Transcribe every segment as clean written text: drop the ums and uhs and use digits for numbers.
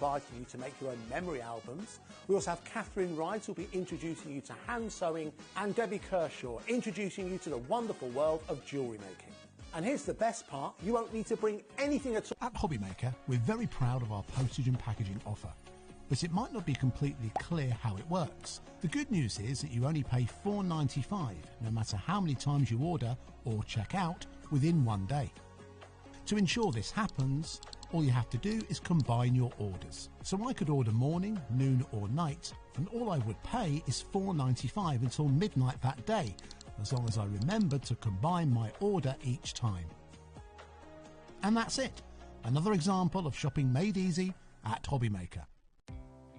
inviting you to make your own memory albums. We also have Catherine Rides, who'll be introducing you to hand sewing, and Debbie Kershaw introducing you to the wonderful world of jewellery making. And here's the best part, you won't need to bring anything at all. At HobbyMaker, we're very proud of our postage and packaging offer, but it might not be completely clear how it works. The good news is that you only pay $4.95 no matter how many times you order or check out within one day. To ensure this happens, all you have to do is combine your orders. So I could order morning, noon or night, and all I would pay is $4.95 until midnight that day, as long as I remembered to combine my order each time. And that's it. Another example of shopping made easy at HobbyMaker.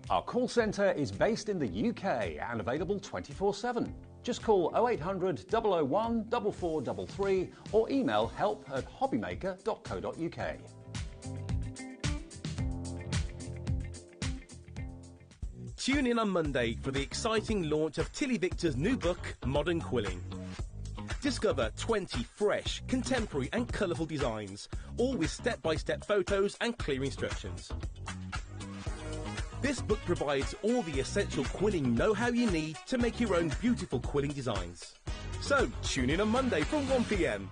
Our call centre is based in the UK and available 24/7. Just call 0800 001 4433 or email help@hobbymaker.co.uk. Tune in on Monday for the exciting launch of Tilly Victor's new book, Modern Quilling. Discover 20 fresh, contemporary and colourful designs, all with step-by-step photos and clear instructions. This book provides all the essential quilling know-how you need to make your own beautiful quilling designs. So, tune in on Monday from 1 p.m.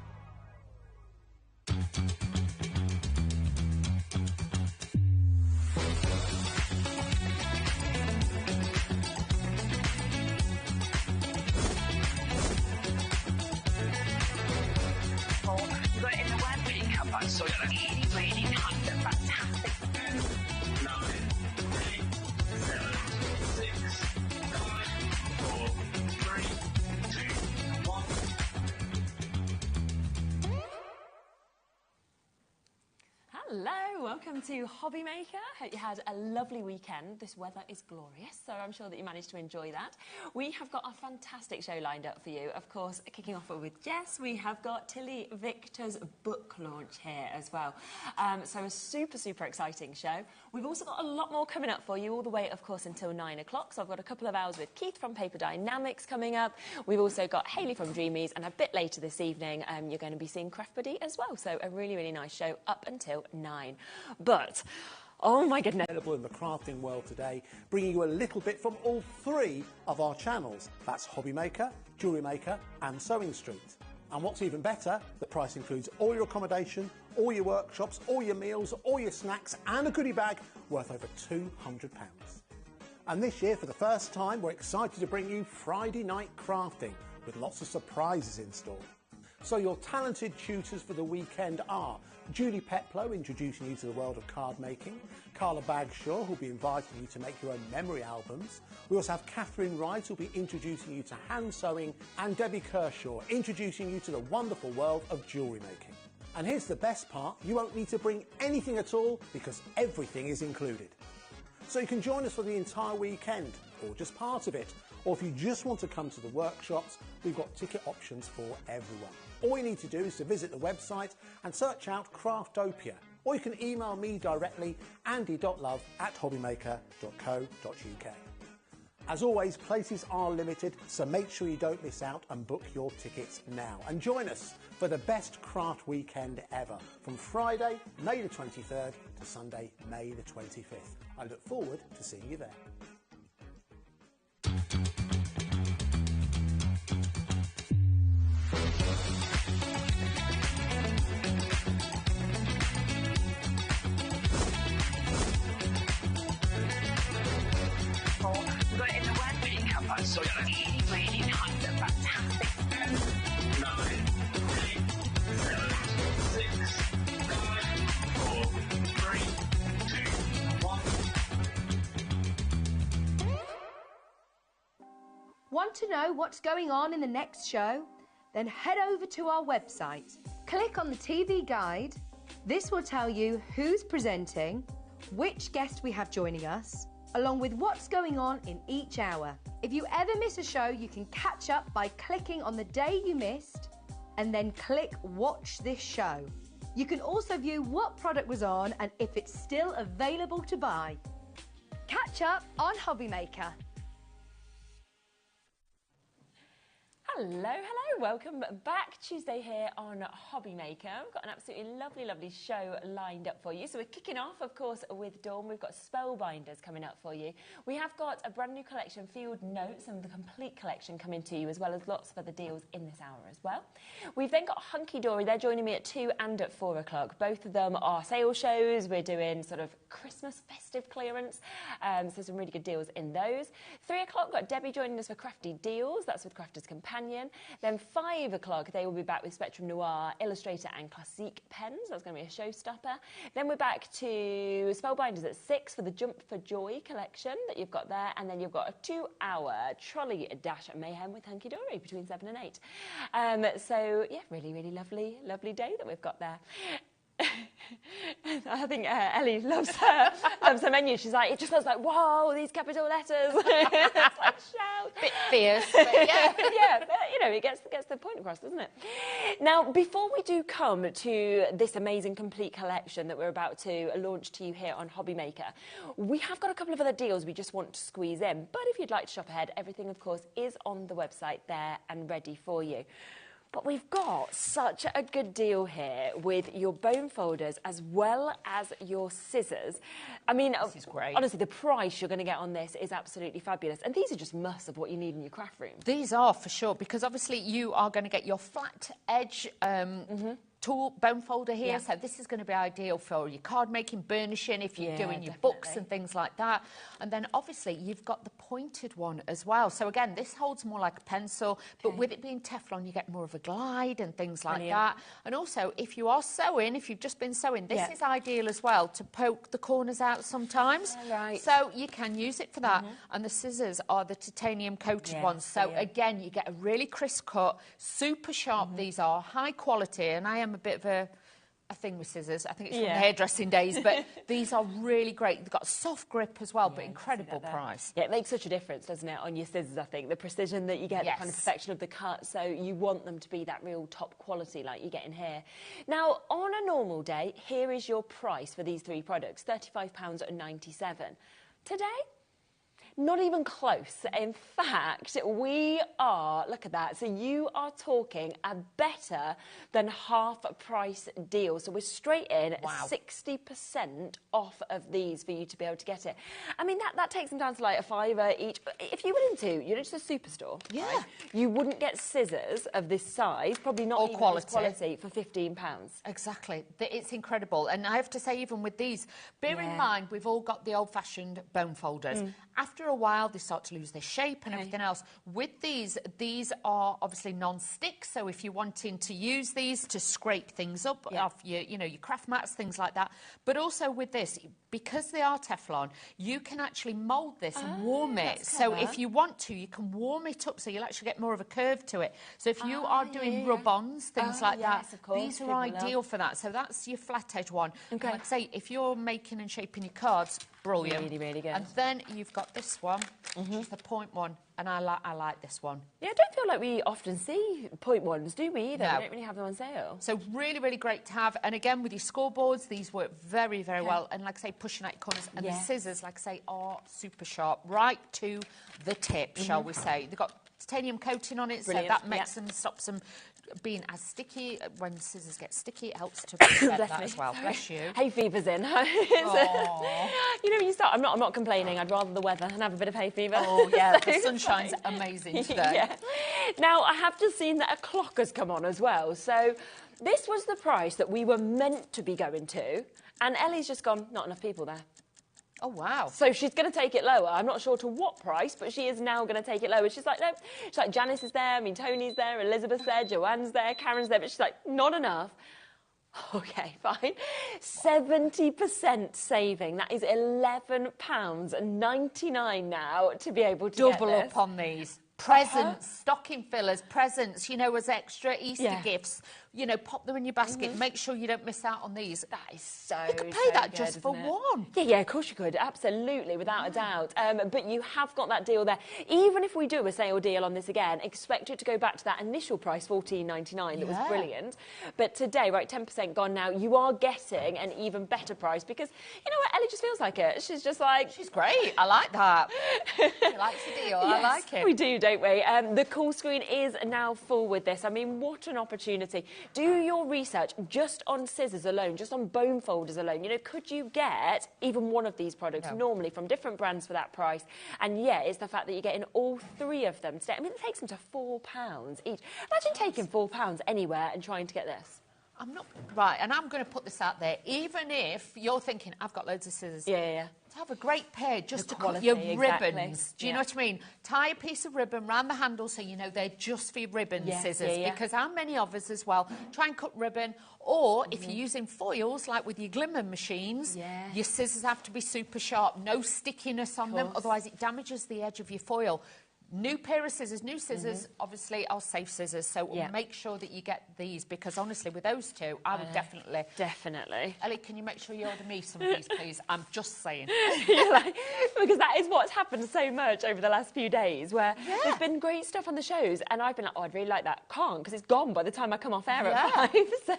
You got it in the web pickup, I saw it. Really nice and fantastic. 9, 8, 7, 6, 5, 4, 3, 2, 1. Hello, welcome to HobbyMaker. Hope you had a lovely weekend. This weather is glorious, so I'm sure that you managed to enjoy that. We have got a fantastic show lined up for you. Of course, kicking off with Jess, we have got Tilly Victor's book launch here as well. So a super, super exciting show. We've also got a lot more coming up for you, all the way, of course, until 9 o'clock. So I've got a couple of hours with Keith from Paper Dynamics coming up. We've also got Hayley from Dreamies, and a bit later this evening, you're going to be seeing Craft Buddy as well. So a really, really nice show up until 9. But, oh my goodness. Available in the crafting world today, bringing you a little bit from all three of our channels. That's HobbyMaker, Jewellery Maker and Sewing Street. And what's even better, the price includes all your accommodation, all your workshops, all your meals, all your snacks and a goodie bag worth over £200. And this year, for the first time, we're excited to bring you Friday night crafting with lots of surprises in store. So your talented tutors for the weekend are Julie Peplow, introducing you to the world of card making, Carla Bagshaw, who'll be inviting you to make your own memory albums. We also have Catherine Rides, who'll be introducing you to hand sewing, and Debbie Kershaw, introducing you to the wonderful world of jewellery making. And here's the best part, you won't need to bring anything at all because everything is included. So you can join us for the entire weekend, or just part of it. Or if you just want to come to the workshops, we've got ticket options for everyone. All you need to do is to visit the website and search out Craftopia. Or you can email me directly, andy.love@hobbymaker.co.uk. As always, places are limited, so make sure you don't miss out and book your tickets now. And join us for the best craft weekend ever, from Friday, May the 23rd to Sunday, May the 25th. I look forward to seeing you there. You got it in the web pickup, I saw it. Really nice and fantastic. 9, 8, 7, 6, 5, 4, 3, 2, 1. Want to know what's going on in the next show? Then head over to our website. Click on the TV guide. This will tell you who's presenting, which guest we have joining us, along with what's going on in each hour. If you ever miss a show, you can catch up by clicking on the day you missed and then click Watch This Show. You can also view what product was on and if it's still available to buy. Catch up on HobbyMaker. Hello, hello. Welcome back. Tuesday here on HobbyMaker. We've got an absolutely lovely, lovely show lined up for you. So we're kicking off, of course, with Dawn. We've got Spellbinders coming up for you. We have got a brand new collection, Field Notes, and the complete collection coming to you, as well as lots of other deals in this hour as well. We've then got Hunky Dory. They're joining me at 2 and at 4 o'clock. Both of them are sale shows. We're doing sort of Christmas festive clearance. So some really good deals in those. 3 o'clock, we've got Debbie joining us for Crafty Deals. That's with Crafter's Companion. Then 5 o'clock, they will be back with Spectrum Noir, Illustrator and Classique pens. That's going to be a showstopper. Then we're back to Spellbinders at 6 for the Jump for Joy collection that you've got there. And then you've got a 2-hour trolley dash mayhem with Hunky Dory between 7 and 8. So, yeah, really, really lovely, lovely day that we've got there. I think Ellie loves her menu. She's like, it just feels like, whoa, these capital letters. It's like, shout. Bit fierce, but yeah. Yeah, but, you know, it gets the point across, doesn't it? Now, before we do come to this amazing complete collection that we're about to launch to you here on HobbyMaker, we have got a couple of other deals we just want to squeeze in. But if you'd like to shop ahead, everything, of course, is on the website there and ready for you. But we've got such a good deal here with your bone folders as well as your scissors. I mean, this is great. Honestly, the price you're going to get on this is absolutely fabulous. And these are just musts of what you need in your craft room. These are, for sure, because obviously you are going to get your flat edge tool bone folder here. Yeah. So this is going to be ideal for your card making, burnishing, if you're doing your definitely. books and things like that. And then obviously you've got the pointed one as well. So again, this holds more like a pencil, but with it being Teflon, you get more of a glide and things like that. And also, if you are sewing, if you've just been sewing, this is ideal as well to poke the corners out sometimes. Right. So you can use it for that. And the scissors are the titanium coated ones. So again, you get a really crisp cut, super sharp. These are high quality, and I am a bit of a thing with scissors. I think it's from the hairdressing days, but these are really great. They've got a soft grip as well, but incredible price. Yeah, it makes such a difference, doesn't it, on your scissors, I think. The precision that you get, the kind of perfection of the cut, so you want them to be that real top quality like you get in here. Now, on a normal day, here is your price for these 3 products, £35.97. Today, not even close. In fact, we are, look at that. So you are talking a better than half price deal. So we're straight in 60% off of these for you to be able to get it. I mean, that takes them down to like a £5 each. If you went into, you know, just a superstore, right, you wouldn't get scissors of this size, probably not even this quality, for £15. Exactly. It's incredible. And I have to say, even with these, bear in mind, we've all got the old-fashioned bone folders. After a while, they start to lose their shape and everything else. With these are obviously non-stick, so if you're wanting to use these to scrape things up off your, you know, your craft mats, things like that. But also with this, because they are Teflon, you can actually mould this and warm it. So if you want to, you can warm it up so you'll actually get more of a curve to it. So if you are doing rub-ons, things like that, these are ideal for that. So that's your flat edge one. Okay. Like I say, if you're making and shaping your cards, brilliant. Really, really good. And then you've got this one, which is the point one, and I like this one. Yeah, I don't feel like we often see point ones, do we, either? No. We don't really have them on sale. So really, really great to have. And again, with your scoreboards, these work very, very well. And like I say, pushing out your corners. And the scissors, like I say, are super sharp, right to the tip, shall we say. They've got titanium coating on it, Brilliant. so that makes them, stops them being as sticky. When scissors get sticky, it helps to prevent that as well. Bless you. Hay fever's in. You know, when you start, I'm not complaining. I'd rather the weather and have a bit of hay fever. Oh, yeah, the sunshine's amazing today. Now, I have just seen that a clock has come on as well. So this was the price that we were meant to be going to. And Ellie's just gone, not enough people there. Oh, wow. So she's going to take it lower. I'm not sure to what price, but she is now going to take it lower. She's like, no. She's like, Janice is there. I mean, Tony's there. Elizabeth's there. Joanne's there. Karen's there. But she's like, not enough. Okay, fine. 70% saving. That is £11.99 now to be able to double get this. up on these. Presents, stocking fillers, presents, you know, as extra Easter gifts you know, pop them in your basket. Make sure you don't miss out on these. That is so You could pay that good, just for isn't it? one. Yeah, of course you could. Absolutely, without a doubt. But you have got that deal there. Even if we do a sale deal on this again, expect it to go back to that initial price, $14.99. That was brilliant. But today, right, 10% gone now, you are getting an even better price because, you know what, Ellie just feels like it. She's just like... She's great. I like that. She likes the deal. I like it. We do, don't we? The call screen is now full with this. I mean, what an opportunity. Do your research just on scissors alone, just on bone folders alone. You know, could you get even one of these products normally from different brands for that price? And yeah, it's the fact that you're getting all three of them today. I mean, it takes them to £4 each. Imagine taking £4 anywhere and trying to get this. I'm not... Right, and I'm going to put this out there. Even if you're thinking, I've got loads of scissors. Yeah. To have a great pair just to cut quality, your exactly. ribbons. Do you know what I mean? Tie a piece of ribbon round the handle so you know they're just for your ribbon scissors. Because how many of us as well try and cut ribbon, or if you're using foils like with your glimmer machines, your scissors have to be super sharp, no stickiness on them, otherwise it damages the edge of your foil. New pair of scissors, new scissors, obviously are safe scissors, so make sure that you get these, because honestly, with those two, I would definitely... Definitely. Ellie, can you make sure you order me some of these, please? I'm just saying. Because that is what's happened so much over the last few days, where there's been great stuff on the shows, and I've been like, oh, I'd really like that. Can't, because it's gone by the time I come off air at 5. So,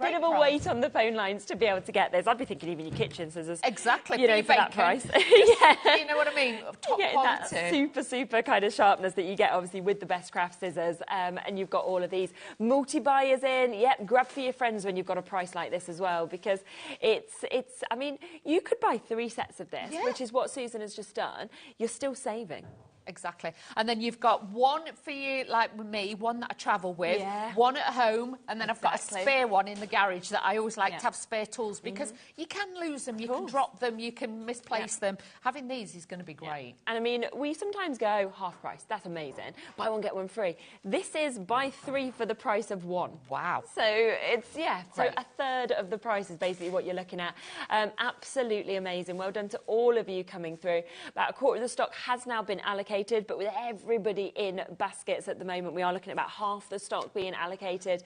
bit of a wait on the phone lines to be able to get this. I'd be thinking even your kitchen scissors. Exactly. You know, for that price. You know what I mean? Top quality. That super kind of sharpness that you get obviously with the Best Craft scissors, and you've got all of these multi-buyers in. Grab for your friends when you've got a price like this as well, because it's I mean, you could buy 3 sets of this, which is what Susan has just done. You're still saving. Exactly. And then you've got one for you, like with me, one that I travel with, one at home, and then I've got a spare one in the garage that I always like to have spare tools, because you can lose them, you can drop them, you can misplace them. Having these is going to be great. And I mean, we sometimes go half price. That's amazing. Buy one, get one free. This is buy 3 for the price of 1. Wow. So it's, so a third of the price is basically what you're looking at. Absolutely amazing. Well done to all of you coming through. About a quarter of the stock has now been allocated, but with everybody in baskets at the moment, we are looking at about half the stock being allocated.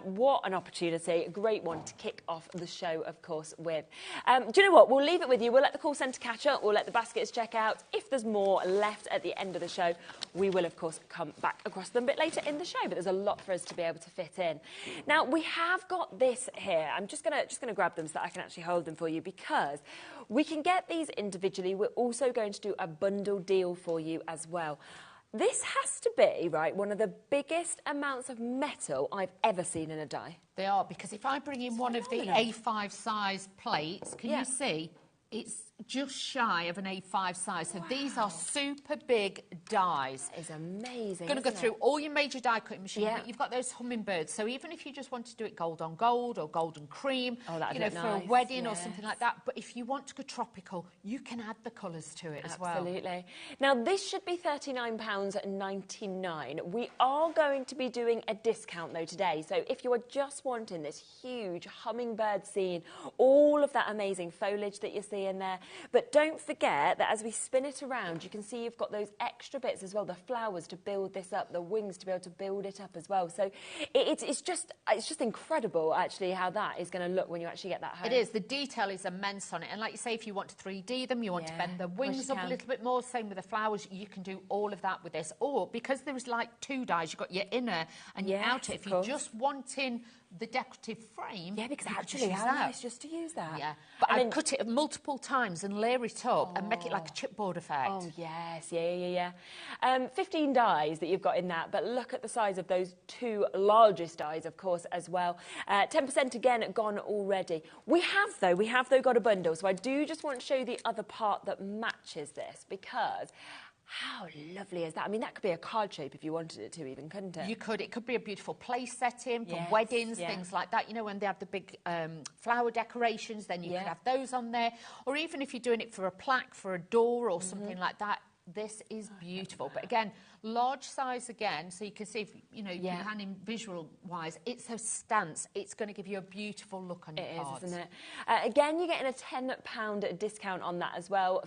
What an opportunity. A great one to kick off the show, of course, with. Do you know what? We'll leave it with you. We'll let the call centre catch up. We'll let the baskets check out. If there's more left at the end of the show, we will, of course, come back across them a bit later in the show, but there's a lot for us to be able to fit in. Now, we have got this here. I'm just gonna grab them so that I can actually hold them for you, because we can get these individually. We're also going to do a bundle deal for you as well. This has to be, right, one of the biggest amounts of metal I've ever seen in a die. They are, because if I bring in one of the A5 size plates, can you see? It's just shy of an A5 size. So these are super big dies. It's amazing. Going to go through all your major die cutting machines, but you've got those hummingbirds. So even if you just want to do it gold on gold or gold and cream, you know, for a wedding or something like that. But if you want to go tropical, you can add the colours to it as well. Absolutely. Now, this should be £39.99. We are going to be doing a discount, though, today. So if you are just wanting this huge hummingbird scene, all of that amazing foliage that you see in there, but don't forget that as we spin it around, you can see you've got those extra bits as well, the flowers to build this up, the wings to be able to build it up as well. So it's just incredible, actually, how that is going to look when you actually get that home. It is. The detail is immense on it. And like you say, if you want to 3D them, you want to bend the wings up a little bit more, same with the flowers, you can do all of that with this. Or, because there is like 2 dies, you've got your inner and your outer. If you're just wanting the decorative frame, because actually, how nice just to use that. But I cut it multiple times and layer it up and make it like a chipboard effect. Oh, yes, 15 dies that you've got in that, but look at the size of those 2 largest dies, of course, as well. 10% again gone already. We have, though, got a bundle, so I do just want to show you the other part that matches this, because how lovely is that? I mean, that could be a card shape if you wanted it to, even, couldn't it? You could. It could be a beautiful place setting for weddings, things like that. You know, when they have the big flower decorations, then you could have those on there. Or even if you're doing it for a plaque, for a door or something like that, this is beautiful. But again, large size again, so you can see, if, you know, you can in visual-wise, it's a stance. It's going to give you a beautiful look on your cards. It is, isn't it? Again, you're getting a £10 discount on that as well.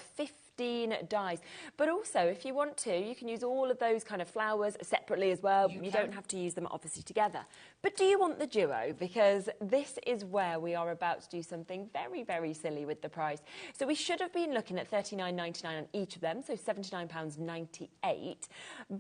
15 dies. But also, if you want to, you can use all of those kind of flowers separately as well. You don't have to use them obviously together. But do you want the duo? Because this is where we are about to do something very, very silly with the price. So we should have been looking at £39.99 on each of them, so £79.98.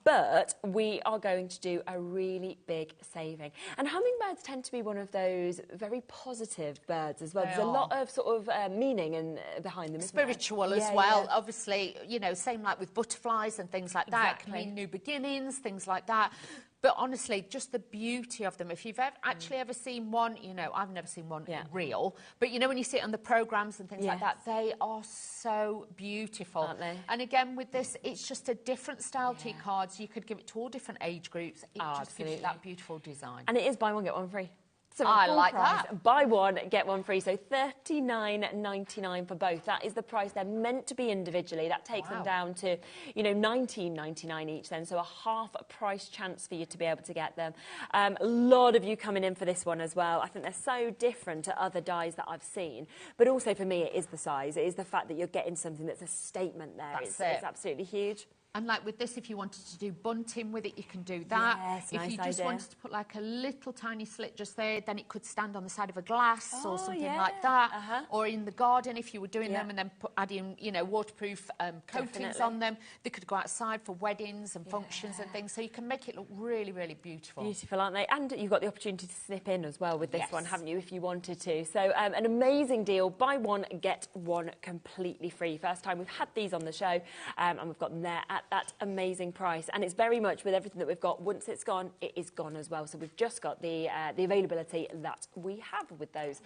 But we are going to do a really big saving. And hummingbirds tend to be one of those very positive birds as well. There's a lot of sort of meaning behind them. Spiritual as well. Obviously, you know, same like with butterflies and things like that. It can mean new beginnings, things like that. But honestly, just the beauty of them. If you've actually ever seen one, you know, I've never seen one real, but you know, when you see it on the programmes and things like that, they are so beautiful. Aren't they? And again, with this, it's just a different style to your cards. You could give it to all different age groups. It just gives you that beautiful design. And it is buy one, get one free. So I like that. Buy one, get one free. So $39.99 for both. That is the price. They're meant to be individually. That takes them down to, you know, $19.99 each then. So a half price chance for you to be able to get them. A lot of you coming in for this one as well. I think they're so different to other dies that I've seen. But also for me, it is the size. It is the fact that you're getting something that's a statement there. It's absolutely huge. And like with this, if you wanted to do bunting with it, you can do that. Yes, if nice you just idea. wanted to put like a little tiny slit just there, then it could stand on the side of a glass or something like that. Or in the garden, if you were doing them and then adding, you know, waterproof coatings on them. They could go outside for weddings and functions and things. So you can make it look really, really beautiful. Beautiful, aren't they? And you've got the opportunity to snip in as well with this one, haven't you, if you wanted to. So an amazing deal. Buy one, get one completely free. First time we've had these on the show, and we've got them there at that amazing price. And it's very much with everything that we've got, once it's gone, it is gone as well. So we've just got the availability that we have with those.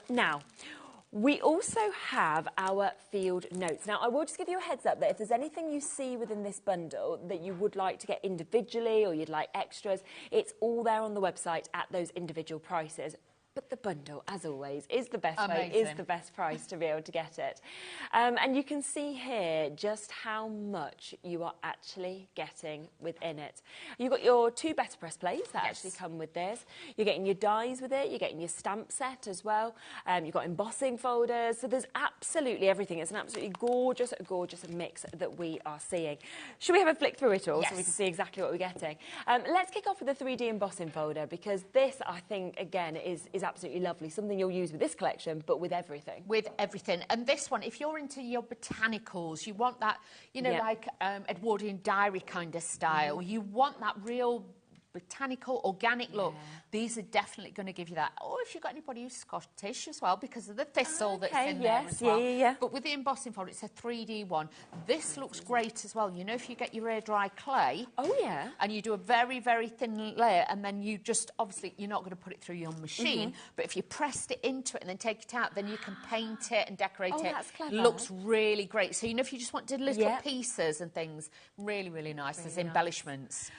Now, we also have our field notes. Now, I will just give you a heads up that if there's anything you see within this bundle that you would like to get individually or you'd like extras, it's all there on the website at those individual prices. But the bundle, as always, is the best way, is the best price to be able to get it. And you can see here just how much you are actually getting within it. You've got your 2 better press plates that actually come with this. You're getting your dies with it. You're getting your stamp set as well. You've got embossing folders. So there's absolutely everything. It's an absolutely gorgeous, gorgeous mix that we are seeing. Should we have a flick through it all so we can see exactly what we're getting? Let's kick off with the 3D embossing folder, because this, I think, again, is absolutely lovely. Something you'll use with this collection, but with everything. With everything. And this one, if you're into your botanicals, you want that, you know, like Edwardian diary kind of style. You want that real botanical, organic look. These are definitely going to give you that. Or if you've got anybody who's Scottish as well, because of the thistle that's in there as well. But with the embossing folder, it's a 3D one. This looks great as well. You know, if you get your air dry clay. And you do a very, very thin layer, and then you just, obviously, you're not going to put it through your machine, but if you pressed it into it and then take it out, then you can paint it and decorate it. That's clever. Looks really great. So, you know, if you just wanted little pieces and things, really, really nice as embellishments.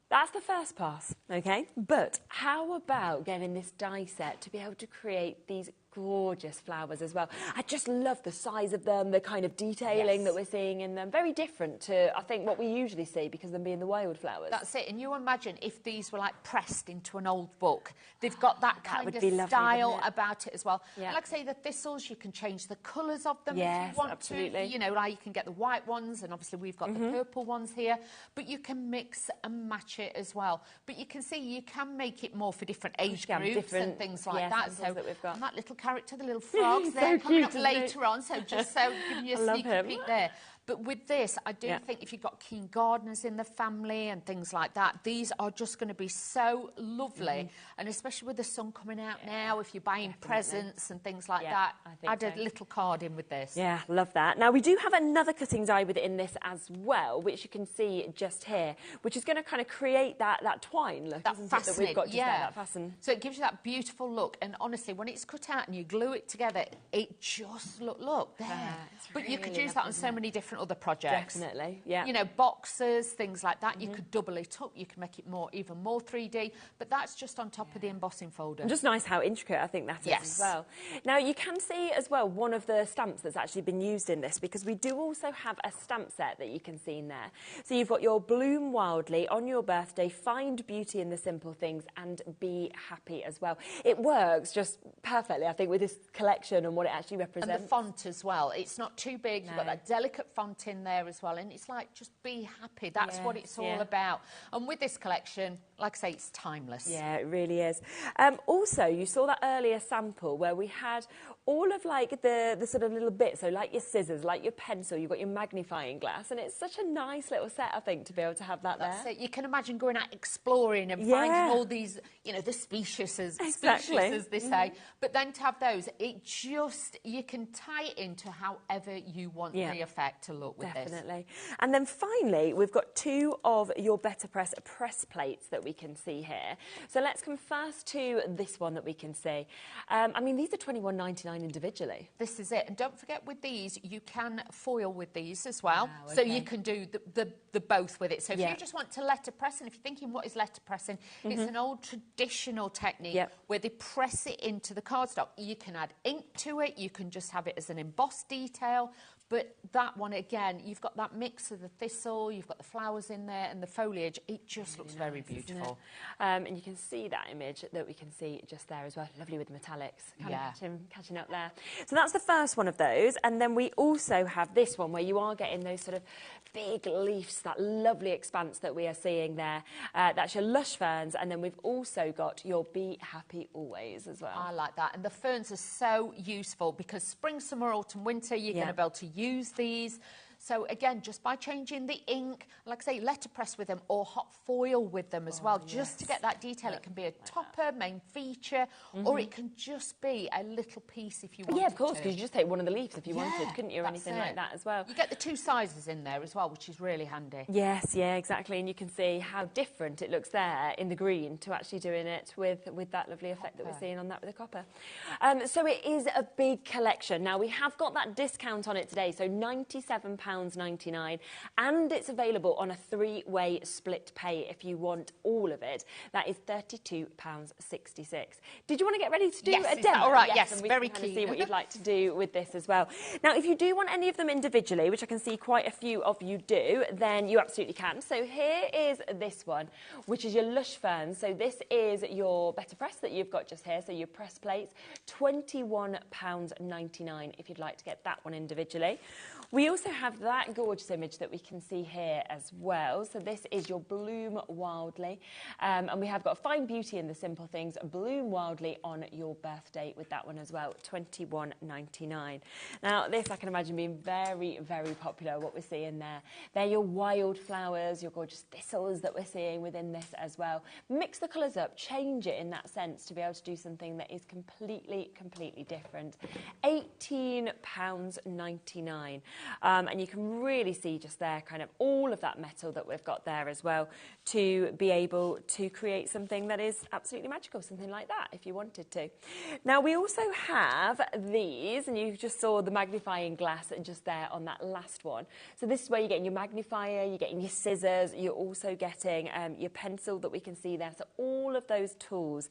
That's the first pass, okay? But how about getting this die set to be able to create these gorgeous flowers as well? I just love the size of them, the kind of detailing that we're seeing in them. Very different to, I think, what we usually see, because of them being the wildflowers. That's it. And you imagine if these were like pressed into an old book. They've got that kind of style about it as well. And like I say, the thistles, you can change the colours of them if you want to. You know, like you can get the white ones, and obviously we've got the purple ones here. But you can mix and match it as well. But you can see you can make it more for different age groups and things like that. So that we've got. And that little character, the little frogs, they're coming up later on. So just so giving you a sneak peek there. But with this, I do think if you've got keen gardeners in the family and things like that, these are just going to be so lovely. And especially with the sun coming out now, if you're buying presents and things like that, add a little card in with this. Yeah, love that. Now, we do have another cutting die within this as well, which you can see just here, which is going to kind of create that twine look, that fastening, that we've got just there, that fasten. So it gives you that beautiful look. And honestly, when it's cut out and you glue it together, it just look there. But you could use that on so many different other projects. Definitely, yeah. You know, boxes, things like that. You could double it up. You can make it even more 3D. But that's just on top of the embossing folder. And just nice how intricate I think that is as well. Now, you can see as well one of the stamps that's actually been used in this, because we do also have a stamp set that you can see in there. So you've got your Bloom Wildly, On Your Birthday, Find Beauty in the Simple Things, and Be Happy as well. It works just perfectly, I think, with this collection and what it actually represents. And the font as well. It's not too big. You've got that delicate font in there as well. And it's like, just be happy. That's what it's all about. And with this collection, like I say, it's timeless. Yeah, it really is. Also, you saw that earlier sample where we had all of like the sort of little bits, so like your scissors, like your pencil, you've got your magnifying glass, and it's such a nice little set, I think, to be able to have that That's there. it. You can imagine going out exploring and finding all these, you know, the specious, as they say. But then to have those, it just, you can tie it into however you want the effect to look with this. Definitely. And then finally, we've got two of your Better Press plates that we can see here. So let's come first to this one that we can see. I mean, these are $21.99 individually. This is it. And don't forget, with these, you can foil with these as well. Wow, so you can do the both with it. So if you just want to letterpress, and if you're thinking what is letterpressing, it's an old traditional technique where they press it into the cardstock. You can add ink to it. You can just have it as an embossed detail. But that one, again, you've got that mix of the thistle, you've got the flowers in there and the foliage. It just looks very beautiful. And you can see that image that we can see just there as well. Lovely with the metallics. Kind of catching up there. So that's the first one of those. And then we also have this one where you are getting those sort of big leaves, that lovely expanse that we are seeing there. That's your lush ferns. And then we've also got your Be Happy Always as well. I like that. And the ferns are so useful because spring, summer, autumn, winter, you're going to be able to use these. So again, just by changing the ink, like I say, letterpress with them or hot foil with them as well, just to get that detail. It can be a topper, main feature, or it can just be a little piece if you want. Yeah, of course, because you just take one of the leaves if you wanted, couldn't you, or anything like that as well. You get the two sizes in there as well, which is really handy. Yes, yeah, exactly, and you can see how different it looks there in the green to actually doing it with that lovely effect that we're seeing on that with the copper. So it is a big collection. Now, we have got that discount on it today, so £97.99, and it's available on a 3-way split pay if you want all of it. That is £32.66. Did you want to get ready to do a demo? All right, yes, and we very can keen. see what you'd like to do with this as well. Now, if you do want any of them individually, which I can see quite a few of you do, then you absolutely can. So here is this one, which is your Lush Ferns. So this is your Better Press that you've got just here, so your press plates, £21.99 if you'd like to get that one individually. We also have that gorgeous image that we can see here as well. So this is your Bloom Wildly. And we have got Find Beauty in the Simple Things, Bloom Wildly on Your Birthday with that one as well, £21.99. Now, this I can imagine being very, very popular, what we're seeing there. They're your wildflowers, your gorgeous thistles that we're seeing within this as well. Mix the colours up, change it in that sense to be able to do something that is completely, completely different. £18.99. And you can really see just there kind of all of that metal that we've got there as well to be able to create something that is absolutely magical, something like that if you wanted to. Now, we also have these, and you just saw the magnifying glass just there on that last one. So this is where you're getting your magnifier, you're getting your scissors, you're also getting your pencil that we can see there. So all of those tools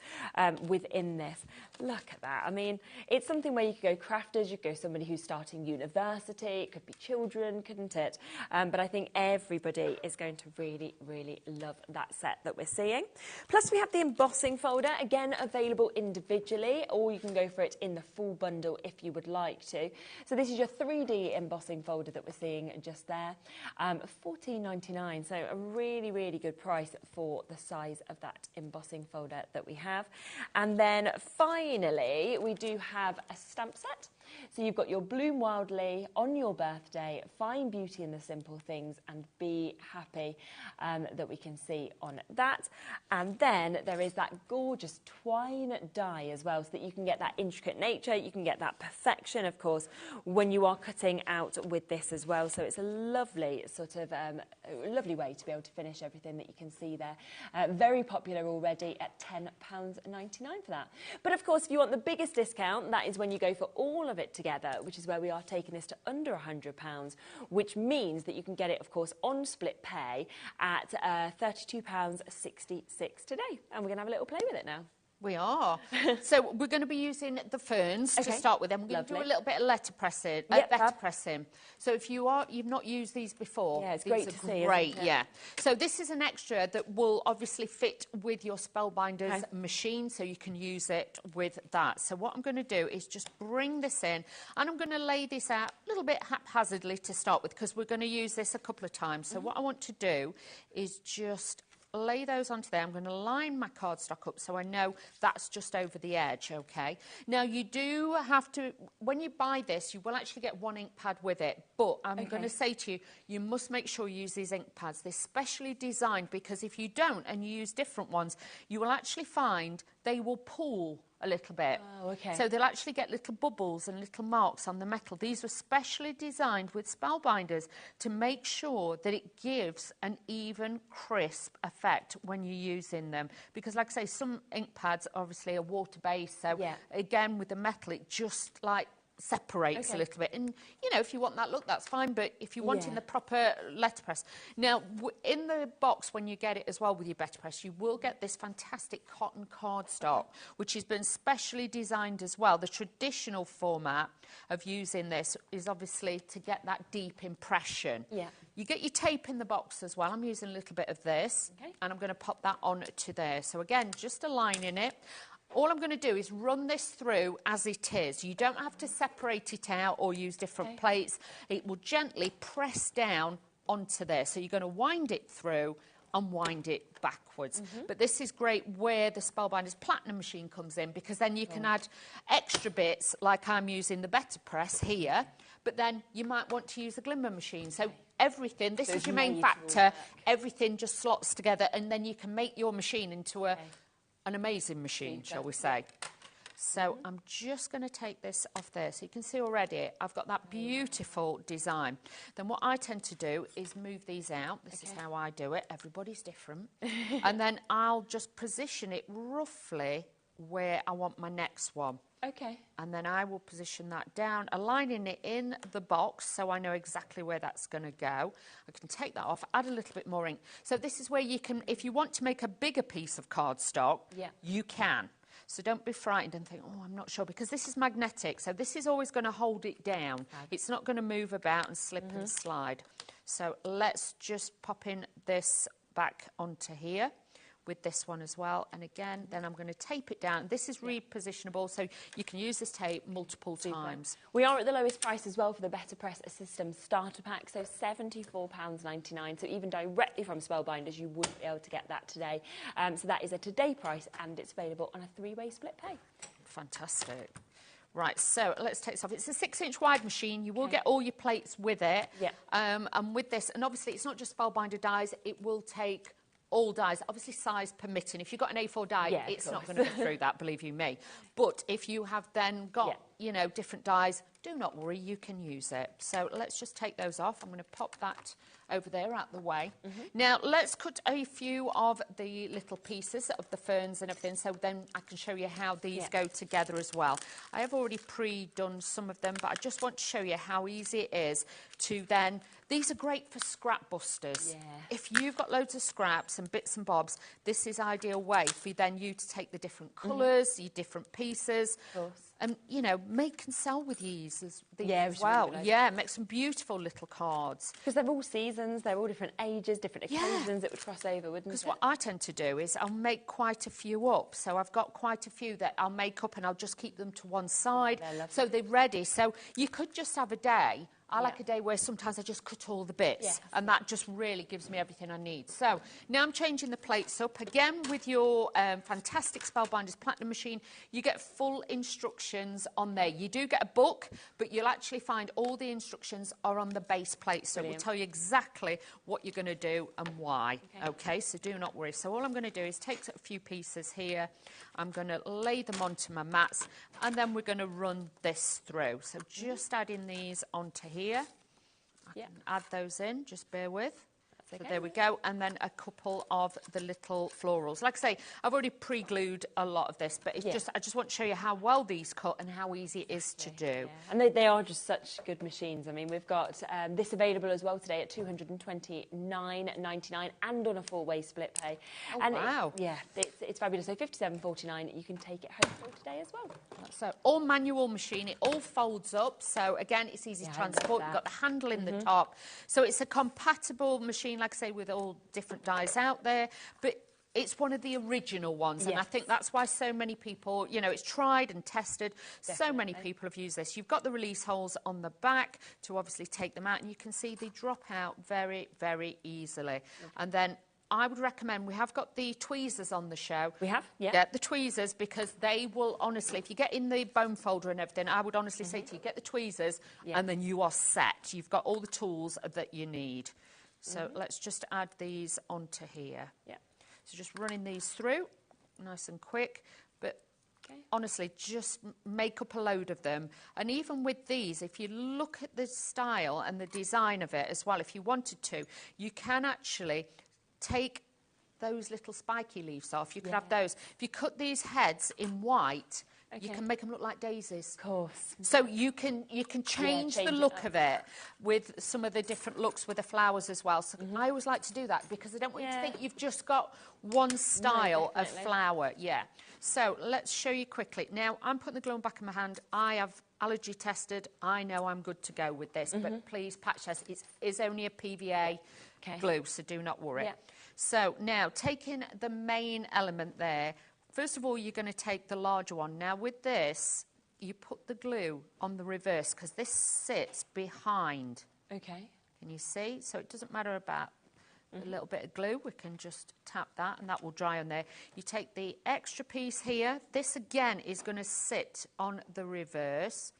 within this. Look at that. I mean, it's something where you could go crafters, you could go somebody who's starting university, it could be children, couldn't it? But I think everybody is going to really, really love that set that we're seeing. Plus, we have the embossing folder, again, available individually, or you can go for it in the full bundle if you would like to. So this is your 3D embossing folder that we're seeing just there. £14.99, so a really, really good price for the size of that embossing folder that we have. And then finally, we do have a stamp set. So you've got your Bloom Wildly, On Your Birthday, Find Beauty in the Simple Things, and Be Happy that we can see on that. And then there is that gorgeous twine die as well, so that you can get that intricate nature, you can get that perfection, of course, when you are cutting out with this as well. So it's a lovely sort of lovely way to be able to finish everything that you can see there. Very popular already at £10.99 for that. But of course, if you want the biggest discount, that is when you go for all of it together, which is where we are taking this to under £100, which means that you can get it, of course, on split pay at £32.66 today. And we're going to have a little play with it now. We are. So we're going to be using the ferns to start with. Then we're going to do a little bit of letter pressing. Letter pressing. So if you've not used these before, yeah, it's these great are to see, great. isn't it? Yeah. So this is an extra that will obviously fit with your Spellbinders machine, so you can use it with that. So what I'm going to do is just bring this in, and I'm going to lay this out a little bit haphazardly to start with, because we're going to use this a couple of times. So what I want to do is just lay those onto there. I'm going to line my cardstock up so I know that's just over the edge, okay? Now, you do have to, when you buy this, you will actually get one ink pad with it, but I'm going to say to you, you must make sure you use these ink pads. They're specially designed, because if you don't and you use different ones, you will actually find they will pool a little bit. Oh, okay. So they'll actually get little bubbles and little marks on the metal. These were specially designed with Spellbinders to make sure that it gives an even, crisp effect when you're using them. Because, like I say, some ink pads obviously are water-based, so again, with the metal, it just like separates a little bit. And, you know, if you want that look, that's fine, but if you're wanting the proper letterpress. Now, in the box, when you get it as well with your letterpress, you will get this fantastic cotton cardstock, which has been specially designed as well. The traditional format of using this is obviously to get that deep impression. Yeah. You get your tape in the box as well. I'm using a little bit of this, and I'm going to pop that on to there. So again, just aligning it. All I'm going to do is run this through as it is. You don't have to separate it out or use different plates. It will gently press down onto there. So you're going to wind it through and wind it backwards. But this is great where the Spellbinders Platinum machine comes in, because then you can add extra bits, like I'm using the Better Press here, but then you might want to use a Glimmer machine. So everything, this is your main factor, everything just slots together, and then you can make your machine into an amazing machine, shall we say. So I'm just going to take this off there. So you can see already I've got that beautiful design. Then what I tend to do is move these out. This is how I do it. Everybody's different. And then I'll just position it roughly where I want my next one. Okay. And then I will position that down, aligning it in the box so I know exactly where that's going to go. I can take that off, add a little bit more ink. So this is where you can, if you want to make a bigger piece of cardstock, you can. So don't be frightened and think, oh, I'm not sure, because this is magnetic. So this is always going to hold it down. It's not going to move about and slip and slide. So let's just pop in this back onto here with this one as well, and again, then I'm going to tape it down. This is repositionable, so you can use this tape multiple times. We are at the lowest price as well for the Better Press System starter pack, so £74.99. So even directly from Spellbinders, you wouldn't be able to get that today. So that is a today price, and it's available on a 3-way split pay. Fantastic. Right, so let's take this off. It's a 6-inch wide machine. You will get all your plates with it. And with this, and obviously it's not just Spellbinder dies, it will take all dies, obviously size permitting. If you've got an A4 die, it's not going to go through that, believe you me. But if you have then got, you know, different dies, do not worry, you can use it. So let's just take those off. I'm going to pop that over there out the way. Now, let's cut a few of the little pieces of the ferns and everything, so then I can show you how these go together as well. I have already pre-done some of them, but I just want to show you how easy it is to then... These are great for scrap busters. If you've got loads of scraps and bits and bobs, this is ideal way for then you to take the different colours, your different pieces, and, you know, make and sell with these as well. Yeah, make some beautiful little cards. Because they're all seasons, they're all different ages, different occasions that would cross over, wouldn't it? Because what I tend to do is I'll make quite a few up. So I've got quite a few that I'll make up and I'll just keep them to one side. So they're ready. So you could just have a day. I like a day where sometimes I just cut all the bits, and that just really gives me everything I need. So now I'm changing the plates up. Again, with your fantastic Spellbinders Platinum machine, you get full instructions on there. You do get a book, but you'll actually find all the instructions are on the base plate. So it will tell you exactly what you're going to do and why. Okay, so do not worry. So all I'm going to do is take a few pieces here. I'm going to lay them onto my mats, and then we're going to run this through. So just adding these onto here. I can add those in, just bear with. So there we go, and then a couple of the little florals. Like I say, I've already pre-glued a lot of this, but it's I just want to show you how well these cut and how easy it is to do. Yeah. And they are just such good machines. I mean, we've got this available as well today at $229.99 and on a 4-way split pay. Oh, and wow. It's fabulous. So $57.49, you can take it home for today as well. So all manual machine, it all folds up. So again, it's easy to transport. You've got the handle in the top. So it's a compatible machine, like I say, with all different dies out there, but it's one of the original ones, and I think that's why so many people, you know, it's tried and tested. Definitely. So many people have used this. You've got the release holes on the back to obviously take them out, and you can see they drop out very, very easily. And then I would recommend, we have got the tweezers on the show. We have? Yeah. Yeah, the tweezers, because they will honestly, if you get in the bone folder and everything, I would honestly say to you, get the tweezers, and then you are set. You've got all the tools that you need. So let's just add these onto here. Yeah. So just running these through, nice and quick. But honestly, just make up a load of them. And even with these, if you look at the style and the design of it as well, if you wanted to, you can actually take those little spiky leaves off. You could have those. If you cut these heads in white, you can make them look like daisies. Of course. So you can change the look of it with some of the different looks with the flowers as well. So I always like to do that because I don't want you to think you've just got one style of flower. Yeah. So let's show you quickly. Now, I'm putting the glue on back of my hand. I have allergy tested. I know I'm good to go with this, but please patch test. It is only a PVA glue, so do not worry. Yeah. So now, taking the main element there, first of all, you're going to take the larger one. Now, with this, you put the glue on the reverse because this sits behind. Okay. Can you see? So it doesn't matter about a little bit of glue. We can just tap that and that will dry on there. You take the extra piece here. This, again, is going to sit on the reverse.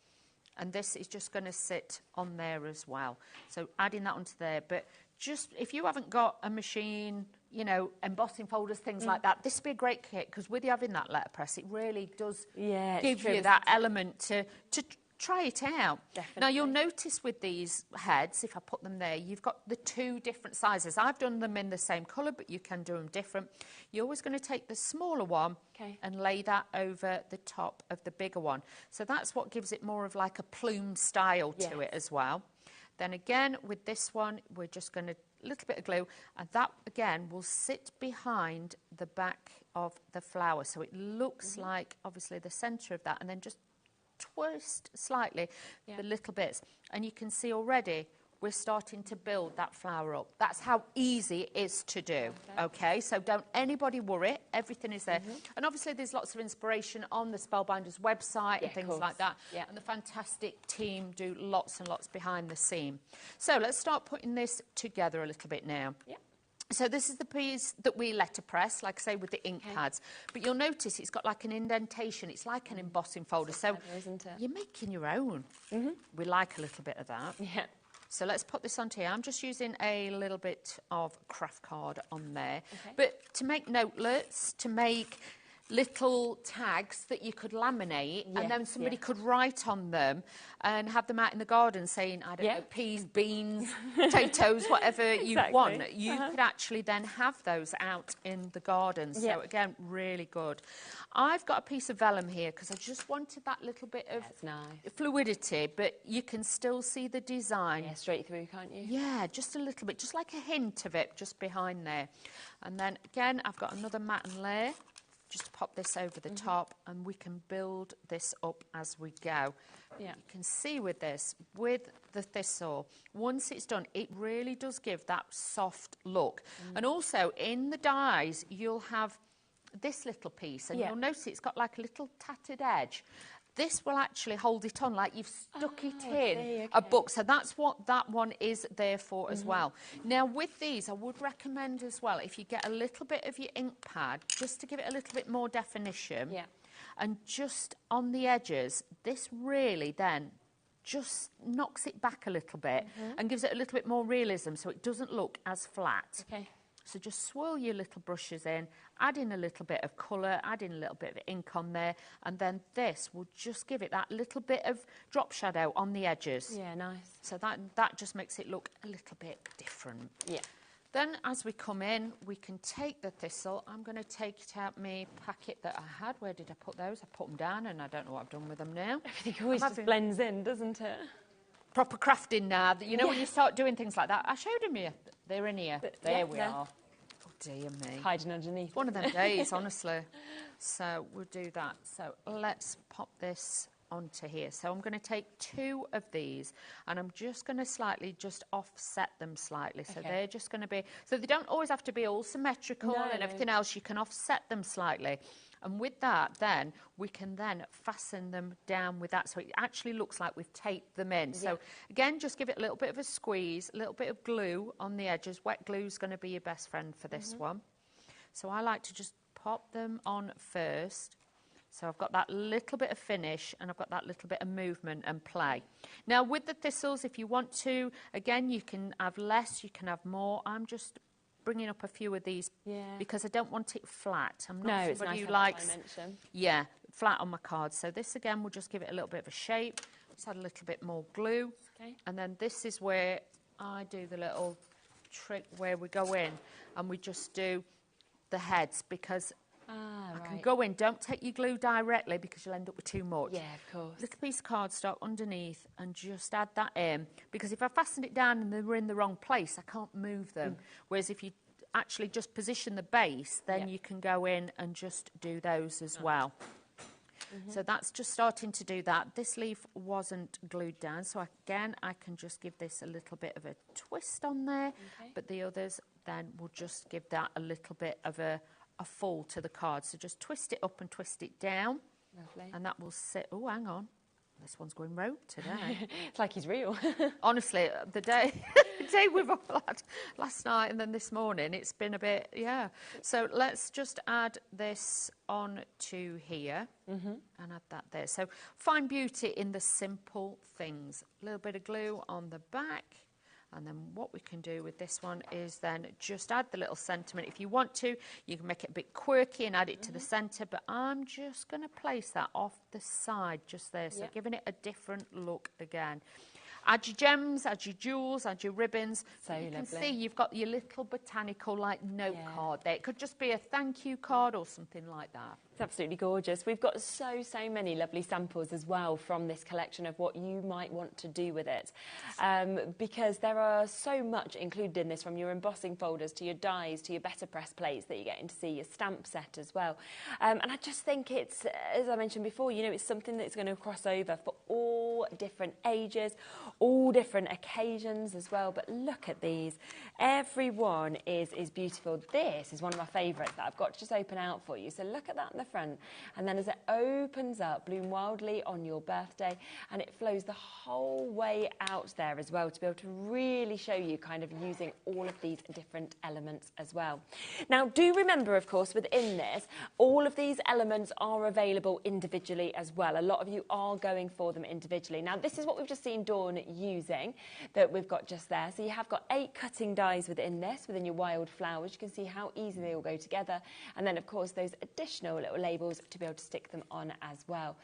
And this is just going to sit on there as well. So adding that onto there. But just, if you haven't got a machine, you know, embossing folders, things like that, this would be a great kit because with you having that letterpress, it really does give you that element to try it out. Definitely. Now, you'll notice with these heads, if I put them there, you've got the two different sizes. I've done them in the same colour, but you can do them different. You're always going to take the smaller one and lay that over the top of the bigger one. So that's what gives it more of like a plume style to it as well. Then again, with this one, we're just going to, a little bit of glue, and that, again, will sit behind the back of the flower. So it looks like, obviously, the centre of that, and then just twist slightly the little bits. And you can see already we're starting to build that flower up. That's how easy it is to do, okay? So don't anybody worry, everything is there. And obviously there's lots of inspiration on the Spellbinders website and things like that. And the fantastic team do lots and lots behind the scene. So let's start putting this together a little bit now. So this is the piece that we letterpress, like I say, with the ink pads. But you'll notice it's got like an indentation. It's like an embossing folder. So you're making your own. We like a little bit of that. So let's put this onto here. I'm just using a little bit of craft card on there. But to make notelets, to make little tags that you could laminate and then somebody could write on them and have them out in the garden saying, I don't know, peas, beans, potatoes, whatever you want. You could actually then have those out in the garden. So again, really good. I've got a piece of vellum here because I just wanted that little bit of fluidity, but you can still see the design. Straight through, can't you? Yeah, just a little bit, just like a hint of it just behind there. And then again, I've got another matte layer. Just pop this over the top and we can build this up as we go. You can see with this, with the thistle, once it's done, it really does give that soft look. And also in the dies, you'll have this little piece and you'll notice it's got like a little tattered edge. This will actually hold it on like you've stuck it in a book. So that's what that one is there for as well. Now, with these, I would recommend as well, if you get a little bit of your ink pad, just to give it a little bit more definition. And just on the edges, this really then just knocks it back a little bit and gives it a little bit more realism so it doesn't look as flat. So just swirl your little brushes in, add in a little bit of colour, add in a little bit of ink on there, and then this will just give it that little bit of drop shadow on the edges. Nice. So that just makes it look a little bit different. Then as we come in, we can take the thistle. I'm going to take it out my packet that I had. Where did I put those? I put them down and I don't know what I've done with them now. Everything always just blends in, doesn't it? Proper crafting now. You know, when you start doing things like that. I showed them you. They're in here. There we are. Oh, dear me. Hiding underneath. It's one of them days, honestly. So we'll do that. So let's pop this onto here. So I'm going to take 2 of these and I'm just going to slightly just offset them slightly. So they're just going to be, so they don't always have to be all symmetrical and everything else. You can offset them slightly. And with that, then, we can then fasten them down with that. So it actually looks like we've taped them in. So, again, just give it a little bit of a squeeze, a little bit of glue on the edges. Wet glue is going to be your best friend for this one. So I like to just pop them on first. So I've got that little bit of finish and I've got that little bit of movement and play. Now, with the thistles, if you want to, again, you can have less, you can have more. I'm just bringing up a few of these because I don't want it flat. I'm not somebody who likes flat on my cards. So this again will just give it a little bit of a shape. Just add a little bit more glue. And then this is where I do the little trick where we go in and we just do the heads because I can go in. Don't take your glue directly because you'll end up with too much. Yeah, of course. Little piece of cardstock underneath and just add that in because if I fasten it down and they're in the wrong place, I can't move them. Whereas if you actually just position the base, then you can go in and just do those as well. So that's just starting to do that. This leaf wasn't glued down, so again, I can just give this a little bit of a twist on there, but the others then will just give that a little bit of a fall to the card. So just twist it up and twist it down. Lovely. And that will sit. Oh, hang on. This one's going rogue today. It's like he's real. Honestly, the day we've all had last night and then this morning, it's been a bit, So let's just add this on to here and add that there. So find beauty in the simple things. A little bit of glue on the back. And then what we can do with this one is then just add the little sentiment. If you want to, you can make it a bit quirky and add it to the centre, but I'm just going to place that off the side just there, so giving it a different look again. Add your gems, add your jewels, add your ribbons. So you can see you've got your little botanical like note card there. It could just be a thank you card or something like that. It's absolutely gorgeous. We've got so many lovely samples as well from this collection of what you might want to do with it. Because there are so much included in this, from your embossing folders to your dies to your better press plates that you're getting to see, your stamp set as well. And I just think it's, as I mentioned before, you know, it's something that's going to cross over for all different ages, all different occasions as well. But look at these. Every one is beautiful. This is one of my favourites that I've got to just open out for you. So look at that in the front, and then as it opens up, bloom wildly on your birthday, and it flows the whole way out there as well to be able to really show you kind of using all of these different elements as well. Now do remember, of course, within this, all of these elements are available individually as well. A lot of you are going for them individually. Now this is what we've just seen Dawn using, that we've got just there. So you have got 8 cutting dies within this, within your wild flowers. You can see how easily they all go together, and then of course those additional little labels to be able to stick them on as well.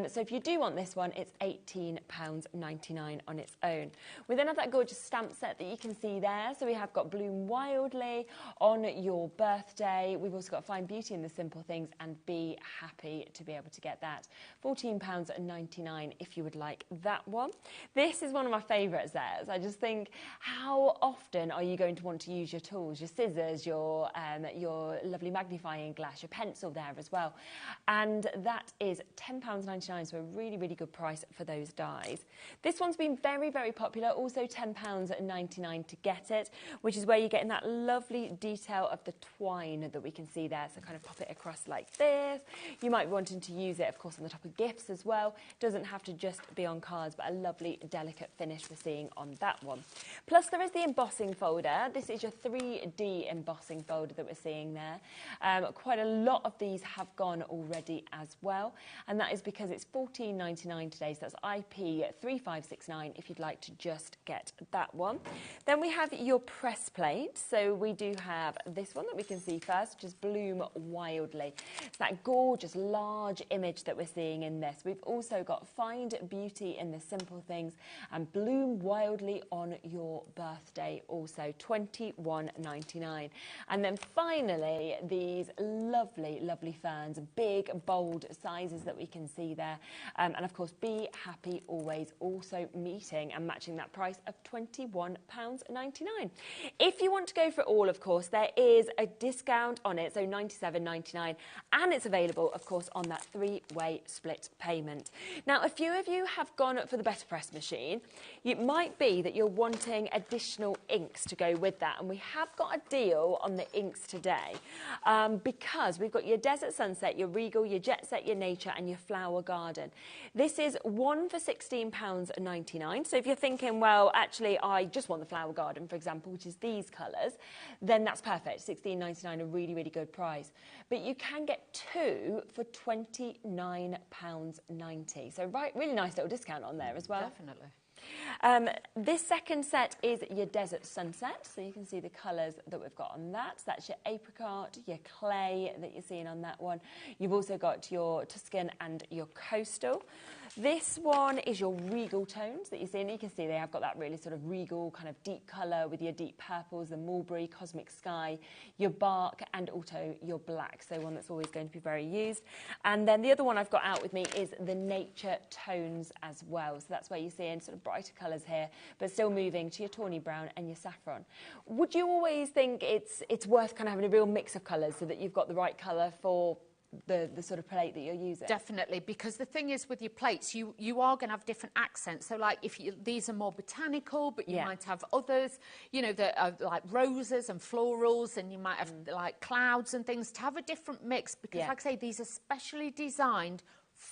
So if you do want this one, it's £18.99 on its own. We then have that gorgeous stamp set that you can see there. So we have got Bloom Wildly on your birthday. We've also got Find Beauty in the Simple Things and Be Happy to be able to get that. £14.99 if you would like that one. This is one of my favourites there. So I just think, how often are you going to want to use your tools, your scissors, your lovely magnifying glass, your pencil there as well? And that is £10.99, so a really good price for those dies. This one's been very popular, also £10.99 to get it, which is where you're getting that lovely detail of the twine that we can see there. So kind of pop it across like this. You might be wanting to use it, of course, on the top of gifts as well. Doesn't have to just be on cards, but a lovely delicate finish we're seeing on that one. Plus there is the embossing folder. This is your 3D embossing folder that we're seeing there. Quite a lot of these have gone already as well, and that is because it's $14.99 today, so that's IP3569 if you'd like to just get that one. Then we have your press plate. So we do have this one that we can see first, which is Bloom Wildly. It's that gorgeous large image that we're seeing in this. We've also got Find Beauty in the Simple Things and Bloom Wildly on Your Birthday, also $21.99. And then finally, these lovely, lovely ferns, big, bold sizes that we can see there. And of course, Be Happy Always, also meeting and matching that price of £21.99. If you want to go for it all, of course, there is a discount on it, so $97.99, and it's available, of course, on that 3-way split payment. Now, a few of you have gone for the Better Press machine. It might be that you're wanting additional inks to go with that, and we have got a deal on the inks today because we've got your Desert Sunset, your Regal, your Jet Set, your Nature, and your Flower Garden. This is one for £16.99. So if you're thinking, well, actually, I just want the Flower Garden, for example, which is these colours, then that's perfect. £16.99, a really, really good price. But you can get two for £29.90. So really nice little discount on there as well. Definitely. This second set is your Desert Sunset, so you can see the colours that we've got on that. So that's your apricot, your clay that you're seeing on that one. You've also got your Tuscan and your Coastal. This one is your Regal tones that you're seeing. You can see they have got that really sort of regal kind of deep colour with your deep purples, the mulberry, cosmic sky, your bark, and also your black. So one that's always going to be very used. And then the other one I've got out with me is the Nature tones as well. So that's where you're seeing sort of brighter colours here, but still moving to your tawny brown and your saffron. Would you always think it's worth kind of having a real mix of colours so that you've got the right colour for the sort of plate that you're using? Definitely, because the thing is with your plates, you are going to have different accents. So like these are more botanical, but you might have others, you know, that are like roses and florals, and you might have like clouds and things, to have a different mix, because like I say, these are specially designed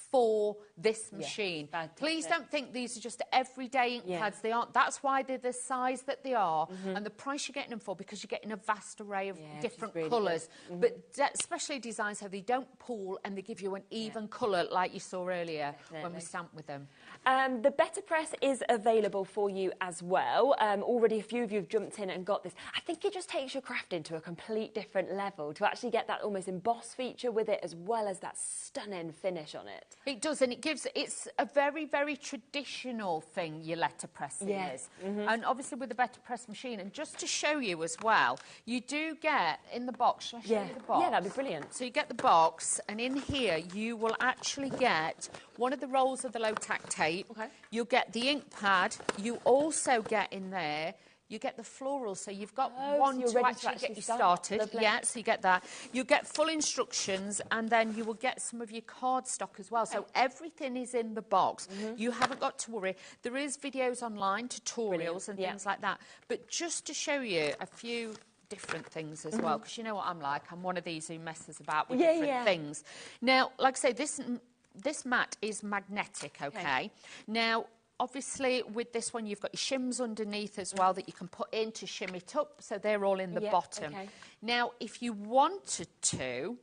for this machine. Please don't think these are just everyday ink pads. They aren't. That's why they're the size that they are, and the price you're getting them for, because you're getting a vast array of different colours. But especially designed so they don't pool and they give you an even colour like you saw earlier when we stamped with them. The Better Press is available for you as well. Already a few of you have jumped in and got this. I think it just takes your crafting to a complete different level to actually get that almost embossed feature with it, as well as that stunning finish on it. It does, and it's a very, very traditional thing, your letterpressing is. And obviously with the Better Press machine, and just to show you as well, you do get in the box, shall I show you the box? Yeah, that'd be brilliant. So you get the box, and in here you will actually get one of the rolls of the low-tack tape. You'll get the ink pad. You also get in there, you get the floral, so you've got one so to actually get you started. Lovely. Yeah, so you get that. You get full instructions, and then you will get some of your card stock as well. So everything is in the box. You haven't got to worry. There is videos online, tutorials and things like that. But just to show you a few different things as well, because you know what I'm like. I'm one of these who messes about with different things. Now, like I say, this mat is magnetic, okay? Now, obviously, with this one, you've got your shims underneath as well that you can put in to shim it up, so they're all in the bottom. Now, if you wanted to,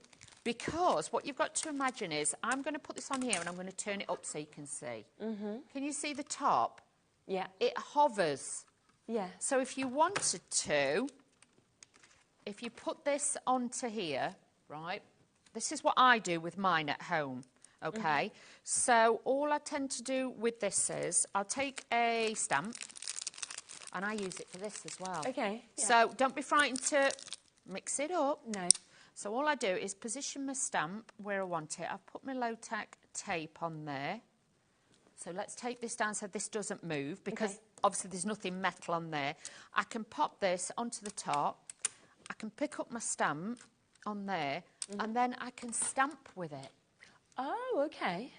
because what you've got to imagine is, I'm going to put this on here and I'm going to turn it up so you can see. Can you see the top? Yeah. It hovers. Yeah. So if you wanted to, if you put this onto here, right, this is what I do with mine at home. Okay, so all I tend to do with this is I'll take a stamp, and I use it for this as well. Okay. So don't be frightened to mix it up. No. So all I do is position my stamp where I want it. I've put my low-tack tape on there. So let's take this down so this doesn't move, because obviously there's nothing metal on there. I can pop this onto the top. I can pick up my stamp on there, and then I can stamp with it. Oh, okay.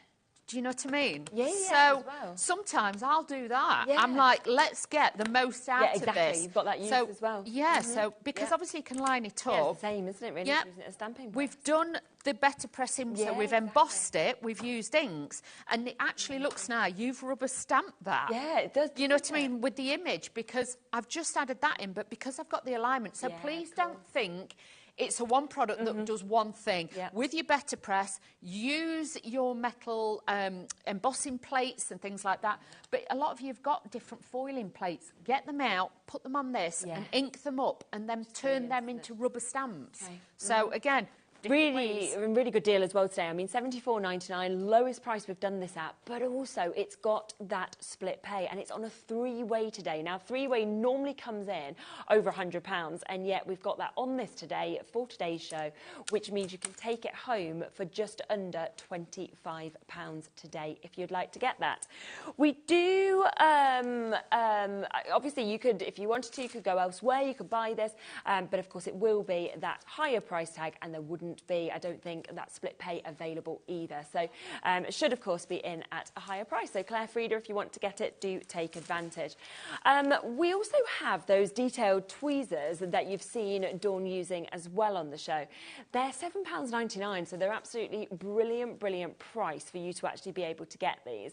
Do you know what I mean? Yeah, so sometimes I'll do that. Yeah. I'm like, let's get the most out of this. You've got that use as well. Yeah, so because obviously you can line it up. Yeah, it's the same, isn't it, really? Yeah. Using it as stamping. We've done the better pressing, so we've embossed it, we've used inks, and it actually looks now, you've rubber stamped that. Yeah, it does. You know what I mean? With the image, because I've just added that in, but because I've got the alignment, so please don't think It's a one product that does one thing. Yep. With your better press, use your metal embossing plates and things like that. But a lot of you have got different foiling plates. Get them out, put them on this, and ink them up, and then turn them into rubber stamps. Okay. So again, really good deal as well today. I mean, $74.99, lowest price we've done this at, but also it's got that split pay, and it's on a three-way today. Now, three-way normally comes in over £100, and yet we've got that on this today for today's show, which means you can take it home for just under £25 today if you'd like to get that. We do, obviously you could, if you wanted to, you could go elsewhere, you could buy this, but of course it will be that higher price tag, and there wouldn't be, I don't think, that split pay available either. So it should, of course, be in at a higher price. So Claire Frieda, if you want to get it, do take advantage. We also have those detailed tweezers that you've seen Dawn using as well on the show. They're £7.99, so they're absolutely brilliant price for you to actually be able to get these.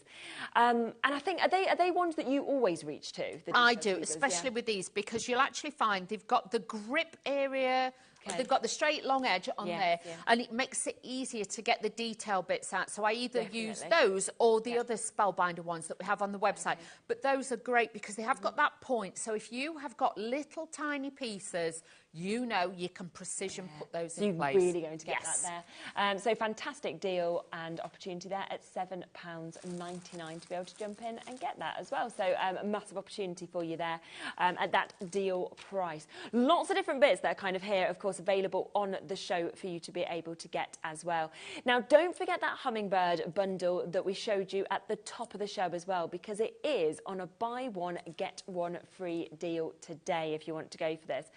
And I think, are they ones that you always reach to? I do, especially with these, because you'll actually find they've got the grip area. Okay. They've got the straight long edge on there, and it makes it easier to get the detail bits out. So I either use those or the other spellbinder ones that we have on the website. Okay. But those are great because they have got that point. So if you have got little tiny pieces, you know you can precision put those in place. You're really going to get that there. So fantastic deal and opportunity there at £7.99 to be able to jump in and get that as well. So a massive opportunity for you there at that deal price. Lots of different bits that are kind of here, of course, available on the show for you to be able to get as well. Now, don't forget that hummingbird bundle that we showed you at the top of the show as well, because it is on a buy one, get one free deal today if you want to go for this.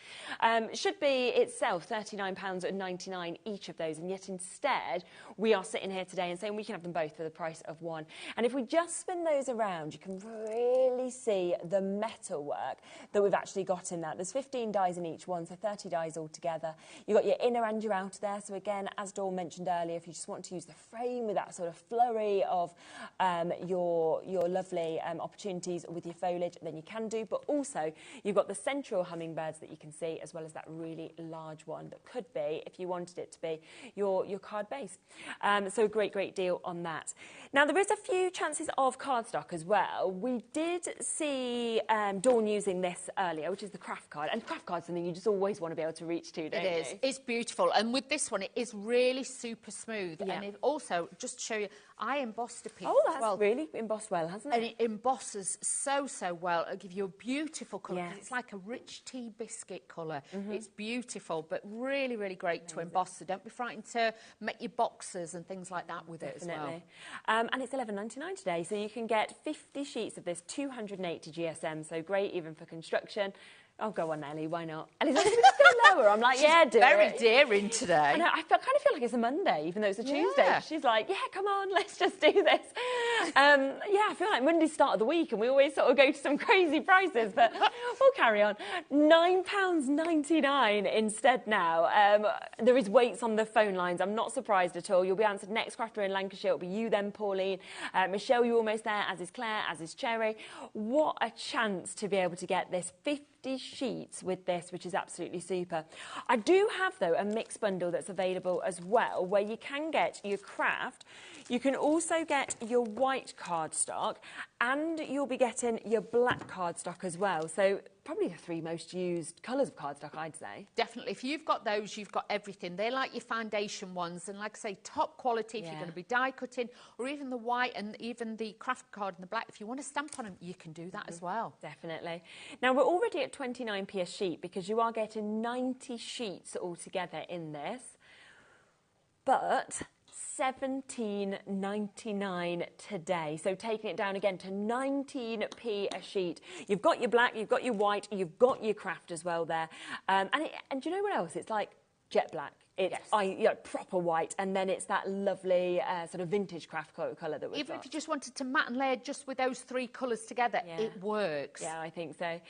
It should be itself £39.99 each of those, and yet instead we are sitting here today and saying we can have them both for the price of one. And if we just spin those around, you can really see the metalwork that we've actually got in that. There's 15 dies in each one, so 30 dies altogether. You've got your inner and your outer there. So again, as Dawn mentioned earlier, if you just want to use the frame with that sort of flurry of your lovely opportunities with your foliage, then you can do. But also, you've got the central hummingbirds that you can see, as well as that really large one that could be, if you wanted it to be, your card base. So a great deal on that. Now, there is a few chances of cardstock as well. We did see Dawn using this earlier, which is the craft card. And craft card's something you just always want to be able to reach to, don't you? It is. It's beautiful. And with this one, it is really super smooth. Yeah. And it also, just to show you, I embossed a piece as well. Really embossed well, hasn't it? And it embosses so well. It'll give you a beautiful colour. Yes. It's like a rich tea biscuit colour. It's beautiful, but really great to emboss. So don't be frightened to make your boxes and things like that with it as well. And it's $11.99 today, so you can get 50 sheets of this, 280 GSM, so great even for construction. Oh, go on, Ellie, why not? Ellie's like, it's go lower. I'm like, yeah, do very it. daring today. I know, I kind of feel like it's a Monday, even though it's a Tuesday. She's like, yeah, come on, let's just do this. I feel like Monday's start of the week, and we always sort of go to some crazy prices, but we'll carry on. £9.99 instead now. There is waits on the phone lines. I'm not surprised at all. You'll be answered next. Crafter in Lancashire. It'll be you then, Pauline. Michelle, you're almost there, as is Claire, as is Cherry. What a chance to be able to get this 50 sheets with this, which is absolutely super. I do have, though, a mixed bundle that's available as well, where you can get your craft. You can also get your white cardstock, and you'll be getting your black cardstock as well. So probably the three most used colours of cardstock, I'd say. Definitely. If you've got those, you've got everything. They're like your foundation ones, and like I say, top quality if you're going to be die cutting, or even the white and even the craft card and the black. If you want to stamp on them, you can do that as well. Definitely. Now, we're already at 29p a sheet because you are getting 90 sheets altogether in this. But £17.99 today. So taking it down again to 19p a sheet. You've got your black, you've got your white, you've got your craft as well there. And do you know what else? It's like jet black. It's proper white, and then it's that lovely sort of vintage craft colour that we've got. Even if you just wanted to matte and layer just with those three colours together, it works. Yeah, I think so.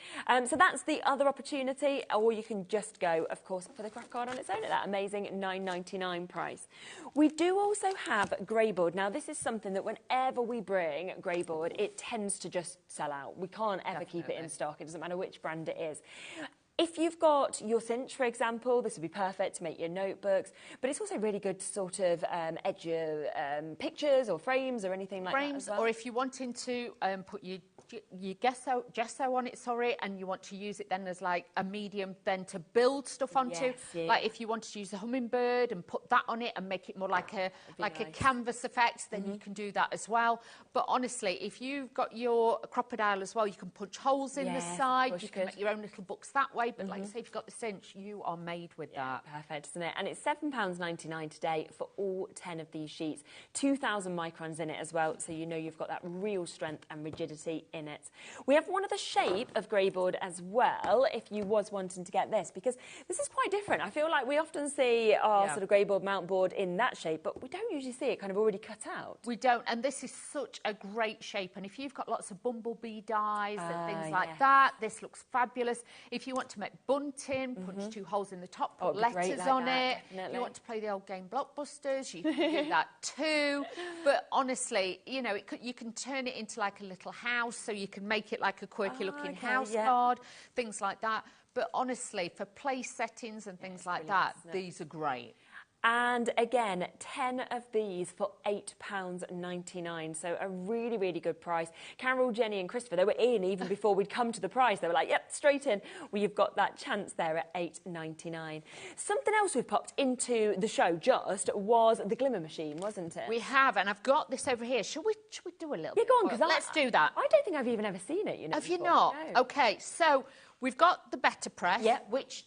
So that's the other opportunity, or you can just go, of course, for the craft card on its own at that amazing £9.99 price. We do also have grey board. Now, this is something that whenever we bring grey board, it tends to just sell out. We can't ever keep it in stock. It doesn't matter which brand it is. If you've got your cinch, for example, this would be perfect to make your notebooks, but it's also really good to sort of edge your pictures or frames or anything like that as well. Or if you're wanting to put your gesso on it, and you want to use it then as like a medium then to build stuff onto. Yes, yeah. Like if you wanted to use the hummingbird and put that on it and make it more like a a canvas effect, then you can do that as well. But honestly, if you've got your crocodile as well, you can punch holes in the side, you can make your own little books that way. But like I say, if you've got the cinch, you are made with that. Perfect, isn't it? And it's £7.99 today for all 10 of these sheets. 2,000 microns in it as well, so you know you've got that real strength and rigidity in it. We have one of the shape of grey board as well, if you was wanting to get this, because this is quite different. I feel like we often see our sort of grey board, mount board in that shape, but we don't usually see it kind of already cut out. We don't, and this is such a great shape. And if you've got lots of bumblebee dies and things like that, this looks fabulous. If you want to make bunting, punch 2 holes in the top, put letters on it. Definitely. You want to play the old game Blockbusters, you can do that too. But honestly, you know, you can turn it into like a little house, so you can make it like a quirky looking house card, things like that. But honestly, for place settings and things like that, these are great. And again, 10 of these for £8.99. So a really, really good price. Carol, Jenny and Christopher, they were in even before we'd come to the price. They were like, yep, straight in. Well, you've got that chance there at £8.99. Something else we've popped into the show just was the glimmer machine, wasn't it? We have, and I've got this over here. Should we do a little bit? Go on, because let's do that. I don't think I've even ever seen it, you know. Have you not? No. Okay, so we've got the better press, which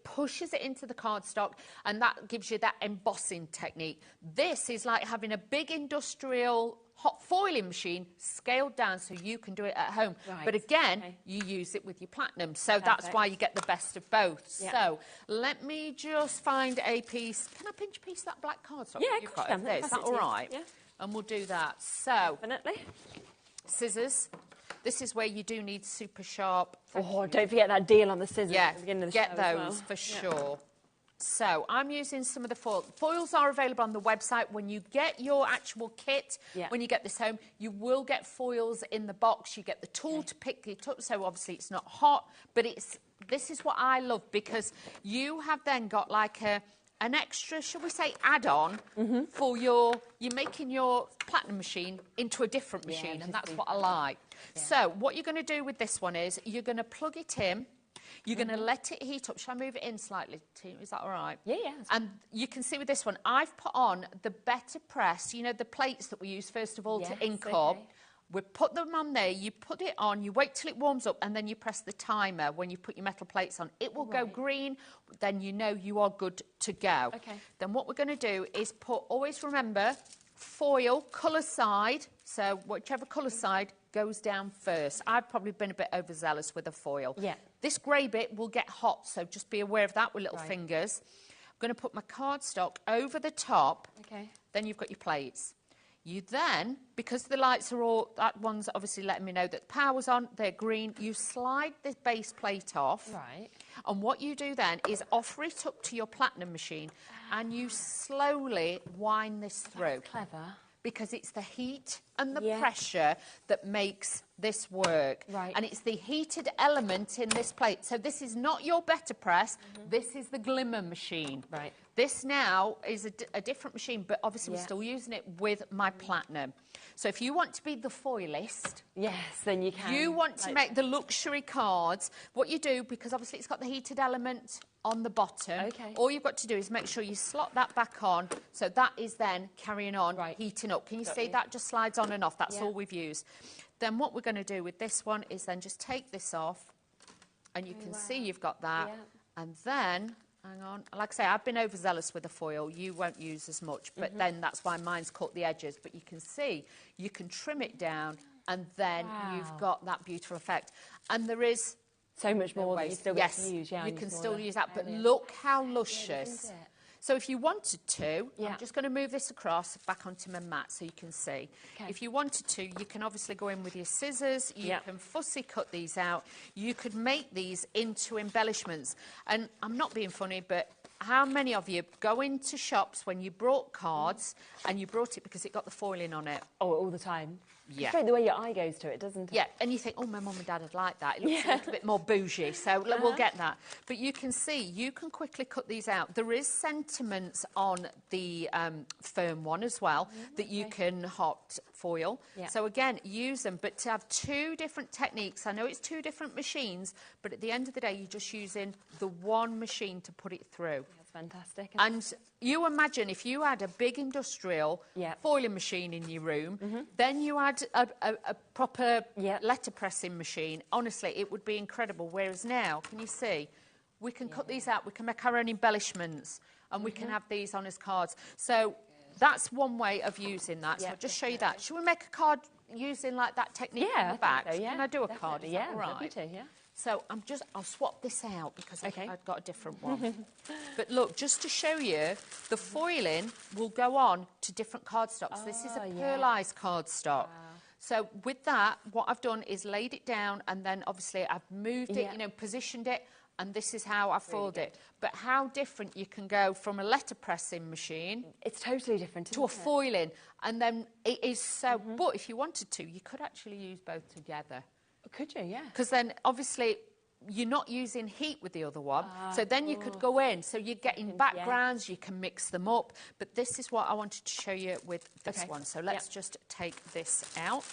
pushes it into the cardstock, and that gives you that embossing technique. This is like having a big industrial hot foiling machine scaled down so you can do it at home. Right. But again, you use it with your platinum, so that's why you get the best of both. Yeah. So let me just find a piece. Can I pinch a piece of that black cardstock? Yeah, you've got over there? Is that all right? Yeah. And we'll do that. So, definitely. Scissors. This is where you do need super sharp. Oh, don't forget that deal on the scissors at the beginning of the show get those for sure. So I'm using some of the foil. Foils are available on the website. When you get your actual kit, when you get this home, you will get foils in the box. You get the tool to pick it up. So obviously it's not hot, but this is what I love, because you have then got like an extra, shall we say, add-on for you're making your platinum machine into a different machine, and that's what I like. Yeah. So what you're going to do with this one is you're going to plug it in. You're going to let it heat up. Shall I move it in slightly, Team? Is that all right? Yeah. And you can see with this one, I've put on the better press, you know, the plates that we use first of all to ink up. We put them on there, you put it on, you wait till it warms up, and then you press the timer when you put your metal plates on. It will go green, then you know you are good to go. Okay. Then what we're going to do is always remember, foil, colour side, so whichever colour side goes down first. I've probably been a bit overzealous with the foil. Yeah. This grey bit will get hot, so just be aware of that with little fingers. I'm going to put my cardstock over the top. Okay. Then you've got your plates. You then, because the lights are all, that one's obviously letting me know that the power's on, they're green, you slide the base plate off. Right. And what you do then is offer it up to your platinum machine and you slowly wind this through. That's clever. Because it's the heat and the pressure that makes this work. Right. And it's the heated element in this plate. So this is not your better press, this is the glimmer machine. Right. This now is a different machine, but obviously we're still using it with my platinum. So if you want to be the foilist, yes, then you can. You want to make the luxury cards. What you do, because obviously it's got the heated element on the bottom, all you've got to do is make sure you slot that back on, so that is then carrying on, heating up. Can you see that just slides on and off? That's all we've used. Then what we're going to do with this one is then just take this off, and you can see you've got that, and then... Hang on. Like I say, I've been overzealous with the foil. You won't use as much, but then that's why mine's cut the edges. But you can see, you can trim it down, and then you've got that beautiful effect. And there is... So much more that you still get to use. You can still use that, but look how luscious. So if you wanted to, I'm just going to move this across back onto my mat so you can see. If you wanted to, you can obviously go in with your scissors. You can fussy cut these out. You could make these into embellishments. And I'm not being funny, but how many of you go into shops when you brought cards and you brought it because it got the foiling on it? Oh, all the time. Yeah. Straight the way your eye goes to it, doesn't it? Yeah, and you think, oh, my mum and dad would like that. It looks a little bit more bougie, so we'll get that. But you can see, you can quickly cut these out. There is sentiments on the firm one as well that you can hot foil. Yeah. So again, use them, but to have two different techniques, I know it's two different machines, but at the end of the day, you're just using the one machine to put it through. That's fantastic. And you imagine if you had a big industrial foiling machine in your room, then you had a proper letter pressing machine. Honestly, it would be incredible. Whereas now, can you see, we can cut these out, we can make our own embellishments, and we can have these on as cards. So that's one way of using that. So I'll just show you that. Should we make a card using like that technique on the back? So, Can I do a card? Is that all right? Me too, yeah. So I'll swap this out because I've got a different one. But look, just to show you, the foiling will go on to different cardstocks. This is a pearlised cardstock. So with that, what I've done is laid it down, and then obviously I've moved it, you know, positioned it, and this is how I foiled it. But how different you can go from a letter pressing machine. It's totally different, to a foiling. And then it is so, but if you wanted to, you could actually use both together. Could you, yeah. Because then, obviously, you're not using heat with the other one. So then you could go in. So you're getting backgrounds, you can mix them up. But this is what I wanted to show you with this one. So let's just take this out.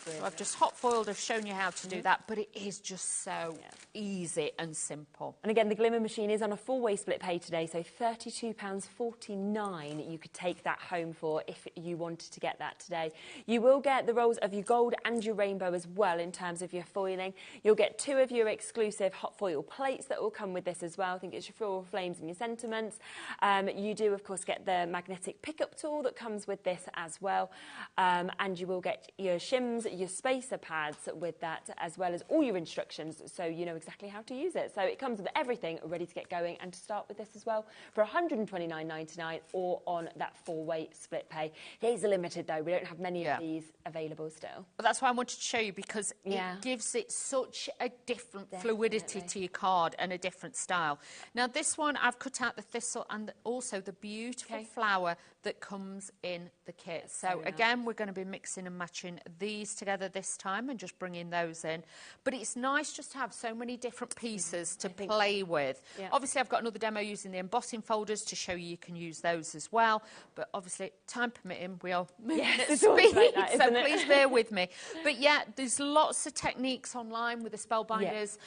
So I've just hot foiled, I've shown you how to do that, but it is just so easy and simple. And again, the Glimmer machine is on a full weight split pay today, so £32.49 you could take that home for if you wanted to get that today. You will get the rolls of your gold and your rainbow as well in terms of your foiling. You'll get 2 of your exclusive hot foil plates that will come with this as well. I think it's your floral flames and your sentiments. You do, of course, get the magnetic pickup tool that comes with this as well. And you will get your shims, your spacer pads with that, as well as all your instructions, so you know exactly how to use it. So it comes with everything ready to get going, and to start with this as well for £129.99 or on that full weight split pay. These are limited though, we don't have many of these available still. But that's why I wanted to show you, because it gives it such a different fluidity to your card and a different style. Now this one, I've cut out the thistle and also the beautiful flower that comes in the kit. So again, we're going to be mixing and matching these together this time and just bringing those in. But it's nice just to have so many different pieces to play with. Obviously, I've got another demo using the embossing folders to show you can use those as well. But obviously, time permitting, we are moving at speed, like that, so please bear with me. But yeah, there's lots of techniques online with the spellbinders,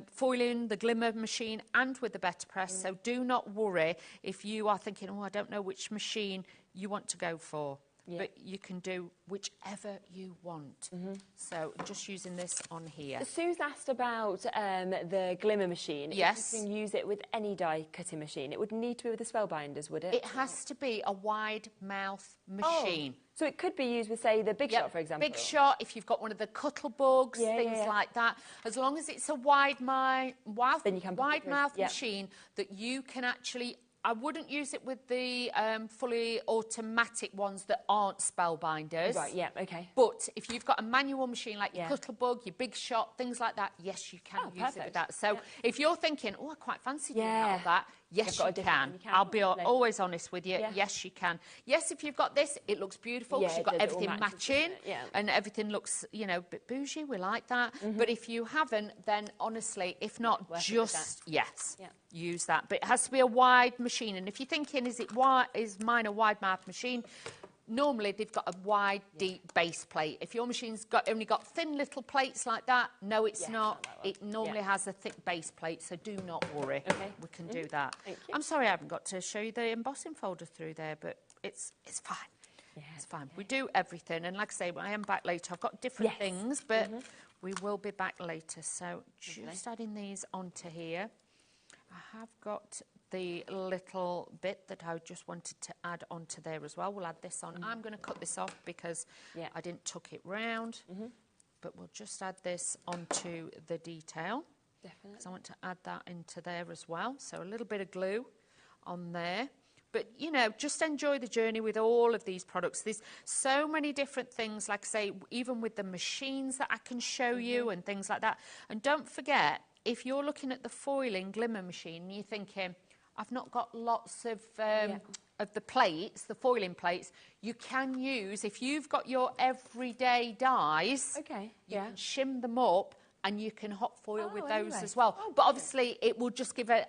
foiling, the Glimmer machine, and with the Better Press. So do not worry if you are thinking, oh, I don't know which machine you want to go for. But you can do whichever you want. So just using this on here. Sue's asked about the Glimmer machine. Yes. You can use it with any die cutting machine. It would need to be with the spellbinders, would it? It has to be a wide mouth machine. So it could be used with, say, the Big Shot, for example? Big Shot, if you've got one of the cuttle bugs, things like that. As long as it's a wide mouth machine that you can actually... I wouldn't use it with the fully automatic ones that aren't spellbinders. Right, yeah, okay. But if you've got a manual machine like your Cuttlebug, your Big Shot, things like that, yes, you can use it with that. So if you're thinking, oh, I quite fancy doing all that, yes, you can. I'll be always honest with you. Yes, you can. Yes, if you've got this, it looks beautiful because you've got everything matching and everything looks, you know, a bit bougie. We like that. But if you haven't, then honestly, if not, just, use that. But it has to be a wide machine. And if you're thinking, is mine a wide mouth machine? Normally, they've got a wide, deep base plate. If your machine's only got thin little plates like that, no, it's not. It normally has a thick base plate, so do not worry. We can do that. I'm sorry I haven't got to show you the embossing folder through there, but it's fine. It's fine. We do everything. And like I say, I am back later. I've got different things, but we will be back later. So just adding these onto here. I have got the little bit that I just wanted to add onto there as well. We'll add this on. I'm going to cut this off because I didn't tuck it round. But we'll just add this onto the detail. Definitely. Because I want to add that into there as well. So a little bit of glue on there. But, you know, just enjoy the journey with all of these products. There's so many different things, like I say, even with the machines that I can show you and things like that. And don't forget, if you're looking at the foiling Glimmer machine and you're thinking, I've not got lots of of the plates, the foiling plates, you can use, if you've got your everyday dies, you can shim them up and you can hot foil with those as well. But obviously, it will just give a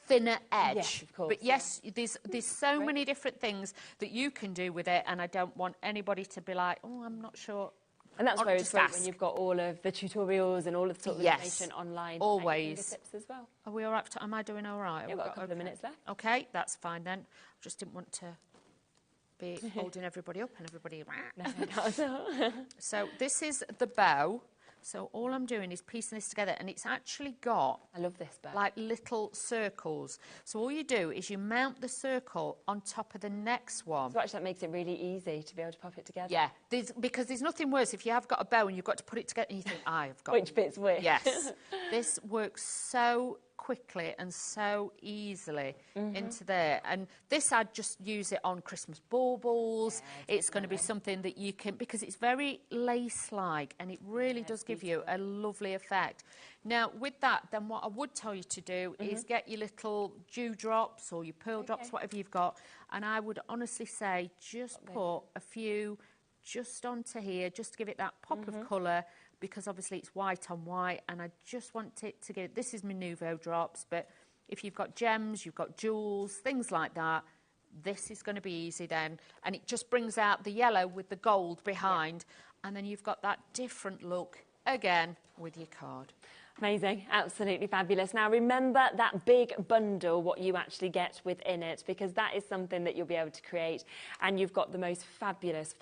thinner edge. Yes, of course. But yes, there's so many different things that you can do with it, and I don't want anybody to be like, oh, I'm not sure. And that's where it's great when you've got all of the tutorials and all of the sort of information online. Always. Tips as well. Are we all right? Am I doing all right? We've got a couple of minutes left. Okay, that's fine then. I just didn't want to be holding everybody up and everybody... So this is the bow. So all I'm doing is piecing this together, and it's actually got... I love this bow. Like little circles. So all you do is you mount the circle on top of the next one. So actually that makes it really easy to be able to pop it together. Yeah, because there's nothing worse if you have got a bow and you've got to put it together and you think, I've got... Which bit's which? Yes. This works so quickly and so easily into there. And this, I'd just use it on Christmas baubles. Yeah, it's going to be something that you can... Because it's very lace-like and it really does give you a lovely effect. Now, with that, then what I would tell you to do is get your little dewdrops or your pearl drops, whatever you've got, and I would honestly say just put a few just onto here, just to give it that pop of colour, because obviously it's white on white, and I just want it to get... This is my Nouveau drops, but if you've got gems, you've got jewels, things like that, this is going to be easy then, and it just brings out the yellow with the gold behind, and then you've got that different look again with your card. Amazing, absolutely fabulous. Now remember that big bundle, what you actually get within it, because that is something that you'll be able to create, and you've got the most fabulous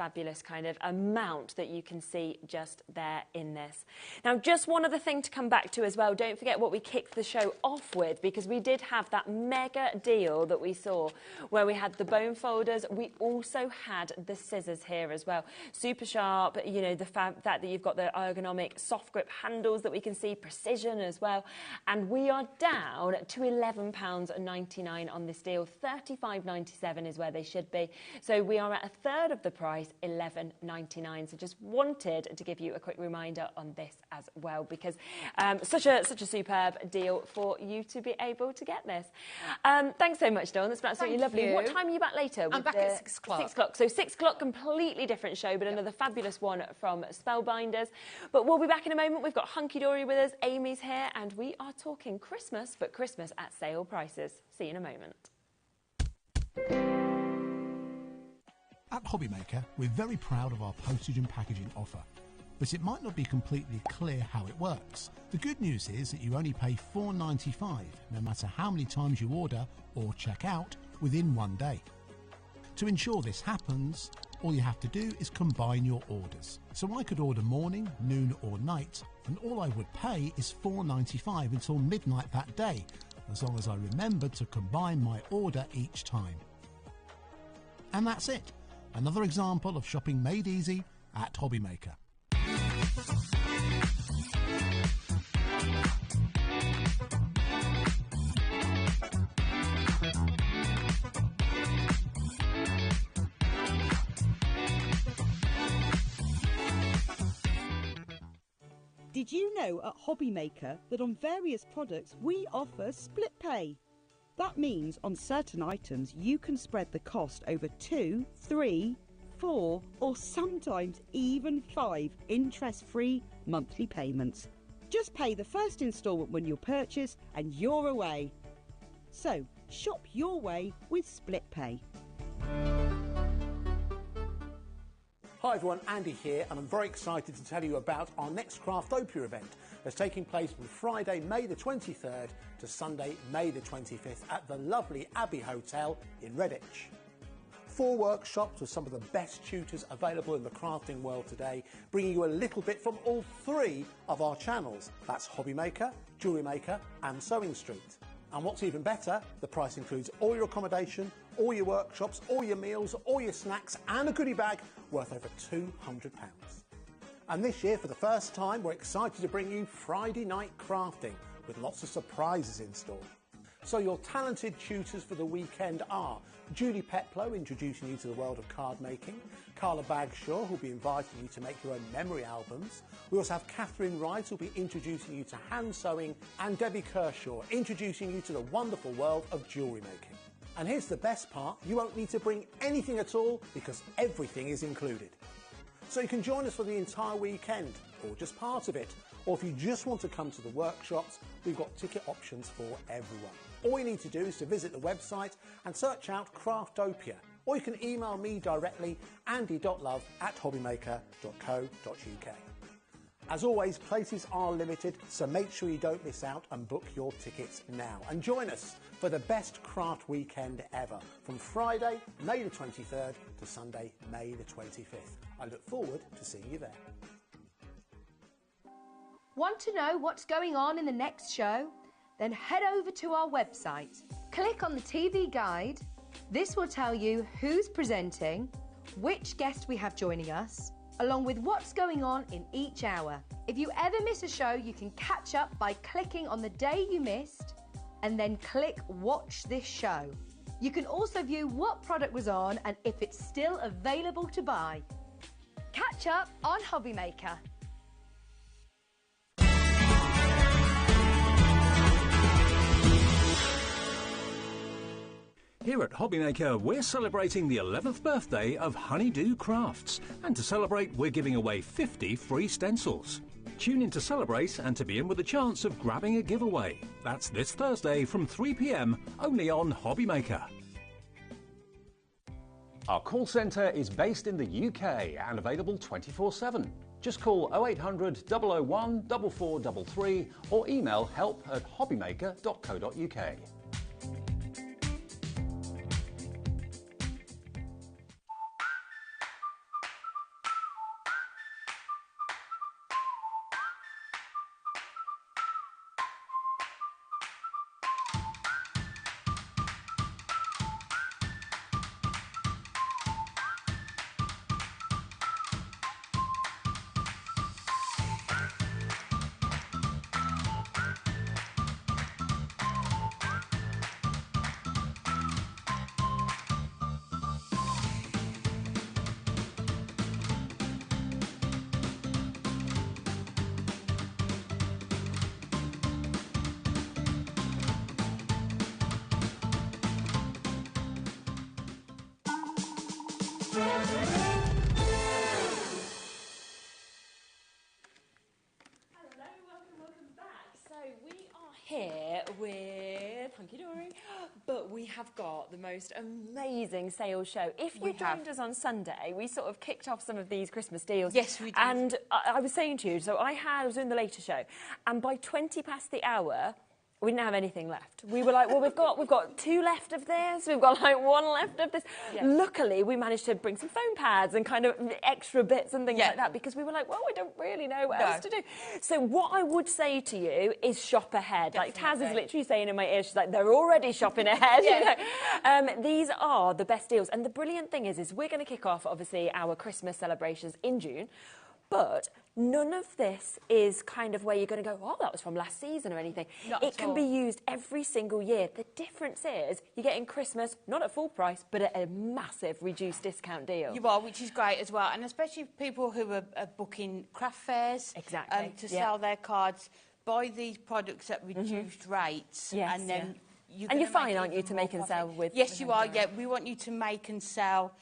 kind of amount that you can see just there in this. Now just one other thing to come back to as well, don't forget what we kicked the show off with, because we did have that mega deal that we saw where we had the bone folders, we also had the scissors here as well. Super sharp, you know, the fact that you've got the ergonomic soft grip handles that we can see, precision as well, and we are down to £11.99 on this deal. £35.97 is where they should be, so we are at a third of the price, £11.99. So just wanted to give you a quick reminder on this as well, because such a superb deal for you to be able to get this. Thanks so much, Dawn, that's been absolutely lovely. What time are you back later? I'm back at 6 o'clock. 6 o'clock, so 6 o'clock, completely different show, but another fabulous one from Spellbinders. But we'll be back in a moment. We've got Hunky Dory with us, Amy's here, and we are talking Christmas, but Christmas at sale prices. See you in a moment. At HobbyMaker, we're very proud of our postage and packaging offer, but it might not be completely clear how it works. The good news is that you only pay $4.95 no matter how many times you order or check out within 1 day. To ensure this happens, all you have to do is combine your orders. So I could order morning, noon or night, and all I would pay is $4.95 until midnight that day, as long as I remember to combine my order each time. And that's it. Another example of shopping made easy at HobbyMaker. Did you know at HobbyMaker that on various products we offer split pay? That means on certain items you can spread the cost over 2, 3, 4 or sometimes even 5 interest-free monthly payments. Just pay the first instalment when you purchase and you're away. So shop your way with split pay. Hi everyone, Andy here, and I'm very excited to tell you about our next Craftopia event that's taking place from Friday, May the 23rd to Sunday, May the 25th at the lovely Abbey Hotel in Redditch. 4 workshops with some of the best tutors available in the crafting world today, bringing you a little bit from all 3 of our channels. That's HobbyMaker, Jewellery Maker and Sewing Street. And what's even better, the price includes all your accommodation, all your workshops, all your meals, all your snacks and a goodie bag worth over £200. And this year, for the first time, we're excited to bring you Friday night crafting with lots of surprises in store. So your talented tutors for the weekend are Julie Peplow, introducing you to the world of card making, Carla Bagshaw, who'll be inviting you to make your own memory albums. We also have Catherine Wright, who'll be introducing you to hand sewing, and Debbie Kershaw, introducing you to the wonderful world of jewellery making. And here's the best part, you won't need to bring anything at all because everything is included. So you can join us for the entire weekend, or just part of it, or if you just want to come to the workshops, we've got ticket options for everyone. All you need to do is to visit the website and search out Craftopia, or you can email me directly, andy.love@hobbymaker.co.uk. As always, places are limited, so make sure you don't miss out and book your tickets now. And join us for the best craft weekend ever, from Friday, May the 23rd to Sunday, May the 25th. I look forward to seeing you there. Want to know what's going on in the next show? Then head over to our website. Click on the TV guide. This will tell you who's presenting, which guest we have joining us, along with what's going on in each hour. If you ever miss a show, you can catch up by clicking on the day you missed and then click Watch This Show. You can also view what product was on and if it's still available to buy. Catch up on HobbyMaker. Here at HobbyMaker, we're celebrating the 11th birthday of Honeydew Crafts. And to celebrate, we're giving away 50 free stencils. Tune in to celebrate and to be in with a chance of grabbing a giveaway. That's this Thursday from 3 p.m, only on HobbyMaker. Our call centre is based in the UK and available 24/7. Just call 0800 001 4433 or email help@hobbymaker.co.uk. Here with Hunky Dory, but we have got the most amazing sales show. If you joined us on Sunday, we sort of kicked off some of these Christmas deals. Yes, we did. And I was saying to you, so I was in the later show, and by 20 past the hour, we didn't have anything left. We were like, well, we've got 2 left of this, we've got like 1 left of this. Yeah. Luckily, we managed to bring some foam pads and kind of extra bits and things like that, because we were like, well, we don't really know what else to do. So what I would say to you is shop ahead. Definitely. Like Taz is literally saying in my ear, she's like, they're already shopping ahead. You know? These are the best deals. And the brilliant thing is we're going to kick off, obviously, our Christmas celebrations in June. But none of this is kind of where you're going to go, oh, that was from last season or anything. It can be used every single year. The difference is you're getting Christmas, not at full price, but at a massive reduced discount deal. You are, which is great as well. And especially people who are booking craft fairs to sell their cards, buy these products at reduced rates. Yes, and then you're fine, aren't you, to make and sell with? Yes, you are. Yeah, we want you to make and sell,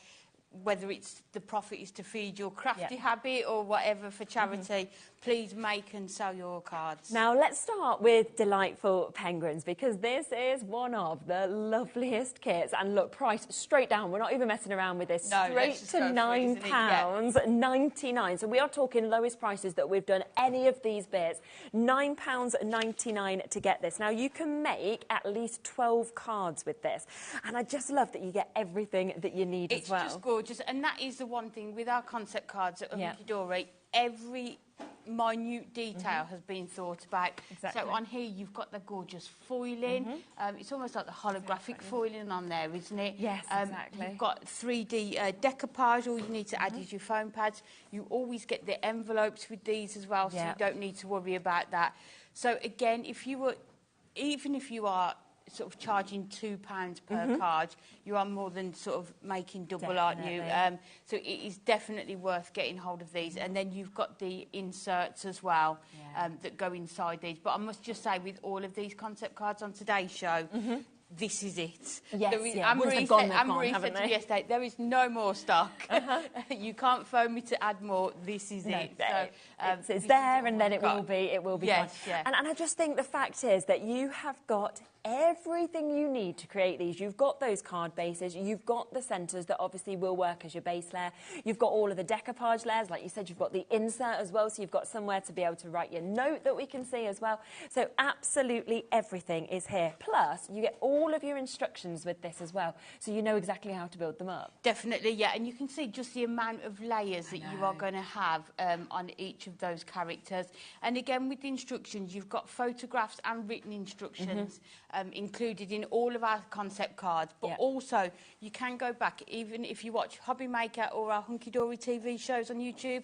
whether it's the profit is to feed your crafty habit or whatever for charity, please make and sell your cards. Now, let's start with Delightful Penguins, because this is one of the loveliest kits. And look, price straight down. We're not even messing around with this. No, straight to £9.99. So we are talking lowest prices that we've done any of these bits. £9.99 to get this. Now, you can make at least 12 cards with this. And I just love that you get everything that you need as well. It's just gorgeous. And that is the one thing with our concept cards at Hunky Dory, every minute detail has been thought about. So on here you've got the gorgeous foiling. It's almost like the holographic foiling on there, isn't it? Yes, exactly. You've got 3D decoupage. All you need to add is your foam pads. You always get the envelopes with these as well, so you don't need to worry about that. So again, even if you are sort of charging £2 per card, you are more than sort of making double, aren't you? So it is definitely worth getting hold of these. And then you've got the inserts as well that go inside these. But I must just say, with all of these concept cards on today's show, this is it. Yes, There is, yeah. Once they've gone, they've gone, Anne-Marie haven't said to they? me yesterday, there is no more stock. You can't phone me to add more. This is No, it. So, it's there, and then it will be Yes, fun. yeah. And I just think the fact is that you have got everything you need to create these. You've got those card bases, you've got the centres that obviously will work as your base layer, you've got all of the decoupage layers, like you said, you've got the insert as well, so you've got somewhere to be able to write your note that we can see as well. So absolutely everything is here. Plus, you get all of your instructions with this as well, so you know exactly how to build them up. Definitely, yeah, and you can see just the amount of layers that you are going to have on each of those characters. And again, with the instructions, you've got photographs and written instructions included in all of our concept cards. But also, you can go back, even if you watch HobbyMaker or our Hunky Dory TV shows on YouTube,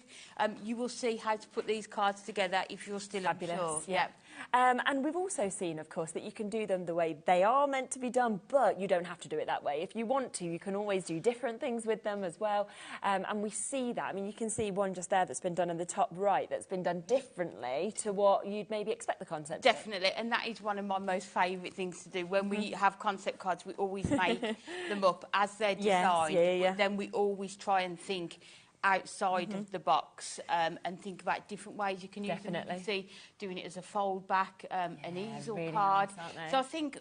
you will see how to put these cards together if you're still unsure. Yeah. And we've also seen, of course, that you can do them the way they are meant to be done, but you don't have to do it that way. If you want to, you can always do different things with them as well. And we see that. I mean, you can see one just there that's been done in the top right that's been done differently to what you'd maybe expect the concept to be. Definitely, and that is one of my most favourite things to do. When we have concept cards, we always make them up as they're designed. But then we always try and think outside of the box and think about different ways you can use them. You can see doing it as a fold back, an easel really card. nice, So I think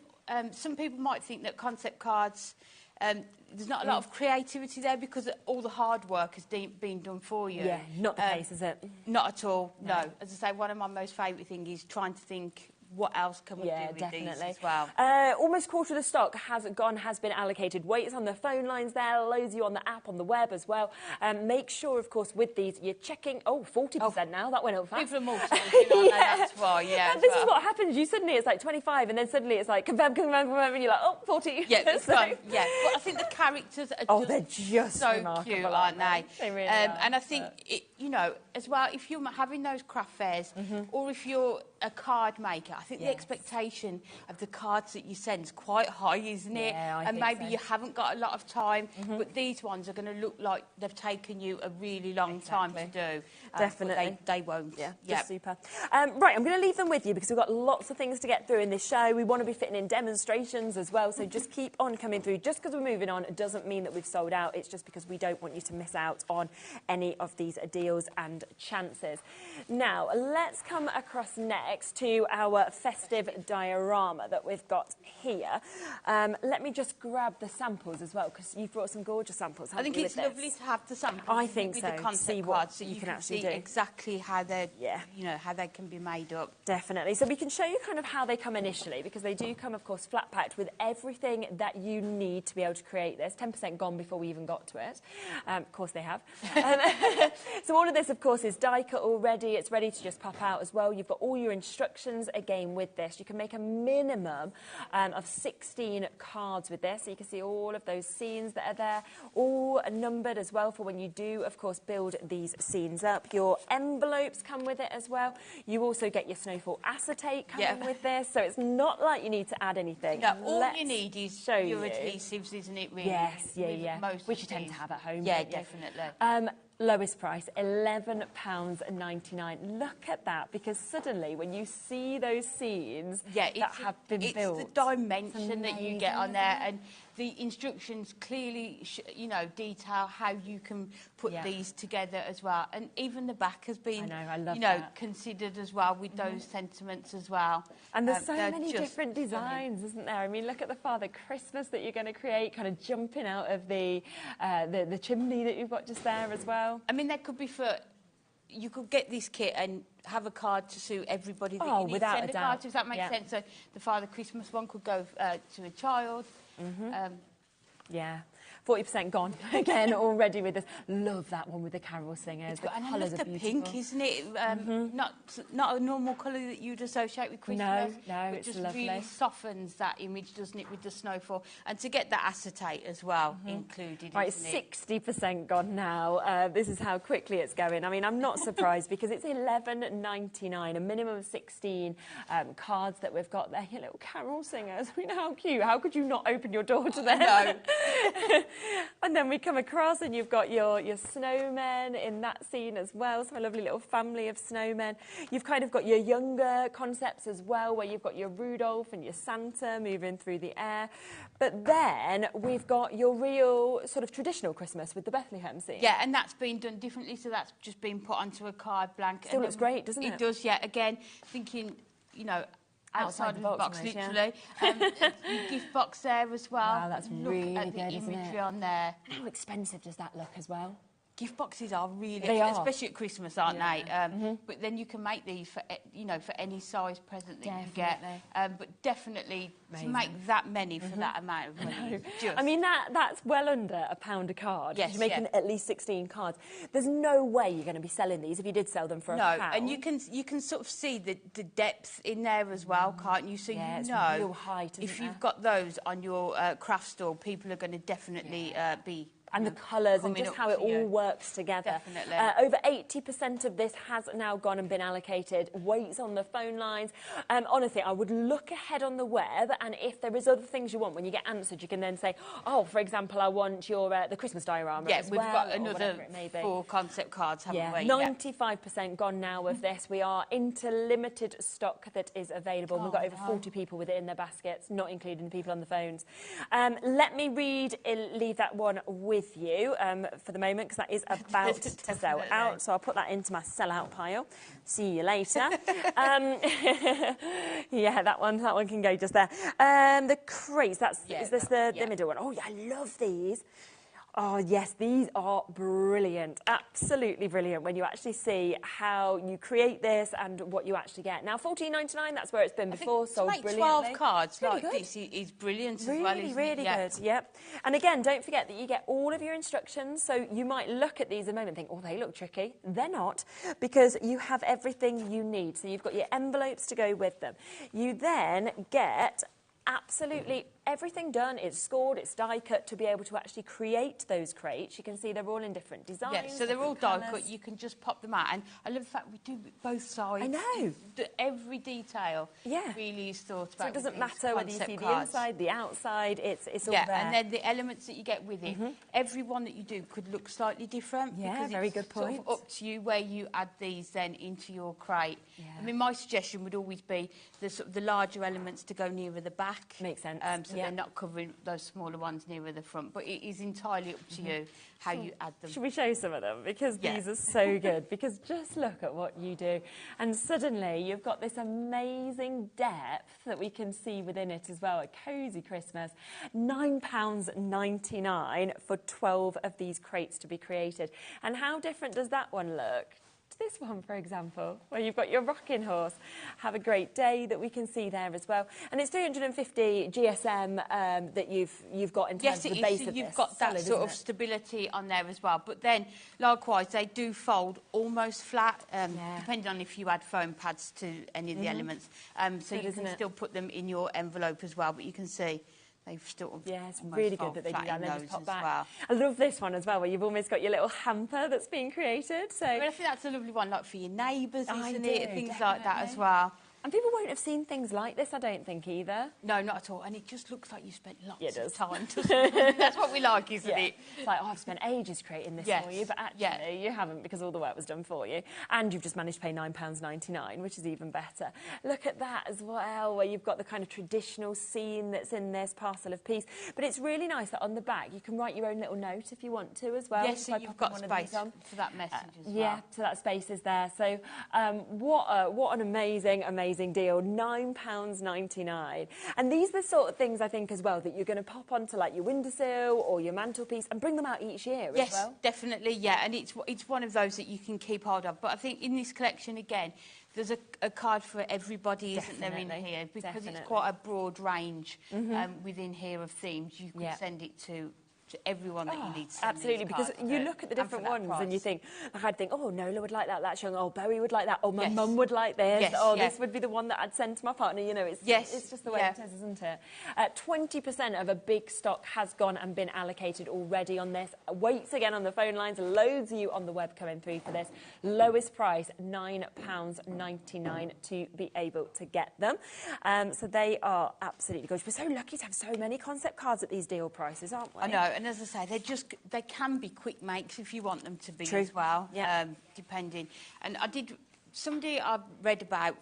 some people might think that concept cards, there's not a lot of creativity there because all the hard work has been done for you. Yeah, not the case, is it? Not at all, no. As I say, one of my most favourite things is trying to think, what else can we do with these as well? Almost quarter of the stock has been allocated. Waits on the phone lines there, loads you on the app, on the web as well. Make sure, of course, with these, you're checking, 40% now, that went up fast. People are more that's why, This is what happens. You suddenly, it's like 25, and then suddenly it's like, confirm, and you're like, 40. Yeah, that's fine. Yeah, but I think the characters are they're just so cute, aren't they? They really are. And I think, as well, if you're having those craft fairs, or if you're a card maker, I think the expectation of the cards that you send is quite high, isn't it? And maybe you haven't got a lot of time, but these ones are going to look like they've taken you a really long time to do. Definitely. They won't. Yeah, just super. Right, I'm going to leave them with you because we've got lots of things to get through in this show. We want to be fitting in demonstrations as well, so just keep on coming through. Just because we're moving on, it doesn't mean that we've sold out. It's just because we don't want you to miss out on any of these deals and chances. Now, let's come across next to our festive diorama that we've got here. Let me just grab the samples as well, because you've brought some gorgeous samples. I think it's lovely to have the samples. I think with so. The concept see what cards, so you can actually see exactly how they're, how they can be made up. Definitely. So we can show you kind of how they come initially, because they do come, of course, flat packed with everything that you need to be able to create this. 10% gone before we even got to it. Of course they have. So all of this, of course, is die cut already. It's ready to just pop out as well. You've got all your instructions again with this. You can make a minimum of 16 cards with this. So you can see all of those scenes that are there, all numbered as well for when you do, of course, build these scenes up. Your envelopes come with it as well. You also get your snowfall acetate coming with this. So it's not like you need to add anything. No, all you need is your adhesives, isn't it, really? Yes, which you tend to have at home. Yeah, definitely. Lowest price, £11.99. Look at that, because suddenly when you see those scenes that have been built... It's the dimension that you get on there, and the instructions clearly, detail how you can put these together as well. And even the back has been, considered as well with those sentiments as well. And there's so many different designs, isn't there? I mean, look at the Father Christmas that you're going to create, kind of jumping out of the chimney that you've got just there as well. I mean, that could be for... You could get this kit and have a card to suit everybody that you need without to send a doubt. card to. Does that make sense? So the Father Christmas one could go to a child. 40% gone again already with this. Love that one with the carol singers. And I love the pink, isn't it? Not a normal colour that you'd associate with Christmas. No, but it's just lovely. really softens that image, doesn't it, with the snowfall? And to get that acetate as well included. Right, 60% gone now. This is how quickly it's going. I mean, I'm not surprised because it's £11.99, a minimum of 16 cards that we've got there. Your little carol singers. I mean, how cute. How could you not open your door to them? No. And then we come across and you've got your snowmen in that scene as well, so a lovely little family of snowmen. You've kind of got your younger concepts as well, where you've got your Rudolph and your Santa moving through the air. But then we've got your real sort of traditional Christmas with the Bethlehem scene. Yeah, and that's been done differently, so that's just been put onto a card blank. Still looks great, doesn't it? It does, yeah. Again, thinking, you know, outside of the box, almost, literally. Your gift box there as well. Wow, that's really at the good, isn't imagery it? on there. And how expensive does that look as well? Gift boxes are really, They are. especially at Christmas, aren't they? But then you can make these for, you know, for any size present that you get. But definitely to make that many for that amount of money. I mean, that's well under £1 a card. Yes, you're making at least 16 cards. There's no way you're going to be selling these if you did sell them for £1. And you can sort of see the depth in there as well, can't you? So yeah, you it's know real height, if isn't you've there? got those on your craft store, people are going to definitely be. And the colours and coming just up how it to all you. works together. Definitely. Over 80% of this has now gone and been allocated. Waits on the phone lines. Honestly, I would look ahead on the web, and if there is other things you want, when you get answered, you can then say, oh, for example, I want your the Christmas diorama Yeah, as we've well, got or another whatever it may be. 4 concept cards, haven't we? 95% gone now of this. We are into limited stock that is available. We've got over 40 people with it in their baskets, not including the people on the phones. Let me leave that one with you for the moment, because that is about to sell out. So I'll put that into my sell-out pile. See you later. Yeah, that one can go just there. The crates, is this the middle one? Oh, yeah, I love these. Oh, yes, these are brilliant. Absolutely brilliant when you actually see how you create this and what you actually get. Now, $14.99, that's where it's been before, sold brilliantly. 12 cards really like good. this is brilliant Really, as well, isn't really it? good, yep. And again, don't forget that you get all of your instructions, so you might look at these a moment and think, oh, they look tricky. They're not, because you have everything you need. So you've got your envelopes to go with them. You then get absolutely everything done. It's scored, it's die cut to be able to actually create those crates. You can see they're all in different designs. Yeah, so they're all die cut. You can just pop them out, and I love the fact we do both sides. I know. Every detail really is thought about. So it doesn't matter whether you see the inside, the outside. It's all there. And then the elements that you get with it. Every one that you do could look slightly different. Yeah, because very it's good sort point. of up to you where you add these then into your crate. Yeah. I mean, my suggestion would always be the larger elements to go nearer the back. Makes sense. So they're not covering those smaller ones nearer the front. But it is entirely up to you how you add them. Should we show some of them? Because these are so good. Because just look at what you do. And suddenly you've got this amazing depth that we can see within it as well. A cosy Christmas. £9.99 for 12 of these crates to be created. And how different does that one look to this one, for example, where you've got your rocking horse? Have a great day that we can see there as well. And it's 350 GSM that you've got in terms of the base of this. You've got that sort of stability on there as well. But then, likewise, they do fold almost flat, depending on if you add foam pads to any of the elements. So you can still put them in your envelope as well. But you can see they've still it's really good that they do that and then just pop back. Well. I love this one as well, where you've almost got your little hamper that's been created. So I think that's a lovely one, like for your neighbours, isn't do, it? Things like that as well. And people won't have seen things like this, I don't think, either. No, not at all. And it just looks like you spent lots of time. That's what we like, isn't it? It's like, oh, I've spent ages creating this for you, but actually you haven't, because all the work was done for you. And you've just managed to pay £9.99, which is even better. Look at that as well, where you've got the kind of traditional scene that's in this parcel of peace. But it's really nice that on the back you can write your own little note if you want to as well. Yes, so you've got space for that message as well. Yeah, so that space is there. So what an amazing deal. £9.99. And these are the sort of things, I think, as well, that you're going to pop onto like your windowsill or your mantelpiece and bring them out each year as well. Yes, definitely, yeah. And it's one of those that you can keep hold of. But I think in this collection, again, there's a card for everybody, isn't there, in here? Because it's quite a broad range within here of themes. You can send it to everyone that you need to send. Absolutely, because you look at the different ones and you think, like I'd think, oh, Nola would like that, that's young, oh, Bowie would like that, oh, my mum would like this, this would be the one that I'd send to my partner, you know, it's just the way it is, isn't it? 20% of a big stock has gone and been allocated already on this. Waits again on the phone lines, loads of you on the web coming through for this. Lowest price, £9.99 to be able to get them. So they are absolutely gorgeous. We're so lucky to have so many concept cards at these deal prices, aren't we? I know. and as I say, they can be quick makes if you want them to be True. as well, Yeah. depending. And somebody I read about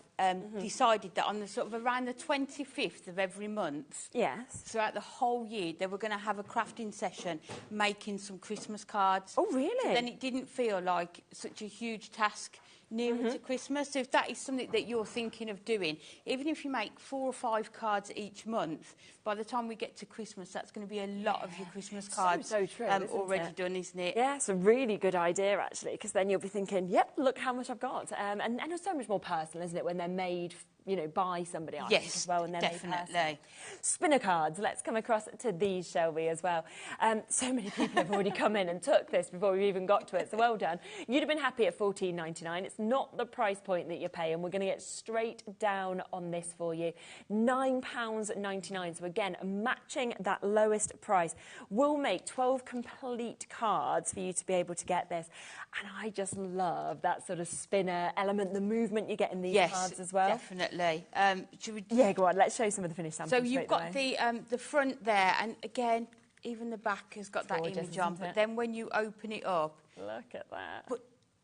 decided that on the sort of around the 25th of every month, Yes. throughout the whole year, they were going to have a crafting session making some Christmas cards. Oh, really? So then it didn't feel like such a huge task nearer to Christmas. So if that is something that you're thinking of doing, even if you make 4 or 5 cards each month, by the time we get to Christmas, that's going to be a lot of your Christmas cards so true, isn't already it? done, isn't it? Yeah, it's a really good idea, actually, because then you'll be thinking, yep, look how much I've got. And it's so much more personal, isn't it, when they're made, by somebody, I think, Yes, as well, and they're made personal. definitely. Spinner cards, let's come across to these, shall we, as well. So many people have already come in and took this before we've even got to it, so well done. You'd have been happy at $14.99. It's not the price point that you're paying. We're going to get straight down on this for you. £9.99. So again, matching that lowest price. We'll make 12 complete cards for you to be able to get this. And I just love that sort of spinner element, the movement you get in these cards as well. Definitely. Yeah, go on. Let's show some of the finished samples. So you've got the front there, and again, even the back has got that Gorgeous, image on. isn't But it? then when you open it up, Look at that. but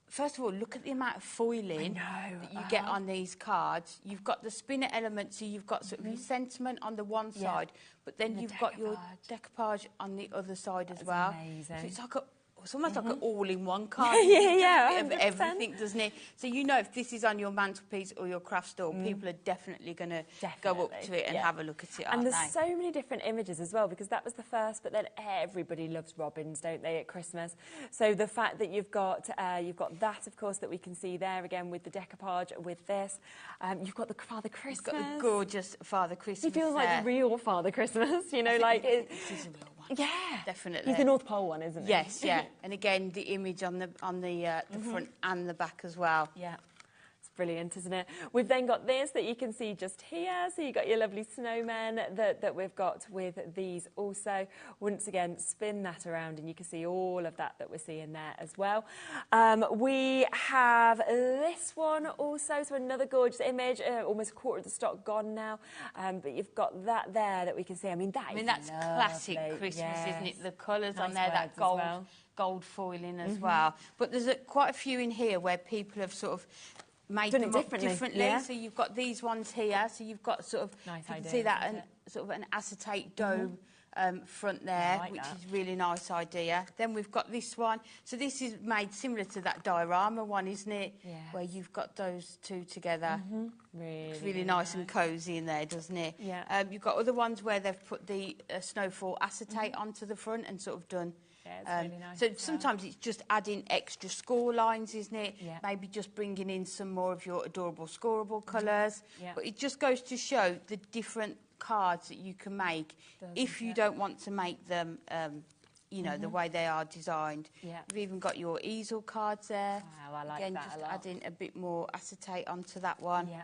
first of all, look at the amount of foiling that you Uh-huh. get on these cards. You've got the spinner element, so you've got sort of your sentiment on the one side, but then the you've got your decoupage on the other side as well. amazing. So it's almost like an all-in-one card. Yeah, It yeah, does a bit of 100%. everything, doesn't it? So you know if this is on your mantelpiece or your craft store, people are definitely going to go up to it and have a look at it, And aren't there's they? so many different images as well, because that was the first, but then everybody loves robins, don't they, at Christmas? So the fact that you've got that, of course, that we can see there again with the decoupage with this. You've got the Father Christmas. It's got a gorgeous Father Christmas. He feels there. like real Father Christmas, This is a real one. Yeah, Definitely. He's the North Pole one, isn't he? Yes, yeah. And again, the image on the front and the back as well. Yeah. It's brilliant, isn't it? We've then got this that you can see just here. So you've got your lovely snowmen that we've got with these also. Once again, spin that around and you can see all of that we're seeing there as well. We have this one also. So another gorgeous image, almost a quarter of the stock gone now. But you've got that there that we can see. I mean, that's classic Christmas, isn't it? The colours on there, that words as well. gold foiling as well. But there's quite a few in here where people have sort of made them up differently. Yeah. So you've got these ones here. So you've got sort of, Nice you can idea, see that, isn't sort of an acetate dome front there, like which that. is really nice idea. Then we've got this one. So this is made similar to that diorama one, isn't it? Yeah. Where you've got those two together. It's really Really nice and cosy in there, doesn't it? Yeah. You've got other ones where they've put the snowfall acetate onto the front and sort of done. Yeah, it's really nice so as well. sometimes it's just adding extra score lines, isn't it? Yeah. Maybe just bringing in some more of your adorable scoreable colours. Yeah. But it just goes to show the different cards that you can make if you don't want to make them, the way they are designed. Yeah. You've even got your easel cards there. Wow, I like Again, that just a lot. adding a bit more acetate onto that one. Yeah.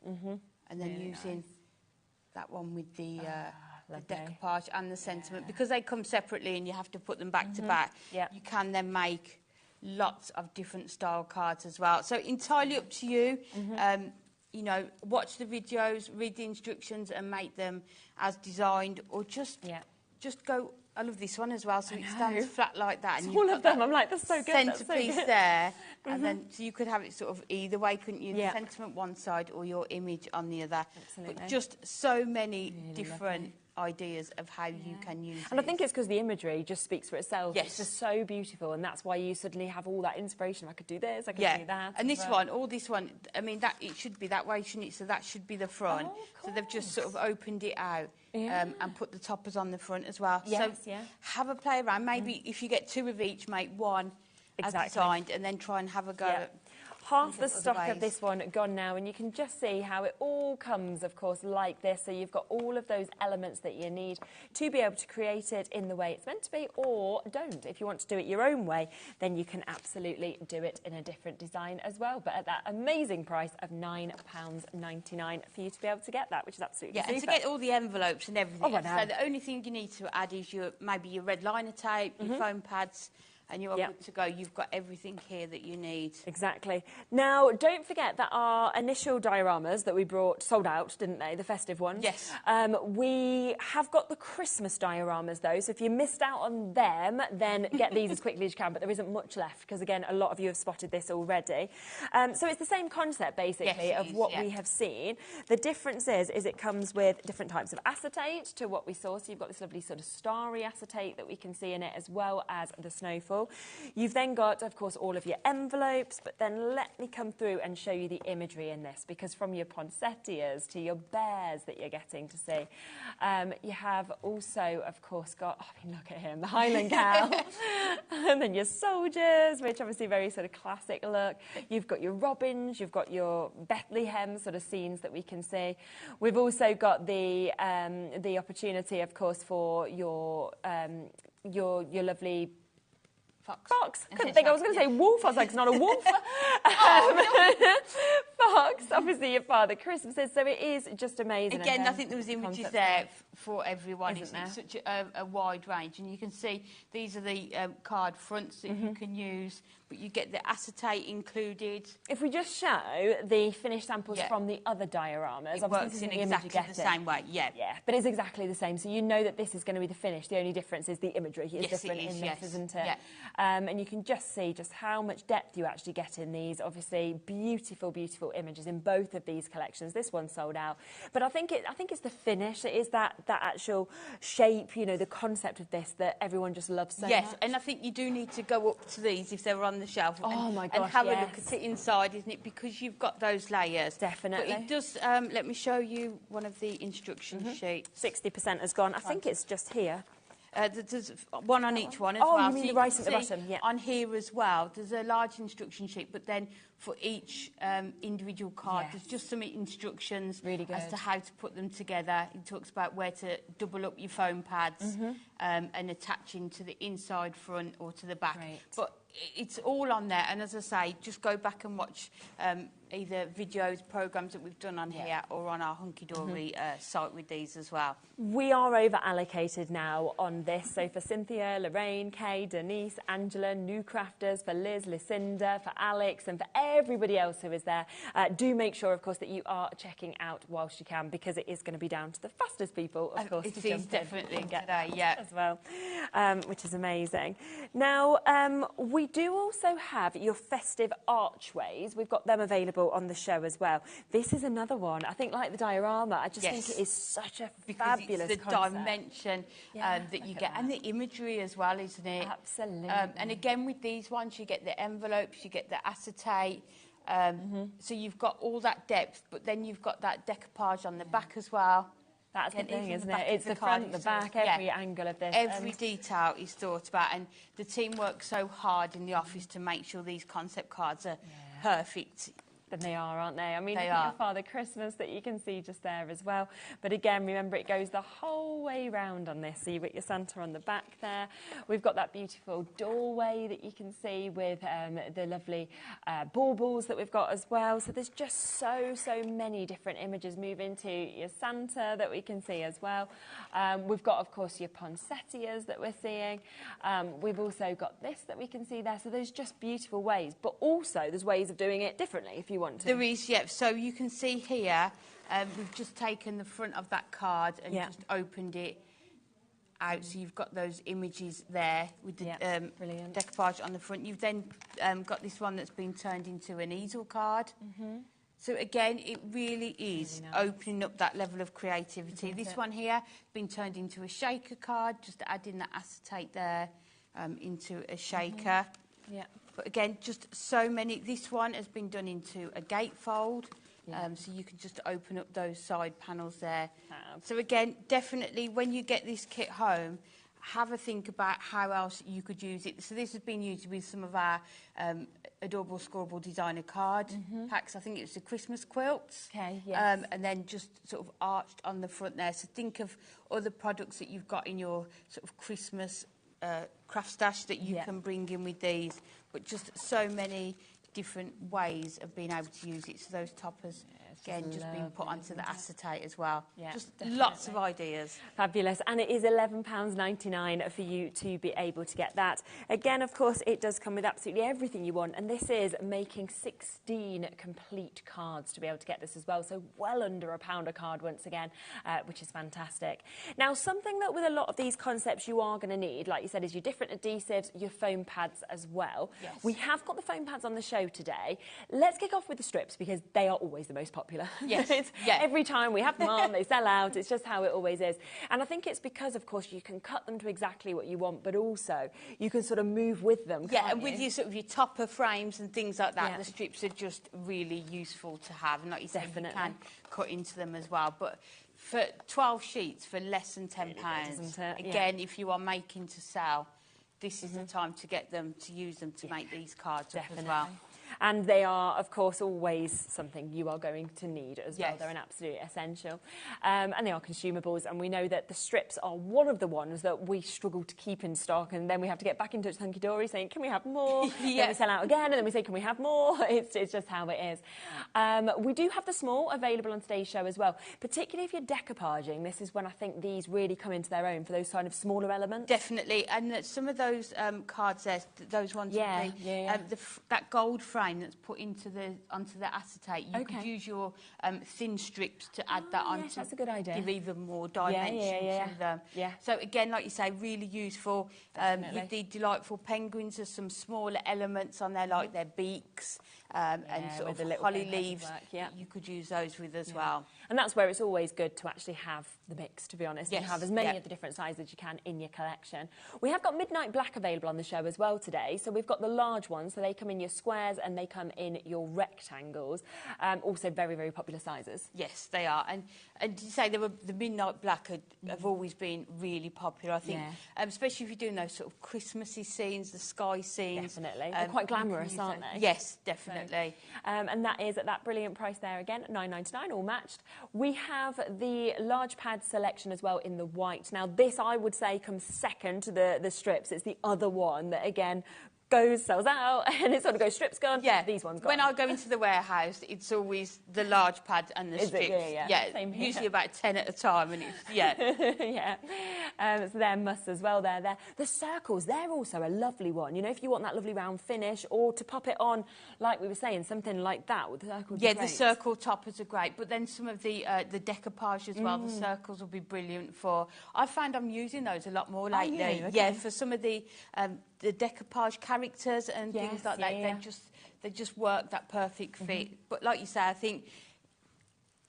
And then Really using that one with the lovely. decoupage and the sentiment. Because they come separately and you have to put them back to back, Yeah. you can then make lots of different style cards as well. So entirely up to you. Watch the videos, read the instructions and make them as designed, or just go. I love this one as well, so it stands flat like that. And All of them, I'm like, that's so good. That's so centerpiece good. there, and then so you could have it sort of either way, couldn't you? Yeah. The sentiment one side or your image on the other. Absolutely. But just so many different ideas of how you can use And I it. think it's because the imagery just speaks for itself. Yes. It's just so beautiful, and that's why you suddenly have all that inspiration. I could do this, I could do that. And as this well. one, all this one, I mean, that it should be that way, shouldn't it? So that should be the front. Oh, of so they've just sort of course. opened it out Yeah. and put the toppers on the front as well. Yes, so yeah. have a play around. Maybe if you get 2 of each, make one as Exactly. designed, and then try and have a go Yeah. at Half the other stock of ways. this one gone now, and you can just see how it all comes, of course, like this. So you've got all of those elements that you need to be able to create it in the way it's meant to be, or don't. If you want to do it your own way, then you can absolutely do it in a different design as well. But at that amazing price of £9.99 for you to be able to get that, which is absolutely super. and to get all the envelopes and everything. Oh, I know. So the only thing you need to add is maybe your red liner tape, your foam pads, and you are good to go. You've got everything here that you need. Exactly. Now, don't forget that our initial dioramas that we brought sold out, didn't they? The festive ones. Yes. We have got the Christmas dioramas, though, so if you missed out on them, then get these as quickly as you can, but there isn't much left, because, again, a lot of you have spotted this already. So it's the same concept, basically, of what we have seen. The difference is it comes with different types of acetate to what we saw. So you've got this lovely sort of starry acetate that we can see in it, as well as the snowfall. You've then got, of course, all of your envelopes, but then let me come through and show you the imagery in this, because from your poinsettias to your bears that you're getting to see, you have also, of course, got, I mean, look at him, the Highland cow, and then your soldiers, which obviously very sort of classic look. You've got your robins, you've got your Bethlehem sort of scenes that we can see. We've also got the opportunity, of course, for your lovely fox. Couldn't think I was going to say wolf. I was like, it's not a wolf. Fox. Obviously, your Father Christmases. So it is just amazing. Again, I think there was images there for everyone. It's such a wide range, and you can see these are the card fronts that you can use, but you get the acetate included. If we just show the finished samples from the other dioramas, it works in exactly the same way. Yeah, but it's exactly the same. So you know that this is going to be the finish. The only difference is the imagery is different in this, isn't it? Yeah. And you can just see just how much depth you actually get in these. Obviously, beautiful, beautiful images in both of these collections. This one sold out, but I think it's the finish. It is that actual shape, you know, the concept of this that everyone just loves so much. Yes, and I think you do need to go up to these if they were on the shelf. Oh my gosh, and have a look at it inside, isn't it? Because you've got those layers. Definitely. But it does. Let me show you one of the instruction sheets. 60% has gone. I think it's just here. There's one on each one as well. Oh, you mean the right at the bottom? Yeah. On here as well, there's a large instruction sheet, but then for each individual card, there's just some instructions as to how to put them together. It talks about where to double up your foam pads and attaching to the inside, front, or to the back. Great. But it's all on there, and as I say, just go back and watch either videos, programmes that we've done on here or on our Hunky Dory site with these as well. We are over allocated now on this, so for Cynthia, Lorraine, Kay, Denise, Angela, new crafters, for Liz, Lucinda, for Alex, and for everybody else who is there, do make sure, of course, that you are checking out whilst you can, because it is going to be down to the fastest people, of course, to jump definitely in and get that as well, which is amazing. Now, we do also have your festive archways. We've got them available on the show as well. This is another one. I think, like the diorama, I just think it is such a fabulous it's the concept. Dimension that you get, and the imagery as well, isn't it? Absolutely. And again, with these ones, you get the envelopes, you get the acetate. So you've got all that depth, but then you've got that decoupage on the back as well. That's the thing, isn't it? It's the front, the back, every angle of this. Every detail is thought about, and the team works so hard in the office to make sure these concept cards are perfect. Then they are, aren't they? I mean, look at your Father Christmas that you can see just there as well. But again, remember, it goes the whole way round on this. So you've got your Santa on the back there. We've got that beautiful doorway that you can see with the lovely baubles that we've got as well. So there's just so many different images. Move into your Santa that we can see as well. We've got, of course, your poinsettias that we're seeing. We've also got this that we can see there. So there's just beautiful ways. But also there's ways of doing it differently if you want to. There is, so you can see here, we've just taken the front of that card and just opened it out, so you've got those images there with the decoupage on the front. You've then got this one that's been turned into an easel card. So again, it really is opening up that level of creativity. This one here has been turned into a shaker card, just adding that acetate there into a shaker. But again, just so many. This one has been done into a gatefold, so you can just open up those side panels there. So again, definitely when you get this kit home, have a think about how else you could use it. So this has been used with some of our adorable scoreable designer card packs. I think it's the Christmas quilts. And then just sort of arched on the front there. So think of other products that you've got in your sort of Christmas craft stash that you can bring in with these, but just so many different ways of being able to use it. So those toppers Again, just being put onto the acetate as well. Yeah, just definitely. lots of ideas. Fabulous. And it is £11.99 for you to be able to get that. Again, of course, it does come with absolutely everything you want. And this is making 16 complete cards to be able to get this as well. So well under £1 a card once again, which is fantastic. Now, something that with a lot of these concepts you are going to need, like you said, is your different adhesives, your foam pads as well. Yes. We have got the foam pads on the show today. Let's kick off with the strips because they are always the most popular. Yes. Yeah. Every time we have them on, they sell out. It's just how it always is. And I think it's because, of course, you can cut them to exactly what you want, but also you can sort of move with them. Yeah, and with your sort of your topper frames and things like that, Yeah. the strips are just really useful to have. And like you said, Definitely. you can cut into them as well. But for 12 sheets for less than £10, isn't it? Yeah. again, if you are making to sell, this is the time to get them, to use them to make these cards up as well. And they are, of course, always something you are going to need as well. Yes. They're an absolute essential. And they are consumables. And we know that the strips are one of the ones that we struggle to keep in stock. And then we have to get back in touch with Hunky Dory saying, can we have more? Then we sell out again. And then we say, can we have more? It's just how it is. We do have the small available on today's show as well. Particularly if you're decoupaging. This is when I think these really come into their own for those kind of smaller elements. Definitely. And some of those cards there, those ones with that gold frame that's put onto the acetate, you could use your thin strips to add that onto. Yes, that's a good idea. Give even more dimension to them. Yeah. So again, like you say, really useful. With the delightful penguins, there's some smaller elements on there, like their beaks and sort of holly leaves. You could use those with as well. And that's where it's always good to actually have the mix, to be honest, Yes. and have as many of the different sizes as you can in your collection. We have got Midnight Black available on the show as well today. So we've got the large ones, so they come in your squares and they come in your rectangles. Also very, very popular sizes. Yes, they are. And you say the Midnight Black have always been really popular, I think. Especially if you're doing those sort of Christmassy scenes, the sky scenes. Definitely. They're quite glamorous, aren't they? Yes, definitely. And that is at that brilliant price there again, £9.99, all matched. We have the large pad selection as well in the white. Now, this, I would say, comes second to the strips. It's the other one that, again, sells out, and it sort of goes, strips gone, these ones gone. When I go into the warehouse, it's always the large pad and the strips. Same here. Usually about 10 at a time, and it's, so they're musts as well. They're there. The circles, they're also a lovely one. You know, if you want that lovely round finish, or to pop it on, like we were saying, something like that with the circles. Yeah, the circle toppers are great, but then some of the decoupage as well, the circles will be brilliant for. I find I'm using those a lot more lately. Okay. Yeah, for some of the decoupage characters and things like that. They just work that perfect fit. But like you say, I think,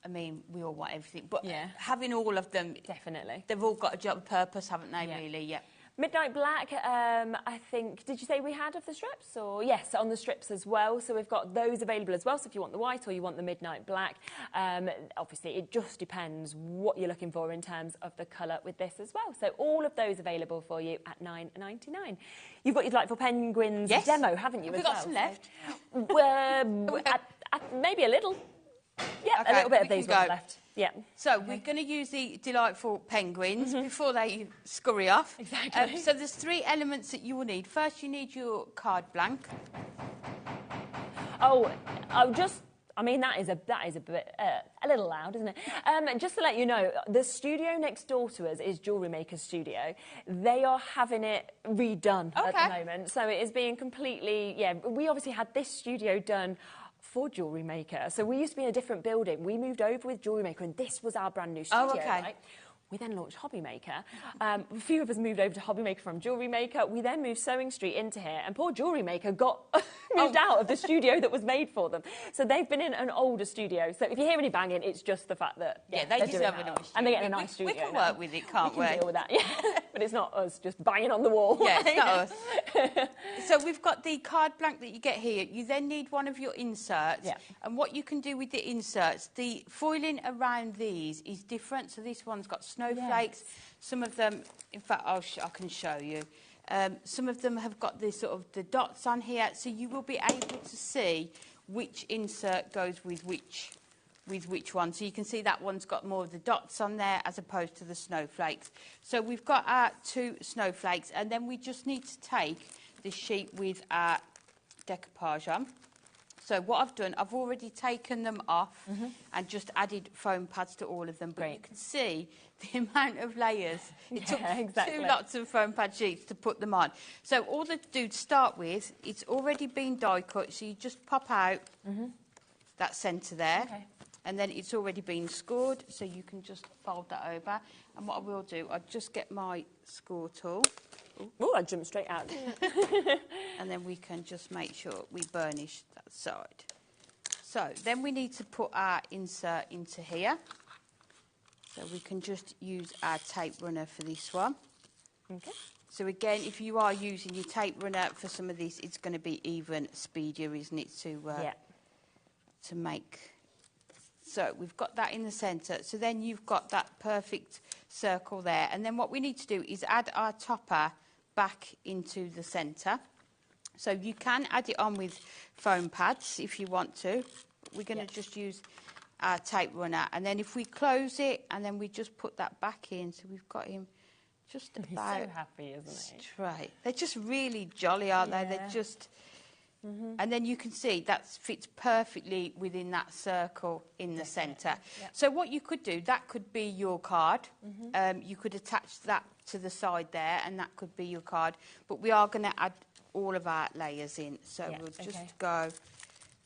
I mean, we all want everything, but having all of them, definitely, they've all got a job purpose, haven't they? Really, yeah. Midnight Black, I think, did you say we had of the strips? Or yes, on the strips as well. So we've got those available as well. So if you want the white or you want the Midnight Black, obviously it just depends what you're looking for in terms of the colour with this as well. So all of those available for you at £9.99. You've got your delightful penguins demo, haven't you? Have we got some left? Maybe a little. Yeah, okay, a little bit of these ones left. Yeah. So we're going to use the delightful penguins before they scurry off. Exactly. So there's 3 elements that you will need. First, you need your card blank. I mean, that is a bit a little loud, isn't it? Just to let you know, the studio next door to us is Jewellery Maker's studio. They are having it redone at the moment, so it is being completely. Yeah, we obviously had this studio done for Jewellery Maker. So we used to be in a different building. We moved over with Jewellery Maker, and this was our brand new studio. Right? We then launched HobbyMaker. A few of us moved over to HobbyMaker from Jewellery Maker. We then moved Sewing Street into here, and poor Jewellery Maker got moved out of the studio that was made for them. So they've been in an older studio. So if you hear any banging, it's just the fact that they deserve a nice studio. And they get a nice studio. We can work with it, can't we? We can deal with that, but it's not us just banging on the wall. Yeah, it's not us. So we've got the card blank that you get here. You then need one of your inserts. Yeah. And what you can do with the inserts, the foiling around these is different. So this one's got snowflakes. Yes. Some of them, in fact, I can show you. Some of them have got the sort of the dots on here, so you will be able to see which insert goes with which one. So you can see that one's got more of the dots on there as opposed to the snowflakes. So we've got our 2 snowflakes, and then we just need to take the sheet with our decoupage on. So what I've done, I've already taken them off and just added foam pads to all of them. But you can see the amount of layers. It took two lots of foam pad sheets to put them on. So all they do to start with, it's already been die cut, so you just pop out that centre there. And then it's already been scored, so you can just fold that over. And what I will do, I'll just get my score tool. Oh, I jumped straight out. And then we can just make sure we burnish that side. So then we need to put our insert into here. So we can just use our tape runner for this one. Okay. So again, if you are using your tape runner for some of this, it's going to be even speedier, isn't it, to make... So we've got that in the centre. So then you've got that perfect circle there. And then what we need to do is add our topper back into the centre. So you can add it on with foam pads if you want to. We're going to just use our tape runner. And then if we close it and then we just put that back in, so we've got him just about... He's so happy, isn't he? Straight. They're just really jolly, aren't they? They're just... And then you can see that fits perfectly within that circle in the centre. So what you could do, that could be your card. You could attach that to the side there and that could be your card. But we are going to add all of our layers in. So we'll just go,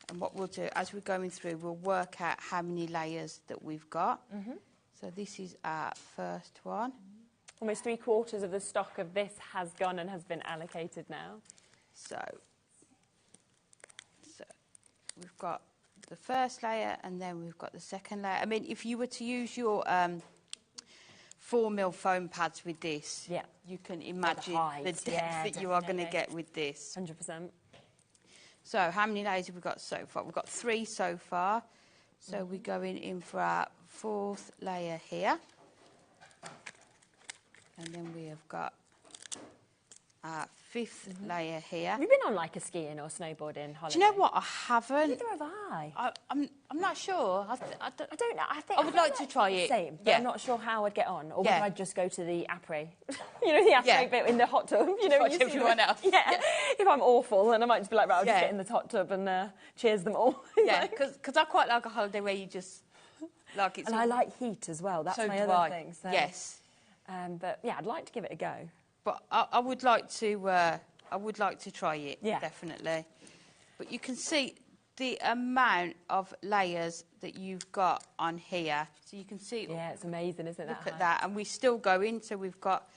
and what we'll do, as we're going through, we'll work out how many layers that we've got. So this is our first one. Almost 3/4 of the stock of this has gone and has been allocated now. So we've got the first layer and then we've got the second layer. I mean, if you were to use your 4mm foam pads with this, you can imagine the depth that you are going to get with this. 100%. So how many layers have we got so far? We've got 3 so far. So we're going in for our 4th layer here. And then we have got our 5th layer here. Have you been on like a skiing or snowboarding holiday? Do you know what? I haven't. Neither have I. I'm not sure. I don't know. I would like to try it. Same, but I'm not sure how I'd get on, or whether I'd just go to the après. You know, the après bit in the hot tub. You know, watch everyone else. If I'm awful, then I might just be like, right, I'll just get in the hot tub and cheers them all. Because I quite like a holiday where you just like it's. And I like heat as well. That's my other thing. So. Yes. But yeah, I'd like to give it a go. But I would like to. I would like to try it. Yeah. Definitely. But you can see the amount of layers that you've got on here. So you can see. Yeah, it's amazing, isn't it? Look at that, and we still go in. So we've got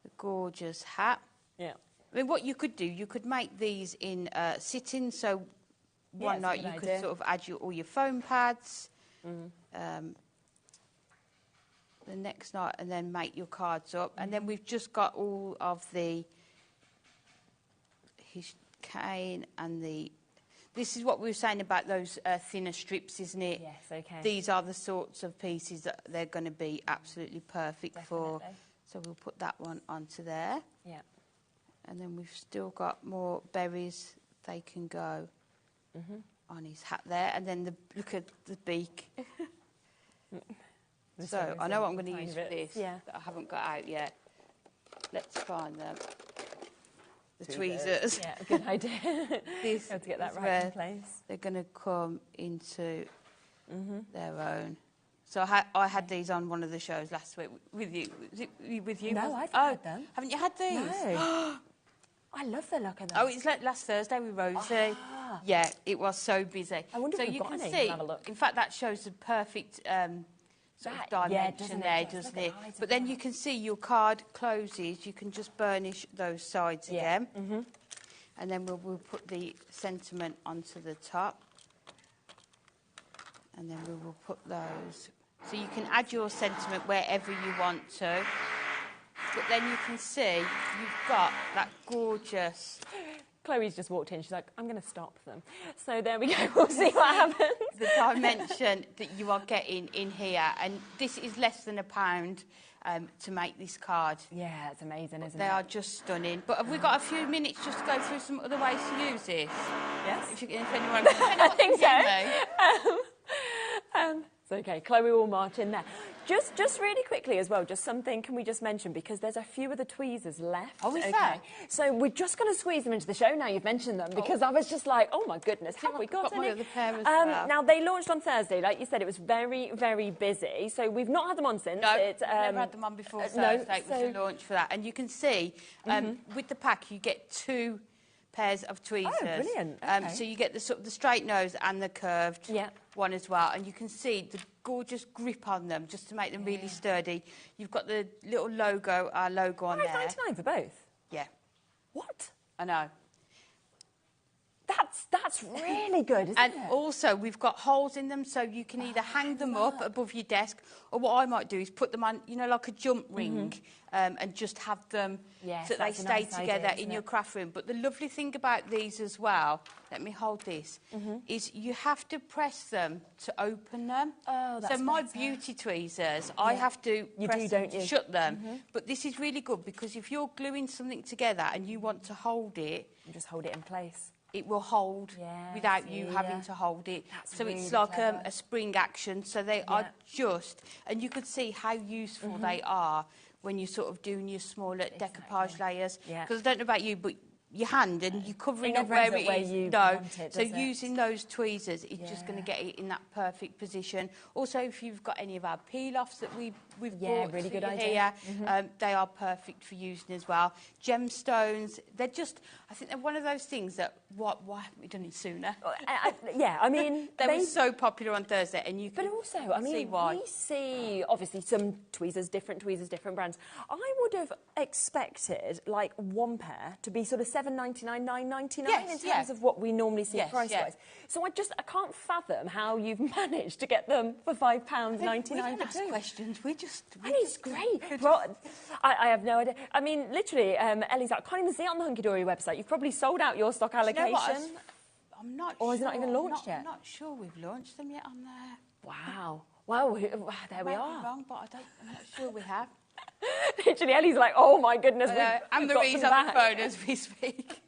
the gorgeous hat. Yeah. I mean, what you could do, you could make these in sitting. So one night you could sort of add all your foam pads. The next night, and then make your cards up. And then we've just got all of his cane and the... This is what we were saying about those thinner strips, isn't it? Yes, okay. These are the sorts of pieces that they're going to be absolutely perfect for. So we'll put that one onto there. Yeah. And then we've still got more berries. They can go on his hat there. And then look at the beak. So I know what I'm going to use for this that I haven't got out yet. Let's find them. The tweezers. Yeah, good idea. This to get that right in place. They're going to come into their own. So I had these on one of the shows last week with you. Was it with you? No, I've had them. Haven't you had these? No. I love the look of them. Oh, it's like last Thursday with Rosie. Yeah, it was so busy. I wonder so if we've you got can any. see. Have a look. In fact, that shows the perfect sort of dimension there, doesn't it? But then you can see your card closes. You can just burnish those sides again. And then we'll put the sentiment onto the top. And then we will put those. So you can add your sentiment wherever you want to. But then you can see you've got that gorgeous... Chloe's just walked in. She's like, I'm going to stop them. So there we go. We'll see what happens. The dimension that you are getting in here. And this is less than £1 to make this card. Yeah, it's amazing, isn't it? They are just stunning. But have we got a few minutes just to go through some other ways to use this? Yes. If anyone I think so. It's okay. Chloe will march in there. Just really quickly as well, just something can we just mention, because there's a few of the tweezers left. Oh, is there? So we're just going to squeeze them into the show now you've mentioned them, because I was just like, oh my goodness, have we got my any? other pair as well. Now, they launched on Thursday. Like you said, it was very, very busy. So we've not had them on since. No, It's, never had them on before Thursday. It was a launch for that. And you can see, with the pack, you get 2 pairs of tweezers. Oh, brilliant. Okay. So you get the sort of the straight nose and the curved one as well. And you can see the gorgeous grip on them, just to make them really sturdy. You've got the little logo, our logo on there. $5.99 for both? Yeah. What? I know. That's really good, isn't and it? And also, we've got holes in them, so you can either hang them up above your desk, or what I might do is put them on, you know, like a jump ring, and just have them so they stay together in your craft room. But the lovely thing about these as well, let me hold this, is you have to press them to open them. Oh, that's so my better. beauty tweezers, I have to press them to shut them. But this is really good, because if you're gluing something together and you want to hold it, you just hold it in place. It will hold without you having to hold it. So it's like a spring action. So they are just, and you could see how useful they are when you're sort of doing your smaller decoupage layers. Because I don't know about you, but your hand and you're covering up where it is. So using those tweezers is just going to get it in that perfect position. Also, if you've got any of our peel-offs that we've brought really good idea here, they are perfect for using as well. Gemstones, they're just, I think they're one of those things that, why haven't we done it sooner? I mean... they were so popular on Thursday, and you can see why. We see, obviously, some tweezers, different brands. I would have expected, like, one pair to be sort of $7.99, $9.99 in terms of what we normally see price-wise. So I can't fathom how you've managed to get them for £5.99 we don't for ask two. questions. And it's great. Well, I have no idea. I mean, literally, Ellie's like, I can't even see it on the Hunky Dory website. You've probably sold out your stock allocation. You know what? I'm not sure. Or is it not even launched yet? I'm not sure we've launched them yet on there. Wow. Well, there we are. I'm wrong, but I'm not sure we have. Literally, Ellie's like, oh my goodness. And Marie's on the phone as we speak.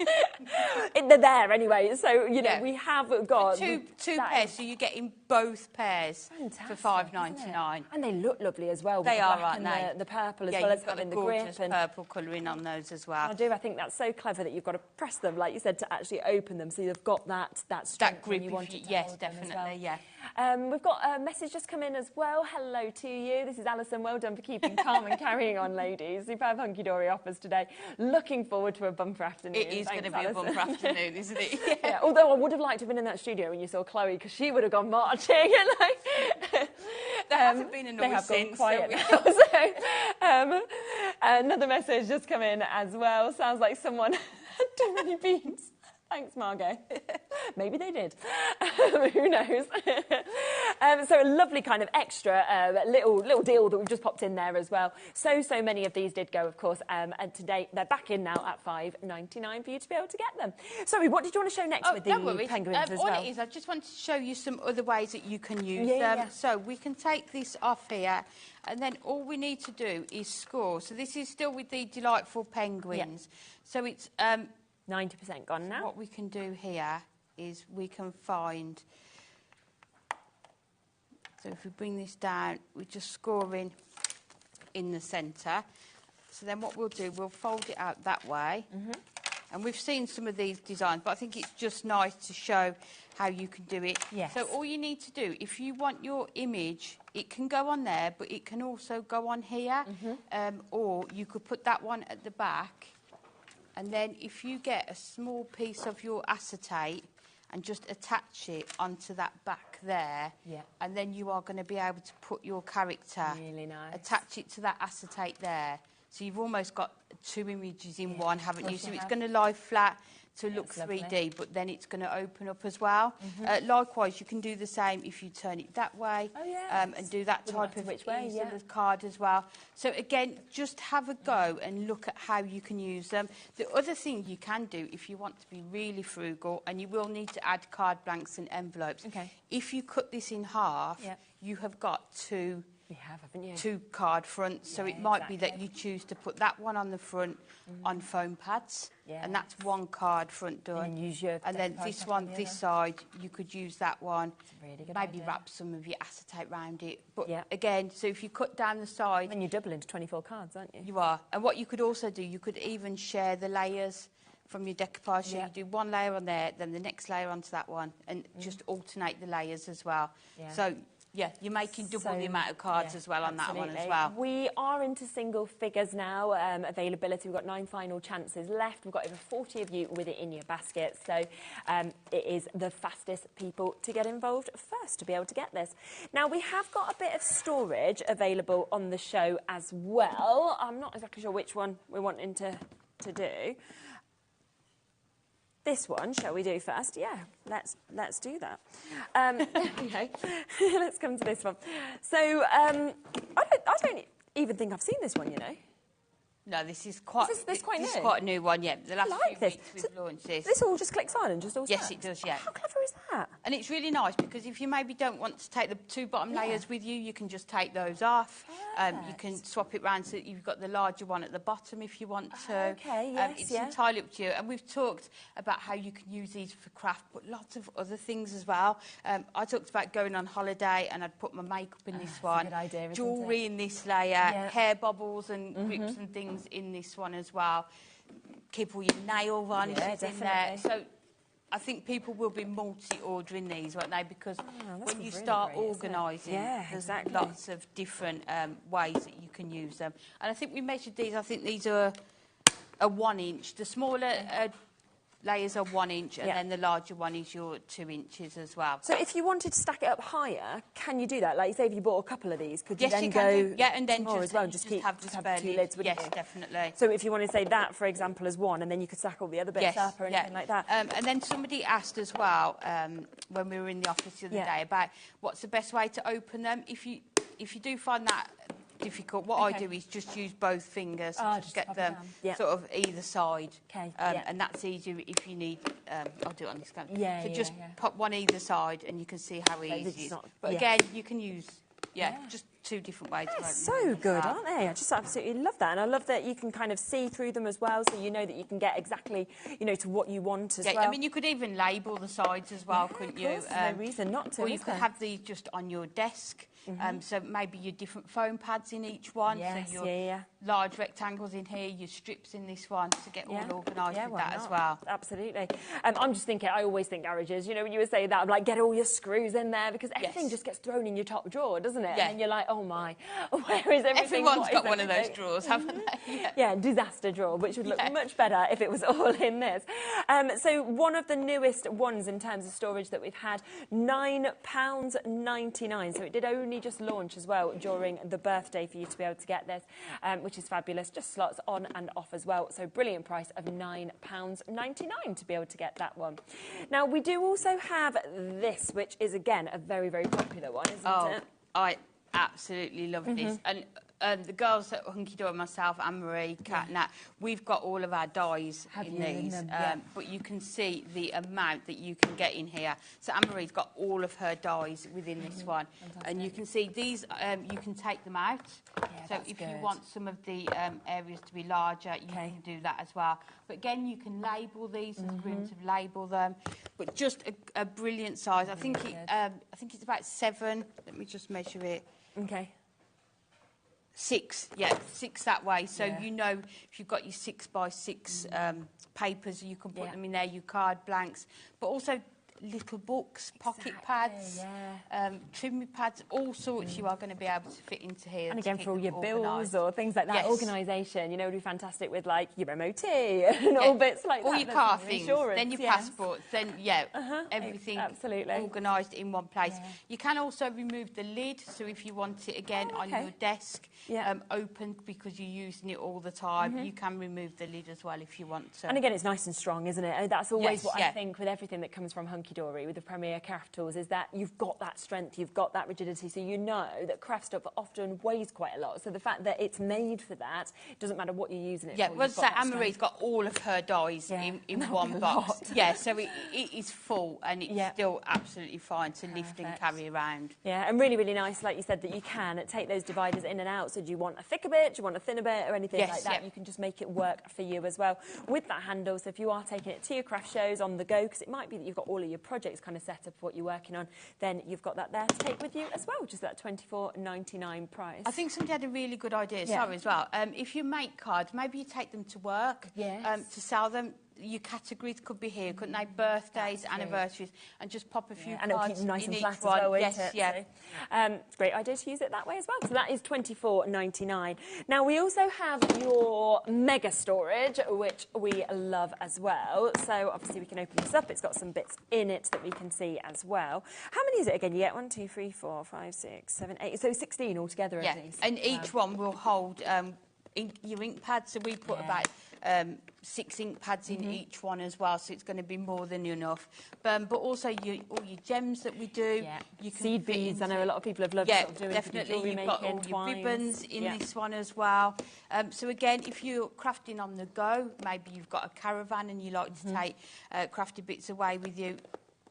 They're there anyway, so you know we have got two pairs, so you're getting both pairs for $5.99. And they look lovely as well. They with are, the black aren't and they? The purple as yeah, well as you've got having the the grip gorgeous and purple colouring on those as well. I think that's so clever that you've got to press them, like you said, to actually open them, so you've got that strength that grip. You want it to yes, hold them definitely. as well. Yeah. We've got a message just come in as well. Hello to you. This is Alison. Well done for keeping calm and carrying on, ladies. Superb Hunky Dory offers today. Looking forward to a bumper afternoon. It is going to be a bumper afternoon, isn't it? Yeah. Although I would have liked to have been in that studio when you saw Chloe, because she would have gone marching. And there hasn't been a noise they have since. Gone quiet now. Another message just come in as well. Sounds like someone had too many beans. Thanks, Margot. Maybe they did. Who knows? So a lovely kind of extra little deal that we've just popped in there as well. So many of these did go, of course, and today they're back in now at $5.99 for you to be able to get them. Sorry, what did you want to show next with the penguins as well? All it is, I just wanted to show you some other ways that you can use them. So we can take this off here, and then all we need to do is score. So this is still with the delightful penguins. So it's... 90% gone now. What we can do here is we can find... So if we bring this down, we're just scoring in the centre. So then what we'll do, we'll fold it out that way. And we've seen some of these designs, but I think it's just nice to show how you can do it. Yes. So all you need to do, if you want your image, it can go on there, but it can also go on here. Or you could put that one at the back. And then if you get a small piece of your acetate and just attach it onto that back there, and then you are going to be able to put your character, really nice. Attach it to that acetate there. So you've almost got two images in one, haven't you? So it's going to lie flat to look 3D, but then it's going to open up as well. Likewise, you can do the same if you turn it that way and do that type of card as well. So again, just have a go and look at how you can use them. The other thing you can do if you want to be really frugal, and you will need to add card blanks and envelopes, if you cut this in half, you have got two You have, haven't you? 2 card fronts, so it might be that you choose to put that one on the front on foam pads, and that's 1 card front done. And use your and then this one, this side, you could use that one. Really good maybe idea. wrap some of your acetate around it. But again, so if you cut down the side, then you double into 24 cards, aren't you? You are. And what you could also do, you could even share the layers from your decoupage. So you do 1 layer on there, then the next layer onto that one, and just alternate the layers as well. So, yeah, you're making double the amount of cards as well on that one as well. We are into single figures now, availability. We've got 9 final chances left. We've got over 40 of you with it in your basket. So it is the fastest people to get involved first to be able to get this. Now, we have got a bit of storage available on the show as well. I'm not exactly sure which one we're wanting to do. This one, shall we do first? Yeah, let's do that. Okay, let's come to this one. So I don't even think I've seen this one, you know. No, this is quite. This quite new. This is quite a new one. Yeah, the last I like few this. weeks we've launched this. This all just clicks on and just all. Yes, it does. Yeah. How clever is that? And it's really nice because if you maybe don't want to take the 2 bottom layers with you, you can just take those off. You can swap it round so that you've got the larger one at the bottom if you want to. Okay, yes, it's entirely up to you. And we've talked about how you can use these for craft, but lots of other things as well. I talked about going on holiday and I'd put my makeup in this one, a good idea, isn't jewellery in this layer, hair bobbles and grips and things in this one as well. Keep all your nail varnishes in there. So I think people will be multi-ordering these, won't they? Because when you start organising, there's lots of different ways that you can use them. And I think we measured these. I think these are a 1 inch. The smaller layers are 1 inch, and then the larger one is your 2 inches as well. So if you wanted to stack it up higher, can you do that? Like, say if you bought a couple of these, could you yes, then you go can do. Yeah, and then more just, as well, just have 2 spare lids, wouldn't yes, you? Definitely. So if you want to say that, for example, as one, and then you could stack all the other bits up or anything like that. And then somebody asked as well when we were in the office the other day about what's the best way to open them. If you do find that difficult, what I do is just use both fingers to get them sort of either side. And that's easier if you need. I'll do it on this camera. So just pop one either side, and you can see how easy it is. But again, you can use just 2 different ways. They're so good, aren't they? I just absolutely love that, and I love that you can kind of see through them as well, so you know that you can get exactly, you know, to what you want as well. I mean, you could even label the sides as well, couldn't you? There's no reason not to. Or you could have these just on your desk. So maybe your different foam pads in each one. Yes, so your large rectangles in here, your strips in this one to get all organised with that as well. Absolutely. I'm just thinking, I always think garages, you know, when you were saying that, I'm like, get all your screws in there because everything just gets thrown in your top drawer, doesn't it? And you're like, oh my, where is everything? Everyone's got one of those drawers, haven't they? Disaster drawer, which would look much better if it was all in this. So one of the newest ones in terms of storage that we've had, £9.99. So it did only just launch as well during the birthday for you to be able to get this, which is fabulous. Just slots on and off as well. So brilliant price of £9.99 to be able to get that one. Now we do also have this, which is again a very, very popular one, isn't it? I absolutely love this. And the girls at Hunky Dory, myself, Anne-Marie, Kat, Nat, we've got all of our dies in these. But you can see the amount that you can get in here. So Anne-Marie's got all of her dies within this one. Fantastic. And you can see these, you can take them out. So if you want some of the areas to be larger, you can do that as well. But again, you can label these. There's room to label them. But just a brilliant size. I think it's about 7. Let me just measure it. 6 that way. So you know if you've got your 6x6 papers, you can put them in there, your card blanks, but also little books, pocket pads, trim pads, all sorts you are going to be able to fit into here. And again, for all your bills or things like that, organisation, you know, would be fantastic with like your MOT and all bits like that. All your car things, then your passports, then everything organised in one place. You can also remove the lid, so if you want it again on your desk, open because you're using it all the time, you can remove the lid as well if you want to. And again, it's nice and strong, isn't it? And that's always what I think with everything that comes from Hunky hunky-dory with the Premier Craft Tools is that you've got that strength, you've got that rigidity, so you know that craft stuff often weighs quite a lot. So the fact that it's made for that, it doesn't matter what you're using it for. Yeah, well, so Anne-Marie's got all of her dies in one box. Yeah, so it is full and it's still absolutely fine to lift and carry around. Yeah, and really, really nice, like you said, that you can take those dividers in and out. So do you want a thicker bit, do you want a thinner bit or anything like that? You can just make it work for you as well with that handle. So if you are taking it to your craft shows on the go, because it might be that you've got all of your projects kind of set up for what you're working on, then you've got that there to take with you as well, which is that $24.99 price. I think somebody had a really good idea, sorry, as well. If you make cards, maybe you take them to work to sell them. Your categories could be here, couldn't they? Birthdays, anniversaries, and just pop a few cards and it'll keep them nice and flat as one. well, Yes, it? It's a great idea to use it that way as well. So that is $24.99. Now, we also have your mega storage, which we love as well. So obviously we can open this up. It's got some bits in it that we can see as well. How many is it again? You get 1, 2, 3, 4, 5, 6, 7, 8. So 16 altogether. Yeah, and each one will hold your ink pads. So we put about 6 ink pads in each one as well, so it's going to be more than enough. But also all your gems that we do. You can seed beads. I know a lot of people have loved sort of doing definitely. You've got all your ribbons in this one as well. So again, if you're crafting on the go, maybe you've got a caravan and you like to take crafty bits away with you,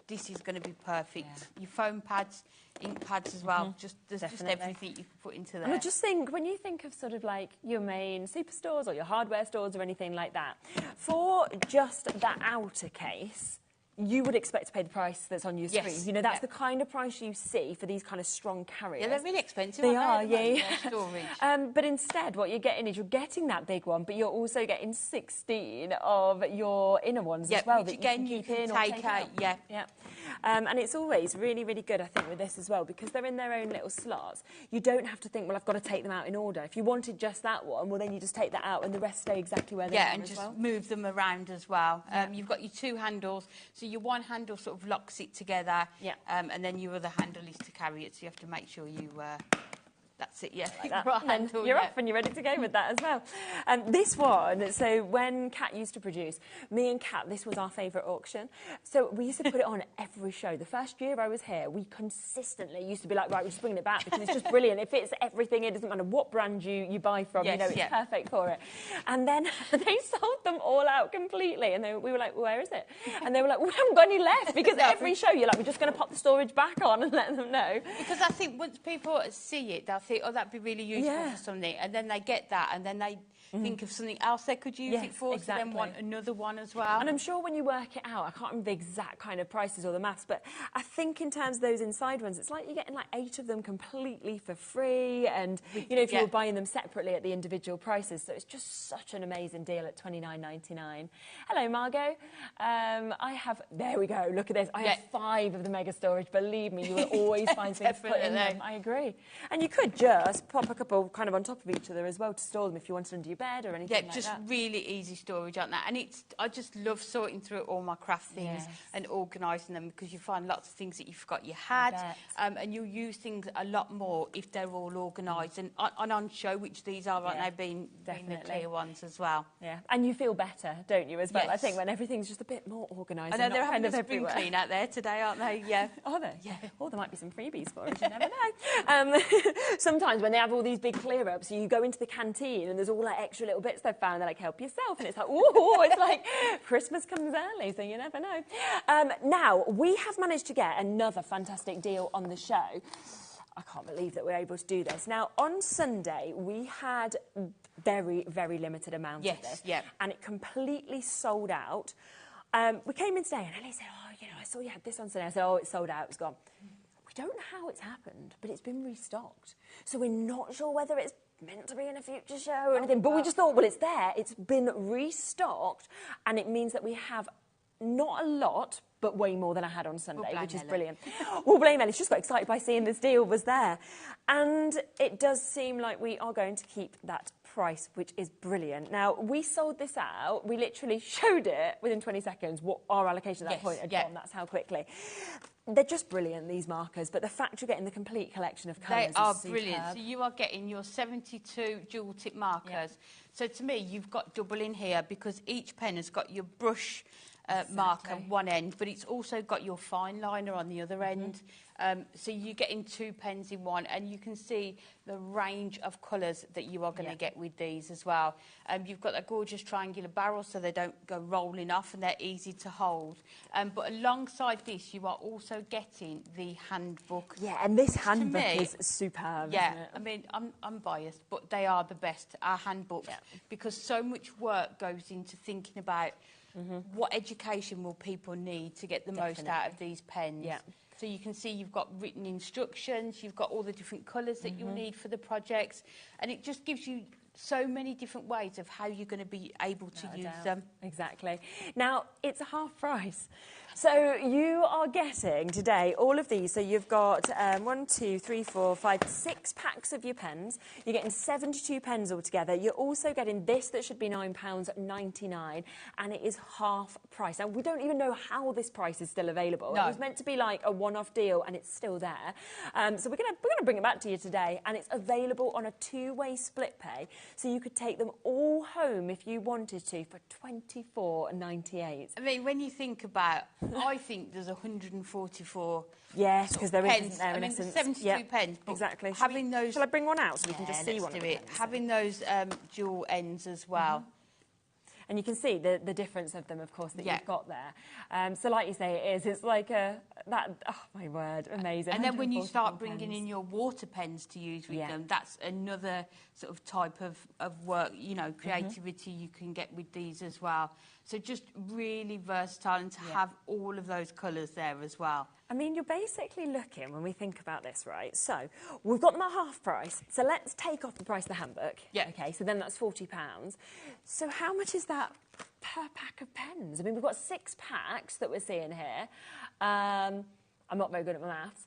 this is going to be perfect. Your foam pads, ink pads as well. There's just everything you can put into there. And I just think, when you think of sort of like your main superstores or your hardware stores or anything like that, for just that outer case, you would expect to pay the price that's on your screen. You know, that's the kind of price you see for these kind of strong carriers. Yeah, they're really expensive. They are, storage. But instead, what you're getting is you're getting that big one, but you're also getting 16 of your inner ones as well. Which again, you can take out. And it's always really, really good, I think, with this as well, because they're in their own little slots. You don't have to think, well, I've got to take them out in order. If you wanted just that one, well, then you just take that out and the rest stay exactly where they are as well. Yeah, and just move them around as well. You've got your 2 handles, so your one handle sort of locks it together, and then your other handle is to carry it, so you have to make sure you... That's it, like that. And you're off and you're ready to go with that as well. This one, so when Kat used to produce, me and Kat, this was our favourite auction. So we used to put it on every show. The first year I was here, we consistently used to be like, right, we're just bringing it back because it's just brilliant. It fits everything. It doesn't matter what brand you buy from, you know, it's perfect for it. And then they sold them all out completely. And we were like, well, where is it? And they were like, well, we haven't got any left, because every show you're like, we're just going to pop the storage back on and let them know. Because I think once people see it, they'll think, oh, that'd be really useful for something, and then they get that, and then they think of something else they could use it for, so then want another one as well. And I'm sure when you work it out, I can't remember the exact kind of prices or the maths, but I think in terms of those inside ones, it's like you're getting like 8 of them completely for free, and you know, if you were buying them separately at the individual prices, so it's just such an amazing deal at $29.99. Hello, Margot. I have, there we go, look at this. I have 5 of the mega storage. Believe me, you will always find things to put in them. I agree. And you could just pop a couple kind of on top of each other as well to store them if you wanted under your bed or anything like that. Yeah, just really easy storage on that. And I just love sorting through all my craft things and organising them, because you find lots of things that you forgot you had, and you'll use things a lot more if they're all organised and on show, which these are right now, being the clear ones as well. Yeah, and you feel better, don't you, as well? I think when everything's just a bit more organised. I know they're having a spring clean out there today, aren't they? Yeah. Are they? Yeah. Or there might be some freebies for it, you never know. Sometimes when they have all these big clear-ups, you go into the canteen and there's all like extra little bits they've found. They're like, help yourself. And it's like, ooh, it's like Christmas comes early, so you never know. Now, we have managed to get another fantastic deal on the show. I can't believe that we're able to do this. Now, on Sunday, we had very, very limited amount of this. And it completely sold out. We came in today and Ellie said, oh, you know, I saw you had this on Sunday. I said, oh, it's sold out, it's gone. We don't know how it's happened, but it's been restocked. So we're not sure whether it's meant to be in a future show or anything, but we just thought, well, it's there. It's been restocked, and it means that we have not a lot, but way more than I had on Sunday, which is brilliant. We'll blame Ellie. She just got excited by seeing this deal was there. And it does seem like we are going to keep that price, which is brilliant. Now, we sold this out. We literally showed it within 20 seconds what our allocation at that point had gone. That's how quickly. They're just brilliant, these markers, but the fact you're getting the complete collection of colours is They are brilliant. So you are getting your 72 dual tip markers. So to me, you've got double in here, because each pen has got your brush marker one end, but it's also got your fine liner on the other end. So you're getting 2 pens in one, and you can see the range of colours that you are going to get with these as well. You've got a gorgeous triangular barrel, so they don't go rolling off, and they're easy to hold. But alongside this, you are also getting the handbook. Yeah, and this handbook is superb. Yeah, isn't it? I mean, I'm biased, but they are the best, our handbooks, because so much work goes into thinking about what education will people need to get the most out of these pens. Yeah. So you can see you've got written instructions, you've got all the different colours that you'll need for the projects, and it just gives you so many different ways of how you're going to be able to use them. Exactly. Now, it's a half price. So you are getting today all of these. So you've got 1, 2, 3, 4, 5, 6 packs of your pens. You're getting 72 pens altogether. You're also getting this that should be £9.99, and it is half price. Now, we don't even know how this price is still available. No. It was meant to be like a one-off deal, and it's still there. So we're gonna bring it back to you today, and it's available on a 2-way split pay. So you could take them all home if you wanted to for £24.98. I mean, when you think about, I think there's 144. Yes, because there pens. isn't there in I mean, essence. 72 pens. But exactly. Having those. Shall I bring one out so we can just see let's one? do of it. the pens? Having those dual ends as well. And you can see the difference of them, of course, that you've got there. So like you say, it's like oh my word, amazing. And then when you start bringing in your water pens to use with them, that's another sort of type of work, you know, creativity you can get with these as well. So just really versatile, and to have all of those colours there as well. I mean, you're basically looking, when we think about this, right? So we've got them at half price. So let's take off the price of the handbook. Yeah. Okay, so then that's £40. So how much is that per pack of pens? I mean, we've got 6 packs that we're seeing here. I'm not very good at my maths.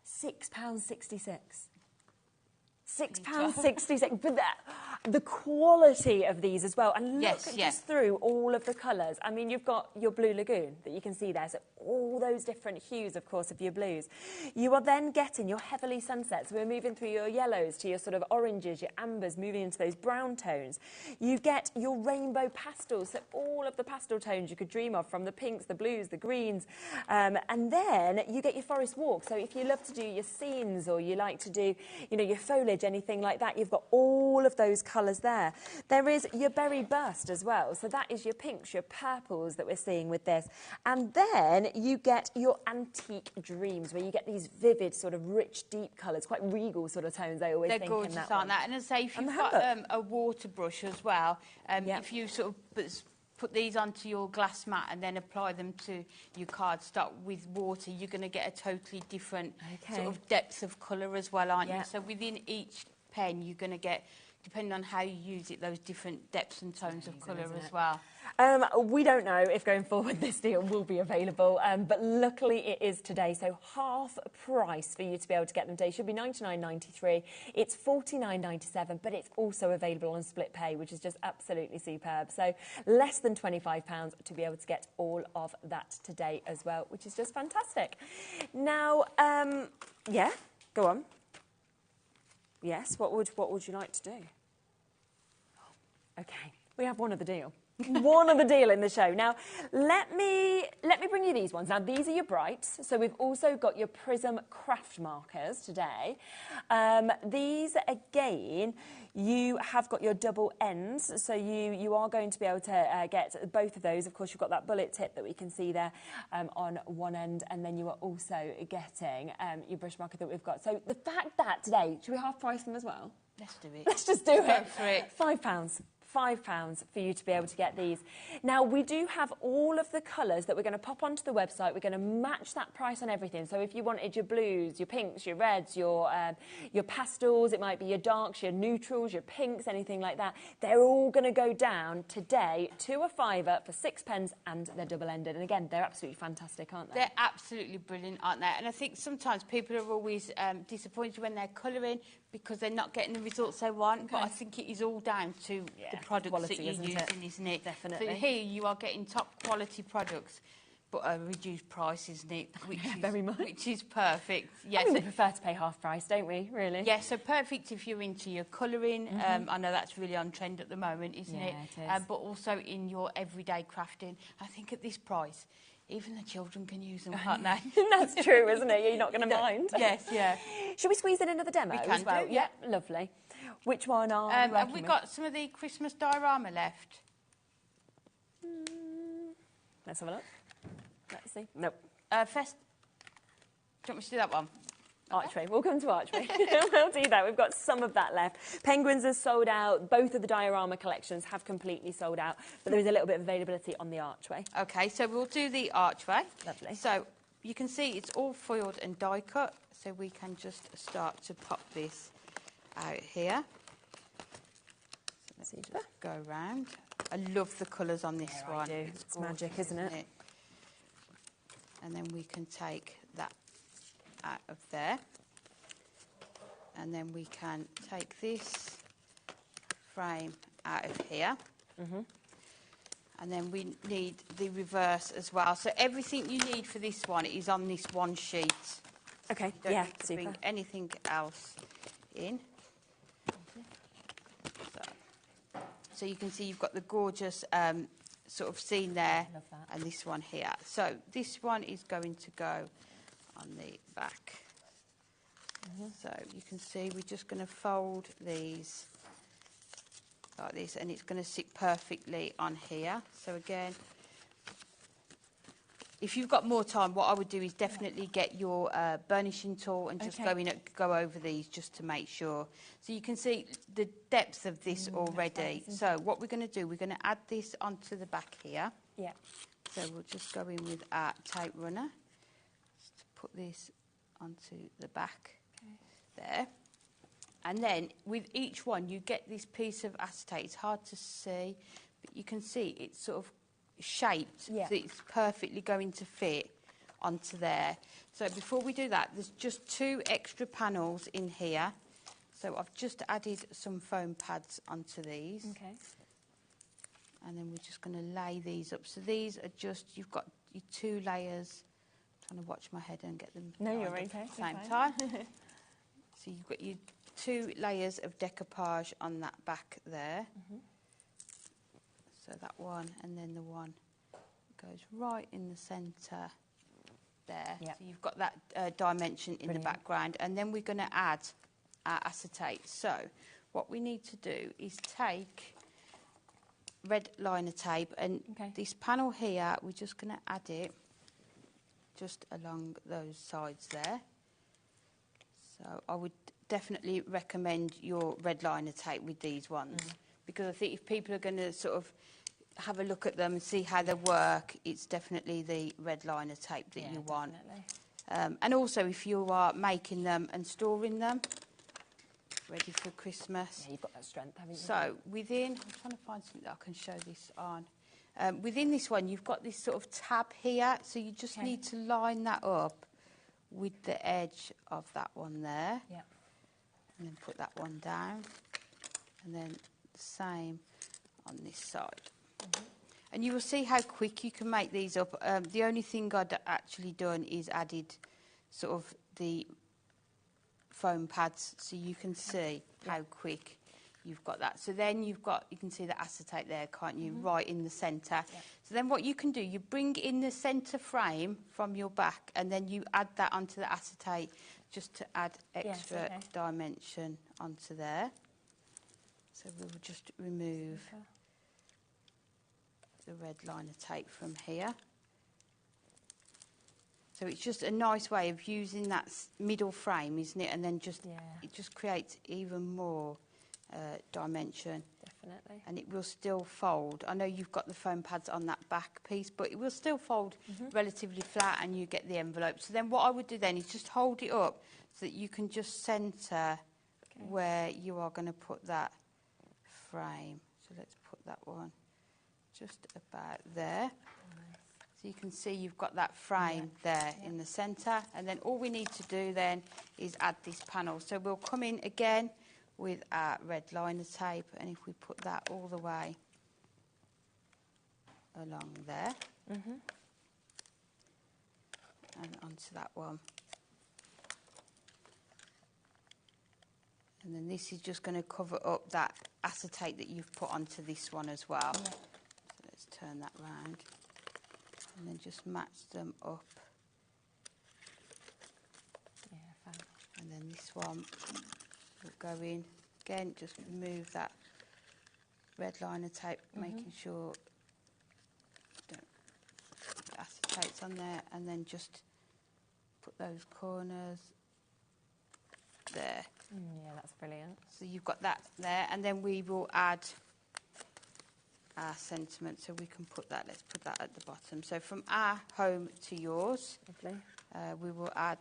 £6.66. £6.66, but the quality of these as well, and look just through all of the colours. I mean, you've got your Blue Lagoon that you can see there, so all those different hues, of course, of your blues. You are then getting your heavily sunsets. We're moving through your yellows to your sort of oranges, your ambers, moving into those brown tones. You get your rainbow pastels, so all of the pastel tones you could dream of, from the pinks, the blues, the greens, and then you get your forest walk. So if you love to do your scenes, or you like to do, you know, your foliage, anything like that, you've got all of those colours there. There is your berry burst as well, so that is your pinks, your purples that we're seeing with this. And then you get your antique dreams, where you get these vivid, sort of rich, deep colours, quite regal sort of tones, I always think. They're gorgeous, aren't they? And as I say, if you've got a water brush as well, if you sort of put these onto your glass mat and then apply them to your cardstock with water, you're going to get a totally different sort of depth of colour as well, aren't you? So within each pen, you're going to get, depending on how you use it, those different depths and tones of colour as well. We don't know if going forward this deal will be available, but luckily it is today, so half price for you to be able to get them today. It should be $99.93. It's $49.97, but it's also available on split pay, which is just absolutely superb. So less than £25 to be able to get all of that today as well, which is just fantastic. Now, yeah, go on. Yes, what would you like to do? Okay, we have one of the deal. One of the deal in the show. Now, let me bring you these ones. Now, these are your brights. So we've also got your Prism craft markers today. These, again, you have got your double ends. So you are going to be able to get both of those. Of course, you've got that bullet tip that we can see there on one end. And then you are also getting your brush marker that we've got. So the fact that today, should we half price them as well? Let's do it. Let's just do it. Go for it. £5. £5 for you to be able to get these. Now, we do have all of the colours that we're going to pop onto the website. We're going to match that price on everything. So if you wanted your blues, your pinks, your reds, your pastels, it might be your darks, your neutrals, your pinks, anything like that, they're all going to go down today to a £5 for 6 pence, and they're double-ended. And again, they're absolutely fantastic, aren't they? They're absolutely brilliant, aren't they? And I think sometimes people are always disappointed when they're colouring because they're not getting the results they want. But I think it is all down to the products quality, that you're using, isn't it? Definitely. So here you are getting top quality products, but a reduced price, isn't it? Which is, very much. Which is perfect. Yeah, Yes. we prefer to pay half price, don't we, really? Yeah, so perfect if you're into your colouring. I know that's really on trend at the moment, isn't it? Yeah, it is. But also in your everyday crafting. I think at this price, even the children can use them, can't they? That's true, isn't it? You're not going to mind. Yes, yeah. Should we squeeze in another demo We can as well? do, yeah. Lovely. Which one are we Have working we with? got some of the Christmas diorama left? Let's have a look. Let's see. Nope. Do you want me to do that one? Archway. We'll come to Archway. We'll do that. We've got some of that left. Penguins are sold out. Both of the diorama collections have completely sold out, but there is a little bit of availability on the Archway. Okay, so we'll do the archway. Lovely. So you can see it's all foiled and die cut, so we can just start to pop this out here. So let's just go around. I love the colours on this one. I do. It's magic, isn't it? And then we can take that out of there. And then we can take this frame out of here. And then we need the reverse as well. So everything you need for this one is on this one sheet. Okay, Don't yeah, need to super. bring anything else in. So you can see you've got the gorgeous sort of scene there, Love that. and this one here. So this one is going to go on the back. So you can see we're just going to fold these like this, and it's going to sit perfectly on here. So again, if you've got more time, what I would do is definitely get your burnishing tool and just go over these just to make sure. So you can see the depth of this already. So what we're going to do, we're going to add this onto the back here. Yeah. So we'll just go in with our tape runner. Just to put this onto the back there. And then with each one, you get this piece of acetate. It's hard to see, but you can see it's sort of shaped so it's perfectly going to fit onto there. So before we do that, there's just 2 extra panels in here. So I've just added some foam pads onto these. Okay. And then we're just going to lay these up. So these are just, you've got your 2 layers. I'm trying to watch my head and get them No, you're lined up okay. at the same time. So you've got your 2 layers of decoupage on that back there. So that one, and then the one goes right in the centre there. Yep. So you've got that dimension in the background. And then we're going to add our acetate. So what we need to do is take red liner tape, and this panel here, we're just going to add it just along those sides there. So I would definitely recommend your red liner tape with these ones, because I think if people are going to sort of have a look at them and see how they work, it's definitely the red liner tape that you want. And also if you are making them and storing them ready for Christmas. Yeah, you've got that strength, haven't you? So within, I'm trying to find something that I can show this on. Within this one, you've got this sort of tab here, so you just need to line that up with the edge of that one there. Yep. And then put that one down. And then the same on this side. And you will see how quick you can make these up. The only thing I'd actually done is added sort of the foam pads, so you can see how quick you've got that. So then you can see the acetate there, can't you, right in the centre. So then what you can do, you bring in the centre frame from your back, and then you add that onto the acetate just to add extra dimension onto there. So we will just remove the red liner tape from here. So it's just a nice way of using that middle frame, isn't it? And then just it just creates even more dimension. Definitely. And it will still fold. I know you've got the foam pads on that back piece, but it will still fold relatively flat, and you get the envelope. So then what I would do then is just hold it up so that you can just centre where you are going to put that frame. So let's put that one just about there. So you can see you've got that frame there in the centre, and then all we need to do then is add this panel. So we'll come in again with our red liner tape, and if we put that all the way along there, and onto that one. And then this is just going to cover up that acetate that you've put onto this one as well. Yeah. So let's turn that round and then just match them up. Yeah, fab. And then this one will go in. Again, just remove that red liner tape, making sure the acetate's on there, and then just put those corners there. Yeah, that's brilliant. So you've got that there, and then we will add our sentiment, so we can put that, let's put that at the bottom. So from our home to yours, Lovely. We will add,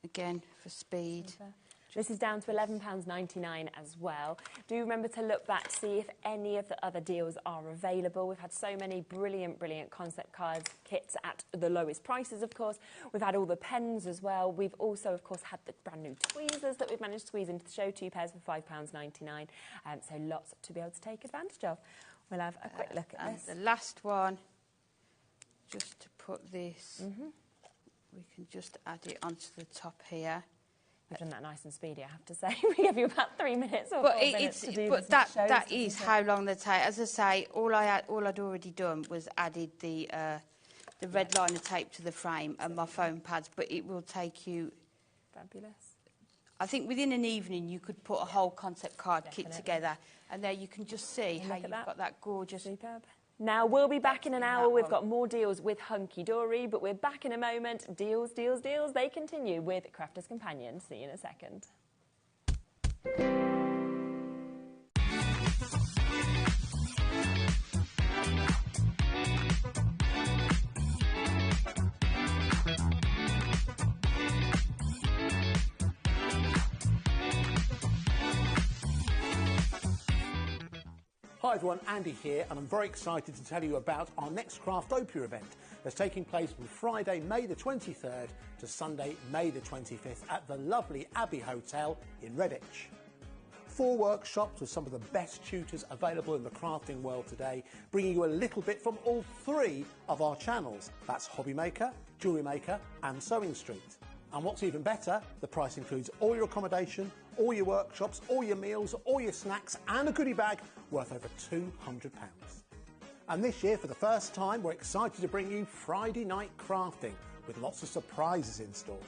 again, for speed. Super. This is down to £11.99 as well. Do remember to look back to see if any of the other deals are available. We've had so many brilliant, brilliant concept cards, kits at the lowest prices, of course. We've had all the pens as well. We've also, of course, had the brand new tweezers that we've managed to squeeze into the show, 2 pairs for £5.99. So lots to be able to take advantage of. We'll have a quick look at this. And the last one, just to put this, we can just add it onto the top here. We've done that nice and speedy, I have to say. We give you about 3 minutes or 4 minutes to do this. But that is how long they take. As I say, all I'd already done was added the red liner tape to the frame and my foam pads, but it will take you... Fabulous. I think within an evening you could put a whole concept card kit together, and there you can just see how you've got that gorgeous... Superb. Now, we'll be back in an hour. We've got more deals with Hunky Dory, but we're back in a moment. Deals, deals, deals. They continue with Crafter's Companion. See you in a second. Hi everyone, Andy here, and I'm very excited to tell you about our next Craftopia event that's taking place from Friday, May the 23rd to Sunday, May the 25th at the lovely Abbey Hotel in Redditch. 4 workshops with some of the best tutors available in the crafting world today, bringing you a little bit from all 3 of our channels. That's HobbyMaker, Jewellery Maker and Sewing Street. And what's even better, the price includes all your accommodation, all your workshops, all your meals, all your snacks and a goodie bag worth over £200. And this year, for the first time, we're excited to bring you Friday night crafting with lots of surprises in store.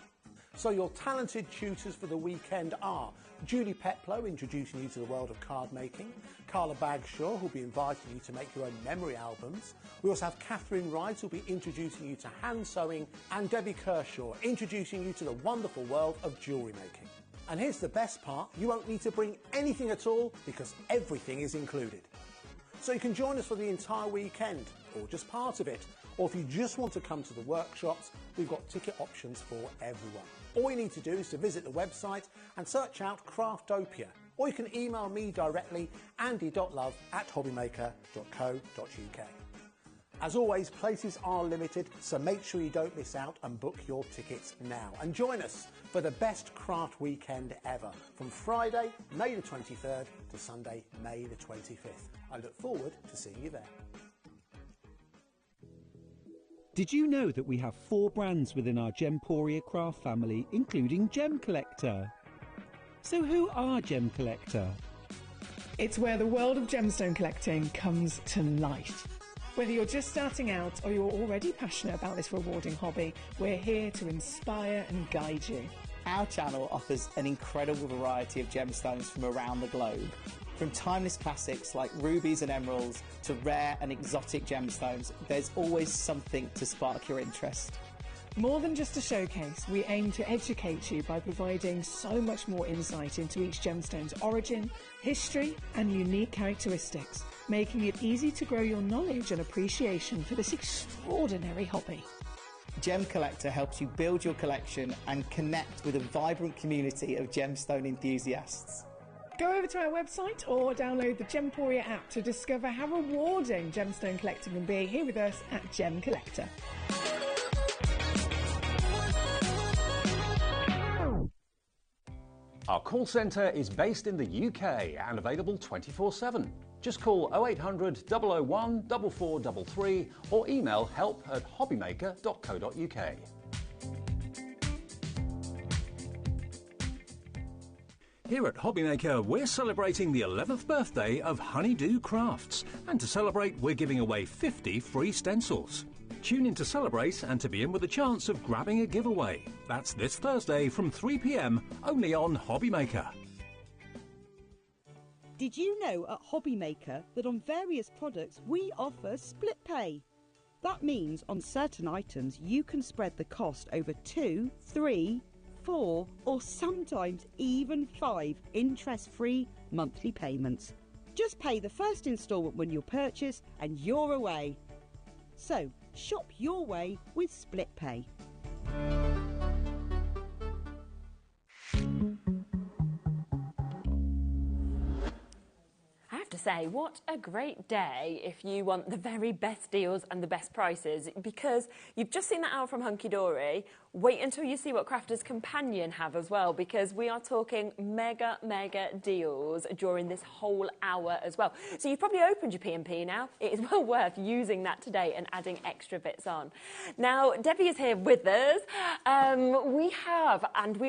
So your talented tutors for the weekend are Julie Peplow, introducing you to the world of card making, Carla Bagshaw, who'll be inviting you to make your own memory albums. We also have Catherine Wright, who'll be introducing you to hand sewing, and Debbie Kershaw, introducing you to the wonderful world of jewellery making. And here's the best part, you won't need to bring anything at all because everything is included. So you can join us for the entire weekend, or just part of it, or if you just want to come to the workshops, we've got ticket options for everyone. All you need to do is to visit the website and search out Craftopia, or you can email me directly, andy.love@hobbymaker.co.uk. As always, places are limited, so make sure you don't miss out and book your tickets now. And join us for the best craft weekend ever, from Friday, May the 23rd to Sunday, May the 25th. I look forward to seeing you there. Did you know that we have 4 brands within our Gemporia craft family, including Gem Collector? So who are Gem Collector? It's where the world of gemstone collecting comes to life. Whether you're just starting out or you're already passionate about this rewarding hobby, we're here to inspire and guide you. Our channel offers an incredible variety of gemstones from around the globe. From timeless classics like rubies and emeralds to rare and exotic gemstones, there's always something to spark your interest. More than just a showcase, we aim to educate you by providing so much more insight into each gemstone's origin, history and unique characteristics, making it easy to grow your knowledge and appreciation for this extraordinary hobby. Gem Collector helps you build your collection and connect with a vibrant community of gemstone enthusiasts. Go over to our website or download the Gemporia app to discover how rewarding gemstone collecting can be here with us at Gem Collector. Our call centre is based in the UK and available 24/7. Just call 0800 001 4433 or email help@hobbymaker.co.uk. Here at HobbyMaker, we're celebrating the 11th birthday of Honeydew Crafts. And to celebrate, we're giving away 50 free stencils. Tune in to celebrate and to be in with a chance of grabbing a giveaway. That's this Thursday from 3 p.m, only on HobbyMaker. Did you know at HobbyMaker that on various products we offer split pay? That means on certain items you can spread the cost over 2, 3, 4 or sometimes even 5 interest-free monthly payments. Just pay the first instalment when you purchase and you're away. So, shop your way with Split Pay. I have to say, what a great day if you want the very best deals and the best prices, because you've just seen that hour from Hunky Dory. Wait until you see what Crafters Companion have as well, because we are talking mega deals during this whole hour as well. So you've probably opened your P&P now. It is well worth using that today and adding extra bits on. Now, Debbie is here with us. We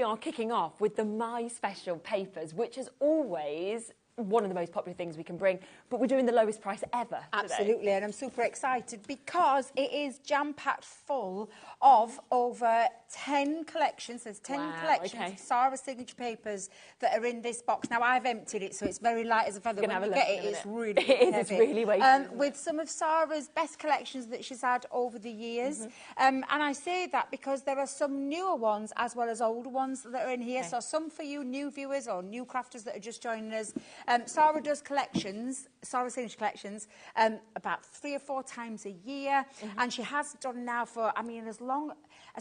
are kicking off with the My Special papers, which is always one of the most popular things we can bring, but we're doing the lowest price ever Absolutely, today. and I'm super excited because it is jam-packed full of over 10 collections. There's 10 collections of Sarah's signature papers that are in this box. Now, I've emptied it, so it's very light as a feather. When you get it, it's really heavy. It's really weighty. With some of Sarah's best collections that she's had over the years. And I say that because there are some newer ones as well as older ones that are in here. So some for you new viewers or new crafters that are just joining us. Sarah does collections, Sarah's signature collections, about 3 or 4 times a year. And she has done now for, I mean, as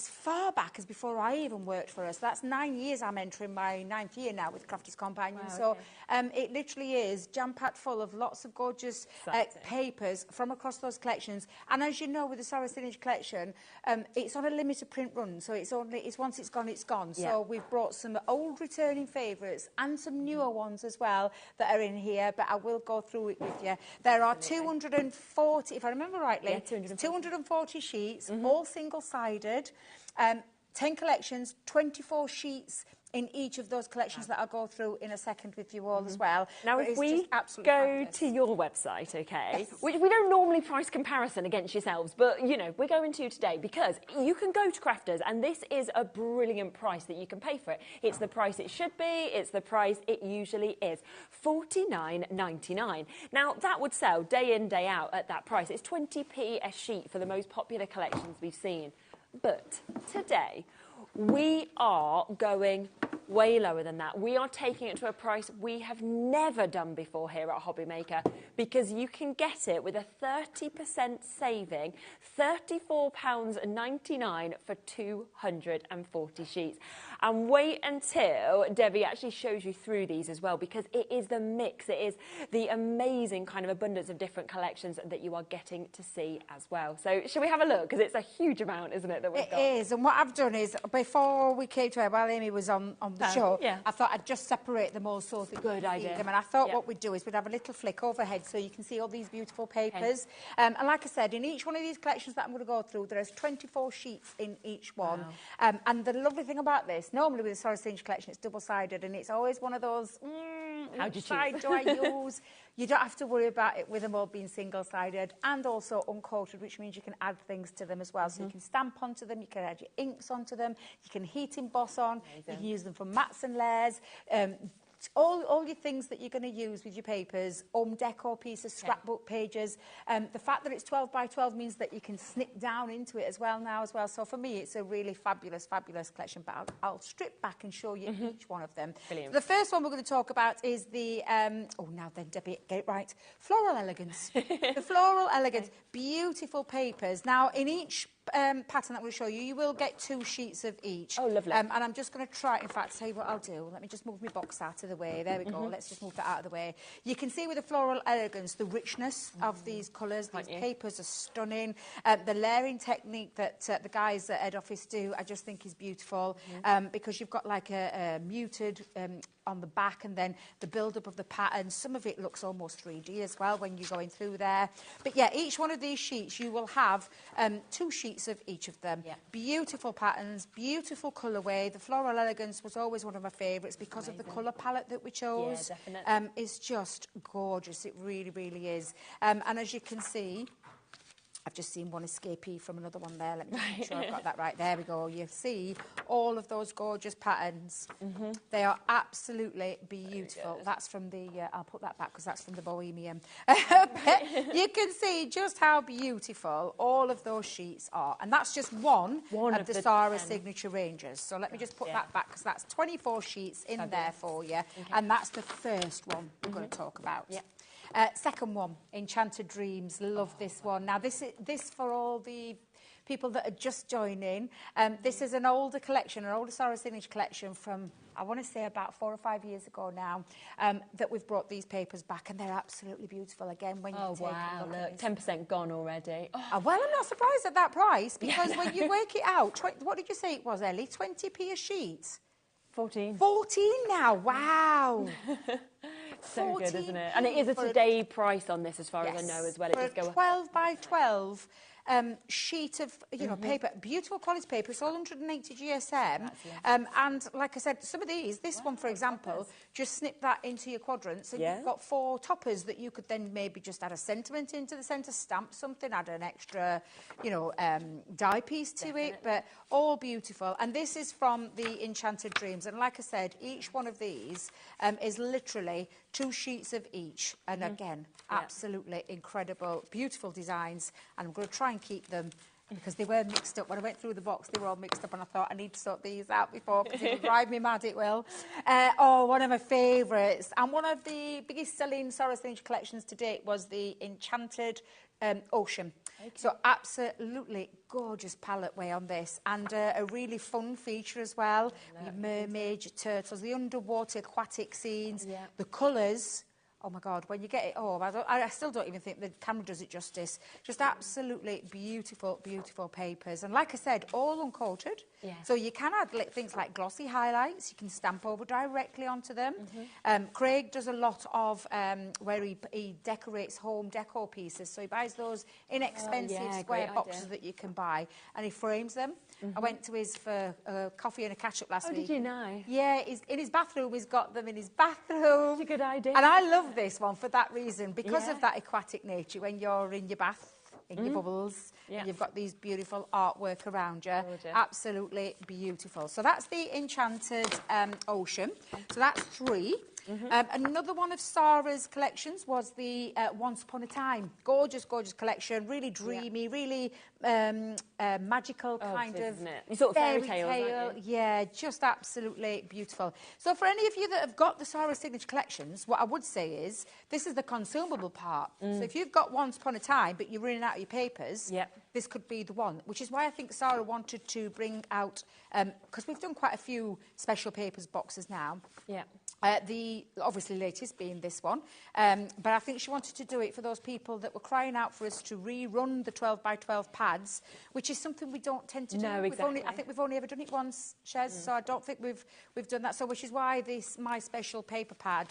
far back as before I even worked for her. So that's 9 years. I'm entering my 9th year now with Crafters Companion. Wow, so it literally is jam-packed full of lots of gorgeous papers from across those collections. And as you know, with the Sarah Signature collection, it's on a limited print run. So it's once it's gone, it's gone. Yeah. So we've brought some old returning favourites and some newer ones as well that are in here. But I will go through it with you. There are 240, if I remember rightly, 240 sheets, all single-sided. 10 collections, 24 sheets in each of those collections that I'll go through in a second with you all as well. Now, if we go to your website, we don't normally price comparison against yourselves, but, you know, we're going to today because you can go to Crafters and this is a brilliant price that you can pay for it. It's the price it should be. It's the price it usually is. $49.99. Now, that would sell day in, day out at that price. It's 20p a sheet for the most popular collections we've seen. But today, we are going way lower than that. We are taking it to a price we have never done before here at HobbyMaker, because you can get it with a 30% saving, £34.99 for 240 sheets. And wait until Debbie actually shows you through these as well, because it is the mix, it is the amazing kind of abundance of different collections that you are getting to see as well. So shall we have a look? Because it's a huge amount, isn't it, that we've got? It is, and what I've done is, before we came to her, while Amy was on the show, I thought I'd just separate them all so that Good idea. them. And I thought what we'd do is we'd have a little flick overhead so you can see all these beautiful papers. And like I said, in each one of these collections that I'm going to go through, there's 24 sheets in each one. And the lovely thing about this, normally with the Sarah Signature collection, it's double-sided, and it's always one of those, which side do I use? You don't have to worry about it with them all being single-sided and also uncoated, which means you can add things to them as well. So you can stamp onto them, you can add your inks onto them, you can heat emboss on, you can use them for mats and layers. All your things that you're going to use with your papers, decor pieces, scrapbook pages. The fact that it's 12 by 12 means that you can snip down into it as well now as well. So for me, it's a really fabulous collection. But I'll strip back and show you each one of them. Brilliant. The first one we're going to talk about is the, now then, Debbie, get it right. Floral Elegance. The Floral Elegance. Beautiful papers. Now, in each pattern that I'm going to show you, you will get 2 sheets of each. Oh, lovely. And I'm just going to try, in fact, tell you what I'll do. Let me just move my box out of the way. There we go. Let's just move that out of the way. You can see with the Floral Elegance the richness of these colours. These papers are stunning. The layering technique that the guys at head office do, I just think is beautiful, because you've got like a muted on the back, and then the build-up of the pattern. Some of it looks almost 3D as well when you're going through there. But yeah, each one of these sheets, you will have 2 sheets of each of them. Beautiful patterns, beautiful colourway. The Floral Elegance was always one of my favourites because of the colour palette that we chose. Yeah, definitely. It's just gorgeous. It really, really is. And as you can see, I've just seen one escapee from another one there. Let me make sure I've got that right. There we go. You see all of those gorgeous patterns. They are absolutely beautiful. That's from the, I'll put that back because that's from the Bohemian. You can see just how beautiful all of those sheets are. And that's just one of the Sarah signature ranges. So let me just put that back because that's 24 sheets in there for you. And that's the first one we're going to talk about. Second one, Enchanted Dreams. Love this one. Now, this for all the people that are just joining. This is an older collection, an older Sarah Signature collection from, I want to say, about 4 or 5 years ago now, that we've brought these papers back, and they're absolutely beautiful. Again, when you take a look, look, 10% gone already. Well, I'm not surprised at that price, because when you work it out, what did you say it was, Ellie? 20p a sheet? 14. 14 now, wow. So good, isn't it? And it is a today price on this, as far as I know, as well. It does go 12 by 12 sheet of paper, beautiful quality paper. It's all 180 GSM. And like I said, some of these, this one for example, just snip that into your quadrants, and you've got 4 toppers that you could then maybe just add a sentiment into the centre, stamp something, add an extra, die piece to it. But all beautiful. And this is from the Enchanted Dreams. And like I said, each one of these is literally 2 sheets of each. And again, absolutely incredible, beautiful designs. And I'm going to try and keep them, because they were mixed up. When I went through the box, they were all mixed up, and I thought I need to sort these out before, because it'll drive me mad, it will. One of my favourites, and one of the biggest selling Sarah Signature collections to date was the Enchanted Ocean. So absolutely gorgeous palette way on this, and a really fun feature as well. Your mermaids, your turtles, the underwater aquatic scenes, the colours. Oh my God, when you get it home, I still don't even think the camera does it justice. Just absolutely beautiful, beautiful papers. And like I said, all uncoated. So you can add things like glossy highlights. You can stamp over directly onto them. Craig does a lot of where he decorates home decor pieces. So he buys those inexpensive square boxes that you can buy, and he frames them. I went to his for coffee and a catch-up last week. Did you know? Yeah, in his bathroom. He's got them in his bathroom. It's a good idea. And I love this one for that reason, because of that aquatic nature. When you're in your bath, in your bubbles, and you've got these beautiful artwork around you. Absolutely beautiful. So that's the Enchanted Ocean. So that's 3. Another one of Sarah's collections was the Once Upon a Time. Gorgeous, gorgeous collection. Really dreamy, really magical kind of sort of fairy tale. tales, Yeah, just absolutely beautiful. So for any of you that have got the Sarah Signature collections, what I would say is this is the consumable part. So if you've got Once Upon a Time but you're running out of your papers, this could be the one, which is why I think Sarah wanted to bring out, because we've done quite a few special papers boxes now. The obviously latest being this one, but I think she wanted to do it for those people that were crying out for us to rerun the 12 by 12 pads, which is something we don't tend to do. No, exactly. I think we've only ever done it once, Shez, so I don't think we've done that. So which is why this My Special paper pad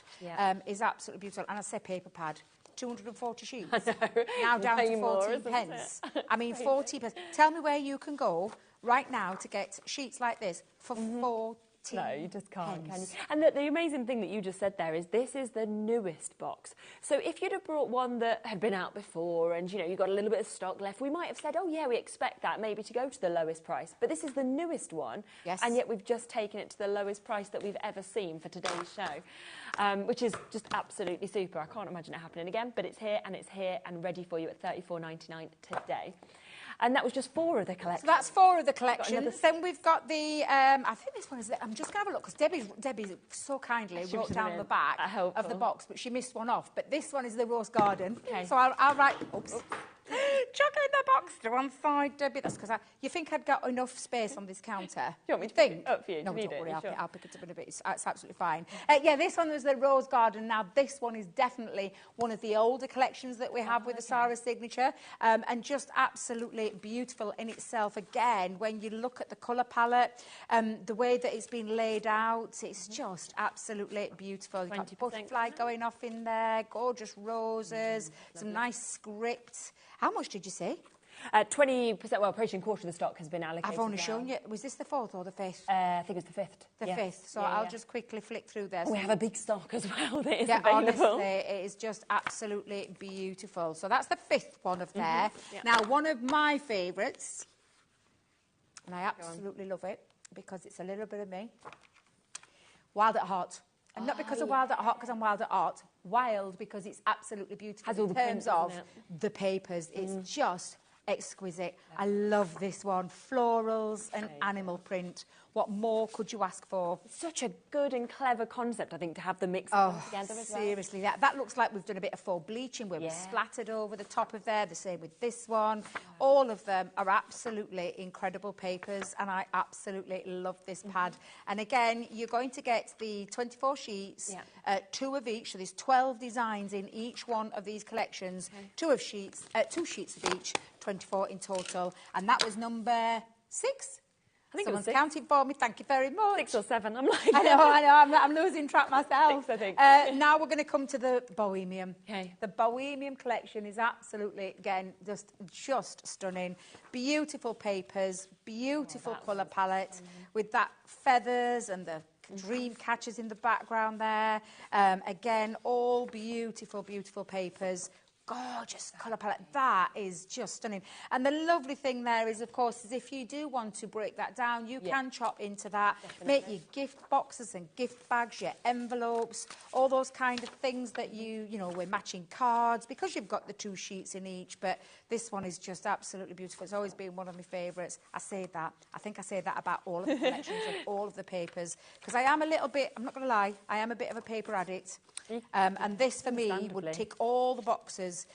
is absolutely beautiful. And I say paper pad, 240 sheets. I know. Now down to 14 pence. I mean, 40 pence. Tell me where you can go right now to get sheets like this for 40. No, you just can't, can you? And the amazing thing that you just said there is this is the newest box. So if you'd have brought one that had been out before and, you got a little bit of stock left, we might have said, oh, yeah, we expect that maybe to go to the lowest price. But this is the newest one. Yes. And yet we've just taken it to the lowest price that we've ever seen for today's show, which is just absolutely super. I can't imagine it happening again, but it's here and ready for you at $34.99 today. And that was just 4 of the collections. So that's 4 of the collections. Then we've got the, I think this one is, I'm just going to have a look, because Debbie so kindly wrote down the back of the box, but she missed one off. But this one is the Rose Garden. So I'll write, oops. Chocolate in the box to one side, Debbie. That's because you think I'd got enough space on this counter. Do you want me to think? pick it up for you? No, Do you need don't it? worry, You sure? I'll pick it up in a bit. It's absolutely fine. Yeah, this one was the Rose Garden. Now, this one is definitely one of the older collections that we have with the Sarah signature, and just absolutely beautiful in itself. Again, when you look at the colour palette, the way that it's been laid out, it's just absolutely beautiful. You've got butterfly going off in there, gorgeous roses, some nice script. How much did you say? 20%, well, approaching quarter of the stock has been allocated. I've only shown you. Was this the 4th or the 5th? I think it's the 5th. The 5th. So I'll just quickly flick through there. We have a big stock as well that is available. available. Honestly, it is just absolutely beautiful. So that's the 5th one of there. Now, one of my favourites, and I absolutely love it because it's a little bit of me, Wild at Heart. And not because of Wild at Heart, because I'm Wild at Art. Wild because it's absolutely beautiful. Has all in the terms print, of doesn't the papers. It's just exquisite. I love this one. Florals and animal print. What more could you ask for? Such a good and clever concept, I think, to have the mix of them together as well. Seriously, that looks like we've done a bit of faux bleaching where we've splattered over the top of there. The same with this one. All of them are absolutely incredible papers, and I absolutely love this pad. And again, you're going to get the 24 sheets, 2 of each. So there's 12 designs in each one of these collections. 2 sheets of each, 24 in total. And that was number 6. I think Someone's it was 6. counting for me. Thank you very much. 6 or 7. I'm like, I know. I'm losing track myself. 6, I think. Now we're going to come to the Bohemian. Okay. The Bohemian collection is absolutely, again, just stunning. Beautiful papers, beautiful colour palette with that feathers and the dream catchers in the background there. Again, all beautiful, beautiful papers. Gorgeous colour palette. That is just stunning. And the lovely thing there is, of course, is if you do want to break that down, you can chop into that, make your gift boxes and gift bags, your envelopes, all those kind of things that you know, we're matching cards, because you've got the 2 sheets in each, but this one is just absolutely beautiful. It's always been one of my favourites. I think I say that about all of the collections and all of the papers, because I am a little bit, I'm not going to lie, I am a bit of a paper addict. And this, for me, would tick all the boxes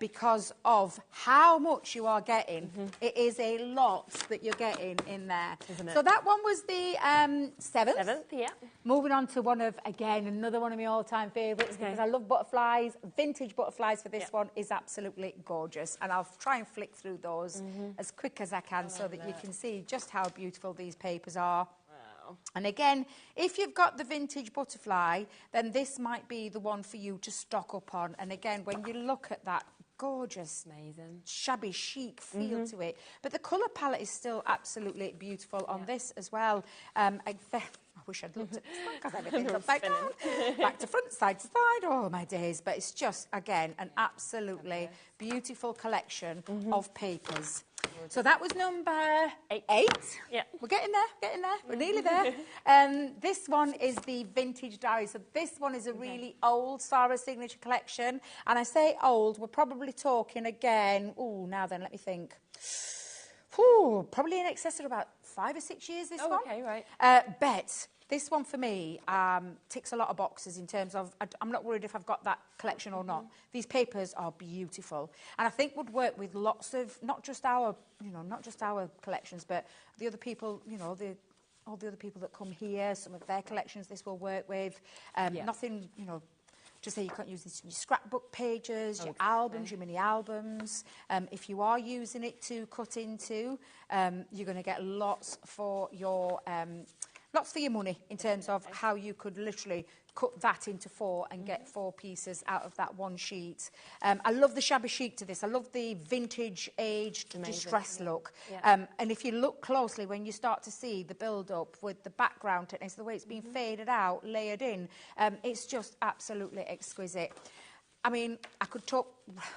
because of how much you are getting. It is a lot that you're getting in there. Isn't it? So that one was the 7th. 7th, yeah. Moving on to one of, again, another one of my all-time favourites, because I love butterflies. Vintage butterflies for this one is absolutely gorgeous. And I'll try and flick through those as quick as I can so that you can see just how beautiful these papers are. And again, if you've got the vintage butterfly, then this might be the one for you to stock up on. And again, when you look at that gorgeous, amazing, shabby chic feel to it, but the colour palette is still absolutely beautiful on this as well. I wish I'd looked at this one because everything's upside down. Back to front, side to side, oh my days. But it's just, again, an absolutely beautiful collection of papers. So that was number 8. Yeah. We're getting there. We're nearly there. This one is the Vintage Diary. So this one is a really old Sarah signature collection. And I say old, we're probably talking again, now then, let me think. Probably in excess of about 5 or 6 years, this one. Okay, right. But this one for me ticks a lot of boxes in terms of, I'm not worried if I've got that collection or not. These papers are beautiful. And I think would work with lots of, not just our collections, but the other people, all the other people that come here, some of their collections this will work with. Nothing, to say you can't use this in your scrapbook pages, your albums, your mini albums. If you are using it to cut into, you're going to get lots for your money in terms of how you could literally cut that into 4 and get 4 pieces out of that one sheet. I love the shabby chic to this. I love the vintage aged distress look. And if you look closely, when you start to see the build-up with the background techniques, the way it's been faded out, layered in, it's just absolutely exquisite. I mean, I could talk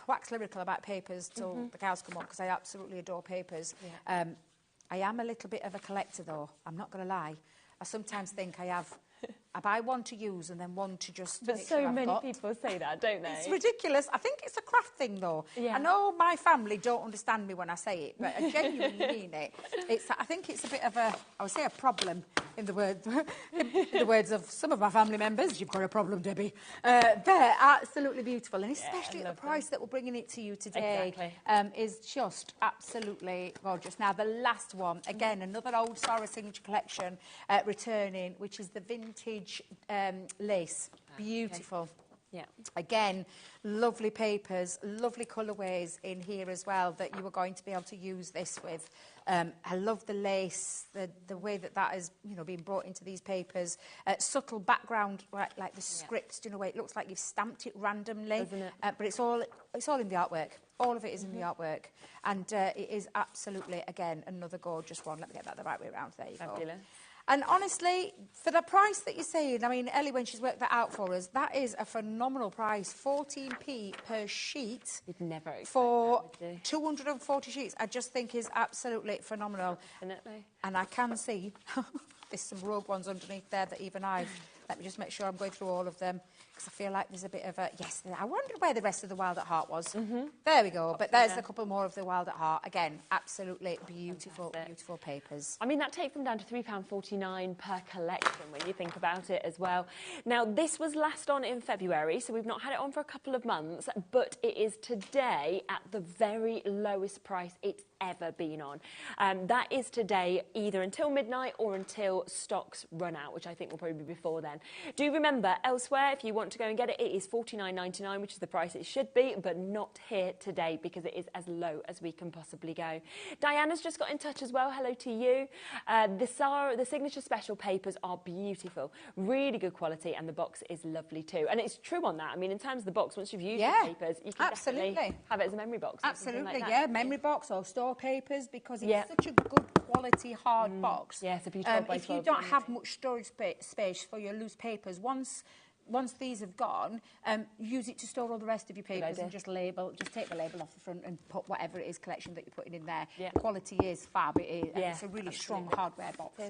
wax lyrical about papers till the cows come on, because I absolutely adore papers. I am a little bit of a collector, though. I'm not going to lie. I sometimes think I have I buy one to use and then one to just. But make so sure I've many got. people say that, don't they? It's ridiculous. I think it's a craft thing, though. Yeah. I know my family don't understand me when I say it, but I genuinely mean it. I think it's a bit of a, I would say, a problem in the words of some of my family members. You've got a problem, Debbie. They're absolutely beautiful, and especially at the price that we're bringing it to you today, is just absolutely gorgeous. Now, the last one, again, another old Sarah Signature collection returning, which is the vintage lace. Beautiful. Yeah. Again, lovely papers, lovely colourways in here as well that you are going to be able to use this with. I love the lace, the way that is, you know, being brought into these papers. Subtle background, like the script, you know, where it looks like you've stamped it randomly. Doesn't it? But it's all in the artwork. All of it is in the artwork. And it is absolutely, again, another gorgeous one. Let me get that the right way around. There you go. And honestly, for the price that you're saying, I mean, Ellie, when she's worked that out for us, that is a phenomenal price. 14p per sheet. You'd never expect for that, would you? 240 sheets. I just think is absolutely phenomenal. Definitely. And I can see there's some rogue ones underneath there that even I've. Let me just make sure I'm going through all of them, because I feel like there's a bit of a... Yes, I wondered where the rest of the Wild at Heart was. There we go. But there's a couple more of the Wild at Heart. Again, absolutely beautiful, beautiful papers. I mean, that takes them down to £3.49 per collection when you think about it as well. Now, this was last on in February, so we've not had it on for a couple of months, but it is today at the very lowest price it's ever been on. That is today either until midnight or until stocks run out, which I think will probably be before then. Do remember, elsewhere, if you want to go and get it, it is $49.99, which is the price it should be, but not here today because it is as low as we can possibly go. Diana's just got in touch as well. Hello to you. The Signature Special papers are beautiful, really good quality, and the box is lovely too. And it's true on that. I mean, in terms of the box, once you've used the papers, you can definitely have it as a memory box. Absolutely, like yeah, memory box or store papers, because it's such a good quality hard box. Yeah, it's a beautiful if you don't have much storage space for your loose papers, once these have gone, use it to store all the rest of your papers and just take the label off the front and put whatever it is collection that you're putting in there. The quality is fab. It's a really strong hardware box.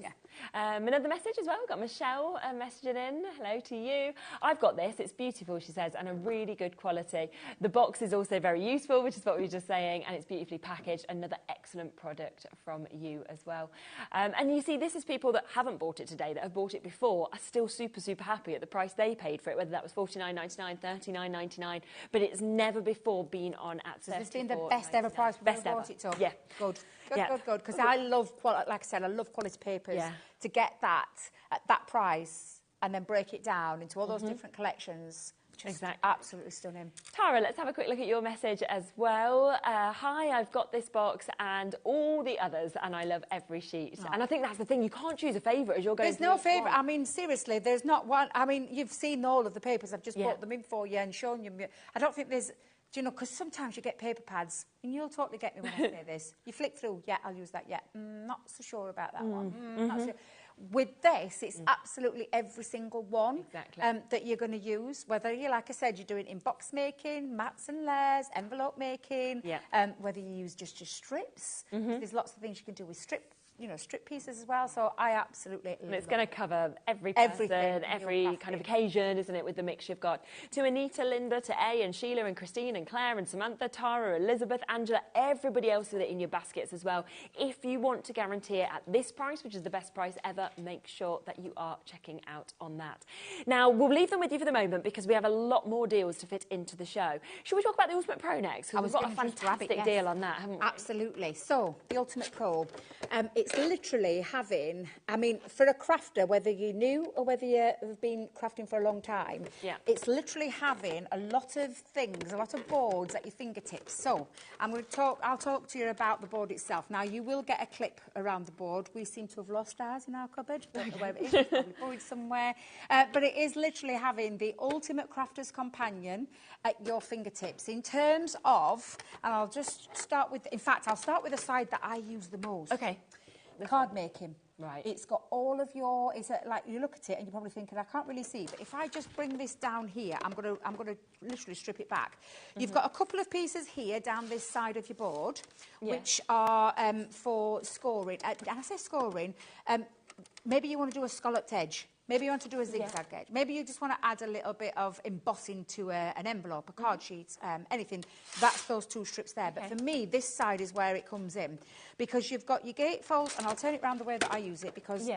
Another message as well. We've got Michelle messaging in. Hello to you. I've got this. It's beautiful, she says, and a really good quality. The box is also very useful, which is what we were just saying, and it's beautifully packaged. Another excellent product from you as well. And you see, this is people that haven't bought it today, that have bought it before, are still super, super happy at the price they paid for it, whether that was $49.99, $39.99, but it's never before been on at $34.99. Has this been the best ever price we've ever bought it to? Yeah. Good. Because I love, like I said, I love quality papers. To get that at that price and then break it down into all those different collections. Just absolutely stunning. Tara, let's have a quick look at your message as well. Hi, I've got this box and all the others, and I love every sheet. And I think that's the thing, you can't choose a favourite as you're going. There's no favourite. I mean, seriously, there's not one. I mean, you've seen all of the papers. I've just brought them in for you and shown you. I don't think there's... Do you know, because sometimes you get paper pads, and you'll totally get me when I say this. You flick through, I'll use that, not so sure about that one. Not so sure. With this, it's absolutely every single one that you're going to use, whether you, like I said, you're doing in box making, mats and layers, envelope making, whether you use just your strips. There's lots of things you can do with strip pieces as well. So I absolutely love it. It's going to cover every person, every kind of occasion, isn't it, with the mix you've got. To Anita, Linda, to A, and Sheila, and Christine, and Claire, and Samantha, Tara, Elizabeth, Angela, everybody else with it in your baskets as well. If you want to guarantee it at this price, which is the best price ever, make sure that you are checking out on that. Now, we'll leave them with you for the moment because we have a lot more deals to fit into the show. Should we talk about the Ultimate Pro next? Because we've got a fantastic deal on that, haven't we? Absolutely. So, the Ultimate Pro, it's literally having, I mean, for a crafter, whether you're new or whether you have been crafting for a long time, it's literally having a lot of things, a lot of boards at your fingertips. So I'll talk to you about the board itself. Now, you will get a clip around the board. We seem to have lost ours in our cupboard. Don't know where it is. It's probably buried somewhere. But it is literally having the Ultimate Crafter's Companion at your fingertips in terms of, and I'll just start with, in fact, I'll start with the side that I use the most. Okay. Card making. Right. It's got all of your. It's like you look at it and you're probably thinking, I can't really see. But if I just bring this down here, I'm gonna literally strip it back. You've got a couple of pieces here down this side of your board, which are for scoring. And I say scoring. Maybe you want to do a scalloped edge. Maybe you want to do a zigzag edge. Maybe you just want to add a little bit of embossing to an envelope, a card sheet, anything. That's those 2 strips there. But for me, this side is where it comes in, because you've got your gatefold, and I'll turn it around the way that I use it, because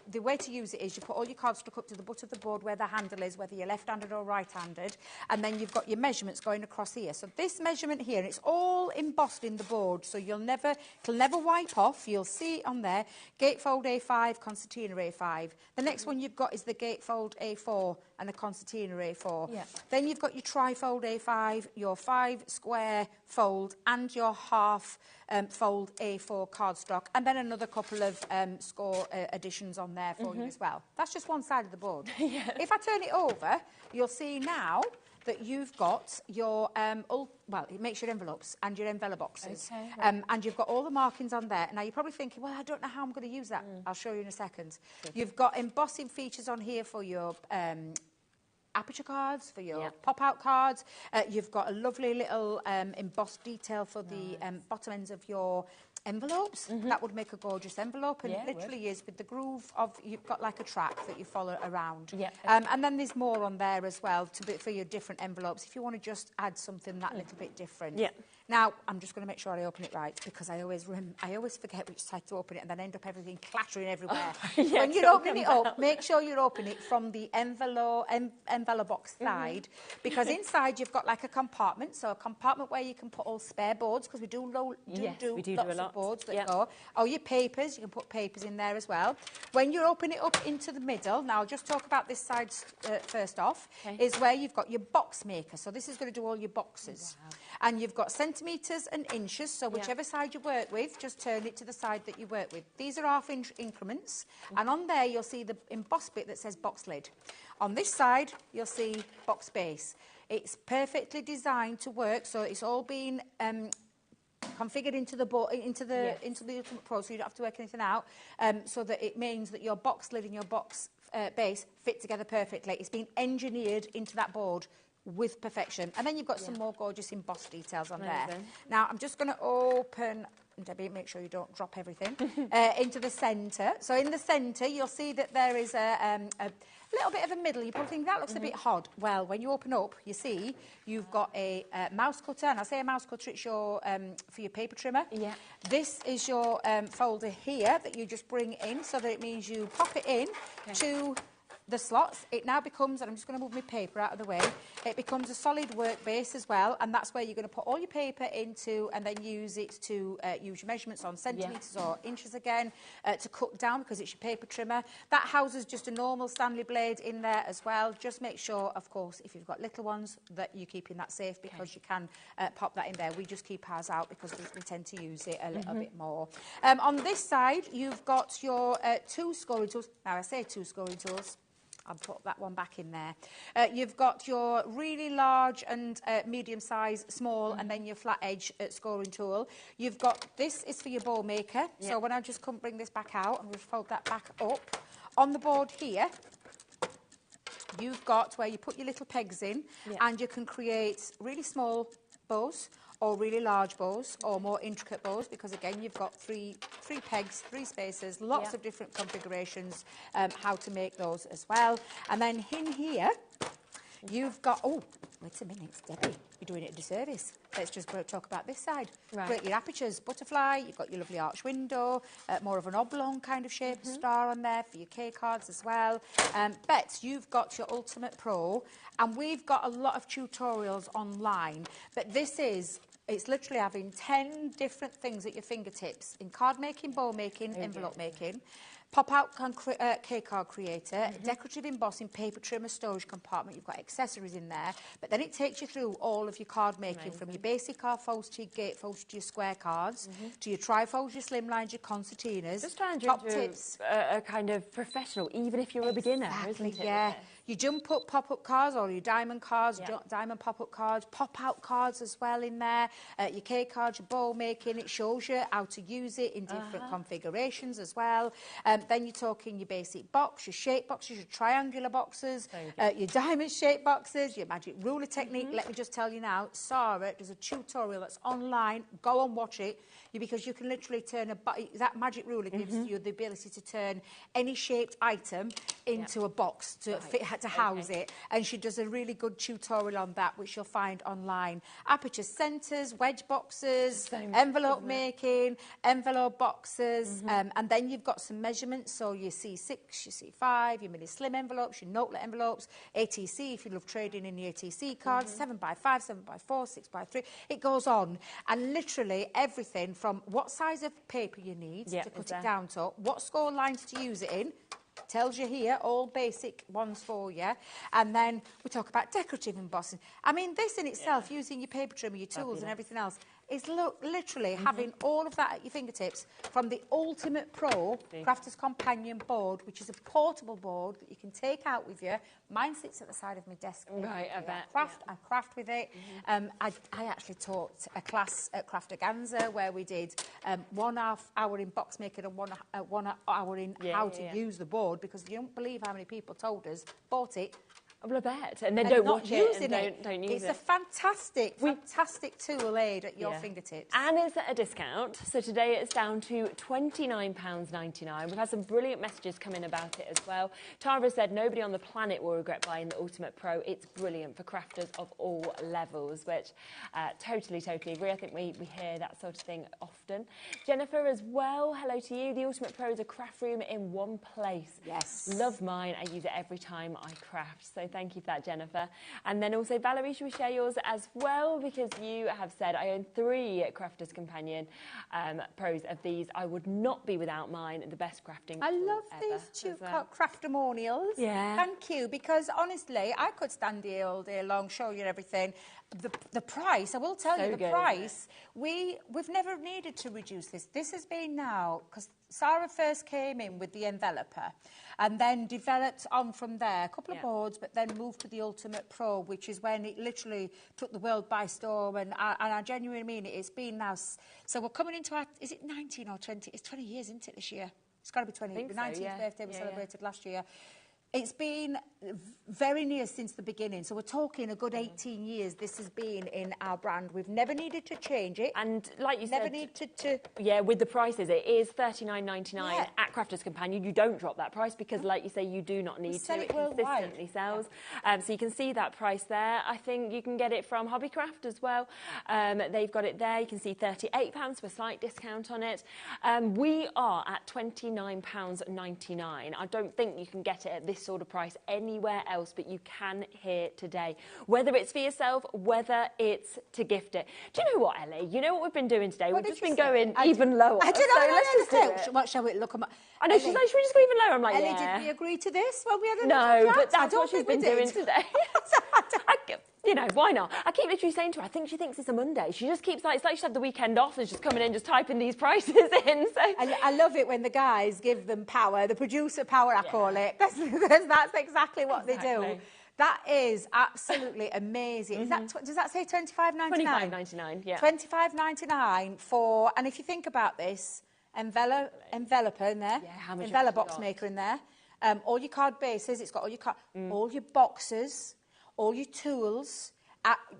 the way to use it is you put all your cards stuck up to the butt of the board where the handle is, whether you're left-handed or right-handed, and then you've got your measurements going across here. So this measurement here, it's all embossed in the board, so it'll never wipe off. You'll see it on there, gatefold A5, concertina A5. The next one you've got is the gatefold A4 and the concertina A4. Then you've got your trifold A5, your 5 square fold, and your half fold A4 cardstock, and then another couple of score additions on there for you as well. That's just one side of the board. If I turn it over, you'll see now that you've got your, well, it makes your envelopes and your envelope boxes. And you've got all the markings on there. Now, you're probably thinking, well, I don't know how I'm going to use that. I'll show you in a second. You've got embossing features on here for your aperture cards, for your pop-out cards. You've got a lovely little embossed detail for the bottom ends of your envelopes. That would make a gorgeous envelope, and it literally is with the groove of, you've got like a track that you follow around. And then there's more on there as well for your different envelopes if you want to just add something that little bit different. Now, I'm just going to make sure I open it right, because I always forget which side to open it and then end up everything clattering everywhere. When you're opening it up, make sure you open it from the envelope box side, because inside you've got like a compartment, so a compartment where you can put all spare boards, because we do lots of boards that go. Or your papers, you can put papers in there as well. When you open it up into the middle, now I'll just talk about this side first off, is where you've got your box maker. So this is going to do all your boxes. And you've got centimetres and inches, so whichever side you work with, just turn it to the side that you work with. These are half-inch increments, and on there you'll see the embossed bit that says box lid. On this side, you'll see box base. It's perfectly designed to work, so it's all been configured into the Ultimate Pro, so you don't have to work anything out, so that it means that your box lid and your box base fit together perfectly. It's been engineered into that board with perfection. And then you've got some more gorgeous embossed details on there. Now, I'm just going to open, Debbie, make sure you don't drop everything, into the centre. So in the centre, you'll see that there is a little bit of a middle. You probably think that looks a bit odd. Well, when you open up, you see you've got a mouse cutter, and I say a mouse cutter, it's your for your paper trimmer. This is your folder here that you just bring in, so that it means you pop it in to the slots. It now becomes, and I'm just going to move my paper out of the way, it becomes a solid work base as well, and that's where you're going to put all your paper into, and then use it to use your measurements on centimetres or inches again, to cut down, because it's your paper trimmer. That houses just a normal Stanley blade in there as well. Just make sure, of course, if you've got little ones, that you're keeping that safe, because you can pop that in there. We just keep ours out because we tend to use it a little bit more. On this side, you've got your 2 scoring tools. Now, I say 2 scoring tools. I'll put that one back in there. You've got your really large and medium size, small, and then your flat edge scoring tool. You've got, this is for your ball maker. So when I just bring this back out, I'm going to fold that back up. On the board here, you've got where you put your little pegs in, and you can create really small bows, or really large bows, or more intricate bows, because again you've got three pegs, 3 spaces, lots of different configurations, how to make those as well. And then in here you've got, oh, wait a minute, Debbie, you're doing it a disservice. Let's just talk about this side. Great, your apertures, butterfly, you've got your lovely arch window, more of an oblong kind of shape, star on there for your K cards as well. But you've got your Ultimate Pro, and we've got a lot of tutorials online, but this is, it's literally having 10 different things at your fingertips in card making, bow making, envelope making, pop-out K-card creator, decorative embossing, paper trimmer, storage compartment. You've got accessories in there, but then it takes you through all of your card making, from your basic card folds to your gate folds to your square cards, to your trifolds, your slimlines, your concertinas. Just trying to top tips. A kind of professional, even if you're a beginner, isn't it? your jump up pop-up cards or your diamond cards, diamond pop-up cards, pop-out cards as well in there, your cake cards, your bowl making. It shows you how to use it in different configurations as well. Then you're talking your basic box, your shape boxes, your triangular boxes, your diamond shape boxes, your magic ruler technique. Let me just tell you now, Sarah does a tutorial that's online. Go and watch it, because you can literally turn that magic ruler gives you the ability to turn any shaped item into a box to house it, and she does a really good tutorial on that, which you'll find online. Aperture centres, wedge boxes, envelope making, envelope boxes, and then you've got some measurements, so your C6, your C5, your mini slim envelopes, your notelet envelopes, ATC if you love trading in the ATC cards, 7x5, 7x4, 6x3, it goes on, and literally everything from what size of paper you need to cut it down to, what score lines to use it in, tells you here, all basic ones for you. And then we talk about decorative embossing. I mean, this in itself, using your paper trimmer, your tools and everything else, is literally having all of that at your fingertips, from the Ultimate Pro Crafter's Companion board, which is a portable board that you can take out with you. Mine sits at the side of my desk. Right, I bet. I craft with it. I actually taught a class at Craftaganza where we did 1.5 hour in box making and 1 hour in how to use the board, because you don't believe how many people told us, bought it, well, I bet. And then don't watch it and don't use it. It's a fantastic tool aid at your fingertips. And it's at a discount. So today it's down to £29.99. We've had some brilliant messages come in about it as well. Tara said nobody on the planet will regret buying the Ultimate Pro. It's brilliant for crafters of all levels, which totally agree. I think we hear that sort of thing often. Jennifer as well, hello to you. The Ultimate Pro is a craft room in one place. Yes. Love mine. I use it every time I craft. So thank you for that, Jennifer. And then also, Valerie, should we share yours as well? Because you have said, I own 3 Crafter's Companion Pros of these. I would not be without mine. The best crafting I love ever these two well. craftamonials. Yeah. Thank you, because honestly, I could stand here all day long, show you everything. The price, I will tell you, the price, we've never needed to reduce this. This has been now, because Sarah first came in with the enveloper and then developed on from there, a couple of boards, but then moved to the Ultimate Pro, which is when it literally took the world by storm, and I genuinely mean it. It's been now, so we're coming into our, is it 19 or 20? It's 20 years, isn't it, this year? It's got to be 20. The 19th birthday we celebrated last year. It's been very near since the beginning. So we're talking a good 18 years this has been in our brand. We've never needed to change it. And like you never said... needed to... Yeah, with the prices, it is $39.99 at Crafter's Companion. You don't drop that price because, like you say, you do not need to. It consistently sells. So you can see that price there. I think you can get it from Hobbycraft as well. They've got it there. You can see £38 for a slight discount on it. We are at £29.99. I don't think you can get it at this sort of price anywhere else, but you can here today. Whether it's for yourself, whether it's to gift it. Do you know what, Ellie? You know what we've been doing today? We've just been going even lower. I don't know. So let's just do it. What shall we look at? I know, she's like, should we just go even lower? I'm like, Ellie, did we agree to this when we had No, but that's what she's been doing today. You know, why not? I keep literally saying to her, I think she thinks it's a Monday. She just keeps like, it's like she's had the weekend off and she's just coming in, just typing these prices in. So I love it when the guys give them power, the producer power, I call it, because that's exactly what they do. That is absolutely amazing. Is that, does that say $25.99? $25.99, yeah. $25.99 for, and if you think about this, enveloper in there, envelope box maker in there, all your card bases, it's got all your card, all your boxes, all your tools.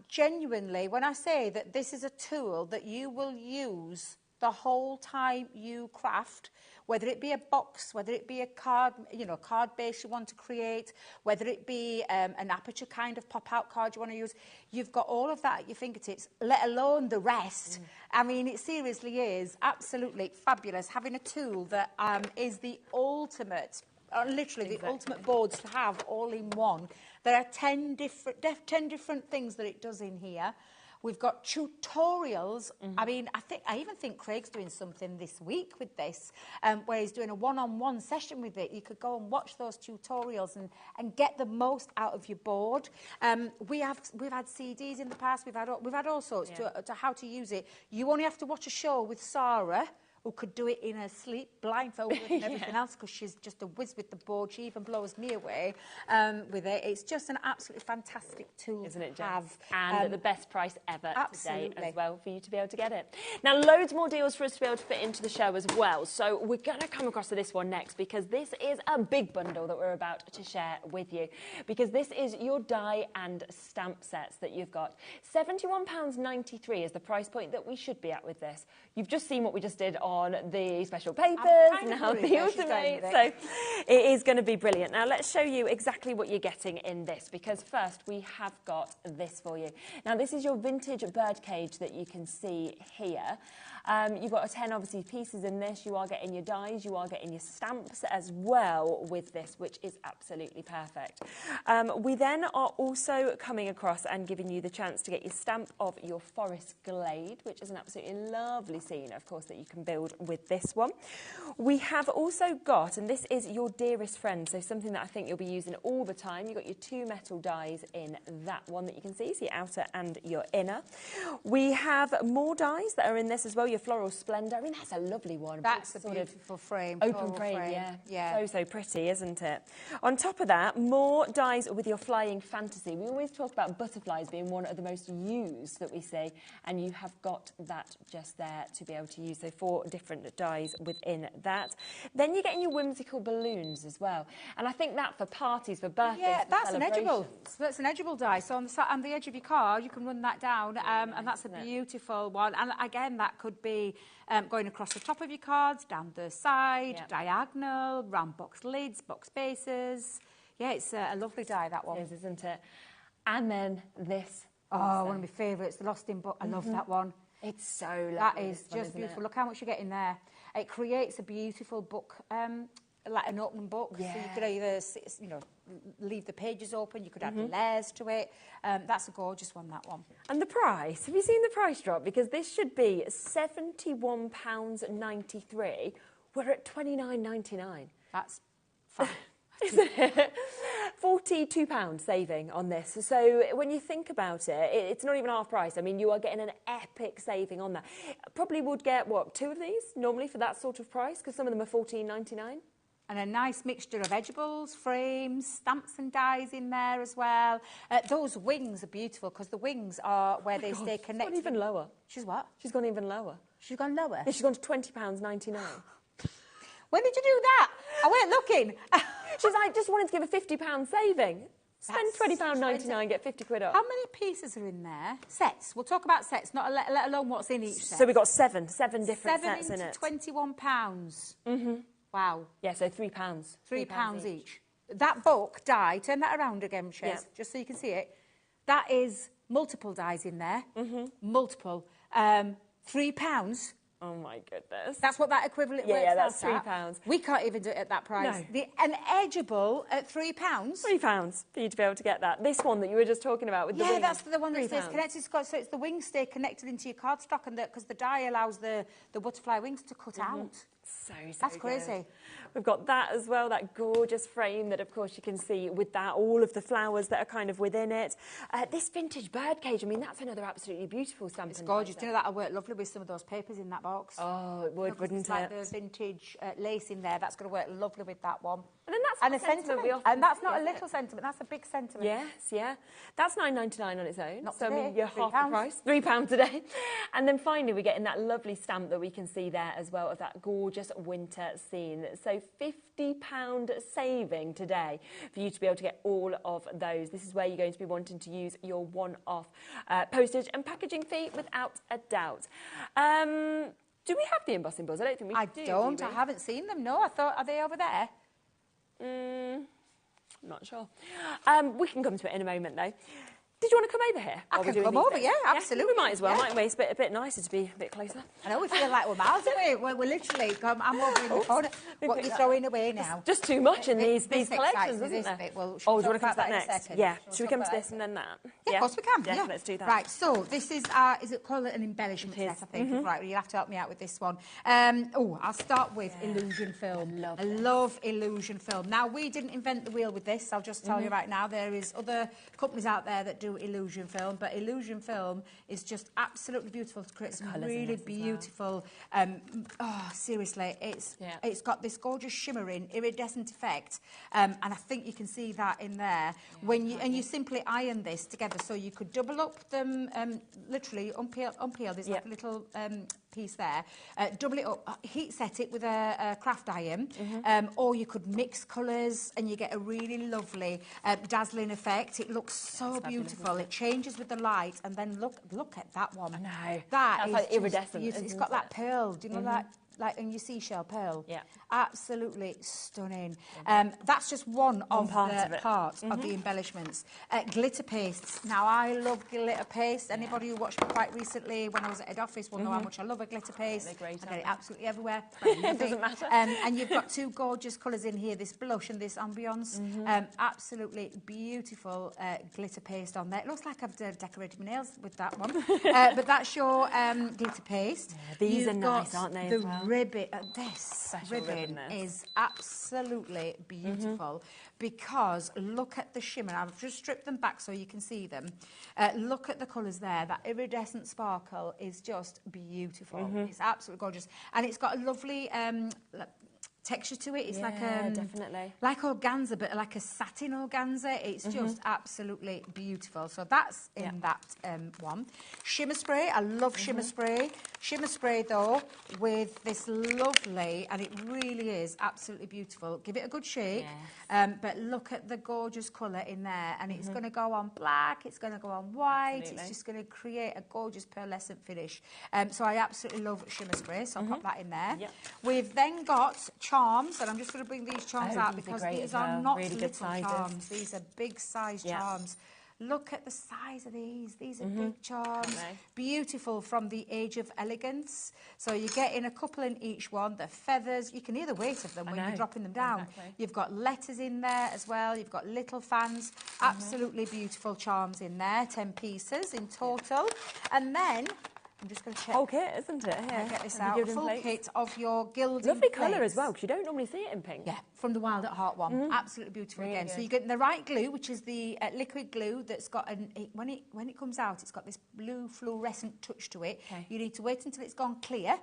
Genuinely, when I say that this is a tool that you will use the whole time you craft, whether it be a box, whether it be a card, card base you want to create, whether it be an aperture kind of pop-out card you want to use, you've got all of that at your fingertips, let alone the rest. I mean, it seriously is absolutely fabulous having a tool that is the ultimate, literally the ultimate boards to have all in one. There are 10 different things that it does in here. We've got tutorials. I mean, I even think Craig's doing something this week with this, where he's doing a one-on-one session with it. You could go and watch those tutorials and get the most out of your board. We've had CDs in the past. We've had all sorts to how to use it. You only have to watch a show with Sarah who could do it in her sleep, blindfolded and everything else, because she's just a whiz with the board. She even blows me away with it. It's just an absolutely fantastic tool, isn't it, to have. And at the best price ever today as well for you to be able to get it. Now, loads more deals for us to be able to fit into the show as well. So we're going to come across to this one next, because this is a big bundle that we're about to share with you, because this is your die and stamp sets that you've got. £71.93 is the price point that we should be at with this. You've just seen what we just did on the special papers, now the Ultimate, so it is going to be brilliant. Now let's show you exactly what you're getting in this, because first we have got this for you. Now this is your vintage birdcage that you can see here. You've got 10 obviously pieces in this. You are getting your dies, you are getting your stamps as well with this, which is absolutely perfect. We then are also coming across and giving you the chance to get your stamp of your forest glade, which is an absolutely lovely scene, of course, that you can build with this one. We have also got, and this is your dearest friend, so something that I think you'll be using all the time. You've got your 2 metal dies in that one that you can see, so your outer and your inner. We have more dies that are in this as well. Your Floral Splendour. I mean, that's a lovely one. That's a beautiful frame. Open frame, yeah. So pretty, isn't it? On top of that, more dies with your Flying Fantasy. We always talk about butterflies being one of the most used that we see, and you have got that just there to be able to use. So 4 different dies within that. Then you're getting your whimsical balloons as well. And I think that for parties, for birthdays, yeah, for that's an edgeable. That's an edgeable die. So on the edge of your card, you can run that down, and that's a beautiful one. And again, that could be going across the top of your cards, down the side, diagonal, round box lids, box bases. Yeah, it's a lovely die, that one. It is, isn't it? And then this. Oh, one of my favourites, the Lost in Book. I love that one. It's so lovely. That is just beautiful. Look how much you get in there. It creates a beautiful book, like an open book. Yeah. So you could either, leave the pages open. You could add layers to it. That's a gorgeous one, that one. And the price? Have you seen the price drop? Because this should be £71.93. We're at £29.99. That's fine. £42 saving on this. So when you think about it, it's not even half price. I mean, you are getting an epic saving on that. Probably would get, what, 2 of these normally for that sort of price, because some of them are £14.99. And a nice mixture of edgeables, frames, stamps and dies in there as well. Those wings are beautiful, because the wings are where they stay connected. She's gone even lower. She's what? She's gone even lower. She's gone lower? Yeah, she's gone to £20.99. When did you do that? I weren't looking. She's like, just wanted to give a £50 saving. Spend £20.99, get 50 quid off. How many pieces are in there? Sets. We'll talk about sets, not let alone what's in each set. So we've got seven different sets in it. £21. Mm-hmm. Wow. Yeah, so £3. £3 each. That book die, turn that around again, Shez, just so you can see it. That is multiple dies in there. Multiple. £3. Oh my goodness. That's what that equivalent works out. Yeah, that's £3. We can't even do it at that price. No. An edgeable at £3. £3 for you to be able to get that. This one that you were just talking about with the wings. Yeah, that's the one that stays connected. So it's the wings stay connected into your cardstock, and because the die allows the butterfly wings to cut out. So that's crazy. We've got that as well, that gorgeous frame that, of course, you can see with that, all of the flowers that are kind of within it. This vintage birdcage, I mean, that's another absolutely beautiful stamp. It's gorgeous. Do you know that'll work lovely with some of those papers in that box? Oh, it would, wouldn't it? Like the vintage lace in there, that's going to work lovely with that one. And then that's a sentiment. And that's not a little sentiment, that's a big sentiment. Yes, yeah. That's £9.99 on its own. Not so today. I mean, you're half the price. £3 today. And then finally, we're getting that lovely stamp that we can see there as well of that gorgeous winter scene. So £50 saving today for you to be able to get all of those. This is where you're going to be wanting to use your one-off postage and packaging fee without a doubt. Do we have the embossing balls? I don't think we do. I don't. I haven't seen them. No, I thought, are they over there? I'm not sure. We can come to it in a moment, though. Did you want to come over here? I can come over, yeah, absolutely. We might as well, mightn't we? It's a bit nicer to be a bit closer. I know, we feel like we're miles away. We're literally, I'm over in the corner. What are you throwing away now? Just too much in these collections, isn't there? Well, do you want to come to that next? Yeah. Should we come to this and then that? Yeah, of course we can. Yeah, let's do that. Right, so this is it called an embellishment set, I think. Right, you'll have to help me out with this one. I'll start with illusion film. I love illusion film. Now, we didn't invent the wheel with this. I'll just tell you right now, there is other companies out there that do do illusion film, but illusion film is just absolutely beautiful to create some really beautiful. Seriously, it's got this gorgeous shimmering iridescent effect, and I think you can see that in there when you simply iron this together. So you could double up them, literally unpeel. There's like a little piece there. Double it up, heat set it with a craft iron, or you could mix colours and you get a really lovely dazzling effect. It looks so beautiful. It changes with the light, and then look at that one. I know. That's like iridescent. It's got that pearl. Do you know that? Like in your seashell pearl. Yeah. Absolutely stunning. That's just one of the parts of the embellishments. Glitter pastes. Now, I love glitter paste. Anybody who watched me quite recently when I was at head office will know how much I love a glitter paste. They're great, I get it absolutely everywhere. It doesn't matter. And you've got two gorgeous colours in here, this blush and this ambiance. Absolutely beautiful glitter paste on there. It looks like I've decorated my nails with that one. But that's your glitter paste. Yeah, these are nice, aren't they, as well? Ribbon, this ribbon is absolutely beautiful because look at the shimmer. I've just stripped them back so you can see them. Look at the colours there. That iridescent sparkle is just beautiful. It's absolutely gorgeous. And it's got a lovely texture to it. It's definitely like organza, but like a satin organza. It's just absolutely beautiful. So that's in that one. Shimmer spray. I love shimmer spray. Shimmer spray though with this lovely, and it really is absolutely beautiful. Give it a good shake. But look at the gorgeous colour in there, and it's going to go on black. It's going to go on white. It's just going to create a gorgeous pearlescent finish. So I absolutely love shimmer spray. So I'll pop that in there. We've then got charms, and I'm just going to bring these charms out because these are not really little charms. These are big size charms. Look at the size of these. These are big charms. Beautiful from the Age of Elegance. So you're getting a couple in each one. The feathers, you can hear the weight of them when you're dropping them down. You've got letters in there as well. You've got little fans. Absolutely beautiful charms in there. 10 pieces in total. And then I'm just going to check. Whole kit, isn't it? Here. Get this out. Full kit of your gilding Lovely plates. colour as well, because you don't normally see it in pink. Yeah, from the Wild at Heart one. Absolutely beautiful again. So you get the right glue, which is the liquid glue that's got when it comes out, it's got this blue fluorescent touch to it. You need to wait until it's gone clear.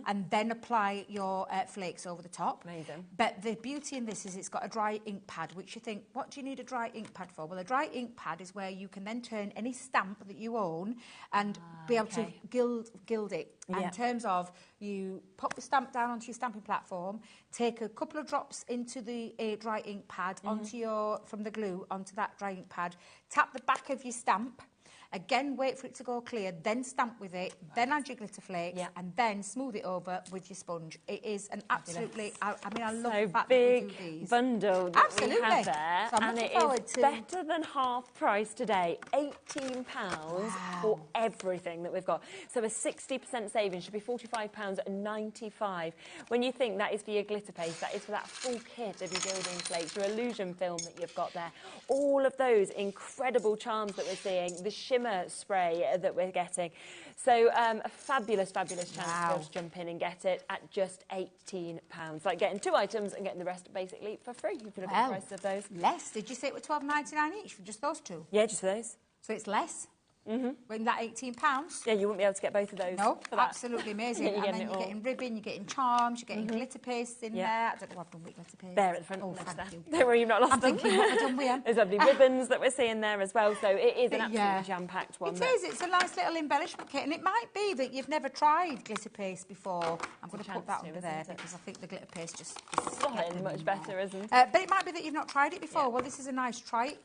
And then apply your flakes over the top. Amazing. But the beauty in this is it's got a dry ink pad, which you think, what do you need a dry ink pad for? Well, a dry ink pad is where you can then turn any stamp that you own and be able to gild it. In terms of you pop the stamp down onto your stamping platform, take a couple of drops into the dry ink pad from the glue onto that dry ink pad, tap the back of your stamp. Again, wait for it to go clear, then stamp with it, then add your glitter flakes, and then smooth it over with your sponge. It is an absolutely, I love the fact that we do these. Bundle that we have there, so and it is better than half price today. £18 for everything that we've got. So a 60% saving should be £45.95. When you think that is for your glitter paste, that is for that full kit of your gilding flakes, your illusion film that you've got there. All of those incredible charms that we're seeing, the shimmer spray that we're getting. So a fabulous chance to be able to jump in and get it at just £18. Like getting 2 items and getting the rest basically for free. You can look at the price of those. Less. Did you say it was $12.99 each for just those two? Yeah, just for those. So it's less? When that £18? Yeah, you wouldn't be able to get both of those. No, for that. absolutely amazing. And then you're getting ribbon, you're getting charms, you're getting glitter pastes in there. I don't know what I've done with glitter paste. There at the front. Oh, thank you. Don't worry, you've not lost I'm them. thinking, what have I done with them? There's lovely ribbons that we're seeing there as well. So it is an absolutely jam-packed one. It is. It's a nice little embellishment kit. And it might be that you've never tried glitter paste before. I'm going to put that under there because I think the glitter paste just is much better, isn't it? But it might be that you've not tried it before. Well, this is a nice try it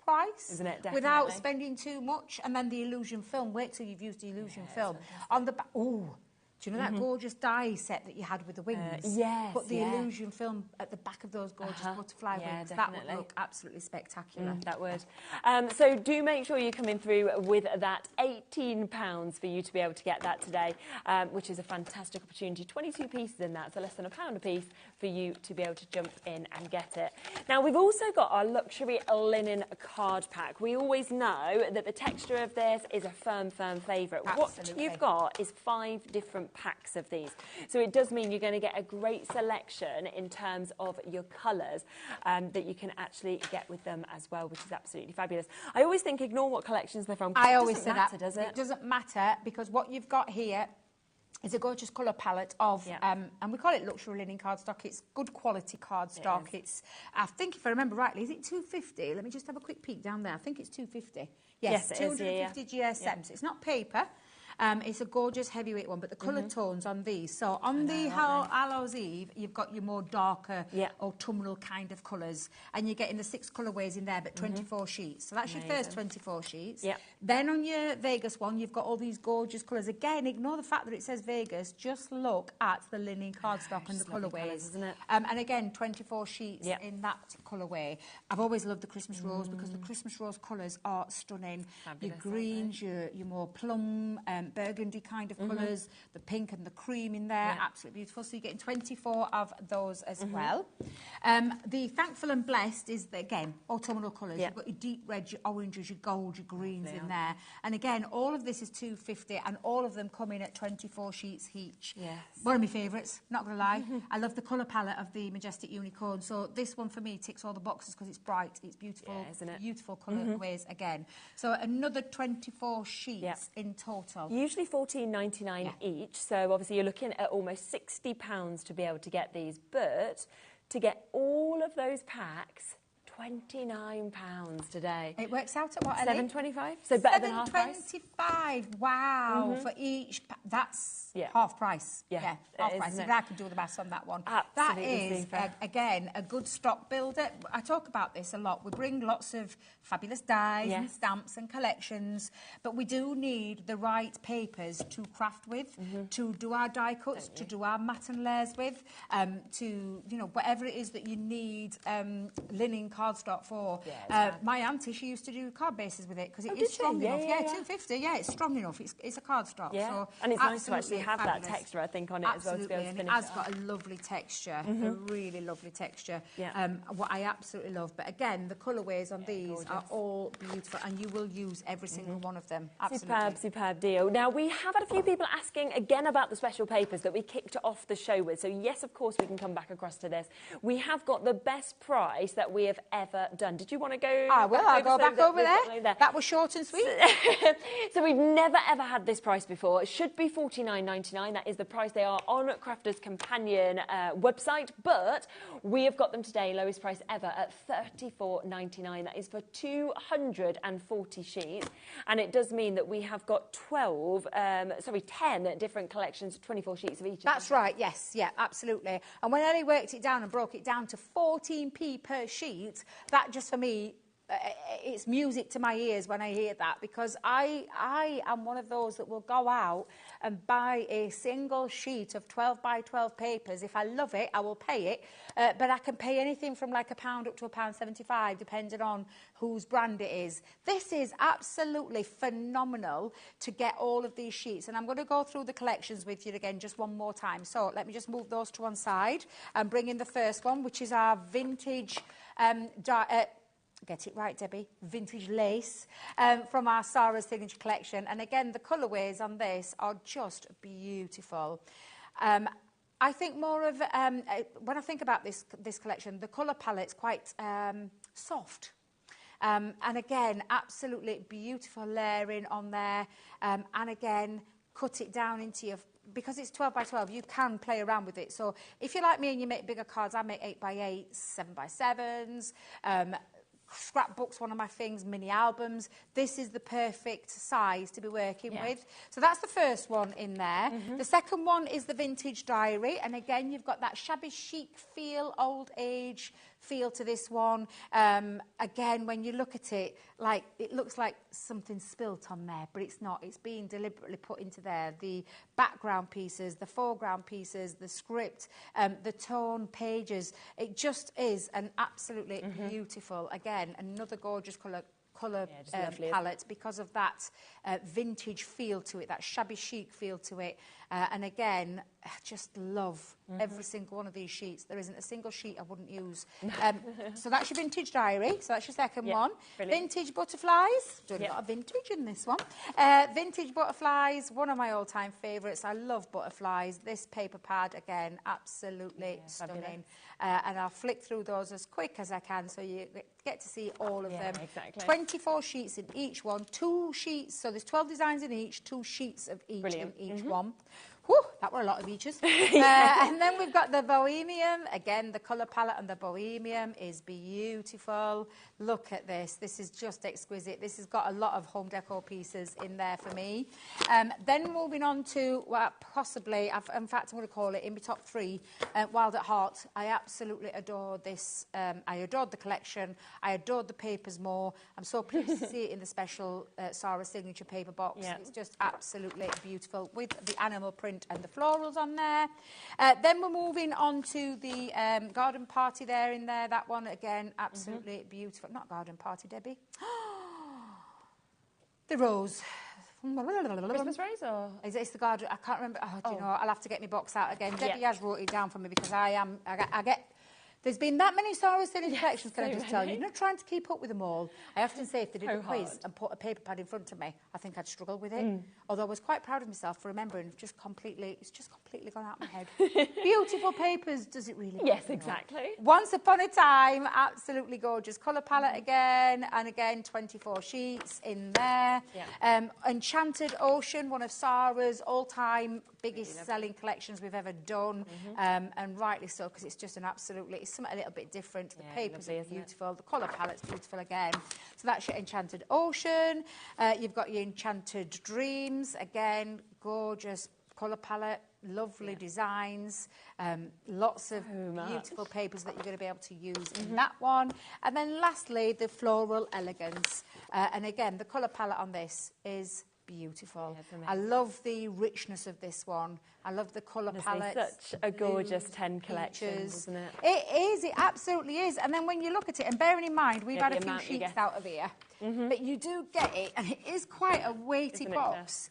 price. Isn't it? Definitely. Without spending too much. And then the illusion film. Wait till you've used the illusion film. On the back. Oh, do you know that gorgeous die set that you had with the wings? Yes. Put the illusion film at the back of those gorgeous butterfly wings. Definitely. That would look absolutely spectacular. That would. So do make sure you're coming through with that £18 for you to be able to get that today, which is a fantastic opportunity. 22 pieces in that, so less than £1 a piece for you to be able to jump in and get it. Now, we've also got our luxury linen card pack. We always know that the texture of this is a firm favourite. What you've got is 5 different packs of these. So it does mean you're going to get a great selection in terms of your colours that you can actually get with them as well, which is absolutely fabulous. I always think ignore what collections they're from. I It always doesn't say matter, that. does it? It doesn't matter, because what you've got here is a gorgeous colour palette of, and we call it luxury linen cardstock. It's good quality cardstock. It's, I think, if I remember rightly, is it 250? Let me just have a quick peek down there. I think it's 250. Yes, it is, 250 GSM. So it's not paper. It's a gorgeous heavyweight one, but the colour tones on these. So on the Hallows Eve, you've got your more darker autumnal kind of colours, and you're getting the 6 colourways in there, but 24 sheets. So that's your first 24 sheets. Then on your Vegas one, you've got all these gorgeous colours. Again, ignore the fact that it says Vegas. Just look at the linen cardstock and the colourways, isn't it? And again, 24 sheets in that colourway. I've always loved the Christmas rose, because the Christmas rose colours are stunning. Fabulous, your greens, your more plum, burgundy kind of colours, the pink and the cream in there, absolutely beautiful. So you're getting 24 of those as well. The Thankful and Blessed is, again, autumnal colours. You've got your deep red, your oranges, your gold, your greens in there. And again, all of this is 250, and all of them come in at 24 sheets each. One of my favourites, not going to lie. I love the colour palette of the Majestic Unicorn. So this one for me ticks all the boxes, because it's bright, it's beautiful, isn't it? Beautiful colourways again. So another 24 sheets in total. Usually $14.99 each, so obviously you're looking at almost £60 to be able to get these, but to get all of those packs, £29 today. It works out at what, Ellie? $7.25, so better than half price. $7.25, wow, for each. That's half price. Half price. I can do the maths on that one. Absolutely. That is, again, a good stock builder. I talk about this a lot. We bring lots of fabulous dies and stamps and collections, but we do need the right papers to craft with, to do our die cuts, to do our mat and layers with, to, you know, whatever it is that you need linen cardstock for. My auntie, she used to do card bases with it, because it is strong enough. Yeah, 250. Yeah, it's strong enough. It's a cardstock. So and it's nice to actually have that texture, I think, on it as well, to be able to finish it has got a lovely texture, a really lovely texture. What I absolutely love. But again, the colourways on these are all beautiful, and you will use every single one of them. Absolutely. Superb deal. Now, we have had a few people asking again about the special papers that we kicked off the show with. So yes, of course, we can come back across to this. We have got the best price that we have ever done. Did you want to go? I will. I'll go back over there. That was short and sweet. So we've never ever had this price before. It should be $49.99. That is the price they are on Crafters Companion website, but we have got them today, lowest price ever, at $34.99. That is for 240 sheets, and it does mean that we have got 10 different collections, 24 sheets of each. That's right, yes, yeah, absolutely. And when Ellie worked it down and broke it down to 14p per sheet, that just for me, it's music to my ears when I hear that, because I am one of those that will go out and buy a single sheet of 12 by 12 papers. If I love it, I will pay it, but I can pay anything from like £1 up to £1.75 depending on whose brand it is. This is absolutely phenomenal to get all of these sheets, and I'm going to go through the collections with you again just one more time. So let me just move those to one side and bring in the first one, which is our vintage get it right, Debbie, vintage lace from our Sarah's Signature Collection. And again, the colourways on this are just beautiful. I think more of, when I think about this collection, the colour palette's quite soft. And again, absolutely beautiful layering on there. And again, cut it down into your, because it's 12 by 12, you can play around with it. So if you're like me and you make bigger cards, I make 8 by 8s, 7 by 7s, scrapbooks, one of my things, mini albums. This is the perfect size to be working with. So that's the first one in there. The second one is the vintage diary, and again you've got that shabby chic feel, old age feel to this one. Again, when you look at it, like it looks like something spilt on there, but it's not. It's being deliberately put into there. The background pieces, the foreground pieces, the script, the torn pages. It just is an absolutely beautiful, again, another gorgeous colour colour palette because of that vintage feel to it, that shabby chic feel to it. And again, I just love every single one of these sheets. There isn't a single sheet I wouldn't use. So that's your vintage diary. So that's your second one. Brilliant. Vintage butterflies. Doing a lot of vintage in this one. Vintage butterflies, one of my all-time favourites. I love butterflies. This paper pad, again, absolutely stunning. And I'll flick through those as quick as I can so you get to see all of them. Exactly. 24 sheets in each one, 2 sheets. So there's 12 designs in each, 2 sheets of each in each one. Whew, that were a lot of eaches. And then we've got the Bohemian. Again, the colour palette on the Bohemian is beautiful. Look at this. This is just exquisite. This has got a lot of home decor pieces in there for me. Then moving on to possibly, in fact, I'm going to call it in my top 3, Wild at Heart. I absolutely adore this. I adored the collection. I adored the papers more. I'm so pleased to see it in the special Sarah signature paper box. It's just absolutely beautiful with the animal print and the florals on there. Then we're moving on to the garden party there in there. That one, again, absolutely beautiful. Not garden party, Debbie. The rose. Christmas rose, or? It's the garden. I can't remember. Oh, do you know, I'll have to get my box out again. Debbie has wrote it down for me because I get... There's been that many Sarah Silly collections, can I just tell you? You're not trying to keep up with them all. I often say if they did a quiz and put a paper pad in front of me, I think I'd struggle with it. Although I was quite proud of myself for remembering, it's just completely gone out of my head. Beautiful papers, does it really? Yes, exactly. Once Upon a Time, absolutely gorgeous colour palette again, and again 24 sheets in there. Enchanted Ocean, one of Sarah's all-time biggest selling collections we've ever done, and rightly so, because it's just an absolutely, it's something a little bit different. The papers are beautiful, the colour palette's beautiful again. So that's your Enchanted Ocean. You've got your Enchanted Dreams, again, gorgeous colour palette, lovely designs, lots of beautiful papers that you're going to be able to use in that one. And then lastly, the Floral Elegance. And again, the colour palette on this is beautiful. I love the richness of this one. I love the colour palette. Such a gorgeous 10 collections, isn't it? It is, it absolutely is. And then when you look at it, and bearing in mind, we've had a few sheets out of here, but you do get it, and it is quite a weighty box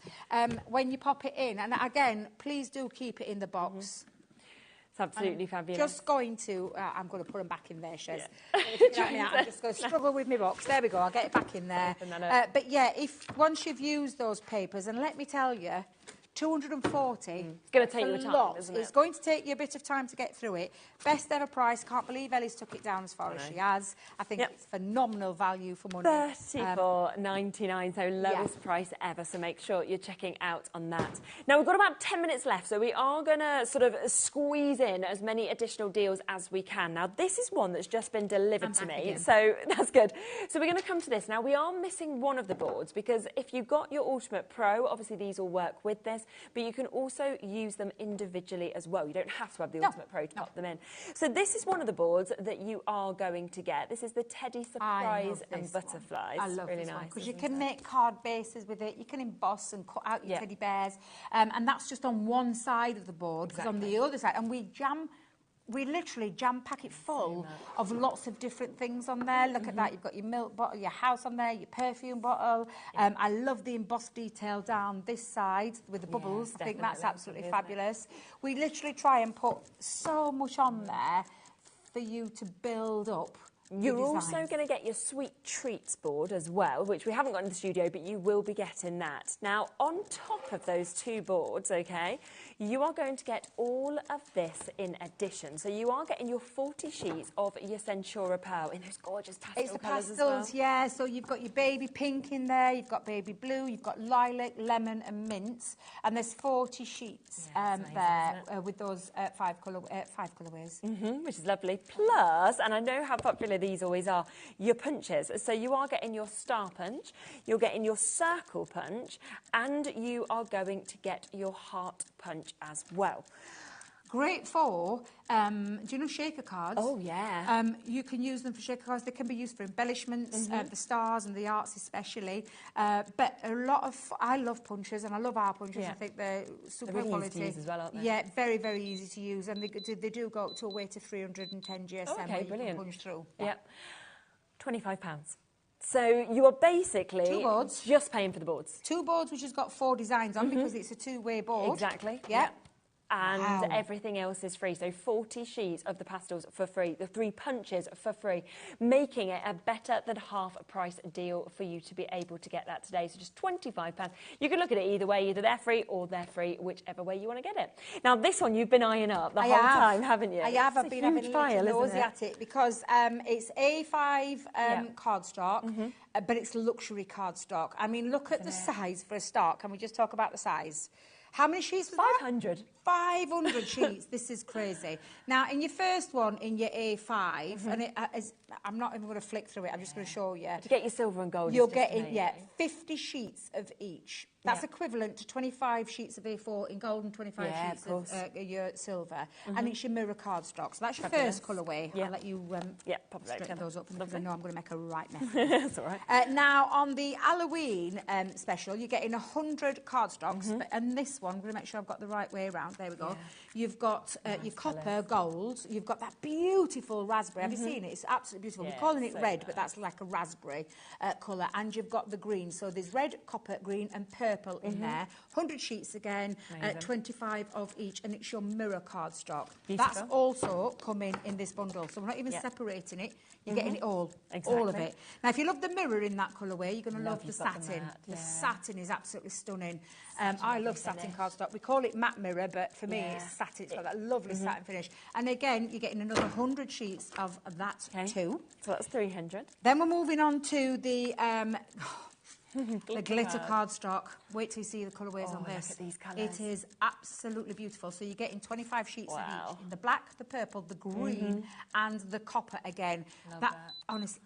when you pop it in. And again, please do keep it in the box. It's absolutely fabulous. Just going to, I'm going to put them back in there, Shez. I'm just going to struggle with my box. There we go, I'll get it back in there. But yeah, once you've used those papers, and let me tell you, 240. It's going to take you time, isn't it? It's going to take you a bit of time to get through it. Best ever price. Can't believe Ellie's took it down as far as she has. I think it's phenomenal value for money. $34.99, so lowest price ever. So make sure you're checking out on that. Now we've got about 10 minutes left, so we are going to sort of squeeze in as many additional deals as we can. Now this is one that's just been delivered to me, so that's good. So we're going to come to this. Now we are missing one of the boards because if you've got your Ultimate Pro, obviously these will work with this. But you can also use them individually as well. You don't have to have the Ultimate Pro to pop them in. So this is one of the boards that you are going to get. This is the Teddy Surprise and Butterflies. I love really this nice, because you can make card bases with it. You can emboss and cut out your teddy bears. And that's just on one side of the board. Because on the other side, and we literally jam-pack it full of lots of different things on there. Look at that. You've got your milk bottle, your house on there, your perfume bottle. I love the embossed detail down this side with the bubbles. I think that's absolutely fabulous. We literally try and put so much on there for you to build up. You're also going to get your Sweet Treats board as well, which we haven't got in the studio, but you will be getting that. Now, on top of those two boards, OK, you are going to get all of this in addition. So you are getting your 40 sheets of your Centura Pearl in those gorgeous pastel colours as well. Yeah, so you've got your baby pink in there, you've got baby blue, you've got lilac, lemon and mint, and there's 40 sheets there with those five colourways. Which is lovely. Plus, and I know how popular these always are, your punches. So you are getting your star punch, you're getting your circle punch, and you are going to get your heart punch as well. Great for, do you know shaker cards? Oh, yeah. You can use them for shaker cards. They can be used for embellishments, the stars and the arts especially. But a lot of, I love punches and I love our punches. I think they're super really quality. Easy to use as well, aren't they? Yeah, very, very easy to use. And they do go up to a weight of 310 GSM. Okay, brilliant. You can punch through. Yep. £25. So you are basically 2 boards. just paying for the boards. 2 boards, which has got 4 designs on because it's a 2-way board. Exactly. Yeah. And everything else is free. So 40 sheets of the pastels for free, the 3 punches for free, making it a better than half price deal for you to be able to get that today. So just £25. You can look at it either way, either they're free or they're free, whichever way you want to get it. Now, this one you've been eyeing up the whole time, haven't you? I have. I've It's been a having huge a little pile, nosy isn't at it because it's A5 cardstock, but it's luxury cardstock. I mean, look at the size for a start. Can we just talk about the size? How many sheets was 500. 500 sheets. This is crazy. Now, in your first one, in your A5, and I'm not even going to flick through it, I'm just going to show you. To get your silver and gold. You're getting, 50 sheets of each. That's equivalent to 25 sheets of A4 in gold and 25 sheets of your silver. And it's your mirror cardstock. So that's your first colourway. I'll let you straighten those up because I know I'm going to make a right mess. That's all right. Now, on the Halloween special, you're getting 100 cardstocks. And this one, I'm going to make sure I've got the right way around. There we go. You've got your copper, gold. You've got that beautiful raspberry. Have you seen it? It's absolutely beautiful. We're calling it red, but that's like a raspberry colour. And you've got the green. So there's red, copper, green and purple in there. 100 sheets again, 25 of each. And it's your mirror cardstock. That's also coming in this bundle. So we're not even separating it. You're getting it all. All of it. Now, if you love the mirror in that colourway, you're going to love the satin. The satin is absolutely stunning. I love satin cardstock. We call it matte mirror, but for me, it's satin. It's got that lovely satin finish. And again, you're getting another 100 sheets of that too. So that's 300. Then we're moving on to the glitter cardstock. Wait till you see the colourways on this. Look at these colours. It is absolutely beautiful. So you're getting 25 sheets of each. In the black, the purple, the green, and the copper again. That honestly,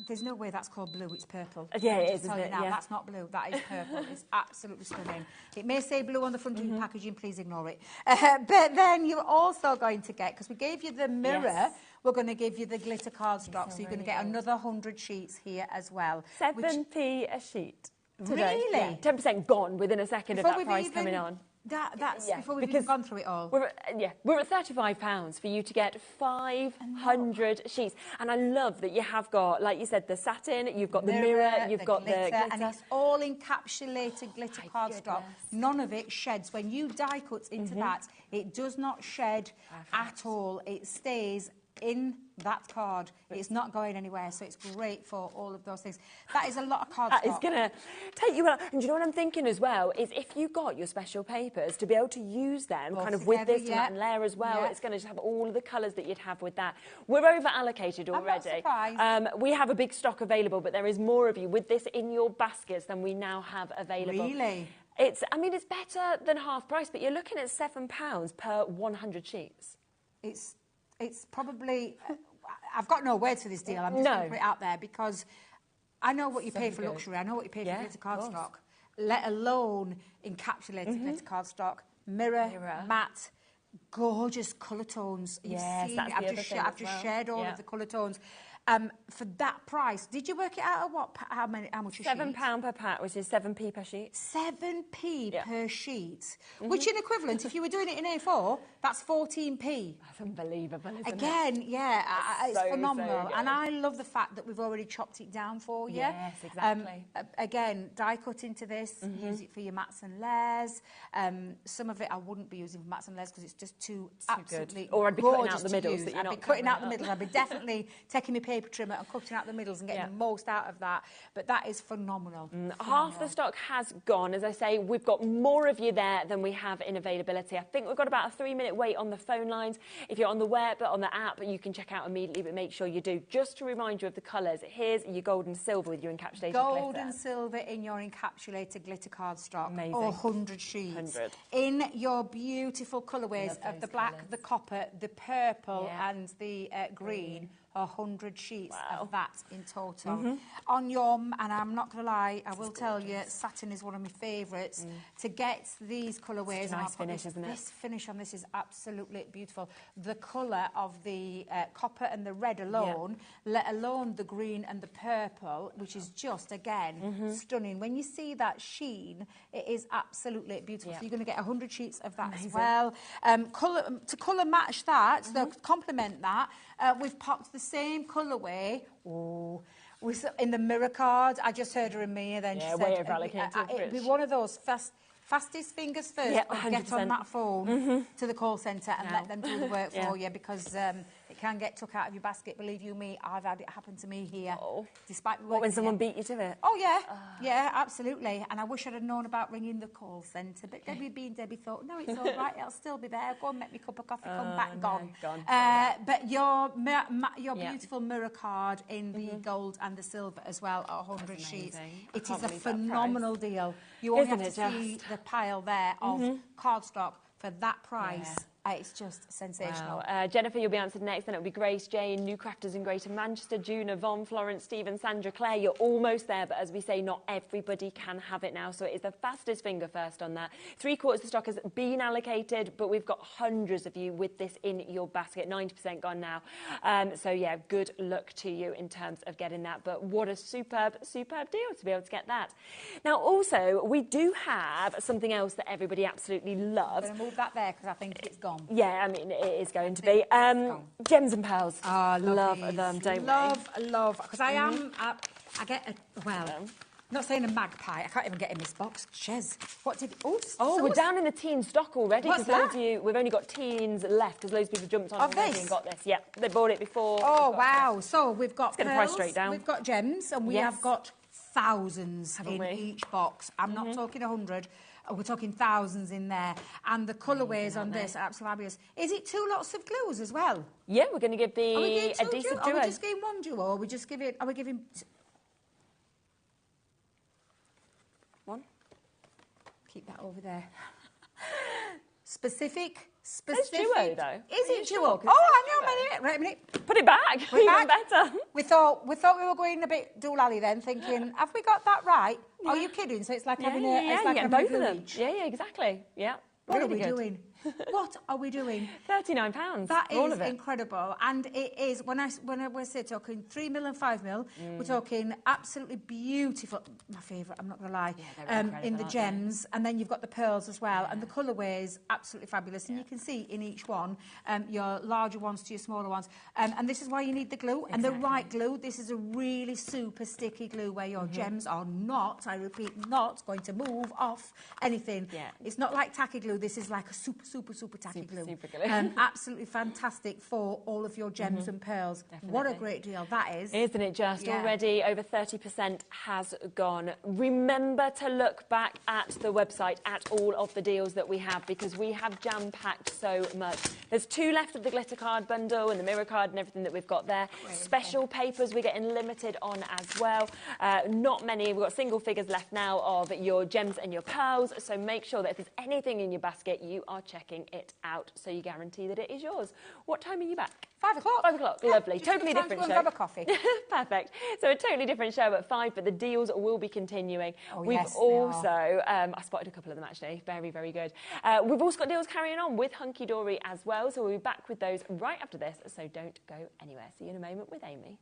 there's no way that's called blue. It's purple. Yeah, it is, isn't it? Now, that's not blue. That is purple. It's absolutely stunning. It may say blue on the front of your packaging. Please ignore it. But then you're also going to get, because we gave you the mirror, we're going to give you the glitter cardstock. So you're going to get another 100 sheets here as well. 7p a sheet today. Really? Yeah, 10% gone within a second of that price coming on. That's before we've even gone through it all. We're at £35 for you to get 500 sheets. And I love that you have got, like you said, the satin, you've got the mirror, you've got the glitter. And it's all encapsulated glitter cardstock. None of it sheds. When you die cut into that, it does not shed at all. It stays in that card. It's not going anywhere, so it's great for all of those things. That is a lot of cardstock. That is going to take you out. And do you know what I'm thinking as well? Is if you got your special papers, to be able to use them Both kind of together, with this matte and layer as well, it's going to just have all of the colours that you'd have with that. We're over-allocated already. I'm not surprised. We have a big stock available, but there is more of you with this in your baskets than we now have available. Really? It's better than half price, but you're looking at £7 per 100 sheets. It's probably... I've got no words for this deal. I'm just going to put it out there because I know what you pay for luxury. I know what you pay for glitter cardstock, let alone encapsulated glitter cardstock, mirror, matte, gorgeous colour tones. Yes, that's I've just shared all of the colour tones. For that price, did you work it out at what? How much a sheet? £7 per pack, which is 7p per sheet. 7p per sheet, which in equivalent, if you were doing it in A4, that's 14p. That's unbelievable, isn't Again, it? it's so, phenomenal. so and I love the fact that we've already chopped it down for you. Yes, exactly. Again, die cut into this, use it for your mats and layers. Some of it I wouldn't be using for mats and layers because it's just too absolutely good. Or I'd be cutting out the middles. I'd be cutting out the middles. I'd be definitely taking my paper trimmer and cutting out the middles and getting the most out of that. But that is phenomenal. Half the stock has gone. As I say, we've got more of you there than we have in availability. I think we've got about a 3-minute wait on the phone lines. If you're on the web, on the app, you can check out immediately, but make sure you do. Just to remind you of the colours, here's your gold and silver with your encapsulated glitter. Gold and silver in your encapsulated glitter cardstock. Amazing. Or 100 sheets. 100. In your beautiful colourways of the black, the copper, the purple and the green. 100 sheets of that in total. On your, and I'm not going to lie, I will tell you, satin is one of my favourites. To get these colourways, it's a nice finish, isn't it? This finish on this is absolutely beautiful. The colour of the copper and the red alone, let alone the green and the purple, which is just, again, stunning. When you see that sheen, it is absolutely beautiful. So you're going to get 100 sheets of that as well. To colour match that, so complement that, we've popped the same colourway In the mirror card, I just heard her in Mia then. Yeah, she way said, over allocated, it'd be Rich. one of those fastest fingers first, Yeah, or get 100%. on that phone to the call centre and let them do the work Yeah. for you, because it can get took out of your basket. Believe you me, I've had it happen to me here. Despite me What, when working someone here. beat you to it? Oh, yeah. Yeah, absolutely. And I wish I'd have known about ringing the call centre. But Debbie being Debbie thought, no, it's all right. It'll still be there. Go and make me a cup of coffee. Come back, no, gone. gone. But your beautiful mirror card in the gold and the silver as well at 100 sheets. I It can't is a believe that phenomenal deal. You only Isn't have to it see just? the pile there of cardstock for that price. It's just sensational. Wow. Jennifer, you'll be answered next. Then it'll be Grace, Jane, New Crafters in Greater Manchester, Juna, Von, Florence, Stephen, Sandra, Claire. You're almost there, but as we say, not everybody can have it now. So it is the fastest finger first on that. 3/4 of the stock has been allocated, but we've got hundreds of you with this in your basket. 90% gone now. So yeah, good luck to you in terms of getting that. But what a superb deal to be able to get that. Now, also, we do have something else that everybody absolutely loves. I'm going to move that there because I think it's gone. Yeah, I mean, it is going to be. Gems and pearls. Love them, don't we? Love. Because I get not saying a magpie. I can't even get in this box. Shez. What did... we're down in the teen stock already. What's Loads that? of you, we've only got teens left because loads of people jumped on Of already this? and got this. Yeah, they bought it before. Oh, wow. So we've got Let's get the price straight down. We've got gems, and we Yes. have got thousands Haven't in we? each box. I'm not talking 100. We're talking thousands in there. And the colourways on this are absolutely fabulous. Is it 2 lots of glues as well? Yeah, we're going to give Are we the giving 2 adhesive duo? duo. Are we just giving 1 duo? Or are we just giving... Are we giving... 1? Keep that over there. Specific. It's duo, though. Is it duo? Sure, 'cause Oh, I know. Wait a minute. Put it back. Put it Even back. better. We thought we were going a bit doolally then, thinking, have we got that right? Are you kidding? So it's like having a... Yeah, it's like you get having both a of them. each. Yeah, exactly. Yeah. What Really are we good. doing? What are we doing? £39. That for all is of it. incredible, and it is when we're talking 3mm and 5mm, we're talking absolutely beautiful. My favourite, I'm not going to lie. they're incredible, in the aren't gems, and then you've got the pearls as well, and the colourways absolutely fabulous. And you can see in each one your larger ones to your smaller ones, and this is why you need the glue and the right glue. This is a really super sticky glue where your gems are not, I repeat, not going to move off anything. Yeah. It's not like tacky glue. This is like a super tacky glue. Super glue. Absolutely fantastic for all of your gems and pearls. What a great deal that is. Isn't it just? Yeah. Already over 30% has gone. Remember to look back at the website at all of the deals that we have, because we have jam-packed so much. There's 2 left of the glitter card bundle and the mirror card and everything that we've got there. Special papers we're getting limited on as well. Not many. We've got single figures left now of your gems and your pearls, so make sure that if there's anything in your basket, you are checking it out so you guarantee that it is yours. What time are you back? 5 o'clock. 5 o'clock, lovely. Just Totally enough time different to go show. and grab a coffee. Perfect. So a totally different show at 5, but the deals will be continuing. We've yes, they also, I spotted a couple of them actually, very, very good. We've also got deals carrying on with Hunky Dory as well, so we'll be back with those right after this, so don't go anywhere. See you in a moment with Amy.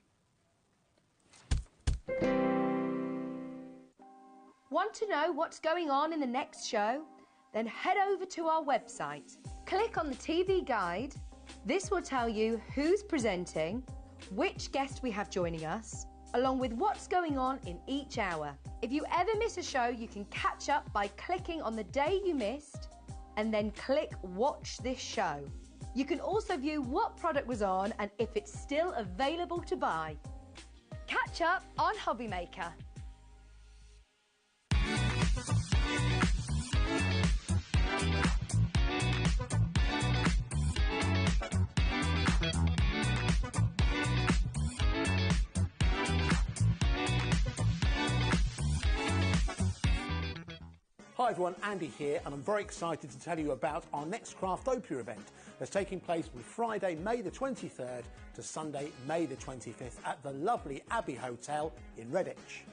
Want to know what's going on in the next show? Then head over to our website. Click on the TV guide. This will tell you who's presenting, which guest we have joining us, along with what's going on in each hour. If you ever miss a show, you can catch up by clicking on the day you missed and then click Watch This Show. You can also view what product was on and if it's still available to buy. Catch up on HobbyMaker. Hi everyone, Andy here, and I'm very excited to tell you about our next Craftopia event that's taking place from Friday, May the 23rd to Sunday, May the 25th at the lovely Abbey Hotel in Redditch.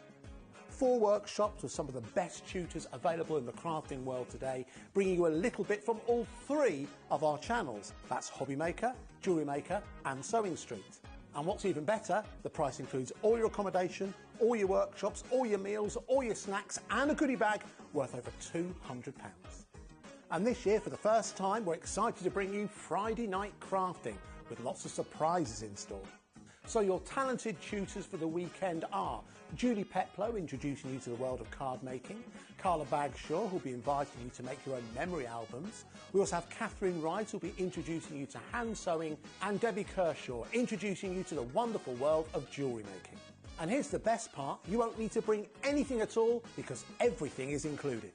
4 workshops with some of the best tutors available in the crafting world today, bringing you a little bit from all 3 of our channels. That's HobbyMaker, Jewellery Maker and Sewing Street. And what's even better, the price includes all your accommodation, all your workshops, all your meals, all your snacks and a goodie bag worth over £200. And this year, for the first time, we're excited to bring you Friday night crafting with lots of surprises in store. So your talented tutors for the weekend are Julie Peplow, introducing you to the world of card making, Carla Bagshaw, who'll be inviting you to make your own memory albums. We also have Catherine Wright, who'll be introducing you to hand sewing, and Debbie Kershaw, introducing you to the wonderful world of jewellery making. And here's the best part, you won't need to bring anything at all because everything is included.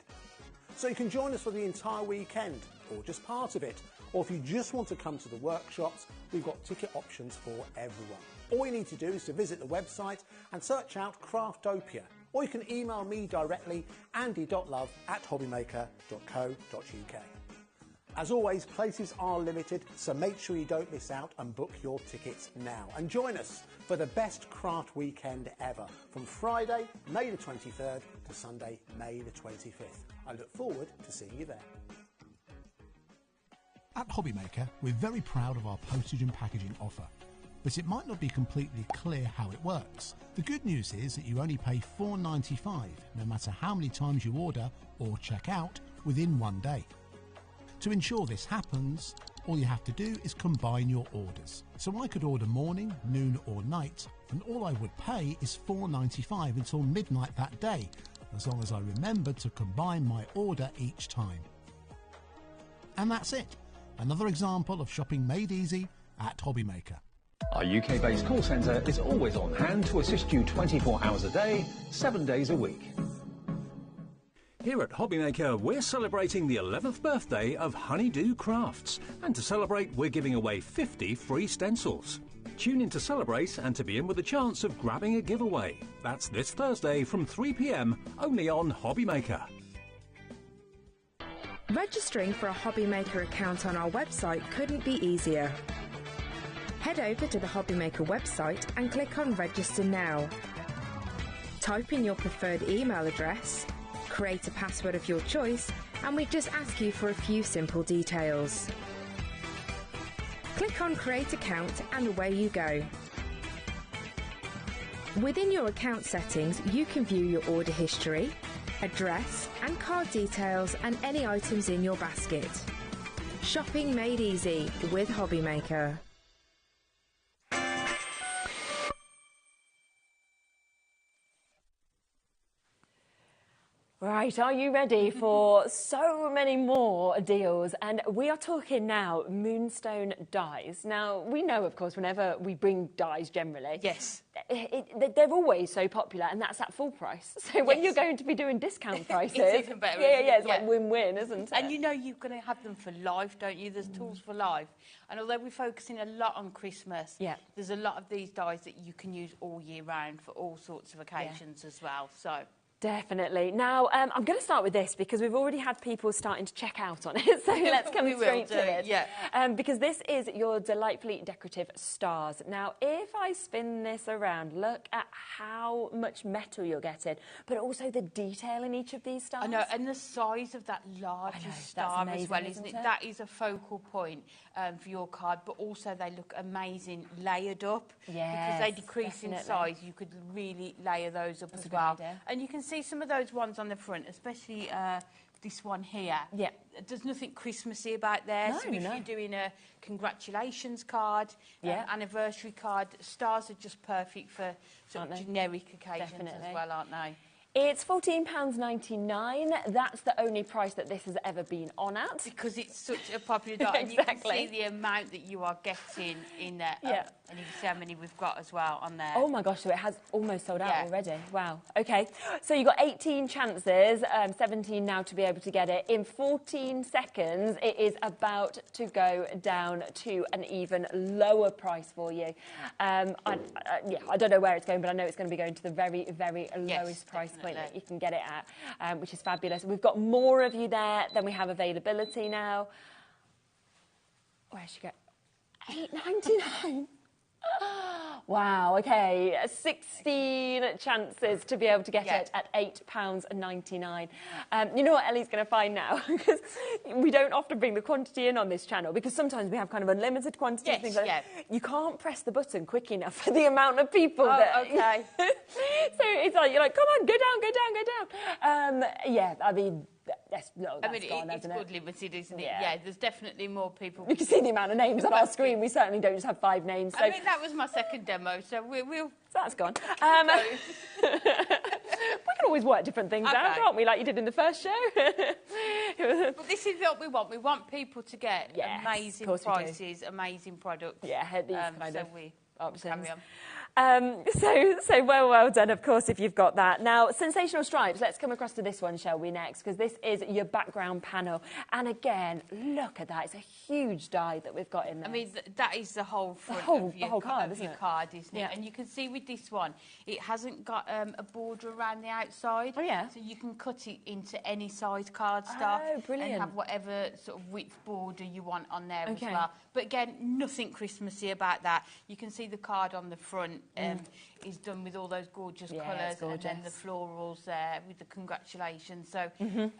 So you can join us for the entire weekend, or just part of it. Or if you just want to come to the workshops, we've got ticket options for everyone. All you need to do is to visit the website and search out Craftopia. Or you can email me directly, andy.love@hobbymaker.co.uk. As always, places are limited, so make sure you don't miss out and book your tickets now. And join us for the best craft weekend ever, from Friday, May the 23rd to Sunday, May the 25th. I look forward to seeing you there. At HobbyMaker, we're very proud of our postage and packaging offer, but it might not be completely clear how it works. The good news is that you only pay $4.95 no matter how many times you order or check out within 1 day. To ensure this happens, all you have to do is combine your orders. So I could order morning, noon or night, and all I would pay is $4.95 until midnight that day, as long as I remember to combine my order each time. And that's it. Another example of shopping made easy at HobbyMaker. Our UK-based call centre is always on hand to assist you 24 hours a day, 7 days a week. Here at HobbyMaker, we're celebrating the 11th birthday of Honeydew Crafts, and to celebrate, we're giving away 50 free stencils. Tune in to celebrate and to be in with a chance of grabbing a giveaway. That's this Thursday from 3 p.m, only on HobbyMaker. Registering for a HobbyMaker account on our website couldn't be easier. Head over to the HobbyMaker website and click on Register Now. Type in your preferred email address, create a password of your choice, and we just ask you for a few simple details. Click on Create Account and away you go. Within your account settings, you can view your order history, address and card details and any items in your basket. Shopping made easy with HobbyMaker. Right, are you ready for so many more deals? And we are talking now Moonstone dies. Now, we know, of course, whenever we bring dies generally, yes, they're always so popular, and that's at full price. So when you're going to be doing discount prices, it's even better. It's like win-win, isn't it? And you know you're going to have them for life, don't you? There's tools for life. And although we're focusing a lot on Christmas, there's a lot of these dies that you can use all year round for all sorts of occasions as well. So. Definitely. Now, I'm going to start with this because we've already had people starting to check out on it, so let's come straight to it. Because this is your delightfully decorative stars. Now, if I spin this around, look at how much metal you're getting, but also the detail in each of these stars. I know, and the size of that larger star amazing, as well, isn't it? That is a focal point for your card, but also they look amazing layered up. Because they decrease in size, you could really layer those up as well. And you can see some of those ones on the front, especially this one here. There's nothing Christmassy about there. So if you're doing a congratulations card, anniversary card, stars are just perfect for sort of generic occasions as well, aren't they? It's £14.99. That's the only price that this has ever been on at. Because it's such a popular die. And you can see the amount that you are getting in there. And you can see how many we've got as well on there. Oh my gosh, so it has almost sold out already. Wow. Okay, so you've got 18 chances, 17 now to be able to get it. In 14 seconds, it is about to go down to an even lower price for you. I don't know where it's going, but I know it's going to be going to the very, very lowest price point that you can get it at, which is fabulous. We've got more of you there than we have availability now. Where should you go? £8.99. Wow, okay, 16 chances to be able to get it at £8.99. You know what Ellie's going to find now? Because we don't often bring the quantity in on this channel, because sometimes we have kind of unlimited quantity. Things like that. You can't press the button quick enough for the amount of people that... Okay. So it's like, you're like, come on, go down, go down, go down. I mean... that's gone, it's good limited, isn't it? Yeah, there's definitely more people. You can see the amount of names on our screen. We certainly don't just have 5 names. So. I mean, that was my second demo, so we'll... So that's gone. We can always work different things out, can't we, like you did in the first show? But this is what we want. We want people to get amazing prices, amazing products. Yeah, these kind of options. Carry on. So well done, of course, if you've got that. Now, sensational stripes. Let's come across to this one, shall we, next? Because this is your background panel. And again, look at that. It's a huge die that we've got in there. I mean, that is the whole front of your card, isn't it? Yeah. And you can see with this one, it hasn't got a border around the outside. Oh, yeah. So you can cut it into any size cardstock. Oh, brilliant. And have whatever sort of width border you want on there as well. But again, nothing Christmassy about that. You can see the card on the front. Is done with all those gorgeous colours, and then the florals there with the congratulations. So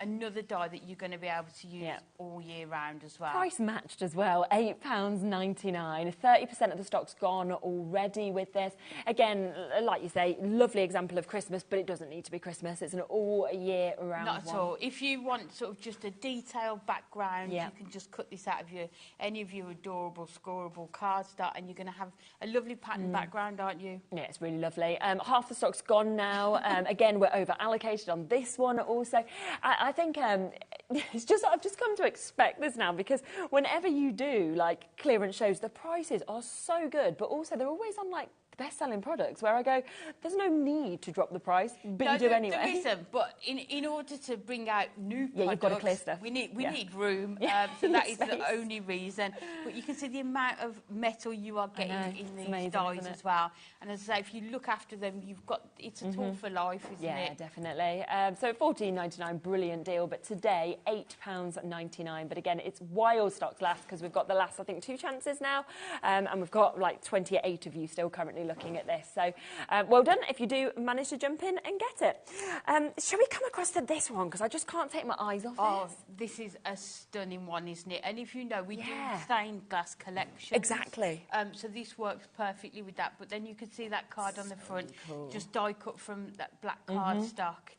another die that you're going to be able to use all year round as well. Price matched as well, £8.99. 30% of the stock's gone already with this. Again, like you say, lovely example of Christmas, but it doesn't need to be Christmas. It's an all year round Not at one. all. If you want sort of just a detailed background, you can just cut this out of any of your adorable, scoreable cardstock, and you're going to have a lovely pattern background, aren't you? Yeah, it's really lovely. Half the stock's gone now. Again, we're over allocated on this one also. I think it's just I've just come to expect this now, because whenever you do like clearance shows, the prices are so good, but also they're always on like best-selling products where I go, there's no need to drop the price, but you do anyway. There isn't, but in order to bring out new products, you've got to clear stuff. We need room, so that is the only reason. But you can see the amount of metal you are getting in these dies as well. And as I say, if you look after them, it's a tool for life, isn't it? Yeah, definitely. So $14.99, brilliant deal. But today, £8.99. But again, it's while stocks last, because we've got the last, I think, 2 chances now, and we've got like 28 of you still currently looking at this. So well done if you do manage to jump in and get it. Shall we come across to this one, because I just can't take my eyes off this is a stunning one, isn't it? And if you know, we do stained glass collection. Exactly. So this works perfectly with that. But then you can see that card on the front, just die cut from that black cardstock.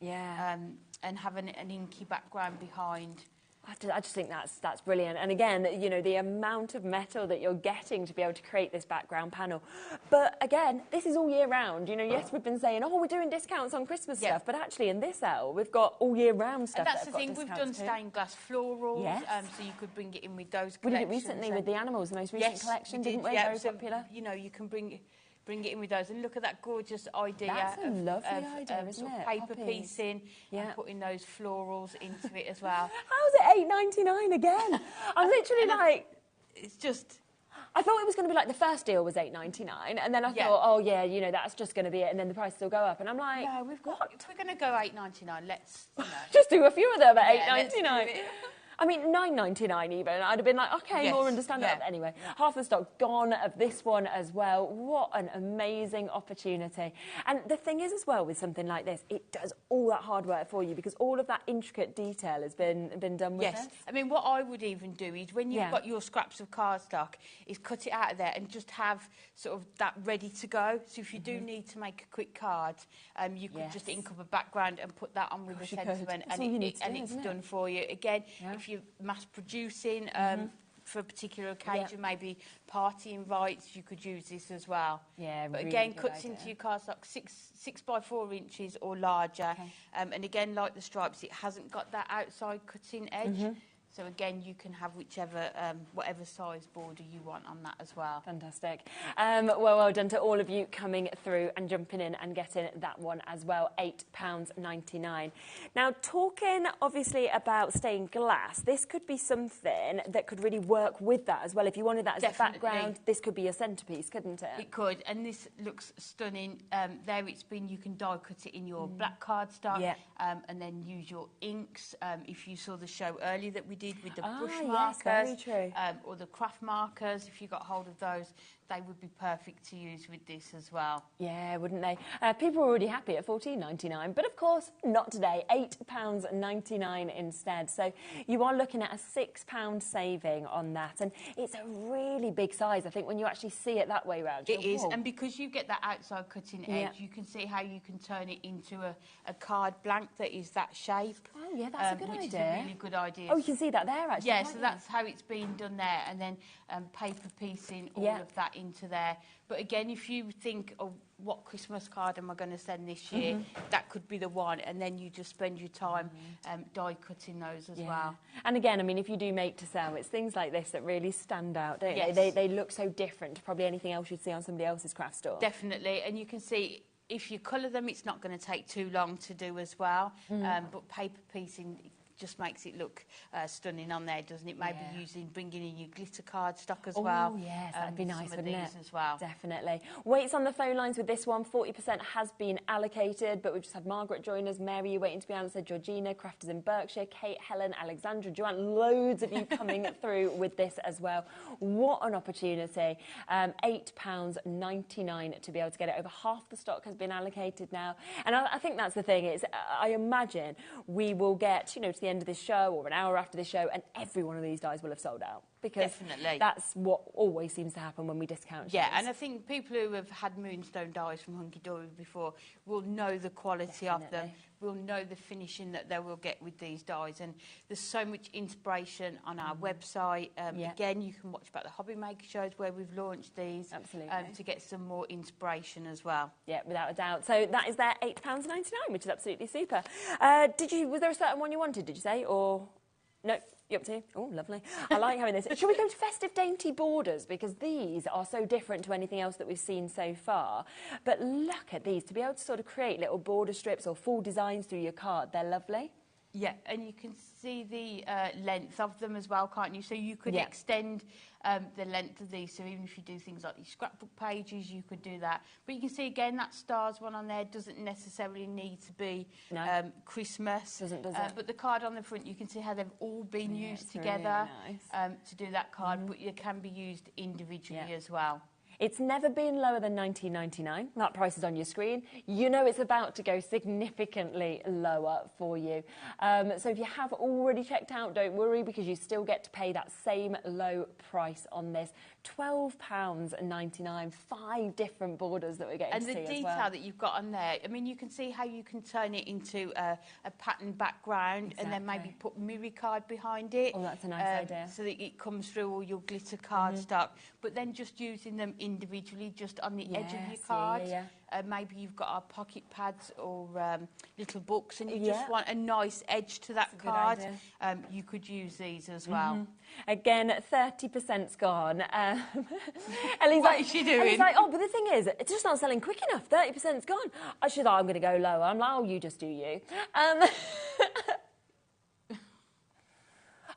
And have an inky background behind. I just think that's brilliant. And again, you know, the amount of metal that you're getting to be able to create this background panel. But again, this is all year round. You know, yes, we've been saying, we're doing discounts on Christmas stuff, but actually in this aisle, we've got all year round stuff. And that's the thing, we've done stained glass florals, so you could bring it in with those collections. We did it recently with the animals, the most recent collection, didn't we? Very popular. You know, you can bring it in with those, and look at that gorgeous idea. That's a lovely idea, isn't it? Paper piecing and putting those florals into it as well. How's it $8.99 again? I'm literally like, it's just. I thought it was going to be like the first deal was $8.99, and then I thought, you know, that's just going to be it, and then the prices will go up, and I'm like, no, if we're going to go $8.99, let's just do a few of them at $8.99. I mean, $9.99 even. I'd have been like, OK, more understandable. Anyway, half the stock gone of this one as well. What an amazing opportunity. And the thing is as well with something like this, it does all that hard work for you, because all of that intricate detail has been done with this. I mean, what I would even do is when you've got your scraps of cardstock, is cut it out of there and just have sort of that ready to go. So if you do need to make a quick card, you could just ink up a background and put that on with a sentiment, and it's done for you. Again, if you're mass producing for a particular occasion, maybe party invites, you could use this as well. But really again, cuts into your cardstock 6 by 4 inches or larger. And again, like the stripes, it hasn't got that outside cutting edge. So again, you can have whatever size border you want on that as well. Fantastic. Well done to all of you coming through and jumping in and getting that one as well. £8.99. Now, talking obviously about stained glass, this could be something that could really work with that as well. If you wanted that as a background, this could be a centrepiece, couldn't it? It could, and this looks stunning. There you can die cut it in your black cardstock, and then use your inks. If you saw the show earlier that we did did with the brush yes, markers. very true. Or the craft markers, if you got hold of those, they would be perfect to use with this as well. Yeah, wouldn't they? People were already happy at $14.99, but of course, not today. £8.99 instead. So you are looking at a £6 saving on that. And it's a really big size, I think, when you actually see it that way round. It is, and because you get that outside cutting edge, you can see how you can turn it into a card blank that is that shape. Oh, yeah, that's a good which idea. Is a really good idea. Oh, you can see that there, actually. Yeah, so that's how it's been done there, and then paper piecing all of that into there. But again, if you think, oh, what Christmas card am I going to send this year, that could be the one, and then you just spend your time die cutting those as well. And again, I mean, if you do make to sell, it's things like this that really stand out, don't Yes. they? They look so different to probably anything else you'd see on somebody else's craft store. Definitely, and you can see if you colour them, it's not going to take too long to do as well. But paper piecing just makes it look stunning on there, doesn't it? Maybe bringing in your glitter card stock as well. Oh, yes, that'd be nice, wouldn't it? As well. Definitely. Waits on the phone lines with this one. 40% has been allocated, but we've just had Margaret join us. Mary, you're waiting to be answered. Georgina, Crafters in Berkshire. Kate, Helen, Alexandra, Joanne. Loads of you coming through with this as well. What an opportunity. £8.99 to be able to get it. Over half the stock has been allocated now. And I think that's the thing. Is I imagine we will get, you know, to the end of this show or an hour after this show, and every one of these dies will have sold out, because that's what always seems to happen when we discount. Yeah, and I think people who have had Moonstone dies from Hunky Dory before will know the quality of them, will know the finishing that they will get with these dies, and there's so much inspiration on our website. Again, you can watch about the HobbyMaker shows where we've launched these to get some more inspiration as well. Yeah, without a doubt. So that is their £8.99, which is absolutely super. Was there a certain one you wanted, did you say, or no? You up to? Oh, lovely. I like having this. Shall we go to festive dainty borders? Because these are so different to anything else that we've seen so far. But look at these. To be able to sort of create little border strips or full designs through your card, they're lovely. Yeah, and you can see the length of them as well, can't you? So you could extend the length of these. So even if you do things like these scrapbook pages, you could do that. But you can see, again, that stars one on there doesn't necessarily need to be Christmas. Does it? But the card on the front, you can see how they've all been used together to do that card, but it can be used individually as well. It's never been lower than $19.99. That price is on your screen. You know it's about to go significantly lower for you. So if you have already checked out, don't worry, because you still get to pay that same low price on this. £12.99, 5 different borders that we're getting to see as well. And the detail that you've got on there, I mean, you can see how you can turn it into a pattern background and then maybe put mirror card behind it. Oh, that's a nice idea. So that it comes through all your glitter card stock, but then just using them individually, just on the edge of your card. Maybe you've got our pocket pads or little books, and you just want a nice edge to that card. You could use these as well. Again, 30%'s gone. Ellie's What is she doing? Ellie's like, oh, but the thing is, it's just not selling quick enough. 30%'s gone. She's like, I'm going to go lower. I'm like, oh, you just do you.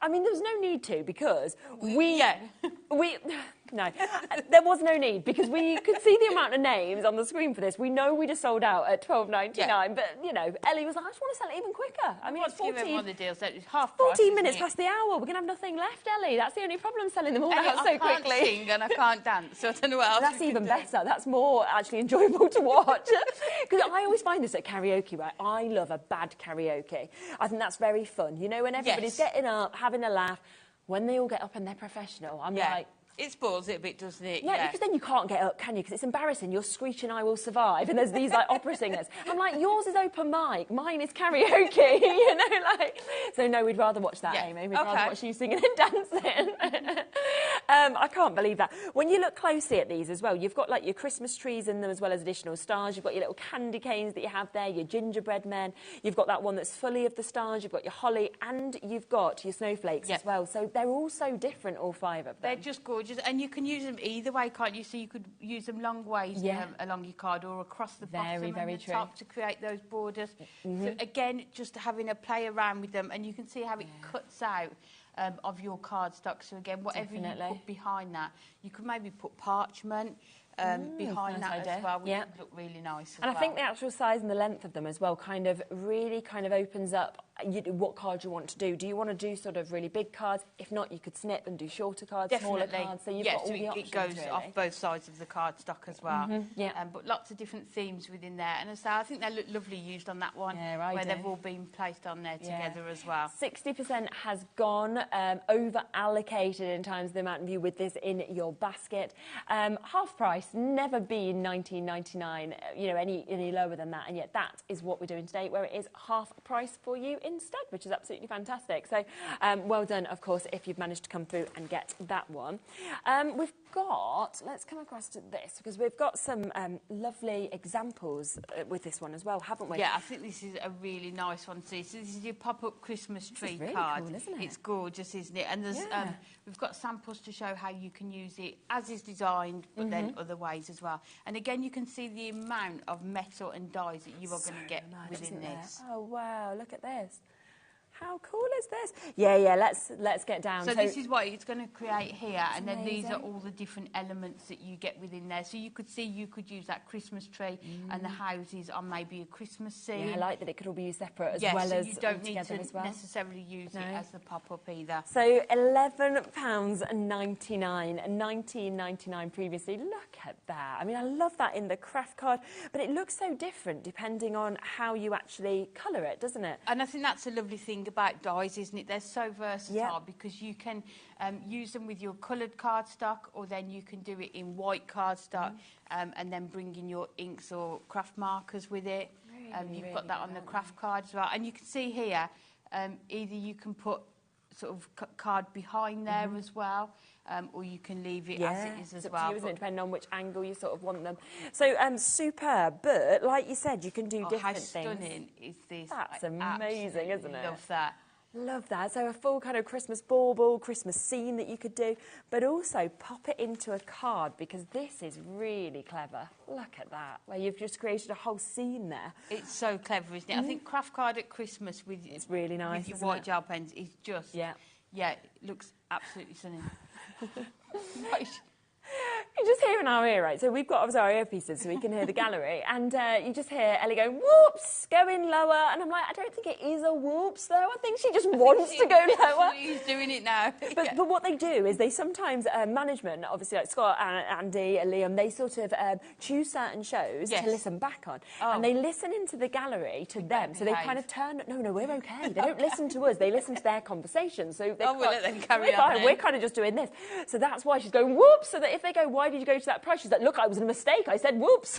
I mean, there was no need to, because no, there was no need, because we could see the amount of names on the screen for this. We know we just sold out at $12.99, but, you know, Ellie was like, I just want to sell it even quicker. I mean, it's 14 minutes past the hour. We're going to have nothing left, Ellie. That's the only problem, selling them all out so quickly. I can't sing and I can't dance, so I don't know what else. That's even better. That's more actually enjoyable to watch. Because I always find this at karaoke, right? I love a bad karaoke. I think that's very fun. You know, when everybody's getting up, having a laugh, when they all get up and they're professional, I'm like... It spoils it a bit, doesn't it? Yeah, because then you can't get up, can you? Because it's embarrassing. You're screeching, I will survive. And there's these, like, opera singers. I'm like, yours is open mic. Mine is karaoke, you know, like... So, no, we'd rather watch that, Amy. We'd rather watch you singing and dancing. I can't believe that. When you look closely at these as well, you've got, like, your Christmas trees in them as well as additional stars. You've got your little candy canes that you have there, your gingerbread men. You've got that one that's fully of the stars. You've got your holly, and you've got your snowflakes as well. So they're all so different, all 5 of them. They're just gorgeous. And you can use them either way, can't you? So you could use them long ways along your card or across the bottom and the top to create those borders. So again, just having a play around with them, and you can see how it cuts out of your cardstock. So again, whatever you put behind that, you could maybe put parchment behind that as well, which would look really nice as well. And I think the actual size and the length of them as well kind of really opens up what cards you want to do. Do you want to do sort of really big cards? If not, you could snip and do shorter cards, smaller cards. So you've got all the options, it goes really. off both sides of the cardstock as well. Yeah. But lots of different themes within there. And as I say, I think they look lovely used on that one, where they've all been placed on there together as well. 60% has gone over allocated in terms of the amount of you with this in your basket. Half price, never been $19.99, you know, any lower than that, and yet that is what we're doing today, where it is half price for you instead, which is absolutely fantastic. So well done, of course, if you've managed to come through and get that one. We've got, let's come across to this, because we've got some lovely examples with this one as well, haven't we? Yeah, I think this is a really nice one to see. So this is your pop-up Christmas tree really card. Cool, isn't it? It's gorgeous, isn't it? And there's we've got samples to show how you can use it as is designed, but then other ways as well. And again, you can see the amount of metal and dies that you are going to get within this. Oh wow, look at this. How cool is this? Yeah, let's get down. So this is what it's going to create here, and then these are all the different elements that you get within there. So you could see you could use that Christmas tree and the houses on maybe a Christmas scene. Yeah, I like that it could all be used separate as well as you don't need to necessarily use it as the pop-up either. So £11.99, $19.99 previously. Look at that. I mean, I love that in the craft card, but it looks so different depending on how you actually colour it, doesn't it? And I think that's a lovely thing about dies, isn't it? They're so versatile because you can use them with your coloured cardstock, or then you can do it in white cardstock and then bring in your inks or craft markers with it. You've got that on the craft card as well. And you can see here, either you can put sort of card behind there as well, or you can leave it as it is as well. You, isn't it, depending on which angle you sort of want them. So superb, but like you said, you can do different things. How stunning is this? That's amazing, isn't it? Love that. Love that. So a full kind of Christmas bauble, Christmas scene that you could do, but also pop it into a card, because this is really clever. Look at that, where you've just created a whole scene there. It's so clever, isn't it? I think craft card at Christmas with it's really nice, with your white gel pens is just it looks absolutely stunning. Right. You just hear in our ear, right? So we've got obviously our earpieces so we can hear the gallery, and you just hear Ellie going, whoops, going lower, and I'm like, I don't think it is a whoops though, I think she just wants to go lower. She's doing it now. But what they do is they sometimes, management, obviously like Scott, Andy, and Liam, they sort of choose certain shows to listen back on, and they listen into the gallery to them, so they kind of turn, no, we're okay, they don't listen to us, they listen to their conversations, so they we'll let them carry on. We're kind of just doing this, so that's why she's going whoops, so that if they go, why did you go to that price? She's like, look, I was a mistake. I said, whoops.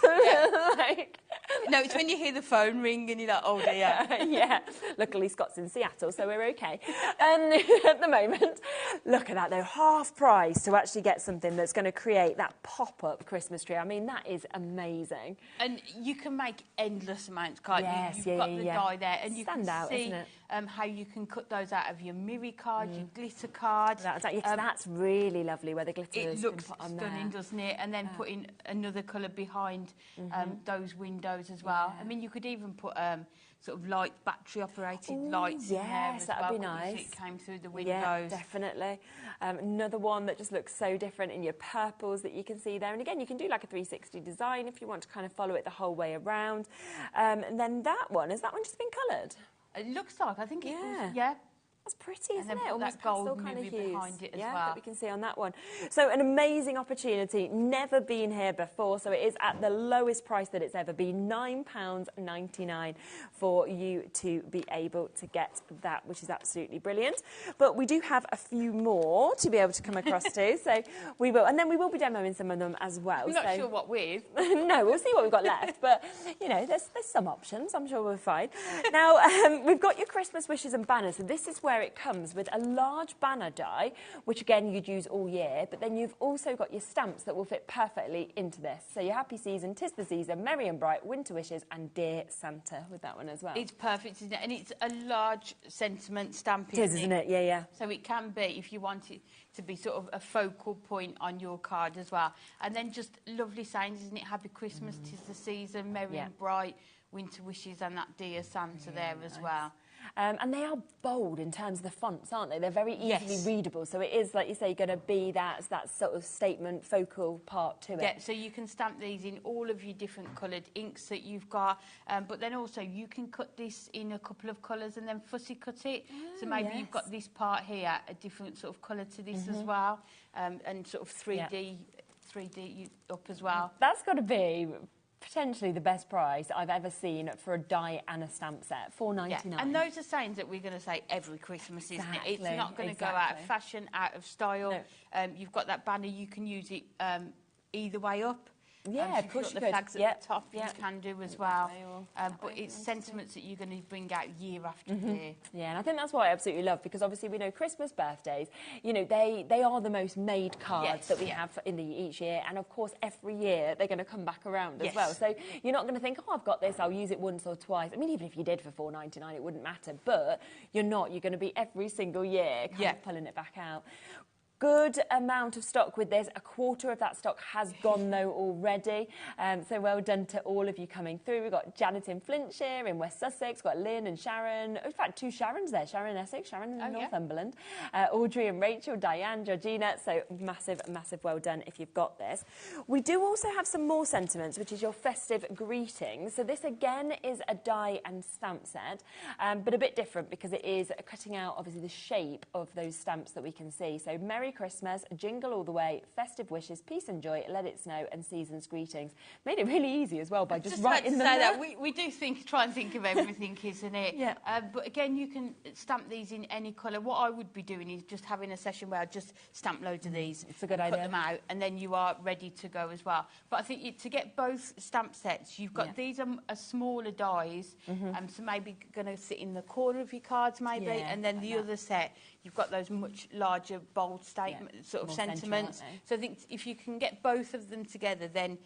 No, it's when you hear the phone ring and you're like, oh dear. Yeah. Luckily, Scott's in Seattle, so we're okay. At the moment, look at that, though. Half price to actually get something that's going to create that pop-up Christmas tree. I mean, that is amazing. And you can make endless amounts, can't you? Yes, You've got the die there, and you can see isn't it? How you can cut those out of your mirror card, your glitter card. That's really lovely where the glitter is looks put on stunning, there. doesn't it? And then put in another colour behind those windows as well. I mean, you could even put sort of light, battery-operated lights in there as that'd well. be nice. It came through the windows. Yeah, definitely. Another one that just looks so different in your purples that you can see there. And again, you can do like a 360 design if you want to kind of follow it the whole way around. And then that one, has that one just been coloured? It looks like, I think it was, That's pretty, isn't and it? then Almost that gold pastel kind of hues. behind it as that well. we can see on that one. So an amazing opportunity, never been here before. So it is at the lowest price that it's ever been, £9.99 for you to be able to get that, which is absolutely brilliant. But we do have a few more to be able to come across to, so we will, and then we will be demoing some of them as well. I'm not sure what with. No, we'll see what we've got left, but you know, there's some options. I'm sure we're fine. Now we've got your Christmas wishes and banners. So this is where it comes with a large banner die, which again you'd use all year, but then you've also got your stamps that will fit perfectly into this. So your happy season, 'tis the season, merry and bright, winter wishes, and dear Santa with that one as well. It's perfect, isn't it? And it's a large sentiment stamp, isn't it? Yeah. So it can be, if you want it to be sort of a focal point on your card as well. And then just lovely sayings, isn't it? Happy Christmas, 'tis the season, merry and bright, winter wishes, and that dear Santa there as well. And they are bold in terms of the fonts, aren't they? They're very easily readable. So it is, like you say, going to be that sort of statement, focal part to it. Yeah, so you can stamp these in all of your different coloured inks that you've got. But then also you can cut this in a couple of colours and then fussy cut it. So maybe you've got this part here, a different sort of colour to this as well. And sort of 3D up as well. That's got to be potentially the best price I've ever seen for a die and a stamp set, $4.99. Yeah. And those are sayings that we're going to say every Christmas, isn't it? It's not going to go out of fashion, out of style. No. You've got that banner, you can use it either way up. Yeah, of course you could. The flags at the top you can do as well. But it's sentiments that you're going to bring out year after year. Yeah, and I think that's what I absolutely love, because obviously we know Christmas birthdays, you know, they are the most made cards that we have in each year, and of course every year they're going to come back around as well. So you're not going to think, oh, I've got this, I'll use it once or twice. I mean, even if you did for $4.99, it wouldn't matter, but you're not. You're going to be every single year kind of pulling it back out. Good amount of stock with this. A quarter of that stock has gone, though, already. So well done to all of you coming through. We've got Janet in Flintshire, in West Sussex. We've got Lynn and Sharon. In fact, 2 Sharons there. Sharon in Essex, Sharon in Northumberland. Audrey and Rachel, Diane, Georgina. So massive, massive well done if you've got this. We do also have some more sentiments, which is your festive greetings. So this, again, is a die and stamp set, but a bit different because it is cutting out, obviously, the shape of those stamps that we can see. So Merry Christmas, jingle all the way, festive wishes, peace and joy, let it snow, and season's greetings. Made it really easy as well by just writing them there. That we do try and think of everything, isn't it? Yeah. But again, you can stamp these in any colour. What I would be doing is just having a session where I just stamp loads of these. It's a good idea. Put them out, and then you are ready to go as well. But I think to get both stamp sets, you've got these are smaller dies, so maybe going to sit in the corner of your cards, maybe, and then the other set, you've got those much larger, bold sort of sentiments. So I think if you can get both of them together, then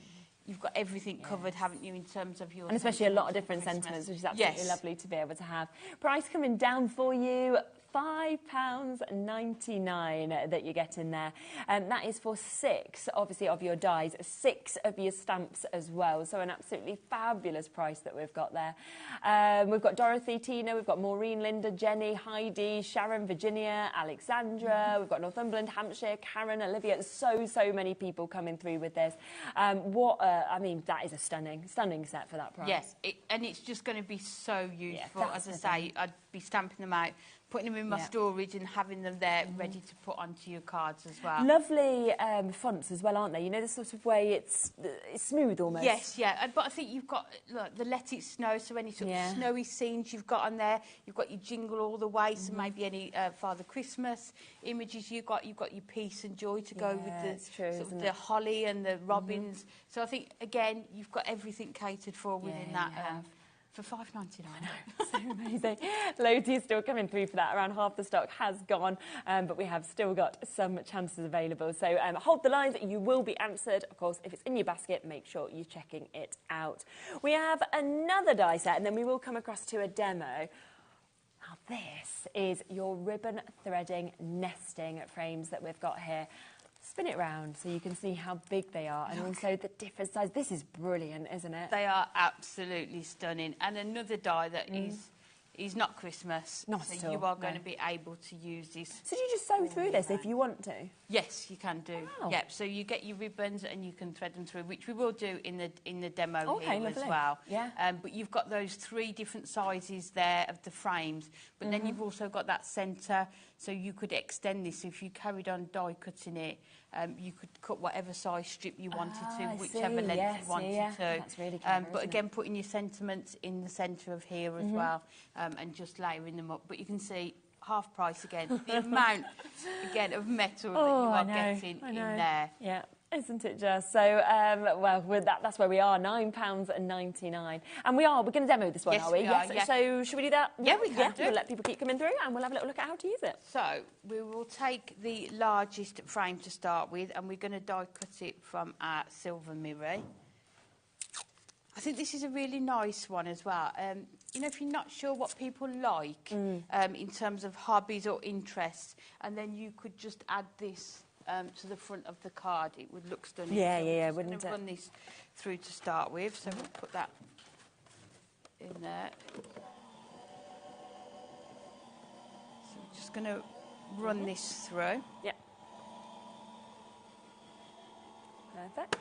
you've got everything covered, haven't you, in terms of your... And especially a lot of different sentiments, which is absolutely lovely to be able to have. Price coming down for you, £5.99 that you get in there. And that is for 6, obviously, of your dies, 6 of your stamps as well. So an absolutely fabulous price that we've got there. We've got Dorothy, Tina, we've got Maureen, Linda, Jenny, Heidi, Sharon, Virginia, Alexandra, we've got Northumberland, Hampshire, Karen, Olivia. So many people coming through with this. I mean, that is a stunning set for that price. Yes, and it's just going to be so useful. As I say, I'd be stamping them out, putting them in my storage and having them there ready to put onto your cards as well. Lovely fonts as well, aren't they? You know, the sort of way it's smooth almost. Yes, but I think you've got the Let It Snow, so any sort of snowy scenes you've got on there. You've got your Jingle All the Way, so maybe any Father Christmas images you've got your peace and joy to go with the the holly and the robins. So I think, again, you've got everything catered for within that. For $5.99. I know, so amazing. Loads are still coming through for that. Around half the stock has gone, but we have still got some chances available. So hold the lines, you will be answered. Of course, if it's in your basket, make sure you're checking it out. We have another die set, and then we will come across to a demo. Now, this is your ribbon threading nesting frames that we've got here. Spin it round so you can see how big they are and also the different size. This is brilliant, isn't it? They are absolutely stunning. And another die that is not Christmas. Not so at all, you are going to be able to use this. So do you just sew through this if you want to? Yes, you can do. Wow. Yep. So you get your ribbons and you can thread them through, which we will do in the demo here lovely. as well. Yeah. But you've got those 3 different sizes there of the frames. But then you've also got that centre, so you could extend this. If you carried on die cutting it, you could cut whatever size strip you wanted to, whichever length you wanted to. That's really clever, but again, putting your sentiments in the centre of here as well, and just layering them up. But you can see half price again. The amount again of metal that you are getting in there. Yeah. Isn't it just? So, well, with that's where we are, £9.99. And we're going to demo this one, yes, are we? Yes. So, should we do that? Yeah, we can do. We'll let people keep coming through and we'll have a little look at how to use it. So, we will take the largest frame to start with and we're going to die cut it from our silver mirror. I think this is a really nice one as well. You know, if you're not sure what people like in terms of hobbies or interests, and then you could just add this to the front of the card, it would look stunning. Yeah, so wouldn't it? I'm going to run this through to start with, so we'll put that in there. just going to run this through. Yeah. Perfect.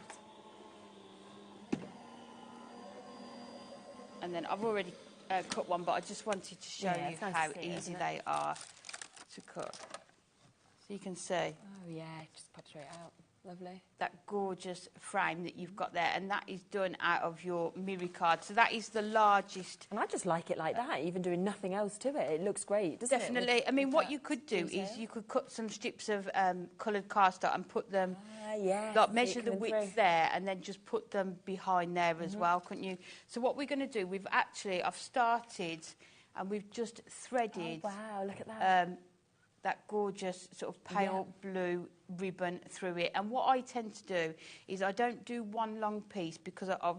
And then I've already cut one, but I just wanted to show you nice how to see it, easy isn't it? they are to cut. So you can see. Oh yeah, just pop straight out. Lovely. That gorgeous frame that you've got there, and that is done out of your mirror card. So that is the largest. And I just like it like that, even doing nothing else to it. It looks great, doesn't it? Definitely. I mean, what you could do is you could cut some strips of coloured cardstock and put them, like measure the width there, and then just put them behind there as well, couldn't you? So what we're going to do, I've started, and we've just threaded. Oh, wow, look at that. That gorgeous sort of pale blue ribbon through it. And what I tend to do is I don't do one long piece because I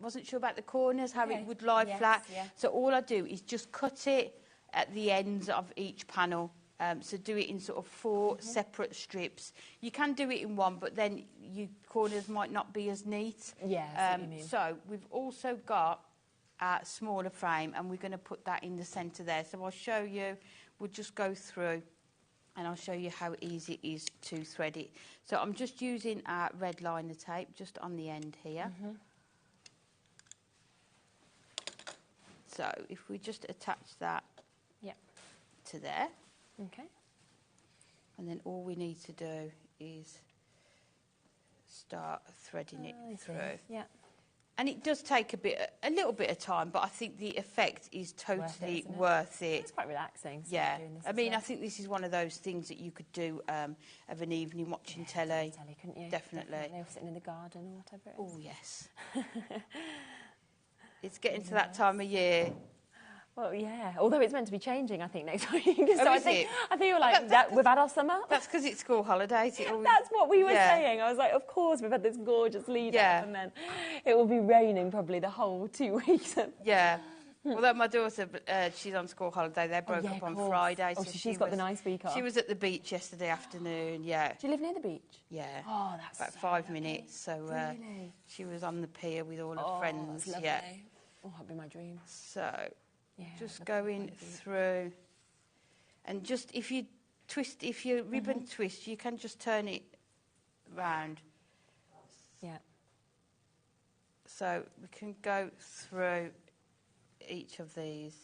wasn't sure about the corners, how it would lie flat. So all I do is just cut it at the ends of each panel. So do it in sort of 4 separate strips. You can do it in one, but then your corners might not be as neat. Yeah, I see what you mean. So we've also got a smaller frame, and we're going to put that in the centre there. So I'll show you. We'll just go through, and I'll show you how easy it is to thread it. So I'm just using our red liner tape just on the end here. So if we just attach that to there. Okay. And then all we need to do is start threading it through. Yeah. And it does take a little bit of time, but I think the effect is totally worth it. It's quite relaxing. Yeah. Doing this I mean, I think this is one of those things that you could do of an evening watching telly. Couldn't you? Definitely. Or sitting in the garden or whatever it is. Oh, yes. It's getting to that time of year. Well, yeah. Although it's meant to be changing, I think, next week. So Oh, I is think it? I think you're like, we've had our summer. That's because it's school holidays. That's what we were saying. I was like, of course, we've had this gorgeous lead up, and then it will be raining probably the whole 2 weeks. Yeah. Although my daughter, she's on school holiday. They broke up on Friday. Oh, so she's got the nice week off. She was at the beach yesterday afternoon, yeah. Do you live near the beach? Yeah. Oh, that's about 5 minutes. So Really? she was on the pier with all her Oh, friends. that's lovely. Yeah. Oh, that'd be my dream. So just going through, and just if your ribbon twists, you can just turn it round. Yeah. So we can go through each of these.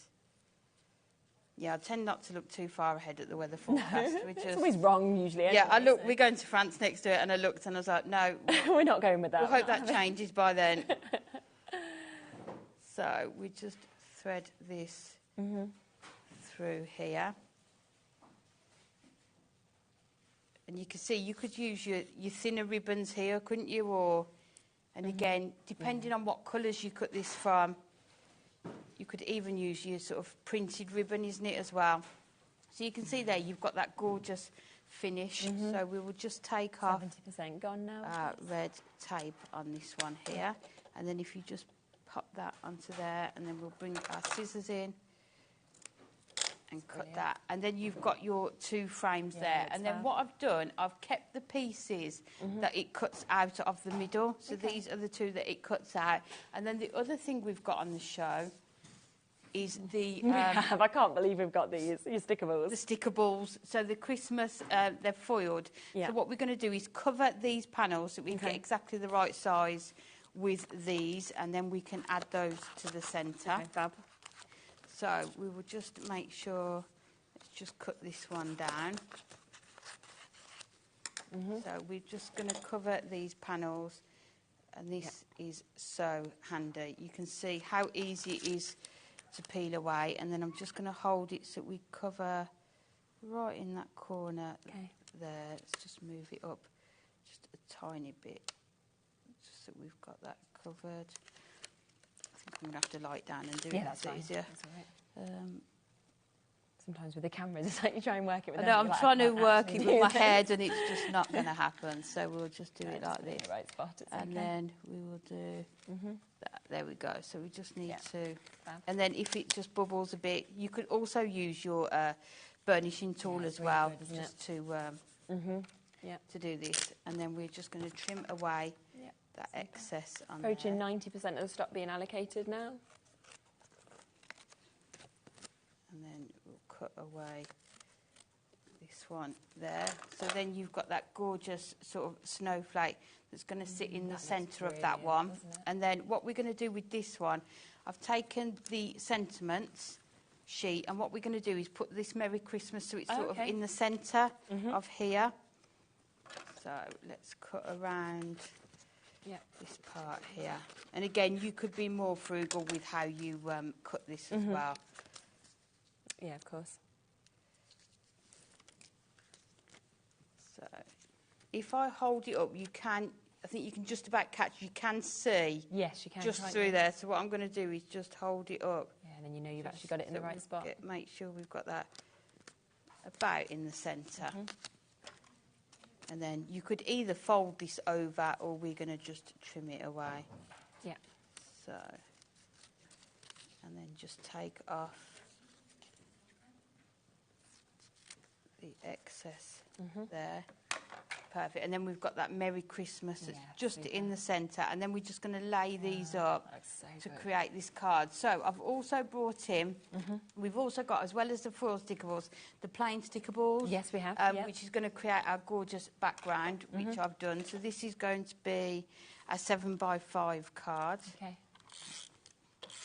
Yeah, I tend not to look too far ahead at the weather forecast. It's always wrong usually. Yeah, anyway, we're going to France next to it, and I looked and I was like, no. We're not going with that. We'll hope that changes by then. So we just thread this through here. And you can see you could use your thinner ribbons here, couldn't you? And again, depending on what colours you cut this from, you could even use your sort of printed ribbon, isn't it, as well? So you can see there you've got that gorgeous finish. So we will just take off 70% gone now. red tape on this one here. And then if you just pop that onto there, and then we'll bring our scissors in and cut that. And then you've got your 2 frames there. And then what I've done, I've kept the pieces that it cuts out of the middle. So these are the 2 that it cuts out. And then the other thing we've got on the show is the... I can't believe we've got these, your sticker balls. The sticker balls. So the Christmas, they're foiled. So what we're going to do is cover these panels so we can get exactly the right size with these, and then we can add those to the centre. Okay, fab. So we will just make sure, let's just cut this one down. So we're just going to cover these panels, and this is so handy. You can see how easy it is to peel away, and then I'm just going to hold it so we cover right in that corner there. Let's just move it up just a tiny bit, just so we've got that covered. I think I'm going to have to lie it down and do it. That's easier. That's all right. Sometimes with the cameras, it's like you try and work it with I know, I'm trying to work it with my head, and it's just not going to happen. So we'll just do it like this. Right spot, and then we will do that. There we go. So we just need to... And then if it just bubbles a bit, you could also use your burnishing tool as well, good, just to do this. And then we're just going to trim away that excess on there. Approaching 90% of the stock being allocated now. And then we'll cut away this one there. So then you've got that gorgeous sort of snowflake that's going to sit in the centre of that one. And then what we're going to do with this one, I've taken the sentiments sheet, and what we're going to do is put this Merry Christmas so it's sort of in the centre of here. So let's cut around this part here. And again, you could be more frugal with how you cut this as well. Yeah, of course. So if I hold it up, you can, I think you can just about catch, you can see. Yes, you can. Just through there. So what I'm going to do is just hold it up. Yeah, and then you know you've actually got it in the right spot. Make sure we've got that about in the centre. And then you could either fold this over or we're going to just trim it away. Yeah. So, and then just take off the excess there. Perfect. And then we've got that Merry Christmas that's just in the centre. And then we're just going to lay these up to create this card. So I've also brought in, we've also got, as well as the foil stickables, the plain stickables. Yes, we have. Which is going to create our gorgeous background, which I've done. So this is going to be a 7x5 card. Okay.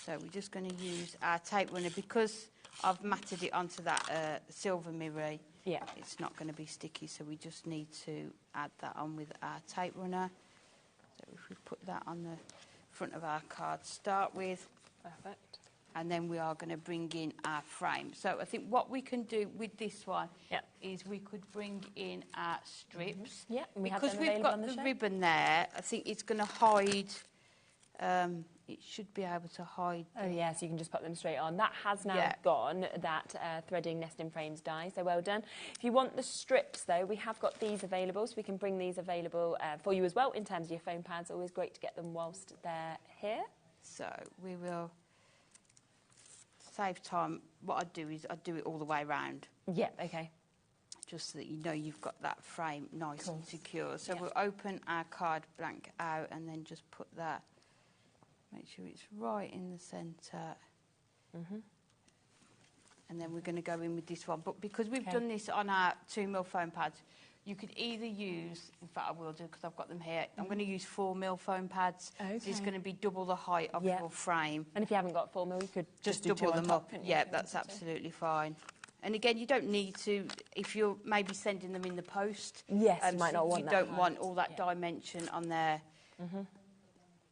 So we're just going to use our tape runner because I've matted it onto that silver mirror. Yeah. It's not going to be sticky, so we just need to add that on with our tape runner. So if we put that on the front of our card to start with. Perfect. And then we are going to bring in our frame. So I think what we can do with this one is we could bring in our strips. Yeah, and we have because them we've available got on the show. ribbon there, I think it's going to hide... it should be able to hide. Oh, yeah, so you can just put them straight on. That has now gone, that threading nesting frames die, so well done. If you want the strips, though, we have got these available, so we can bring these available for you as well in terms of your foam pads. Always great to get them whilst they're here. So we will save time. What I'd do is I'd do it all the way around. Yeah, okay. Just so that you know you've got that frame nice and secure. So we'll open our card blank out and then just put that. Make sure it's right in the centre. And then we're going to go in with this one. But because we've done this on our 2mm foam pads, you could either use, in fact I will do because I've got them here, I'm going to use 4mm foam pads. So it's going to be double the height of your frame. And if you haven't got 4mm, you could just do double two on them top, up. Yeah, that's absolutely fine. And again, you don't need to, if you're maybe sending them in the post. Yes, you might not want that. You don't want all that dimension on there.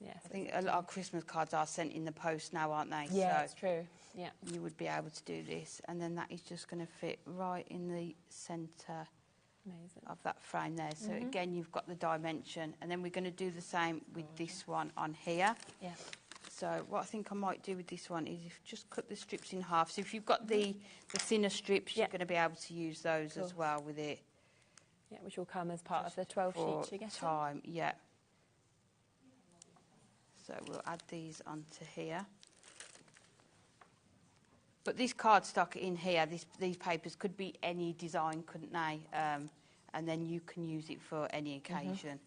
Yes, I think a lot of Christmas cards are sent in the post now, aren't they? Yeah, so that's true. Yeah. You would be able to do this. And then that is just going to fit right in the centre of that frame there. So again, you've got the dimension. And then we're going to do the same with this one on here. Yeah. So what I think I might do with this one is just cut the strips in half. So if you've got the thinner strips, you're going to be able to use those as well with it. Yeah, which will come as part of the 12 sheets you get. Yeah. So we'll add these onto here. But this cardstock in here, these papers could be any design, couldn't they? And then you can use it for any occasion.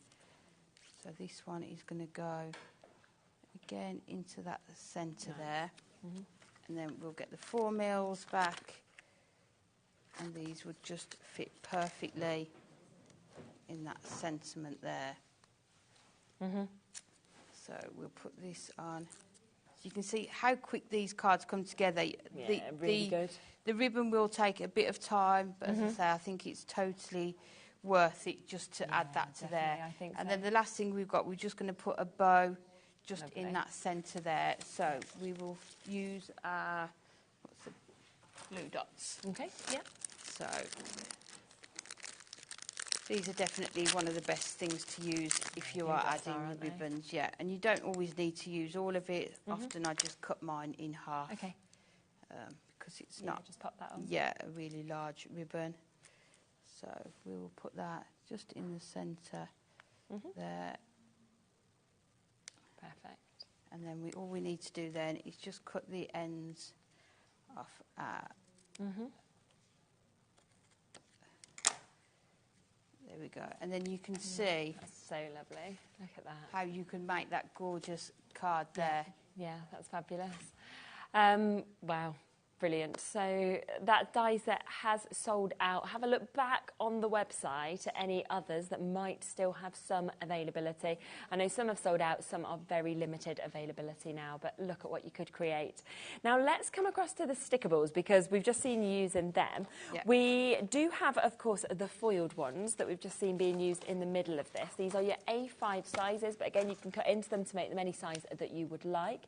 So this one is going to go again into that centre there. And then we'll get the 4mm back. And these would just fit perfectly in that sentiment there. So we'll put this on. So you can see how quick these cards come together. Yeah, really good. The ribbon will take a bit of time, but as I say, I think it's totally worth it just to add that to there. I think and so. then the last thing we've got, we're just going to put a bow just in that centre there. So we will use our blue dots. Okay, yeah. So these are definitely one of the best things to use if you are adding ribbons, and you don't always need to use all of it. Often I just cut mine in half. Okay. Because it's not just pop that on. a really large ribbon. So we will put that just in the centre there. Perfect. And then all we need to do then is just cut the ends off our There we go. And then you can see... That's so lovely. Look at that. How you can make that gorgeous card there. Yeah, that's fabulous. Wow. Brilliant. So that die set has sold out. Have a look back on the website at any others that might still have some availability. I know some have sold out, some are very limited availability now, but look at what you could create. Now let's come across to the stickables, because we've just seen you using them. Yep. We do have, of course, the foiled ones that we've just seen being used in the middle of this. These are your A5 sizes, but again, you can cut into them to make them any size that you would like.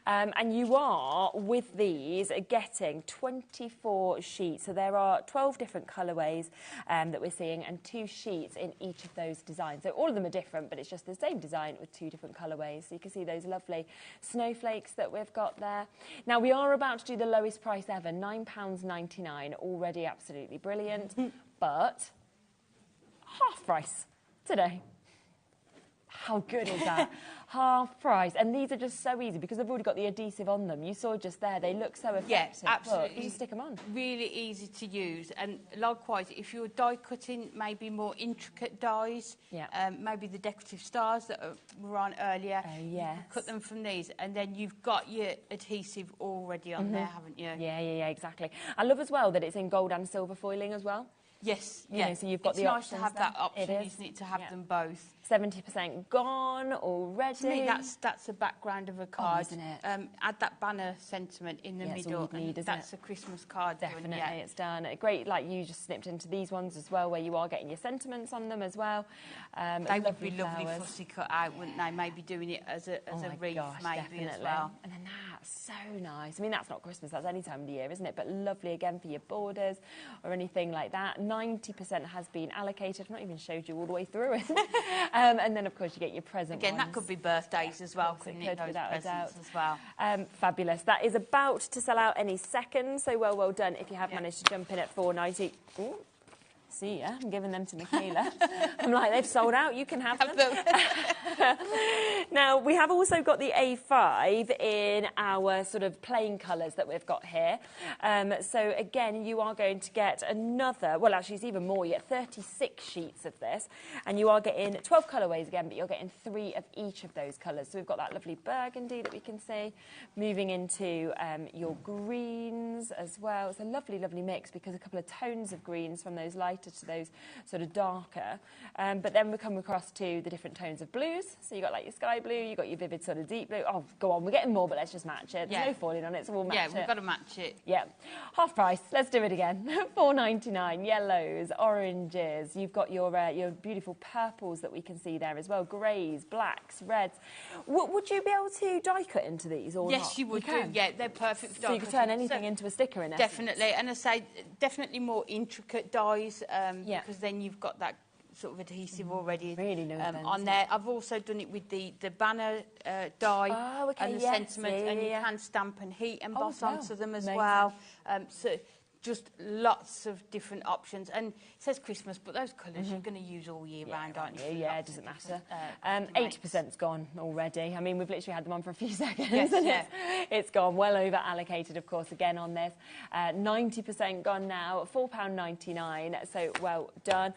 And you are, with these, getting 24 sheets. So there are 12 different colourways that we're seeing, and 2 sheets in each of those designs. So all of them are different, but it's just the same design with 2 different colourways. So you can see those lovely snowflakes that we've got there. Now, we are about to do the lowest price ever, £9.99, already absolutely brilliant, but half price today. How good is that? Half price. And these are just so easy because they've already got the adhesive on them. You saw just there, they look so effective. Yeah, absolutely. Look, you just stick them on. Really easy to use. And likewise, if you're die cutting, maybe more intricate dies, maybe the decorative stars that were on earlier, you can cut them from these, and then you've got your adhesive already on there, haven't you? Yeah, exactly. I love as well that it's in gold and silver foiling as well. Yes, You know, so you've got it's the nice options to have there. that option, It is. isn't it, to have them both. 70% gone already. To me, that's a background of a card, isn't it? Add that banner sentiment in the That's all middle, you'd need, and isn't that's it? a Christmas card. Definitely, it's done. Great, like you just snipped into these ones as well, where you are getting your sentiments on them as well. They would be lovely flowers. fussy cut out, wouldn't they? Maybe doing it as a wreath, maybe definitely. as well. And then that's so nice. I mean, that's not Christmas, that's any time of the year, isn't it? But lovely again for your borders or anything like that. 90% has been allocated. I've not even showed you all the way through it. And then, of course, you get your present Again, ones. that could be birthdays as well, couldn't it? Those without a doubt. presents as well. Fabulous. That is about to sell out any second, so well done if you have managed to jump in at £4.90. Ooh. See ya, I'm giving them to Michaela. I'm like, they've sold out, you can have them. Now, we have also got the A5 in our sort of plain colours that we've got here. So, again, you are going to get another, well, actually, it's even more. You get 36 sheets of this, and you are getting 12 colourways again, but you're getting 3 of each of those colours. So we've got that lovely burgundy that we can see, moving into your greens as well. It's a lovely, lovely mix because a couple of tones of greens from those lighter to those sort of darker, but then we come across to the different tones of blues. So you got like your sky blue, you got your vivid sort of deep blue. Oh, go on, we're getting more, but let's just match it. There's no falling on it, so we'll match it. Yeah, we've got to match it. Yeah, half price. Let's do it again. £4.99. Yellows, oranges. You've got your beautiful purples that we can see there as well. Greys, blacks, reds. Would you be able to die cut into these or not? Yes, you would do. Yeah, they're perfect for die So you could cutting. turn anything into a sticker in essence. Definitely, and I say definitely more intricate dies because then you've got that sort of adhesive already on there. I've also done it with the banner die and the sentiment, and you can stamp and heat emboss onto them as well. So just lots of different options. And it says Christmas, but those colours you're going to use all year round, aren't you? Yeah, it doesn't matter. 80%'s gone already. I mean, we've literally had them on for a few seconds. Yes, and yeah. It's gone well over allocated, of course, again on this. 90% gone now, £4.99, so well done.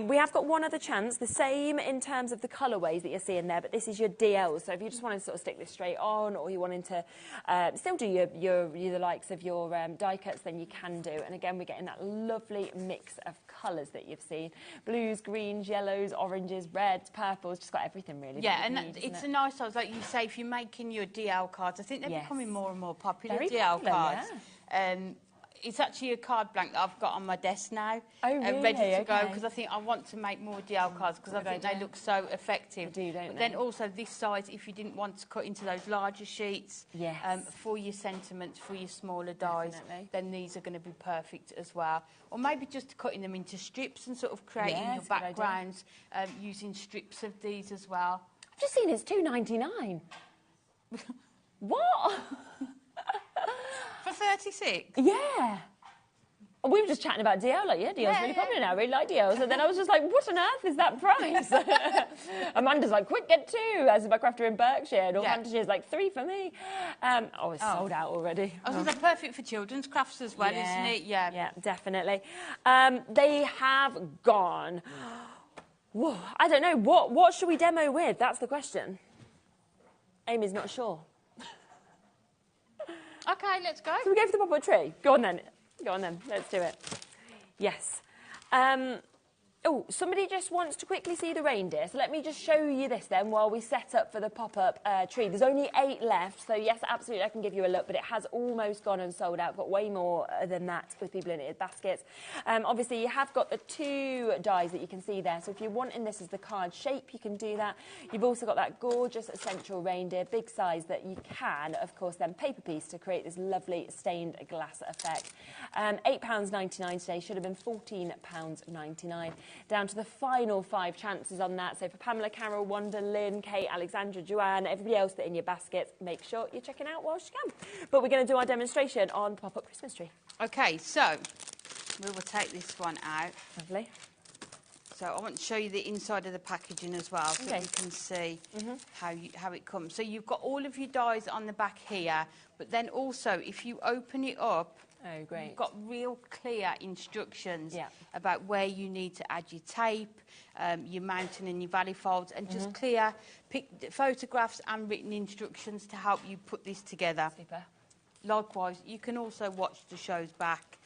We have got one other chance, the same in terms of the colourways that you're seeing there, but this is your DL. So if you just want to sort of stick this straight on, or you wanting to still do the likes of your die cuts, then you can do. And again, we're getting that lovely mix of colours that you've seen. Blues, greens, yellows, oranges, reds, purples, just got everything really. Yeah, and it's a nice size. Like you say, if you're making your DL cards, I think they're becoming more and more popular, Very DL popular, cards. It's actually a card blank that I've got on my desk now, really? ready to go, because I think I want to make more DL cards because I think they look so effective. They do, don't but they? then also this size, if you didn't want to cut into those larger sheets for your sentiments, for your smaller dies, then these are going to be perfect as well. Or maybe just cutting them into strips and sort of creating your backgrounds using strips of these as well. I've just seen it's £2.99. What? For 36? Yeah. We were just chatting about DL, like, DL's really popular now, I really like DL. So then I was just like, what on earth is that price? Amanda's like, quick, get 2, as if I crafter in Berkshire. And Fantasy's like, 3 for me. It's sold out already. They're perfect for children's crafts as well, isn't it? Yeah, definitely. They have gone. Whoa, I don't know. What should we demo with? That's the question. Amy's not sure. Okay, let's go. So we go for the pop-up tree. Go on then. Go on then. Let's do it. Yes. Oh, somebody just wants to quickly see the reindeer. So let me just show you this then while we set up for the pop-up tree. There's only 8 left. So yes, absolutely, I can give you a look, but it has almost gone and sold out. Got way more than that with people in it, baskets. Obviously, you have got the 2 dies that you can see there. So if you're wanting this as the card shape, you can do that. You've also got that gorgeous essential reindeer, big size, that you can, of course, then paper piece to create this lovely stained glass effect. £8.99 today, should have been £14.99. Down to the final 5 chances on that. So for Pamela, Carol, Wanda, Lynn, Kate, Alexandra, Joanne, everybody else that in your baskets, make sure you're checking out whilst you can. But we're going to do our demonstration on the pop-up Christmas tree. Okay, so we will take this one out. Lovely. So I want to show you the inside of the packaging as well, so you can see how it comes. So you've got all of your dies on the back here, but then also if you open it up, you've got real clear instructions about where you need to add your tape, your mountain and your valley folds, and just clear photographs and written instructions to help you put this together. Super. Likewise, you can also watch the shows back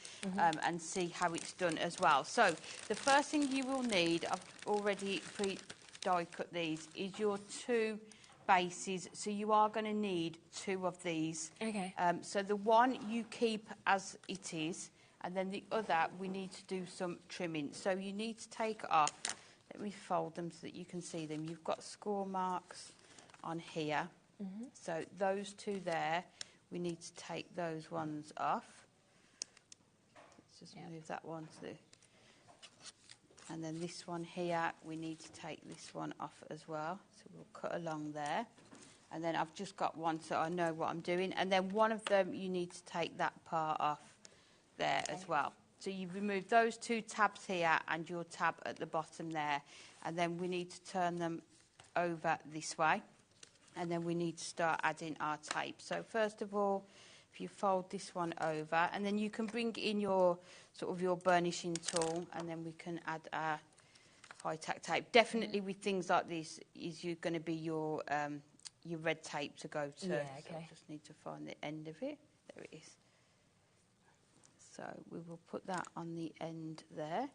and see how it's done as well. So the first thing you will need, I've already pre-die cut these, is your 2 bases. So you are going to need 2 of these. Okay. So the one you keep as it is, and then the other we need to do some trimming. So you need to take off. Let me fold them so that you can see them. You've got score marks on here. So those 2 there, we need to take those ones off. Let's just move that one to the... And then this one here, we need to take this one off as well. So we'll cut along there. And then I've just got one so I know what I'm doing. And then one of them, you need to take that part off there as well. So you've removed those 2 tabs here and your tab at the bottom there. And then we need to turn them over this way. And then we need to start adding our tape. So first of all, if you fold this one over, and then you can bring in your sort of your burnishing tool, and then we can add our high-tack tape. Definitely with things like this, is you're going to be your red tape to go to. Yeah, okay. So I just need to find the end of it. There it is. So we will put that on the end there.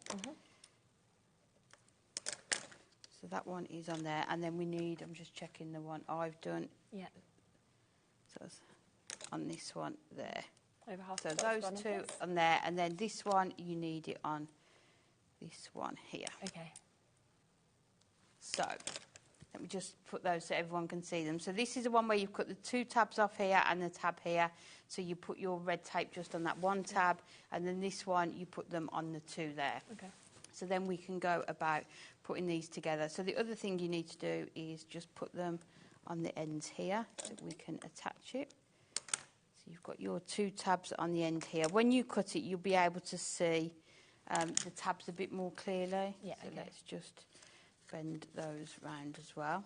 So that one is on there, and then we need, I'm just checking the one I've done. Yeah. So it's on this one there. Over half. So those 2 on there, and then this one, you need it on this one here. Okay. So let me just put those so everyone can see them. So this is the one where you've cut the 2 tabs off here and the tab here. So you put your red tape just on that one tab, and then this one, you put them on the 2 there. Okay. So then we can go about putting these together. So the other thing you need to do is just put them on the ends here so we can attach it. So you've got your 2 tabs on the end here. When you cut it, you'll be able to see the tabs a bit more clearly. Yeah, so let's just bend those round as well.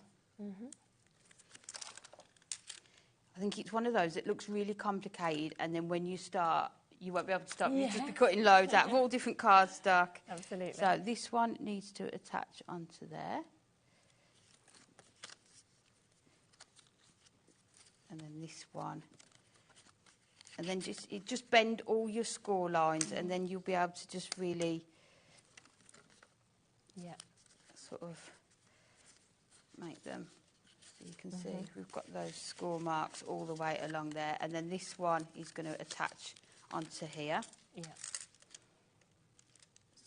I think it's one of those that looks really complicated, and then when you start, you won't be able to stop. You'll just be cutting loads out of all different cardstock. Absolutely. So this one needs to attach onto there. And then this one. And then just bend all your score lines, and then you'll be able to just really sort of make them. So you can see we've got those score marks all the way along there. And then this one is going to attach onto here. Yeah.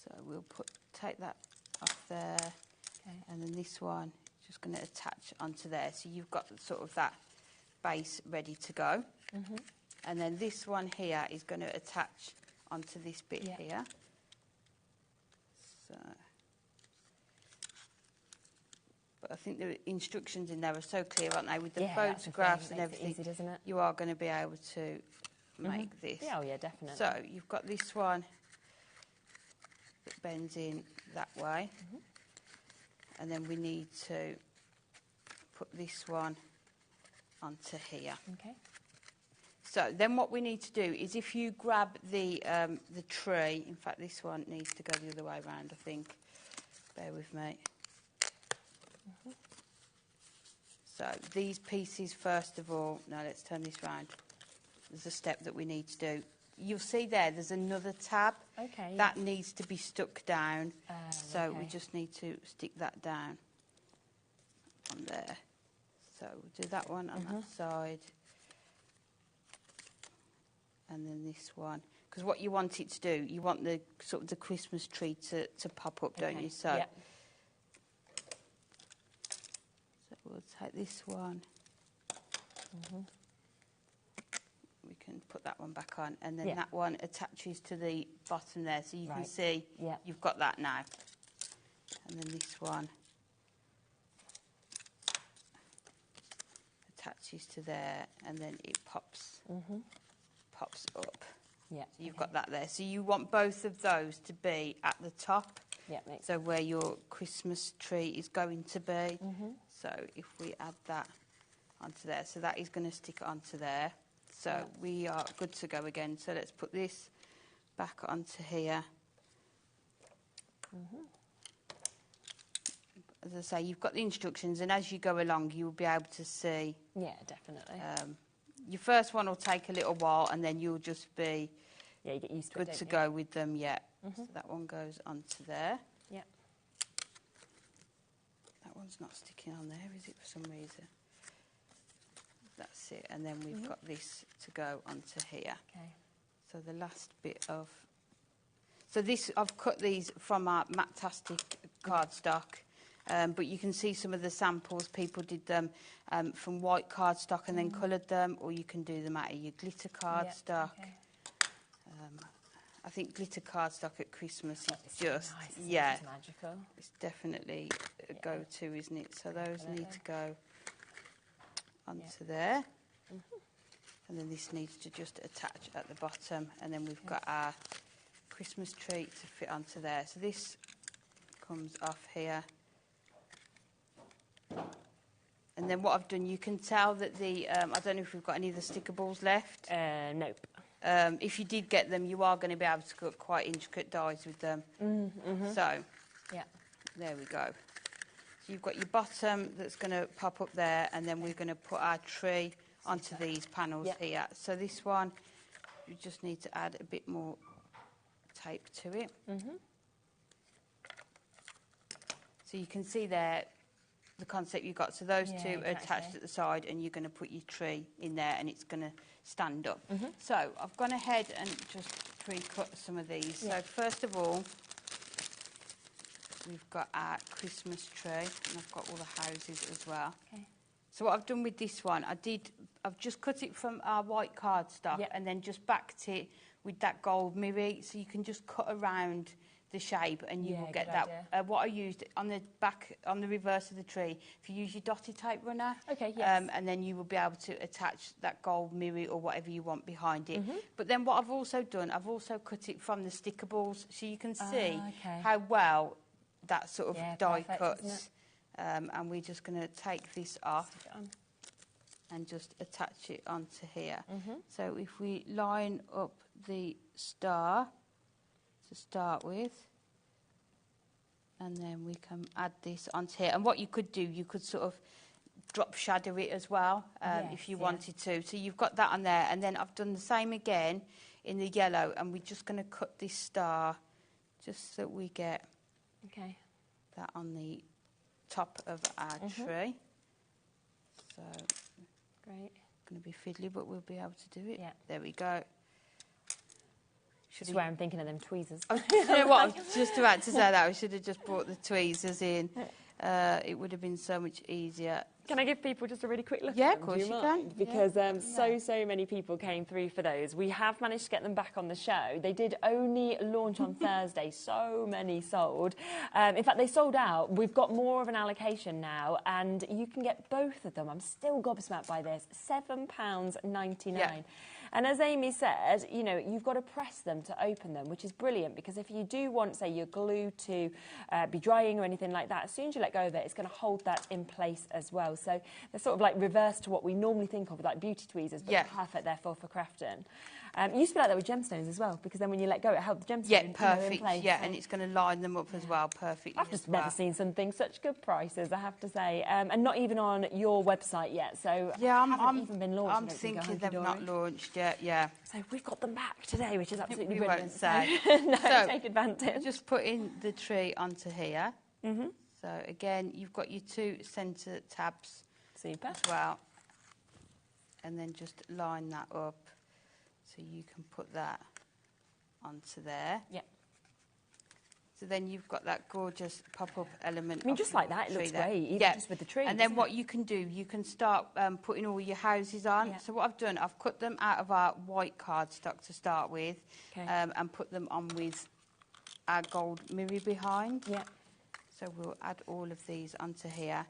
So we'll take that off there. Okay. And then this one is just going to attach onto there. So you've got sort of that base ready to go. And then this one here is going to attach onto this bit here. So, but I think the instructions in there are so clear, aren't they? With the photographs and everything, easy, doesn't it? You are going to be able to make this. Yeah, oh yeah, definitely. So you've got this one that bends in that way. And then we need to put this one onto here. Okay. So then what we need to do is, if you grab the tree, in fact this one needs to go the other way around, I think. Bear with me. So these pieces, first of all, no, let's turn this round. there's a step that we need to do. You'll see there's another tab. Okay. That needs to be stuck down. So okay. we just need to stick that down on there. So we'll do that one on that side. And then this one. Because what you want it to do, you want the sort of the Christmas tree to pop up, don't you? So, so we'll take this one. We can put that one back on, and then that one attaches to the bottom there, so you can see you've got that now. And then this one attaches to there, and then it pops up. Yeah. So you've got that there. So you want both of those to be at the top. Yeah. So where your Christmas tree is going to be. So if we add that onto there, so that is going to stick onto there. So we are good to go again. So let's put this back onto here. As I say, you've got the instructions, and as you go along, you'll be able to see. Yeah, definitely. Your first one will take a little while, and then you'll just be you get used to good it, to don't go you? with them. Yeah. So that one goes onto there. Yeah. That one's not sticking on there, is it, for some reason? That's it, and then we've got this to go onto here. Okay. So the last bit of... So this, I've cut these from our Matastic cardstock, but you can see some of the samples. People did them from white cardstock and then coloured them, or you can do them out of your glitter cardstock. Okay. I think glitter cardstock at Christmas is It's just, nice, isn't it? It's magical. It's definitely a go-to, isn't it? So those need to go onto there. And then this needs to just attach at the bottom, and then we've got our Christmas tree to fit onto there. So this comes off here. And then what I've done, you can tell that the, I don't know if we've got any of the sticker balls left. Nope. If you did get them, you are going to be able to cut quite intricate dies with them. So, there we go. So you've got your bottom that's going to pop up there, and then we're going to put our tree onto these panels here. So this one, you just need to add a bit more tape to it. So you can see there the concept you've got. So those two are attached at the side, and you're going to put your tree in there, and it's going to stand up. So I've gone ahead and just pre-cut some of these. So first of all, we've got our Christmas tree, and I've got all the houses as well. Okay. So what I've done with this one, I've just cut it from our white cardstock and then just backed it with that gold mirror, so you can just cut around the shape and you will get that. What I used on the back, on the reverse of the tree, if you use your dotted tape runner, and then you will be able to attach that gold mirror or whatever you want behind it. But then what I've also done, I've also cut it from the sticker balls, so you can see how well that sort of die cuts. And we're just going to take this off and just attach it onto here. So if we line up the star to start with, and then we can add this onto here. And what you could do, you could sort of drop shadow it as well, if you wanted to. So you've got that on there, and then I've done the same again in the yellow, and we're just going to cut this star just so we get that on the top of our tree. So great. Going to be fiddly, but we'll be able to do it. There we go. That's where I'm thinking of them tweezers. You know what? I was just about to say that. We should have just brought the tweezers in. It would have been so much easier. Can I give people just a really quick look? Yeah, at of them? course Do you mind? can. Because so many people came through for those. We have managed to get them back on the show. They did only launch on Thursday. So many sold. In fact, they sold out. We've got more of an allocation now, and you can get both of them. I'm still gobsmacked by this. £7.99. Yeah. And as Amy said, you know, you've got to press them to open them, which is brilliant, because if you do want, say, your glue to be drying or anything like that, as soon as you let go of it, it's going to hold that in place as well. So they're sort of like reverse to what we normally think of with like beauty tweezers, but perfect therefore for crafting. It used to be like that with gemstones as well, because then when you let go, it held the gemstone perfect. in place. Yeah, and it's going to line them up as well perfectly. I've just never seen something such good prices, I have to say, and not even on your website yet. So yeah, haven't even been launched. I'm thinking they've not launched yet. Yeah. So we've got them back today, which is absolutely We brilliant. won't say. No, So, take advantage. Just putting the tree onto here. Mm-hmm. So again, you've got your 2 centre tabs Super. as well. And then just line that up so you can put that onto there. Yeah. So then you've got that gorgeous pop-up element. I mean, of just your like that, it tree looks there. great, even just with the tree. And then doesn't what it? you can do, you can start putting all your houses on. Yeah. So what I've done, I've cut them out of our white cardstock to start with, Okay. and put them on with our gold mirror behind. Yeah. So we'll add all of these onto here.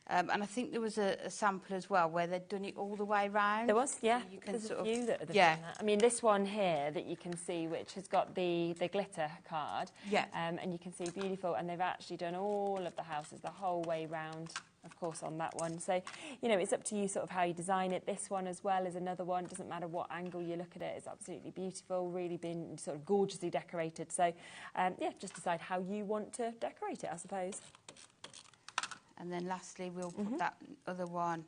And I think there was a sample as well where they'd done it all the way round. There was, yeah. So you can There's sort a of, few that have yeah. done that. I mean, this one here that you can see, which has got the glitter card. Yeah. And you can see beautiful, and they've actually done all of the houses the whole way round, of course, on that one. So, you know, it's up to you sort of how you design it. This one as well is another one. Doesn't matter what angle you look at it. It's absolutely beautiful, really been sort of gorgeously decorated. So, yeah, just decide how you want to decorate it, I suppose. And then lastly, we'll put that other one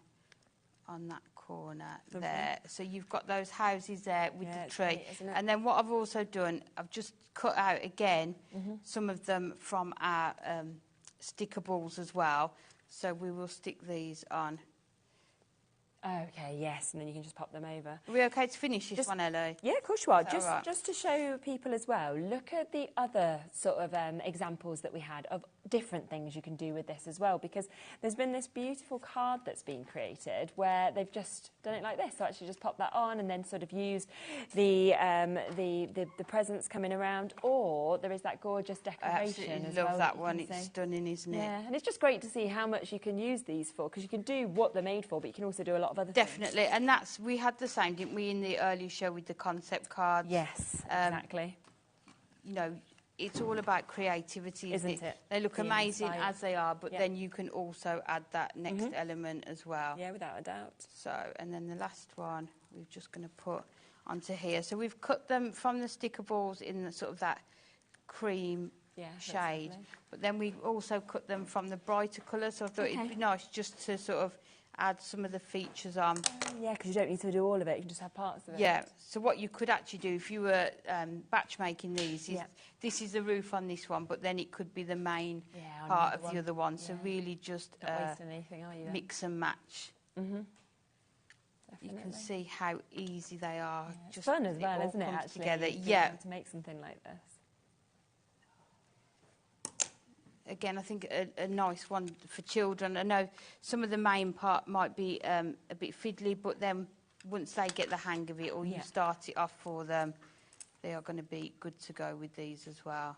on that corner there. So you've got those houses there with the it's tree. great, isn't it? And then what I've also done, I've just cut out again some of them from our sticker balls as well. So we will stick these on. Okay, yes, and then you can just pop them over. Are we okay to finish this one, Ellie? Yeah, of course you are. Is that all right? Just to show people as well, look at the other sort of examples that we had of different things you can do with this as well, because there's been this beautiful card that's been created where they've just done it like this. So actually just pop that on and then sort of use the presents coming around, or there is that gorgeous decoration I absolutely as love well. that you one. can It's see. stunning, isn't it? Yeah, and it's just great to see how much you can use these for, because you can do what they're made for, but you can also do a lot of other things. Definitely, and we had the same, didn't we, in the earlier show with the concept cards? Yes, exactly. You know, it's all about creativity, Isn't it? They look Being amazing inspired. as they are, but Yeah. then you can also add that next element as well. Yeah, without a doubt. So, and then the last one, we're just going to put onto here. So we've cut them from the sticker balls in the sort of that cream shade, lovely. but then we also cut them from the brighter colour. So I thought it'd be nice just to sort of add some of the features on. Yeah, because you don't need to do all of it. You can just have parts of it. Yeah, so what you could actually do if you were batch making these is this is the roof on this one, but then it could be the main on part another of the other one. So really just Not wasting anything, are you? Then? mix and match. You can Definitely. see how easy they are. It's Just fun as well, all isn't it? comes Actually, together. being Yeah. able to make something like this. Again, I think a nice one for children. I know some of the main part might be a bit fiddly, but then once they get the hang of it, or you start it off for them, they are going to be good to go with these as well.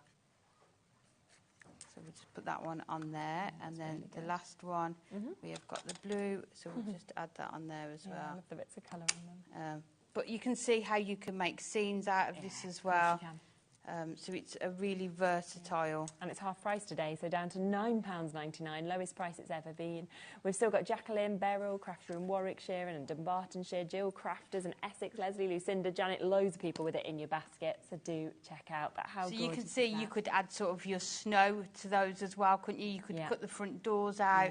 So we'll just put that one on there, and then the last one, we have got the blue, so we'll just add that on there as well. I love the bits of colour on them. But you can see how you can make scenes out of this as well. So it's a really versatile. And it's half price today, so down to £9.99, lowest price it's ever been. We've still got Jacqueline, Beryl, Crafter in Warwickshire and Dumbartonshire, Jill Crafters and Essex, Leslie, Lucinda, Janet, loads of people with it in your basket, so do check out. But how So you can gorgeous see is that? you could add sort of your snow to those as well, couldn't you? You could cut the front doors out.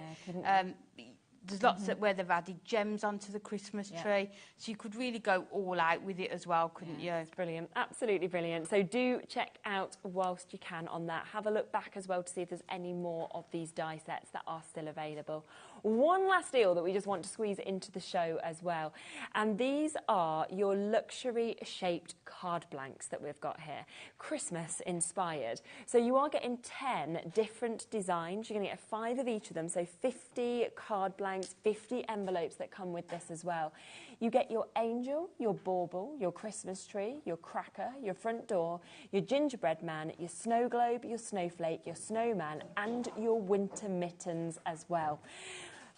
There's lots of where they've added gems onto the Christmas tree, so you could really go all out with it as well, couldn't you? It's brilliant, absolutely brilliant. So do check out whilst you can on that. Have a look back as well to see if there's any more of these die sets that are still available. One last deal that we just want to squeeze into the show as well, and these are your luxury shaped card blanks that we've got here, Christmas inspired. So you are getting 10 different designs. You're going to get 5 of each of them, so 50 card blanks, 50 envelopes that come with this as well. You get your angel, your bauble, your Christmas tree, your cracker, your front door, your gingerbread man, your snow globe, your snowflake, your snowman, and your winter mittens as well.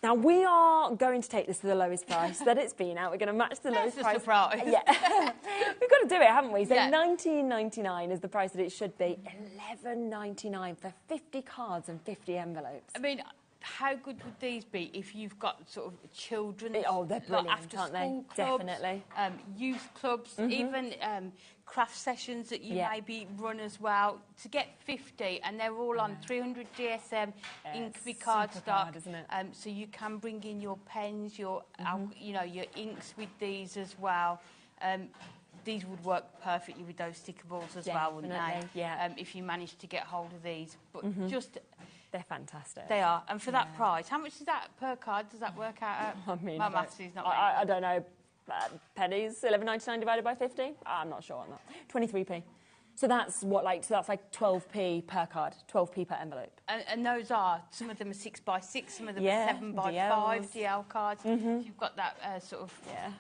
Now, we are going to take this to the lowest price that it's been at. We're going to match the lowest price. Surprise. Yeah. We've got to do it, haven't we? So $19.99 is the price that it should be. $11.99 for 50 cards and 50 envelopes. I mean, how good would these be if you've got sort of children? They're brilliant, after aren't they? school clubs, Definitely. Youth clubs, even craft sessions that you maybe run as well. To get 50, and they're all on 300 GSM Inkby cardstock, isn't it? So you can bring in your pens, your you know, your inks with these as well. These would work perfectly with those sticker balls as well, wouldn't they? Definitely, yeah. If you manage to get hold of these. But they're fantastic. They are. And for that price, how much is that per card? Does that work out at? I mean, my maths is not I don't know. Pennies, 11.99 divided by 50? I'm not sure on that. 23p. So that's what, so that's like 12p per card, 12p per envelope. And those are, some of them are 6x6, some of them are 7x5 DL cards. You've got that sort of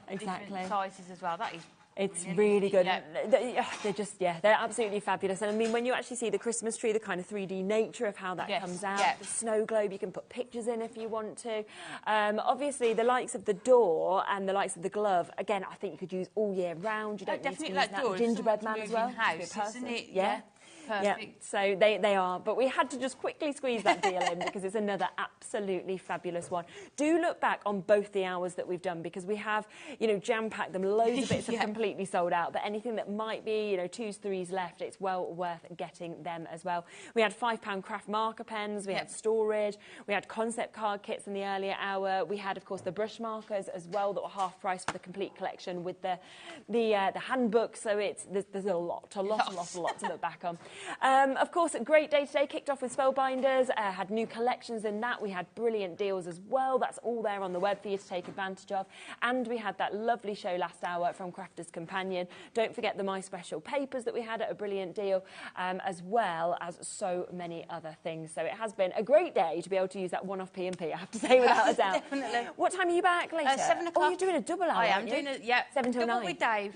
different sizes as well. That is It's really good. They're just, they're absolutely fabulous. And I mean, when you actually see the Christmas tree, the kind of 3D nature of how that comes out, the snow globe, you can put pictures in if you want to. Obviously, the likes of the door and the likes of the glove, again, I think you could use all year round. You don't need to use that gingerbread man as well. House, isn't it? Yeah. Perfect. Yeah, so they are. But we had to just quickly squeeze that deal in because it's another absolutely fabulous one. Do look back on both the hours that we've done because we have, jam-packed them. Loads of bits have completely sold out. But anything that might be, 2s, 3s left, it's well worth getting them as well. We had £5 craft marker pens. We had storage. We had concept card kits in the earlier hour. We had, of course, the brush markers as well that were half price for the complete collection with the handbook. So there's a lot to look back on. Of course, a great day today. Kicked off with Spellbinders, had new collections in that. We had brilliant deals as well. That's all there on the web for you to take advantage of. And we had that lovely show last hour from Crafter's Companion. Don't forget the My Special papers that we had at a brilliant deal, as well as so many other things. So it has been a great day to be able to use that one-off P&P, I have to say, without a doubt. Definitely. What time are you back later? 7 o'clock. Oh, you're doing a double hour, I am aren't doing you? 7 till 9. Double with Dave.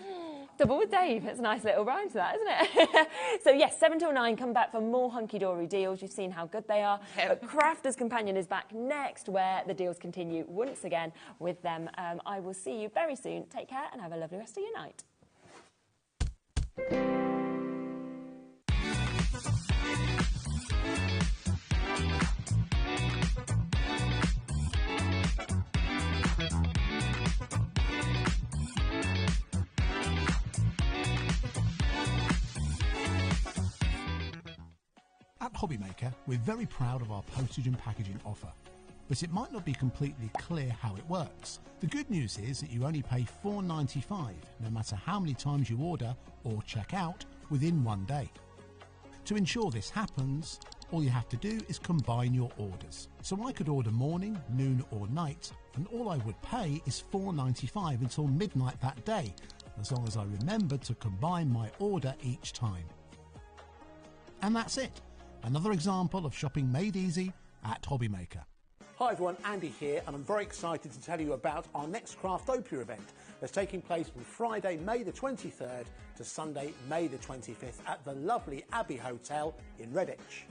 Double with Dave. It's a nice little rhyme to that, isn't it? So, yes, 7 till 9, come back for more hunky-dory deals. You've seen how good they are. But Crafter's Companion is back next, where the deals continue once again with them. I will see you very soon. Take care and have a lovely rest of your night. At HobbyMaker, we're very proud of our postage and packaging offer, but it might not be completely clear how it works. The good news is that you only pay $4.95 no matter how many times you order or check out within 1 day. To ensure this happens, all you have to do is combine your orders. So I could order morning, noon or night, and all I would pay is $4.95 until midnight that day, as long as I remembered to combine my order each time. And that's it. Another example of shopping made easy at HobbyMaker. Hi everyone, Andy here, and I'm very excited to tell you about our next Craftopia event that's taking place from Friday, May the 23rd to Sunday, May the 25th at the lovely Abbey Hotel in Redditch.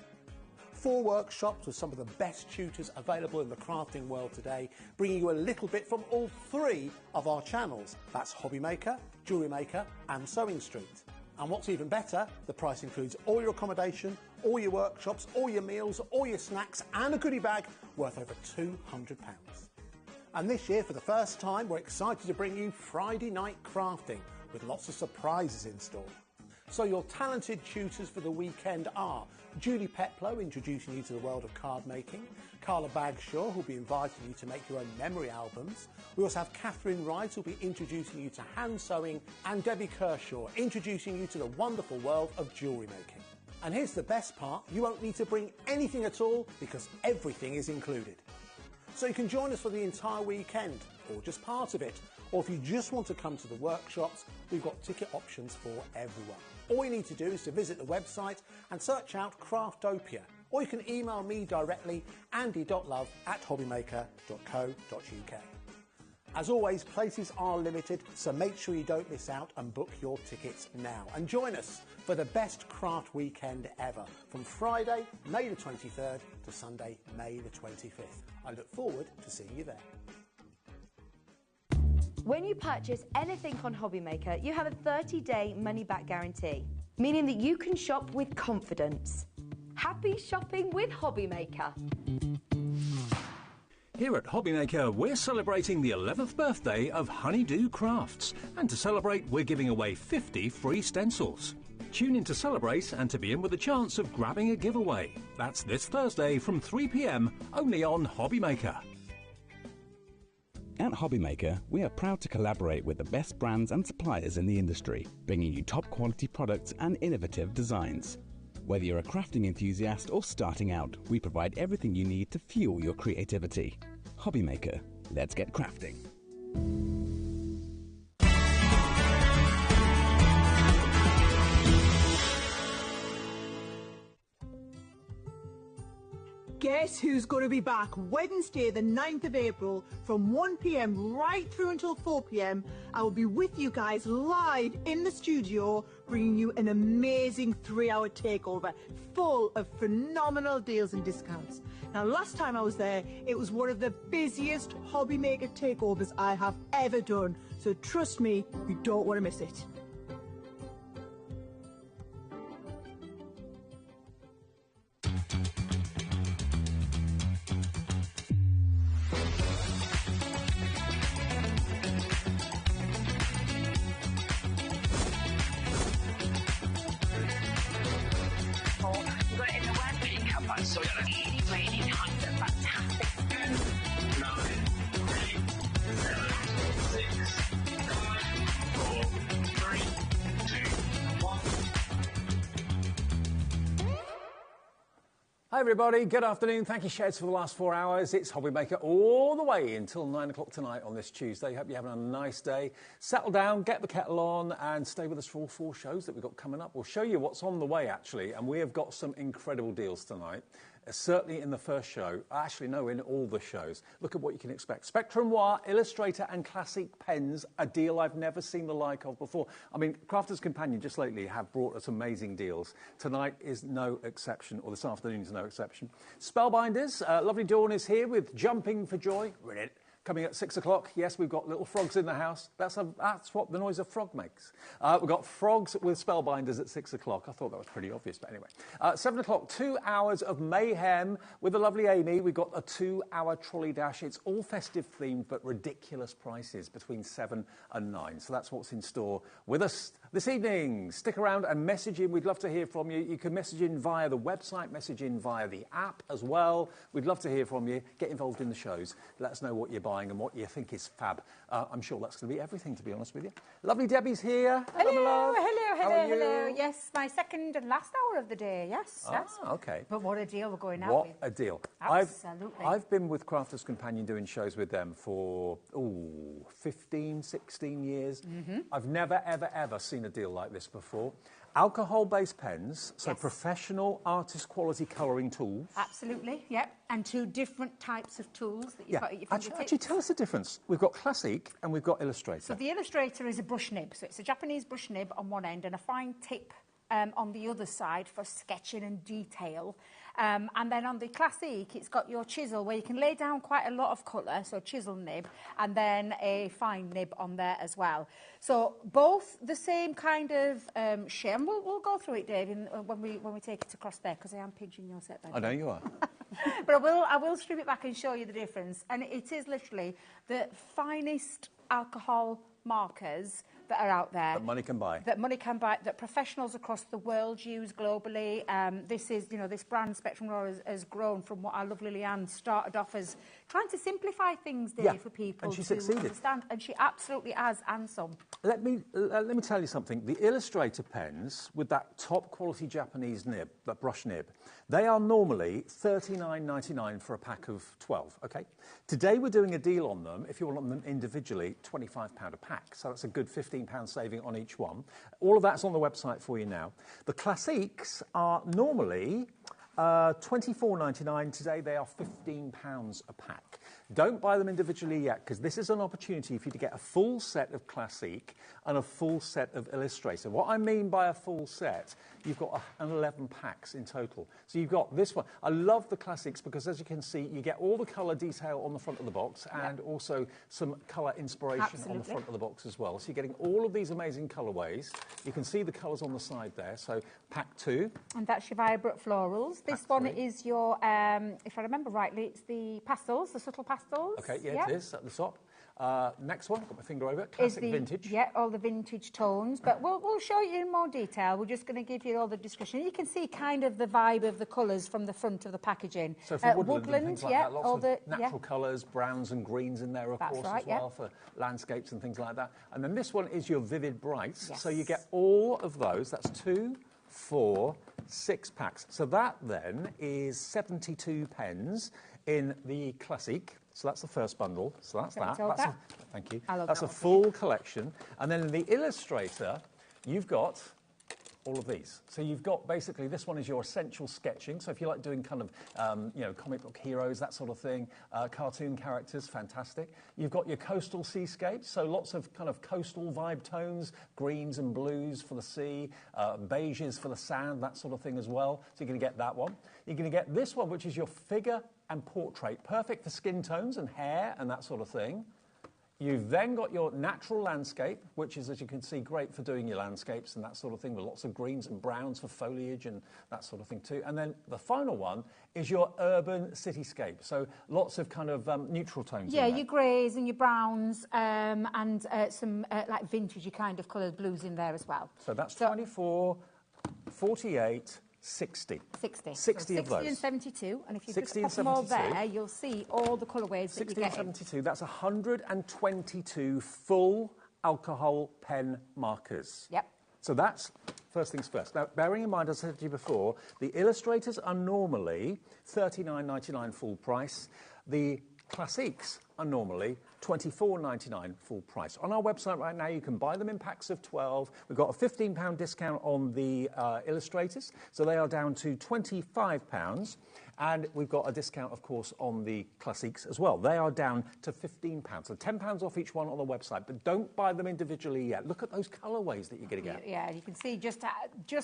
4 workshops with some of the best tutors available in the crafting world today, bringing you a little bit from all 3 of our channels. That's HobbyMaker, Jewellery Maker and Sewing Street. And what's even better, the price includes all your accommodation, all your workshops, all your meals, all your snacks and a goodie bag worth over £200. And this year, for the first time, we're excited to bring you Friday night crafting with lots of surprises in store. So your talented tutors for the weekend are Julie Peplow, introducing you to the world of card making, Carla Bagshaw, who'll be inviting you to make your own memory albums. We also have Catherine Wright, who'll be introducing you to hand sewing, and Debbie Kershaw, introducing you to the wonderful world of jewellery making. And here's the best part, you won't need to bring anything at all because everything is included. So you can join us for the entire weekend, or just part of it, or if you just want to come to the workshops, we've got ticket options for everyone. All you need to do is to visit the website and search out Craftopia, or you can email me directly, andy.love@hobbymaker.co.uk. As always, places are limited, so make sure you don't miss out and book your tickets now. And join us for the best craft weekend ever, from Friday, May the 23rd to Sunday, May the 25th. I look forward to seeing you there. When you purchase anything on HobbyMaker, you have a 30-day money-back guarantee, meaning that you can shop with confidence. Happy shopping with HobbyMaker. Here at HobbyMaker, we're celebrating the 11th birthday of Honeydew Crafts. And to celebrate, we're giving away 50 free stencils. Tune in to celebrate and to be in with a chance of grabbing a giveaway. That's this Thursday from 3 p.m, only on HobbyMaker. At HobbyMaker, we are proud to collaborate with the best brands and suppliers in the industry, bringing you top quality products and innovative designs. Whether you're a crafting enthusiast or starting out, we provide everything you need to fuel your creativity. HobbyMaker, let's get crafting. Guess who's going to be back Wednesday the 9th of April from 1 p.m. right through until 4 p.m. I will be with you guys live in the studio bringing you an amazing 3-hour takeover full of phenomenal deals and discounts. Now last time I was there it was one of the busiest HobbyMaker takeovers I have ever done, so trust me, you don't want to miss it. So yeah, that's raining under fantastic. 10, 9, 8, 7, 6, 5, 4, 3, 2, 1. Hi everybody, good afternoon. Thank you, Sheds, for the last 4 hours. It's HobbyMaker all the way until 9 o'clock tonight on this Tuesday. Hope you're having a nice day. Settle down, get the kettle on and stay with us for all 4 shows that we've got coming up. We'll show you what's on the way actually, and we have got some incredible deals tonight. Certainly in the first show, actually no, in all the shows. Look at what you can expect. Spectrum Noir, Illustrator and Classic pens, a deal I've never seen the like of before. I mean, Crafters Companion just lately have brought us amazing deals. Tonight is no exception, or this afternoon is no exception. Spellbinders, lovely Dawn is here with Jumping for Joy. Brilliant. Coming at 6 o'clock, yes, we've got little frogs in the house. That's what the noise a frog makes. We've got frogs with Spellbinders at 6 o'clock. I thought that was pretty obvious, but anyway. 7 o'clock, 2 hours of mayhem with the lovely Amy. We've got a 2-hour trolley dash. It's all festive themed, but ridiculous prices between 7 and 9. So that's what's in store with us this evening. Stick around and message in. We'd love to hear from you. You can message in via the website, message in via the app as well. We'd love to hear from you. Get involved in the shows. Let us know what you're buying and what you think is fab. I'm sure that's going to be everything, to be honest with you. Lovely Debbie's here. Hello, Hello, hello. Yes, my second and last hour of the day, yes. Okay. But what a deal we're going out What with. a deal. Absolutely. I've been with Crafters Companion doing shows with them for, 15, 16 years. I've never, ever, ever seen a deal like this before. Alcohol-based pens, so professional artist quality colouring tools. Absolutely, yep. And 2 different types of tools that you've got at your fingertips. Actually, tell us the difference. We've got Classic and we've got Illustrator. So the Illustrator is a brush nib. So it's a Japanese brush nib on one end and a fine tip on the other side for sketching and detail. And then on the Classic, it's got your chisel where you can lay down quite a lot of colour, so chisel nib, and then a fine nib on there as well. So both the same kind of shape. And we'll go through it, Dave, when we take it across there, because I am pigeon your set. I know you are. But I will strip it back and show you the difference. And it is literally the finest alcohol markers that are out there. That money can buy. That money can buy, that professionals across the world use globally. This is, this brand, Spectrum Noir, has grown from what our lovely Leanne started off as trying to simplify things, Dave, for people to understand. And she absolutely has, and some. Let me tell you something. The Illustrator pens with that top quality Japanese nib, that brush nib, they are normally $39.99 for a pack of 12, okay? Today we're doing a deal on them. If you want them individually, £25 a pack. So that's a good £15 saving on each one. All of that's on the website for you now. The Classics are normally $24.99. Today they are £15 a pack. Don't buy them individually yet, because this is an opportunity for you to get a full set of Classic and a full set of Illustrator. What I mean by a full set, you've got 11 packs in total. So you've got this one. I love the Classics because, as you can see, you get all the colour detail on the front of the box and also some colour inspiration on the front of the box as well. So you're getting all of these amazing colourways. You can see the colours on the side there. So pack 2. And that's your vibrant florals. this one is your, if I remember rightly, it's the pastels, the subtle pastels. Okay, yeah, it is at the top. Next one, got my finger over it, Is classic vintage. Yeah, all the vintage tones. But we'll show you in more detail. We're just going to give you all the description. You can see kind of the vibe of the colours from the front of the packaging. So for woodland and things like yeah, that, lots all of the natural colours, browns and greens in there, of That's course, right, as well, for landscapes and things like that. And then this one is your vivid brights. Yes. So you get all of those. That's 2, 4, 6 packs. So that then is 72 pens in the classique. So that's the first bundle. So that's that. Thank you. That's a full collection. And then in the illustrator, you've got all of these. So you've got basically, this one is your essential sketching. So if you like doing kind of, you know, comic book heroes, that sort of thing, cartoon characters, fantastic. You've got your coastal seascapes, so lots of kind of coastal vibe tones, greens and blues for the sea, beiges for the sand, that sort of thing as well. So you're going to get that one. You're going to get this one, which is your figure and portrait, perfect for skin tones and hair and that sort of thing. You've then got your natural landscape, which is, as you can see, great for doing your landscapes and that sort of thing, with lots of greens and browns for foliage and that sort of thing too. And then the final one is your urban cityscape. So lots of kind of neutral tones. Yeah, in there. your greys and your browns and some like vintagey kind of coloured blues in there as well. So that's 24, 48, 60. 60. 60 so of those. 60 and 72. And if you 60 just and pop them all 72. there, you'll see all the colourways that 60 you and get. 72, that's 122 full alcohol pen markers. Yep. So that's first things first. Now, bearing in mind, as I said to you before, the illustrators are normally $39.99 full price. The classiques are normally $24.99 full price. On our website right now, you can buy them in packs of 12. We've got a £15 discount on the illustrators, so they are down to £25. And we've got a discount, of course, on the classiques as well. They are down to £15, so £10 off each one on the website. But don't buy them individually yet. Look at those colourways that you're going to get. Yeah, you can see just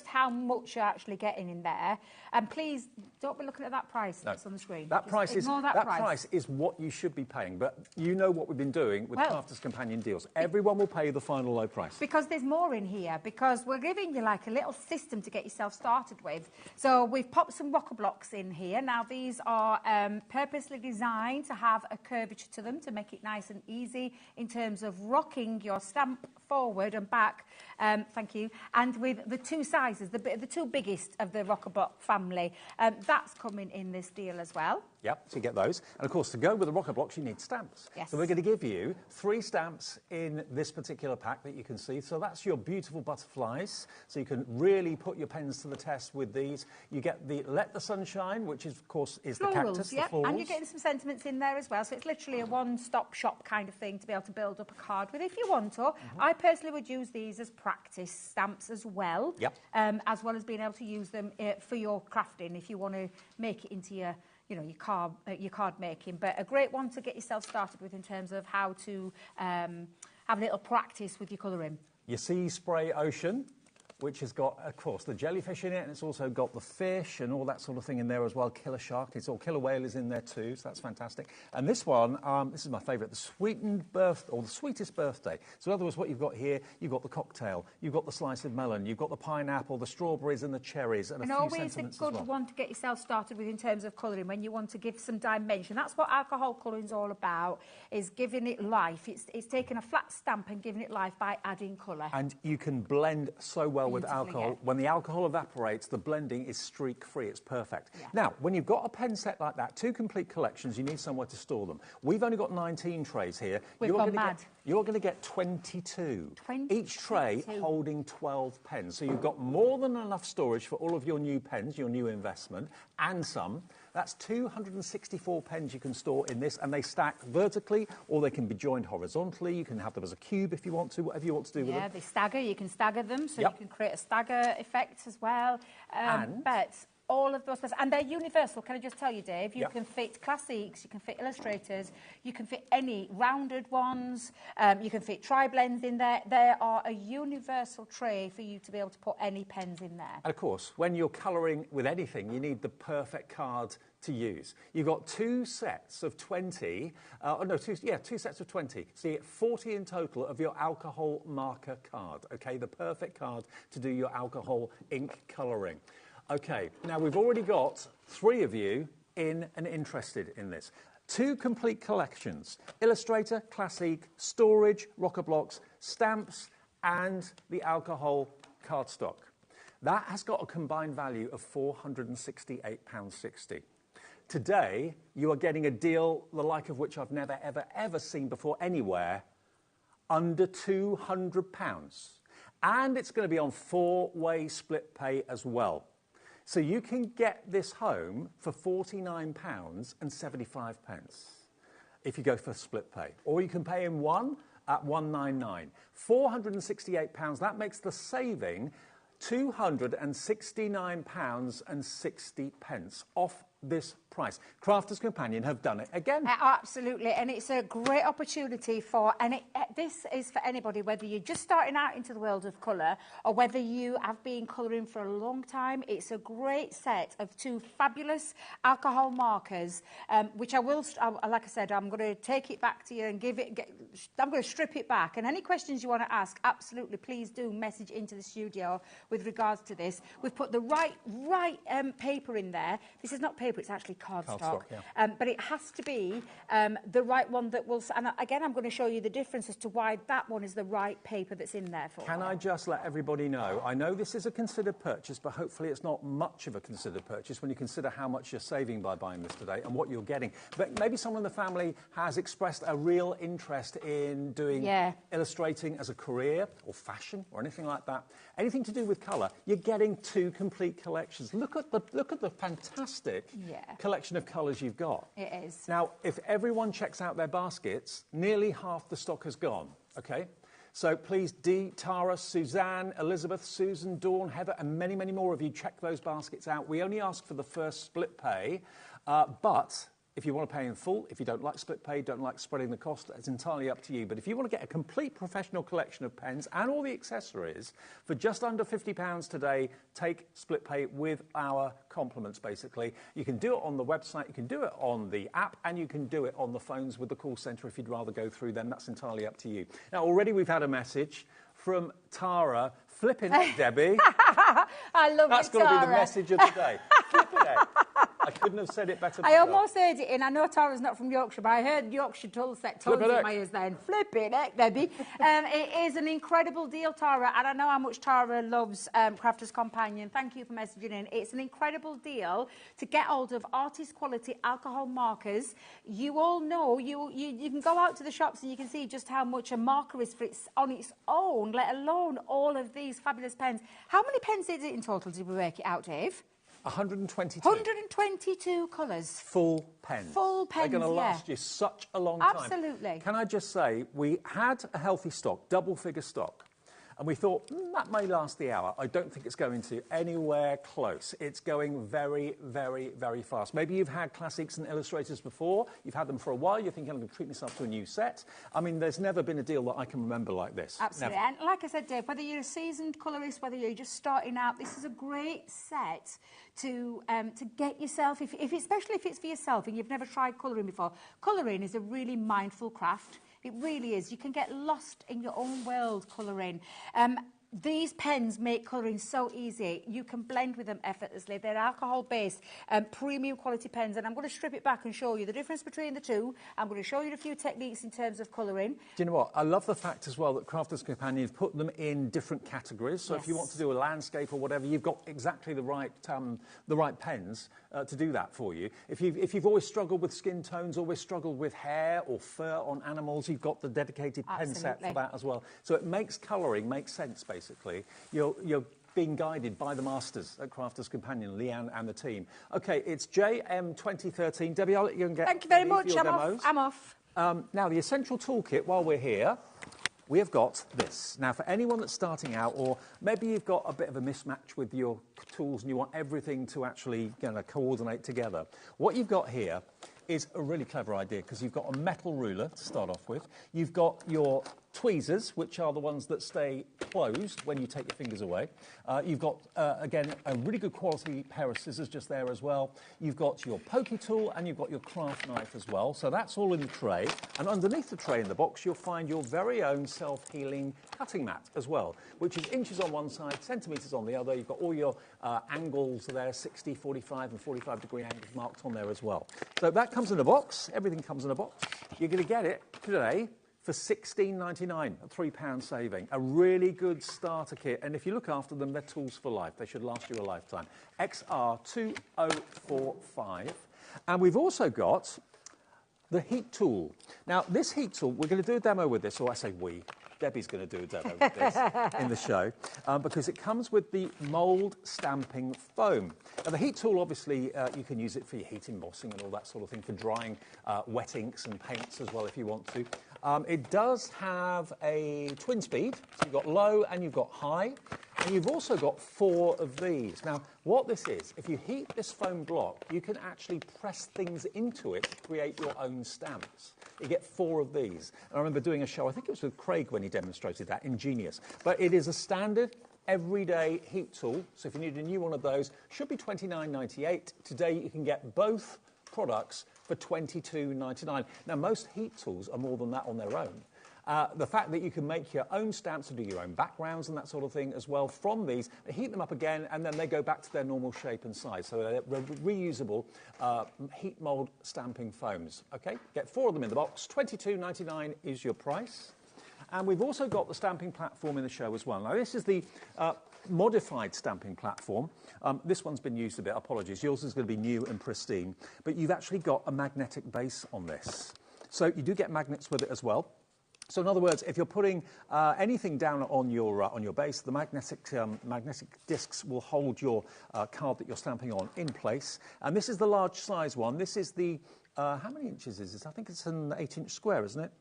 how much you're actually getting in there. And please, don't be looking at that price that's on the screen. That Just price ignore that price is what you should be paying. But you know what we've been doing with Crafters Companion deals. Everyone will pay the final low price. Because there's more in here, because we're giving you like a little system to get yourself started with. So we've popped some rocker blocks in here. Now these are purposely designed to have a curvature to them to make it nice and easy in terms of rocking your stamp forward and back. Thank you. And with the two sizes, the two biggest of the rocker block family, that's coming in this deal as well. Yep, so you get those. And of course, to go with the rocker blocks, you need stamps. Yes. So we're going to give you 3 stamps in this particular pack that you can see. So that's your beautiful butterflies. So you can really put your pens to the test with these. You get the Let the Sun Shine, which is, of course, is the cactus, the florals. And you're getting some sentiments in there as well. So it's literally a one-stop shop kind of thing to be able to build up a card with if you want to. I personally would use these as practice stamps as well. Yep. As well as being able to use them for your crafting if you want to make it into your your card making. But a great one to get yourself started with in terms of how to have a little practice with your colouring. Your Sea Spray Ocean, which has got, of course, the jellyfish in it, and it's also got the fish and all that sort of thing in there as well. Killer shark, it's all killer whale is in there too, so that's fantastic. And this one, this is my favourite, the sweetest birthday. So in other words, what you've got here, you've got the cocktail, you've got the slice of melon, you've got the pineapple, the strawberries and the cherries, and a few always sentiments a good as well. one to get yourself started with in terms of colouring when you want to give some dimension. That's what alcohol colouring's all about, is giving it life. It's taking a flat stamp and giving it life by adding colour. And you can blend so well with alcohol. Yeah. When the alcohol evaporates, the blending is streak-free. It's perfect. Yeah. Now, when you've got a pen set like that, 2 complete collections, you need somewhere to store them. We've only got 19 trays here. We've gone mad. You're going to get 22. 22. Each tray holding 12 pens. So you've got more than enough storage for all of your new pens, your new investment, and some. That's 264 pens you can store in this, and they stack vertically, or they can be joined horizontally. You can have them as a cube if you want to, whatever you want to do with them. Yeah, they stagger. You can stagger them, so you can create a stagger effect as well. But all of those, and they're universal. Can I just tell you, Dave? You can fit classiques, you can fit illustrators, you can fit any rounded ones, you can fit tri-blends in there. They are a universal tray for you to be able to put any pens in there. And of course, when you're colouring with anything, you need the perfect card to use. You've got 2 sets of 20, two sets of 20. So you get 40 in total of your alcohol marker card, okay? The perfect card to do your alcohol ink colouring. Okay, now we've already got 3 of you in and interested in this. 2 complete collections, Illustrator, Classic, Storage, Rocker Blocks, Stamps, and the alcohol cardstock. That has got a combined value of £468.60. Today, you are getting a deal the like of which I've never, ever, ever seen before anywhere, under £200. And it's going to be on 4-way split pay as well. So you can get this home for £49.75 if you go for split pay. Or you can pay in one at £199. £468, that makes the saving £269.60 off this price. Crafters Companion have done it again. Absolutely, and it's a great opportunity for, and this is for anybody, whether you're just starting out into the world of colour or whether you have been colouring for a long time. It's a great set of 2 fabulous alcohol markers, which I will, like I said, I'm going to take it back to you and I'm going to strip it back. And any questions you want to ask, absolutely, please do message into the studio with regards to this. We've put the right paper in there. This is not paper, it's actually cardstock. Yeah. But it has to be the right one that will... And again, I'm going to show you the difference as to why that one is the right paper that's in there for Can I just let everybody know, I know this is a considered purchase, but hopefully it's not much of a considered purchase when you consider how much you're saving by buying this today and what you're getting. But maybe someone in the family has expressed a real interest in doing illustrating as a career or fashion or anything like that. Anything to do with colour, you're getting 2 complete collections. Look at the fantastic collection of colours you've got. It is. Now, if everyone checks out their baskets, nearly half the stock has gone, okay? So please, Dee, Tara, Suzanne, Elizabeth, Susan, Dawn, Heather, and many, many more of you, check those baskets out. We only ask for the first split pay, but... if you want to pay in full, if you don't like split pay, don't like spreading the cost, it's entirely up to you. But if you want to get a complete professional collection of pens and all the accessories for just under £50 today, take split pay with our compliments, basically. You can do it on the website, you can do it on the app, and you can do it on the phones with the call centre if you'd rather go through them. That's entirely up to you. Now, already we've had a message from Tara. Flipping it, Debbie. I love That's got to be the message of the day. Flipping it. I couldn't have said it better. I almost heard it in. I know Tara's not from Yorkshire, but I heard Yorkshire tones in my ears then. Flipping it, Debbie. It is an incredible deal, Tara, and I know how much Tara loves Crafters Companion. Thank you for messaging in. It's an incredible deal to get hold of artist quality alcohol markers. You all know, you can go out to the shops and you can see just how much a marker is on its own, let alone all of these fabulous pens. How many pens is it in total? Did we work it out, Dave? 122. 122 colours. Full pens. Full pens, They're going to last you such a long time. Absolutely. Can I just say, we had a healthy stock, double-figure stock, and we thought, that may last the hour. I don't think it's going to anywhere close. It's going very, very, very fast. Maybe you've had classics and illustrators before. You've had them for a while. You're thinking, I'm going to treat myself to a new set. I mean, there's never been a deal that I can remember like this. Absolutely. Never. And like I said, Dave, whether you're a seasoned colourist, whether you're just starting out, this is a great set to get yourself, especially if it's for yourself and you've never tried colouring before. Colouring is a really mindful craft. It really is. You can get lost in your own world colouring. These pens make colouring so easy. You can blend with them effortlessly. They're alcohol-based, premium quality pens. And I'm going to strip it back and show you the difference between the two. I'm going to show you a few techniques in terms of colouring. Do you know what? I love the fact as well that Crafters Companion have put them in different categories. So if you want to do a landscape or whatever, you've got exactly the right pens to do that for you. If you've always struggled with skin tones, always struggled with hair or fur on animals, you've got the dedicated pen set for that as well. So it makes colouring make sense, basically. You're being guided by the masters at Crafters Companion, Leanne and the team. OK, it's JM 2013. Debbie, I'll let you get Thank you very much. I'm off. Now, the essential toolkit, while we're here, we have got this. Now, for anyone that's starting out, or maybe you've got a bit of a mismatch with your tools and you want everything to actually coordinate together, what you've got here is a really clever idea because you've got a metal ruler to start off with. You've got your tweezers, which are the ones that stay closed when you take your fingers away. You've got, again, a really good quality pair of scissors just there as well. You've got your pokey tool and you've got your craft knife as well. So that's all in the tray. And underneath the tray in the box, you'll find your very own self-healing cutting mat as well, which is inches on one side, centimetres on the other. You've got all your angles there, 60, 45 and 45 degree angles marked on there as well. So that comes in a box. Everything comes in a box. You're going to get it today for $16.99, a £3 saving. A really good starter kit. And if you look after them, they're tools for life. They should last you a lifetime. XR2045. And we've also got the heat tool. Now, this heat tool, we're going to do a demo with this, or I say we. Debbie's going to do a demo with this in the show, because it comes with the mould stamping foam. Now, the heat tool, obviously, you can use it for your heat embossing and all that sort of thing, for drying wet inks and paints as well if you want to. It does have a twin speed, so you've got low and you've got high, and you've also got 4 of these. Now, what this is, if you heat this foam block, you can actually press things into it to create your own stamps. You get 4 of these. And I remember doing a show, I think it was with Craig when he demonstrated that, ingenious. But it is a standard, everyday heat tool, so if you need a new one of those, should be $29.98. Today you can get both products for $22.99. Now, most heat tools are more than that on their own. The fact that you can make your own stamps and do your own backgrounds and that sort of thing as well from these, heat them up again, and then they go back to their normal shape and size. So they're reusable heat mould stamping foams. Okay, get 4 of them in the box. $22.99 is your price. And we've also got the stamping platform in the show as well. Now, this is the modified stamping platform. This one's been used a bit, apologies. Yours is going to be new and pristine. But you've actually got a magnetic base on this. So you do get magnets with it as well. So in other words, if you're putting anything down on your base, the magnetic discs will hold your card that you're stamping on in place. And this is the large size one. This is the, how many inches is this? I think it's an 8-inch square, isn't it?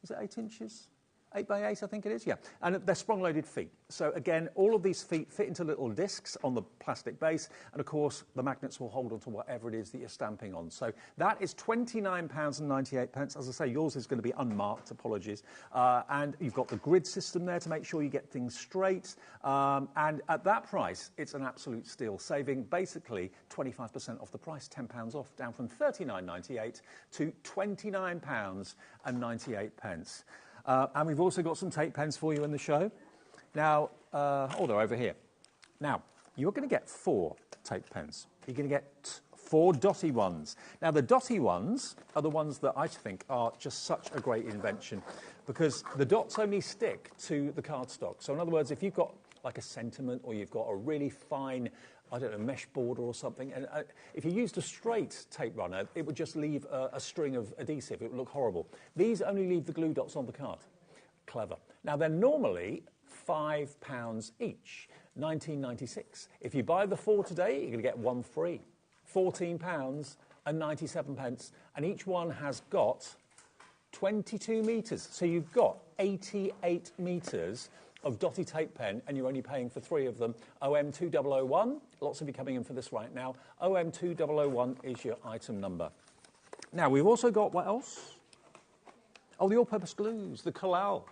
Is it 8 inches? 8 by 8, I think it is, yeah. And they're sprung-loaded feet. So again, all of these feet fit into little discs on the plastic base, and of course, the magnets will hold onto whatever it is that you're stamping on. So that is £29.98. As I say, yours is going to be unmarked, apologies. And you've got the grid system there to make sure you get things straight. And at that price, it's an absolute steal, saving basically 25% off the price, £10 off, down from £39.98 to £29.98. And we've also got some tape pens for you in the show. Now, oh, they're over here. Now, you're going to get 4 tape pens. You're going to get 4 dotty ones. Now, the dotty ones are the ones that I think are just such a great invention, because the dots only stick to the cardstock. So in other words, if you've got like a sentiment, or you've got a really fine, I don't know, mesh border or something, and if you used a straight tape runner, it would just leave a string of adhesive. It would look horrible. These only leave the glue dots on the card. Clever. Now, they're normally £5 each, $19.96. If you buy the 4 today, you're going to get 1 free, £14.97, and each one has got 22 metres. So you've got 88 metres of dotty tape pen, and you're only paying for 3 of them. OM2001, lots of you coming in for this right now. OM2001 is your item number. Now, we've also got, what else? Oh, the all-purpose glues, the Kalal.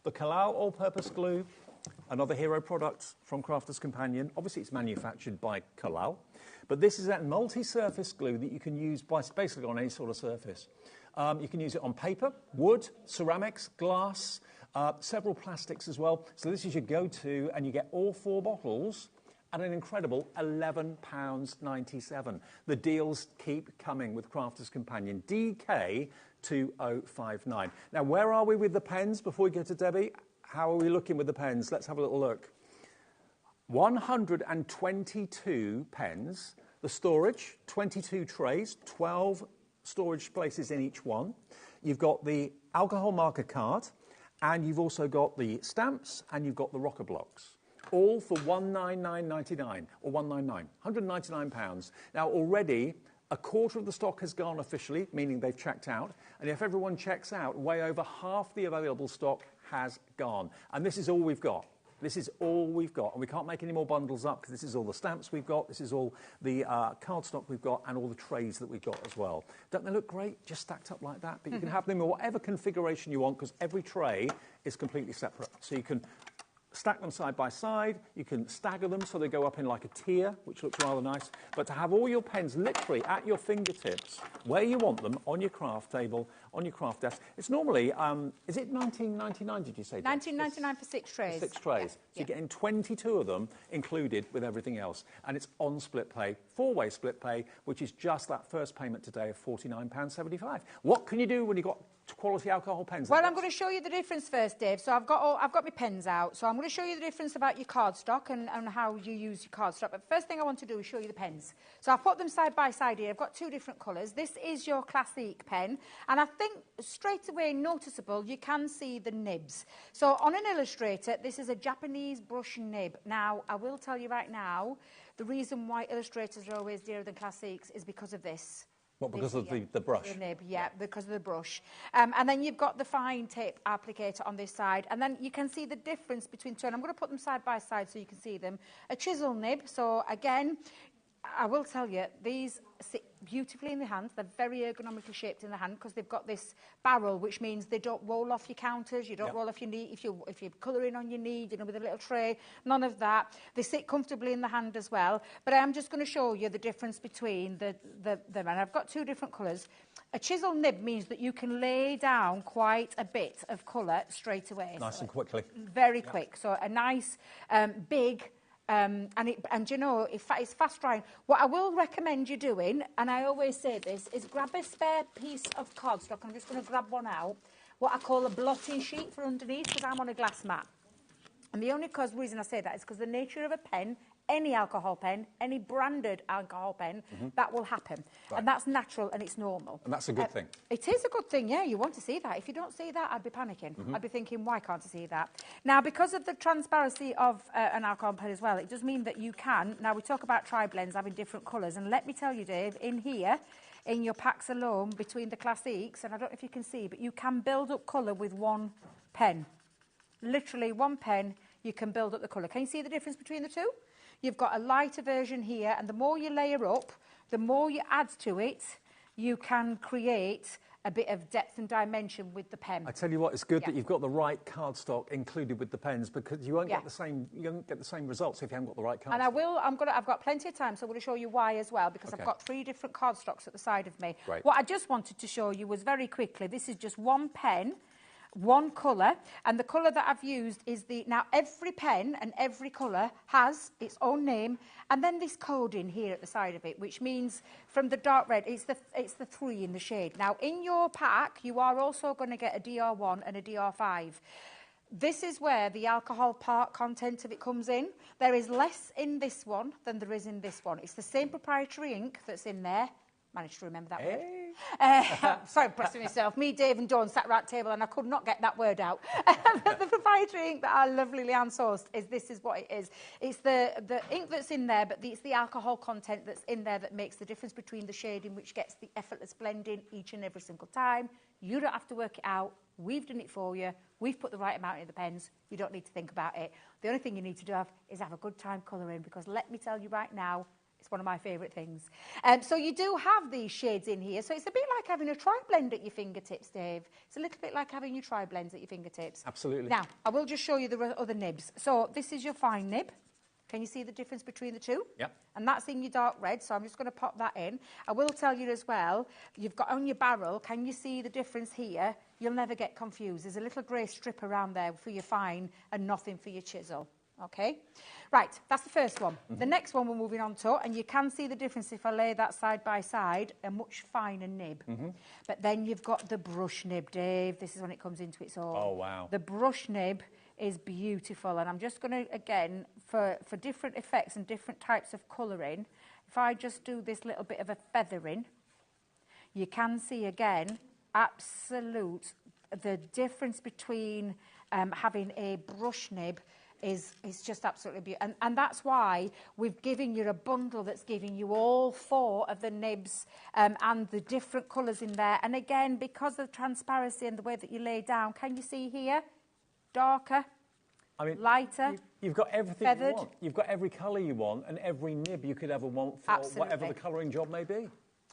The Kalal all-purpose glue, another hero product from Crafter's Companion. Obviously, it's manufactured by Kalal, but this is that multi-surface glue that you can use basically on any sort of surface. You can use it on paper, wood, ceramics, glass, several plastics as well. So this is your go-to, and you get all 4 bottles at an incredible £11.97. The deals keep coming with Crafter's Companion. DK2059. Now, where are we with the pens before we get to Debbie? How are we looking with the pens? Let's have a little look. 122 pens. The storage, 22 trays, 12 storage places in each one. You've got the alcohol marker card, and you've also got the stamps, and you've got the rocker blocks, all for £199.99 or £199, £199. Now, already a quarter of the stock has gone officially, meaning they've checked out, and if everyone checks out, way over half the available stock has gone. And this is all we've got. This is all we've got, and we can't make any more bundles up because this is all the stamps we've got, this is all the cardstock we've got, and all the trays that we've got as well. Don't they look great, just stacked up like that? But you can have them in whatever configuration you want because every tray is completely separate. So you can stack them side by side, you can stagger them so they go up in like a tier, which looks rather nice. But to have all your pens literally at your fingertips, where you want them, on your craft table, on your craft desk. It's normally, is it $19.99, did you say? $19.99 for 6 trays. 6 trays. So you're getting 22 of them included with everything else. And it's on split pay, 4-way split pay, which is just that first payment today of £49.75. What can you do when you've got quality alcohol pens? Well, I'm going to show you the difference first, Dave. So I've got my pens out. So I'm going to show you the difference about your cardstock and how you use your cardstock. But the first thing I want to do is show you the pens. So I've put them side by side here. I've got 2 different colours. This is your Classique pen. And I think straight away noticeable, you can see the nibs. So on an Illustrator, this is a Japanese brush nib. Now, I will tell you right now, the reason why Illustrators are always dearer than Classiques is because of this. What, because of the brush? The nib, yeah, because of the brush. And then you've got the fine tip applicator on this side. And then you can see the difference between two. And I'm going to put them side by side so you can see them. A chisel nib. So, again, I will tell you, these sit beautifully in the hand. They're very ergonomically shaped in the hand because they've got this barrel, which means they don't roll off your counters. You don't roll off your knee. If you're colouring on your knee, you know, with a little tray, none of that. They sit comfortably in the hand as well. But I'm just going to show you the difference between them. And I've got 2 different colours. A chisel nib means that you can lay down quite a bit of colour straight away. Nice and quickly. Very quick. So a nice, big... and you know, it's fast drying. What I will recommend you doing, and I always say this, is grab a spare piece of cardstock. I'm just going to grab one out. What I call a blotting sheet for underneath, because I'm on a glass mat. And the only reason I say that is because the nature of a pen, any alcohol pen, any branded alcohol pen, that will happen. Right. And that's natural and it's normal. And that's a good thing. It is a good thing, yeah. You want to see that. If you don't see that, I'd be panicking. I'd be thinking, why can't I see that? Now, because of the transparency of an alcohol pen as well, it does mean that you can. Now, we talk about tri-blends having different colours. And let me tell you, Dave, in here, in your packs alone, between the Classiques, and I don't know if you can see, but you can build up colour with one pen. Literally one pen, you can build up the colour. Can you see the difference between the two? You've got a lighter version here, and the more you layer up, the more you add to it, you can create a bit of depth and dimension with the pen. I tell you what, it's good that you've got the right cardstock included with the pens because you won't get the same results if you haven't got the right cardstock. And I've got plenty of time, so I'm going to show you why as well, because I've got 3 different cardstocks at the side of me. Great. What I just wanted to show you was very quickly, this is just one pen, one colour, and the colour that I've used is now every pen and every colour has its own name, and then this coding here at the side of it, which means from the dark red, it's the 3 in the shade. Now, in your pack, you are also going to get a DR1 and a DR5. This is where the alcohol part content of it comes in. There is less in this one than there is in this one. It's the same proprietary ink that's in there. Managed to remember that word. Sorry, pressing myself. Me, Dave and Dawn sat around the table and I could not get that word out. But the proprietary ink that our lovely Leanne sourced this is what it is. It's the ink that's in there, but it's the alcohol content that's in there that makes the difference between the shading, which gets the effortless blending each and every single time. You don't have to work it out. We've done it for you. We've put the right amount in the pens. You don't need to think about it. The only thing you need to do is have a good time colouring, because let me tell you right now, it's one of my favourite things. So you do have these shades in here. So it's a bit like having a tri-blend at your fingertips, Dave. It's a little bit like having your tri-blends at your fingertips. Absolutely. Now, I will just show you the other nibs. So this is your fine nib. Can you see the difference between the two? Yep. And that's in your dark red, so I'm just going to pop that in. I will tell you as well, you've got on your barrel, can you see the difference here? You'll never get confused. There's a little grey strip around there for your fine and nothing for your chisel. Okay, right, that's the first one. The next one we're moving on to, and you can see the difference if I lay that side by side, a much finer nib. But then you've got the brush nib, Dave. This is when it comes into its own. Oh, wow. The brush nib is beautiful, and I'm just going to, again, for different effects and different types of colouring, if I just do this little bit of a feathering, you can see, again, the difference between having a brush nib is just absolutely beautiful. And that's why we've given you a bundle that's giving you all 4 of the nibs and the different colours in there. And again, because of the transparency and the way that you lay down, can you see here? Darker, I mean, lighter. You've got everything feathered. you want. You've got every colour you want and every nib you could ever want for whatever the colouring job may be.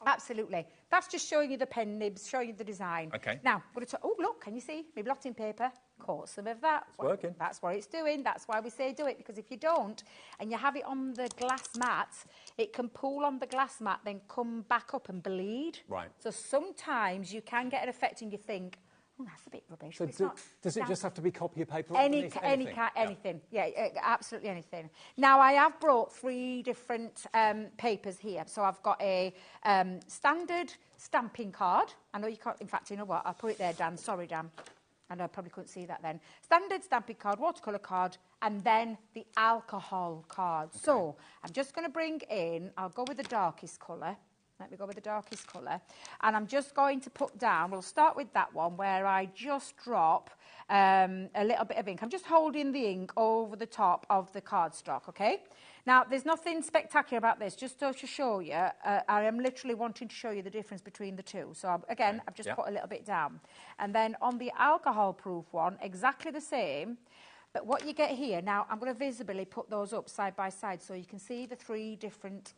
Absolutely. That's just showing you the pen nibs, showing you the design. Okay. Now, I'm going to oh, look, can you see? My blotting paper caught some of that. It's working. That's what it's doing. That's why we say do it, because if you don't, and you have it on the glass mat, it can pool on the glass mat, then come back up and bleed. Right. So sometimes you can get an effect and you think, oh, that's a bit rubbish. So does it just have to be copy paper? Anything. Yeah, absolutely anything. Now, I have brought 3 different papers here. So I've got a standard stamping card. I know you can't, in fact, you know what? I'll put it there, Dan. Sorry, Dan. I know I probably couldn't see that then. Standard stamping card, watercolour card, and then the alcohol card. Okay. So I'm just going to bring in, I'll go with the darkest colour. Let me go with the darkest colour. And I'm just going to put down, we'll start with that one, where I just drop a little bit of ink. I'm just holding the ink over the top of the cardstock, okay? Now, there's nothing spectacular about this. Just to show you, I am literally wanting to show you the difference between the two. So, again, I've just put a little bit down. And then on the alcohol-proof one, exactly the same. But what you get here, now, I'm going to visibly put those up side by side so you can see the 3 different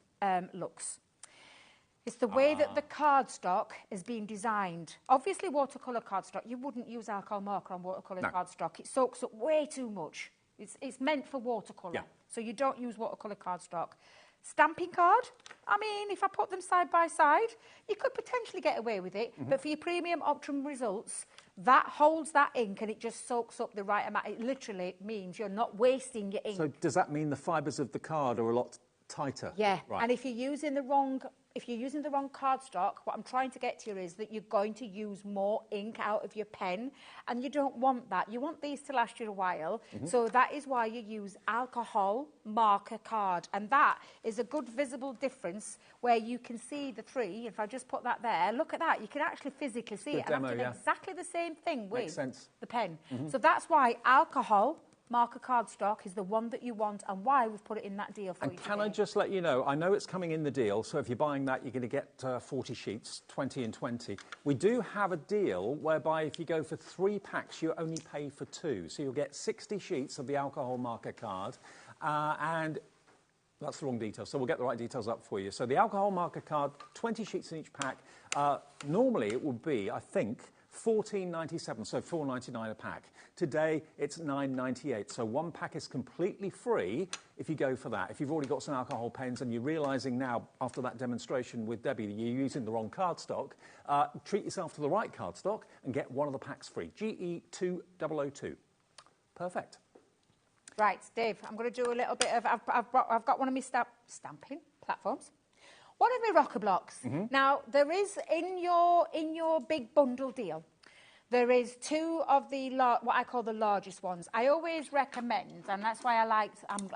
looks. It's the way that the cardstock is being designed. Obviously, watercolour cardstock, you wouldn't use alcohol marker on watercolour cardstock. It soaks up way too much. It's meant for watercolour, so you don't use watercolour cardstock. Stamping card, I mean, if I put them side by side, you could potentially get away with it, but for your premium Optimum results, that holds that ink and it just soaks up the right amount. It literally means you're not wasting your ink. So does that mean the fibres of the card are a lot tighter? Yeah, right. And if you're using the wrong cardstock, what I'm trying to get to is that you're going to use more ink out of your pen, and you don't want that. You want these to last you a while, so that is why you use alcohol marker card, and that is a good visible difference where you can see the 3. If I just put that there, look at that. You can actually physically see it. Demo, and I've done exactly the same thing with the pen. So that's why alcohol marker cardstock is the one that you want, and why we've put it in that deal for you. And can I just let you know, I know it's coming in the deal, so if you're buying that, you're going to get 40 sheets, 20 and 20. We do have a deal whereby if you go for 3 packs, you only pay for 2. So you'll get 60 sheets of the alcohol marker card, and that's the wrong details, so we'll get the right details up for you. So the alcohol marker card, 20 sheets in each pack. Normally it would be, I think, $14.97, so $4.99 a pack. Today, it's $9.98, so 1 pack is completely free if you go for that. If you've already got some alcohol pens and you're realising now, after that demonstration with Debbie, that you're using the wrong cardstock, treat yourself to the right cardstock and get one of the packs free. GE2002. Perfect. Right, Dave, I'm going to do a little bit of... I've got one of my stamping platforms. One of my rocker blocks. Now, there is, in your big bundle deal, there is 2 of the, what I call the largest ones. I always recommend, and that's why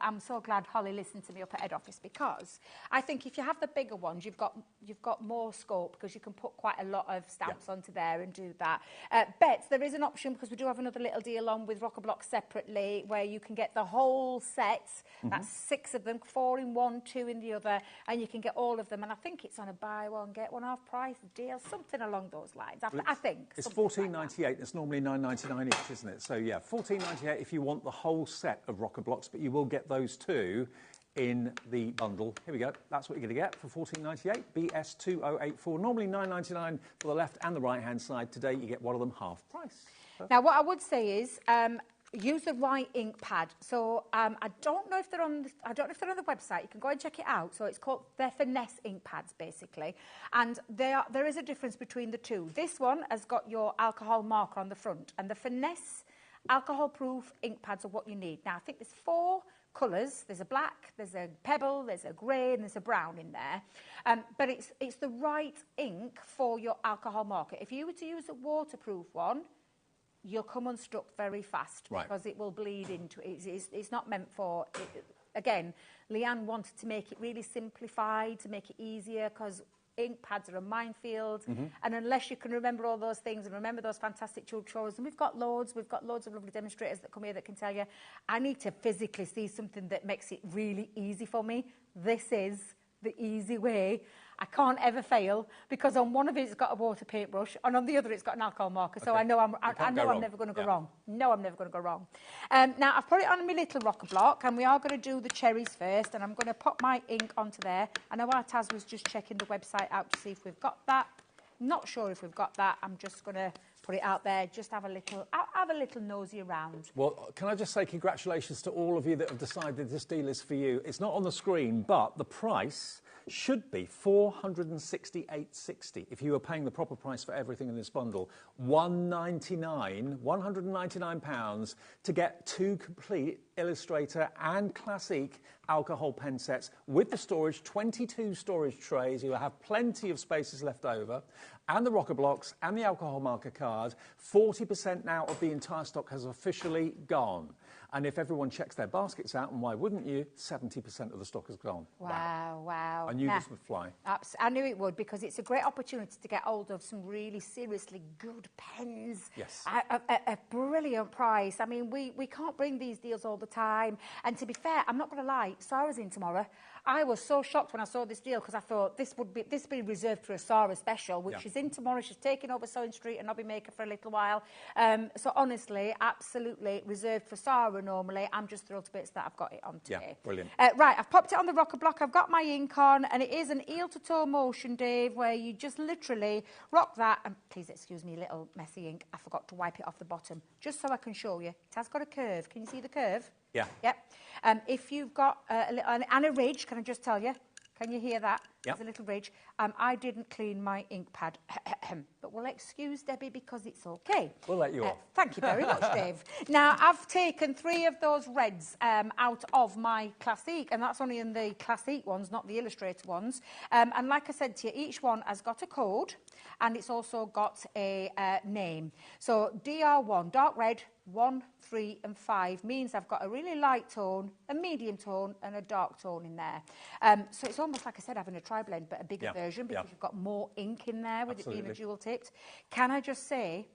I'm so glad Holly listened to me up at head office, because I think if you have the bigger ones, you've got more scope, because you can put quite a lot of stamps onto there and do that. Bets, there is an option, because we do have another little deal on with rocker blocks separately, where you can get the whole set. That's 6 of them, 4 in one, 2 in the other, and you can get all of them. And I think it's on a buy one, get one half price deal, something along those lines. I think. It's $14.98. It's normally $9.99 each, isn't it? So, yeah, $14.98 if you want the whole set of rocker blocks, but you will get those 2 in the bundle. Here we go. That's what you're going to get for $14.98. BS2084. Normally $9.99 for the left and the right-hand side. Today, you get one of them half price. Perfect. Now, what I would say is... use the right ink pad. So I don't know if they're on the website. You can go and check it out. So they're finesse ink pads basically, and there is a difference between the 2. This one has got your alcohol marker on the front, and the finesse alcohol-proof ink pads are what you need. Now I think there's 4 colours. There's a black, there's a pebble, there's a grey, and there's a brown in there. But it's the right ink for your alcohol marker. If you were to use a waterproof one, you'll come unstuck very fast, because it will bleed into it. It's not meant for... Again, Leanne wanted to make it really simplified, to make it easier, because ink pads are a minefield, and unless you can remember all those things and remember those fantastic tutorials, and we've got loads of lovely demonstrators that come here that can tell you, I need to physically see something that makes it really easy for me. This is the easy way. I can't ever fail because on one of it it's got a water paintbrush and on the other it's got an alcohol marker. So I know I'm never going to go wrong. No, I'm never going to go wrong. Now I've put it on my little rocker block and we are going to do the cherries first, and I'm going to pop my ink onto there. I know our Taz was just checking the website out to see if we've got that. Not sure if we've got that. I'm just going to put it out there, just have a little nosy around. Well, can I just say congratulations to all of you that have decided this deal is for you. It's not on the screen, but the price should be $468.60 if you were paying the proper price for everything in this bundle. £199 to get 2 complete Illustrator and Classic alcohol pen sets with the storage, 22 storage trays. You'll have plenty of spaces left over, and the rocker blocks and the alcohol marker card. 40% now of the entire stock has officially gone. And if everyone checks their baskets out, and why wouldn't you, 70% of the stock has gone. Wow. I knew this would fly. I knew it would, because it's a great opportunity to get hold of some really seriously good pens. Yes. At a brilliant price. I mean, we can't bring these deals all the time. And to be fair, I'm not going to lie, Sarah's in tomorrow. I was so shocked when I saw this deal, because I thought this would be reserved for a Sarah special, which is in tomorrow. She's taking over Sewing Street and HobbyMaker for a little while. So honestly, absolutely reserved for Sarah normally. I'm just thrilled to bits that I've got it on today. Yeah, brilliant. Right, I've popped it on the rocker block. I've got my ink on, and it is an heel-to-toe motion, Dave, where you just literally rock that. And please excuse me, little messy ink. I forgot to wipe it off the bottom, just so I can show you. It has got a curve. Can you see the curve? Yeah. Yep. If you've got a ridge, can I just tell you? Can you hear that? Yep. There's a little ridge. I didn't clean my ink pad, but we'll excuse Debbie because it's okay. We'll let you off. Thank you very much, Dave. Now, I've taken 3 of those reds out of my Classic, and that's only in the Classic ones, not the Illustrator ones. And like I said to you, each one has got a code, and it's also got a name. So DR1, dark red, 1, 3 and 5 means I've got a really light tone, a medium tone and a dark tone in there. So it's almost like I said, having a tri-blend, but a bigger version, because you've got more ink in there with it being a dual tipped. Can I just say,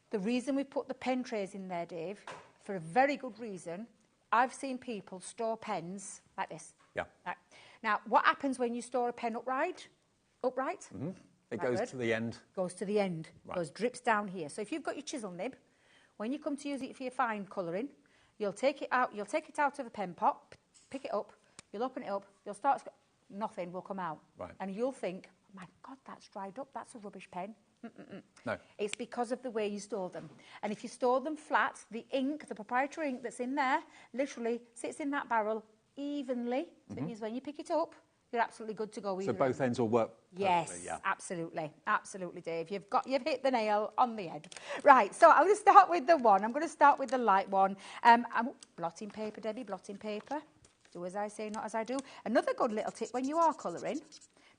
the reason we put the pen trays in there, Dave, for a very good reason. I've seen people store pens like this. Yeah. Right. Now, what happens when you store a pen upright? Mm-hmm. It goes to the end. Goes to the end. Right. Goes drips down here. So if you've got your chisel nib, when you come to use it for your fine colouring, you'll take it out of a pen pot, pick it up, you'll open it up, you'll start, nothing will come out. Right. And you'll think, oh my God, that's dried up, that's a rubbish pen. No. It's because of the way you store them. And if you store them flat, the ink, the proprietary ink that's in there, literally sits in that barrel evenly. So it means when you pick it up, you're absolutely good to go. So both ends will work perfectly, yes, yeah. absolutely, Dave. You've hit the nail on the head. Right, so I'm going to start with the one. I'm going to start with the light one. Blotting paper, Debbie, blotting paper. Do as I say, not as I do. Another good little tip when you are colouring,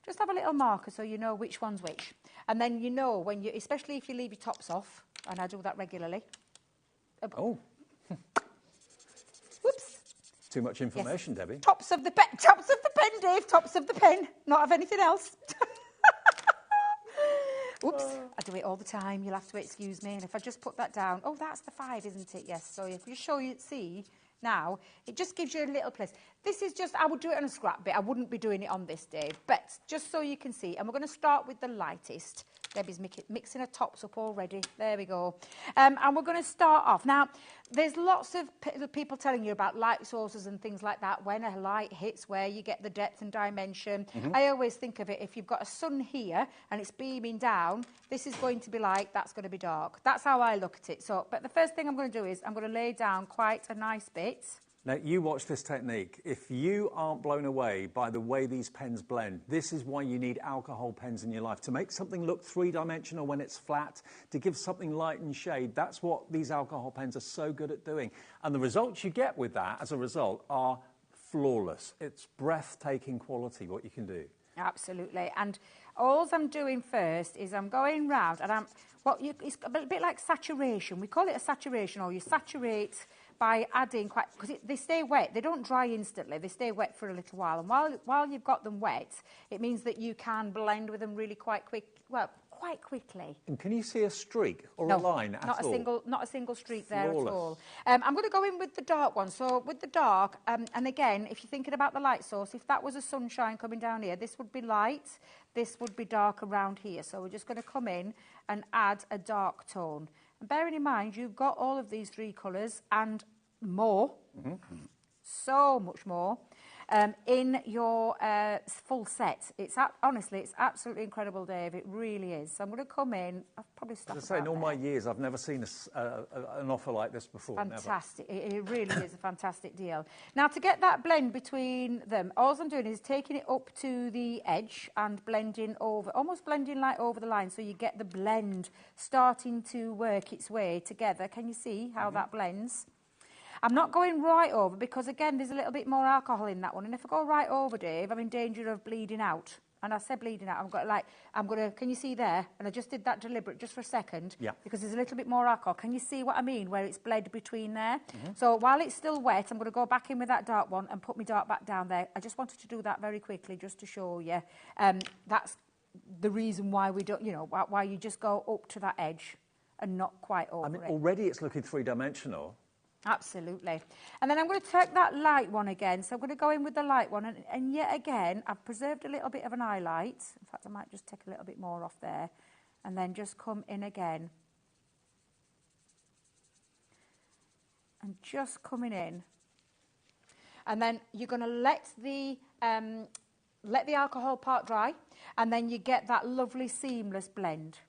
just have a little marker so you know which one's which. And then you know when you, especially if you leave your tops off, and I do that regularly. Oh. Whoops. Too much information, Debbie. Tops of the pen, Dave, tops of the pen, not of anything else. Oops, I do it all the time. You'll have to excuse me. And if I just put that down, oh, that's the 5, isn't it? Yes. So if you see now, it just gives you a little place. This is just, I would do it on a scrap bit. I wouldn't be doing it on this, Dave. But just so you can see, and we're going to start with the lightest. Debbie's mixing her tops up already. There we go. And we're going to start off. Now, there's lots of people telling you about light sources and things like that. When a light hits, where you get the depth and dimension. I always think of it, if you've got a sun here and it's beaming down, this is going to be light, that's going to be dark. That's how I look at it. So, but the first thing I'm going to do is I'm going to lay down quite a nice bit. Now, you watch this technique. If you aren't blown away by the way these pens blend, this is why you need alcohol pens in your life. To make something look three-dimensional when it's flat, to give something light and shade, that's what these alcohol pens are so good at doing. And the results you get with that, as a result, are flawless. It's breathtaking quality, what you can do. Absolutely. And all I'm doing first is I'm going round, and it's a bit like saturation. We call it a saturation, or you saturate by adding quite, because they stay wet. They don't dry instantly. They stay wet for a little while. And while you've got them wet, it means that you can blend with them really quite quite quickly. And can you see a streak or No, a line at not all? Not a single streak there at Flawless. all. I'm going to go in with the dark one. So with the dark, and again, if you're thinking about the light source, if that was a sunshine coming down here, this would be light, this would be dark around here. So we're just going to come in and add a dark tone. And bearing in mind, you've got all of these three colours and more, so much more, in your full set. Honestly, it's absolutely incredible, Dave. It really is. So I'm going to come in. I've probably stopped. As I say, in all my years, I've never seen an offer like this before. Fantastic. It really is a fantastic deal. Now, to get that blend between them, all I'm doing is taking it up to the edge and blending over, almost blending like over the line, so you get the blend starting to work its way together. Can you see how that blends? I'm not going right over because, again, there's a little bit more alcohol in that one. And if I go right over, Dave, I'm in danger of bleeding out. And I said bleeding out. Can you see there? And I just did that deliberate just for a second. Yeah. Because there's a little bit more alcohol. Can you see what I mean, where it's bled between there? So while it's still wet, I'm going to go back in with that dark one and put my dark back down there. I just wanted to do that very quickly just to show you. That's the reason why we don't, why you just go up to that edge and not quite over it. Already it's looking three-dimensional. Absolutely. And then I'm going to take that light one again. So I'm going to go in with the light one. And yet again, I've preserved a little bit of an highlight. In fact, I might just take a little bit more off there. And then just come in again. And just coming in. And then you're going to let the alcohol part dry. And then you get that lovely seamless blend.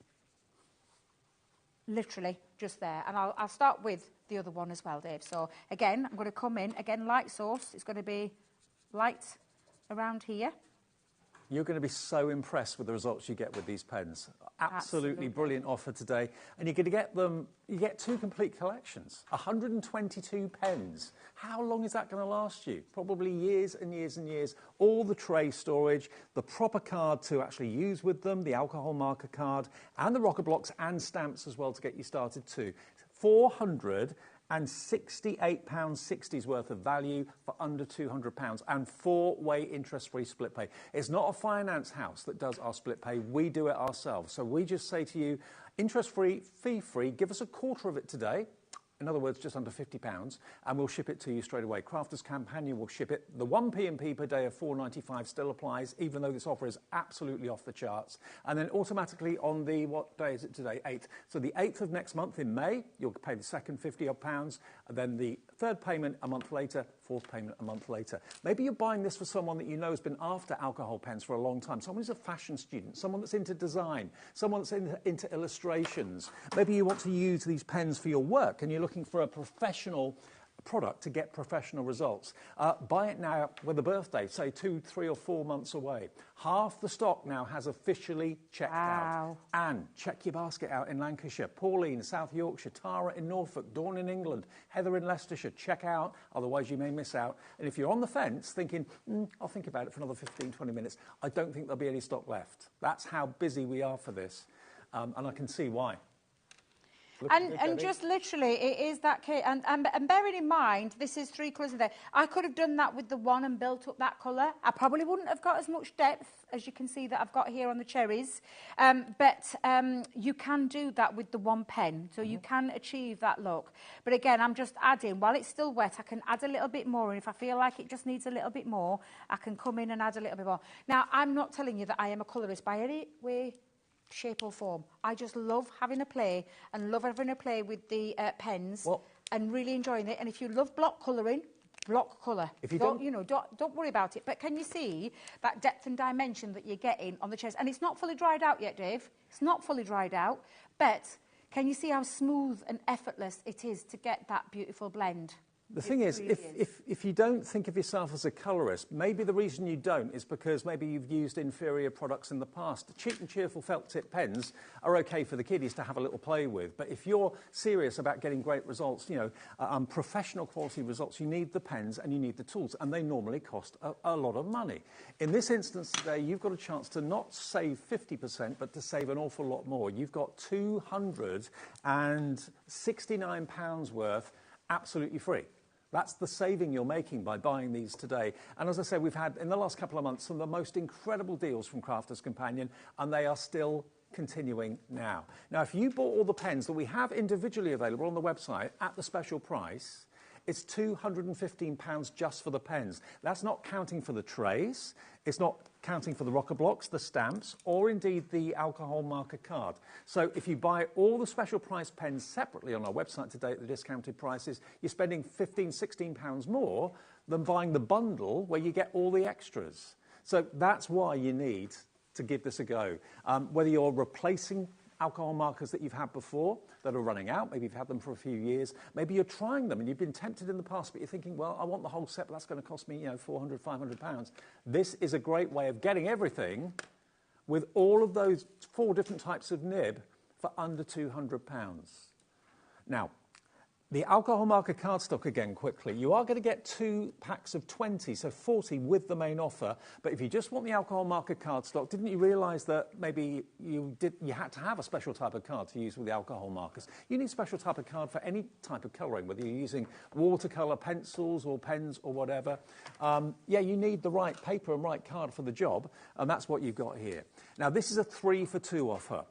Literally, just there. And I'll start with the other one as well, Dave. So again, I'm going to come in, again, light source. It's going to be light around here. You're going to be so impressed with the results you get with these pens. Absolutely brilliant offer today. And you're going to get them, you get two complete collections, 122 pens. How long is that going to last you? Probably years and years and years. All the tray storage, the proper card to actually use with them, the alcohol marker card, and the rocker blocks and stamps as well to get you started too. £468.60 worth of value for under £200 and 4-way interest-free split pay. It's not a finance house that does our split pay. We do it ourselves. So we just say to you, interest-free, fee-free, give us a quarter of it today. In other words, just under £50, and we'll ship it to you straight away. Crafters Companion will ship it. The 1 P&P per day of $4.95 still applies, even though this offer is absolutely off the charts. And then automatically on the, what day is it today? 8th. So the 8th of next month in May, you'll pay the second £50-odd, and then the third payment a month later, fourth payment a month later. Maybe you're buying this for someone that you know has been after alcohol pens for a long time. Someone who's a fashion student, someone that's into design, someone that's into illustrations. Maybe you want to use these pens for your work and you're looking for a professional product to get professional results. Buy it now with a birthday, say 2, 3 or 4 months away. Half the stock now has officially checked out. Anne, check your basket out in Lancashire. Pauline, South Yorkshire. Tara in Norfolk. Dawn in England. Heather in Leicestershire. Check out, otherwise you may miss out. And if you're on the fence thinking, I'll think about it for another 15, 20 minutes, I don't think there'll be any stock left. That's how busy we are for this. And I can see why. And just literally, it is that case. And bearing in mind, this is 3 colours in there. I could have done that with the one and built up that colour. I probably wouldn't have got as much depth as you can see that I've got here on the cherries. But you can do that with the one pen. So you can achieve that look. But again, I'm just adding, while it's still wet, I can add a little bit more. And if I feel like it just needs a little bit more, I can come in and add a little bit more. Now, I'm not telling you that I am a colourist by any way, shape or form. I just love having a play and love having a play with the pens and really enjoying it. And if you love block colouring, block colour. If you don't worry about it. But can you see that depth and dimension that you're getting on the chest? And it's not fully dried out yet, Dave. It's not fully dried out. But can you see how smooth and effortless it is to get that beautiful blend? The thing is, if you don't think of yourself as a colourist, maybe the reason you don't is because maybe you've used inferior products in the past. The cheap and cheerful felt tip pens are okay for the kiddies to have a little play with, but if you're serious about getting great results, professional quality results, you need the pens and you need the tools, and they normally cost a lot of money. In this instance today, you've got a chance to not save 50%, but to save an awful lot more. You've got £269 worth absolutely free. That's the saving you're making by buying these today. And as I say, we've had, in the last couple of months, some of the most incredible deals from Crafters Companion, and they are still continuing now. Now, if you bought all the pens that we have individually available on the website at the special price, it's £215 just for the pens. That's not counting for the trays, it's not counting for the rocker blocks, the stamps, or indeed the alcohol marker card. So if you buy all the special price pens separately on our website today at the discounted prices, you're spending £15, £16 more than buying the bundle where you get all the extras. So that's why you need to give this a go. Whether you're replacing alcohol markers that you've had before that are running out, maybe you've had them for a few years, maybe you're trying them and you've been tempted in the past, but you're thinking, well, I want the whole set, but that's going to cost me, £400, £500. This is a great way of getting everything with all of those 4 different types of nib for under £200. Now, the alcohol marker cardstock again quickly. You are going to get 2 packs of 20, so 40 with the main offer. But if you just want the alcohol marker cardstock, didn't you realise that maybe you had to have a special type of card to use with the alcohol markers? You need a special type of card for any type of colouring, whether you're using watercolour pencils or pens or whatever. Yeah, you need the right paper and right card for the job, and that's what you've got here. Now, this is a 3 for 2 offer.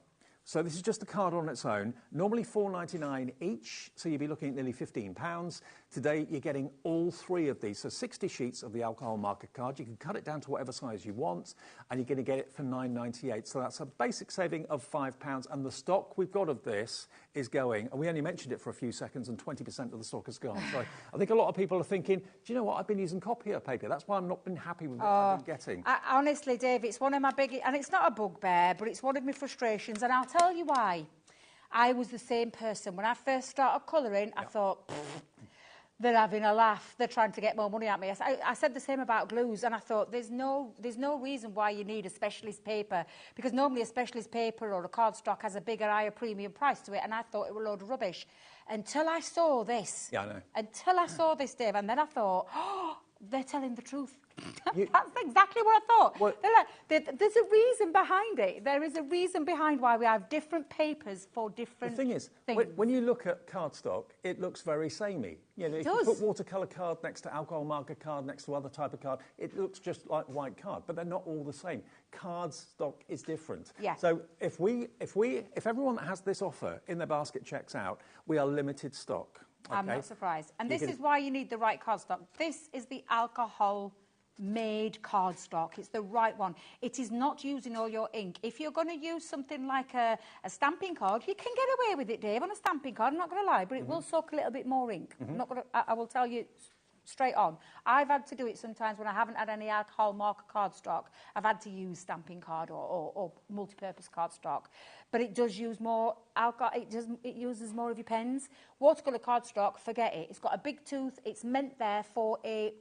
So this is just a card on its own, normally £4.99 each, so you'd be looking at nearly £15. Today you're getting all 3 of these, so 60 sheets of the alcohol marker card. You can cut it down to whatever size you want, and you're going to get it for £9.98. So that's a basic saving of £5, and the stock we've got of this is going, and we only mentioned it for a few seconds, and 20% of the stock has gone. So I think a lot of people are thinking, do you know what, I've been using copier paper. That's why I've not been happy with what I've been getting. Honestly, Dave, it's one of my biggest, and it's not a bugbear, but it's one of my frustrations, and I'll tell you why. I was the same person. When I first started colouring, I thought, they're having a laugh. They're trying to get more money out of me. I said the same about glues, and I thought there's no reason why you need a specialist paper, because normally a specialist paper or a cardstock has a bigger, higher premium price to it, and I thought it was a load of rubbish. Until I saw this. Yeah, I know. Until I saw this, Dave, and then I thought, oh, they're telling the truth. That's exactly what I thought. Well, there's a reason behind it. There is a reason behind why we have different papers for different things. The thing is, when you look at cardstock, it looks very samey. You know, if you put watercolour card next to alcohol marker card next to other type of card, it looks just like white card, but they're not all the same. Cardstock is different. Yeah. So if everyone that has this offer in their basket checks out, we are limited stock. Okay? I'm not surprised. And this is why you need the right cardstock. This is the alcohol-made cardstock. It's the right one. It is not using all your ink. If you're going to use something like a stamping card, you can get away with it, Dave, on a stamping card. I'm not going to lie, but it will soak a little bit more ink. I'm not going to, I will tell you straight on. I've had to do it sometimes when I haven't had any alcohol marker cardstock. I've had to use stamping card or multi-purpose cardstock. But it does use more alcohol. It uses more of your pens. Watercolour cardstock, forget it. It's got a big tooth. It's meant there for a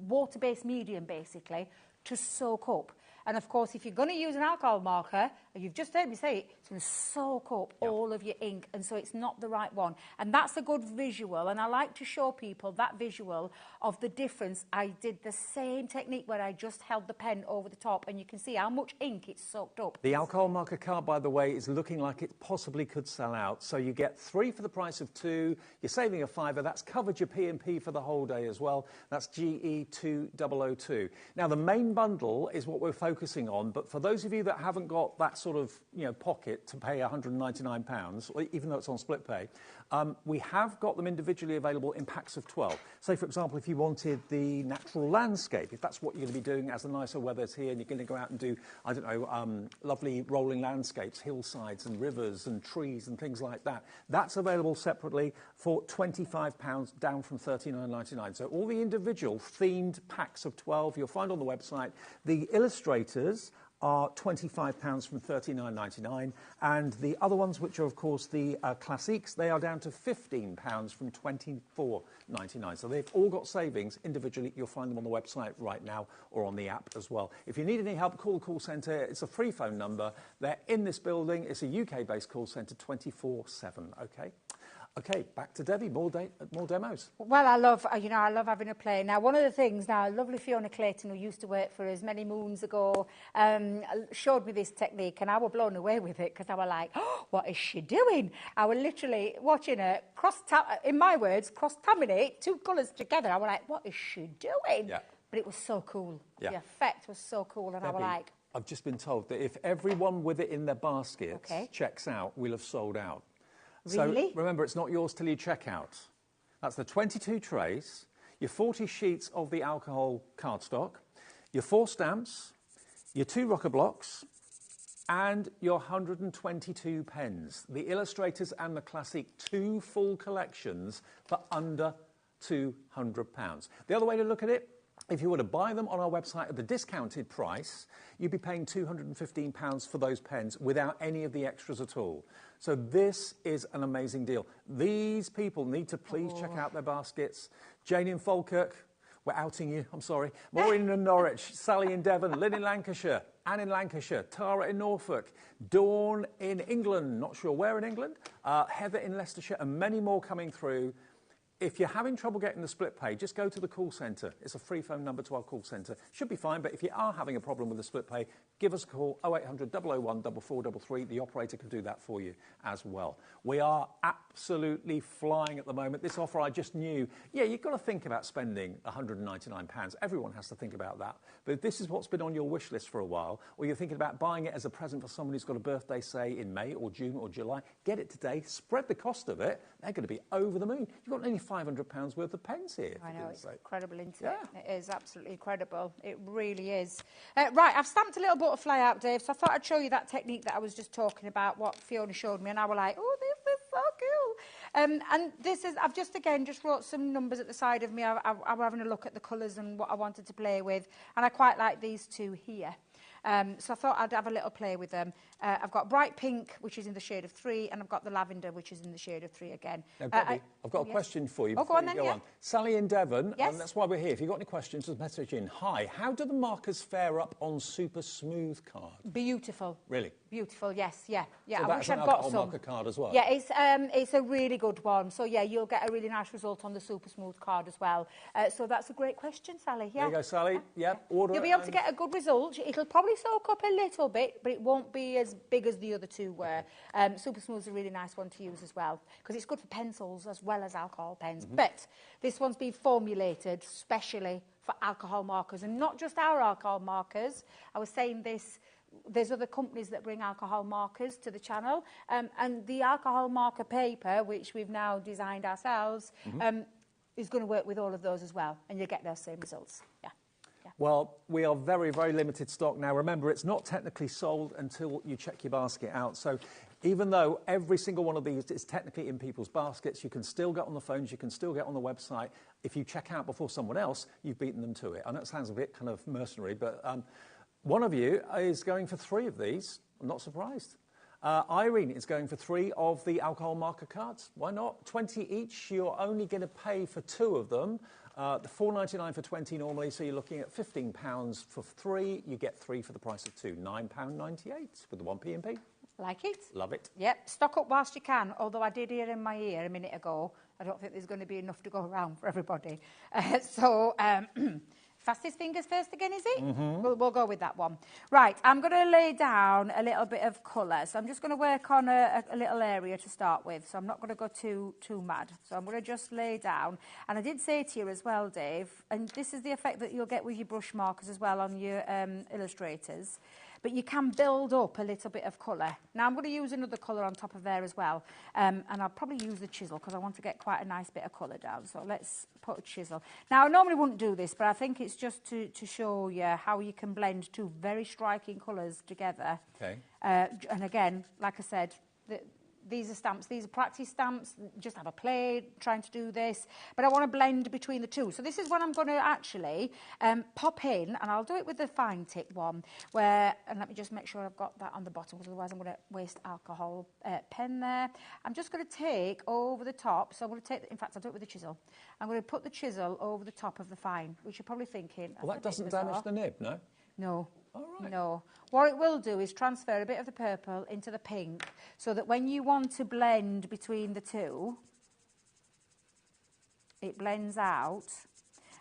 water-based medium, basically, to soak up. And of course, if you're going to use an alcohol marker, and you've just heard me say it, it's going to soak up all of your ink, and so it's not the right one. And that's a good visual, and I like to show people that visual of the difference. I did the same technique where I just held the pen over the top, and you can see how much ink it's soaked up. The alcohol marker card, by the way, is looking like it possibly could sell out. So you get 3 for the price of 2. You're saving a £5. That's covered your P&P for the whole day as well. That's GE2002. Now, the main bundle is what we're focusing on, but for those of you that haven't got that sort of pocket to pay £199, even though it's on split pay, we have got them individually available in packs of 12. Say, for example, if you wanted the natural landscape, if that's what you're going to be doing as the nicer weather's here and you're going to go out and do, I don't know, lovely rolling landscapes, hillsides and rivers and trees and things like that, that's available separately for £25, down from $39.99. So all the individual themed packs of 12 you'll find on the website. The illustrators are £25 from $39.99, and the other ones, which are of course the classiques, they are down to £15 from $24.99. So they've all got savings individually. You'll find them on the website right now or on the app as well. If you need any help, call the call centre. It's a free phone number. They're in this building. It's a UK-based call centre 24/7. Okay. Okay, back to Debbie, more demos. Well, I love having a play. Now, one of the things, lovely Fiona Clayton, who used to work for us many moons ago, showed me this technique, and I was blown away with it, because I was like, oh, what is she doing? I was literally watching her, in my words, cross-laminate 2 colours together. I was like, what is she doing? Yeah. But it was so cool. Yeah. The effect was so cool, and Debbie, I was like, I've just been told that if everyone with it in their baskets checks out, we'll have sold out. Really? So remember, it's not yours till you check out. That's the 22 trays, your 40 sheets of the alcohol cardstock, your 4 stamps, your 2 rocker blocks, and your 122 pens. The Illustrators and the Classic 2 full collections for under £200. The other way to look at it, if you were to buy them on our website at the discounted price, you'd be paying £215 for those pens without any of the extras at all. So this is an amazing deal. These people need to please check out their baskets. Jane in Falkirk, we're outing you, I'm sorry. Maureen in Norwich, Sally in Devon, Lynn in Lancashire, Anne in Lancashire, Tara in Norfolk, Dawn in England, not sure where in England, Heather in Leicestershire, and many more coming through. If you're having trouble getting the split pay, just go to the call centre. It's a free phone number to our call centre. Should be fine, but if you are having a problem with the split pay, give us a call, 0800 001 4433. The operator can do that for you as well. We are absolutely flying at the moment. This offer, I just knew, yeah, you've got to think about spending £199. Everyone has to think about that. But if this is what's been on your wish list for a while, or you're thinking about buying it as a present for someone who's got a birthday, say, in May or June or July, get it today, spread the cost of it. They're going to be over the moon. You've got nearly £500 worth of pens here. I know, it's incredible, isn't it? It is absolutely incredible. It really is. Right, I've stamped a little butterfly out, Dave, so I thought I'd show you that technique that I was just talking about, what Fiona showed me, and I was like, oh, this is so cool. And this is, I've just wrote some numbers at the side of me. I was having a look at the colours and what I wanted to play with, and I quite like these two here. So I thought I'd have a little play with them. I've got bright pink, which is in the shade of 3, and I've got the lavender, which is in the shade of 3 again. Now, Bobby, I've got a question for you before you go on. Sally in Devon, and that's why we're here. If you've got any questions, just message in. Hi, how do the markers fare up on Super Smooth card? Beautiful. Really? Beautiful, yes, yeah. So I that's wish an I'd got alcohol some. marker card as well? Yeah, it's a really good one. So, yeah, you'll get a really nice result on the Super Smooth card as well. So that's a great question, Sally. Yeah. There you go, Sally. Yeah, order You'll be able to get a good result. It'll probably soak up a little bit, but it won't be as big as the other two were. Super Smooth's a really nice one to use as well, because it's good for pencils as well as alcohol pens. But this one's been formulated specially for alcohol markers, and not just our alcohol markers. I was saying this, there's other companies that bring alcohol markers to the channel, and the alcohol marker paper, which we've now designed ourselves, is going to work with all of those as well, and you'll get those same results. Yeah. Well, we are very, very limited stock now. Remember, it's not technically sold until you check your basket out. So even though every single one of these is technically in people's baskets, you can still get on the phones, you can still get on the website. If you check out before someone else, you've beaten them to it. I know it sounds a bit kind of mercenary, but one of you is going for 3 of these. I'm not surprised. Irene is going for 3 of the alcohol marker cards. Why not? 20 each. You're only going to pay for 2 of them. The $4.99 for 20 normally, so you're looking at £15 for 3. You get 3 for the price of 2. £9.98 with the 1p&p. Like it? Love it. Yep, stock up whilst you can, although I did hear in my ear a minute ago, I don't think there's going to be enough to go around for everybody. Fastest fingers first again, is it? We'll go with that one. Right, I'm going to lay down a little bit of colour. So I'm just going to work on a little area to start with. So I'm not going to go too mad. So I'm going to just lay down. And I did say to you as well, Dave, and this is the effect that you'll get with your brush markers as well on your illustrators. But you can build up a little bit of colour. Now I'm going to use another colour on top of there as well. And I'll probably use the chisel because I want to get quite a nice bit of colour down. So let's put a chisel. Now I normally wouldn't do this, but I think it's just to show you how you can blend 2 very striking colours together. Okay. And again, like I said, these are stamps. These are practice stamps. Just have a play trying to do this. But I want to blend between the 2. So this is what I'm going to actually pop in, and I'll do it with the fine tip one. And let me just make sure I've got that on the bottom, because otherwise I'm going to waste alcohol pen there. I'm just going to take over the top. So I'm going to take, in fact, I'll do it with the chisel. I'm going to put the chisel over the top of the fine, which you're probably thinking. Well, that doesn't damage the nib, no? No. All right. No. What it will do is transfer a bit of the purple into the pink, so that when you want to blend between the 2, it blends out,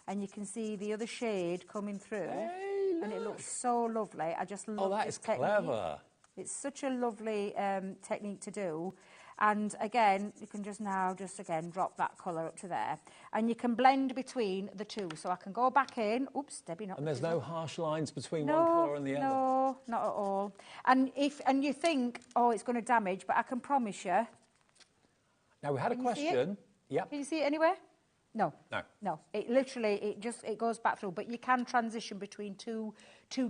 and you can see the other shade coming through. Hey, look. And it looks so lovely. I just love that this is technique. clever. It's such a lovely technique to do. And again, you can just again drop that colour up to there. And you can blend between the two. So I can go back in. Oops, Debbie, not. And there's no harsh lines between no, one colour and the other? No, not at all. And you think, oh, it's going to damage, but I can promise you. Now, we had a question. Yep. Can you see it anywhere? No. No. No. It literally, it goes back through. But you can transition between two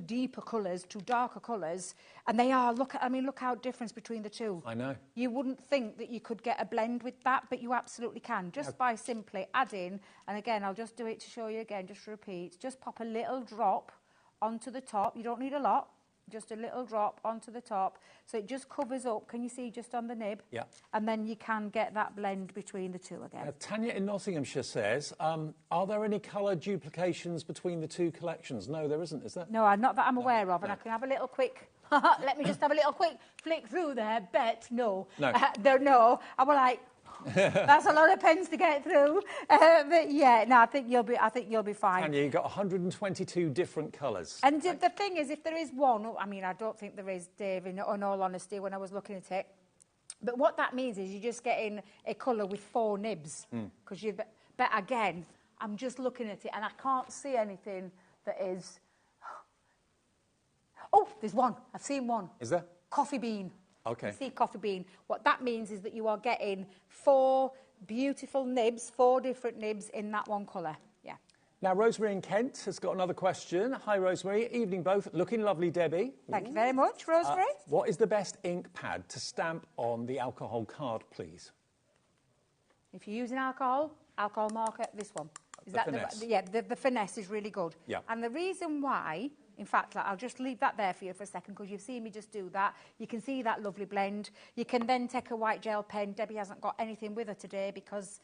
deeper colours, two darker colours, and they are. Look how difference between the two. I know. You wouldn't think that you could get a blend with that, but you absolutely can, just by simply adding. And again, I'll just do it to show you again, just to repeat. Just pop a little drop onto the top. You don't need a lot. Just a little drop onto the top, so it just covers up. Can you see just on the nib? Yeah. And then you can get that blend between the two again. Tanya in Nottinghamshire says, are there any colour duplications between the two collections? No, there isn't, is there? No, not that I'm aware of, and I can have a little quick... Let me just have a little quick flick through there. Bet no. No. No. I was like... That's a lot of pens to get through, but yeah, no, I think you'll be fine. Tanya, you've got 122 different colours. And the thing is, if there is one, I mean, I don't think there is, Dave, in all honesty, when I was looking at it. But what that means is you're just getting a colour with 4 nibs, because But again, I'm just looking at it, and I can't see anything that is. Oh, there's one. I've seen one. Is there? Coffee bean. Okay. You see coffee bean. What that means is that you are getting 4 beautiful nibs, 4 different nibs in that one colour. Yeah. Now, Rosemary in Kent has got another question. Hi, Rosemary. Evening both. Looking lovely, Debbie. Thank you very much, Rosemary. What is the best ink pad to stamp on the alcohol card, please? If you're using alcohol marker, this one. Is The that finesse. the finesse is really good. Yeah. And the reason why, in fact, I'll just leave that there for you for a second, because you've seen me just do that. You can see that lovely blend. You can then take a white gel pen. Debbie hasn't got anything with her today because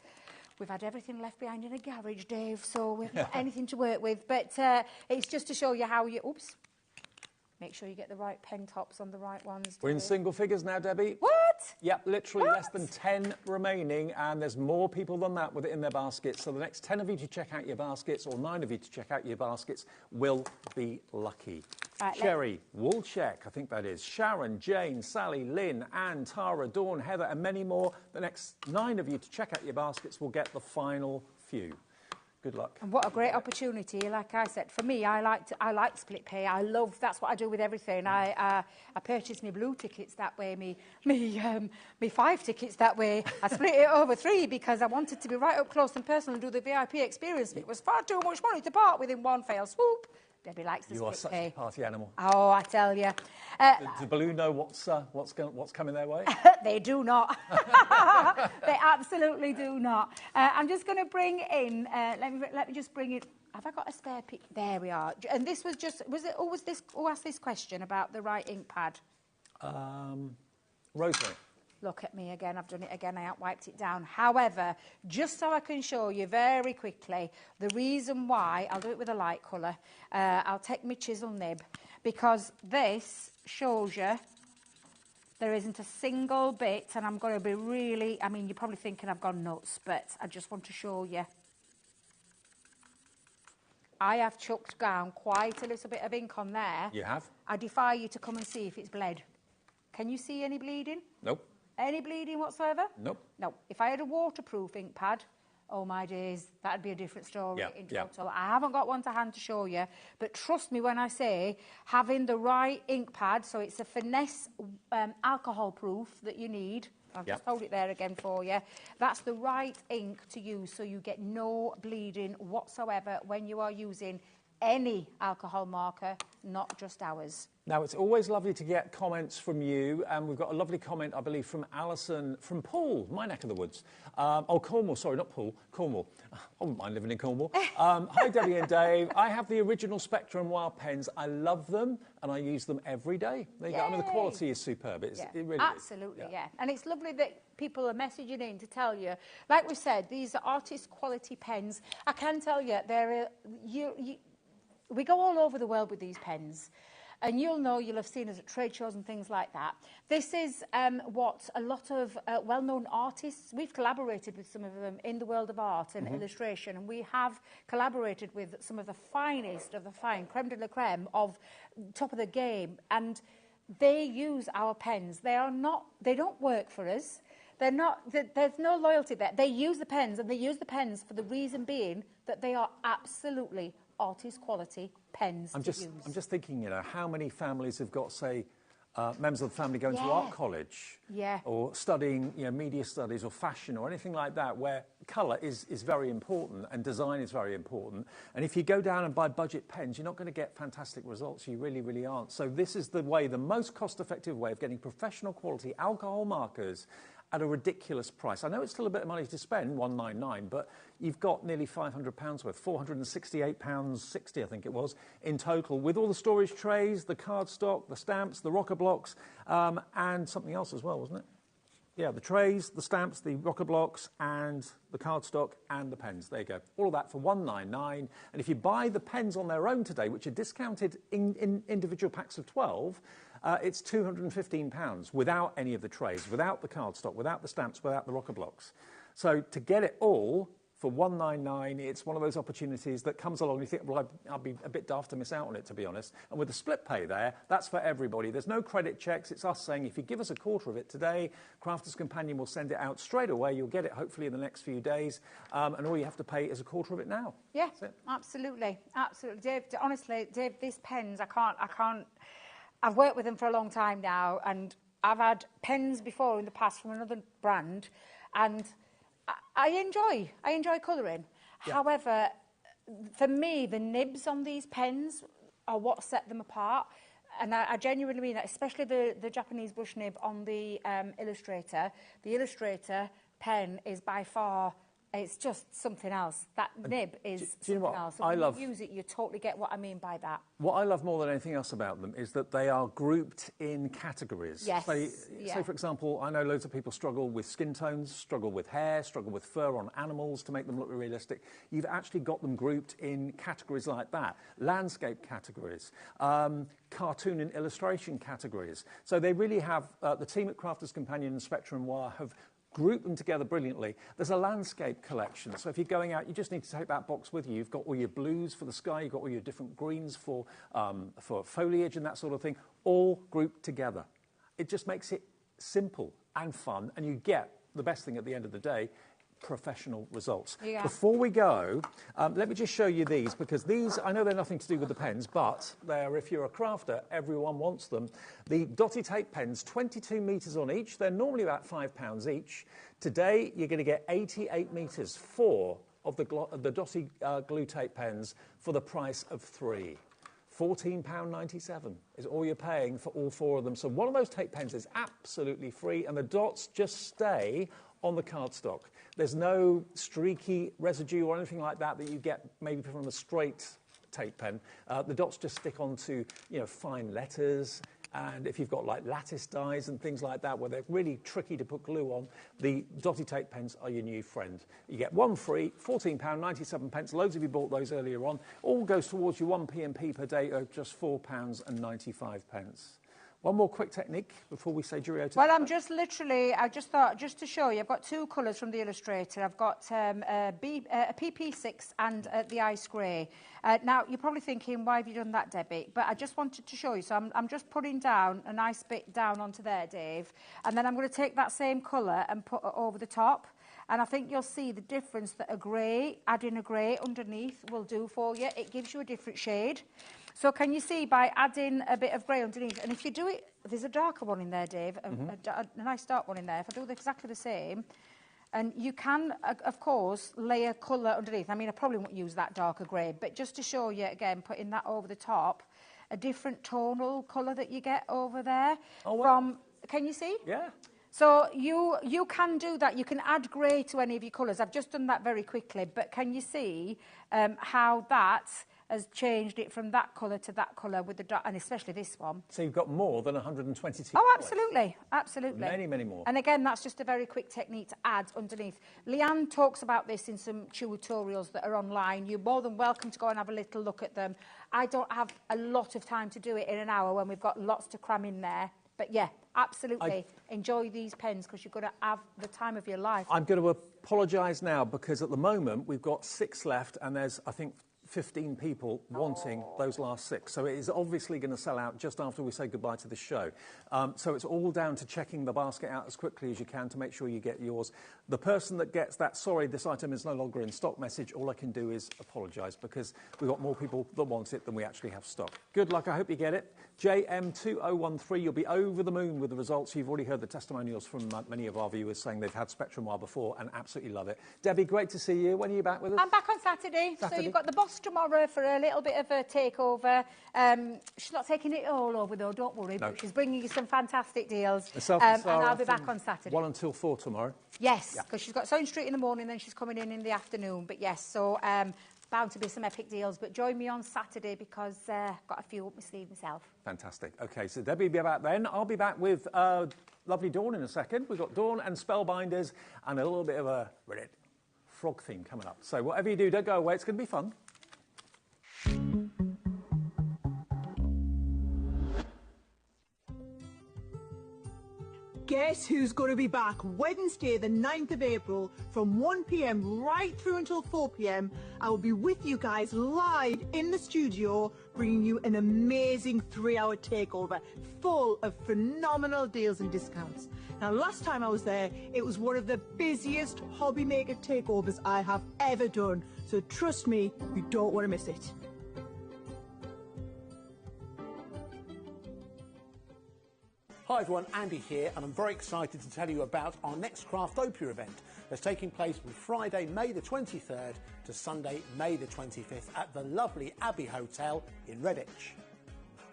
we've had everything left behind in a garage, Dave, so we haven't got anything to work with. But it's just to show you how you... Oops. Make sure you get the right pen tops on the right ones. We're in single figures now, Debbie. What? Yep, literally less than 10 remaining, and there's more people than that with it in their baskets. So the next 10 of you to check out your baskets, or 9 of you to check out your baskets, will be lucky. Right, Sherry, Woolcheck, I think that is, Sharon, Jane, Sally, Lynn, Anne, Tara, Dawn, Heather, and many more. The next 9 of you to check out your baskets will get the final few. Good luck. And what a great opportunity! Like I said, for me, I like split pay. That's what I do with everything. I purchase my blue tickets that way, me 5 tickets that way. I split it over 3 because I wanted to be right up close and personal and do the VIP experience. It was far too much money to part with in one fell swoop. Debbie likes the You are split such pay. a party animal. Oh, I tell you. Does Baloo know what's coming their way? They do not. They absolutely do not. I'm just going to bring in. Let me just bring it. Have I got a spare pick? There we are. And this was just. Who asked this question about the right ink pad? Rosemary. Look at me again. I've done it again. I wiped it down. However, just so I can show you very quickly the reason why, I'll do it with a light colour. I'll take my chisel nib, because this shows you there isn't a single bit, and I'm going to be really... I mean, you're probably thinking I've gone nuts, but I just want to show you. I have chucked down quite a little bit of ink on there. You have? I defy you to come and see if it's bled. Can you see any bleeding? Nope. Any bleeding whatsoever? Nope. No. If I had a waterproof ink pad, oh my days, that'd be a different story in total. I haven't got one to hand to show you, but trust me when I say having the right ink pad, so it's a finesse alcohol proof that you need. I'll just hold it there again for you. That's the right ink to use, so you get no bleeding whatsoever when you are using any alcohol marker, not just ours. Now, it's always lovely to get comments from you, and we've got a lovely comment, I believe, from Alison, from Paul, my neck of the woods. Cornwall, sorry, not Paul, Cornwall. I wouldn't mind living in Cornwall. Hi, Debbie and Dave. I have the original Spectrum Wild pens. I love them, and I use them every day. There you go. I mean, the quality is superb. It really Absolutely, is. yeah. And it's lovely that people are messaging in to tell you. Like we said, these are artist quality pens. I can tell you, we go all over the world with these pens. And you'll have seen us at trade shows and things like that. This is what a lot of well-known artists, we've collaborated with some of them in the world of art and illustration, and we have collaborated with some of the finest of the fine, creme de la creme of top of the game, and they use our pens. They don't work for us. They're not. There's no loyalty there. They use the pens, and they use the pens for the reason being that they are absolutely artist quality pens to use. I'm just thinking, you know, how many families have got, say, members of the family going to art college, or studying, you know, media studies or fashion or anything like that, where colour is very important and design is very important. And if you go down and buy budget pens, you're not going to get fantastic results. You really, really aren't. So this is the most cost-effective way of getting professional quality alcohol markers at a ridiculous price. I know it's still a bit of money to spend, $199, but you've got nearly £500 worth, £468.60, I think it was, in total, with all the storage trays, the cardstock, the stamps, the rocker blocks, and something else as well, wasn't it? Yeah, the trays, the stamps, the rocker blocks, and the cardstock, and the pens. There you go. All of that for $199. And if you buy the pens on their own today, which are discounted in individual packs of 12, it's £215 without any of the trays, without the cardstock, without the stamps, without the rocker blocks. So to get it all for $199, it's one of those opportunities that comes along and you think, well, I'll be a bit daft to miss out on it, to be honest. And with the split pay there, that's for everybody. There's no credit checks. It's us saying, if you give us a quarter of it today, Crafters Companion will send it out straight away. You'll get it hopefully in the next few days. And all you have to pay is a quarter of it now. Yeah, absolutely. Absolutely. Dave, honestly, Dave, these pens, I can't. I've worked with them for a long time now, and I've had pens before in the past from another brand, and I enjoy colouring. Yeah. However, for me, the nibs on these pens are what set them apart. And I genuinely mean that, especially the Japanese brush nib on the Illustrator. The Illustrator pen is by far, it's just something else. That nib is something else. So when you use it, you totally get what I mean by that. What I love more than anything else about them is that they are grouped in categories. Yes. So, for example, I know loads of people struggle with skin tones, struggle with hair, struggle with fur on animals to make them look realistic. You've actually got them grouped in categories like that. Landscape categories, cartoon and illustration categories. So they really have, the team at Crafters Companion and Spectrum Wire have group them together brilliantly. There's a landscape collection, so if you're going out, you just need to take that box with you. You've got all your blues for the sky, you've got all your different greens for foliage and that sort of thing, all grouped together. It just makes it simple and fun, and you get the best thing at the end of the day, professional results. Yeah. Before we go, let me just show you these, because these, I know they're nothing to do with the pens, but they're, if you're a crafter, everyone wants them. The Dotty Tape pens, 22 metres on each. They're normally about £5 each. Today, you're going to get 88 metres, 4 of the Dotty glue tape pens for the price of 3. £14.97 is all you're paying for all 4 of them. So one of those tape pens is absolutely free, and the dots just stay on the cardstock. There's no streaky residue or anything like that that you get maybe from a straight tape pen. The dots just stick onto, you know, fine letters. And if you've got like lattice dies and things like that where they're really tricky to put glue on, the Dotty Tape pens are your new friend. You get one free, £14.97. Loads of you bought those earlier on. All goes towards your 1 P&P per day of just £4.95. One more quick technique before we say cheerio to... Well, I just thought, just to show you, I've got 2 colours from the Illustrator. I've got a PP6 and the ice grey. Now, you're probably thinking, why have you done that, Debbie? But I just wanted to show you. So I'm just putting down a nice bit down onto there, Dave. And then I'm going to take that same colour and put it over the top. And I think you'll see the difference that adding a grey underneath will do for you. It gives you a different shade. So can you see by adding a bit of grey underneath, and if you do it, there's a darker one in there, Dave, a nice dark one in there. If I do exactly the same, and you can, of course, layer colour underneath. I mean, I probably won't use that darker grey, but just to show you, again, putting that over the top, a different tonal colour that you get over there. Oh, wow. Can you see? Yeah. So you can do that. You can add grey to any of your colours. I've just done that very quickly, but can you see how that has changed it from that colour to that colour with the dark, and especially this one. So you've got more than 122 Oh, absolutely, absolutely. Many, many more. And again, that's just a very quick technique to add underneath. Leanne talks about this in some tutorials that are online. You're more than welcome to go and have a little look at them. I don't have a lot of time to do it in an hour when we've got lots to cram in there. But yeah, absolutely enjoy these pens because you're going to have the time of your life. I'm going to apologise now because at the moment we've got 6 left and there's, I think, 15 people wanting those last 6. So it is obviously going to sell out just after we say goodbye to the show. So it's all down to checking the basket out as quickly as you can to make sure you get yours. The person that gets that, sorry, this item is no longer in stock message, all I can do is apologise because we've got more people that want it than we actually have stock. Good luck, I hope you get it. JM2013, you'll be over the moon with the results. You've already heard the testimonials from many of our viewers saying they've had Spectrum Wire before and absolutely love it. Debbie, great to see you. When are you back with us? I'm back on Saturday. So you've got the boss tomorrow for a little bit of a takeover. She's not taking it all over though, don't worry, but she's bringing you some fantastic deals. And I'll be back on Saturday. 1 until 4 tomorrow. Yes, because she's got Sewing Street in the morning, then she's coming in the afternoon. But yes, so bound to be some epic deals. But join me on Saturday because I've got a few up my sleeve myself. Fantastic. OK, so Debbie will be back then. I'll be back with lovely Dawn in a second. We've got Dawn and Spellbinders and a little bit of a frog theme coming up. So whatever you do, don't go away. It's going to be fun. Guess who's going to be back Wednesday the 9th of April from 1 p.m. right through until 4 p.m. I will be with you guys live in the studio bringing you an amazing 3-hour takeover full of phenomenal deals and discounts. Now last time I was there it was one of the busiest HobbyMaker takeovers I have ever done, so trust me, you don't want to miss it. Hi everyone, Andy here, and I'm very excited to tell you about our next Craftopia event that's taking place from Friday, May the 23rd to Sunday, May the 25th at the lovely Abbey Hotel in Redditch.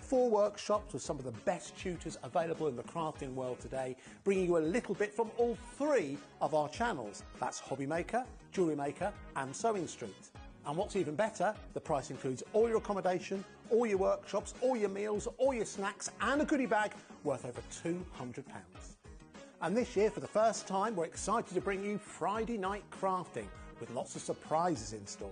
4 workshops with some of the best tutors available in the crafting world today, bringing you a little bit from all 3 of our channels. That's HobbyMaker, Jewellery Maker and Sewing Street. And what's even better, the price includes all your accommodation, all your workshops, all your meals, all your snacks and a goodie bag worth over £200. And this year, for the first time, we're excited to bring you Friday night crafting with lots of surprises in store.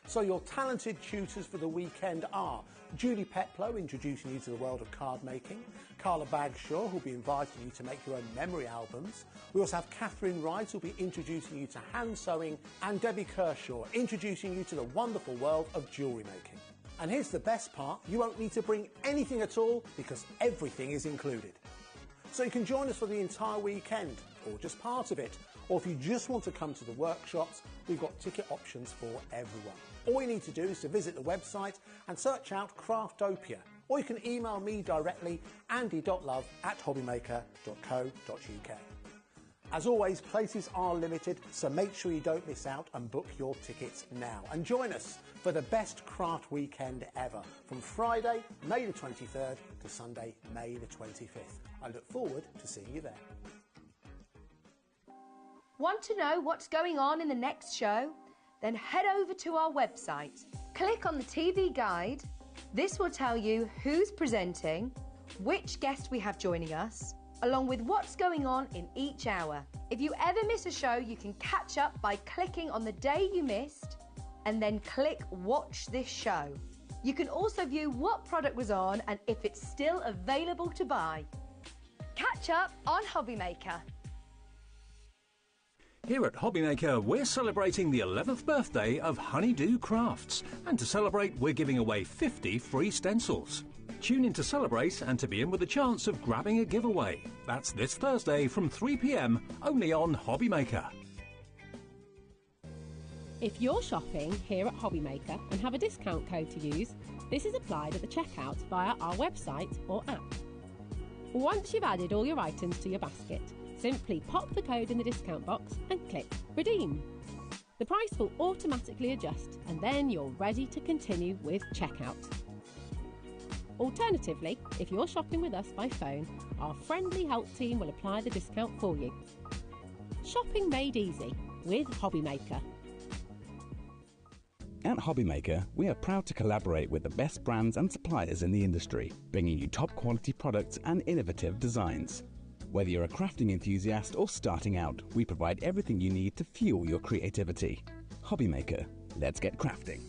So your talented tutors for the weekend are Julie Peplow, introducing you to the world of card making, Carla Bagshaw, who'll be inviting you to make your own memory albums. We also have Catherine Wright, who'll be introducing you to hand sewing, and Debbie Kershaw, introducing you to the wonderful world of jewellery making. And here's the best part, you won't need to bring anything at all because everything is included. So you can join us for the entire weekend, or just part of it, or if you just want to come to the workshops, we've got ticket options for everyone. All you need to do is to visit the website and search out Craftopia, or you can email me directly, andy.love@hobbymaker.co.uk. As always, places are limited, so make sure you don't miss out and book your tickets now. And join us for the best craft weekend ever, from Friday, May the 23rd to Sunday, May the 25th. I look forward to seeing you there. Want to know what's going on in the next show? Then head over to our website. Click on the TV guide. This will tell you who's presenting, which guest we have joining us, along with what's going on in each hour. If you ever miss a show, you can catch up by clicking on the day you missed and then click Watch This Show. You can also view what product was on and if it's still available to buy. Catch up on HobbyMaker. Here at HobbyMaker, we're celebrating the 11th birthday of Honeydew Crafts. And to celebrate, we're giving away 50 free stencils. Tune in to celebrate and to be in with a chance of grabbing a giveaway. That's this Thursday from 3 p.m, only on HobbyMaker. If you're shopping here at HobbyMaker and have a discount code to use, this is applied at the checkout via our website or app. Once you've added all your items to your basket, simply pop the code in the discount box and click Redeem. The price will automatically adjust and then you're ready to continue with checkout. Alternatively, if you're shopping with us by phone, our friendly help team will apply the discount for you. Shopping made easy with HobbyMaker. At HobbyMaker, we are proud to collaborate with the best brands and suppliers in the industry, bringing you top quality products and innovative designs. Whether you're a crafting enthusiast or starting out, we provide everything you need to fuel your creativity. HobbyMaker, let's get crafting.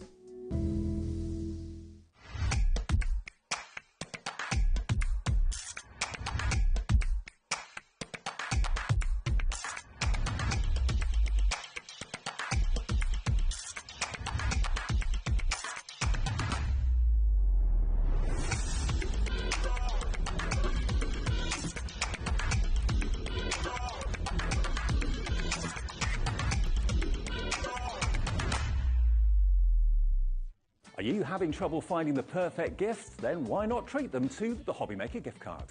Are you having trouble finding the perfect gift? Then why not treat them to the HobbyMaker gift card?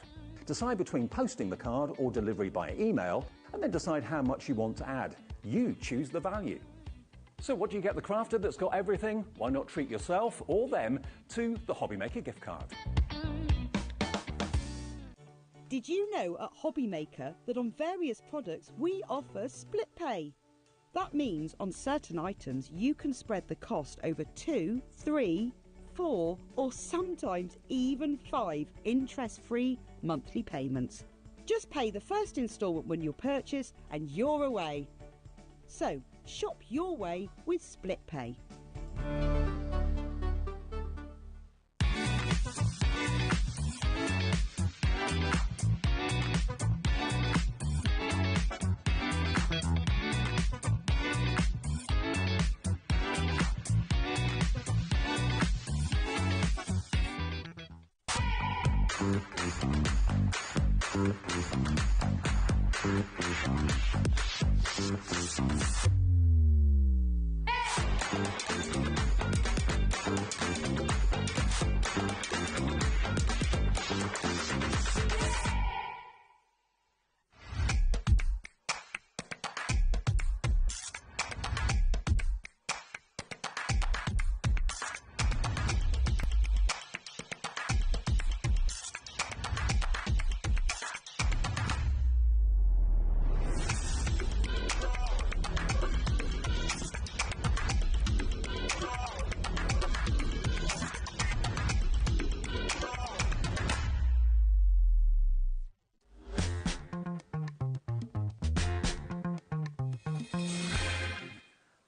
Decide between posting the card or delivery by email, and then decide how much you want to add. You choose the value. So what do you get the crafter that's got everything? Why not treat yourself or them to the HobbyMaker gift card? Did you know at HobbyMaker that on various products we offer split pay? That means on certain items you can spread the cost over 2, 3, 4 or sometimes even 5 interest-free monthly payments. Just pay the first instalment when you purchase and you're away. So shop your way with split pay.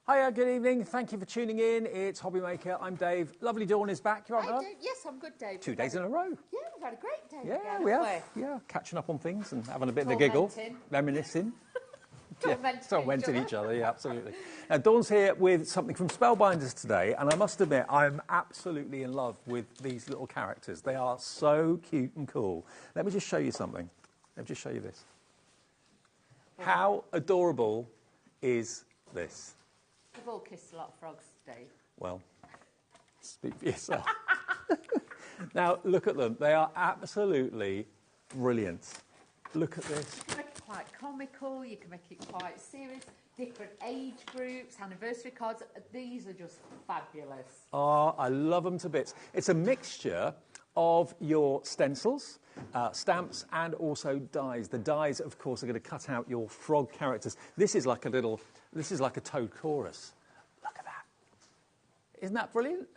Hiya, good evening. Thank you for tuning in. It's HobbyMaker. I'm Dave. Lovely Dawn is back. You all right, Hi, love? Dave. Yes, I'm good, Dave. 2 days in a row. Yeah, we've had a great day. Yeah, together, we haven't have. Yeah, catching up on things and having a bit of a giggle. Tormenting. Reminiscing. Tormenting each other, yeah, absolutely. Now, Dawn's here with something from Spellbinders today, and I must admit, I'm absolutely in love with these little characters. They are so cute and cool. Let me just show you something. Let me just show you this. How adorable is this? We've all kissed a lot of frogs, Dave. Well, speak for yourself. Now, look at them. They are absolutely brilliant. Look at this. You can make it quite comical, you can make it quite serious, different age groups, anniversary cards. These are just fabulous. Oh, I love them to bits. It's a mixture of your stencils, stamps, and also dies. The dies, of course, are going to cut out your frog characters. This is like a Toad chorus. Look at that. Isn't that brilliant?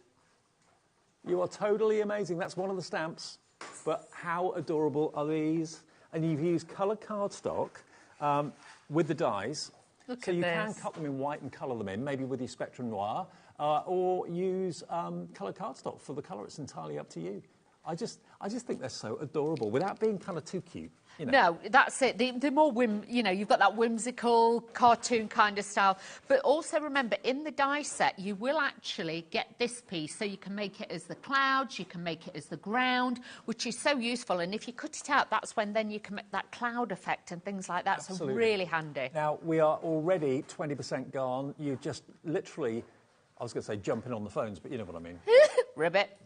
You are totally amazing. That's one of the stamps. But how adorable are these? And you've used coloured cardstock with the dies. So you can cut them in white and colour them in, maybe with your Spectrum Noir, or use coloured cardstock for the colour. It's entirely up to you. I just think they're so adorable without being kind of too cute. You know. No, that's it. The more you've got that whimsical cartoon kind of style. But also remember, in the die set, you will actually get this piece. So you can make it as the clouds, you can make it as the ground, which is so useful. And if you cut it out, that's when then you can make that cloud effect and things like that. Absolutely. So really handy. Now, we are already 20% gone. You just literally, I was going to say jumping on the phones, but you know what I mean. Ribbit.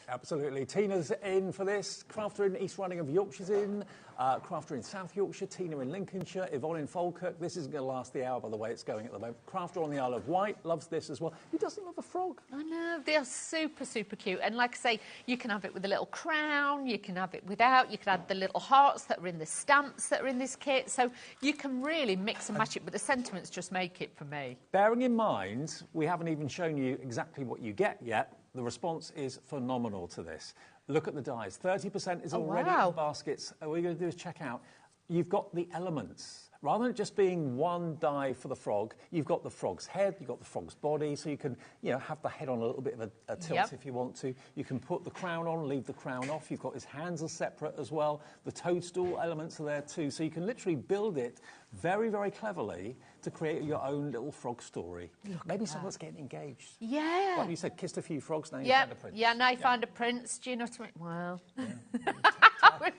Absolutely. Tina's in for this. Crafter in East Riding of Yorkshire's in. Crafter in South Yorkshire. Tina in Lincolnshire. Yvonne in Falkirk. This isn't going to last the hour, by the way it's going at the moment. Crafter on the Isle of Wight loves this as well. Who doesn't love a frog? I know. They are super, super cute. And like I say, you can have it with a little crown. You can have it without. You can add the little hearts that are in the stamps that are in this kit. So you can really mix and match it, but the sentiments just make it for me. Bearing in mind, we haven't even shown you exactly what you get yet. The response is phenomenal to this. Look at the dies. 30% is already in the baskets. All you're going to do is check out. You've got the elements. Rather than it just being one die for the frog, you've got the frog's head, you've got the frog's body, so you can, have the head on a little bit of a tilt if you want to. You can put the crown on, leave the crown off. You've got his hands are separate as well. The toadstool elements are there too, so you can literally build it very, very cleverly to create your own little frog story. Maybe someone's getting engaged. Yeah. Like you said, kissed a few frogs, now you Yeah, found a prince. yeah, now you found a prince. Do you know what I mean? Well...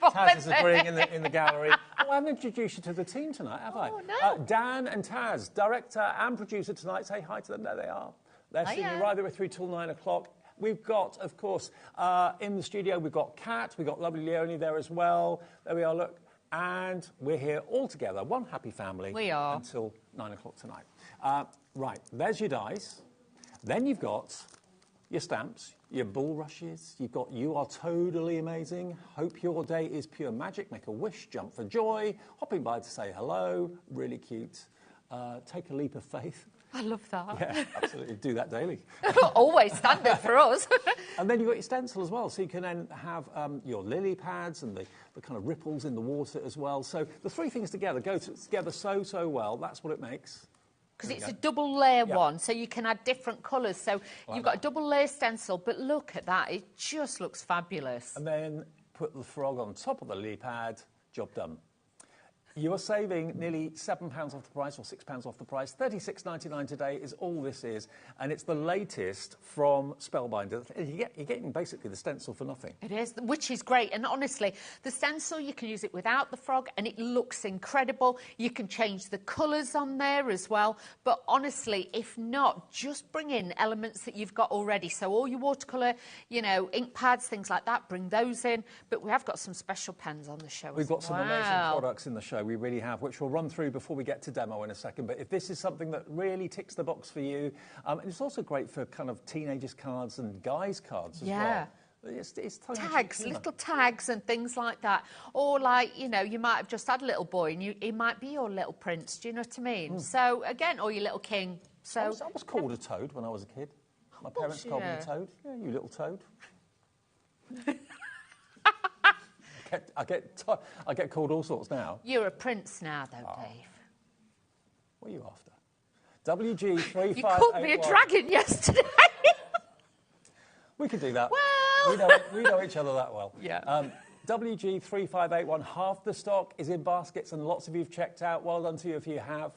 Taz is agreeing in the gallery. Oh, I haven't introduced you to the team tonight, have I? No. Dan and Taz, director and producer tonight. Say hi to them. There they are. They're seeing you right the way through till 9 o'clock. We've got, of course, in the studio, we've got Kat, we've got lovely Leonie there as well. There we are, look. And we're here all together, one happy family. We are. Until 9 o'clock tonight. Right, there's your dice. Then you've got your stamps, your bulrushes. You've got You Are Totally Amazing, Hope Your Day is Pure Magic, Make a Wish, Jump for Joy, Hopping By to Say Hello, really cute. Take a Leap of Faith. I love that. Yeah, absolutely. Do that daily. Always standard for us. And then you've got your stencil as well, so you can then have your lily pads and the kind of ripples in the water as well. So the three things together go together so well. That's what it makes. Because it's a double layer one, so you can add different colours. So you've got a double layer stencil, but look at that. It just looks fabulous. And then put the frog on top of the lily pad. Job done. You are saving nearly £7 off the price, or £6 off the price. $36.99 today is all this is, and it's the latest from Spellbinder. You're getting basically the stencil for nothing. It is, which is great. And honestly, the stencil, you can use it without the frog, and it looks incredible. You can change the colours on there as well. But honestly, if not, just bring in elements that you've got already. So all your watercolour, you know, ink pads, things like that, bring those in. But we have got some special pens on the show. We've got some amazing products in the show. We really have, which we'll run through before we get to demo in a second. But if this is something that really ticks the box for you, and it's also great for kind of teenagers' cards and guys' cards as well. It's tags, little tags and things like that. Or like, you know, you might have just had a little boy and he might be your little prince, do you know what I mean? So, again, or your little king. So I was called a toad when I was a kid. My parents called me a toad. Yeah, you little toad. I get called all sorts now. You're a prince now, though, Dave. What are you after? WG3581. You called me a dragon yesterday. We could do that. Well, we know each other that well. Yeah. WG3581. Half the stock is in baskets, and lots of you've checked out. Well done to you if you have.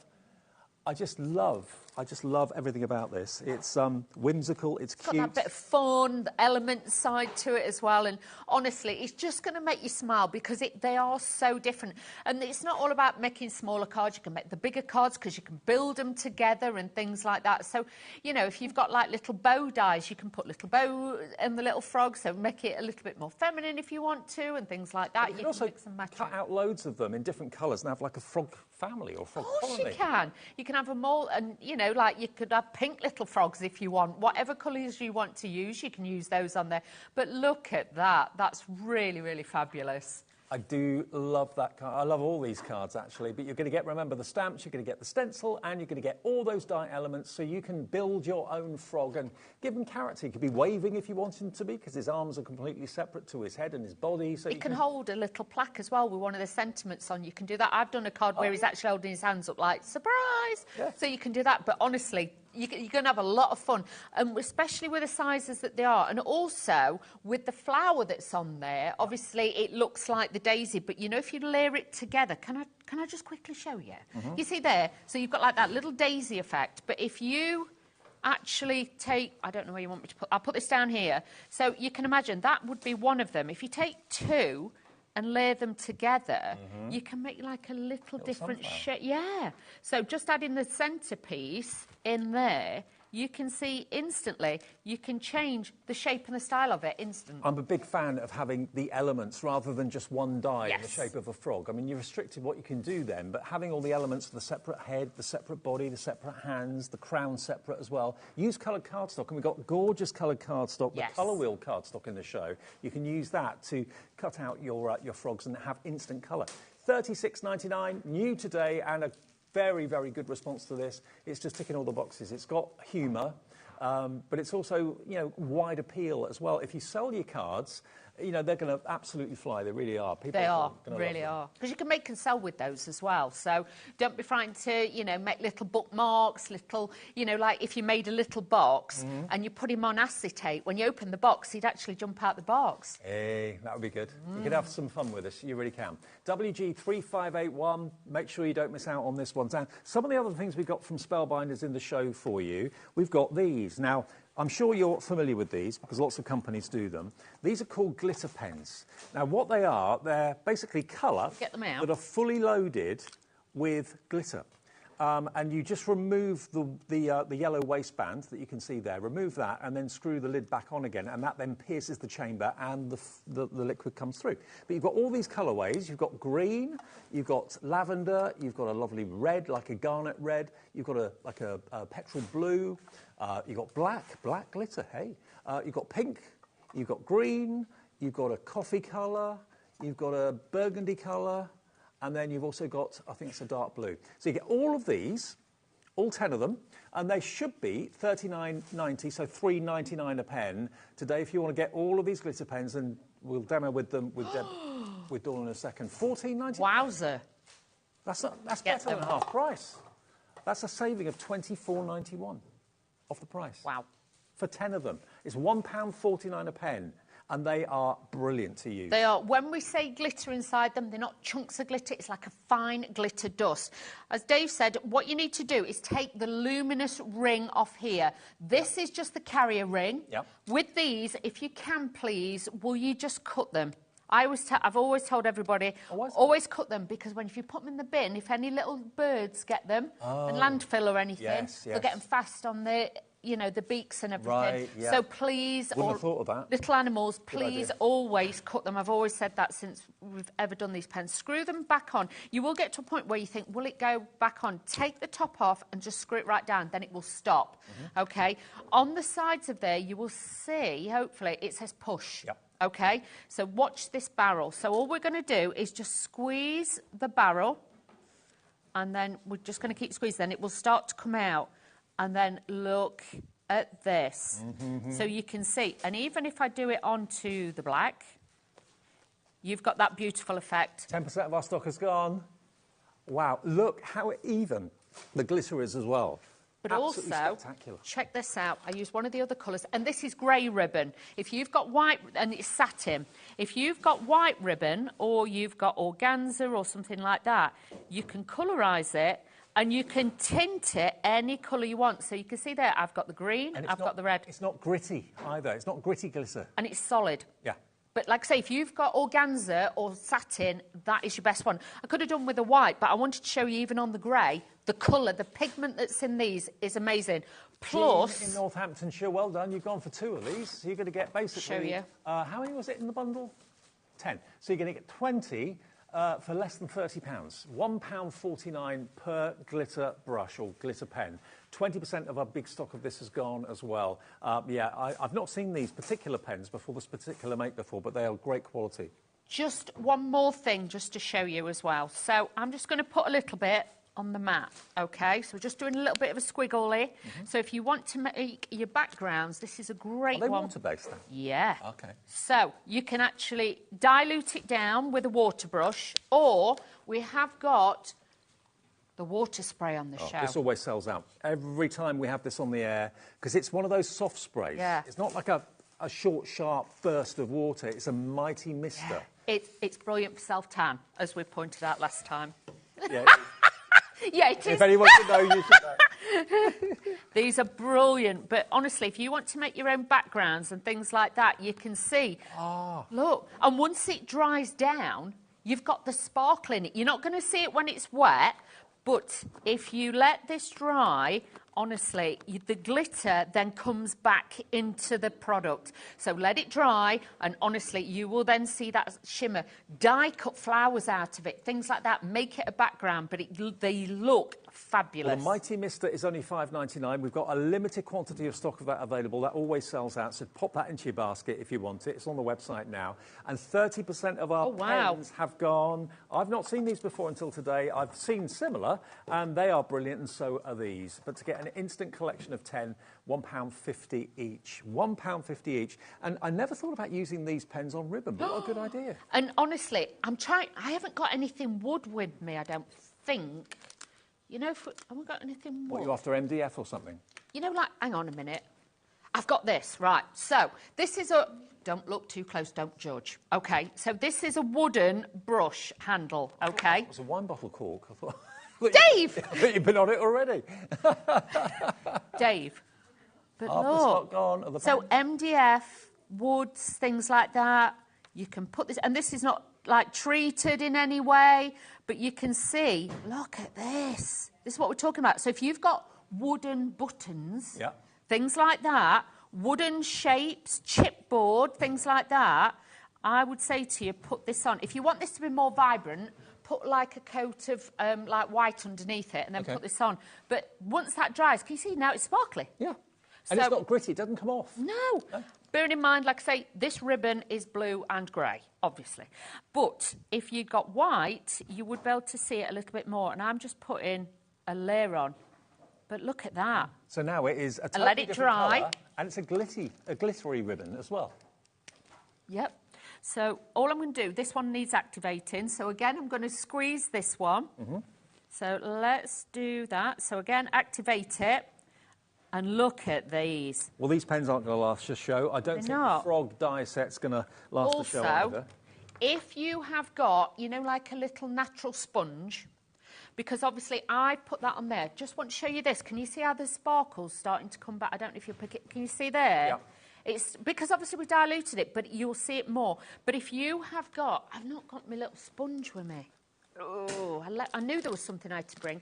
I just love everything about this. It's whimsical, it's cute. Got that bit of fun, the element side to it as well. And honestly, it's just going to make you smile because they are so different. And it's not all about making smaller cards. You can make the bigger cards because you can build them together and things like that. So, you know, if you've got like little bow dies, you can put little bow and the little frog, so make it a little bit more feminine if you want to and things like that. You can also cut out loads of them in different colours and have like a frog family or frog colony. Of course you can. You can have them all, and, you know, like you could have pink little frogs if you want. Whatever colours you want to use, you can use those on there. But look at that. That's really, really fabulous. I do love that card. I love all these cards, actually. But you're going to get, remember, the stamps, you're going to get the stencil, and you're going to get all those die elements so you can build your own frog and give him character. He could be waving if you want him to be, because his arms are completely separate to his head and his body. So it can hold a little plaque as well with one of the sentiments on. You can do that. I've done a card where he's actually holding his hands up like, surprise! Yeah. So you can do that. But honestly, you're going to have a lot of fun, especially with the sizes that they are. And also, with the flower that's on there, obviously it looks like the daisy, but, you know, if you layer it together, can I just quickly show you? You see there? So you've got like that little daisy effect, but if you actually take, I don't know where you want me to put, I'll put this down here. So you can imagine that would be one of them. If you take two and layer them together, you can make like a little different shape. Yeah. So just adding the centrepiece in there, you can see instantly, you can change the shape and the style of it instantly. I'm a big fan of having the elements rather than just one die in the shape of a frog. I mean, you're restricted what you can do then, but having all the elements of the separate head, the separate body, the separate hands, the crown separate as well. Use coloured cardstock, and we've got gorgeous coloured cardstock, the colour wheel cardstock in the show. You can use that to cut out your frogs and have instant colour. $36.99, new today, and a very, very good response to this. It's just ticking all the boxes. It's got humour, but it's also, you know, wide appeal as well. If you sell your cards, you know, they're going to absolutely fly. They really are. They are, really are. Because you can make and sell with those as well. So don't be frightened to, you know, make little bookmarks, little, you know, like if you made a little box and you put him on acetate, when you open the box, he'd actually jump out the box. Hey, that would be good. You could have some fun with this. You really can. WG3581, make sure you don't miss out on this one. And some of the other things we've got from Spellbinders in the show for you, we've got these. Now, I'm sure you're familiar with these because lots of companies do them. These are called glitter pens. Now, what they are, they're basically colour that are fully loaded with glitter. and you just remove the yellow waistband that you can see there. Remove that and then screw the lid back on again, and that then pierces the chamber and the liquid comes through. But you've got all these colourways. You've got green, you've got lavender, you've got a lovely red, like a garnet red. You've got a petrol blue. You've got black glitter. Hey, you've got pink. You've got green. You've got a coffee colour. You've got a burgundy colour. And then you've also got, I think it's a dark blue. So you get all of these, all 10 of them, and they should be $39.90, so $3.99 a pen. Today, if you want to get all of these glitter pens, and we'll demo with them with Dawn in a second. $14.99. Wowzer. That's better than half price. That's a saving of $24.91 off the price. Wow. For 10 of them. It's £1.49 a pen. And they are brilliant to use. They are. When we say glitter inside them, they're not chunks of glitter. It's like a fine glitter dust. As Dave said, what you need to do is take the luminous ring off here. This is just the carrier ring. Yep. With these, if you can, please, will you just cut them? I've always told everybody, always cut them, because if you put them in the bin, if any little birds get them, and landfill or anything, they'll get them fast on the beaks and everything. Right, yeah. So please, Wouldn't have thought of that. Little animals, please always cut them. I've always said that since we've ever done these pens. Screw them back on. You will get to a point where you think, will it go back on? Take the top off and just screw it right down, then it will stop. Okay? On the sides of there, you will see, hopefully, it says push. Yep. Okay? So watch this barrel. So all we're going to do is just squeeze the barrel, and then we're just going to keep squeezing. Then it will start to come out. And then look at this. So you can see, and even if I do it onto the black, you've got that beautiful effect. 10% of our stock has gone. Wow, look how even the glitter is as well. But Absolutely also, spectacular. check this out. I use one of the other colours, and this is grey ribbon. If you've got white, and it's satin, if you've got white ribbon, or you've got organza or something like that, you can colorise it, and you can tint it any colour you want. So you can see there, I've got the green, I've got the red. It's not gritty either. It's not gritty glitter. And it's solid. Yeah. But like I say, if you've got organza or satin, that is your best one. I could have done with a white, but I wanted to show you even on the grey, the colour, the pigment that's in these is amazing. Plus... Jean in Northamptonshire, well done. You've gone for 2 of these. So you're going to get basically... Show you. How many was it in the bundle? 10. So you're going to get 20... for less than £30. £1.49 per glitter brush or glitter pen. 20% of our big stock of this has gone as well. I've not seen these particular pens before, this particular make before, but they are great quality. Just one more thing just to show you as well. So I'm just going to put a little bit on the mat, okay? So we're just doing a little bit of a squiggly. So if you want to make your backgrounds, this is a great one. Are they water-based then? Yeah. Okay. So you can actually dilute it down with a water brush, or we have got the water spray on the show. This always sells out. Every time we have this on the air, because it's one of those soft sprays. Yeah. It's not like a short, sharp burst of water. It's a mighty mister. Yeah. It's brilliant for self-tan, as we pointed out last time. Yeah. Yeah, it is. If anyone should know, you should know. These are brilliant, but honestly, if you want to make your own backgrounds and things like that, you can see. Look, and once it dries down, you've got the sparkle in it. You're not going to see it when it's wet, but if you let this dry, honestly, the glitter then comes back into the product. So let it dry, and honestly, you will then see that shimmer. Cut flowers out of it, things like that. Make it a background, but they look fabulous. Well, the Mighty Mister is only $5.99. We've got a limited quantity of stock of that available. That always sells out, so pop that into your basket if you want it. It's on the website now. And 30% of our pens have gone. I've not seen these before until today. I've seen similar, and they are brilliant, and so are these. But to get an instant collection of 10, £1.50 each. £1.50 each. And I never thought about using these pens on ribbon, but what a good idea. And honestly, I haven't got anything wood with me, I don't think. You know, haven't got anything wood. What, you after MDF or something? You know, like, hang on a minute. I've got this, right. So, this is a... Don't look too close, don't judge. OK, so this is a wooden brush handle, OK? It was a wine bottle cork, I thought. Dave! I thought you'd been on it already. Dave. But Half the stock gone of the so pen. MDF, woods, things like that, you can put this... And this is not, like, treated in any way, But you can see, look at this. This is what we're talking about. So if you've got wooden buttons, Yeah. things like that, wooden shapes, chipboard, things like that, I would say to you, put this on. If you want this to be more vibrant, put like a coat of like white underneath it and then put this on. But once that dries, can you see now it's sparkly? Yeah. And it's not gritty, it doesn't come off. No. Bearing in mind, like I say, this ribbon is blue and grey, obviously. But if you'd got white, you would be able to see it a little bit more. And I'm just putting a layer on. But look at that. So now it is a totally let it different dry. colour, and it's a glittery ribbon as well. Yep. So all I'm going to do, this one needs activating. So again, I'm going to squeeze this one. So let's do that. So again, activate it. And look at these. Well, these pens aren't going to last the show. I don't think the frog die set's going to last the show either. If you have got, you know, like a little natural sponge, because obviously I put that on there. Just want to show you this. Can you see how the sparkle's starting to come back? I don't know if you'll pick it. Can you see there? Yeah. It's because obviously we diluted it, but you'll see it more. But if you have got, I've not got my little sponge with me. Oh, I knew there was something I had to bring.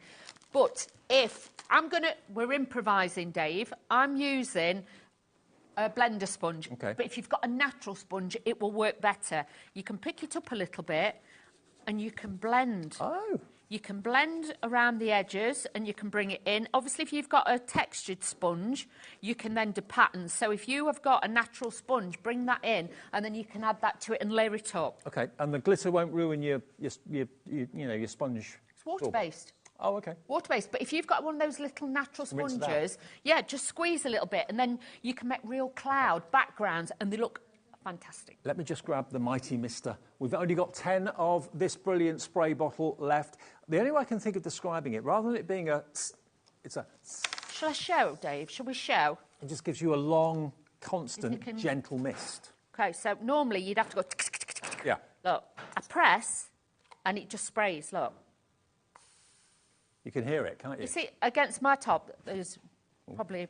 But if I'm going to, we're improvising, Dave. I'm using a blender sponge. Okay. But if you've got a natural sponge, it will work better. You can pick it up a little bit and you can blend. Oh. You can blend around the edges and you can bring it in. Obviously, if you've got a textured sponge, you can then do patterns. So if you have got a natural sponge, bring that in and then you can add that to it and layer it up. Okay, and the glitter won't ruin your sponge. It's water-based. Oh, okay. Water-based, but if you've got one of those little natural Rinse it out. sponges, yeah, just squeeze a little bit and then you can make real cloud backgrounds and they look fantastic. Let me just grab the mighty mister. We've only got 10 of this brilliant spray bottle left. The only way I can think of describing it, rather than it being it's a... Shall I show, Dave? Shall we show? It just gives you a long, constant, gentle mist. Okay, so normally you'd have to go... Yeah. Look, I press and it just sprays, look. You can hear it, can't you? You see, against my top, there's probably...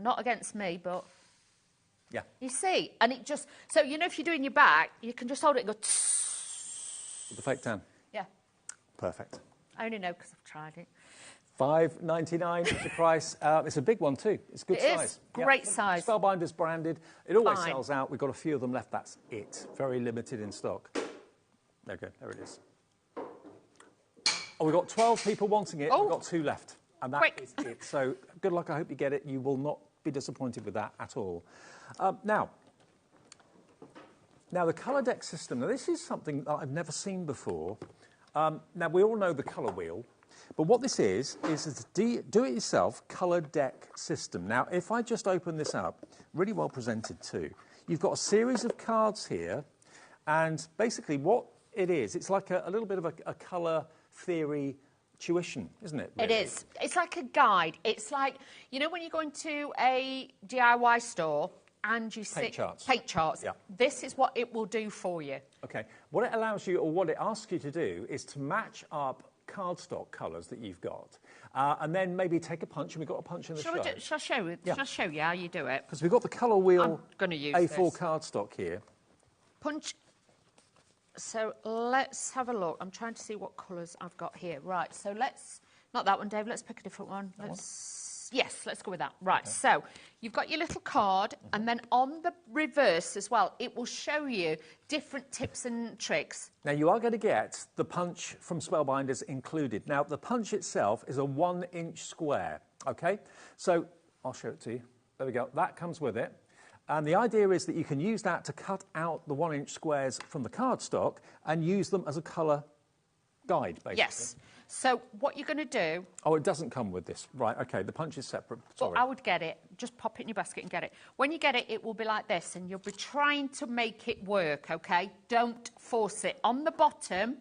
not against me, but... Yeah. You see, and it just... So, you know, if you're doing your back, you can just hold it and go... With the fake tan? Yeah. Perfect. I only know because I've tried it. $5.99 is the price. It's a big one too. It's good size. It is. Great size. Spellbinder's branded. It always Fine. sells out. We've got a few of them left. That's it. Very limited in stock. There you go. There it is. Oh, we've got 12 people wanting it. We've got 2 left. And that is it. So good luck. I hope you get it. You will not be disappointed with that at all. Now, the colour deck system. Now, this is something that I've never seen before. Now, we all know the colour wheel. But what this is a do-it-yourself colour deck system. Now, if I just open this up, really well presented too, you've got a series of cards here, and basically what it is, it's like a little bit of a colour theory tuition, isn't it? Really? It is. It's like a guide. It's like, you know, when you go into a DIY store and you see... Paint charts. Paint charts. Yeah. This is what it will do for you. OK. What it allows you, or what it asks you to do, is to match up cardstock colours that you've got, and then maybe take a punch, and we've got a punch in the show. Shall I show you? Shall I show you how you do it? Because we've got the colour wheel I'm gonna use A4 this. cardstock here. Punch. So let's have a look. I'm trying to see what colours I've got here. Right, so let's... Not that one, Dave. Let's pick a different one. Yes, let's go with that. Right, okay. So you've got your little card, and then on the reverse as well, it will show you different tips and tricks. Now, you are going to get the punch from Spellbinders included. Now, the punch itself is a 1-inch square, OK? So I'll show it to you. There we go. That comes with it. And the idea is that you can use that to cut out the 1-inch squares from the cardstock and use them as a colour guide, basically. Yes. So what you're going to do... Oh, it doesn't come with this. Right, OK, the punch is separate. Sorry. Well, I would get it. Just pop it in your basket and get it. When you get it, it will be like this, and you'll be trying to make it work, OK? Don't force it. On the bottom,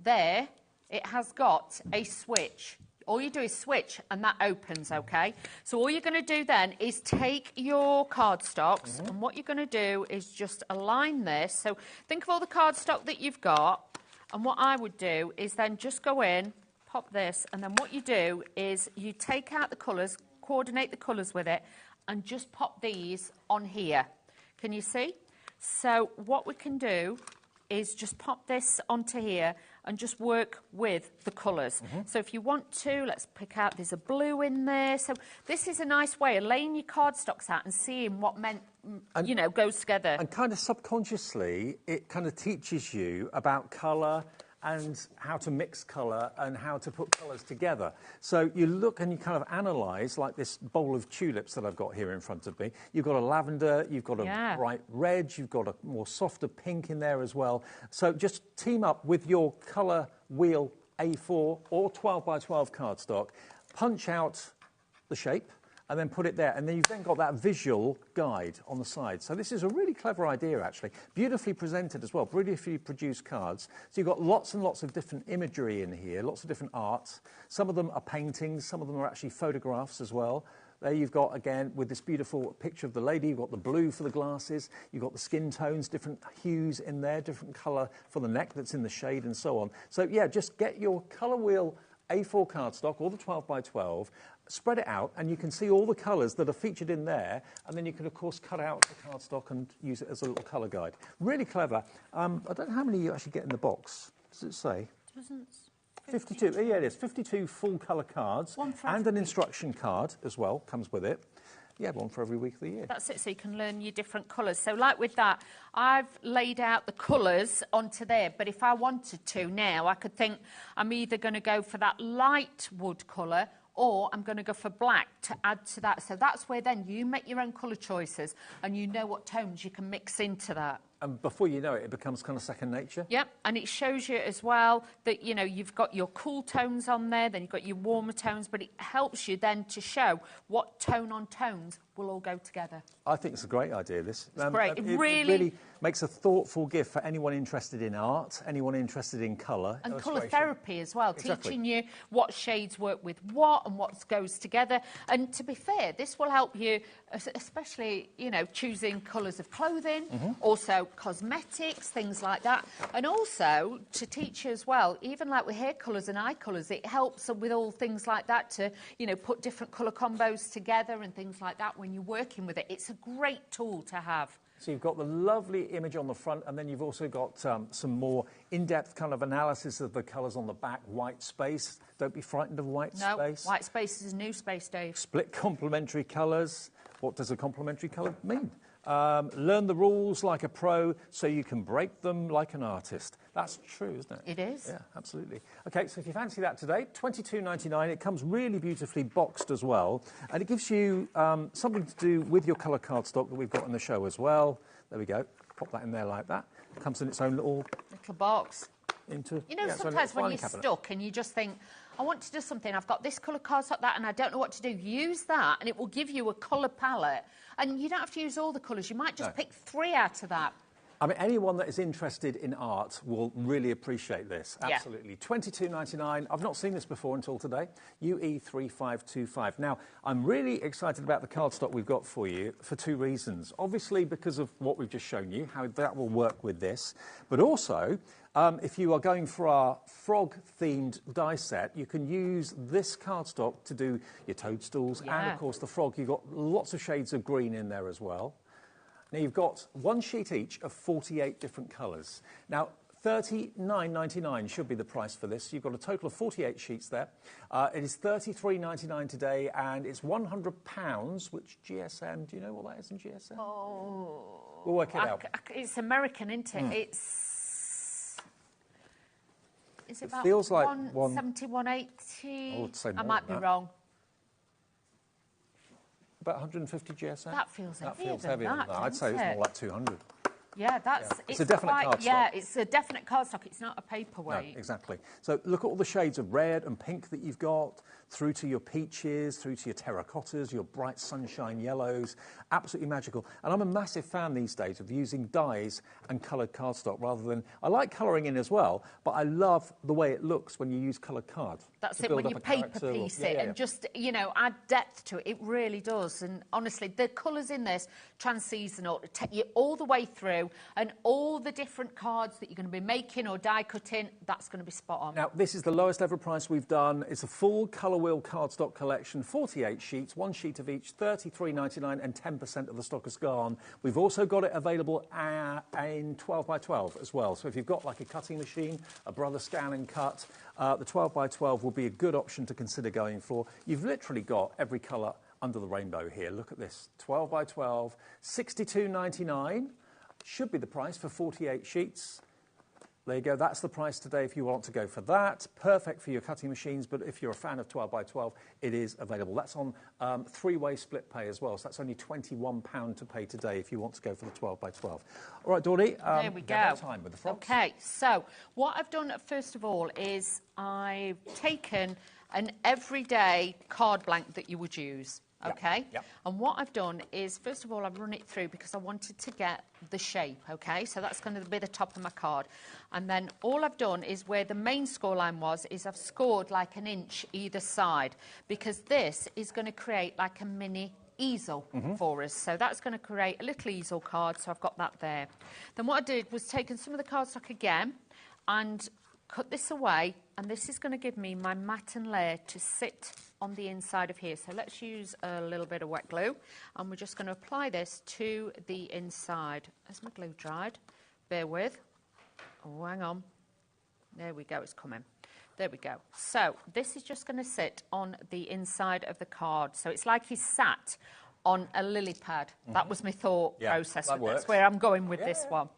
there, it has got a switch. All you do is switch, and that opens, OK? So all you're going to do then is take your cardstocks, and what you're going to do is just align this. So think of all the cardstock that you've got, and what I would do is then just go in, pop this, and then what you do is you take out the colours, coordinate the colours with it, and just pop these on here. Can you see? So what we can do is just pop this onto here, and just work with the colours. So if you want to, let's pick out, there's a blue in there. So this is a nice way of laying your cardstocks out and seeing what you know, goes together. And kind of subconsciously, it kind of teaches you about colour and how to mix colour and how to put colours together. So you look and you kind of analyse, like this bowl of tulips that I've got here in front of me. You've got a lavender, you've got a bright red, you've got a more softer pink in there as well. So just team up with your colour wheel A4 or 12 by 12 cardstock, punch out the shape, and then put it there. And then you've then got that visual guide on the side. So this is a really clever idea, actually. Beautifully presented as well, beautifully produced cards. So you've got lots and lots of different imagery in here, lots of different arts. Some of them are paintings, some of them are actually photographs as well. There you've got, again, with this beautiful picture of the lady, you've got the blue for the glasses, you've got the skin tones, different hues in there, different colour for the neck that's in the shade and so on. So, yeah, just get your colour wheel A4 cardstock, or the 12 by 12, spread it out, and you can see all the colours that are featured in there, and then you can, of course, cut out the cardstock and use it as a little colour guide. Really clever. I don't know how many you actually get in the box. Does it say? 52. Yeah, it is. 52 full colour cards and an instruction card as well comes with it. Yeah, one for every week of the year. That's it, so you can learn your different colours. So like with that, I've laid out the colours onto there, but if I wanted to now, I could think I'm either going to go for that light wood colour or I'm going to go for black to add to that. So that's where then you make your own colour choices and you know what tones you can mix into that. And before you know it, it becomes kind of second nature. Yep, and it shows you as well that, you know, you've got your cool tones on there, then you've got your warmer tones, but it helps you then to show what tone on tones will all go together. I think it's a great idea, this. It's great. It really makes a thoughtful gift for anyone interested in art, anyone interested in colour. And colour therapy as well, teaching you what shades work with what and what goes together. And to be fair, this will help you, especially, you know, choosing colours of clothing, also cosmetics, things like that. And also to teach you as well, even like with hair colours and eye colours, it helps with all things like that to, you know, put different colour combos together and things like that when you're working with it. It's a great tool to have. So you've got the lovely image on the front, and then you've also got some more in-depth kind of analysis of the colours on the back. White space. Don't be frightened of white space. No, white space is a new space, Dave. Split complementary colours. What does a complementary colour mean? Learn the rules like a pro so you can break them like an artist. That's true, isn't it? It is. Yeah, absolutely. OK, so if you fancy that today, $22.99. It comes really beautifully boxed as well. And it gives you something to do with your colour cardstock that we've got in the show as well. There we go. Pop that in there like that. It comes in its own little box. You know, sometimes when you're stuck and you just think, I want to do something, I've got this colour cardstock, that, and I don't know what to do. Use that, and it will give you a colour palette. And you don't have to use all the colours. You might just pick 3 out of that. I mean, anyone that is interested in art will really appreciate this. Absolutely. $22.99. I've not seen this before until today. UE3525. Now, I'm really excited about the cardstock we've got for you for 2 reasons. Obviously, because of what we've just shown you, how that will work with this. But also, if you are going for our frog-themed die set, you can use this cardstock to do your toadstools and, of course, the frog. You've got lots of shades of green in there as well. Now, you've got 1 sheet each of 48 different colours. Now, $39.99 should be the price for this. You've got a total of 48 sheets there. It is $33.99 today, and it's £100, which GSM, do you know what that is in GSM? Oh. We'll work it out. It's American, isn't it? Is it about feels like 170, 180? I would say I more might than be that. wrong. About 150 GSM? That feels heavier than heavier than that. I'd say it's more like 200. Yeah, that's... It's a definite cardstock. Yeah, it's a definite cardstock. It's not a paperweight. No, exactly. So look at all the shades of red and pink that you've got, through to your peaches, through to your terracottas, your bright sunshine yellows. Absolutely magical. And I'm a massive fan these days of using dyes and coloured cardstock rather than... I like colouring in as well, but I love the way it looks when you use coloured card. That's it, when you paper piece it and just, you know, add depth to it. It really does. And honestly, the colours in this, trans-seasonal, take you all the way through. through, and all the different cards that you're going to be making or die cutting, that's going to be spot on. Now, this is the lowest ever price we've done. It's a full colour wheel cardstock collection, 48 sheets, 1 sheet of each, $33.99, and 10% of the stock is gone. We've also got it available in 12 by 12 as well. So if you've got like a cutting machine, a Brother Scan and Cut, the 12 by 12 will be a good option to consider going for. You've literally got every colour under the rainbow here. Look at this, 12 by 12, $62.99 should be the price for 48 sheets. There you go, that's the price today if you want to go for that. Perfect for your cutting machines, but if you're a fan of 12 by 12, it is available. That's on 3-way split pay as well, so that's only £21 to pay today if you want to go for the 12 by 12. All right, Dawdy, there we go. Time with the frogs. Okay, so what I've done first of all is I've taken an everyday card blank that you would use. Okay, Yep. And what I've done is, first of all, I've run it through because I wanted to get the shape, okay? So that's going to be the top of my card. And then all I've done is where the main scoreline was, is I've scored like an inch either side, because this is going to create like a mini easel for us. So that's going to create a little easel card, so I've got that there. Then what I did was taken some of the cardstock again and cut this away, and this is going to give me my matten layer to sit on the inside of here. So let's use a little bit of wet glue, and we're just going to apply this to the inside. As my glue dried, bear with. Oh, hang on. There we go, it's coming. There we go. So this is just going to sit on the inside of the card. So it's like he's sat on a lily pad. That was my thought process. That's where I'm going with this one.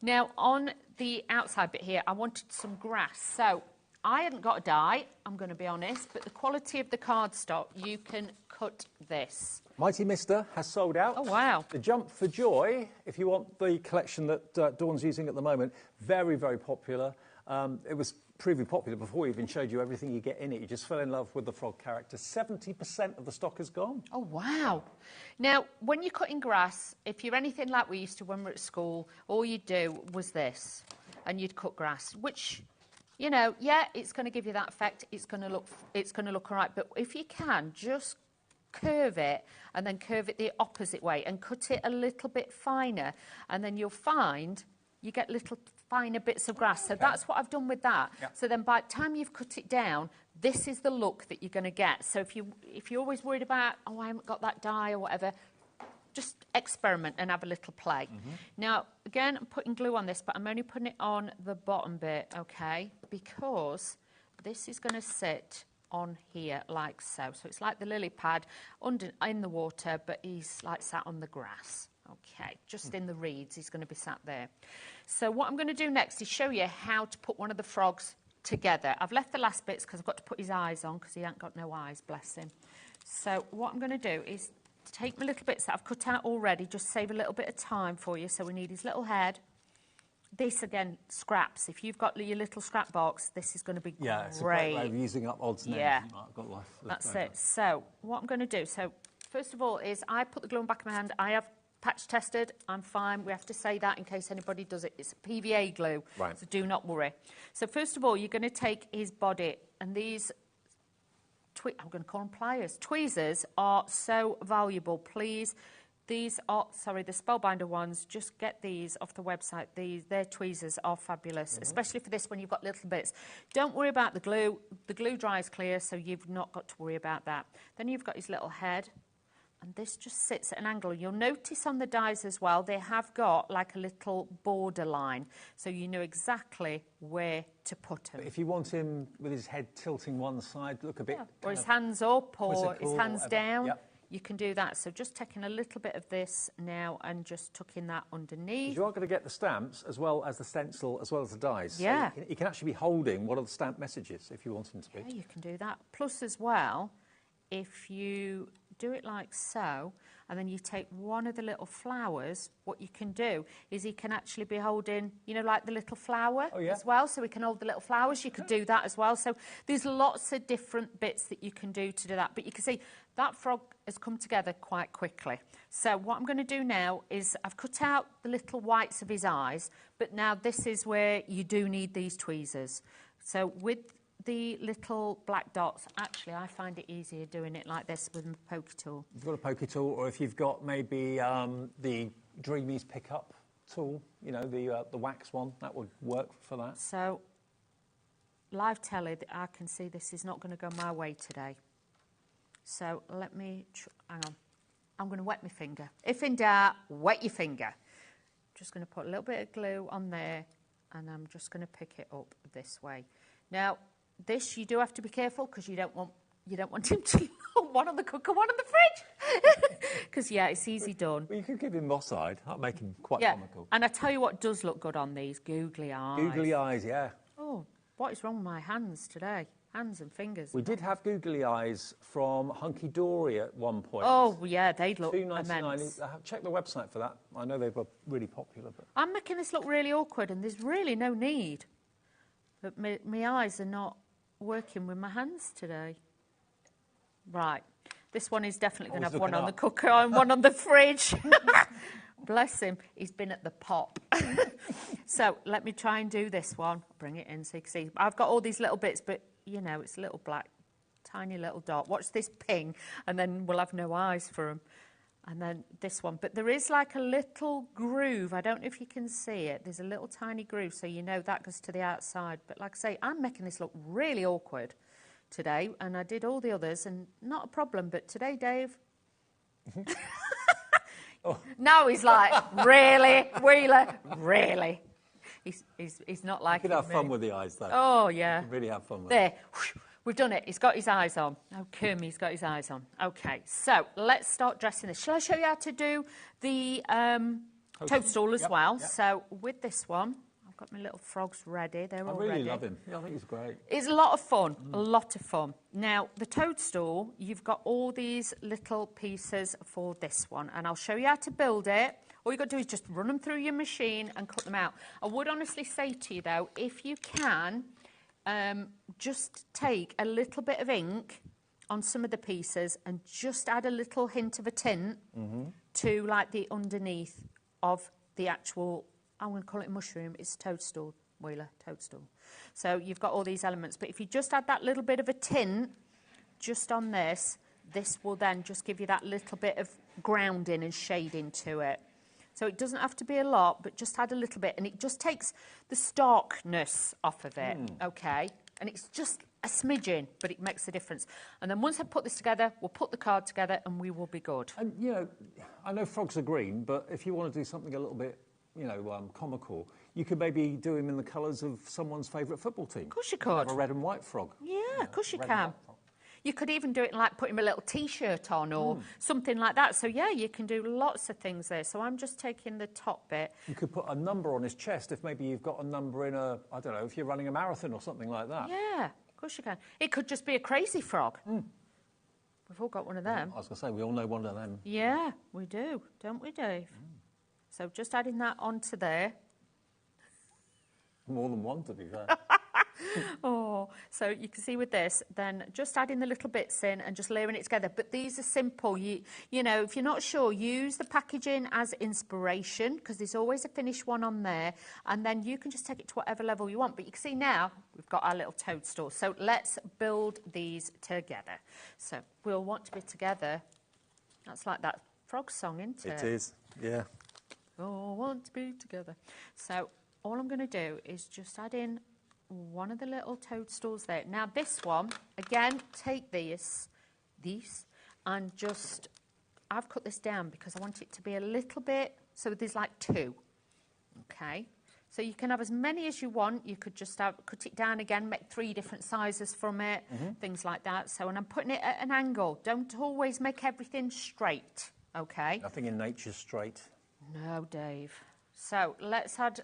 Now, on the outside bit here, I wanted some grass. So I hadn't got a die, I'm going to be honest, but the quality of the cardstock, you can cut this. Mighty Mister has sold out. Oh, wow. The Jump for Joy, if you want the collection that Dawn's using at the moment, very, very popular. It was proving popular before we even showed you everything you get in it. You just fell in love with the frog character. 70% of the stock is gone. Oh, wow. Now, when you're cutting grass, if you're anything like we used to when we were at school, all you'd do was this, and you'd cut grass, which, you know, yeah, it's going to give you that effect. It's going to look all right. But if you can, just curve it and then curve it the opposite way and cut it a little bit finer, and then you'll find you get little finer bits of grass. So that's what I've done with that. Yep. So then by the time you've cut it down, this is the look that you're going to get. So if you're always worried about, oh, I haven't got that die or whatever, just experiment and have a little play. Now, again, I'm putting glue on this, but I'm only putting it on the bottom bit, okay, because this is going to sit on here like so. So it's like the lily pad in the water, but he's like sat on the grass. Okay, just in the reeds, he's going to be sat there. So what I'm going to do next is show you how to put one of the frogs together. I've left the last bits because I've got to put his eyes on because he ain't got no eyes, bless him. So what I'm going to do is take my little bits that I've cut out already, just save a little bit of time for you. So we need his little head. This, again, scraps. If you've got your little scrap box, this is going to be great. Yeah, it's a great way of using up odds and ends. You might have got left That's over. it. So what I'm going to do, so first of all is I put the glue on the back of my hand. I have patch tested, I'm fine. We have to say that in case anybody does it. It's a PVA glue, right. So do not worry. So first of all, you're going to take his body, and these, I'm going to call them pliers. Tweezers are so valuable. Please, these are, sorry, the Spellbinder ones, just get these off the website. Their tweezers are fabulous, especially for this when you've got little bits. Don't worry about the glue. The glue dries clear, so you've not got to worry about that. Then you've got his little head. And this just sits at an angle. You'll notice on the dies as well, they have got like a little border line, so you know exactly where to put him. But if you want him with his head tilting one side, look a bit... Or his hands up, or his hands down, yep. You can do that. So just taking a little bit of this now and just tucking that underneath. You are going to get the stamps as well as the stencil, as well as the dies. Yeah. So you can actually be holding one of the stamp messages if you want him to be. Yeah, you can do that. Plus as well, if you do it like so, and then you take one of the little flowers, what you can do is he can actually be holding, you know, like the little flower as well, so he can hold the little flowers. You could do that as well. So there's lots of different bits that you can do to do that. But you can see that frog has come together quite quickly. So what I'm going to do now is I've cut out the little whites of his eyes, but now this is where you do need these tweezers. So with the little black dots, actually, I find it easier doing it like this with a poker tool. If you've got a poker tool, or if you've got maybe the Dreamies pickup tool, you know, the wax one, that would work for that. So, live telly, I can see this is not going to go my way today. So let me, hang on. I'm going to wet my finger. If in doubt, wet your finger. Just going to put a little bit of glue on there, and I'm just going to pick it up this way. Now, this you do have to be careful because you don't want him to one on the cooker, one on the fridge. Because yeah, it's easy done. Well, you could give him moss-eyed. That'd make him quite Yeah, comical. and I tell you what does look good on these googly eyes. Googly eyes, yeah. Oh, what is wrong with my hands today? Hands and fingers. We did have googly eyes from Hunky Dory at one point. Oh, yeah, they'd look $2.99. immense. Check the website for that. I know they were really popular. But I'm making this look really awkward, and there's really no need. But my eyes are not working with my hands today. Right. This one is definitely going to have one on the cooker and one on the fridge. Bless him. He's been at the pop. So let me try and do this one. Bring it in so you can see. I've got all these little bits, but, you know, it's a little black, tiny little dot. Watch this ping, and then we'll have no eyes for him. And then this one. But there is like a little groove. I don't know if you can see it. There's a little tiny groove, so you know that goes to the outside. But like I say, I'm making this look really awkward today, and I did all the others, and not a problem. But today, Dave... Oh. Now he's like, really, Wheeler, really? He's not like. You can have fun with the eyes, though. Oh yeah, you can really have fun with there. We've done it. He's got his eyes on. Oh, Kermie's got his eyes on. Okay, so let's start dressing this. Shall I show you how to do the toadstool as well? Yep. So with this one, I've got my little frogs ready. They're all ready. I really love him. Yeah, I think he's great. It's a lot of fun, a lot of fun. Now, the toadstool, you've got all these little pieces for this one, and I'll show you how to build it. All you've got to do is just run them through your machine and cut them out. I would honestly say to you, though, if you can, just take a little bit of ink on some of the pieces and just add a little hint of a tint to, like, the underneath of the actual... I'm going to call it a mushroom. It's toadstool, Wheeler, toadstool. So you've got all these elements. But if you just add that little bit of a tint just on this, this will then just give you that little bit of grounding and shading to it. So it doesn't have to be a lot, but just add a little bit. And it just takes the starkness off of it, OK? And it's just a smidgen, but it makes a difference. And then once I've put this together, we'll put the card together and we will be good. And, you know, I know frogs are green, but if you want to do something a little bit... you know, comical, you could maybe do him in the colours of someone's favourite football team. Of course you could. Have a red and white frog. Yeah, of course you can. You could even do it like put him a little T-shirt on or something like that. So, yeah, you can do lots of things there. So I'm just taking the top bit. You could put a number on his chest if maybe you've got a number in a, I don't know, if you're running a marathon or something like that. Yeah, of course you can. It could just be a crazy frog. We've all got one of them. I was going to say, we all know one of them. Yeah, we do, don't we, Dave? So just adding that onto there. More than one, to be fair. Oh, so you can see with this, then just adding the little bits in and just layering it together. But these are simple. You know, if you're not sure, use the packaging as inspiration because there's always a finished one on there. And then you can just take it to whatever level you want. But you can see now we've got our little toadstool. So let's build these together. So we'll want to be together. That's like that frog song, isn't it? It is, yeah. Oh, want to be together. So all I'm going to do is just add in one of the little toadstools there. Now this one, again, take these, and just, I've cut this down because I want it to be a little bit, so there's like two, okay? So you can have as many as you want. You could just cut it down again, make 3 different sizes from it, things like that. So, and I'm putting it at an angle. Don't always make everything straight, okay? Nothing in nature's straight. No, Dave. So let's add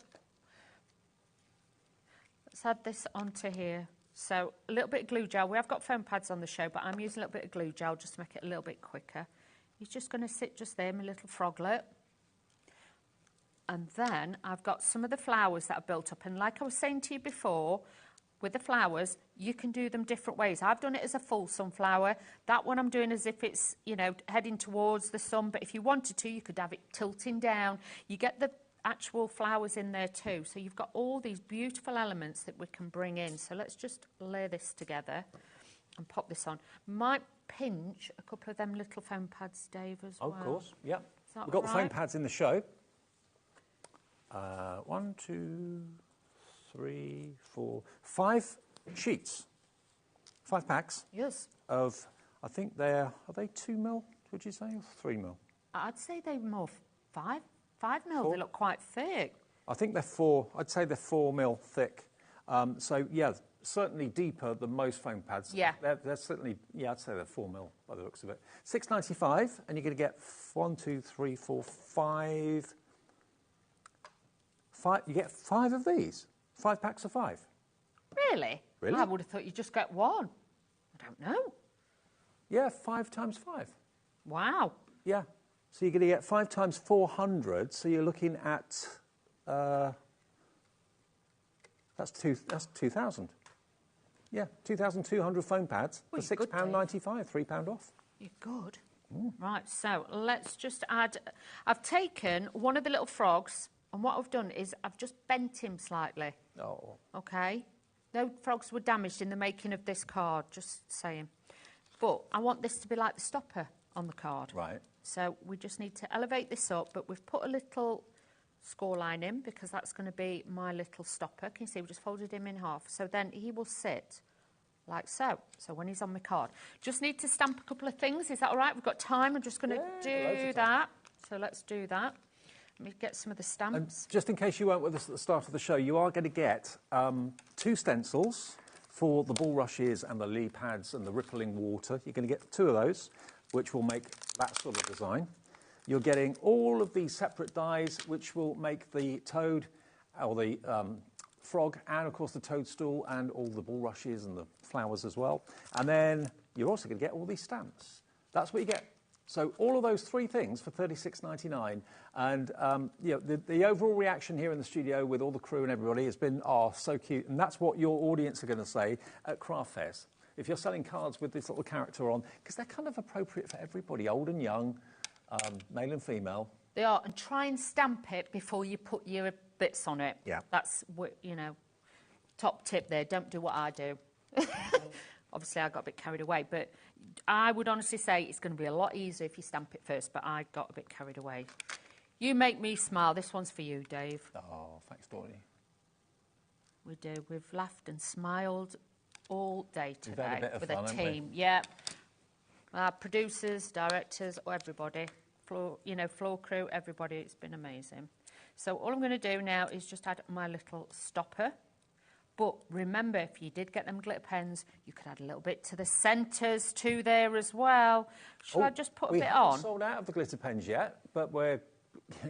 this onto here. So a little bit of glue gel. We have got foam pads on the show, but I'm using a little bit of glue gel just to make it a little bit quicker. He's just going to sit just there, my little froglet. And then I've got some of the flowers that I've built up. And like I was saying to you before, with the flowers, you can do them different ways. I've done it as a full sunflower. That one I'm doing as if it's, you know, heading towards the sun. But if you wanted to, you could have it tilting down. You get the actual flowers in there too. So you've got all these beautiful elements that we can bring in. So let's just lay this together and pop this on. Might pinch a couple of them little foam pads, Dave, as well. Of course, yeah. Is that We've got the foam right? pads in the show. 1, 2, 3, 4, 5 sheets, 5 packs. Yes. Of, I think are they 2 mil, would you say, or 3 mil? I'd say they're more 5 mil. 4? They look quite thick. I think they're 4, I'd say they're 4 mil thick. So, yeah, certainly deeper than most foam pads. Yeah. They're certainly, yeah, I'd say they're 4 mil by the looks of it. $6.95, and you're going to get 1, 2, 3, 4, 5. You get 5 of these. 5 packs of 5. Really? Really? I would have thought you'd just get 1. I don't know. Yeah, 5 times 5. Wow. Yeah. So you're going to get 5 times 400. So you're looking at that's 2,000. Yeah, 2,200 foam pads for £6.95, £3 off. You're good. Right, so let's just add... I've taken one of the little frogs, and what I've done is I've just bent him slightly. Oh. OK? No frogs were damaged in the making of this card, just saying. But I want this to be like the stopper on the card. Right. So we just need to elevate this up, but we've put a little score line in because that's going to be my little stopper. Can you see? We just folded him in half. So then he will sit like so. So when he's on my card. Just need to stamp a couple of things. Is that all right? We've got time. I'm just going to do that. So let's do that. Let me get some of the stamps. And just in case you weren't with us at the start of the show, you are going to get 2 stencils for the bulrushes and the lily pads and the rippling water. You're going to get 2 of those, which will make that sort of design. You're getting all of these separate dies, which will make the toad, or the frog, and of course the toadstool, and all the bulrushes and the flowers as well. And then you're also going to get all these stamps. That's what you get. So all of those 3 things for $36.99. And you know, the overall reaction here in the studio with all the crew and everybody has been, oh, so cute. And that's what your audience are going to say at craft fairs. If you're selling cards with this little character on, because they're kind of appropriate for everybody, old and young, male and female. They are. And try and stamp it before you put your bits on it. Yeah. That's, you know, top tip there. Don't do what I do. Obviously, I got a bit carried away, but I would honestly say it's going to be a lot easier if you stamp it first, but I got a bit carried away. You make me smile. This one's for you, Dave. Oh, thanks, Dorothy. We do. We've laughed and smiled all day We've had a today bit of with fun, a haven't we? team. Yeah. Producers, directors, everybody. Floor crew, everybody. It's been amazing. So all I'm going to do now is just add my little stopper. But remember, if you did get them glitter pens, you could add a little bit to the centres too there as well. Shall I just put a bit on? We haven't sold out of the glitter pens yet, but we're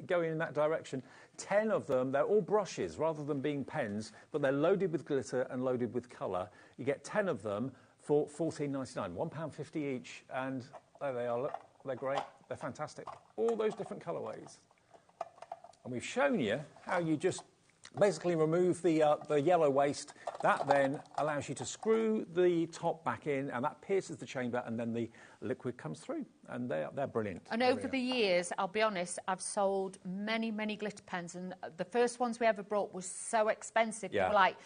going in that direction. 10 of them, they're all brushes rather than being pens, but they're loaded with glitter and loaded with colour. You get 10 of them for $14.99, £1.50 each, and there they are, look, they're great, they're fantastic. All those different colourways. And we've shown you how you just basically remove the yellow waste. That then allows you to screw the top back in, and that pierces the chamber, and then the liquid comes through. And they're brilliant. And over the years, I'll be honest, I've sold many, many glitter pens, and the first ones we ever brought was so expensive. Yeah. They were like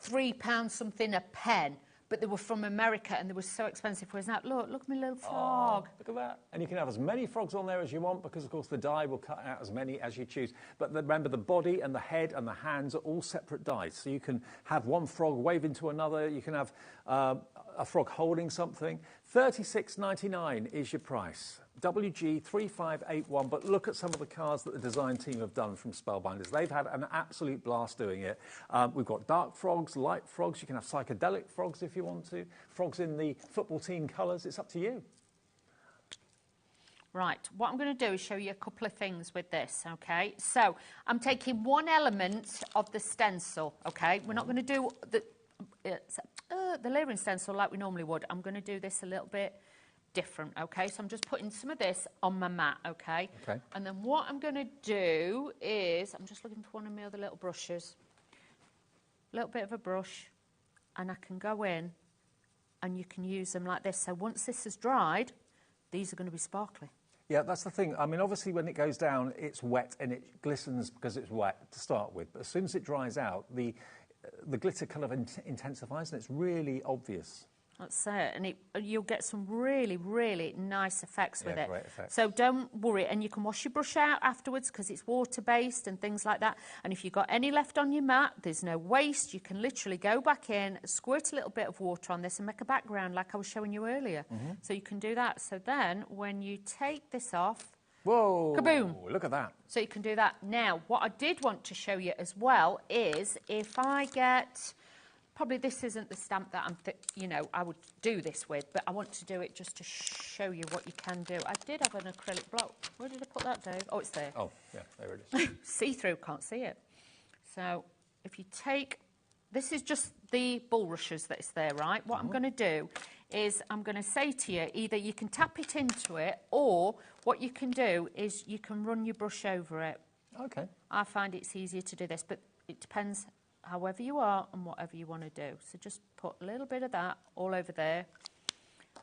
£3 something a pen, but they were from America, and they were so expensive. Whereas now, look at my little frog. Oh, look at that. And you can have as many frogs on there as you want, because, of course, the die will cut out as many as you choose. But remember, the body and the head and the hands are all separate dies. So you can have one frog wave into another. You can have a frog holding something. $36.99 is your price. WG3581. But look at some of the cards that the design team have done from Spellbinders. They've had an absolute blast doing it. We've got dark frogs, light frogs. You can have psychedelic frogs if you want to. Frogs in the football team colours. It's up to you. Right, what I'm going to do is show you a couple of things with this, OK? So I'm taking one element of the stencil, OK? We're not going to do the layering stencil like we normally would. I'm going to do this a little bit different, OK? So I'm just putting some of this on my mat, OK? Okay. And then what I'm going to do is, I'm just looking for one of my other little brushes. A little bit of a brush, and I can go in, and you can use them like this. So once this has dried, these are going to be sparkly. Yeah, that's the thing. I mean, obviously, when it goes down, it's wet and it glistens because it's wet to start with. But as soon as it dries out, the glitter kind of intensifies and it's really obvious. That's it, and you'll get some really, really nice effects with it. Great effects. So don't worry, and you can wash your brush out afterwards because it's water-based and things like that. And if you've got any left on your mat, there's no waste. You can literally go back in, squirt a little bit of water on this and make a background like I was showing you earlier. So you can do that. So then when you take this off, whoa, kaboom. Look at that. So you can do that. Now, what I did want to show you as well is if I get... Probably this isn't the stamp that I would do this with, but I want to do it just to show you what you can do. I did have an acrylic block. Where did I put that, Dave? Oh, it's there. Oh, yeah, there it is. See-through, can't see it. So if you take... This is just the bulrushes that's there, right? What I'm going to do is I'm going to say to you, either you can tap it into it, or what you can do is you can run your brush over it. Okay. I find it's easier to do this, but it depends however you are and whatever you want to do. So just put a little bit of that all over there.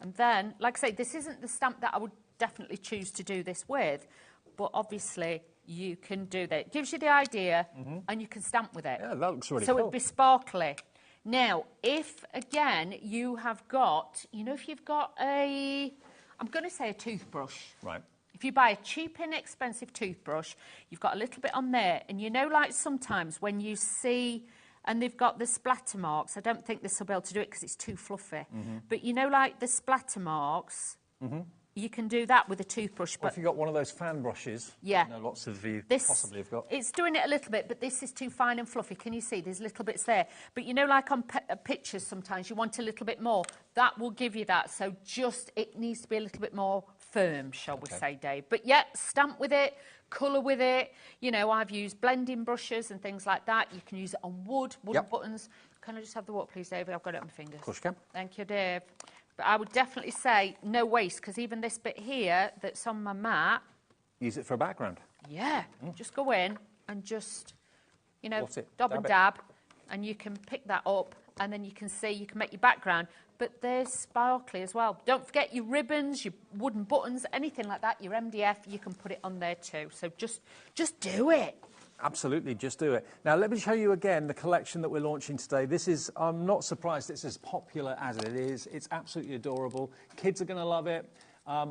And then, like I say, this isn't the stamp that I would definitely choose to do this with, but obviously you can do that. It gives you the idea and you can stamp with it. Yeah, that looks really cool. So cool. it'd be sparkly. Now, if, again, you have got, if you've got I'm going to say a toothbrush. Right. If you buy a cheap, inexpensive toothbrush, you've got a little bit on there. And like sometimes when you see, and they've got the splatter marks, I don't think this will be able to do it because it's too fluffy. But like the splatter marks, you can do that with a toothbrush. But if you've got one of those fan brushes, yeah, lots of you possibly have got. It's doing it a little bit, but this is too fine and fluffy. Can you see? There's little bits there. But like on pictures sometimes, you want a little bit more. That will give you that. So it needs to be a little bit more firm, shall we say, Dave. But yeah, stamp with it, colour with it. I've used blending brushes and things like that. You can use it on wooden buttons. Can I just have the what, please, David? I've got it on my fingers. Of course you can. Thank you, Dave. But I would definitely say no waste, because even this bit here that's on my mat... Use it for a background. Yeah, just go in and just, dab and dab, and you can pick that up, and then you can make your background. But there's sparkly as well. Don't forget your ribbons, your wooden buttons, anything like that, your MDF, you can put it on there too. So just do it. Absolutely, just do it. Now, let me show you again the collection that we're launching today. This is, I'm not surprised it's as popular as it is. It's absolutely adorable. Kids are going to love it.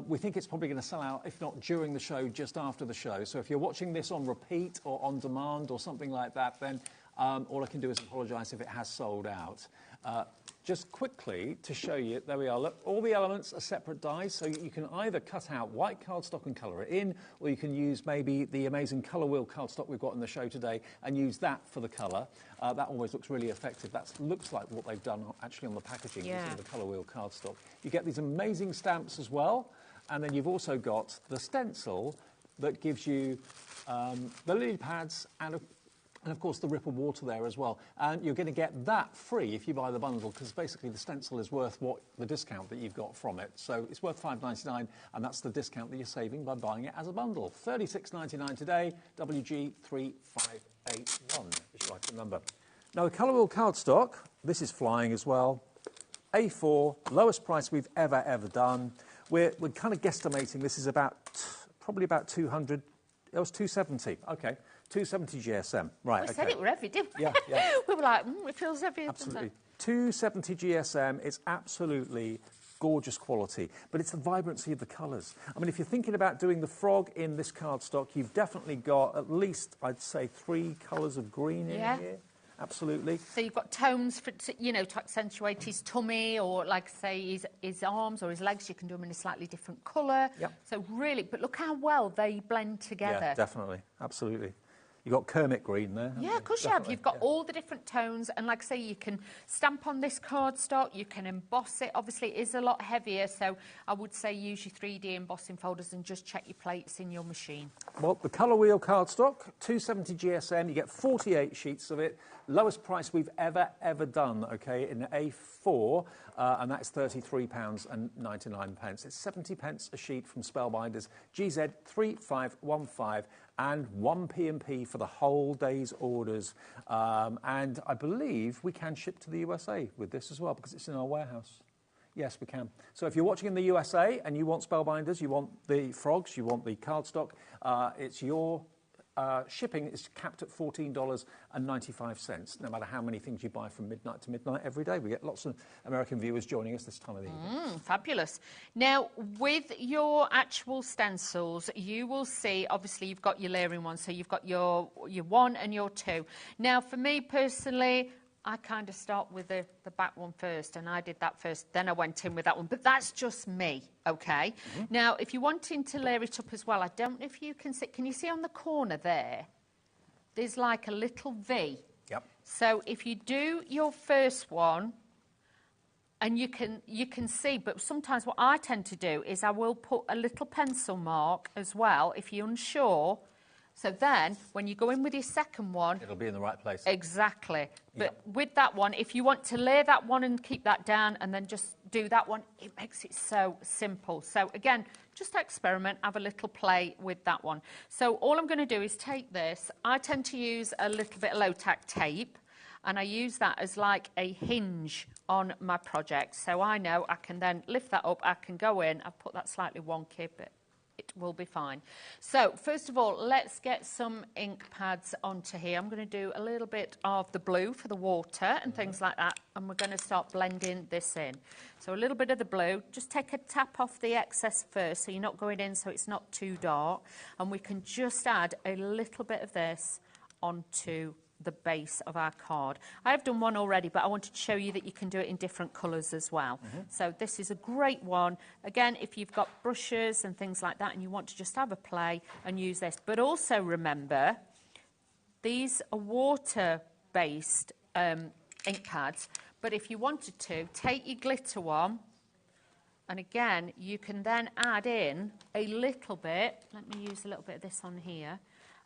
We think it's probably going to sell out, if not during the show, just after the show. So if you're watching this on repeat or on demand or something like that, then all I can do is apologise if it has sold out. Just quickly to show you, there we are. Look, all the elements are separate dies, so you can either cut out white cardstock and colour it in, or you can use maybe the amazing colour wheel cardstock we've got in the show today and use that for the colour. That always looks really effective. That looks like what they've done actually on the packaging using the colour wheel cardstock. You get these amazing stamps as well, and then you've also got the stencil that gives you the lily pads and of course, the ripple water there as well. And you're going to get that free if you buy the bundle, because basically the stencil is worth the discount that you've got from it. So it's worth $5.99, and that's the discount that you're saving by buying it as a bundle. $36.99 today, WG3581 is like the number. Now, the colour wheel cardstock, this is flying as well. A4, lowest price we've ever done. We're kind of guesstimating this is probably about 200. It was 270. Okay. 270 GSM, right? We said it were heavy, didn't we? Yeah. We were like, it feels heavy. Absolutely. 270 GSM. It's absolutely gorgeous quality, but it's the vibrancy of the colours. I mean, if you're thinking about doing the frog in this cardstock, you've definitely got at least, I'd say, 3 colours of green in here. Absolutely. So you've got tones for, to accentuate his tummy, or like say his arms or his legs. You can do them in a slightly different colour. Yep. So really, but look how well they blend together. Yeah, definitely, absolutely. You've got Kermit green there. Yeah, of course you have. You've got all the different tones, and like I say, you can stamp on this cardstock, you can emboss it. Obviously, it is a lot heavier, so I would say use your 3D embossing folders and just check your plates in your machine. Well, the colour wheel cardstock, 270 GSM, you get 48 sheets of it. Lowest price we've ever done, okay, in A4, and that's £33.99. It's 70 pence a sheet from Spellbinders, GZ3515, and 1 P&P for the whole day's orders. And I believe we can ship to the USA with this as well, because it's in our warehouse. Yes, we can. So if you're watching in the USA and you want Spellbinders, you want the frogs, you want the cardstock, it's your shipping is capped at $14.95, no matter how many things you buy from midnight to midnight every day. We get lots of American viewers joining us this time of the evening. Fabulous. Now, with your actual stencils, you will see, obviously, you've got your layering ones, so you've got your 1 and your 2. Now, for me personally, I kind of start with the back one first, and I did that first, then I went in with that one. But that's just me, okay? Now, if you're wanting to layer it up as well, I don't know if you can see, can you see on the corner there? There's like a little V. Yep. So if you do your first one, and you can see, but sometimes what I tend to do is I will put a little pencil mark as well, if you're unsure. So then, when you go in with your second one... It'll be in the right place. Exactly. But with that one, if you want to layer that one and keep that down and then just do that one, it makes it so simple. So again, just experiment, have a little play with that one. So all I'm going to do is take this. I tend to use a little bit of low-tack tape, and I use that as like a hinge on my project. So I know I can then lift that up, I can go in, I've put that slightly wonky, but it will be fine. So first of all, let's get some ink pads onto here. I'm going to do a little bit of the blue for the water and things like that, and we're going to start blending this in. So a little bit of the blue, just take a tap off the excess first so you're not going in so it's not too dark, and we can just add a little bit of this onto the base of our card. I have done one already, but I wanted to show you that you can do it in different colours as well. So this is a great one. Again, if you've got brushes and things like that and you want to just have a play and use this. But also remember, these are water-based ink pads, but if you wanted to, take your glitter one, and again, you can then add in a little bit. Let me use a little bit of this on here,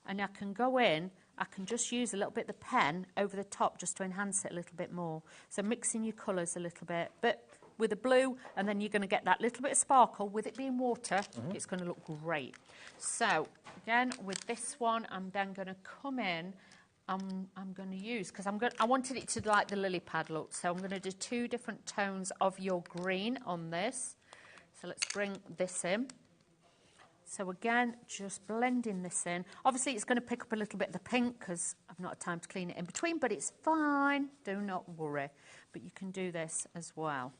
and I can go in, I can just use a little bit of the pen over the top just to enhance it a little bit more. So mixing your colours a little bit, but with the blue, and then you're going to get that little bit of sparkle. With it being water, it's going to look great. So again, with this one, I'm then going to come in. I'm going to use, because I wanted it to like the lily pad look, so I'm going to do 2 different tones of your green on this. So let's bring this in. So again, just blending this in. Obviously, it's going to pick up a little bit of the pink because I've not had time to clean it in between, but it's fine. Do not worry. But you can do this as well.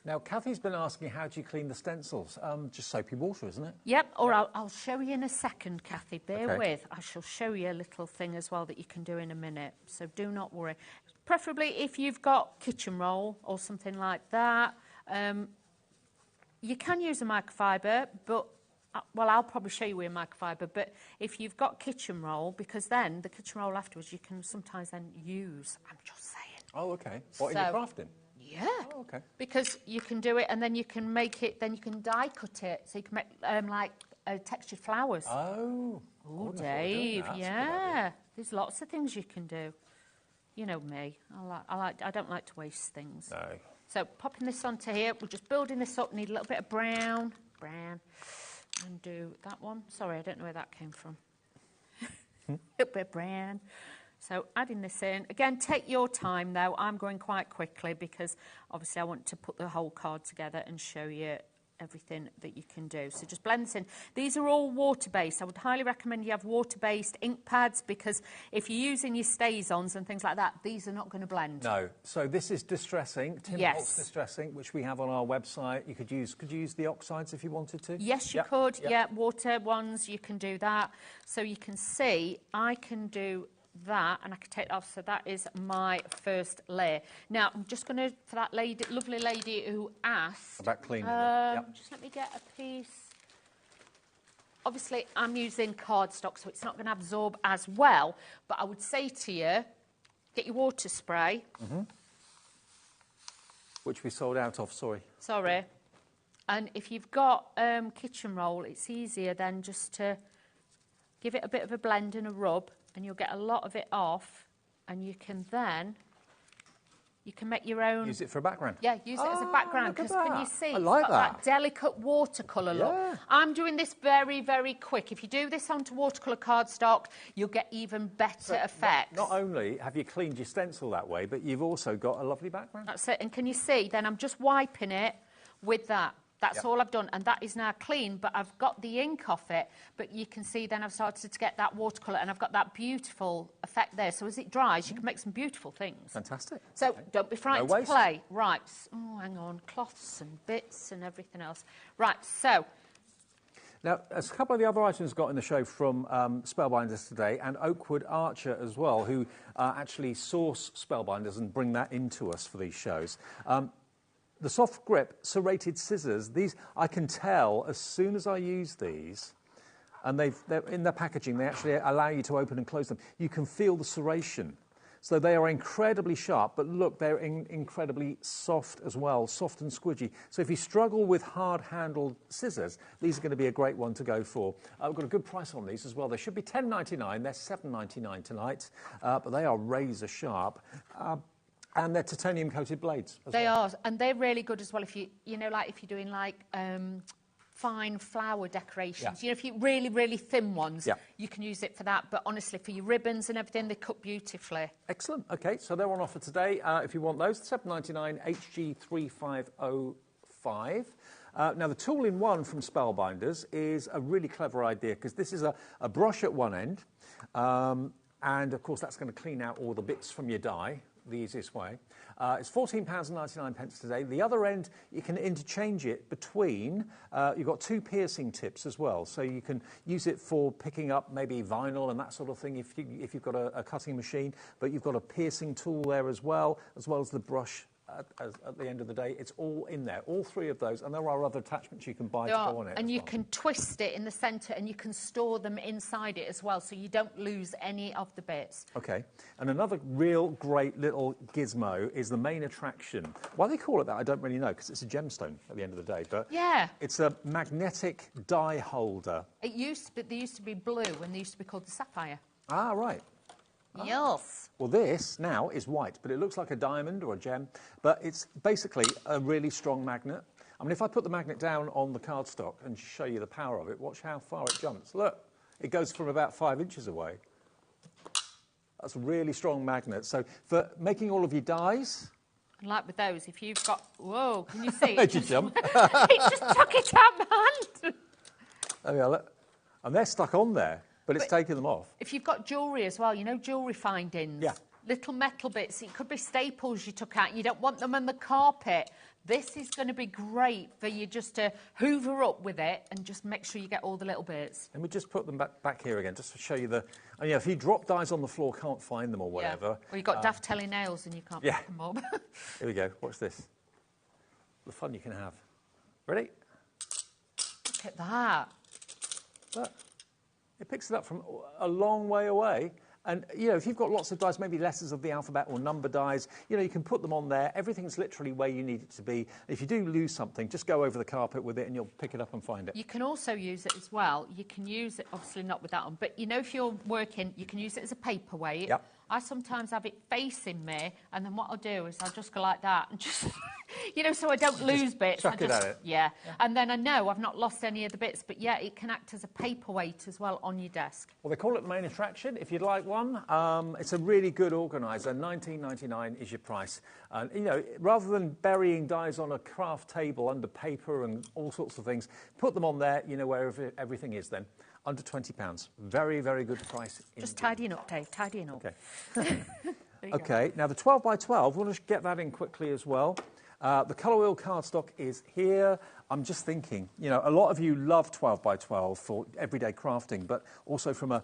Now, Kathy's been asking, how do you clean the stencils? Just soapy water, isn't it? Yep, or I'll show you in a second, Kathy. Bear with. I shall show you a little thing as well that you can do in a minute. So do not worry. Preferably if you've got kitchen roll or something like that. You can use a microfiber, but... well, I'll probably show you with a microfiber, but if you've got kitchen roll, because then the kitchen roll afterwards you can sometimes then use. I'm just saying. Oh, okay. What, in your crafting? Yeah. Oh, okay. Because you can do it, and then you can make it, then you can die cut it, so you can make like textured flowers. Oh. Oh, Dave, yeah. There's lots of things you can do. You know me. I don't like to waste things. No. So popping this onto here, we're just building this up. Need a little bit of brown. And do that one. Sorry, I don't know where that came from. A little bit of brown. So adding this in. Again, take your time though. I'm going quite quickly because obviously I want to put the whole card together and show you everything that you can do. So just blend this in. These are all water-based. I would highly recommend you have water-based ink pads because if you're using your StazOns and things like that, these are not going to blend. No. So this is distress ink, Tim Holtz distress ink, which we have on our website. You could use the oxides if you wanted to. Yes, you could. Yeah, water ones, you can do that. So you can see I can do that, and I can take that off. So that is my first layer. Now I'm just going to, for that lady, lovely lady who asked about cleaning just let me get a piece. Obviously I'm using cardstock, so it's not going to absorb as well, but I would say to you, get your water spray, which we sold out of. Sorry, and if you've got kitchen roll, it's easier then just to give it a bit of a blend and a rub, and you'll get a lot of it off, and you can make your own. Use it for a background. Yeah, use it as a background, because can you see? I like it's got that delicate watercolour look. I'm doing this very, very quick. If you do this onto watercolour cardstock, you'll get even better effects. Not only have you cleaned your stencil that way, but you've also got a lovely background. That's it. And can you see? Then I'm just wiping it with that. That's all I've done, and that is now clean, but I've got the ink off it, but you can see then I've started to get that watercolour, and I've got that beautiful effect there. So as it dries, you can make some beautiful things. Fantastic. So don't be frightened No to waste. play. Right, oh, hang on, cloths and bits and everything else. Right, so... Now, there's a couple of the other items got in the show from Spellbinders today, and Oakwood Archer as well, who actually source Spellbinders and bring that into us for these shows. The soft grip serrated scissors, these I can tell as soon as I use these, and they're in their packaging, they actually allow you to open and close them. You can feel the serration. So they are incredibly sharp, but look, they're incredibly soft as well, soft and squidgy. So if you struggle with hard-handled scissors, these are going to be a great one to go for. We've got a good price on these as well. They should be $10.99. They're $7.99 tonight, but they are razor sharp. And they're titanium-coated blades as They well. are, and they're really good as well if you know, like if you're doing like fine flower decorations. You know, if you really thin ones, you can use it for that. But honestly, for your ribbons and everything, they cut beautifully. Excellent. Okay, so they're on offer today. If you want those, $7.99 HG3505. Now, the tool-in-one from Spellbinders is a really clever idea because this is a brush at one end, and of course that's going to clean out all the bits from your die the easiest way. It's £14.99 today. The other end, you can interchange it between, you've got two piercing tips as well, so you can use it for picking up maybe vinyl and that sort of thing if you've got a cutting machine, but you've got a piercing tool there as well as the brush. At the end of the day, it's all in there, all three of those, and there are other attachments you can buy to go on it. And you can twist it in the centre, and you can store them inside it as well, so you don't lose any of the bits. Okay, and another real great little gizmo is the main attraction. Why they call it that, I don't really know, because it's a gemstone at the end of the day, but it's a magnetic die holder. They used to be blue, and they used to be called the sapphire. Ah, right. Yes. Well, this now is white, but it looks like a diamond or a gem, but it's basically a really strong magnet. I mean, if I put the magnet down on the cardstock and show you the power of it, watch how far it jumps. Look, it goes from about 5 inches away. That's a really strong magnet. So for making all of your dies... And like with those, if you've got... Whoa, can you see? Made you jump. It just took it out my hand. There we are, look. And they're stuck on there. But it's taking them off. If you've got jewellery as well, you know, jewellery findings, little metal bits, it could be staples you took out, you don't want them on the carpet. This is going to be great for you just to hoover up with it and just make sure you get all the little bits. And we just put them back here again, just to show you the... And yeah, if you drop dies on the floor, can't find them or whatever... Or you've got daft telly nails and you can't pick them up. Here we go, watch this. The fun you can have. Ready? Look at that. Look. It picks it up from a long way away. And, you know, if you've got lots of dies, maybe letters of the alphabet or number dies, you know, you can put them on there. Everything's literally where you need it to be. If you do lose something, just go over the carpet with it and you'll pick it up and find it. You can also use it as well. You can use it, obviously not with that on, but, you know, if you're working, you can use it as a paperweight. Yep. I sometimes have it facing me, and then what I'll do is I'll just go like that and just, you know, so I don't lose bits. Chuck it at it. Yeah. And then I know I've not lost any of the bits, but yeah, it can act as a paperweight as well on your desk. Well, they call it the main attraction. If you'd like one, it's a really good organiser. $19.99 is your price. And, you know, rather than burying dies on a craft table under paper and all sorts of things, put them on there, you know, where everything is then. Under £20. Very, very good price. Just tidying up, Dave, tidying up. Okay. Okay, now the 12 by 12, we'll just get that in quickly as well. The colour wheel cardstock is here. I'm just thinking, you know, a lot of you love 12 by 12 for everyday crafting, but also from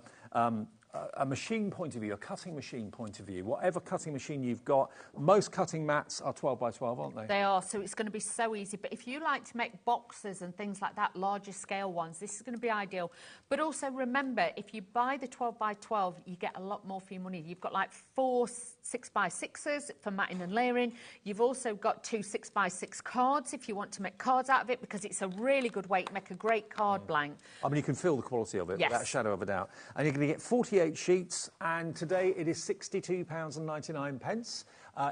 a machine point of view, a cutting machine point of view, whatever cutting machine you've got, most cutting mats are 12 by 12, aren't they? They are, so it's going to be so easy. But if you like to make boxes and things like that, larger scale ones, this is going to be ideal. But also remember, if you buy the 12 by 12, you get a lot more for your money. You've got like 4 6 by 6s for matting and layering. You've also got 2 6 by 6 cards if you want to make cards out of it, because it's a really good way to make a great card blank. I mean, you can feel the quality of it, without a shadow of a doubt. And you're going to get 48 sheets, and today it is £62.99.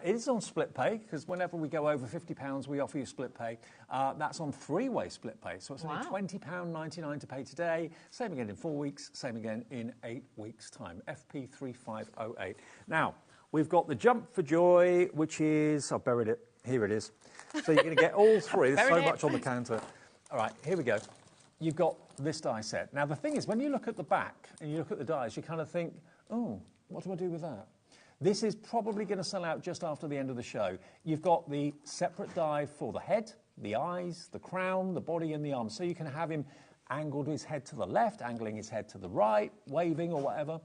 It is on split pay, because whenever we go over £50, we offer you split pay. That's on 3-way split pay, so it's only £20.99 to pay today. Same again in 4 weeks, same again in 8 weeks' time. FP3508. Now, we've got the Jump for Joy, which is, I've buried it, Here it is. So you're going to get all three. There's so Very much on the counter. All right, here we go. You've got this die set. Now, the thing is, when you look at the back and you look at the dies, you kind of think, oh, what do I do with that? This is probably going to sell out just after the end of the show. You've got the separate die for the head, the eyes, the crown, the body and the arms. So you can have him angled his head to the left, angling his head to the right, waving or whatever.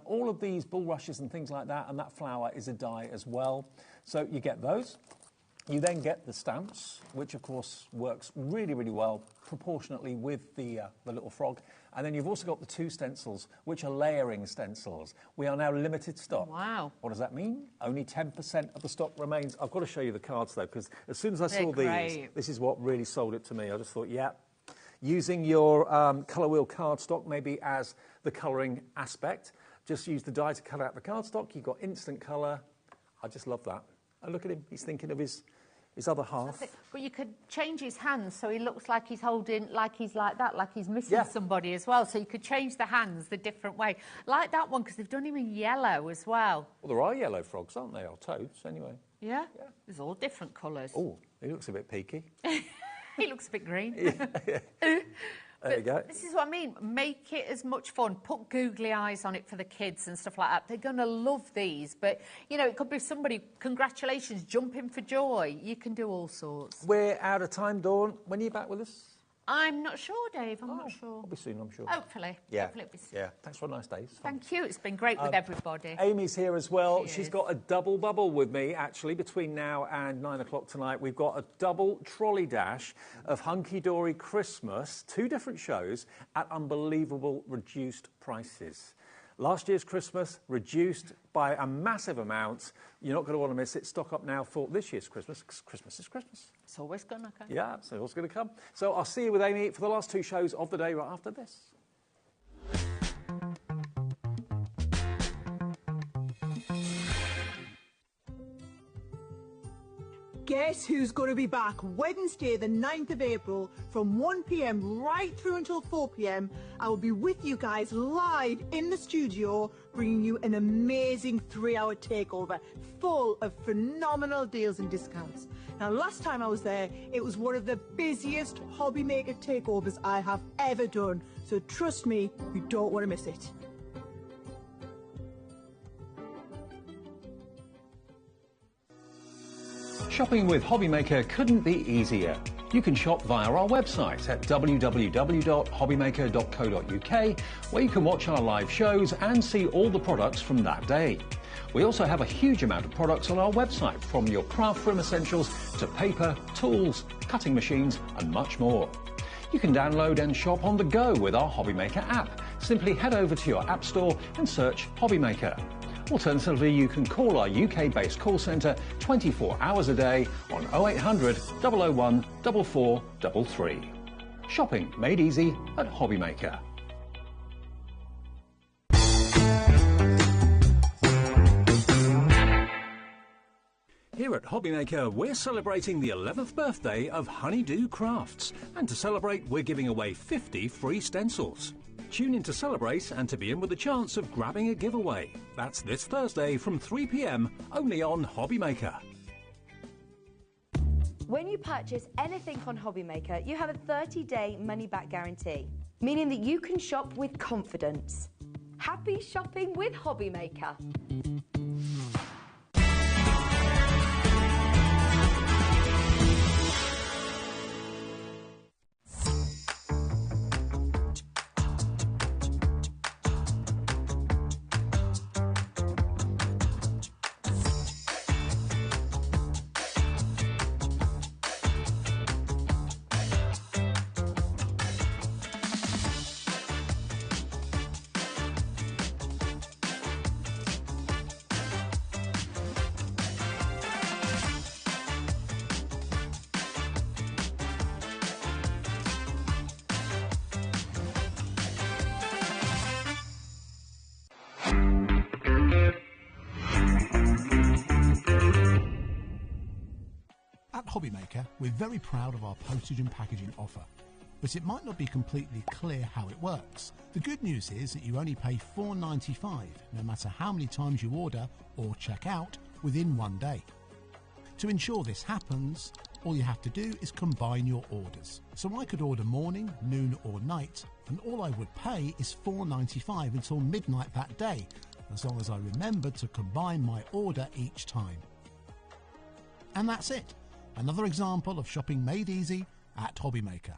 All of these bulrushes and things like that, and that flower is a die as well. So you get those. You then get the stamps, which of course works really, really well proportionately with the little frog. And then you've also got the 2 stencils, which are layering stencils. We are now limited stock. Wow. What does that mean? Only 10% of the stock remains. I've got to show you the cards, though, because as soon as I saw these, this is what really sold it to me. I just thought, yeah, using your colour wheel cardstock maybe as the colouring aspect. Just use the die to cut out the cardstock. You've got instant colour. I just love that. And look at him. He's thinking of his other half. But you could change his hands so he looks like he's holding, like he's like that, like he's missing somebody as well. So you could change the hands the different way. Like that one, because they've done him in yellow as well. Well, there are yellow frogs, aren't there? Or toads, anyway. Yeah? There's all different colours. Oh, he looks a bit peaky. He looks a bit green. There you go. This is what I mean. Make it as much fun. Put googly eyes on it for the kids and stuff like that. They're going to love these. But, you know, it could be somebody, congratulations, jumping for joy. You can do all sorts. We're out of time, Dawn. When are you back with us? I'm not sure, Dave. I'm not sure. I'll be soon, I'm sure. Hopefully. Yeah. Hopefully it'll be soon. Yeah. Thanks for a nice day. Thank you. It's been great with everybody. Amy's here as well. She's got a double bubble with me, actually, between now and 9 o'clock tonight. We've got a double trolley dash of Hunky Dory Christmas, 2 different shows at unbelievable reduced prices. Last year's Christmas, reduced by a massive amount. You're not going to want to miss it. Stock up now for this year's Christmas. Christmas is Christmas. It's always going to come. Yeah, it's always going to come. So I'll see you with Amy for the last 2 shows of the day right after this. Guess who's going to be back Wednesday the 9th of April from 1 p.m. right through until 4 p.m. I will be with you guys live in the studio bringing you an amazing 3-hour takeover full of phenomenal deals and discounts. Now last time I was there it was one of the busiest HobbyMaker takeovers I have ever done, so trust me, you don't want to miss it. Shopping with HobbyMaker couldn't be easier. You can shop via our website at www.hobbymaker.co.uk, where you can watch our live shows and see all the products from that day. We also have a huge amount of products on our website, from your craft room essentials to paper, tools, cutting machines and much more. You can download and shop on the go with our HobbyMaker app. Simply head over to your app store and search HobbyMaker. Alternatively, you can call our UK-based call centre 24 hours a day on 0800 001 4433. Shopping made easy at HobbyMaker. Here at HobbyMaker, we're celebrating the 11th birthday of Honeydew Crafts. And to celebrate, we're giving away 50 free stencils. Tune in to celebrate and to be in with a chance of grabbing a giveaway. That's this Thursday from 3 p.m, only on HobbyMaker. When you purchase anything on HobbyMaker, you have a 30-day money-back guarantee, meaning that you can shop with confidence. Happy shopping with HobbyMaker. At HobbyMaker, we're very proud of our postage and packaging offer, but it might not be completely clear how it works. The good news is that you only pay $4.95 no matter how many times you order or check out within 1 day. To ensure this happens, all you have to do is combine your orders. So I could order morning, noon or night, and all I would pay is $4.95 until midnight that day, as long as I remembered to combine my order each time. And that's it. Another example of shopping made easy at HobbyMaker.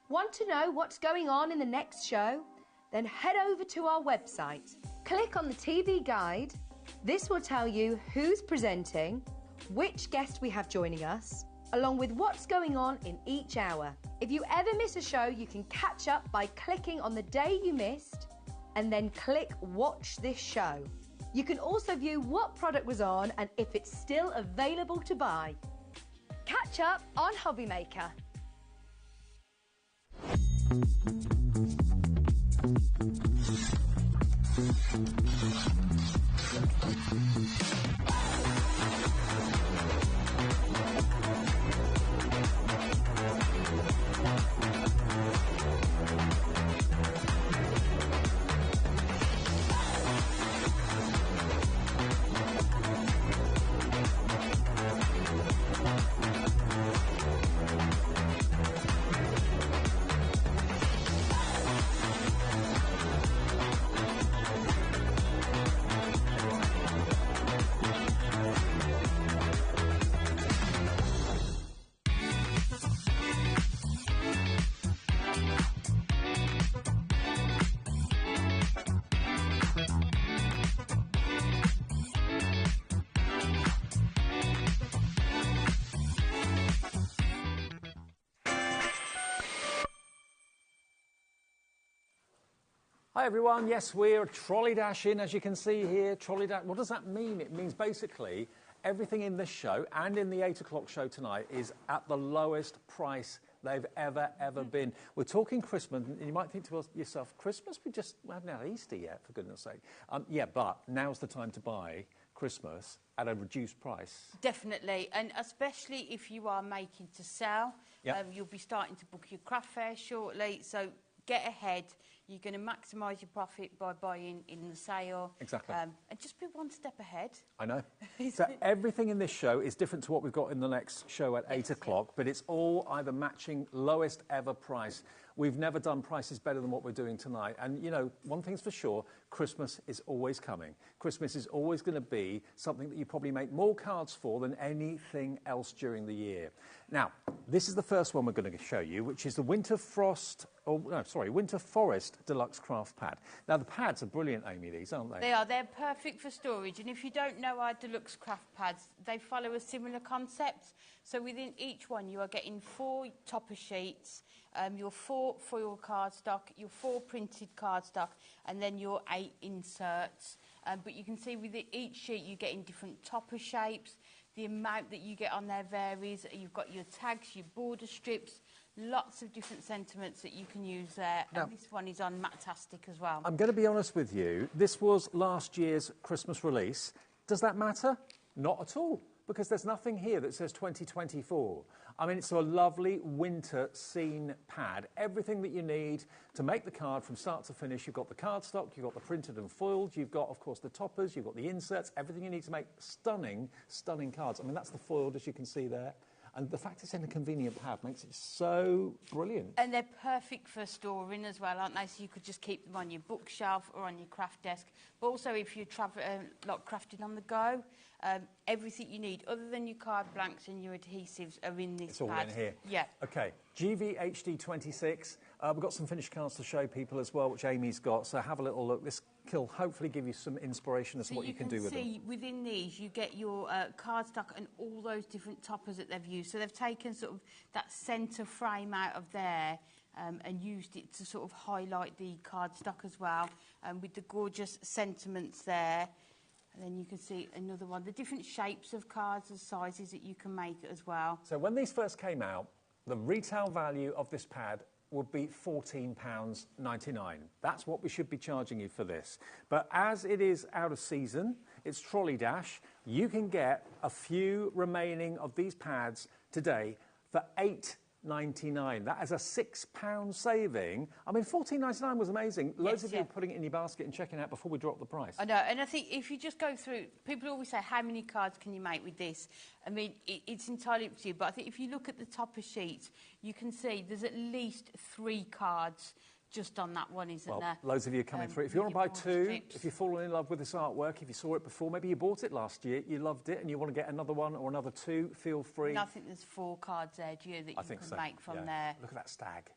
Want to know what's going on in the next show? Then head over to our website. Click on the TV guide. This will tell you who's presenting, which guest we have joining us, along with what's going on in each hour. If you ever miss a show, you can catch up by clicking on the day you missed and then click Watch This Show. You can also view what product was on and if it's still available to buy. Catch up on HobbyMaker. Hi everyone, yes, we're trolley dashing, as you can see here. Trolley dash. What does that mean? It means basically everything in this show and in the 8 o'clock show tonight is at the lowest price they've ever been. We're talking Christmas, and you might think to yourself, Christmas? We haven't had Easter yet, for goodness sake. Yeah, but now's the time to buy Christmas at a reduced price. Definitely, and especially if you are making to sell. Yep. You'll be starting to book your craft fair shortly, so get ahead. You're going to maximise your profit by buying in the sale. Exactly. And just be one step ahead. I know. So everything in this show is different to what we've got in the next show at 8 o'clock, but it's all either matching lowest ever price. We've never done prices better than what we're doing tonight. And, you know, one thing's for sure, Christmas is always coming. Christmas is always going to be something that you probably make more cards for than anything else during the year. Now, this is the first one we're going to show you, which is the Winter Forest Deluxe Craft Pad. Now, the pads are brilliant, Amy, these, aren't they? They are. They're perfect for storage. And if you don't know our deluxe craft pads, they follow a similar concept. So within each one, you are getting 4 topper sheets, your 4 foil cardstock, your 4 printed cardstock, and then your 8 inserts. But you can see with each sheet, you're getting different topper shapes. The amount that you get on there varies. You've got your tags, your border strips, lots of different sentiments that you can use there. Now, and this one is on Matastic as well. I'm going to be honest with you. This was last year's Christmas release. Does that matter? Not at all, because there's nothing here that says 2024. I mean, it's a lovely winter scene pad. Everything that you need to make the card from start to finish. You've got the cardstock, you've got the printed and foiled, you've got, of course, the toppers, you've got the inserts, everything you need to make stunning, stunning cards. I mean, that's the foiled, as you can see there. And the fact it's in a convenient pad makes it so brilliant. And they're perfect for storing as well, aren't they? So you could just keep them on your bookshelf or on your craft desk. But also if you're like crafting on the go, everything you need, other than your card blanks and your adhesives, are in this It's all pad. in here. Yeah. OK, GVHD26. We've got some finished cards to show people as well, which Amy's got. So have a little look. This will hopefully give you some inspiration as to what you can do with them. So you can see within these, you get your cardstock and all those different toppers that they've used. So they've taken sort of that centre frame out of there and used it to sort of highlight the cardstock as well, with the gorgeous sentiments there. And then you can see another one, the different shapes of cards and sizes that you can make as well. So when these first came out, the retail value of this pad would be £14.99. That's what we should be charging you for this. But as it is out of season, it's trolley dash, you can get a few remaining of these pads today for £8 £8.99. That is a £6 saving. I mean, £14.99 was amazing. Loads of you are putting it in your basket and checking out before we drop the price. I know, and I think if you just go through, people always say, how many cards can you make with this? I mean, it's entirely up to you, but I think if you look at the topper sheet, you can see there's at least 3 cards just on that one, isn't there? Loads of you are coming through. If you want to buy 2, if you've fallen in love with this artwork, if you saw it before, maybe you bought it last year, you loved it, and you want to get another one or another 2, feel free. And I think there's 4 cards there, do you, that you can make from there. Look at that stag.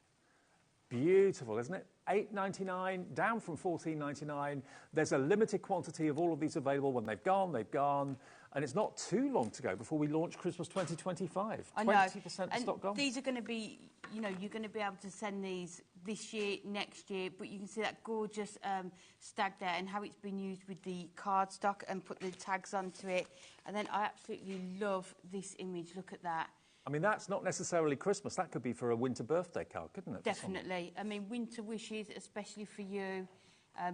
Beautiful, isn't it? £8.99, down from £14.99. There's a limited quantity of all of these available. When they've gone, they've gone. And it's not too long to go before we launch Christmas 2025. I know. 20% and stock gone. These are going to be, you know, you're going to be able to send these this year, next year, but you can see that gorgeous stag there and how it's been used with the cardstock and put the tags onto it. And then I absolutely love this image. Look at that. I mean, that's not necessarily Christmas. That could be for a winter birthday card, couldn't it? Definitely. I mean, winter wishes, especially for you.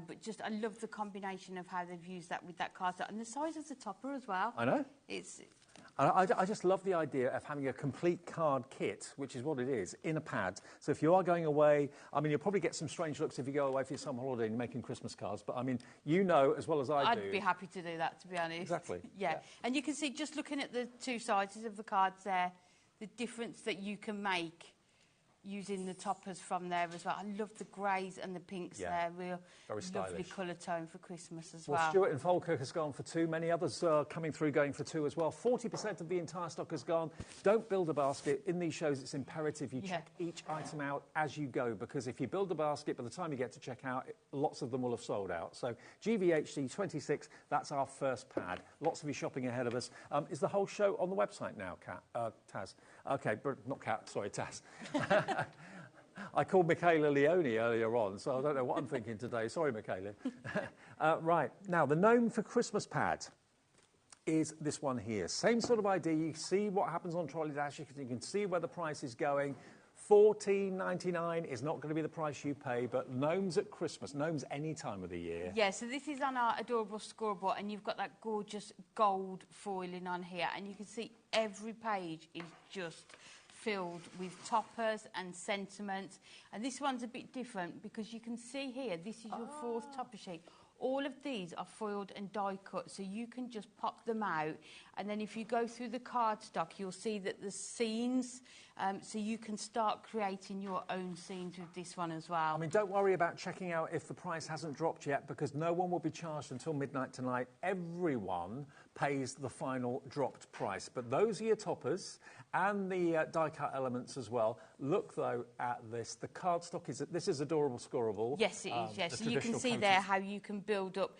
But just, I love the combination of how they've used that with that cardstock. And the size of the topper as well. I know. It's... I just love the idea of having a complete card kit, which is what it is, in a pad. So if you are going away, I mean, you'll probably get some strange looks if you go away for your summer holiday and you're making Christmas cards. But, I mean, you know as well as I do. I'd be happy to do that, to be honest. Exactly. Yeah. And you can see, just looking at the 2 sizes of the cards there, the difference that you can make using the toppers from there as well. I love the greys and the pinks there. Real very lovely stylish colour tone for Christmas as well. Well, Stuart in Falkirk has gone for 2. Many others are coming through going for 2 as well. 40% of the entire stock has gone. Don't build a basket. In these shows, it's imperative you check each item out as you go, because if you build a basket, by the time you get to check out, lots of them will have sold out. So GVHD 26, that's our first pad. Lots of you shopping ahead of us. Is the whole show on the website now, Taz? OK, not Kat, sorry, Taz. I called Michaela Leone earlier on, so I don't know what I'm thinking today. Sorry, Michaela. Right, now, the Gnome for Christmas pad is this one here. Same sort of idea. You see what happens on Trolley Dash. You can see where the price is going. $14.99 is not going to be the price you pay, but gnomes at Christmas, gnomes any time of the year. Yeah, so this is on our adorable scoreboard, and you've got that gorgeous gold foiling on here, and you can see every page is just filled with toppers and sentiments. And this one's a bit different because you can see here, this is your 4th topper sheet. All of these are foiled and die cut, so you can just pop them out. And then if you go through the cardstock, you'll see that the scenes, so you can start creating your own scenes with this one as well. I mean, don't worry about checking out if the price hasn't dropped yet, because no one will be charged until midnight tonight. Everyone pays the final dropped price. But those are your toppers and the die-cut elements as well. Look, though, at this. The cardstock this is adorable scoreable. Yes, it is, yes. So you can see there how you can build up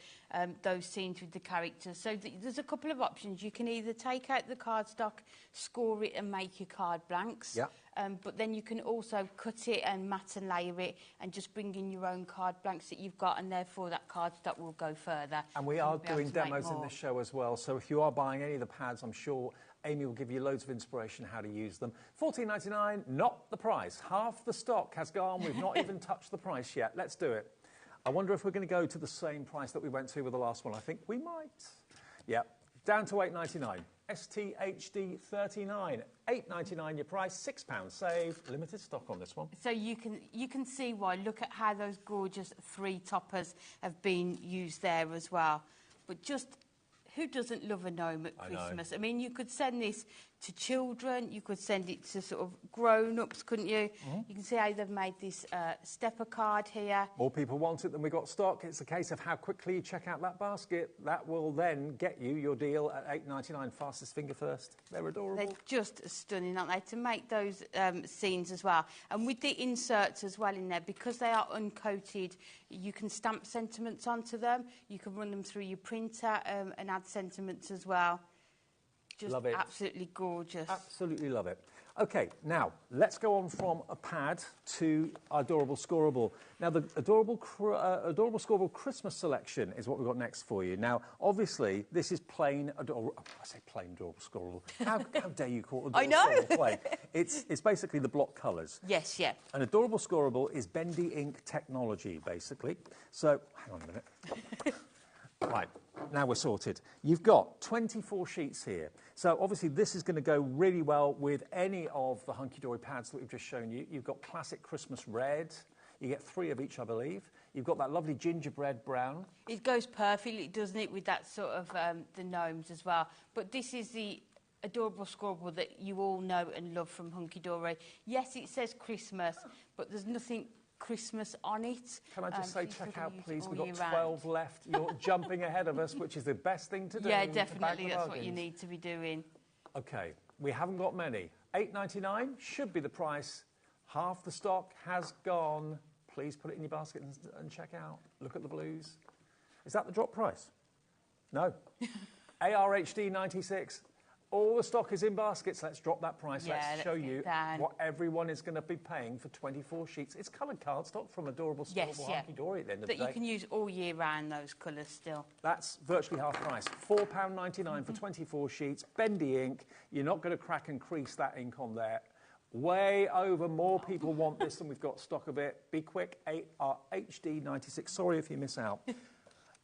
those scenes with the characters. So there's a couple of options. You can either take out the cardstock, score it and make your card blanks. Yeah. But then you can also cut it and matte and layer it and just bring in your own card blanks that you've got, and therefore that cardstock will go further. And we are doing demos in this show as well. So if you are buying any of the pads, I'm sure Amy will give you loads of inspiration how to use them. $14.99, not the price. Half the stock has gone. We've not even touched the price yet. Let's do it. I wonder if we're going to go to the same price that we went to with the last one. I think we might. Yep, down to $8.99. STHD 39, $8.99 your price, £6 saved. Limited stock on this one. So you can see why. Look at how those gorgeous 3 toppers have been used there as well. But just, who doesn't love a gnome at Christmas? I mean, you could send this to children, you could send it to sort of grown-ups, couldn't you? You can see how they've made this stepper card here. More people want it than we got stock. It's a case of how quickly you check out that basket. That will then get you your deal at $8.99. Fastest finger first. They're adorable. They're just stunning, aren't they? To make those scenes as well. And with the inserts as well in there, because they are uncoated, you can stamp sentiments onto them. You can run them through your printer and add sentiments as well. Just love it. Absolutely gorgeous. Absolutely love it. OK, now, let's go on from a pad to Adorable Scoreable. Now, the Adorable Scoreable Christmas selection is what we've got next for you. Now, obviously, this is plain Adorable... Oh, I say plain Adorable Scoreable. How dare you call it Adorable Scoreable plain? It's basically the block colours. Yes, yeah. An Adorable Scoreable is bendy ink technology, basically. So, hang on a minute. Right. now we're sorted. You've got 24 sheets here. So obviously this is going to go really well with any of the hunky-dory pads that we've just shown you. You've got classic Christmas red. You get 3 of each, I believe. You've got that lovely gingerbread brown. It goes perfectly, doesn't it, with that sort of the gnomes as well. But this is the adorable scribble that you all know and love from Hunky Dory. Yes, it says Christmas, but there's nothing Christmas on it. Can I just say, check out, please, we've got year 12 left. You're jumping ahead of us, which is the best thing to do. Yeah, definitely, that's what you need to be doing. OK, we haven't got many. $8.99 should be the price. Half the stock has gone. Please put it in your basket and check out. Look at the blues. Is that the drop price? No. ARHD 96. All the stock is in baskets. Let's drop that price. Yeah, let's show you down. what everyone is going to be paying for 24 sheets. It's coloured cardstock from Adorable Scribble Hunky-Dory at the end of the day. That you can use all year round, those colours still. That's virtually half price. £4.99 for 24 sheets. Bendy ink. You're not going to crack and crease that ink on there. Way over. More people want this than we've got stock of it. Be quick. HD 96. Sorry if you miss out.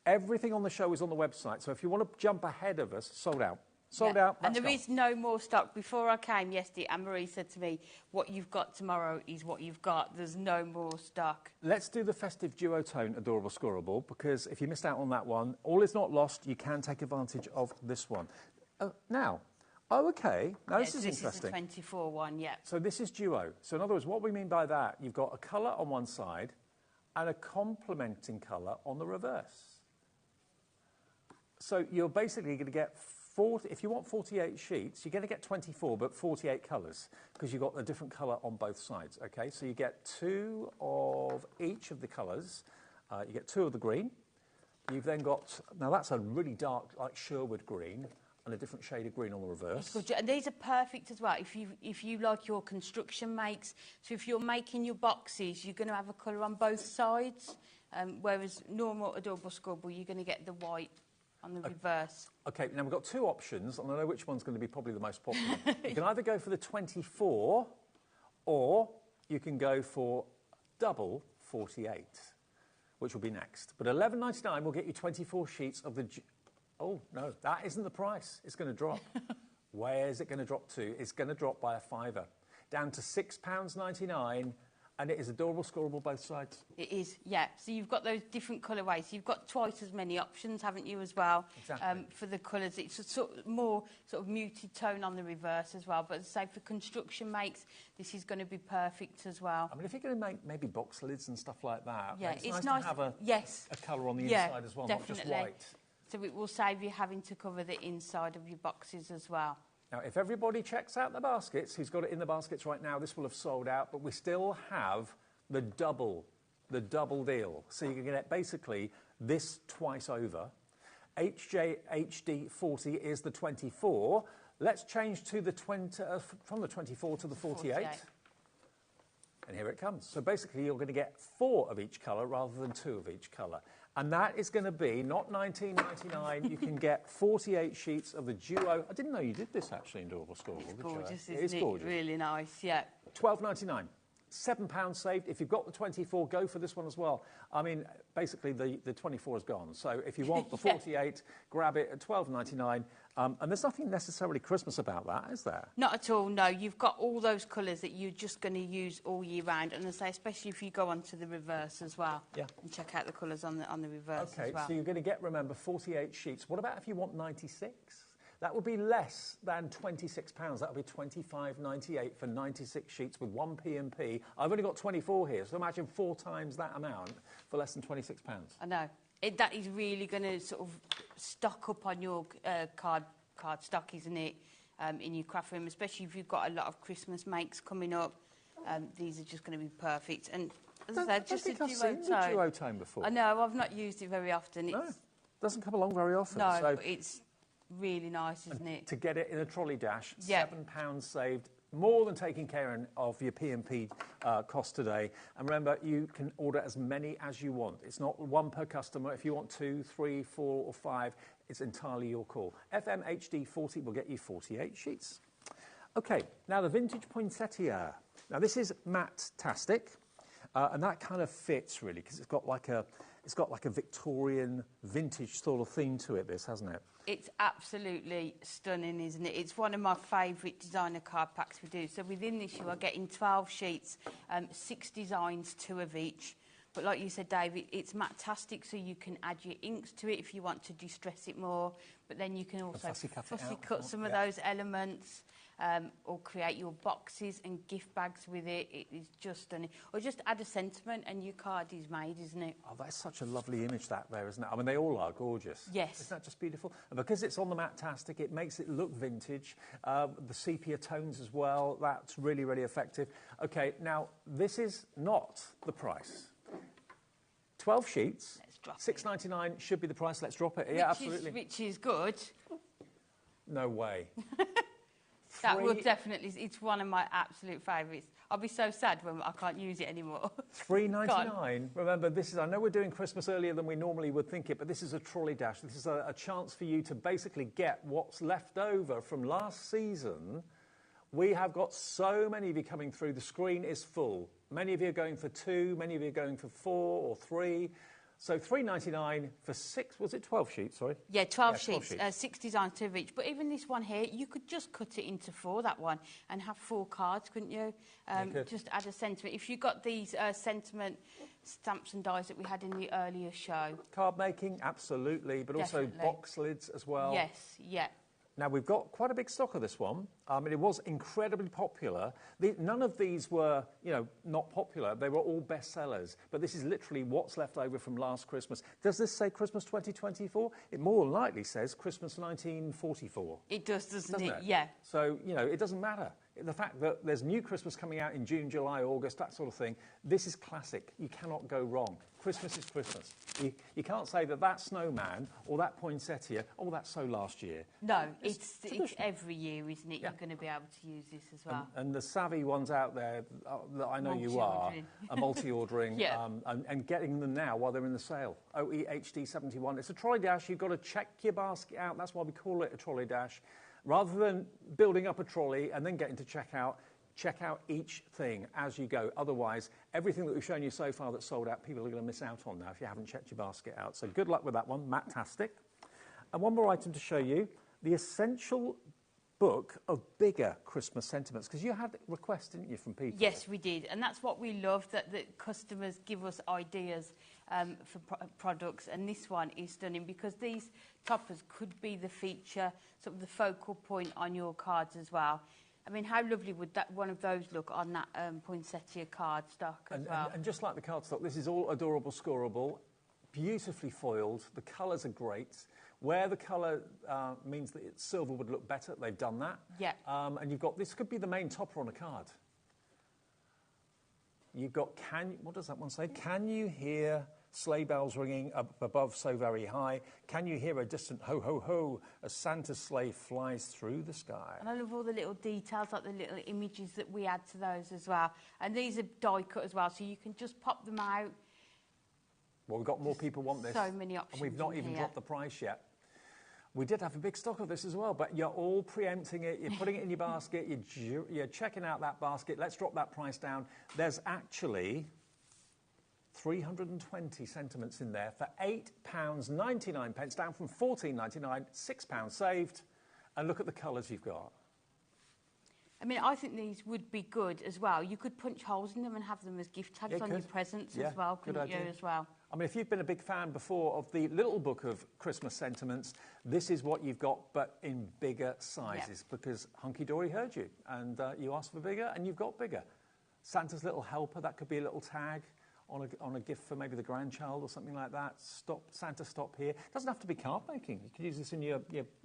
Everything on the show is on the website. So if you want to jump ahead of us, sold out. Sold out. And there is no more stock. Before I came yesterday, Anne-Marie said to me, what you've got tomorrow is what you've got. There's no more stock. Let's do the festive duotone Adorable Scorable, because if you missed out on that one, all is not lost. You can take advantage of this one. Now, OK. Now, this is interesting. This is the 24 one, yeah. So this is duo. So in other words, what we mean by that, you've got a colour on one side and a complementing colour on the reverse. So you're basically going to get 40, if you want 48 sheets, you're going to get 24, but 48 colours, because you've got a different colour on both sides, OK? So you get 2 of each of the colours. You get 2 of the green. You've then got, now that's a really dark, like Sherwood green, and a different shade of green on the reverse. And these are perfect as well if you like your construction makes. So if you're making your boxes, you're going to have a colour on both sides, whereas normal Adorable Scribble, you're going to get the white on the reverse. OK, now we've got 2 options, and I know which one's going to be probably the most popular. You can either go for the 24, or you can go for double 48, which will be next. But $11.99 will get you 24 sheets of the... Oh, no, that isn't the price. It's going to drop. Where is it going to drop to? It's going to drop by a £5, down to £6.99. And it is Adorable Scorable both sides. It is, yeah. So you've got those different colourways. You've got twice as many options, haven't you, as well? Exactly. For the colours. It's a more muted tone on the reverse as well. But as I say, for construction makes, this is going to be perfect as well. I mean, if you're going to make maybe box lids and stuff like that, yeah, it's nice to have a colour on the inside as well, definitely. Not just white. So it will save you having to cover the inside of your boxes as well. Now, if everybody checks out the baskets, who's got it in the baskets right now, this will have sold out, but we still have the double deal. So you can get basically this twice over. HJHD 40 is the 24. Let's change to the 20, from the 24 to the 48. And here it comes. So basically, you're going to get 4 of each colour rather than 2 of each colour. And that is going to be not $19.99. You can get 48 sheets of the duo. I didn't know you did this actually in Adorable Scorable. It's gorgeous, isn't it? It is gorgeous. Really nice, yeah. $12.99. £7 saved. If you've got the 24, go for this one as well. I mean, basically the 24 is gone. So if you want the 48, grab it at $12.99. And there's nothing necessarily Christmas about that, is there? Not at all, no. You've got all those colours that you're just going to use all year round. And as I say, especially if you go on to the reverse as well. Yeah. And check out the colours on the reverse as well. So you're going to get, remember, 48 sheets. What about if you want 96? That would be less than £26. That would be $25.98 for 96 sheets with 1 P&P. I've only got 24 here, so imagine 4 times that amount for less than £26. I know. That is really going to stock up on your card stock, isn't it, in your craft room, especially if you've got a lot of Christmas makes coming up. These are just going to be perfect. And as I said, just a duotone. I've seen the duotone before. I know, I've not used it very often. No, it doesn't come along very often. No, so but it's really nice, isn't it? To get it in a trolley dash, £7 saved, more than taking care of your P&P cost today. And remember, you can order as many as you want. It's not 1 per customer. If you want 2, 3, 4 or 5, it's entirely your call. FMHD 40 will get you 48 sheets. OK, now the vintage poinsettia. Now this is matte-tastic, and that kind of fits really, because it's got like it's got like a Victorian vintage sort of theme to it, this, hasn't it? It's absolutely stunning, isn't it? It's one of my favourite designer card packs we do. So within this, you are getting 12 sheets, 6 designs, 2 of each. But like you said, David, it's matte-tastic, so you can add your inks to it if you want to distress it more. But then you can also fussy cut some of those elements. Or create your boxes and gift bags with it. It is just stunning. Or just add a sentiment and your card is made, isn't it? Oh, that's such a lovely image that there, isn't it? I mean, they all are gorgeous. Yes. Isn't that just beautiful? And because it's on the matte-tastic, it makes it look vintage. The sepia tones as well, that's really, really effective. OK, now, this is not the price. 12 sheets, $6.99 should be the price. Let's drop it. Yeah, absolutely. Which is good. No way. That will definitely, it's one of my absolute favourites. I'll be so sad when I can't use it anymore. $3.99. Remember, this is, I know we're doing Christmas earlier than we normally would think it, but this is a trolley dash. This is a chance for you to basically get what's left over from last season. We have got so many of you coming through. The screen is full. Many of you are going for 2, many of you are going for 4 or 3. So $3.99 for 6, was it 12 sheets, sorry? Yeah, 12 sheets. 6 designs, 2 of each. But even this one here, you could just cut it into 4, that one, and have 4 cards, couldn't you? Just add a sentiment. If you got these sentiment stamps and dies that we had in the earlier show. Card making, absolutely, but also box lids as well. Yes, yeah. Now, we've got quite a big stock of this one. It was incredibly popular. None of these were, you know, not popular. They were all bestsellers. But this is literally what's left over from last Christmas. Does this say Christmas 2024? It more than likely says Christmas 1944. It does, doesn't it? Yeah. So, you know, it doesn't matter. The fact that there's new Christmas coming out in June, July, August, that sort of thing, this is classic. You cannot go wrong. Christmas is Christmas. You can't say that snowman or that poinsettia, oh, that's so last year. No, it's every year, isn't it? Yeah. You're going to be able to use this as well. And the savvy ones out there that I know you are multi-ordering and getting them now while they're in the sale. OEHD71. It's a trolley dash. You've got to check your basket out. That's why we call it a trolley dash. Rather than building up a trolley and then getting to checkout, check out each thing as you go. Otherwise, everything that we've shown you so far that's sold out, people are going to miss out on now if you haven't checked your basket out. So good luck with that one, matte-tastic. And one more item to show you, the essential book of bigger Christmas sentiments, because you had requests, didn't you, from people? Yes, we did, and that's what we love, that customers give us ideas for products, and this one is stunning because these toppers could be the feature, sort of the focal point on your cards as well. I mean, how lovely would that one of those look on that poinsettia card stock as well? And just like the card stock, this is all adorable, scoreable, beautifully foiled. The colours are great. Where the colour means that silver would look better, they've done that. Yeah. And you've got, this could be the main topper on a card. You've got, what does that one say? Can you hear sleigh bells ringing up above so very high? Can you hear a distant ho, ho, ho as Santa's sleigh flies through the sky? And I love all the little details, like the little images that we add to those as well. And these are die cut as well, so you can just pop them out. Well, we've got more people want this. So many options. And we've not even dropped the price yet. We did have a big stock of this as well, but you're all preempting it. You're putting it in your basket. You're checking out that basket. Let's drop that price down. There's actually 320 sentiments in there for £8.99, down from £14.99, £6 saved. And look at the colours you've got. I mean, I think these would be good as well. You could punch holes in them and have them as gift tags on your presents as well, couldn't you, as well? I mean, if you've been a big fan before of the little book of Christmas sentiments, this is what you've got, but in bigger sizes, because Hunky Dory heard you, and you asked for bigger, and you've got bigger. Santa's little helper, that could be a little tag on a gift for maybe the grandchild or something like that. Stop, Santa, stop here. It doesn't have to be card making. You can use this in your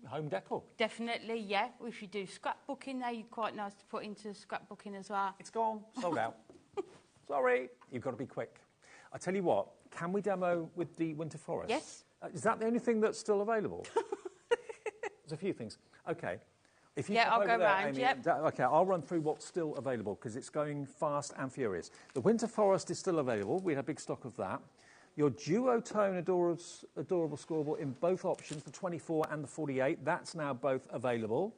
home decor. Definitely, yeah. If you do scrapbooking there, you're quite nice to put into scrapbooking as well. It's gone, sold out. Sorry, you've got to be quick. I tell you what, can we demo with the Winter Forest? Yes. Is that the only thing that's still available? There's a few things. Okay. If you I'll go there, round, Amy, OK, I'll run through what's still available, because it's going fast and furious. The Winter Forest is still available. We have a big stock of that. Your duotone adorable scoreable in both options, the 24 and the 48, that's now both available.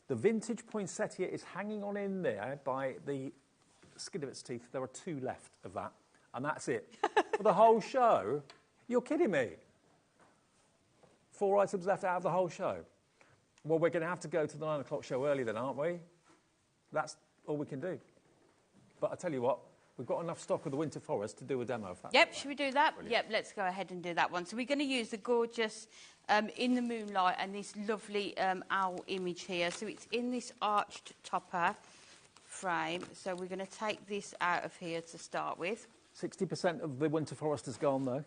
The vintage poinsettia is hanging on in there by the skin of its teeth. There are 2 left of that. and that's it. For the whole show? You're kidding me. 4 items left out of the whole show. Well, we're going to have to go to the 9 o'clock show early then, aren't we? That's all we can do. But I tell you what, we've got enough stock of the Winter Forest to do a demo of that. Yep, should we do that? Brilliant. Yep, let's go ahead and do that one. So we're going to use the gorgeous In the Moonlight and this lovely owl image here. So it's in this arched topper frame. So we're going to take this out of here to start with. 60% of the Winter Forest is gone, though.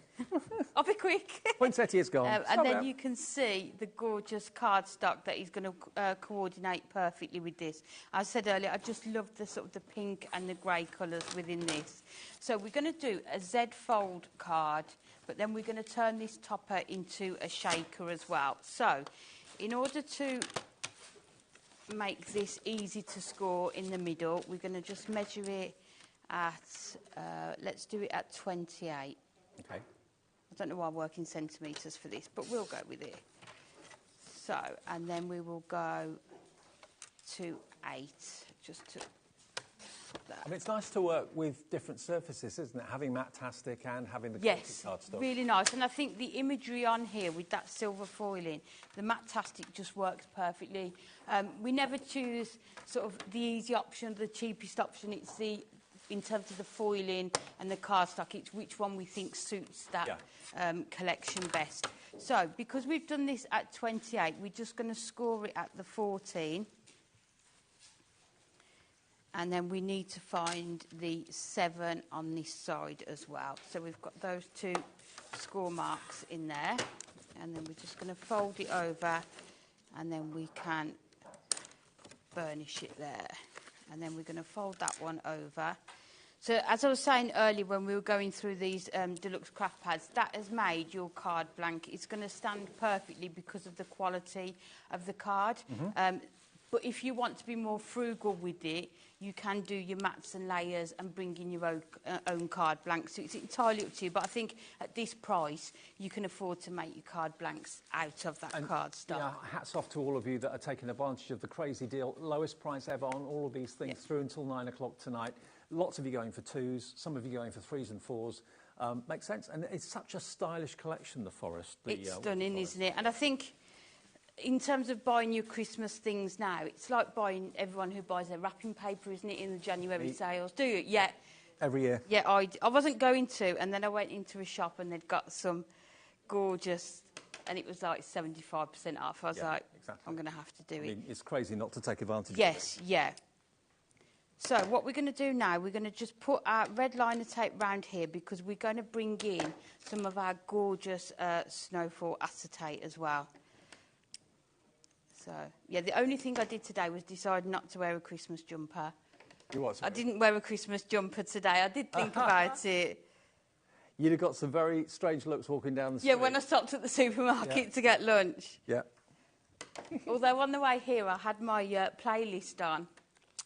I'll be quick. Poinsettia is gone. And then you can see the gorgeous cardstock that is going to coordinate perfectly with this. As I said earlier, I just love the sort of the pink and the grey colours within this. So we're going to do a Z fold card, but then we're going to turn this topper into a shaker as well. So in order to make this easy to score in the middle, we're going to just measure it at, let's do it at 28. Okay. I don't know why I work in centimetres for this, but we'll go with it. So, and then we will go to 8, just to put that. I mean, it's nice to work with different surfaces, isn't it? Having Matte-tastic and having the Yes, cardstock. really nice. And I think the imagery on here with that silver foiling, the Matte-tastic just works perfectly. We never choose sort of the easy option, the cheapest option. It's the, in terms of the foiling and the cardstock, it's which one we think suits that collection best. So, because we've done this at 28, we're just going to score it at the 14. And then we need to find the 7 on this side as well. So we've got those 2 score marks in there. And then we're just going to fold it over, and then we can burnish it there. And then we're going to fold that one over. So as I was saying earlier when we were going through these deluxe craft pads, that has made your card blank. It's going to stand perfectly because of the quality of the card. But if you want to be more frugal with it, you can do your mats and layers and bring in your own card blanks. So it's entirely up to you. But I think at this price, you can afford to make your card blanks out of that card stock. Yeah, hats off to all of you that are taking advantage of the crazy deal. Lowest price ever on all of these things through until 9 o'clock tonight. Lots of you going for 2s, some of you going for 3s and 4s. Makes sense. And it's such a stylish collection, the Forest. It's stunning, isn't it? And I think in terms of buying your Christmas things now, it's like buying everyone who buys their wrapping paper, isn't it, in the January sales? Do you? Yeah. Every year. Yeah, I wasn't going to, and then I went into a shop and they'd got some gorgeous, and it was like 75% off. I was like, exactly. I'm going to have to do it. I mean, it's crazy not to take advantage of it. Yes, yeah. So what we're going to do now, we're going to just put our red liner tape round here because we're going to bring in some of our gorgeous snowfall acetate as well. So, yeah, the only thing I did today was decide not to wear a Christmas jumper. You what? I didn't wear a Christmas jumper today. I did think about it. You'd have got some very strange looks walking down the street. Yeah, when I stopped at the supermarket to get lunch. Yeah. Although on the way here, I had my playlist on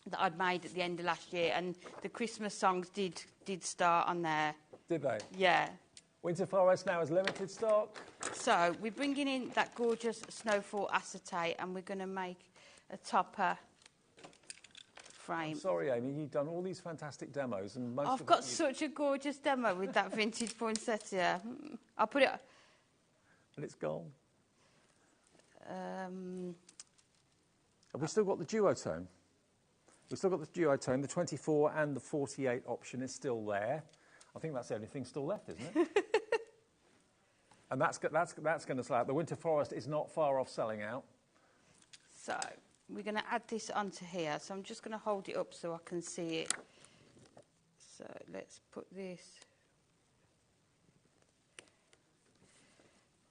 that I'd made at the end of last year, and the Christmas songs did start on there. Did they? Yeah. Winter Forest now has limited stock. So we're bringing in that gorgeous snowfall acetate, and we're going to make a topper frame. I'm sorry, Amy, you've done all these fantastic demos, and most I've got such a gorgeous demo with that vintage poinsettia. I'll put it. And it's gone. Have we still got the duotone? We've still got the duotone. The 24 and the 48 option is still there. I think that's the only thing still left, isn't it? And that's going to sell out. The Winter Forest is not far off selling out. So we're going to add this onto here. So I'm just going to hold it up so I can see it. So let's put this.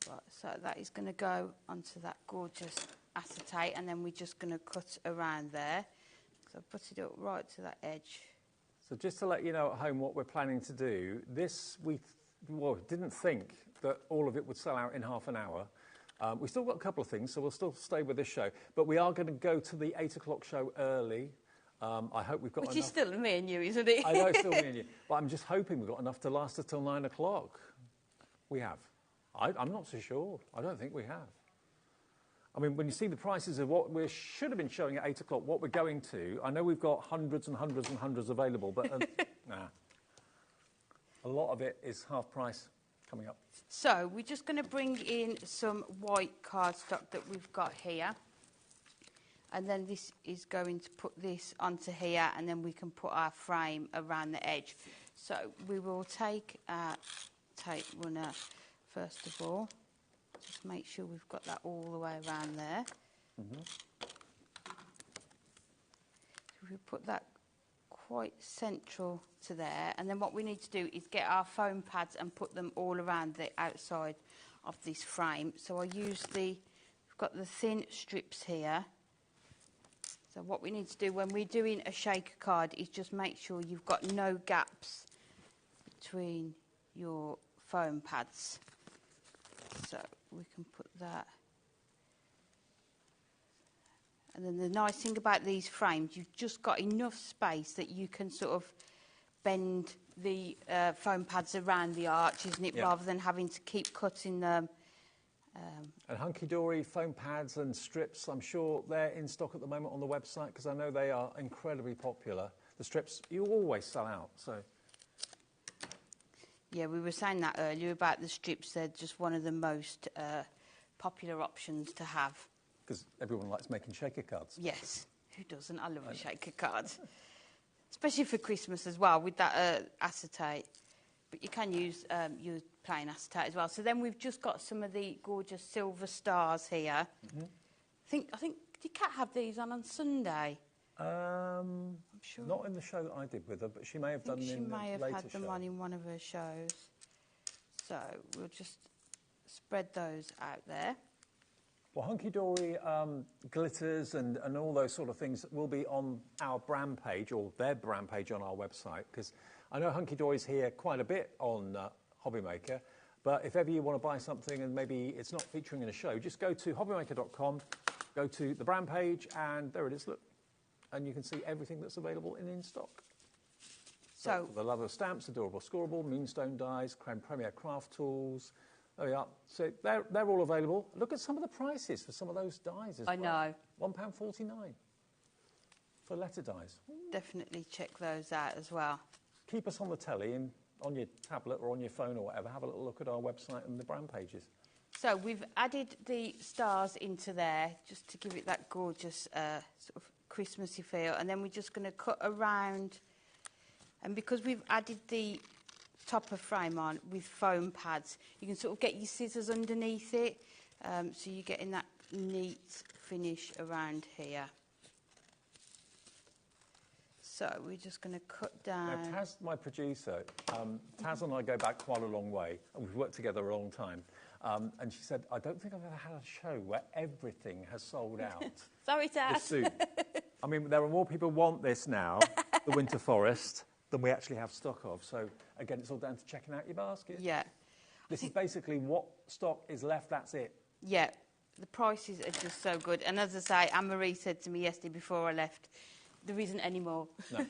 Right, so that is going to go onto that gorgeous acetate, and then we're just going to cut around there. So I'll put it up right to that edge. So just to let you know at home what we're planning to do, this we didn't think that all of it would sell out in half an hour. We've still got a couple of things, so we'll still stay with this show. But we are going to go to the 8 o'clock show early. I hope we've got enough. Which is still me and you, isn't it? I know it's still me and you. But I'm just hoping we've got enough to last us till 9 o'clock. We have. I'm not so sure. I don't think we have. I mean, when you see the prices of what we should have been showing at 8 o'clock, what we're going to, I know we've got hundreds and hundreds and hundreds available, but nah. A lot of it is half price coming up. So we're just going to bring in some white cardstock that we've got here. And then this is going to put this onto here, and then we can put our frame around the edge. So we will take our tape runner first of all. Just make sure we've got that all the way around there. So we put that quite central to there, and then what we need to do is get our foam pads and put them all around the outside of this frame. So I use we've got the thin strips here. So what we need to do when we're doing a shaker card is just make sure you've got no gaps between your foam pads. So we can put that. And then the nice thing about these frames, you've just got enough space that you can sort of bend the foam pads around the arch, isn't it, rather than having to keep cutting them. And hunky-dory foam pads and strips, I'm sure they're in stock at the moment on the website, because I know they are incredibly popular. The strips, you always sell out, so... Yeah, we were saying that earlier about the strips. They're just one of the most popular options to have. Because everyone likes making shaker cards. Yes, who doesn't? I love a shaker card. Especially for Christmas as well, with that acetate. But you can use your plain acetate as well. So then we've just got some of the gorgeous silver stars here. I think did Kat have these on Sunday? I'm sure. Not in the show that I did with her, but she may have done them in the later show. She may have had them on in one of her shows. So we'll just spread those out there. Well, hunky-dory glitters and all those sort of things will be on our brand page, or their brand page on our website, because I know hunky-dory's here quite a bit on HobbyMaker, but if ever you want to buy something and maybe it's not featuring in a show, just go to hobbymaker.com, go to the brand page, and there it is, look. And you can see everything that's available in stock. So the leather stamps, adorable scoreable, moonstone dies, creme premier craft tools. There we are. So they're all available. Look at some of the prices for some of those dies as well. I know. £1.49 for letter dies. Definitely check those out as well. Keep us on the telly and on your tablet or on your phone or whatever. Have a little look at our website and the brand pages. So we've added the stars into there just to give it that gorgeous sort of Christmassy feel, and then we're just going to cut around, and because we've added the topper frame on with foam pads, you can sort of get your scissors underneath it, so you're getting that neat finish around here. So we're just going to cut down. Now, Taz, my producer, Taz and I go back quite a long way, and we've worked together a long time. And she said, I don't think I've ever had a show where everything has sold out. Sorry, Taz. This soon. I mean, there are more people who want this now, the Winter Forest, than we actually have stock of. So, again, it's all down to checking out your basket. Yeah. This is basically what stock is left, that's it. Yeah. The prices are just so good. And as I say, Anne-Marie said to me yesterday before I left, there isn't any more. No,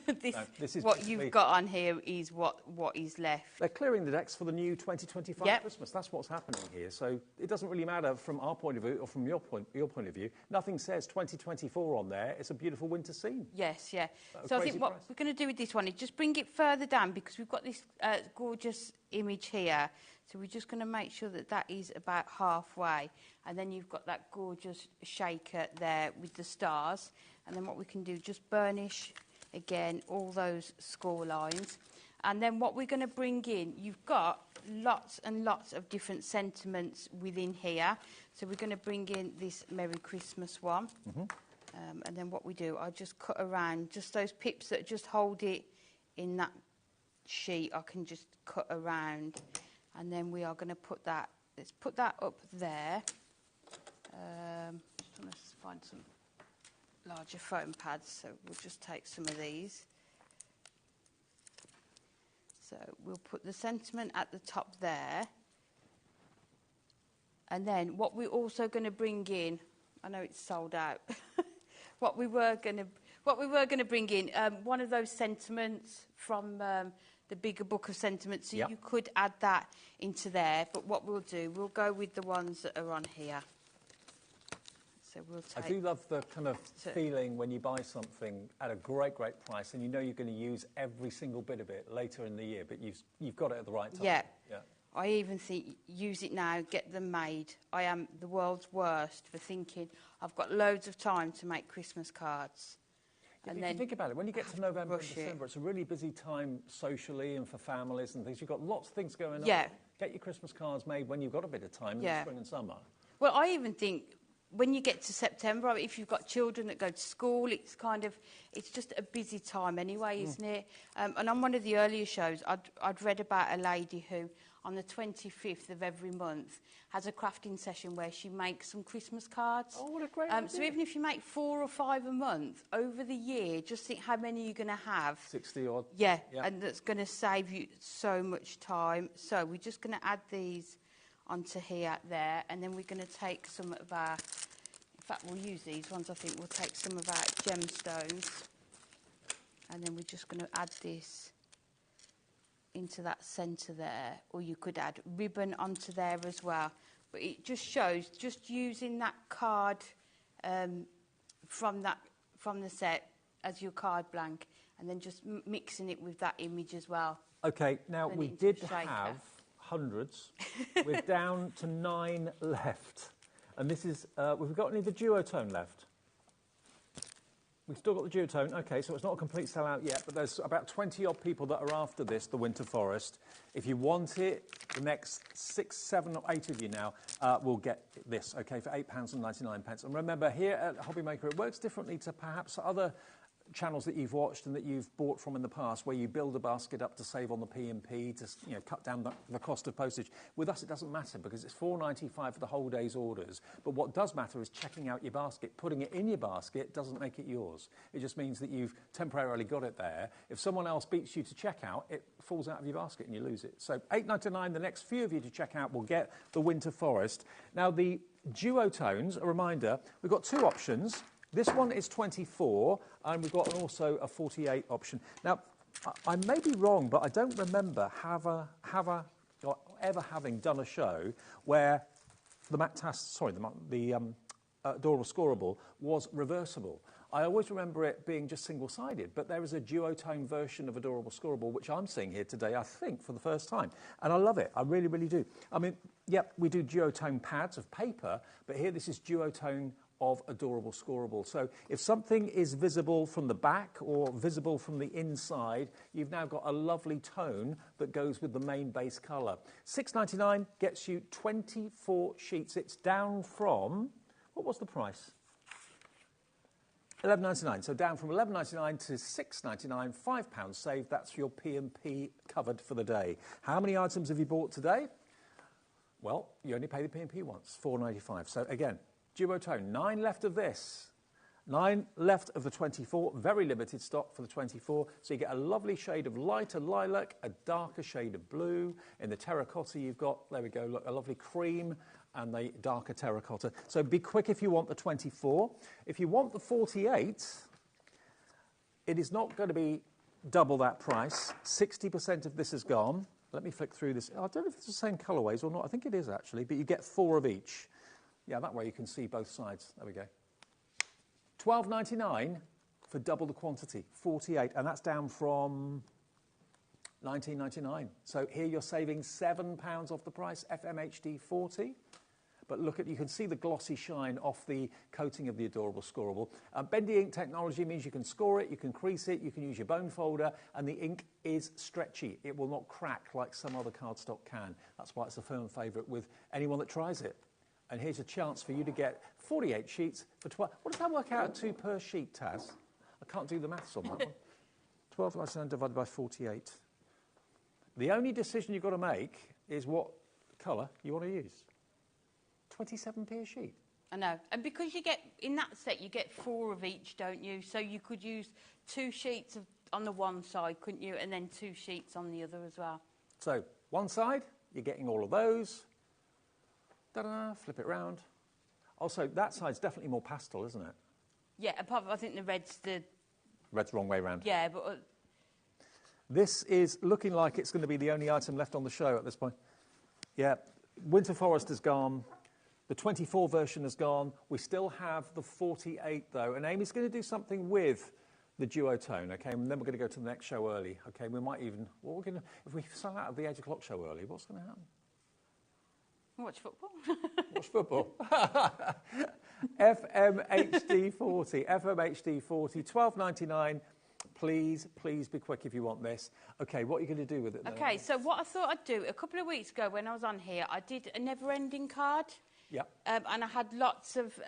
this is what you've got on here is what is left. They're clearing the decks for the new 2025 Christmas. That's what's happening here. So it doesn't really matter from our point of view or from your point of view. Nothing says 2024 on there. It's a beautiful winter scene. Yes, yeah. So I think what we're going to do with this one is just bring it further down, because we've got this gorgeous image here. So we're just going to make sure that that is about halfway. And then you've got that gorgeous shaker there with the stars. And then what we can do, just burnish, again, all those score lines. And then what we're going to bring in, you've got lots and lots of different sentiments within here. So we're going to bring in this Merry Christmas one. And then what we do, I just cut around, just those pips that just hold it in that sheet, I can just cut around. And then we are going to put that, let's put that up there. Just want to find some larger foam pads, so we'll just take some of these. So we'll put the sentiment at the top there. And then what we're also going to bring in, I know it's sold out, what we were going to bring in, one of those sentiments from the bigger book of sentiments, so you could add that into there, but what we'll do, we'll go with the ones that are on here. So we'll take... I do love the kind of feeling when you buy something at a great, great price and you know you're going to use every single bit of it later in the year, but you've got it at the right time. Yeah. Yeah. I even think use it now, get them made. I am the world's worst for thinking I've got loads of time to make Christmas cards. Yeah, and if then you think about it, when you get to November and rush December, it's a really busy time socially and for families and things. You've got lots of things going on. Yeah. Get your Christmas cards made when you've got a bit of time in the spring and summer. Well, I even think when you get to September, if you've got children that go to school, it's just a busy time anyway, isn't it? And on one of the earlier shows, I'd read about a lady who, on the 25th of every month, has a crafting session where she makes some Christmas cards. Oh, what a great idea. So even if you make 4 or 5 a month, over the year, just think how many you're going to have. 60 odd. Yeah, and that's going to save you so much time. So we're just going to add these onto here, there, and then we're going to take some of our... In fact, we'll use these ones. I think we'll take some of our gemstones, and then we're just going to add this into that centre there, or you could add ribbon onto there as well. But it just shows just using that card from the set as your card blank, and then just mixing it with that image as well. Okay, now we did have hundreds. We're down to 9 left. And this is, we've got any of the duotone left? We've still got the duotone. Okay, so it's not a complete sellout yet, but there's about 20 odd people that are after this, the Winter Forest. If you want it, the next 6, 7 or 8 of you now will get this, okay, for £8.99. And remember, here at HobbyMaker, it works differently to perhaps other channels that you've watched and that you've bought from in the past, where you build a basket up to save on the P&P, to cut down the cost of postage. With us, it doesn't matter because it's $4.95 for the whole day's orders. But what does matter is checking out your basket. Putting it in your basket doesn't make it yours. It just means that you've temporarily got it there. If someone else beats you to checkout, it falls out of your basket and you lose it. So $8.99, the next few of you to check out will get the Winter Forest. Now, the duotones, a reminder, we've got 2 options. This one is 24, and we've got also a 48 option. Now, I may be wrong, but I don't remember ever having done a show where the adorable scoreable was reversible. I always remember it being just single-sided, but there is a duotone version of adorable scoreable, which I'm seeing here today, I think, for the first time. And I love it. I really, really do. I mean, yep, we do duotone pads of paper, but here this is duotone of adorable scoreable. So if something is visible from the back or visible from the inside, you've now got a lovely tone that goes with the main base colour. $6.99 gets you 24 sheets. It's down from, what was the price? $11.99. So down from $11.99 to $6.99, £5 saved. That's your P&P covered for the day. How many items have you bought today? Well, you only pay the P&P once, $4.95. So again, duotone, 9 left of this, 9 left of the 24, very limited stock for the 24, so you get a lovely shade of lighter lilac, a darker shade of blue. In the terracotta you've got, there we go, look, a lovely cream and the darker terracotta. So be quick if you want the 24. If you want the 48, it is not going to be double that price. 60% of this is gone. Let me flick through this. I don't know if it's the same colourways or not. I think it is actually, but you get 4 of each. Yeah, that way you can see both sides. There we go. $12.99 for double the quantity, 48, and that's down from $19.99. So here you're saving £7 off the price, FMHD 40. But look at, you can see the glossy shine off the coating of the adorable scoreable. Bendy ink technology means you can score it, you can crease it, you can use your bone folder, and the ink is stretchy. It will not crack like some other cardstock can. That's why it's a firm favourite with anyone that tries it. And here's a chance for you to get 48 sheets for 12. What does that work out 2 per sheet, Taz? I can't do the maths on that one. 12 divided by 48. The only decision you've got to make is what colour you want to use. 27p a sheet. I know. And because you get, in that set, you get 4 of each, don't you? So you could use 2 sheets on the one side, couldn't you? And then 2 sheets on the other as well. So, one side, you're getting all of those. Ta-da, flip it round. Also, that side's definitely more pastel, isn't it? Yeah, apart from, I think the red's the... Red's the wrong way round. Yeah, but... This is looking like it's going to be the only item left on the show at this point. Yeah, Winter Forest is gone. The 24 version has gone. We still have the 48 though, and Amy's going to do something with the duotone, okay? And then we're going to go to the next show early, okay? We might even, what we're going to, if we sell out of the 8 o'clock show early, what's going to happen? Watch football. Watch football. FMHD40, FMHD40, $12.99. Please be quick if you want this. Okay, what are you going to do with it then? Okay, so what I thought I'd do, a couple of weeks ago when I was on here, I did a never-ending card. Yep. And I had lots of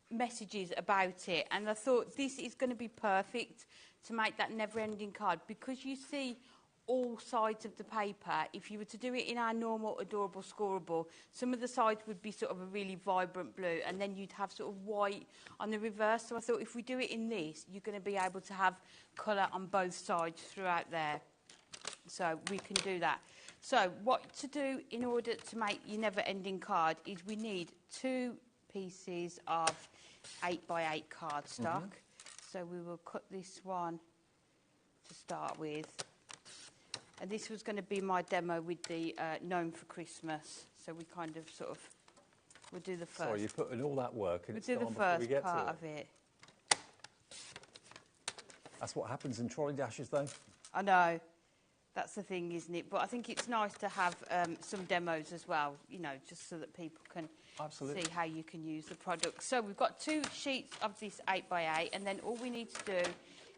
messages about it, and I thought this is going to be perfect to make that never-ending card, because you see all sides of the paper. If you were to do it in our normal adorable scoreable, some of the sides would be sort of a really vibrant blue, and then you'd have sort of white on the reverse. So I thought if we do it in this, you're going to be able to have colour on both sides throughout there. So we can do that. So what to do in order to make your never-ending card is we need 2 pieces of 8x8 cardstock. So we will cut this one to start with. And this was going to be my demo with the Gnome for Christmas. So we kind of sort of, we'll do the first. Sorry, you put in all that work and it's do the gone before we first get part to of it. That's what happens in trolley dashes though. I know. That's the thing, isn't it? But I think it's nice to have some demos as well, you know, just so that people can see how you can use the product. So we've got 2 sheets of this 8x8, and then all we need to do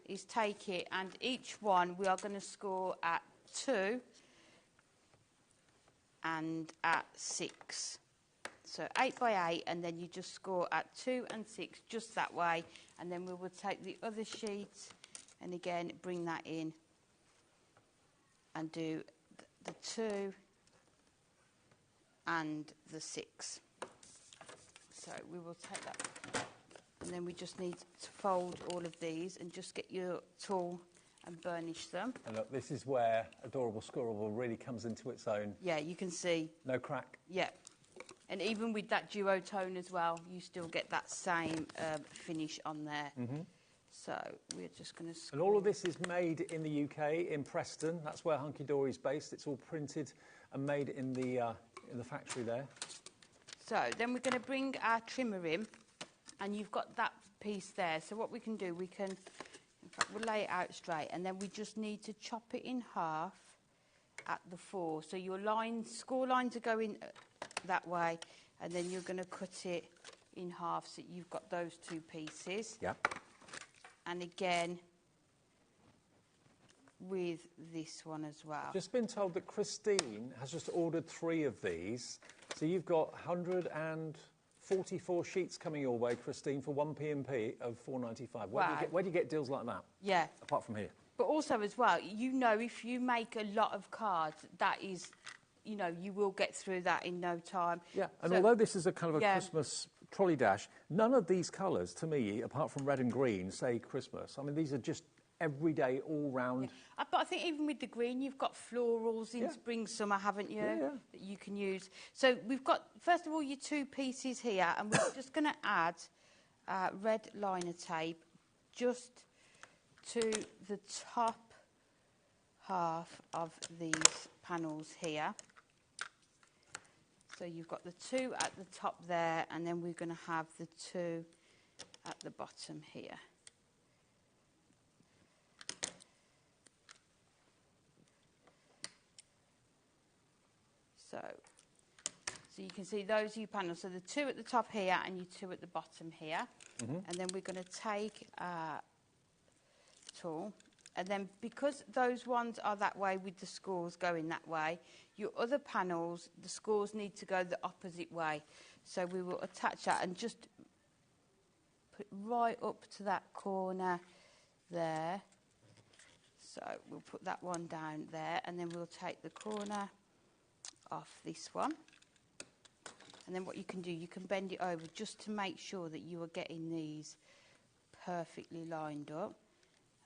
is take it, and each one we are going to score at 2 and at 6. So 8x8, and then you just score at 2 and 6, just that way. And then we will take the other sheet and again bring that in and do the 2 and the 6. So we will take that, and then we just need to fold all of these and just get your tool and burnish them. And look, this is where Adorable Scoreable really comes into its own. Yeah, you can see. No crack. Yeah. And even with that duotone as well, you still get that same finish on there. So we're just going to... And all of this is made in the UK, in Preston. That's where Hunky Dory is based. It's all printed and made in the factory there. So then we're going to bring our trimmer in, and you've got that piece there. So what we can do, we can... In fact, we'll lay it out straight, and then we just need to chop it in half at the 4. So your lines, score lines are going that way, and then you're going to cut it in half so you've got those 2 pieces. Yeah. And again, with this one as well. Just been told that Christine has just ordered 3 of these. So you've got 144 sheets coming your way, Christine, for 1 P&P of $4.95. Where do you get deals like that? Yeah. Apart from here. But also as well, you know, if you make a lot of cards, that is, you know, you will get through that in no time. Yeah, and so, although this is a kind of a Christmas trolley dash, none of these colours, to me, apart from red and green, say Christmas. I mean, these are just everyday, all-round... Yeah. But I think even with the green, you've got florals in spring, summer, haven't you? Yeah. That you can use. So we've got, first of all, your 2 pieces here, and we're just going to add red liner tape just to the top half of these panels here. So you've got the 2 at the top there, and then we're going to have the 2 at the bottom here. So you can see those are your panels. So the 2 at the top here and your 2 at the bottom here. And then we're going to take our tool. And then because those ones are that way with the scores going that way, your other panels, the scores need to go the opposite way. So we will attach that and just put right up to that corner there. So we'll put that one down there, and then we'll take the corner off this one. And then what you can do, you can bend it over just to make sure that you are getting these perfectly lined up.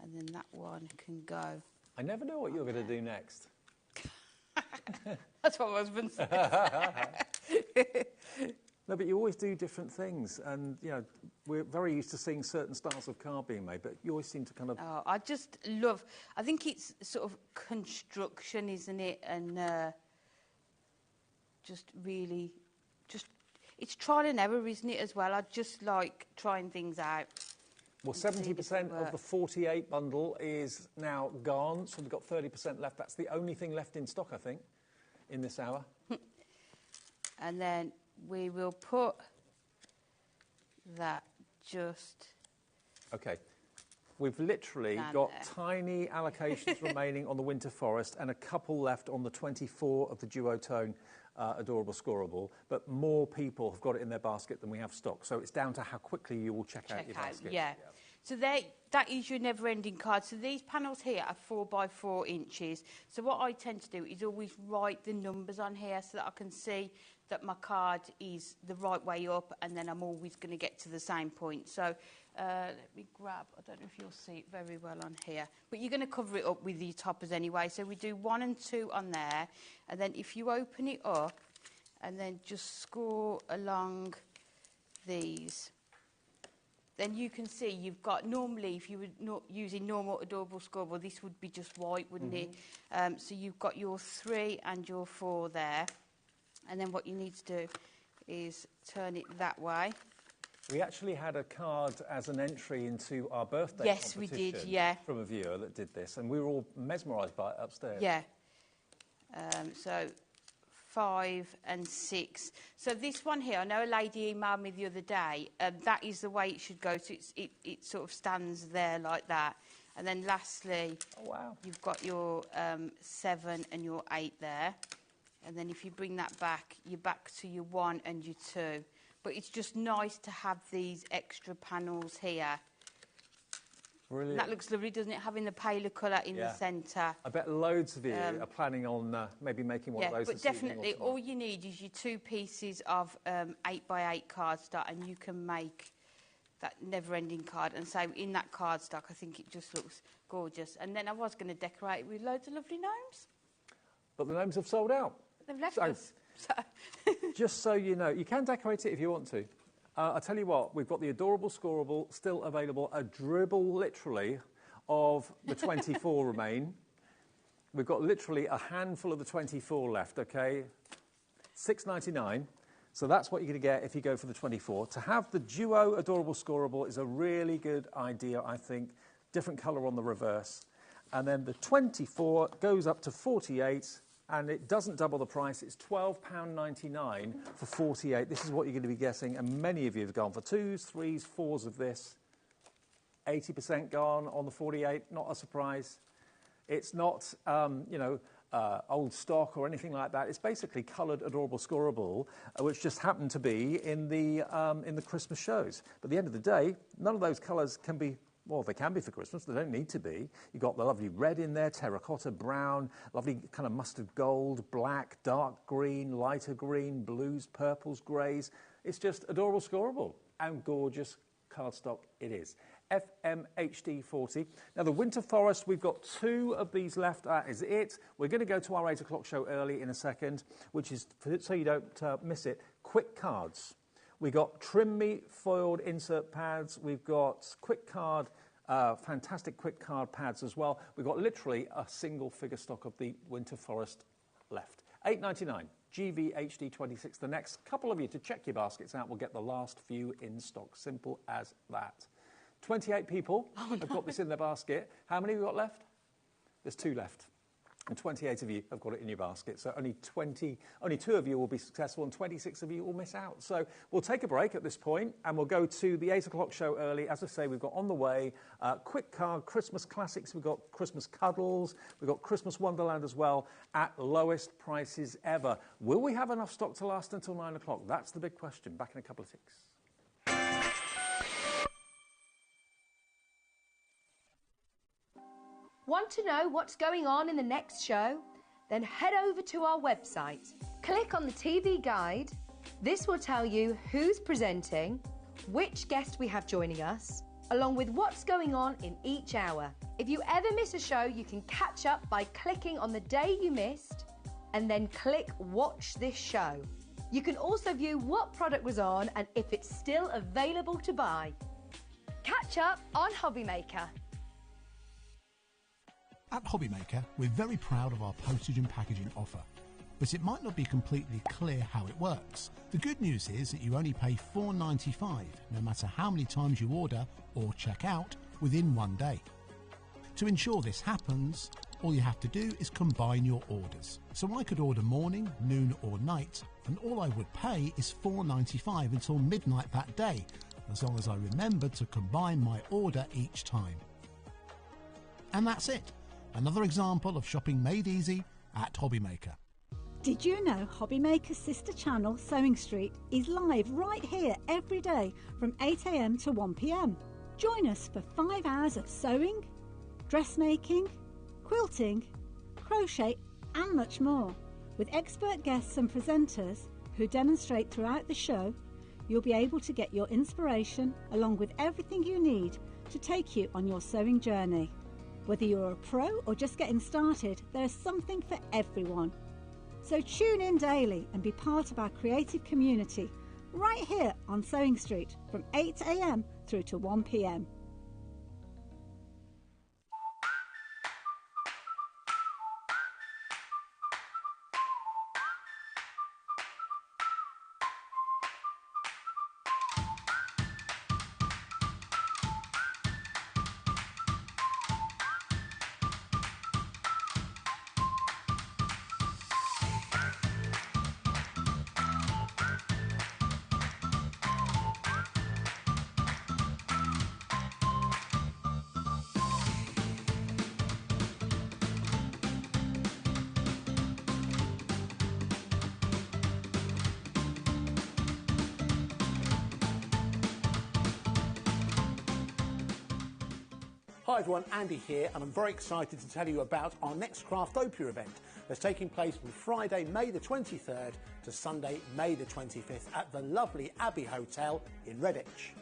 And then that one can go. I never know what you're going to do next. That's what my husband says. No, but you always do different things. And, you know, we're very used to seeing certain styles of card being made, but you always seem to kind of... Oh, I just love... I think it's sort of construction, isn't it? And just really... it's trial and error, isn't it, as well? I just like trying things out. Well, 70% of the 48 bundle is now gone, so we've got 30% left. That's the only thing left in stock, I think, in this hour. And then we will put that just... OK. We've literally got tiny allocations remaining on the Winter Forest and a couple left on the 24 of the Duotone Adorable Scoreable, but more people have got it in their basket than we have stock. So it's down to how quickly you will check out your basket. Yeah. So that is your never-ending card. So these panels here are 4 by 4 inches. So what I tend to do is always write the numbers on here so that I can see that my card is the right way up, and then I'm always going to get to the same point. So let me grab, I don't know if you'll see it very well on here, but you're going to cover it up with your toppers anyway. So we do 1 and 2 on there, and then if you open it up and then just score along these, then you can see you've got, normally if you were not using normal Adorable Scoreable, this would be just white, wouldn't it? So you've got your 3 and your 4 there, and then what you need to do is turn it that way. We actually had a card as an entry into our birthday competition. Yes, we did, yeah. From a viewer that did this, and we were all mesmerised by it upstairs. Yeah. So 5 and 6. So this one here, I know a lady emailed me the other day, that is the way it should go. So it sort of stands there like that. And then lastly, you've got your 7 and your 8 there. And then if you bring that back, you're back to your 1 and your 2. But it's just nice to have these extra panels here. Brilliant. That looks lovely, doesn't it? Having the paler colour in the centre. I bet loads of you are planning on maybe making one of those. But definitely, all you need is your 2 pieces of 8 by 8 cardstock, and you can make that never-ending card. And so in that cardstock, I think it just looks gorgeous. And then I was going to decorate it with loads of lovely gnomes. But the gnomes have sold out. They've left us. So. Just so you know, you can decorate it if you want to. I'll tell you what, we've got the Adorable Scoreable still available, a dribble literally of the 24 remain. We've got literally a handful of the 24 left, OK? $6.99. So that's what you're going to get if you go for the 24. To have the Duo Adorable Scoreable is a really good idea, I think. Different colour on the reverse. And then the 24 goes up to 48. And it doesn't double the price. It's £12.99 for 48. This is what you're going to be getting, and many of you have gone for 2s, 3s, 4s of this. 80% gone on the 48, not a surprise. It's not, old stock or anything like that. It's basically coloured Adorable Scoreable, which just happened to be in the Christmas shows. But at the end of the day, none of those colours can be. Well, they can be for Christmas. They don't need to be. You've got the lovely red in there, terracotta brown, lovely kind of mustard gold, black, dark green, lighter green, blues, purples, greys. It's just Adorable Scoreable and gorgeous cardstock it is. FMHD 40. Now, the Winter Forest, we've got 2 of these left. That is it. We're going to go to our 8 o'clock show early in a second, which is, so you don't miss it, quick cards. We've got Trim Me foiled insert pads. We've got quick card, fantastic quick card pads as well. We've got literally a single figure stock of the Winter Forest left. $8.99, GVHD 26. The next couple of you to check your baskets out will get the last few in stock. Simple as that. 28 people have got this in their basket. How many have we got left? There's 2 left. And 28 of you have got it in your basket. So only 2 of you will be successful and 26 of you will miss out. So we'll take a break at this point and we'll go to the 8 o'clock show early. As I say, we've got on the way quick card Christmas classics. We've got Christmas cuddles. We've got Christmas Wonderland as well at lowest prices ever. Will we have enough stock to last until 9 o'clock? That's the big question. Back in a couple of ticks. Want to know what's going on in the next show? Then head over to our website. Click on the TV guide. This will tell you who's presenting, which guest we have joining us, along with what's going on in each hour. If you ever miss a show, you can catch up by clicking on the day you missed and then click Watch This Show. You can also view what product was on and if it's still available to buy. Catch up on HobbyMaker. At HobbyMaker, we're very proud of our postage and packaging offer. but it might not be completely clear how it works. The good news is that you only pay $4.95 no matter how many times you order or check out within one day. To ensure this happens, all you have to do is combine your orders. So I could order morning, noon or night, and all I would pay is $4.95 until midnight that day, as long as I remembered to combine my order each time. And that's it. Another example of shopping made easy at HobbyMaker. Did you know HobbyMaker's sister channel, Sewing Street, is live right here every day from 8 AM to 1 PM? Join us for 5 hours of sewing, dressmaking, quilting, crochet and much more. With expert guests and presenters who demonstrate throughout the show, you'll be able to get your inspiration along with everything you need to take you on your sewing journey. Whether you're a pro or just getting started, there's something for everyone. So tune in daily and be part of our creative community right here on Sewing Street from 8 AM through to 1 PM. Hi everyone, Andy here, and I'm very excited to tell you about our next Craftopia event that's taking place from Friday, May the 23rd to Sunday, May the 25th at the lovely Abbey Hotel in Redditch.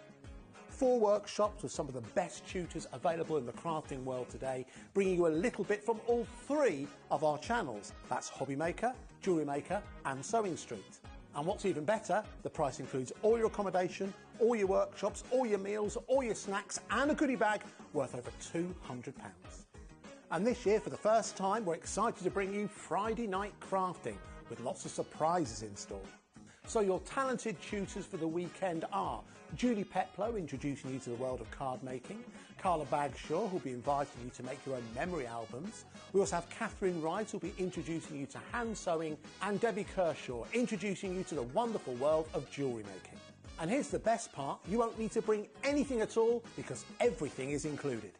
4 workshops with some of the best tutors available in the crafting world today, bringing you a little bit from all 3 of our channels. That's HobbyMaker, Jewellery Maker and Sewing Street. And what's even better, the price includes all your accommodation, all your workshops, all your meals, all your snacks and a goodie bag worth over £200. And this year, for the first time, we're excited to bring you Friday night crafting with lots of surprises in store. So your talented tutors for the weekend are Julie Peplow, introducing you to the world of card making, Carla Bagshaw, who'll be inviting you to make your own memory albums. We also have Catherine Wright, who'll be introducing you to hand sewing, and Debbie Kershaw, introducing you to the wonderful world of jewellery making. And here's the best part, you won't need to bring anything at all because everything is included.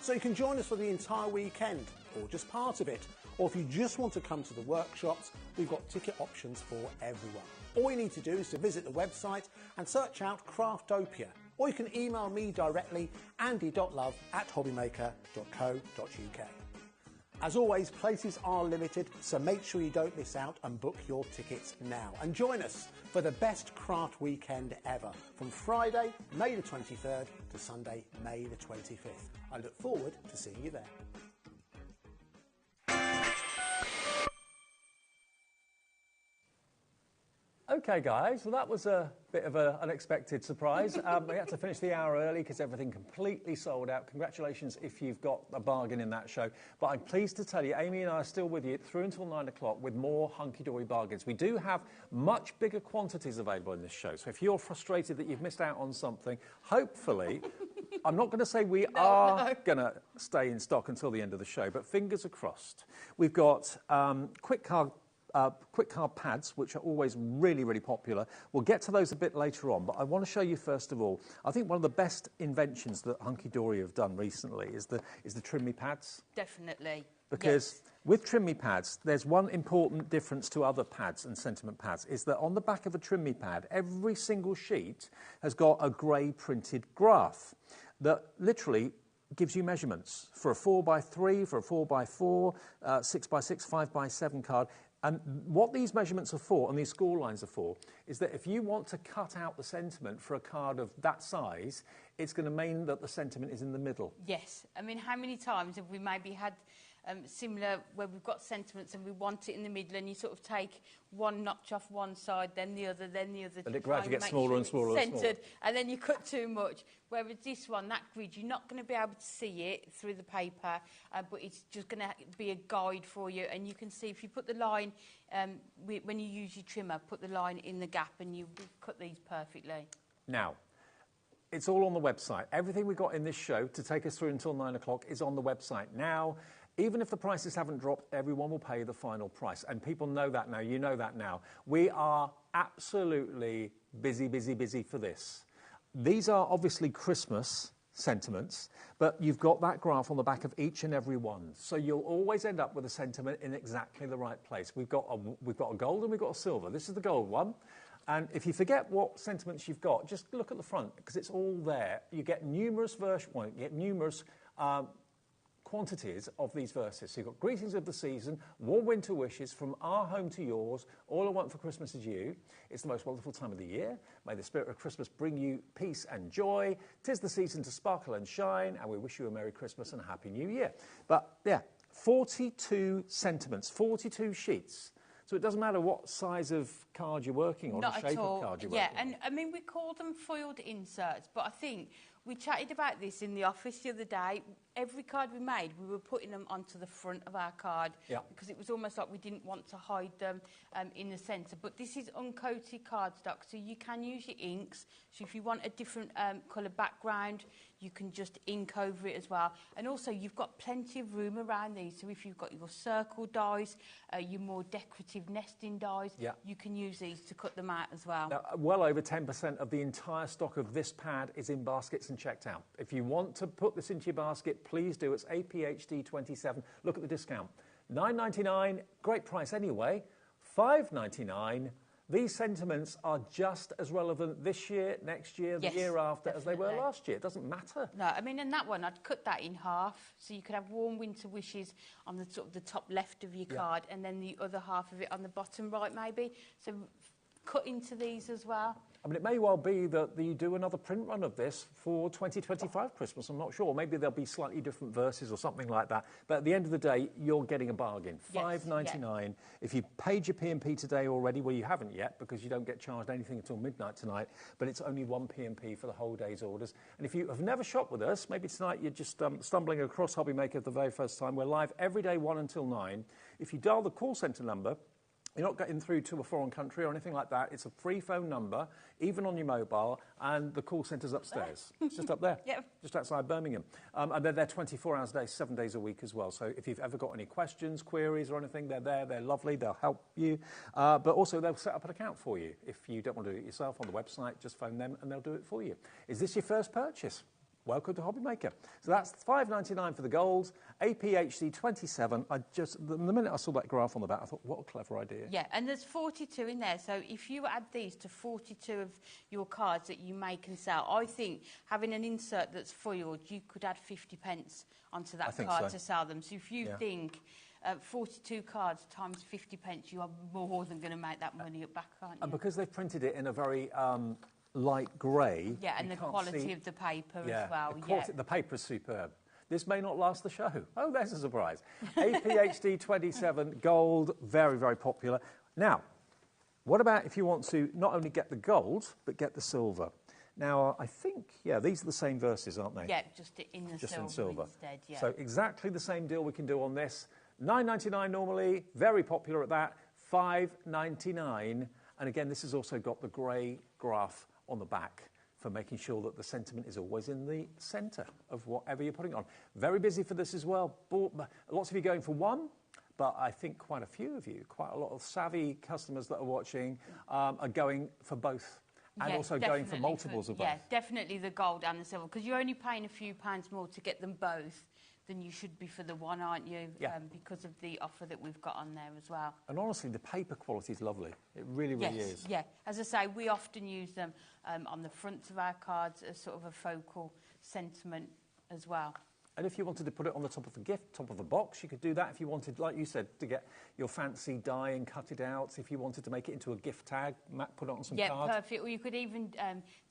So you can join us for the entire weekend, or just part of it, or if you just want to come to the workshops, we've got ticket options for everyone. All you need to do is to visit the website and search out Craftopia, or you can email me directly, andy.love@hobbymaker.co.uk. As always, places are limited, so make sure you don't miss out and book your tickets now. And join us for the best craft weekend ever, from Friday, May the 23rd to Sunday, May the 25th. I look forward to seeing you there. Okay, guys, well, that was a bit of an unexpected surprise. We had to finish the hour early because everything completely sold out. Congratulations if you've got a bargain in that show. But I'm pleased to tell you, Amy and I are still with you through until 9 o'clock with more hunky-dory bargains. We do have much bigger quantities available in this show. So if you're frustrated that you've missed out on something, hopefully, I'm not going to say we are going to stay in stock until the end of the show, but fingers are crossed. We've got quick card pads, which are always really, really popular. We'll get to those a bit later on, but I want to show you first of all, I think one of the best inventions that Hunky Dory have done recently is the Trim Me pads. Definitely. Because with Trim Me pads, there's one important difference to other pads and sentiment pads, is that on the back of a Trim Me pad, every single sheet has got a grey printed graph that literally gives you measurements for a 4x3, for a 4x4, 6x6, 5x7 card. And what these measurements are for, and these score lines are for, is that if you want to cut out the sentiment for a card of that size, it's going to mean that the sentiment is in the middle. Yes. I mean, how many times have we maybe had similar where we've got sentiments and we want it in the middle, and you sort of take one notch off one side, then the other, then the other. And it gradually gets smaller and smaller and smaller. Centred, and then you cut too much. Whereas this one, that grid, you're not going to be able to see it through the paper, but it's just going to be a guide for you. And you can see if you put the line, when you use your trimmer, put the line in the gap and you cut these perfectly. Now, it's all on the website. Everything we got in this show to take us through until 9 o'clock is on the website now. Even if the prices haven't dropped, everyone will pay the final price. And people know that now. You know that now. We are absolutely busy, busy, busy for this. These are obviously Christmas sentiments, but you've got that graph on the back of each and every one. So you'll always end up with a sentiment in exactly the right place. We've got a gold and we've got a silver. This is the gold one. And if you forget what sentiments you've got, just look at the front, because it's all there. You get numerous quantities of these verses. So you've got greetings of the season, warm winter wishes, from our home to yours, all I want for Christmas is you. It's the most wonderful time of the year. May the spirit of Christmas bring you peace and joy. 'Tis the season to sparkle and shine, and we wish you a Merry Christmas and a Happy New Year. But yeah, 42 sentiments, 42 sheets. So it doesn't matter what size of card you're working on, Not the shape at all. of card you're working on. Yeah, and I mean, we call them foiled inserts, but I think we chatted about this in the office the other day. Every card we made, we were putting them onto the front of our card because it was almost like we didn't want to hide them in the centre. But this is uncoated cardstock, so you can use your inks. So if you want a different colour background, you can just ink over it as well. And also, you've got plenty of room around these. So if you've got your circle dies, your more decorative nesting dies, you can use these to cut them out as well. Now, well over 10% of the entire stock of this pad is in baskets and checked out. If you want to put this into your basket, please do. It's APHD27. Look at the discount. $9.99, great price anyway. $5.99. These sentiments are just as relevant this year, next year, the year after as they were last year. It doesn't matter. No, I mean, in that one, I'd cut that in half. So you could have warm winter wishes on the sort of the top left of your card, and then the other half of it on the bottom right, maybe. So cut into these as well. I mean, it may well be that you do another print run of this for 2025 Christmas. I'm not sure. Maybe there'll be slightly different verses or something like that. But at the end of the day, you're getting a bargain. $5.99. If you paid your P&P today already, well, you haven't yet because you don't get charged anything until midnight tonight. But it's only one P&P for the whole day's orders. And if you have never shopped with us, maybe tonight you're just stumbling across HobbyMaker for the very first time. We're live every day, 1 until 9. If you dial the call centre number, you're not getting through to a foreign country or anything like that. It's a free phone number, even on your mobile, and the call centre's upstairs. It's just up there, just outside Birmingham. And they're there 24 hours a day, 7 days a week as well. So if you've ever got any questions, queries or anything, they're there. They're lovely. They'll help you. But also they'll set up an account for you. If you don't want to do it yourself on the website, just phone them and they'll do it for you. Is this your first purchase? Welcome to HobbyMaker. So that's $5.99 for the gold, APHD 27. The minute I saw that graph on the back, I thought, what a clever idea. Yeah, and there's 42 in there. So if you add these to 42 of your cards that you make and sell, I think having an insert that's foiled, you could add 50p onto that card to sell them. So if you think 42 cards times 50p, you are more than going to make that money back, aren't you? And because they've printed it in a very light grey. Yeah, and the quality of the paper as well. The paper's superb. This may not last the show. Oh, there's a surprise. APHD 27 gold, very, very popular. Now, what about if you want to not only get the gold, but get the silver? Now, I think, these are the same verses, aren't they? Yeah, just in silver instead, yeah. So exactly the same deal we can do on this. $9.99 normally, very popular at that. $5.99. And again, this has also got the grey graph on the back for making sure that the sentiment is always in the centre of whatever you're putting on. Very busy for this as well. Lots of you going for one, but I think quite a few of you, quite a lot of savvy customers that are watching are going for both and also going for multiples of both. Yeah, definitely the gold and the silver, because you're only paying a few pounds more to get them both than you should be for the one, aren't you? Because of the offer that we've got on there as well. And honestly, the paper quality is lovely. It really, really is. Yeah, as I say, we often use them on the fronts of our cards as sort of a focal sentiment as well. And if you wanted to put it on the top of a gift, top of a box, you could do that. If you wanted, like you said, to get your fancy die and cut it out. If you wanted to make it into a gift tag, put it on some cards. Yeah, perfect. Or you could even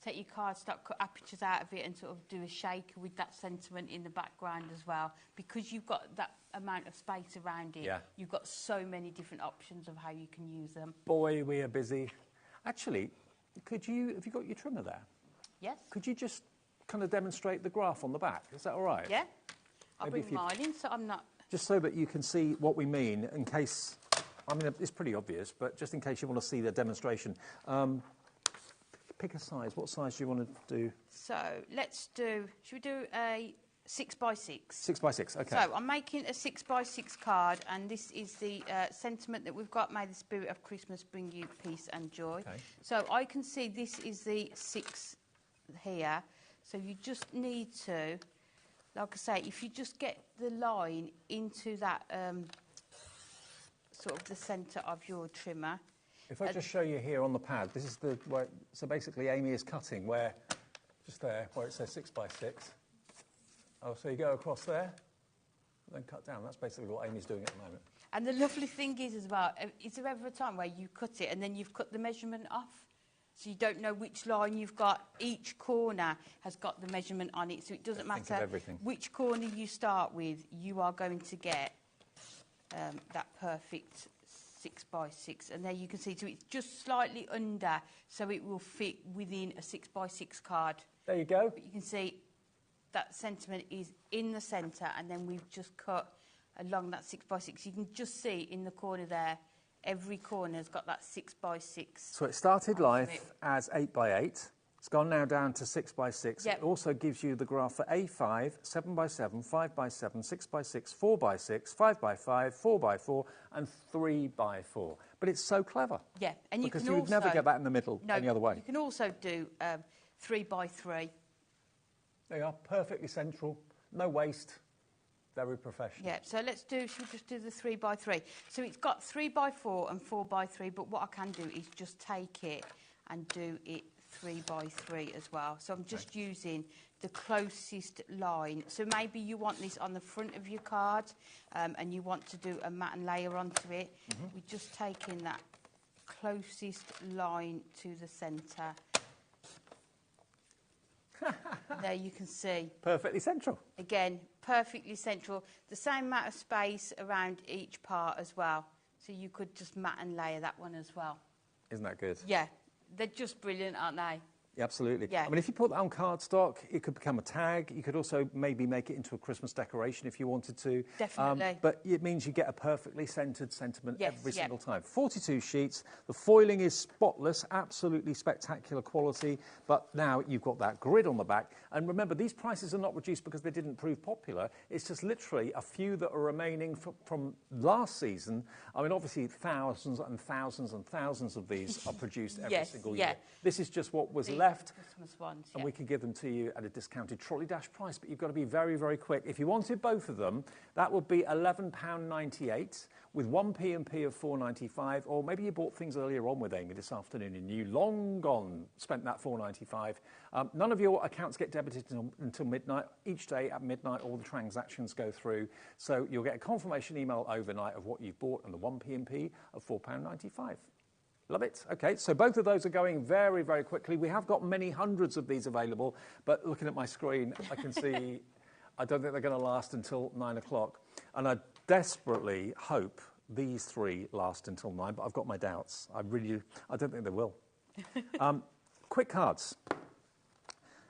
take your cardstock, cut apertures out of it and sort of do a shaker with that sentiment in the background as well. Because you've got that amount of space around it, you've got so many different options of how you can use them. Boy, we are busy. Actually, have you got your trimmer there? Yes. Could you just kind of demonstrate the graph on the back? Is that all right? Yeah. I'll Maybe bring mine in so I'm not... Just so that you can see what we mean in case... I mean, it's pretty obvious, but just in case you want to see the demonstration. Pick a size. What size do you want to do? So let's do... Should we do a 6x6? 6x6, OK. So I'm making a 6x6 card, and this is the sentiment that we've got, may the spirit of Christmas bring you peace and joy. Okay. So I can see this is the 6 here. So you just need to, like I say, if you just get the line into that sort of the centre of your trimmer. If I just show you here on the pad, this is the where, so basically Amy is cutting where, just there, where it says 6x6. Oh, so you go across there, then cut down. That's basically what Amy's doing at the moment. And the lovely thing is as well, is there ever a time where you cut it and then you've cut the measurement off? So you don't know which line you've got. Each corner has got the measurement on it, so it doesn't matter which corner you start with, you are going to get that perfect 6x6. And there you can see, so it's just slightly under, so it will fit within a 6x6 card. There you go. But you can see that sentiment is in the centre, and then we've just cut along that 6x6. You can just see in the corner there, every corner's got that 6x6. So it started life as 8x8. It's gone now down to 6x6. Yep. It also gives you the graph for A5, 7x7, 5x7, 6x6, 4x6, 5x5, 4x4, and 3x4. But it's so clever. Yeah, and because you would also, never get that in the middle any other way. You can also do 3x3. They are perfectly central, no waste, very professional. Yeah, so should we just do the 3x3? So it's got 3x4 and 4x3, but what I can do is just take it and do it 3x3 as well. So I'm just using the closest line. So maybe you want this on the front of your card and you want to do a matte and layer onto it. We're just taking that closest line to the centre. There you can see. Perfectly central. Again, perfectly central. The same amount of space around each part as well. So you could just matte and layer that one as well. Isn't that good? Yeah, they're just brilliant, aren't they? Absolutely. Yeah. I mean, if you put that on cardstock, it could become a tag. You could also maybe make it into a Christmas decoration if you wanted to. Definitely. But it means you get a perfectly centred sentiment Yes, every yeah. single time. 42 sheets. The foiling is spotless, absolutely spectacular quality. But now you've got that grid on the back. And remember, these prices are not reduced because they didn't prove popular. It's just literally a few that are remaining from last season. I mean, obviously, thousands and thousands and thousands of these are produced every single year. This is just what was left. Christmas ones, and we can give them to you at a discounted trolley dash price, but you've got to be very, very quick. If you wanted both of them, that would be £11.98 with 1p&p of £4.95, or maybe you bought things earlier on with Amy this afternoon and you long gone spent that £4.95. None of your accounts get debited until midnight. Each day at midnight, all the transactions go through, so you'll get a confirmation email overnight of what you've bought and the 1p&p of £4.95. Love it. OK, so both of those are going very, very quickly. We have got many hundreds of these available, but looking at my screen, I can see I don't think they're going to last until 9 o'clock. And I desperately hope these three last until 9, but I've got my doubts. I don't think they will. Quick cards.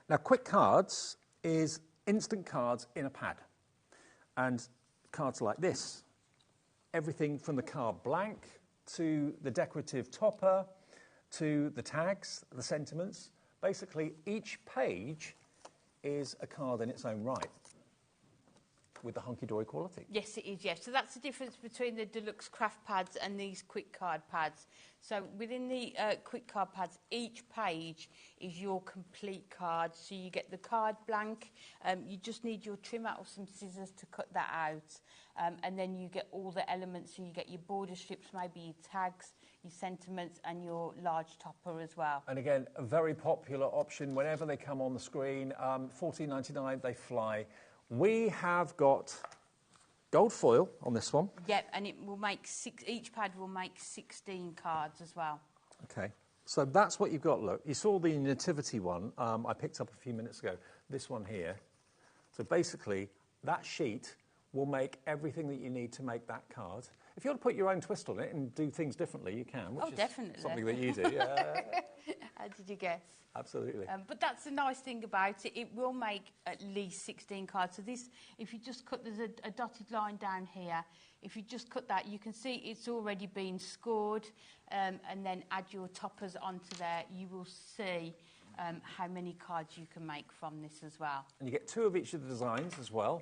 Now, quick cards is instant cards in a pad. And cards like this. Everything from the card blank to the decorative topper, to the tags, the sentiments. Basically, each page is a card in its own right with the hunky-dory quality. Yes, it is, yes. So that's the difference between the deluxe craft pads and these quick card pads. So within the quick card pads, each page is your complete card. So you get the card blank, you just need your trimmer or some scissors to cut that out. And then you get all the elements, so you get your border strips, maybe your tags, your sentiments, and your large topper as well. And again, a very popular option whenever they come on the screen. $14.99, they fly. We have got gold foil on this one. Yep, and it will make each pad will make 16 cards as well. Okay, so that's what you've got. Look, you saw the nativity one I picked up a few minutes ago. This one here. So basically, that sheet will make everything that you need to make that card. If you want to put your own twist on it and do things differently, you can. Which is definitely. Something that you do. Yeah. How did you guess? Absolutely. But that's the nice thing about it. It will make at least 16 cards. So this, if you just cut, there's a dotted line down here. If you just cut that, you can see it's already been scored. And then add your toppers onto there. You will see how many cards you can make from this as well. And you get 2 of each of the designs as well.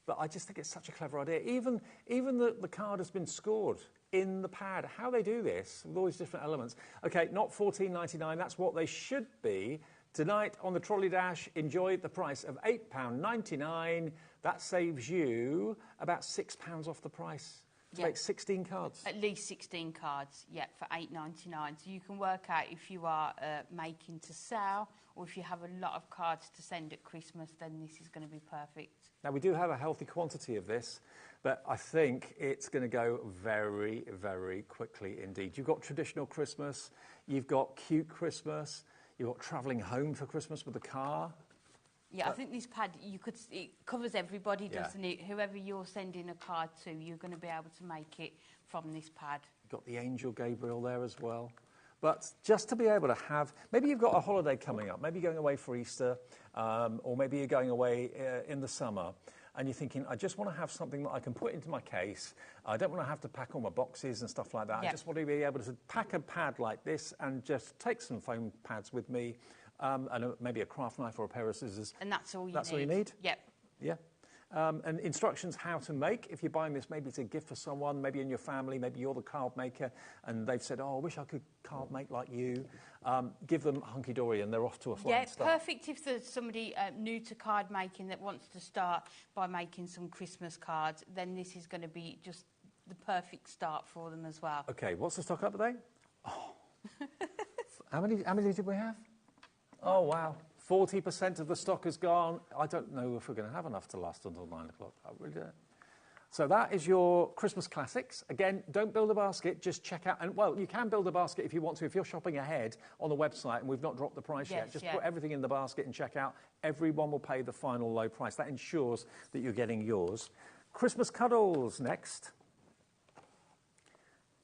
But I just think it's such a clever idea. Even the card has been scored in the pad. How they do this with all these different elements. Okay, not $14.99. That's what they should be. Tonight on the Trolley Dash, enjoy the price of £8.99. That saves you about £6 off the price to make 16 cards. At least 16 cards, for $8.99. So you can work out if you are making to sell or if you have a lot of cards to send at Christmas, then this is going to be perfect. Now, we do have a healthy quantity of this, but I think it's going to go very, very quickly indeed. You've got traditional Christmas, you've got cute Christmas, you've got travelling home for Christmas with the car. Yeah, I think this pad, it covers everybody, doesn't it? Whoever you're sending a card to, you're going to be able to make it from this pad. You've got the Angel Gabriel there as well. But just to be able to have, maybe you've got a holiday coming up, maybe you're going away for Easter, or maybe you're going away in the summer, and you're thinking, I just want to have something that I can put into my case. I don't want to have to pack all my boxes and stuff like that. Yep. I just want to be able to pack a pad like this and just take some foam pads with me, and maybe a craft knife or a pair of scissors. And that's all you need. That's all you need? Yep. Yeah. And instructions how to make. If you're buying this, maybe it's a gift for someone, maybe in your family, maybe you're the card maker, and they've said, oh, I wish I could card make like you. Give them hunky-dory and they're off to a flying start. Yeah, perfect if there's somebody new to card making that wants to start by making some Christmas cards, then this is going to be just the perfect start for them as well. OK, what's the stock up today? Oh. How many did we have? Oh, wow. 40% of the stock is gone. I don't know if we're going to have enough to last until 9 o'clock. I really don't. So that is your Christmas classics. Again, don't build a basket, just check out. And, well, you can build a basket if you want to. If you're shopping ahead on the website and we've not dropped the price yet, just put everything in the basket and check out. Everyone will pay the final low price. That ensures that you're getting yours. Christmas cuddles next.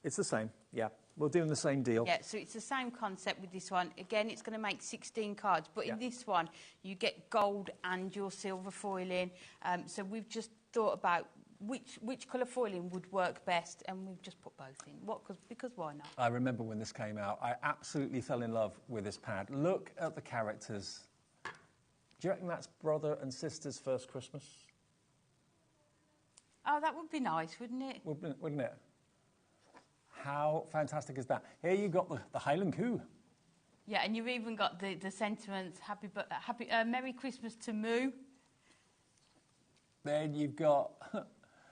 It's the same, yeah. We're doing the same deal. Yeah, so it's the same concept with this one. Again, it's going to make 16 cards, but in this one, you get gold and your silver foiling. So we've just thought about which colour foiling would work best, and we've just put both in. Because why not? I remember when this came out, I absolutely fell in love with this pad. Look at the characters. Do you reckon that's brother and sister's first Christmas? Oh, that would be nice, wouldn't it? Wouldn't it? How fantastic is that? Here you've got the Highland Coo. Yeah, and you've even got the sentiments, Merry Christmas to Moo. Then you've got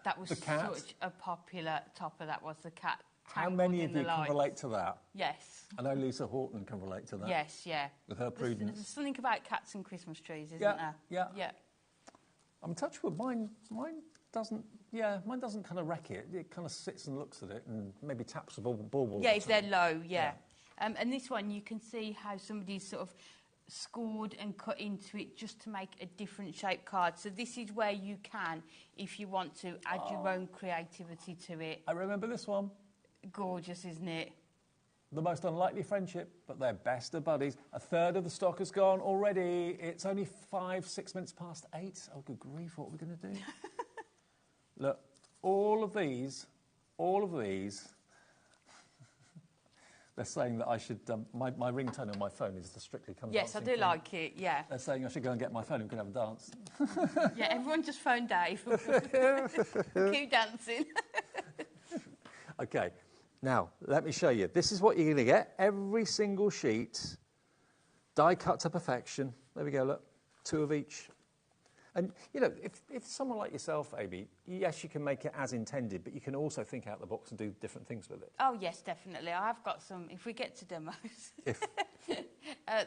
that was the cat. Such a popular topper, that was the cat. How many of you can relate to that? Yes. I know Lisa Horton can relate to that. Yes, yeah. With her prudence. There's something about cats and Christmas trees, isn't there? Yeah. Yeah. I'm touched with mine doesn't. Yeah, mine doesn't kind of wreck it. It kind of sits and looks at it and maybe taps the baubles. Yeah, if they're low, yeah. And this one, you can see how somebody's sort of scored and cut into it just to make a different shaped card. So this is where you can, if you want to, add your own creativity to it. I remember this one. Gorgeous, isn't it? The most unlikely friendship, but they're best of buddies. A third of the stock has gone already. It's only 6 minutes past 8. Oh, good grief, what are we going to do? Look, all of these, they're saying that I should, my ringtone on my phone is the Strictly Come Yes, I Dancing do like it, yeah. They're saying I should go and get my phone and we can have a dance. Yeah, everyone just phone Dave. Keep dancing. OK, now, let me show you. This is what you're going to get. Every single sheet, die cut to perfection. There we go, look, 2 of each. And, you know, if someone like yourself, Amy, yes, you can make it as intended, but you can also think out the box and do different things with it. Oh, yes, definitely. I have got some, if we get to demos.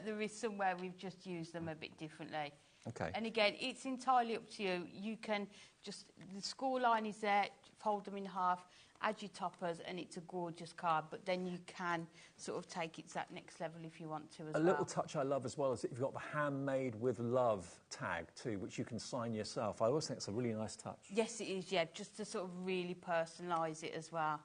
there is somewhere we've just used them a bit differently. Okay. And again, it's entirely up to you. You can just, the score line is there, fold them in half, add your toppers, and it's a gorgeous card. But then you can sort of take it to that next level if you want to as well. A little touch I love as well is that you've got the handmade with love tag too, which you can sign yourself. I always think it's a really nice touch. Yes, it is, yeah, just to sort of really personalise it as well.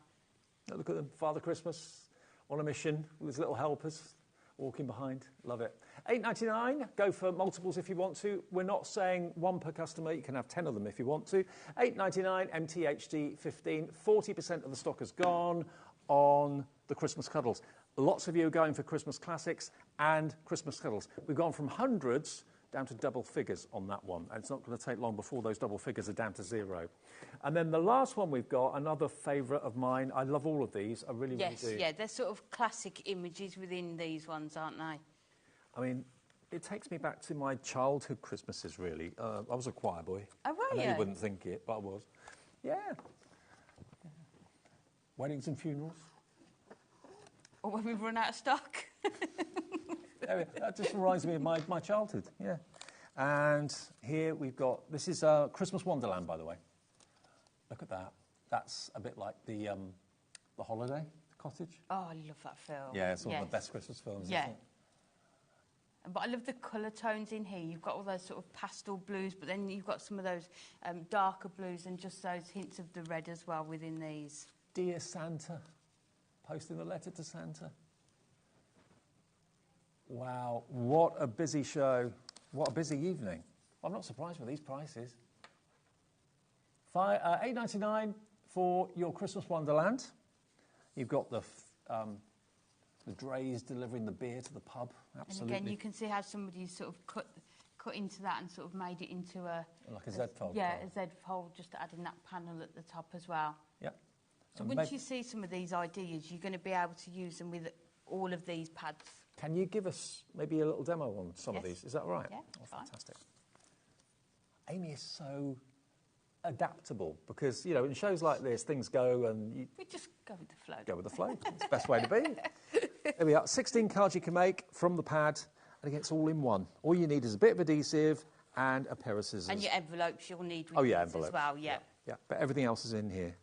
Look at them, Father Christmas on a mission with his little helpers walking behind. Love it. $8.99. Go for multiples if you want to. We're not saying one per customer. You can have 10 of them if you want to. $8.99. MTHD 15. 40% of the stock has gone on the Christmas cuddles. Lots of you are going for Christmas classics and Christmas cuddles. We've gone from hundreds down to double figures on that one. And it's not going to take long before those double figures are down to 0. And then the last one we've got, another favourite of mine. I love all of these. I really, yes, really do. Yeah, they're sort of classic images within these ones, aren't they? I mean, it takes me back to my childhood Christmases, really. I was a choir boy. Oh, were I know you? you wouldn't think it, but I was. Yeah. Weddings and funerals. Or when we've run out of stock. That just reminds me of my childhood, yeah. And here we've got, this is Christmas Wonderland, by the way. Look at that. That's a bit like the Holiday, the Cottage. Oh, I love that film. Yeah, it's one of the best Christmas films, yeah. isn't it? But I love the colour tones in here. You've got all those sort of pastel blues, but then you've got some of those darker blues and just those hints of the red as well within these. Dear Santa, posting a letter to Santa. Wow, what a busy show. What a busy evening. I'm not surprised with these prices. $8.99 for your Christmas Wonderland. You've got the drays delivering the beer to the pub. Absolutely. And again, you can see how somebody's sort of cut into that and sort of made it into a... Like a Z-fold. Yeah, a Z-fold, just adding that panel at the top as well. Yep. So once you see some of these ideas, you're going to be able to use them with all of these pads. Can you give us maybe a little demo on some of these? Is that right? Yeah, fantastic. Amy is so adaptable because, you know, in shows like this, things go and... We just go with the flow. Go with the flow. It's the best way to be. There we are. 16 cards you can make from the pad, and again, it's all in one. All you need is a bit of adhesive and a pair of scissors. And your envelopes you'll need with these as well, yeah. Yeah, but everything else is in here.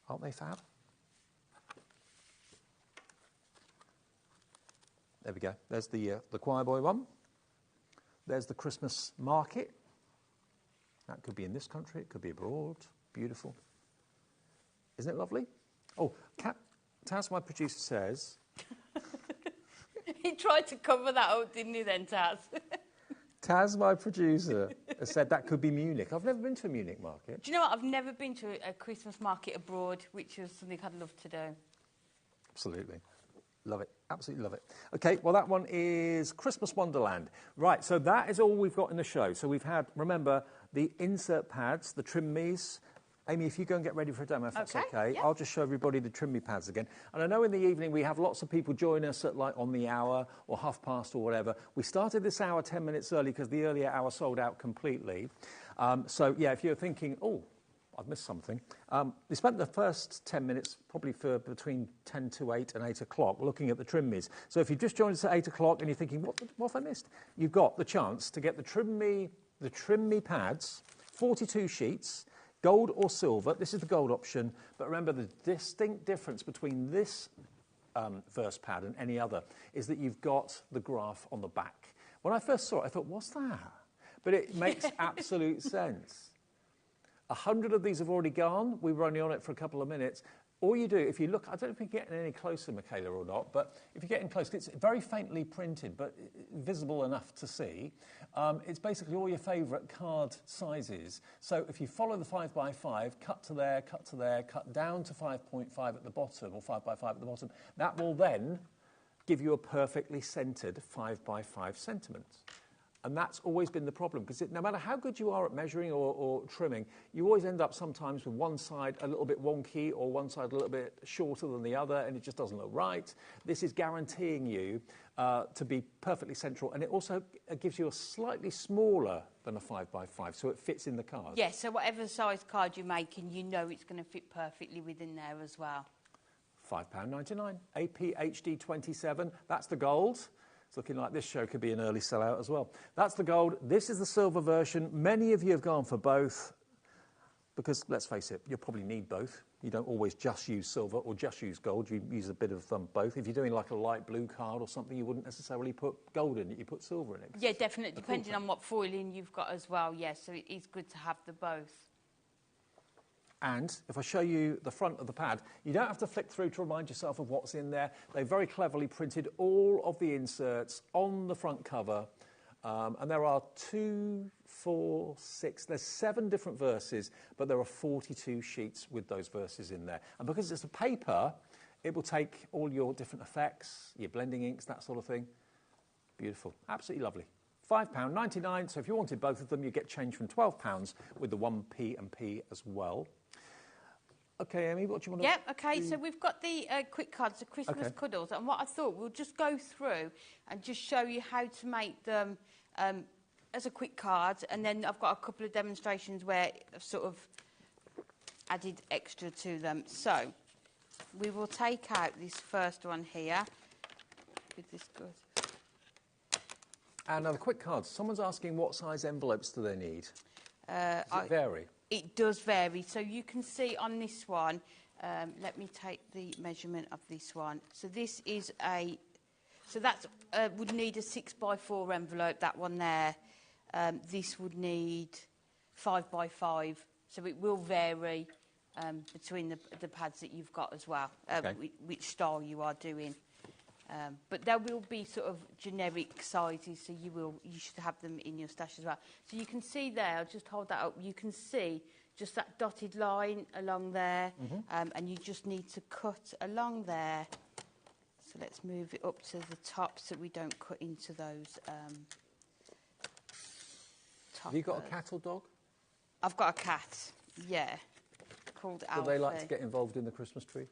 Aren't they fab? There we go. There's the choir boy one. There's the Christmas market. That could be in this country. It could be abroad. Beautiful. Isn't it lovely? Oh, Taz, my producer, says... He tried to cover that up, didn't he then, Taz? Taz, my producer, has said that could be Munich. I've never been to a Munich market. Do you know what? I've never been to a Christmas market abroad, which is something I'd love to do. Absolutely. Love it. Absolutely love it. OK, well, that one is Christmas Wonderland. Right, so that is all we've got in the show. So we've had, remember, the insert pads, the trim me's. Amy, if you go and get ready for a demo, if that's OK, yeah. I'll just show everybody the trim me pads again. And I know in the evening we have lots of people join us at like on the hour or half past or whatever. We started this hour 10 minutes early because the earlier hour sold out completely. So, yeah, if you're thinking, oh, I've missed something. We spent the first 10 minutes probably for between 10 to 8 and 8 o'clock looking at the trim me's. So if you've just joined us at 8 o'clock and you're thinking, what have I missed? You've got the chance to get the trim me pads, 42 sheets, gold or silver. This is the gold option. But remember, the distinct difference between this verse pad and any other is that you've got the graph on the back. When I first saw it, I thought, what's that? But it makes absolute sense. 100 of these have already gone. We were only on it for a couple of minutes. All you do, if you look, I don't know if you're getting any closer, Michaela, or not, but if you're getting close, it's very faintly printed, but visible enough to see. It's basically all your favourite card sizes. So if you follow the 5x5, cut to there, cut down to 5.5 at the bottom, or 5x5 at the bottom, that will then give you a perfectly centred 5x5 sentiment. And that's always been the problem, because no matter how good you are at measuring or trimming, you always end up sometimes with one side a little bit wonky or one side a little bit shorter than the other, and it just doesn't look right. This is guaranteeing you to be perfectly central, and it also gives you a slightly smaller than a 5x5, so it fits in the card. Yes, so whatever size card you're making, you know it's going to fit perfectly within there as well. £5.99, APHD 27, that's the gold. looking like this show could be an early sellout as well. That's the gold. This is the silver version. Many of you have gone for both because, let's face it, you'll probably need both. You don't always just use silver or just use gold. You use a bit of both. If you're doing like a light blue card or something, you wouldn't necessarily put gold in it. You put silver in it. Yeah, definitely, depending on what foiling you've got as well, yes. So it is good to have the both. And if I show you the front of the pad, you don't have to flick through to remind yourself of what's in there. They very cleverly printed all of the inserts on the front cover. And there are 2, 4, 6, there's 7 different verses, but there are 42 sheets with those verses in there. And because it's a paper, it will take all your different effects, your blending inks, that sort of thing. Beautiful. Absolutely lovely. £5.99, so if you wanted both of them, you get change from £12 with the 1p and p as well. Okay, Amy, what do you want to Yep, okay, so we've got the quick cards, the Christmas cuddles, and what I thought, we'll just go through and just show you how to make them as a quick card, and then I've got a couple of demonstrations where I've sort of added extra to them. So, we will take out this first one here with this good. And now the quick cards. Someone's asking what size envelopes do they need? Does it vary? It does vary. So you can see on this one, let me take the measurement of this one. So this is so that would need a 6x4 envelope, that one there. This would need 5x5. So it will vary between the pads that you've got as well, which style you are doing. But there will be sort of generic sizes, so you should have them in your stash as well. So you can see there, I'll just hold that up, you can see just that dotted line along there, and you just need to cut along there. So let's move it up to the top so we don't cut into those Have you got a cat or dog? I've got a cat, yeah, called Alfie. Do they like to get involved in the Christmas tree?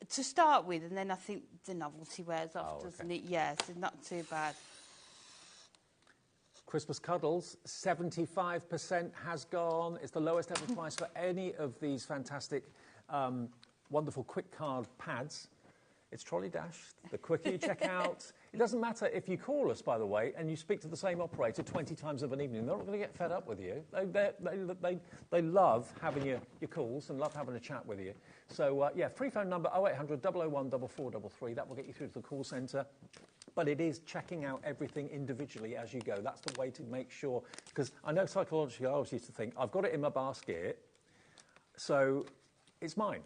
To start with, and then I think the novelty wears off, doesn't it? Yes, it's not too bad. Christmas cuddles, 75% has gone. It's the lowest ever price for any of these fantastic, wonderful quick card pads. It's Trolley Dash. The quicker you check out, it doesn't matter if you call us, by the way, and you speak to the same operator 20 times of an evening. They're not going to get fed up with you. They love having your calls and love having a chat with you. So, yeah, free phone number 0800 001 4433. That will get you through to the call centre. But it is checking out everything individually as you go. That's the way to make sure. Because I know psychologically I always used to think, I've got it in my basket, so it's mine.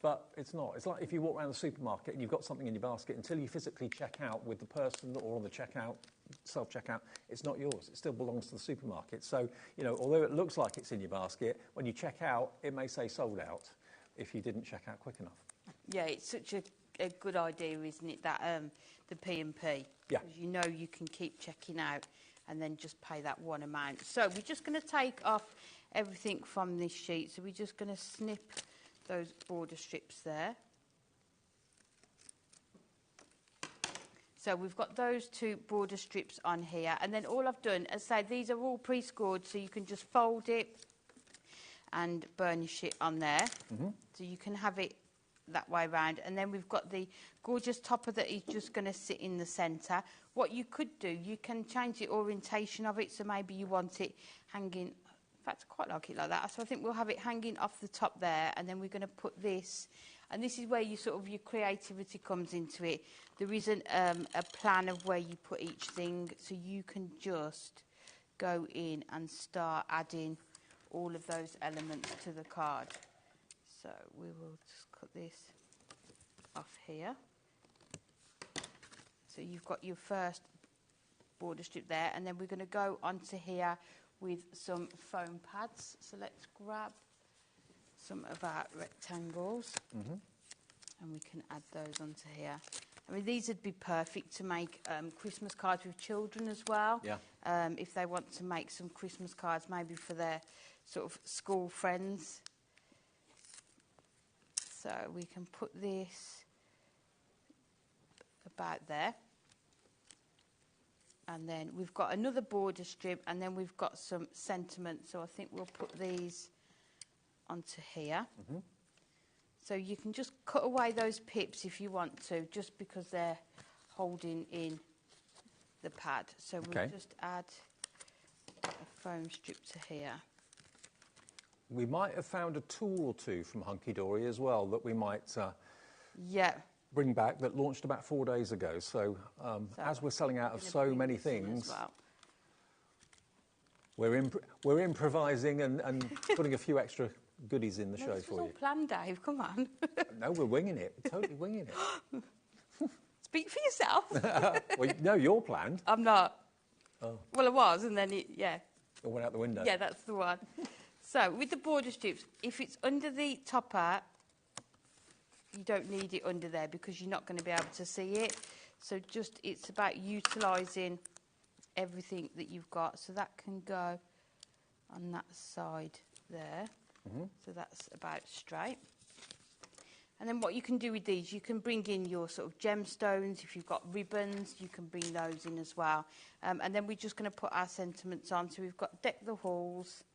But it's not. It's like if you walk around the supermarket and you've got something in your basket, until you physically check out with the person or on the checkout, self-checkout, it's not yours. It still belongs to the supermarket. So, you know, although it looks like it's in your basket, when you check out, it may say sold out if you didn't check out quick enough. Yeah, it's such a good idea, isn't it, that the P&P? Yeah. Because you know you can keep checking out and then just pay that one amount. So we're just going to take off everything from this sheet. So we're just going to snip those border strips there. So we've got those 2 border strips on here, and then all I've done, as I say, these are all pre-scored, so you can just fold it and burnish it on there. So you can have it that way round, and then we've got the gorgeous topper that is just going to sit in the centre. What you could do, you can change the orientation of it, so maybe you want it hanging. In fact, I quite like it like that. So I think we'll have it hanging off the top there, and then we're going to put this, and this is where you sort of your creativity comes into it. There isn't a plan of where you put each thing, so you can just go in and start adding all of those elements to the card. So we will just cut this off here. So you've got your first border strip there, and then we're going to go onto here with some foam pads. So let's grab some of our rectangles and we can add those onto here. I mean, these would be perfect to make Christmas cards with children as well. Yeah. If they want to make some Christmas cards, maybe for their sort of school friends. So we can put this about there. And then we've got another border strip, and then we've got some sentiment. So I think we'll put these onto here. So you can just cut away those pips if you want to, just because they're holding in the pad. So we'll just add a foam strip to here. We might have found a tool or two from Hunky Dory as well that we might bring back that launched about 4 days ago. So, as we're selling out of so many things, we're improvising and putting a few extra goodies in the show this for was you. all planned, Dave. Come on. No, we're winging it. We're totally winging it. Speak for yourself. Well, no, you're planned. I'm not. Oh. Well, I was, and then it went out the window. Yeah, that's the one. So, with the border strips, if it's under the topper, you don't need it under there because you're not going to be able to see it. So, it's about utilising everything that you've got. So, that can go on that side there. So, that's about straight. And then what you can do with these, you can bring in your sort of gemstones. If you've got ribbons, you can bring those in as well. And then we're just going to put our sentiments on. So, we've got Deck the Halls.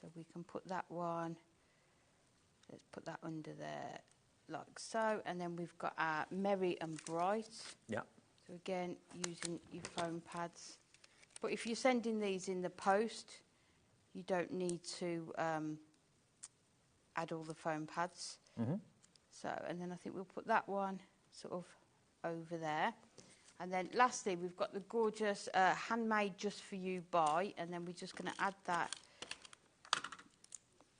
So we can put that one, let's put that under there like so, and then we've got our Merry and Bright. Yeah. So again, using your foam pads. But if you're sending these in the post, you don't need to add all the foam pads. So, and then I think we'll put that one sort of over there. And then lastly, we've got the gorgeous Handmade Just For You buy, and then we're just going to add that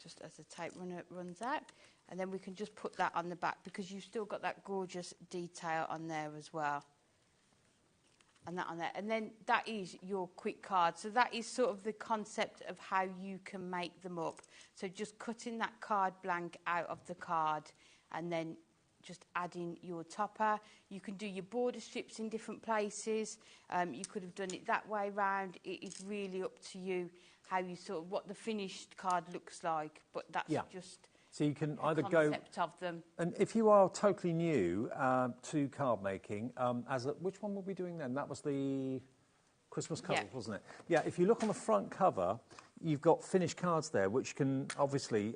just as the tape runner runs out, and then we can just put that on the back because you've still got that gorgeous detail on there as well, and that on there, and then that is your quick card. So that is sort of the concept of how you can make them up. So just cutting that card blank out of the card and then just adding your topper. You can do your border strips in different places. You could have done it that way round. It is really up to you how you what the finished card looks like, but that's just so you can either the concept of them. And if you are totally new to card making, which one were we doing then? That was the Christmas card, wasn't it? Yeah, if you look on the front cover, you've got finished cards there, which can obviously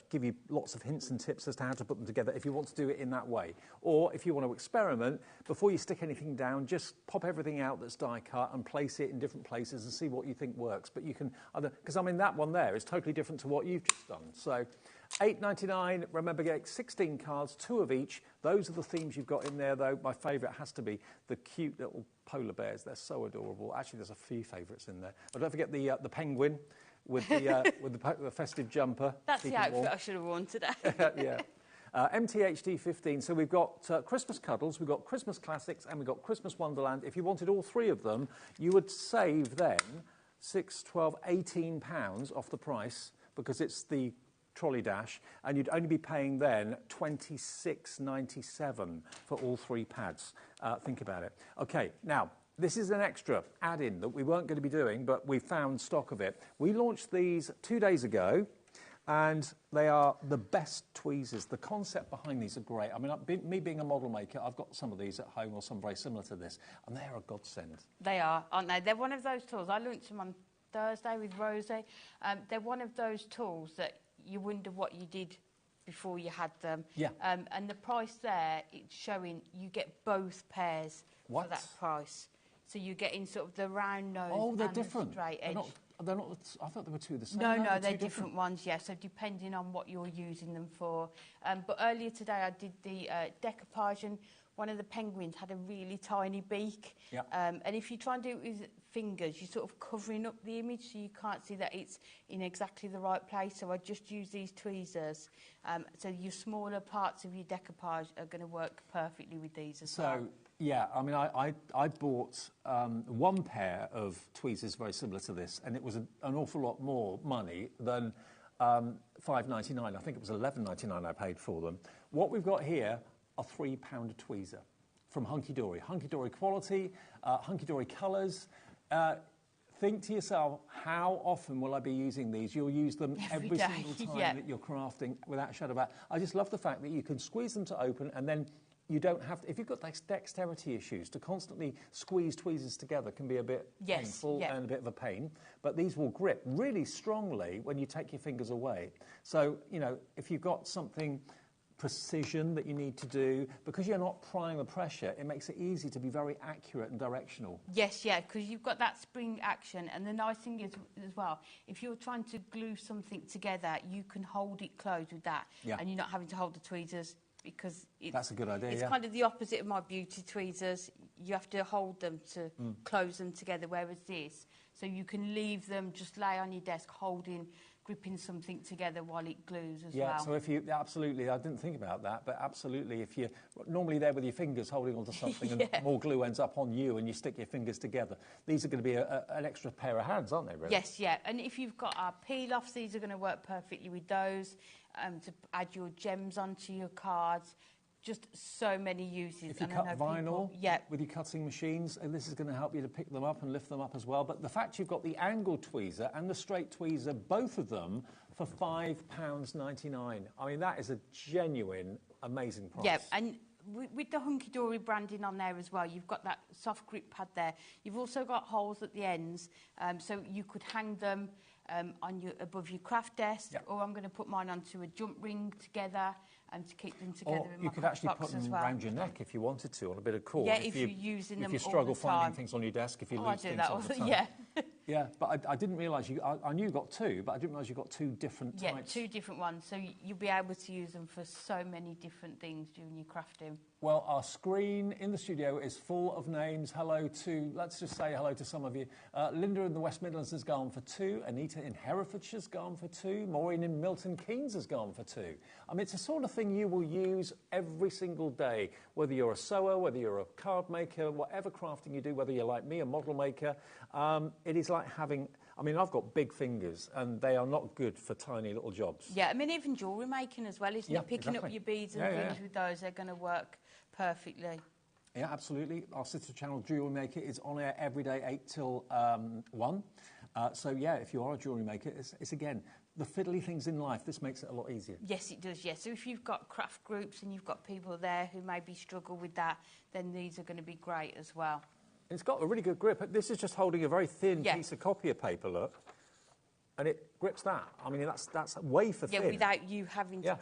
give you lots of hints and tips as to how to put them together if you want to do it in that way. Or if you want to experiment, before you stick anything down, just pop everything out that's die cut and place it in different places and see what you think works. But you can because I mean that one there is totally different to what you've just done. So $8.99. Remember, get 16 cards, 2 of each. Those are the themes you've got in there, though. My favourite has to be the cute little polar bears. They're so adorable. Actually, there's a few favourites in there. But don't forget the penguin with the festive jumper. That's the outfit I should have worn today. Yeah. MTHD 15. So we've got Christmas Cuddles, we've got Christmas Classics, and we've got Christmas Wonderland. If you wanted all 3 of them, you would save then £6, £12, £18 off the price because it's the trolley dash, and you'd only be paying then $26.97 for all 3 pads. Think about it. Okay, now this is an extra add-in that we weren't going to be doing, but we found stock of it. We launched these 2 days ago, and they are the best tweezers. The concept behind these are great. I mean, me being a model maker, I've got some of these at home or some very similar to this, and they're a godsend. They are, aren't they? They're one of those tools. I launched them on Thursday with Rosie. They're one of those tools that you wonder what you did before you had them. Yeah. And the price there, it's showing you get both pairs for that price. So you're getting sort of the round nose and the straight edge. They're not, I thought they were 2 the same. No, they're different ones, yeah. So depending on what you're using them for. But earlier today I did the decoupage, and one of the penguins had a really tiny beak. Yeah. And if you try and do it with fingers, you're sort of covering up the image so you can't see that it's in exactly the right place. So I just use these tweezers. So your smaller parts of your decoupage are going to work perfectly with these as well. Yeah, I mean, I bought 1 pair of tweezers very similar to this, and it was an awful lot more money than $5.99. I think it was $11.99 I paid for them. What we've got here are £3 a tweezer from Hunky Dory. Hunky Dory quality, Hunky Dory colours. Think to yourself, how often will I be using these? You'll use them every single time that you're crafting, without a shadow of a doubt. I just love the fact that you can squeeze them to open, and then you don't have to, if you've got dexterity issues, to constantly squeeze tweezers together can be a bit painful and a bit of a pain. But these will grip really strongly when you take your fingers away. So, you know, if you've got something precision that you need to do. Because you're not applying the pressure, it makes it easy to be very accurate and directional. Yes, yeah, because you've got that spring action. And the nice thing is, as well, if you're trying to glue something together, you can hold it closed with that. Yeah. And you're not having to hold the tweezers, because That's a good idea, it's yeah. kind of the opposite of my beauty tweezers. You have to hold them to close them together, whereas this, so you can leave them, just lay on your desk holding, gripping something together while it glues as well. Yeah, so if you, absolutely, I didn't think about that, but absolutely, if you're normally there with your fingers holding onto something and more glue ends up on you and you stick your fingers together, these are going to be an extra pair of hands, aren't they, really? Yes, yeah, and if you've got our peel-offs, these are going to work perfectly with those, to add your gems onto your cards. Just so many uses. If you cut vinyl with your cutting machines, and this is going to help you to pick them up and lift them up as well. But the fact you've got the angle tweezer and the straight tweezer, both of them, for £5.99. I mean, that is a genuine, amazing price. Yeah, and with the hunky-dory branding on there as well, you've got that soft grip pad there. You've also got holes at the ends, so you could hang them on above your craft desk, or I'm going to put mine onto a jump ring together and to keep them together or in you my could actually box put them as well. around your neck if you wanted to, on a bit of cord. Yeah, if you're using them If you all struggle the time. finding things on your desk, if you lose things all the time. Yeah. Yeah, but I didn't realise I knew you got two, but I didn't realise you got two different types. Yeah, two different ones, so you'll be able to use them for so many different things during your crafting. Well, our screen in the studio is full of names. Hello to, let's just say hello to some of you. Linda in the West Midlands has gone for 2. Anita in Herefordshire's gone for 2. Maureen in Milton Keynes has gone for 2. I mean, it's the sort of thing you will use every single day, whether you're a sewer, whether you're a card maker, whatever crafting you do, whether you're like me, a model maker. It is like having, I mean, I've got big fingers and they are not good for tiny little jobs. Yeah, I mean, even jewellery making as well, isn't it? Picking up your beads and things with those, they're going to work perfectly. Yeah, absolutely. Our sister channel, Jewellery Maker, is on air every day, 8 till 1. So, yeah, if you are a jewellery maker, it's again, the fiddly things in life, this makes it a lot easier. Yes, it does, yes. So if you've got craft groups and you've got people there who maybe struggle with that, then these are going to be great as well. It's got a really good grip. This is just holding a very thin piece of copier paper, look. And it grips that. I mean, that's way for thin. Yeah, without you having to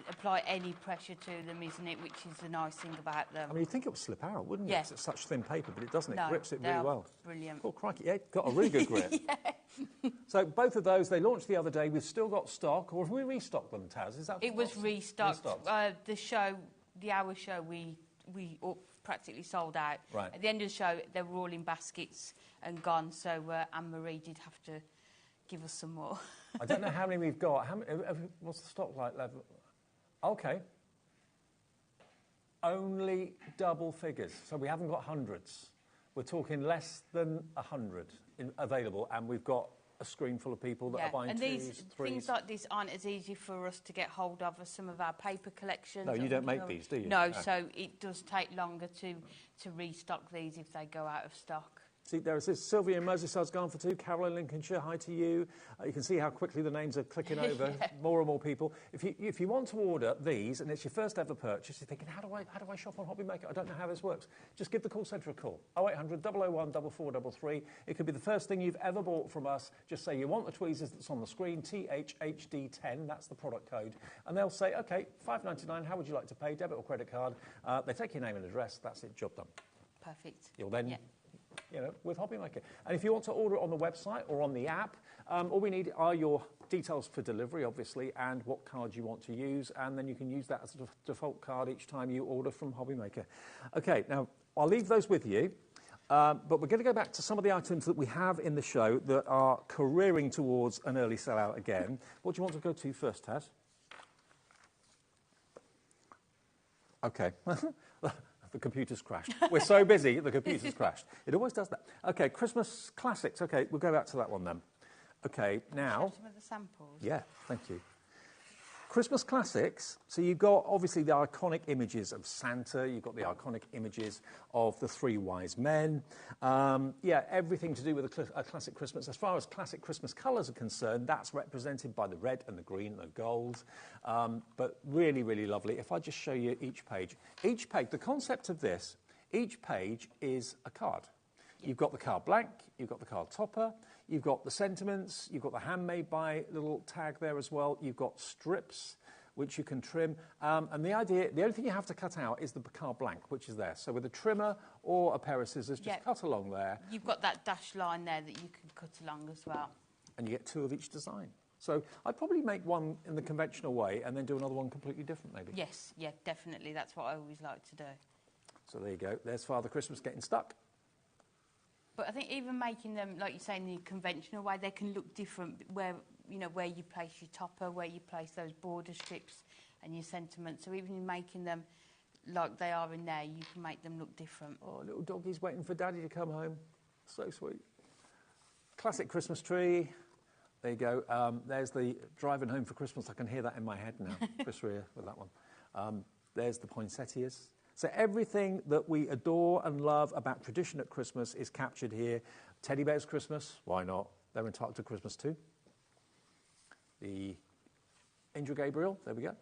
apply any pressure to them, isn't it? Which is the nice thing about them. I mean, you'd think it would slip out, wouldn't you? Yeah. 'Cause it's such thin paper, but it doesn't. No, It grips it really well. Brilliant. Oh, crikey. Yeah, got a really good grip. So both of those, they launched the other day. We've still got stock. Or have we restocked them, Taz? Is that It was restocked. The hour show, we practically sold out. Right. At the end of the show, they were all in baskets and gone. So Anne-Marie did have to give us some more. I don't know how many we've got. How many, what's the stock like level? Okay. Only double figures. So we haven't got hundreds. We're talking less than 100 available, and we've got a screen full of people that are buying and twos, threes. Things like this aren't as easy for us to get hold of as some of our paper collections. No, you don't make these, do you? No, so it does take longer to restock these if they go out of stock. See, there it is. Sylvia in Merseyside's gone for 2. Carol in Lincolnshire, hi to you. You can see how quickly the names are clicking over. More and more people. If you want to order these, and it's your first ever purchase, you're thinking, how do I shop on HobbyMaker? I don't know how this works. Just give the call centre a call. 0800 001 4433. It could be the first thing you've ever bought from us. Just say you want the tweezers that's on the screen, THHD10, that's the product code. And they'll say, OK, $5.99, how would you like to pay, debit or credit card? They take your name and address, that's it, job done. Perfect. You'll then... You know, with HobbyMaker. And if you want to order it on the website or on the app, all we need are your details for delivery, obviously, and what card you want to use, and then you can use that as a default card each time you order from HobbyMaker. OK, now, I'll leave those with you, but we're going to go back to some of the items that we have in the show that are careering towards an early sellout again. What do you want to go to first, Taz? OK. The computer's crashed. We're so busy, the computer's crashed. It always does that. OK, Christmas classics. OK, we'll go back to that one then. OK, now... Some of the samples. Yeah, thank you. Christmas classics. So you've got, obviously, the iconic images of Santa. You've got the iconic images of the 3 wise men. Yeah, everything to do with a classic Christmas. As far as classic Christmas colours are concerned, that's represented by the red and the green and the gold. But really, really lovely. If I just show you each page. Each page, the concept of this, each page is a card. You've got the card blank, you've got the card topper, you've got the sentiments, you've got the handmade by little tag there as well, you've got strips which you can trim. And the only thing you have to cut out is the card blank, which is there. So with a trimmer or a pair of scissors, just cut along there. You've got that dash line there that you can cut along as well. And you get 2 of each design. So I'd probably make one in the conventional way and then do another one completely different, maybe. Yes, yeah, definitely. That's what I always like to do. So there you go. There's Father Christmas getting stuck. But I think even making them, like you say, in the conventional way, they can look different where, you know, where you place your topper, where you place those border strips and your sentiment. So even in making them like they are in there, you can make them look different. Oh, little doggy's waiting for Daddy to come home. So sweet. Classic Christmas tree. There you go. There's the driving home for Christmas. I can hear that in my head now. Chris Rea with that one. There's the poinsettias. So everything that we adore and love about tradition at Christmas is captured here. Teddy bears Christmas, why not? They're entitled to Christmas too. The Angel Gabriel, there we go.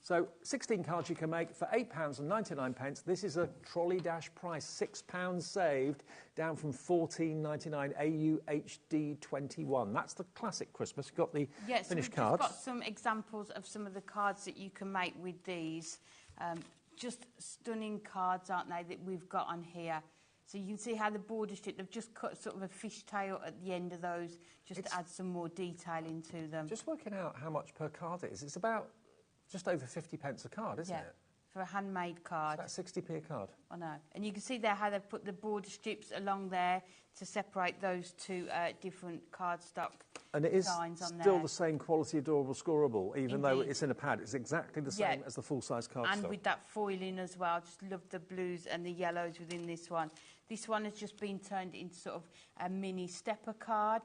So 16 cards you can make for £8.99. This is a trolley dash price, £6 saved, down from $14.99 AUHD 21. That's the classic Christmas. You've got the finished cards. We've got some examples of some of the cards that you can make with these. Just stunning cards, aren't they, that we've got on here. So you can see how the border strip, they've just cut sort of a fishtail at the end of those, just to add some more detail into them. Just working out how much per card it is. It's about just over 50p a card, isn't it? For a handmade card. It's about 60p a card. I know. And you can see there how they've put the border strips along there to separate those two different cardstock and it is designs on still there. the same quality, adorable, scoreable, even though it's in a pad. It's exactly the same as the full-size cardstock. And with that foiling as well. Just love the blues and the yellows within this one. This one has just been turned into sort of a mini stepper card.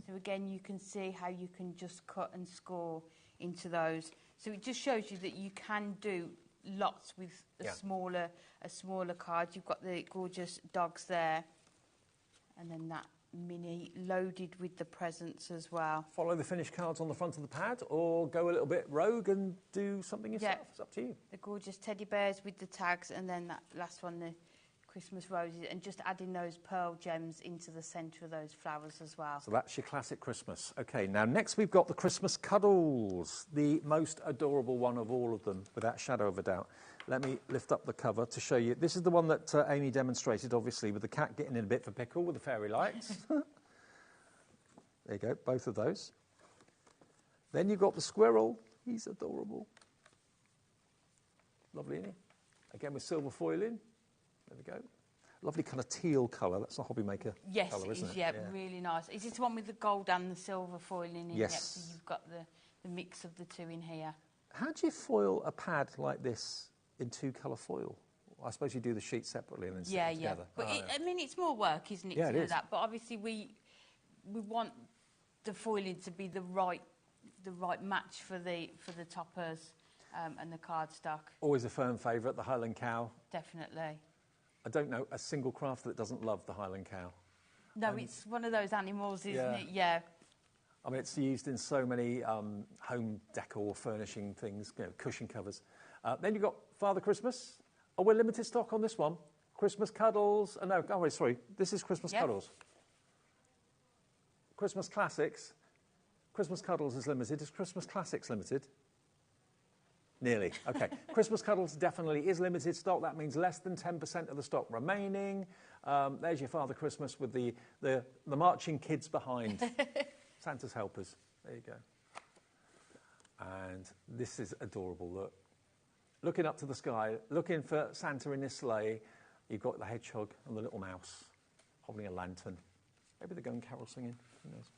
So again, you can see how you can just cut and score into those. So it just shows you that you can do lots with a smaller card. You've got the gorgeous dogs there, and then that mini loaded with the presents as well. Follow the finished cards on the front of the pad, or go a little bit rogue and do something yourself. It's up to you. The gorgeous teddy bears with the tags, and then that last one, the Christmas roses, and just adding those pearl gems into the centre of those flowers as well. So that's your classic Christmas. OK, now next we've got the Christmas Cuddles, the most adorable one of all of them, without shadow of a doubt. Let me lift up the cover to show you. This is the one that Amy demonstrated, obviously, with the cat getting in a bit of a pickle with the fairy lights. There you go, both of those. Then you've got the squirrel. He's adorable. Lovely, isn't he? Again, with silver foiling. There we go. Lovely kind of teal colour. That's a HobbyMaker colour, isn't it? Yeah, really nice. Is this the one with the gold and the silver foiling in? Yes. Yep, so you've got the mix of the two in here. How do you foil a pad like this in 2-colour foil? I suppose you do the sheet separately and then stick it together. But I mean, it's more work, isn't it, Yeah, to it do is. that? But obviously we want the foiling to be the right match for the toppers and the cardstock. Always a firm favourite, the Highland cow. Definitely. I don't know a single craft that doesn't love the Highland cow. No, it's one of those animals, isn't it? Yeah. I mean, it's used in so many home decor, furnishing things, you know, cushion covers. Then you've got Father Christmas. Oh, we're limited stock on this one. Christmas Cuddles. No, oh, wait, sorry. This is Christmas Cuddles. Christmas Classics. Christmas Cuddles is limited. Is Christmas Classics limited? Nearly. OK. Christmas Cuddles definitely is limited stock. That means less than 10% of the stock remaining. There's your Father Christmas with the marching kids behind. Santa's helpers. There you go. And this is adorable. Look. Looking up to the sky, looking for Santa in his sleigh. You've got the hedgehog and the little mouse holding a lantern. Maybe they're going carol singing. Who knows?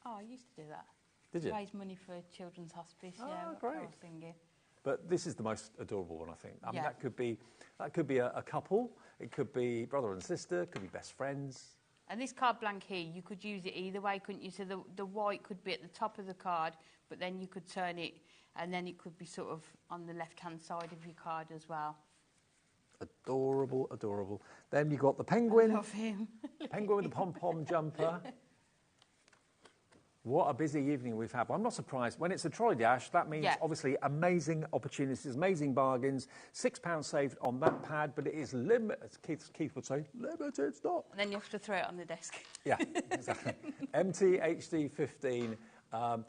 Oh, I used to do that. Did you? Raise money for Children's Hospice, great. carol singing. But this is the most adorable one, I think. I mean, that could be a couple. It could be brother and sister. It could be best friends. And this card blank here, you could use it either way, couldn't you? So the white could be at the top of the card, but then you could turn it, and then it could be sort of on the left-hand side of your card as well. Adorable, adorable. Then you've got the penguin. I love him. Penguin with the pom-pom jumper. What a busy evening we've had. Well, I'm not surprised. When it's a trolley dash, that means obviously amazing opportunities, amazing bargains. £6 saved on that pad, but it is limited, as Keith would say, limited stock. And then you have to throw it on the desk. Yeah, exactly. MT HD 15.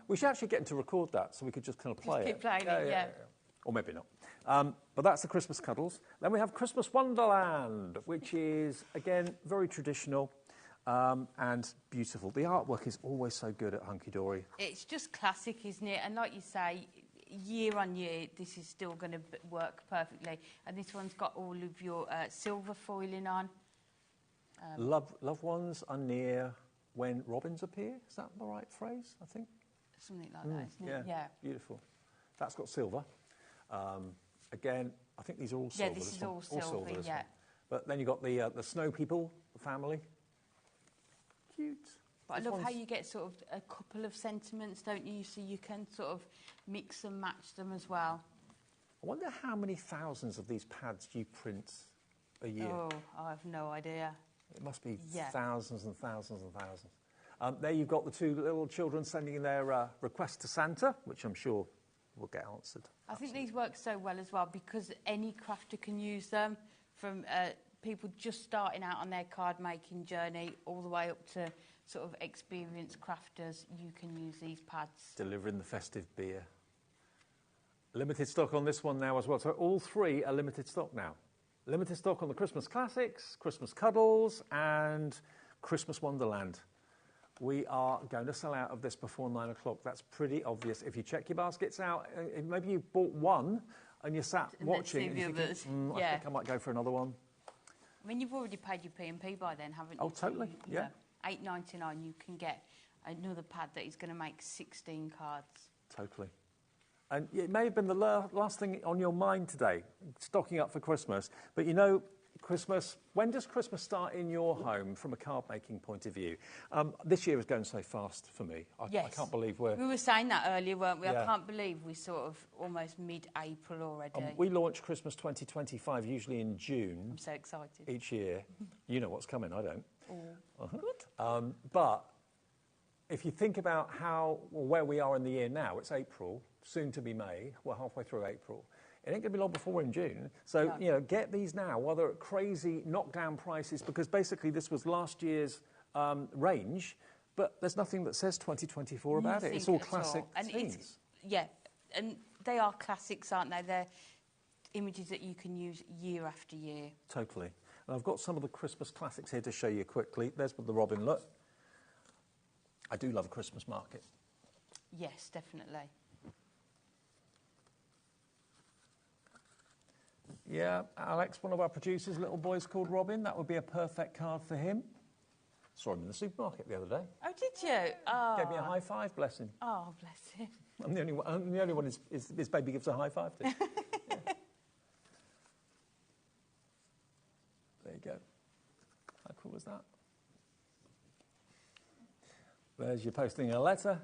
We should actually get him to record that so we could just kind of play keep it. playing it, yeah. Or maybe not. But that's the Christmas cuddles. Then we have Christmas Wonderland, which is, again, very traditional and beautiful. The artwork is always so good at Hunky Dory. It's just classic, isn't it? And like you say, year on year, this is still going to work perfectly. And this one's got all of your silver foiling on. Loved ones are near when robins appear. Is that the right phrase, I think? Something like that, isn't it? Yeah, beautiful. That's got silver. Again, I think these are all silver. Yeah, this is all silver, yeah. One. But then you've got the snow people, the family. Cute. But I love how you get sort of a couple of sentiments, don't you? So you can sort of mix and match them as well. I wonder how many thousands of these pads you print a year. Oh, I have no idea. It must be thousands and thousands and thousands. There you've got the two little children sending in their request to Santa, which I'm sure will get answered. I think these work so well as well because any crafter can use them, from people just starting out on their card making journey all the way up to sort of experienced crafters. You can use these pads. Delivering the festive beer. Limited stock on this one now as well. So all three are limited stock now. Limited stock on the Christmas Classics, Christmas Cuddles and Christmas Wonderland. We are going to sell out of this before 9 o'clock. That's pretty obvious. If you check your baskets out, maybe you bought one and you sat watching. And you think, I think I might go for another one. I mean, you've already paid your P&P by then, haven't you? Oh, totally, yeah. $8.99, you can get another pad that is going to make 16 cards. Totally. And it may have been the last thing on your mind today, stocking up for Christmas. But you know, Christmas, when does Christmas start in your home from a card making point of view? This year is going so fast for me. I can't believe we were saying that earlier, weren't we? Yeah. I can't believe we're sort of almost mid-April already. We launch Christmas 2025 usually in June. I'm so excited. Each year. You know what's coming, I don't. Oh, good. But if you think about where we are in the year now, it's April, soon to be May. We're halfway through April. It ain't going to be long before we're in June. So, you know, get these now while they're at crazy knockdown prices, because basically this was last year's range, but there's nothing that says 2024 about it. It's all classic themes. And they are classics, aren't they? They're images that you can use year after year. Totally. And I've got some of the Christmas classics here to show you quickly. There's the Robin look. I do love a Christmas market. Yes, definitely. Yeah, Alex, one of our producers, little boy's called Robin. That would be a perfect card for him. Saw him in the supermarket the other day. Oh, did you? Oh. Gave me a high five, bless him. Oh, bless him. I'm the only one his baby gives a high five to. Yeah. There you go. How cool was that? There's you posting a letter.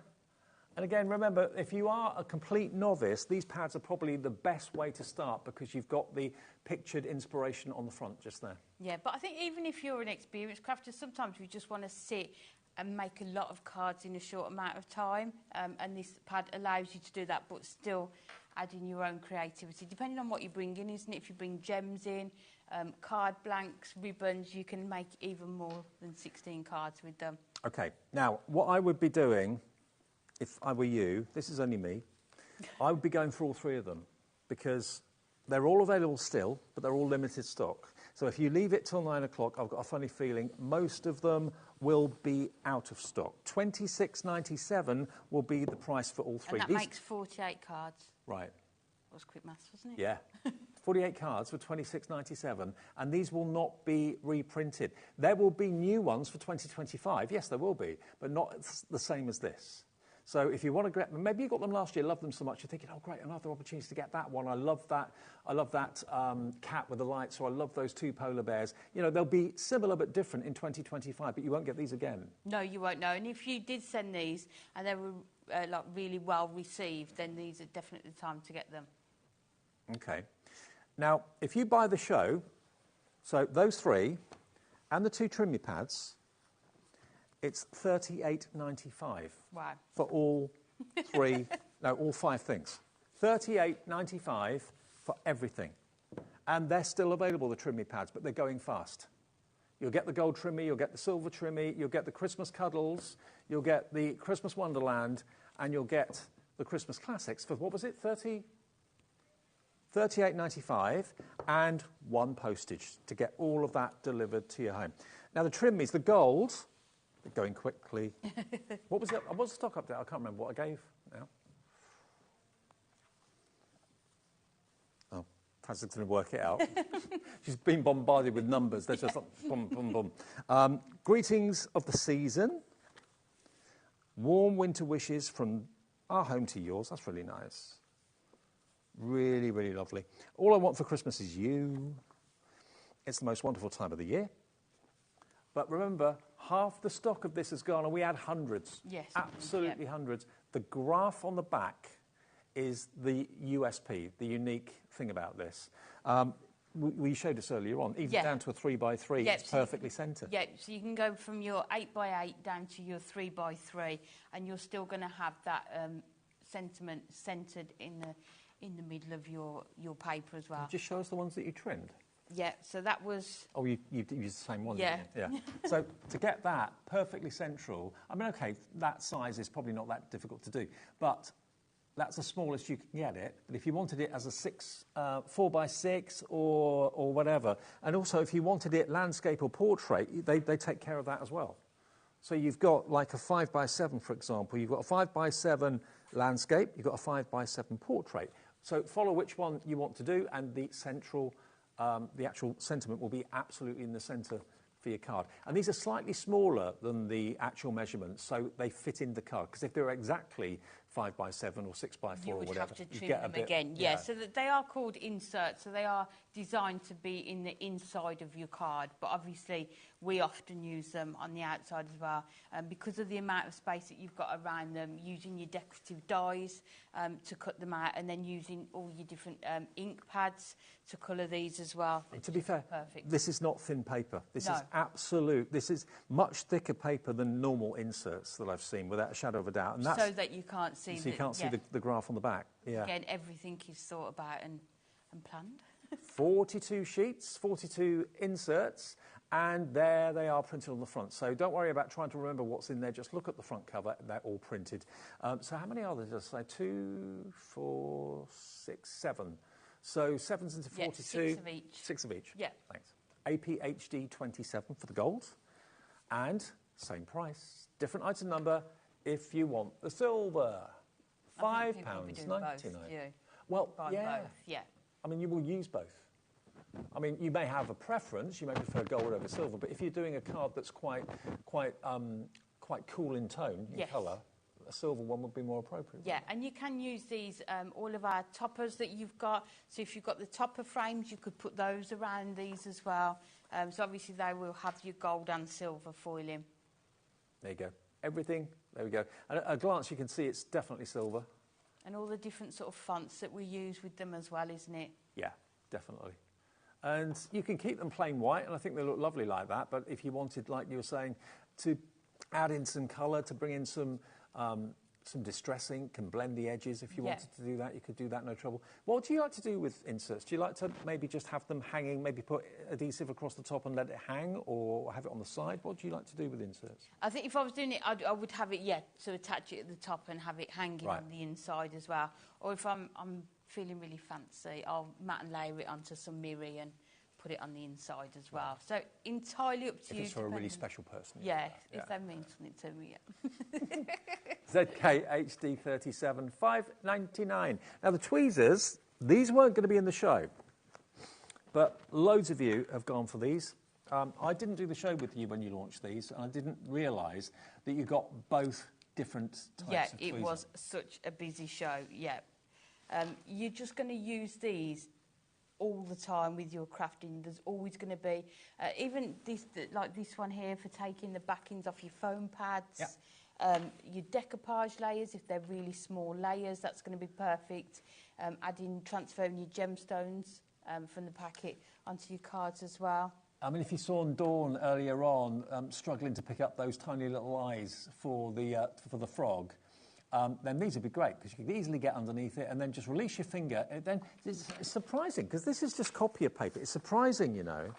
And again, remember, if you are a complete novice, these pads are probably the best way to start because you've got the pictured inspiration on the front just there. Yeah, but I think even if you're an experienced crafter, sometimes we just want to sit and make a lot of cards in a short amount of time. And this pad allows you to do that, but still add in your own creativity, depending on what you bring in, isn't it? If you bring gems in, card blanks, ribbons, you can make even more than 16 cards with them. Okay, now, what I would be doing, if I were you, this is only me, I would be going for all three of them because they're all available still, but they're all limited stock. So if you leave it till 9 o'clock, I've got a funny feeling most of them will be out of stock. $26.97 will be the price for all three. And that makes 48 cards. Right. That was quick maths, wasn't it? Yeah. 48 cards for $26.97, and these will not be reprinted. There will be new ones for 2025. Yes, there will be, but not the same as this. So if you want to get them, maybe you got them last year, loved them so much, you're thinking, oh, great, another opportunity to get that one. I love that cat with the lights, or I love those two polar bears. You know, they'll be similar but different in 2025, but you won't get these again. No, you won't know. And if you did send these and they were like really well received, then these are definitely the time to get them. Okay. Now, if you buy the show, so those three and the two trim me pads, it's $38.95. Wow. For all three, no, all five things. $38.95 for everything. And they're still available, the trim me pads, but they're going fast. You'll get the gold trimmy, you'll get the silver trimmy, you'll get the Christmas cuddles, you'll get the Christmas Wonderland, and you'll get the Christmas classics for, what was it, $38.95 and 1 postage to get all of that delivered to your home. Now, the trim is the gold, going quickly. What was it? What's the stock update? I can't remember what I gave now. Oh, Taz's going to work it out. She's been bombarded with numbers. They're just like, boom, boom, boom. Greetings of the season. Warm winter wishes from our home to yours. That's really nice. Really, really lovely. All I want for Christmas is you. It's the most wonderful time of the year. But remember, half the stock of this has gone, and we had hundreds. Yes. Absolutely hundreds. The graph on the back is the USP, the unique thing about this. We showed this earlier on, even down to a 3x3, it's perfectly centred. Yeah, so you can go from your 8x8 down to your 3x3, and you're still going to have that sentiment centred in the middle of your paper as well. Just show us the ones that you trimmed. Yeah, so that was... Oh, you used the same one, yeah. didn't you? Yeah. So to get that perfectly central, I mean, OK, that size is probably not that difficult to do, but that's the smallest you can get it. But if you wanted it as a 4x6 or whatever, and also if you wanted it landscape or portrait, they take care of that as well. So you've got like a 5x7, for example. You've got a 5x7 landscape, you've got a 5x7 portrait. So follow which one you want to do, and the central, the actual sentiment will be absolutely in the centre for your card. And these are slightly smaller than the actual measurements, so they fit in the card. Because if they were exactly 5x7 or 6x4 you or would whatever, have to you trim get a them bit, again. Yeah, so that they are called inserts, so they are designed to be in the inside of your card. But obviously, we often use them on the outside as well. Because of the amount of space that you've got around them, using your decorative dies to cut them out, and then using all your different ink pads to colour these as well. To be fair, perfect. This is not thin paper. This No. is absolute. This is much thicker paper than normal inserts that I've seen, without a shadow of a doubt. And that's, so that you can't see. so you can't see the graph on the back. Yeah. Again, everything is thought about and planned. 42 sheets, 42 inserts, and there they are printed on the front. So don't worry about trying to remember what's in there. Just look at the front cover. They're all printed. So how many are there? Just say 2, 4, 6, 7. So 7's into 42. Yeah, 6 of each. 6 of each. Yeah. Thanks. APHD 27 for the gold. And same price. Different item number if you want the silver. £5.99. Well, yeah. Both, yeah. I mean, you will use both. I mean, you may have a preference. You may prefer gold over silver, but if you're doing a card that's quite cool in tone, in colour, a silver one would be more appropriate. Yeah, and you can use these, all of our toppers that you've got. So if you've got the topper frames, you could put those around these as well. So obviously they will have your gold and silver foiling. There you go. Everything, there we go. And at a glance, you can see it's definitely silver. And all the different sort of fonts that we use with them as well, isn't it? Yeah, definitely. And you can keep them plain white, and I think they look lovely like that. But if you wanted, like you were saying, to add in some colour, to bring in some distressing, can blend the edges. If you wanted to do that, you could do that, no trouble. What do you like to do with inserts? Do you like to maybe just have them hanging, maybe put adhesive across the top and let it hang, or have it on the side? What do you like to do with inserts? I think if I was doing it, I would have it, so attach it at the top and have it hanging on the inside as well. Or if I'm feeling really fancy, I'll matte and layer it onto some mirror and put it on the inside as well. So entirely up to you. If it's for a really special person. Yeah, if they mean something to me, ZKHD37, $5.99. Now, the tweezers, these weren't going to be in the show, but loads of you have gone for these. I didn't do the show with you when you launched these, and I didn't realise that you got both different types of tweezers. Yeah, it was such a busy show, you're just going to use these all the time with your crafting. There's always going to be, even this, like this one here, for taking the backings off your foam pads. Your decoupage layers, if they're really small layers, that's going to be perfect. Transferring your gemstones from the packet onto your cards as well. I mean, if you saw Dawn earlier on struggling to pick up those tiny little eyes for the frog, then these would be great, because you could easily get underneath it and then just release your finger. And then it's surprising, because this is just copier paper. It's surprising, you know,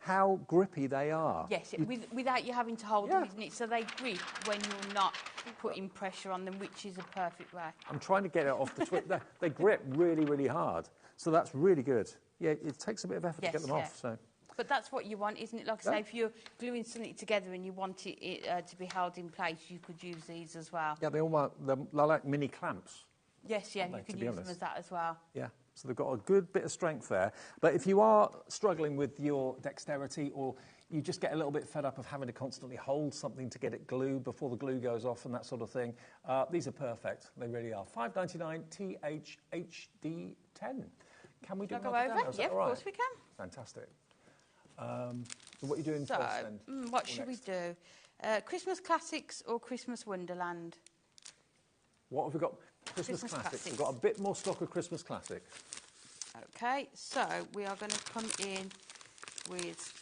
how grippy they are. Yes, without you having to hold them, isn't it? So they grip when you're not putting pressure on them, which is a perfect way. I'm trying to get it off the twist. They grip really, really hard. So that's really good. Yeah, it takes a bit of effort to get them off. So. But that's what you want, isn't it? Like I say, if you're gluing something together and you want it to be held in place, you could use these as well. Yeah, they're like mini clamps. Yes, yeah, you could use them as that as well. Yeah, so they've got a good bit of strength there. But if you are struggling with your dexterity, or you just get a little bit fed up of having to constantly hold something to get it glued before the glue goes off and that sort of thing, these are perfect. They really are. $5.99 THHD10. Can we do go over? Yeah, of course we can. Fantastic. So what are you doing so, first then? What should we do? Christmas Classics or Christmas Wonderland? What have we got? Christmas Classics. We've got a bit more stock of Christmas Classics. Okay, so we are going to come in with...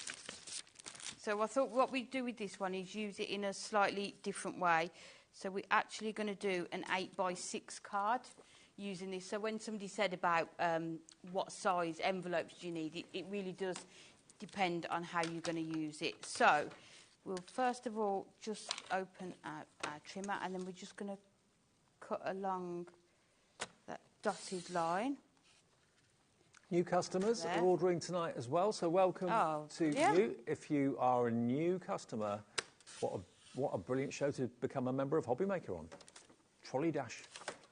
So I thought what we do with this one is use it in a slightly different way. So we're actually going to do an 8x6 card using this. So when somebody said about what size envelopes do you need, it really does depend on how you're going to use it. So we'll first of all just open our trimmer, and then we're just going to cut along that dotted line. New customers are ordering tonight as well, so welcome to you. If you are a new customer, what a brilliant show to become a member of HobbyMaker on. Trolley Dash.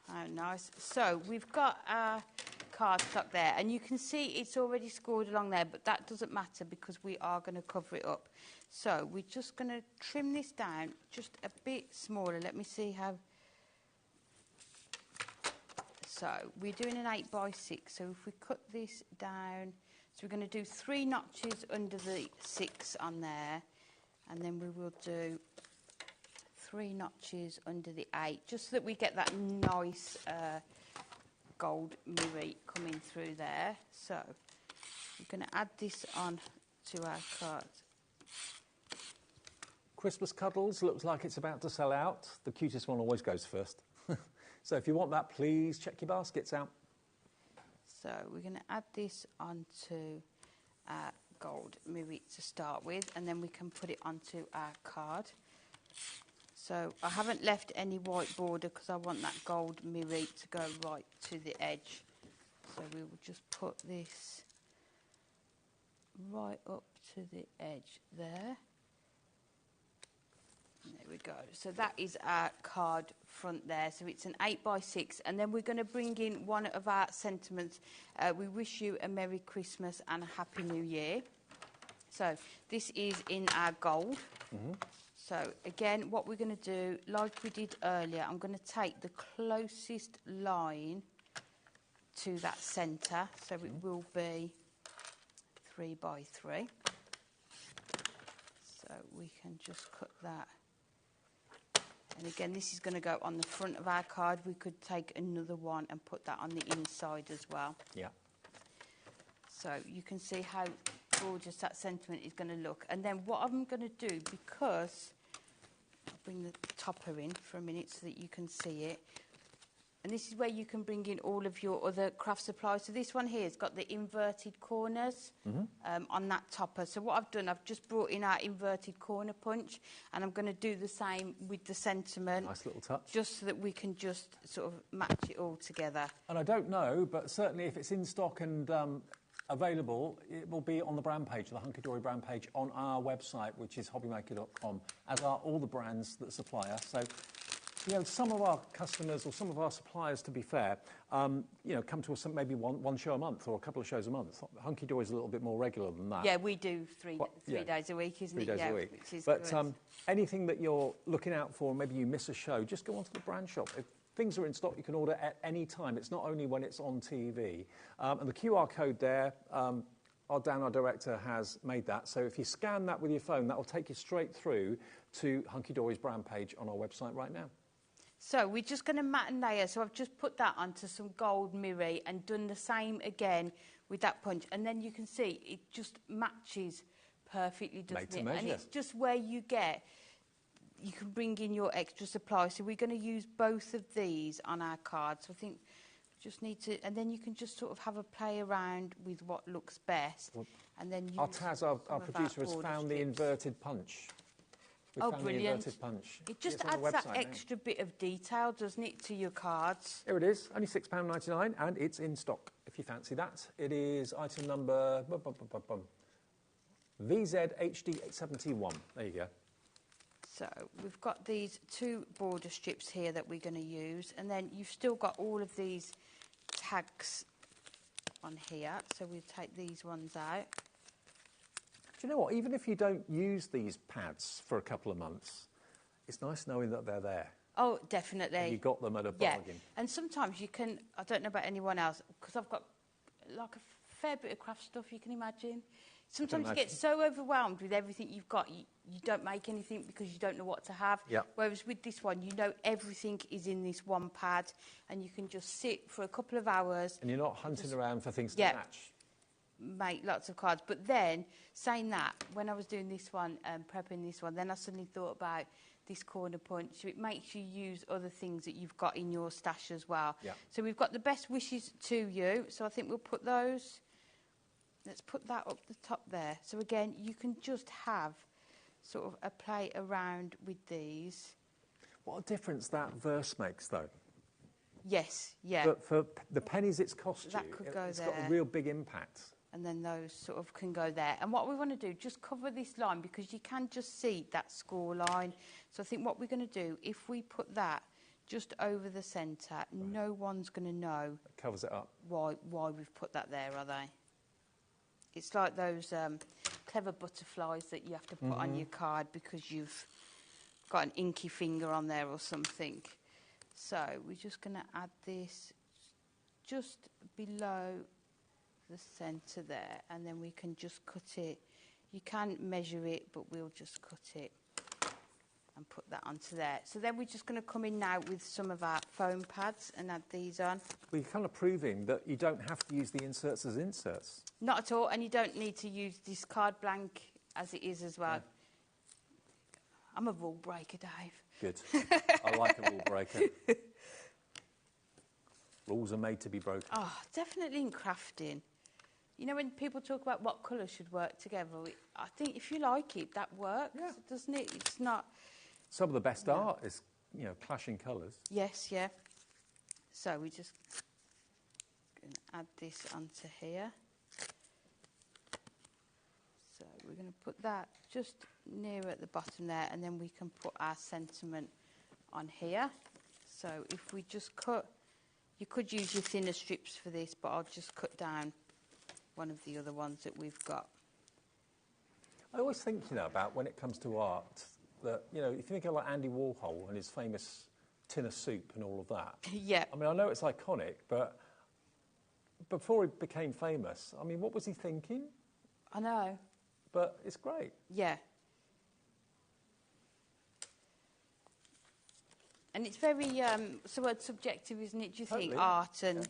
Oh, nice. So we've got our card stuck there, and you can see it's already scored along there, but that doesn't matter because we are going to cover it up. So we're just going to trim this down just a bit smaller. Let me see how... So we're doing an 8x6, so if we cut this down, so we're going to do 3 notches under the 6 on there, and then we will do 3 notches under the 8, just so that we get that nice gold mirror coming through there. So we're going to add this on to our card. Christmas Cuddles looks like it's about to sell out. The cutest one always goes first. So if you want that, please check your baskets out. So we're going to add this onto our gold mirror to start with, and then we can put it onto our card. So I haven't left any white border because I want that gold mirror to go right to the edge. So we will just put this right up to the edge there. There we go. So that is our card front there. So it's an 8x6, and then we're going to bring in one of our sentiments. We wish you a Merry Christmas and a Happy New Year. So this is in our gold. So again, what we're going to do, like we did earlier, I'm going to take the closest line to that centre. So it will be 3x3. So we can just cut that. And again, this is going to go on the front of our card. We could take another one and put that on the inside as well. Yeah. So you can see how gorgeous that sentiment is going to look. And then what I'm going to do, because I'll bring the topper in for a minute so that you can see it. And this is where you can bring in all of your other craft supplies. So this one here has got the inverted corners on that topper. So what I've done, I've just brought in our inverted corner punch, and I'm going to do the same with the sentiment. Nice little touch. Just so that we can just sort of match it all together. And I don't know, but certainly if it's in stock and available, it will be on the brand page, the Hunky Dory brand page on our website, which is hobbymaker.com, as are all the brands that supply us. So, you know, some of our customers or some of our suppliers, to be fair, you know, come to us maybe one show a month or a couple of shows a month. Hunky Dory is a little bit more regular than that. Yeah, we do three days a week, isn't it? 3 days a week. Which is but good. anything that you're looking out for, maybe you miss a show, just go onto the brand shop. If things are in stock, you can order at any time. It's not only when it's on TV. And the QR code there, our director has made that. So if you scan that with your phone, that will take you straight through to Hunky Dory's brand page on our website right now. So we're just going to mat and layer. So I've just put that onto some gold mirror and done the same again with that punch. And then you can see it just matches perfectly, doesn't Made to it? measure. And it's just where you can bring in your extra supply. So we're going to use both of these on our cards. So I think Just need to, and then you can just sort of have a play around with what looks best, and then use Taz, our producer, has found the inverted punch. We found brilliant! The inverted punch. It just It's on adds the that website now. extra bit of detail, doesn't it, to your cards? Here it is, only £6.99, and it's in stock if you fancy that. It is item number VZHD71. There you go. So we've got these 2 border strips here that we're going to use, and then you've still got all of these tags on here, so we'll take these ones out. Do you know what? Even if you don't use these pads for a couple of months, it's nice knowing that they're there. Oh, definitely. And you got them at a bargain. And sometimes you can, I don't know about anyone else, because I've got like a fair bit of craft stuff, you can imagine. Sometimes you get so overwhelmed with everything you've got, you don't make anything because you don't know what to have. Yep. Whereas with this one, you know everything is in this one pad, and you can just sit for a couple of hours. And you're not hunting around for things to match. Make lots of cards. But then, saying that, when I was doing this one, prepping this one, then I suddenly thought about this corner punch. It makes you use other things that you've got in your stash as well. Yeah. So we've got the best wishes to you. So I think we'll put those. Let's put that up the top there. So again, you can just have sort of a play around with these. What a difference that verse makes, though. Yes, yeah. But for the pennies it's cost That you, could go it's there. got a real big impact. And then those sort of can go there. And what we want to do, just cover this line, because you can just see that score line. So I think what we're going to do, if we put that just over the centre, no one's going to know. It covers it up. Why we've put that there, are they? It's like those clever butterflies that you have to put on your card because you've got an inky finger on there or something. So we're just going to add this just below the centre there, and then we can just cut it. You can measure it, but we'll just cut it and put that onto there. So then we're just going to come in now with some of our foam pads and add these on. Well, you're kind of proving that you don't have to use the inserts as inserts. Not at all, and you don't need to use this card blank as it is as well. Yeah. I'm a rule breaker, Dave. Good. I like a rule breaker. Rules are made to be broken. Oh, definitely in crafting. You know, when people talk about what colours should work together, I think if you like it, that works, doesn't it? It's not... Some of the best art is, you know, clashing colours. Yes, yeah. So we're just going to add this onto here. So we're going to put that just near at the bottom there, and then we can put our sentiment on here. So if we just cut, you could use your thinner strips for this, but I'll just cut down one of the other ones that we've got. I always think, you know, about when it comes to art, that, you know, if you think of like Andy Warhol and his famous tin of soup and all of that. Yeah. I mean, I know it's iconic, but before he became famous, I mean, what was he thinking? I know. But it's great. Yeah. And it's very, subjective, isn't it? Do you think art and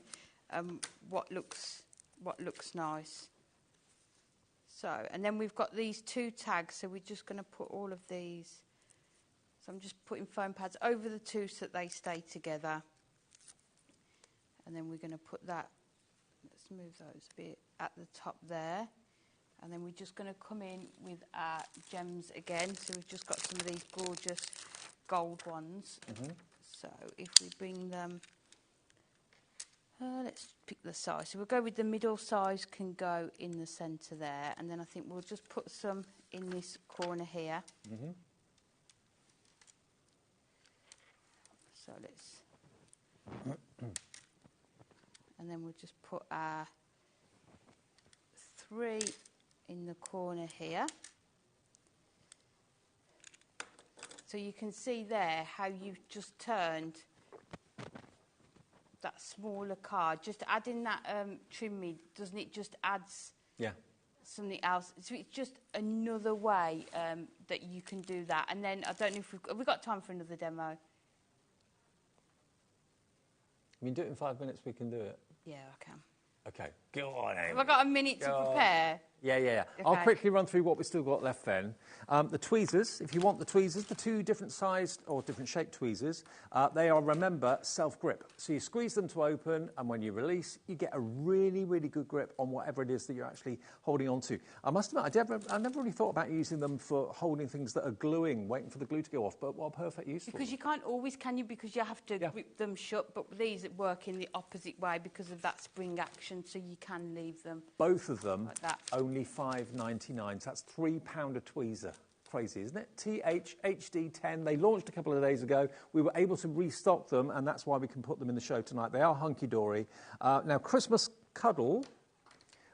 what looks nice? So, and then we've got these two tags, so we're just going to put all of these. So I'm just putting foam pads over the two so that they stay together. And then we're going to put that, let's move those a bit, at the top there. And then we're just going to come in with our gems again. So we've just got some of these gorgeous gold ones. So if we bring them, let's pick the size. So we'll go with the middle size, can go in the centre there. And then I think we'll just put some in this corner here. So let's... and then we'll just put our 3 in the corner here. So you can see there how you've just turned that smaller card. Just adding that trim mid, doesn't it just adds something else? So it's just another way that you can do that. And then I don't know if have we got time for another demo? I mean, do it in 5 minutes, we can do it. Yeah, I can. Okay, go on, Amy. Have I got a minute to prepare? Yeah. I'll quickly run through what we've still got left then. The tweezers, if you want the tweezers, the two different sized or different shaped tweezers, they are, remember, self-grip. So you squeeze them to open, and when you release, you get a really, really good grip on whatever it is that you're actually holding on to. I must admit, I never really thought about using them for holding things that are gluing, waiting for the glue to go off, but what a perfect use for them. Because you can't always, can you? Because you have to grip them shut, but these work in the opposite way because of that spring action, so you can leave them. Both of them, like that. only £5.99, so that's £3 a tweezer. Crazy, isn't it? THHD10, they launched a couple of days ago. We were able to restock them, and that's why we can put them in the show tonight. They are hunky-dory. Now, Christmas Cuddle,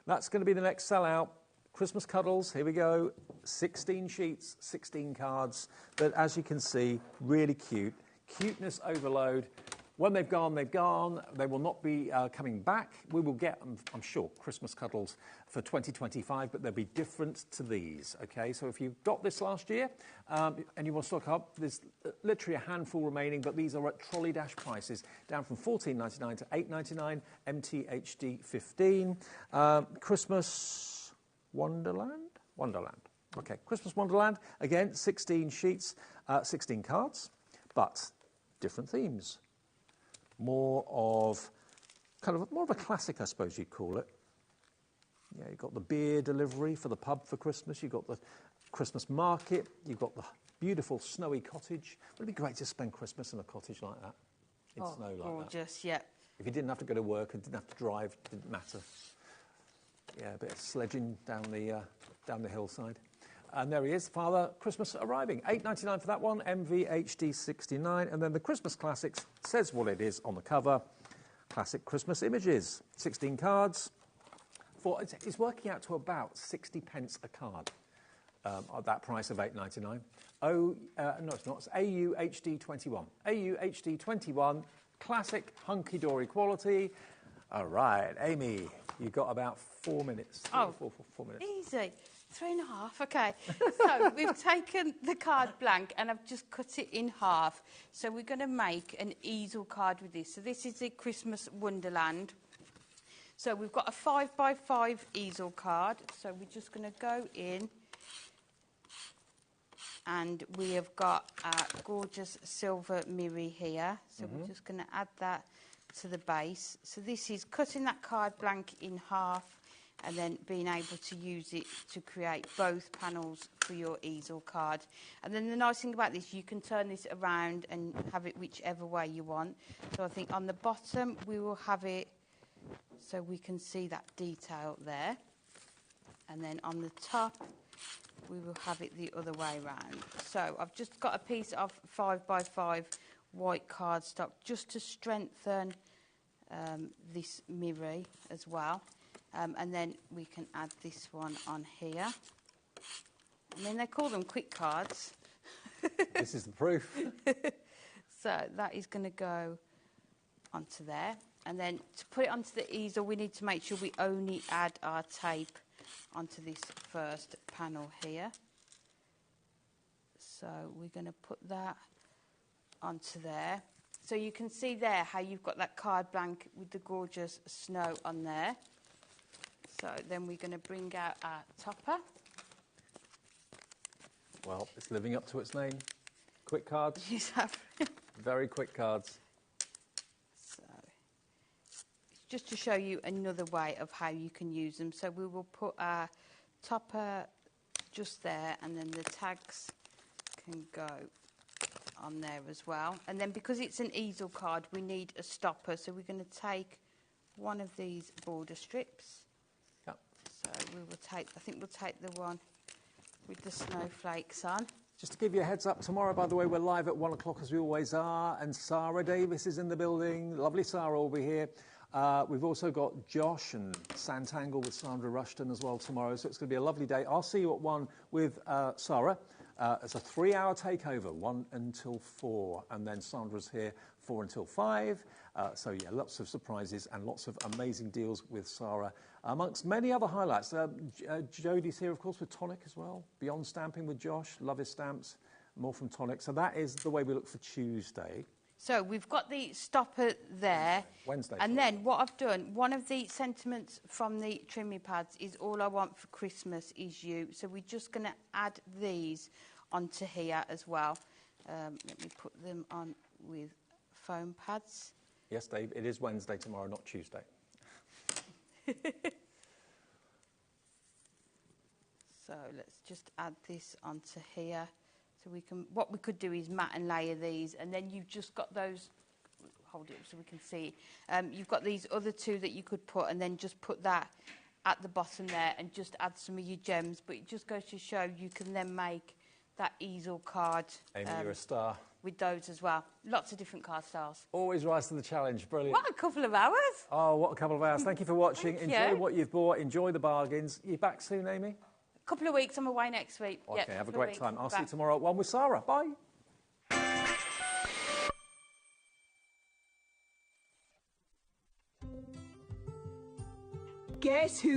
that's going to be the next sellout. Christmas Cuddles, here we go. 16 sheets, 16 cards. But as you can see, really cute. Cuteness overload. When they've gone, they've gone. They will not be coming back. We will get, I'm sure, Christmas Cuddles for 2025, but they'll be different to these, okay? So if you got this last year and you want to stock up, there's literally a handful remaining, but these are at trolley dash prices, down from $14.99 to $8.99, MTHD 15. Christmas Wonderland? Wonderland. Okay, Christmas Wonderland, again, 16 sheets, 16 cards, but different themes. More of a classic, I suppose you'd call it. Yeah, you've got the beer delivery for the pub for Christmas. You've got the Christmas market. You've got the beautiful snowy cottage. Would it be great to spend Christmas in a cottage like that? In snow like gorgeous, that. Yeah. If you didn't have to go to work and didn't have to drive, it didn't matter. Yeah, a bit of sledging down the hillside. And there he is, Father Christmas arriving. $8.99 for that one, MVHD 69. And then the Christmas Classics says what it is on the cover. Classic Christmas images, 16 cards. It's working out to about 60 pence a card at that price of $8.99. No, it's not. It's AUHD 21. AUHD 21, classic hunky-dory quality. All right, Amy, you've got about 4 minutes. Four minutes. Easy. 3.5, okay. So we've taken the card blank and I've just cut it in half. So we're going to make an easel card with this. So this is the Christmas Wonderland. So we've got a 5x5 easel card. So we're just going to go in and we have got a gorgeous silver mirror here. So we're just going to add that to the base. So this is cutting that card blank in half and then being able to use it to create both panels for your easel card. And then the nice thing about this, you can turn this around and have it whichever way you want. So I think on the bottom we will have it so we can see that detail there. And then on the top we will have it the other way around. So I've just got a piece of 5x5 white cardstock just to strengthen this mirror as well. And then we can add this one on here. I mean, they call them quick cards. This is the proof. So that is going to go onto there. And then to put it onto the easel, we need to make sure we only add our tape onto this first panel here. So we're going to put that onto there. So you can see there how you've got that card blank with the gorgeous snow on there. So then we're going to bring out our topper. Well, it's living up to its name. Quick cards. Very quick cards. So just to show you another way of how you can use them. So we will put our topper just there and then the tags can go on there as well. And then because it's an easel card, we need a stopper. So we're going to take one of these border strips. So we will take, I think we'll take the one with the snowflakes on. Just to give you a heads up, tomorrow, by the way, we're live at 1 o'clock as we always are, and Sarah Davis is in the building. Lovely Sarah will be here. We've also got Josh and Santangle with Sandra Rushton as well tomorrow, so it's going to be a lovely day. I'll see you at 1 with Sarah. It's a 3-hour takeover, 1 until 4, and then Sandra's here 4 until 5. So yeah, lots of surprises and lots of amazing deals with Sarah, amongst many other highlights. Jodie's here, of course, with Tonic as well. Beyond Stamping with Josh, love his stamps, more from Tonic. So that is the way we look for Tuesday. So we've got the stopper there. Wednesday. And then what I've done, one of the sentiments from the trimming pads is all I want for Christmas is you. So we're just going to add these onto here as well. Let me put them on with foam pads. Yes, Dave, it is Wednesday tomorrow, not Tuesday. So let's just add this onto here. So we can, what we could do is mat and layer these, and then you've just got those, hold it up so we can see. You've got these other two that you could put, and then just put that at the bottom there and just add some of your gems. But it just goes to show you can then make that easel card. Amy, you're a star. With those as well. Lots of different card styles. Always rise to the challenge. Brilliant. What a couple of hours. Oh, what a couple of hours. Thank you for watching. Enjoy you. what you've bought. Enjoy the bargains. You back soon, Amy? A couple of weeks. I'm away next week. Okay, Yep, have a couple of great time. weeks. I'll see you Back. tomorrow at 1 with Sarah. Bye. Guess who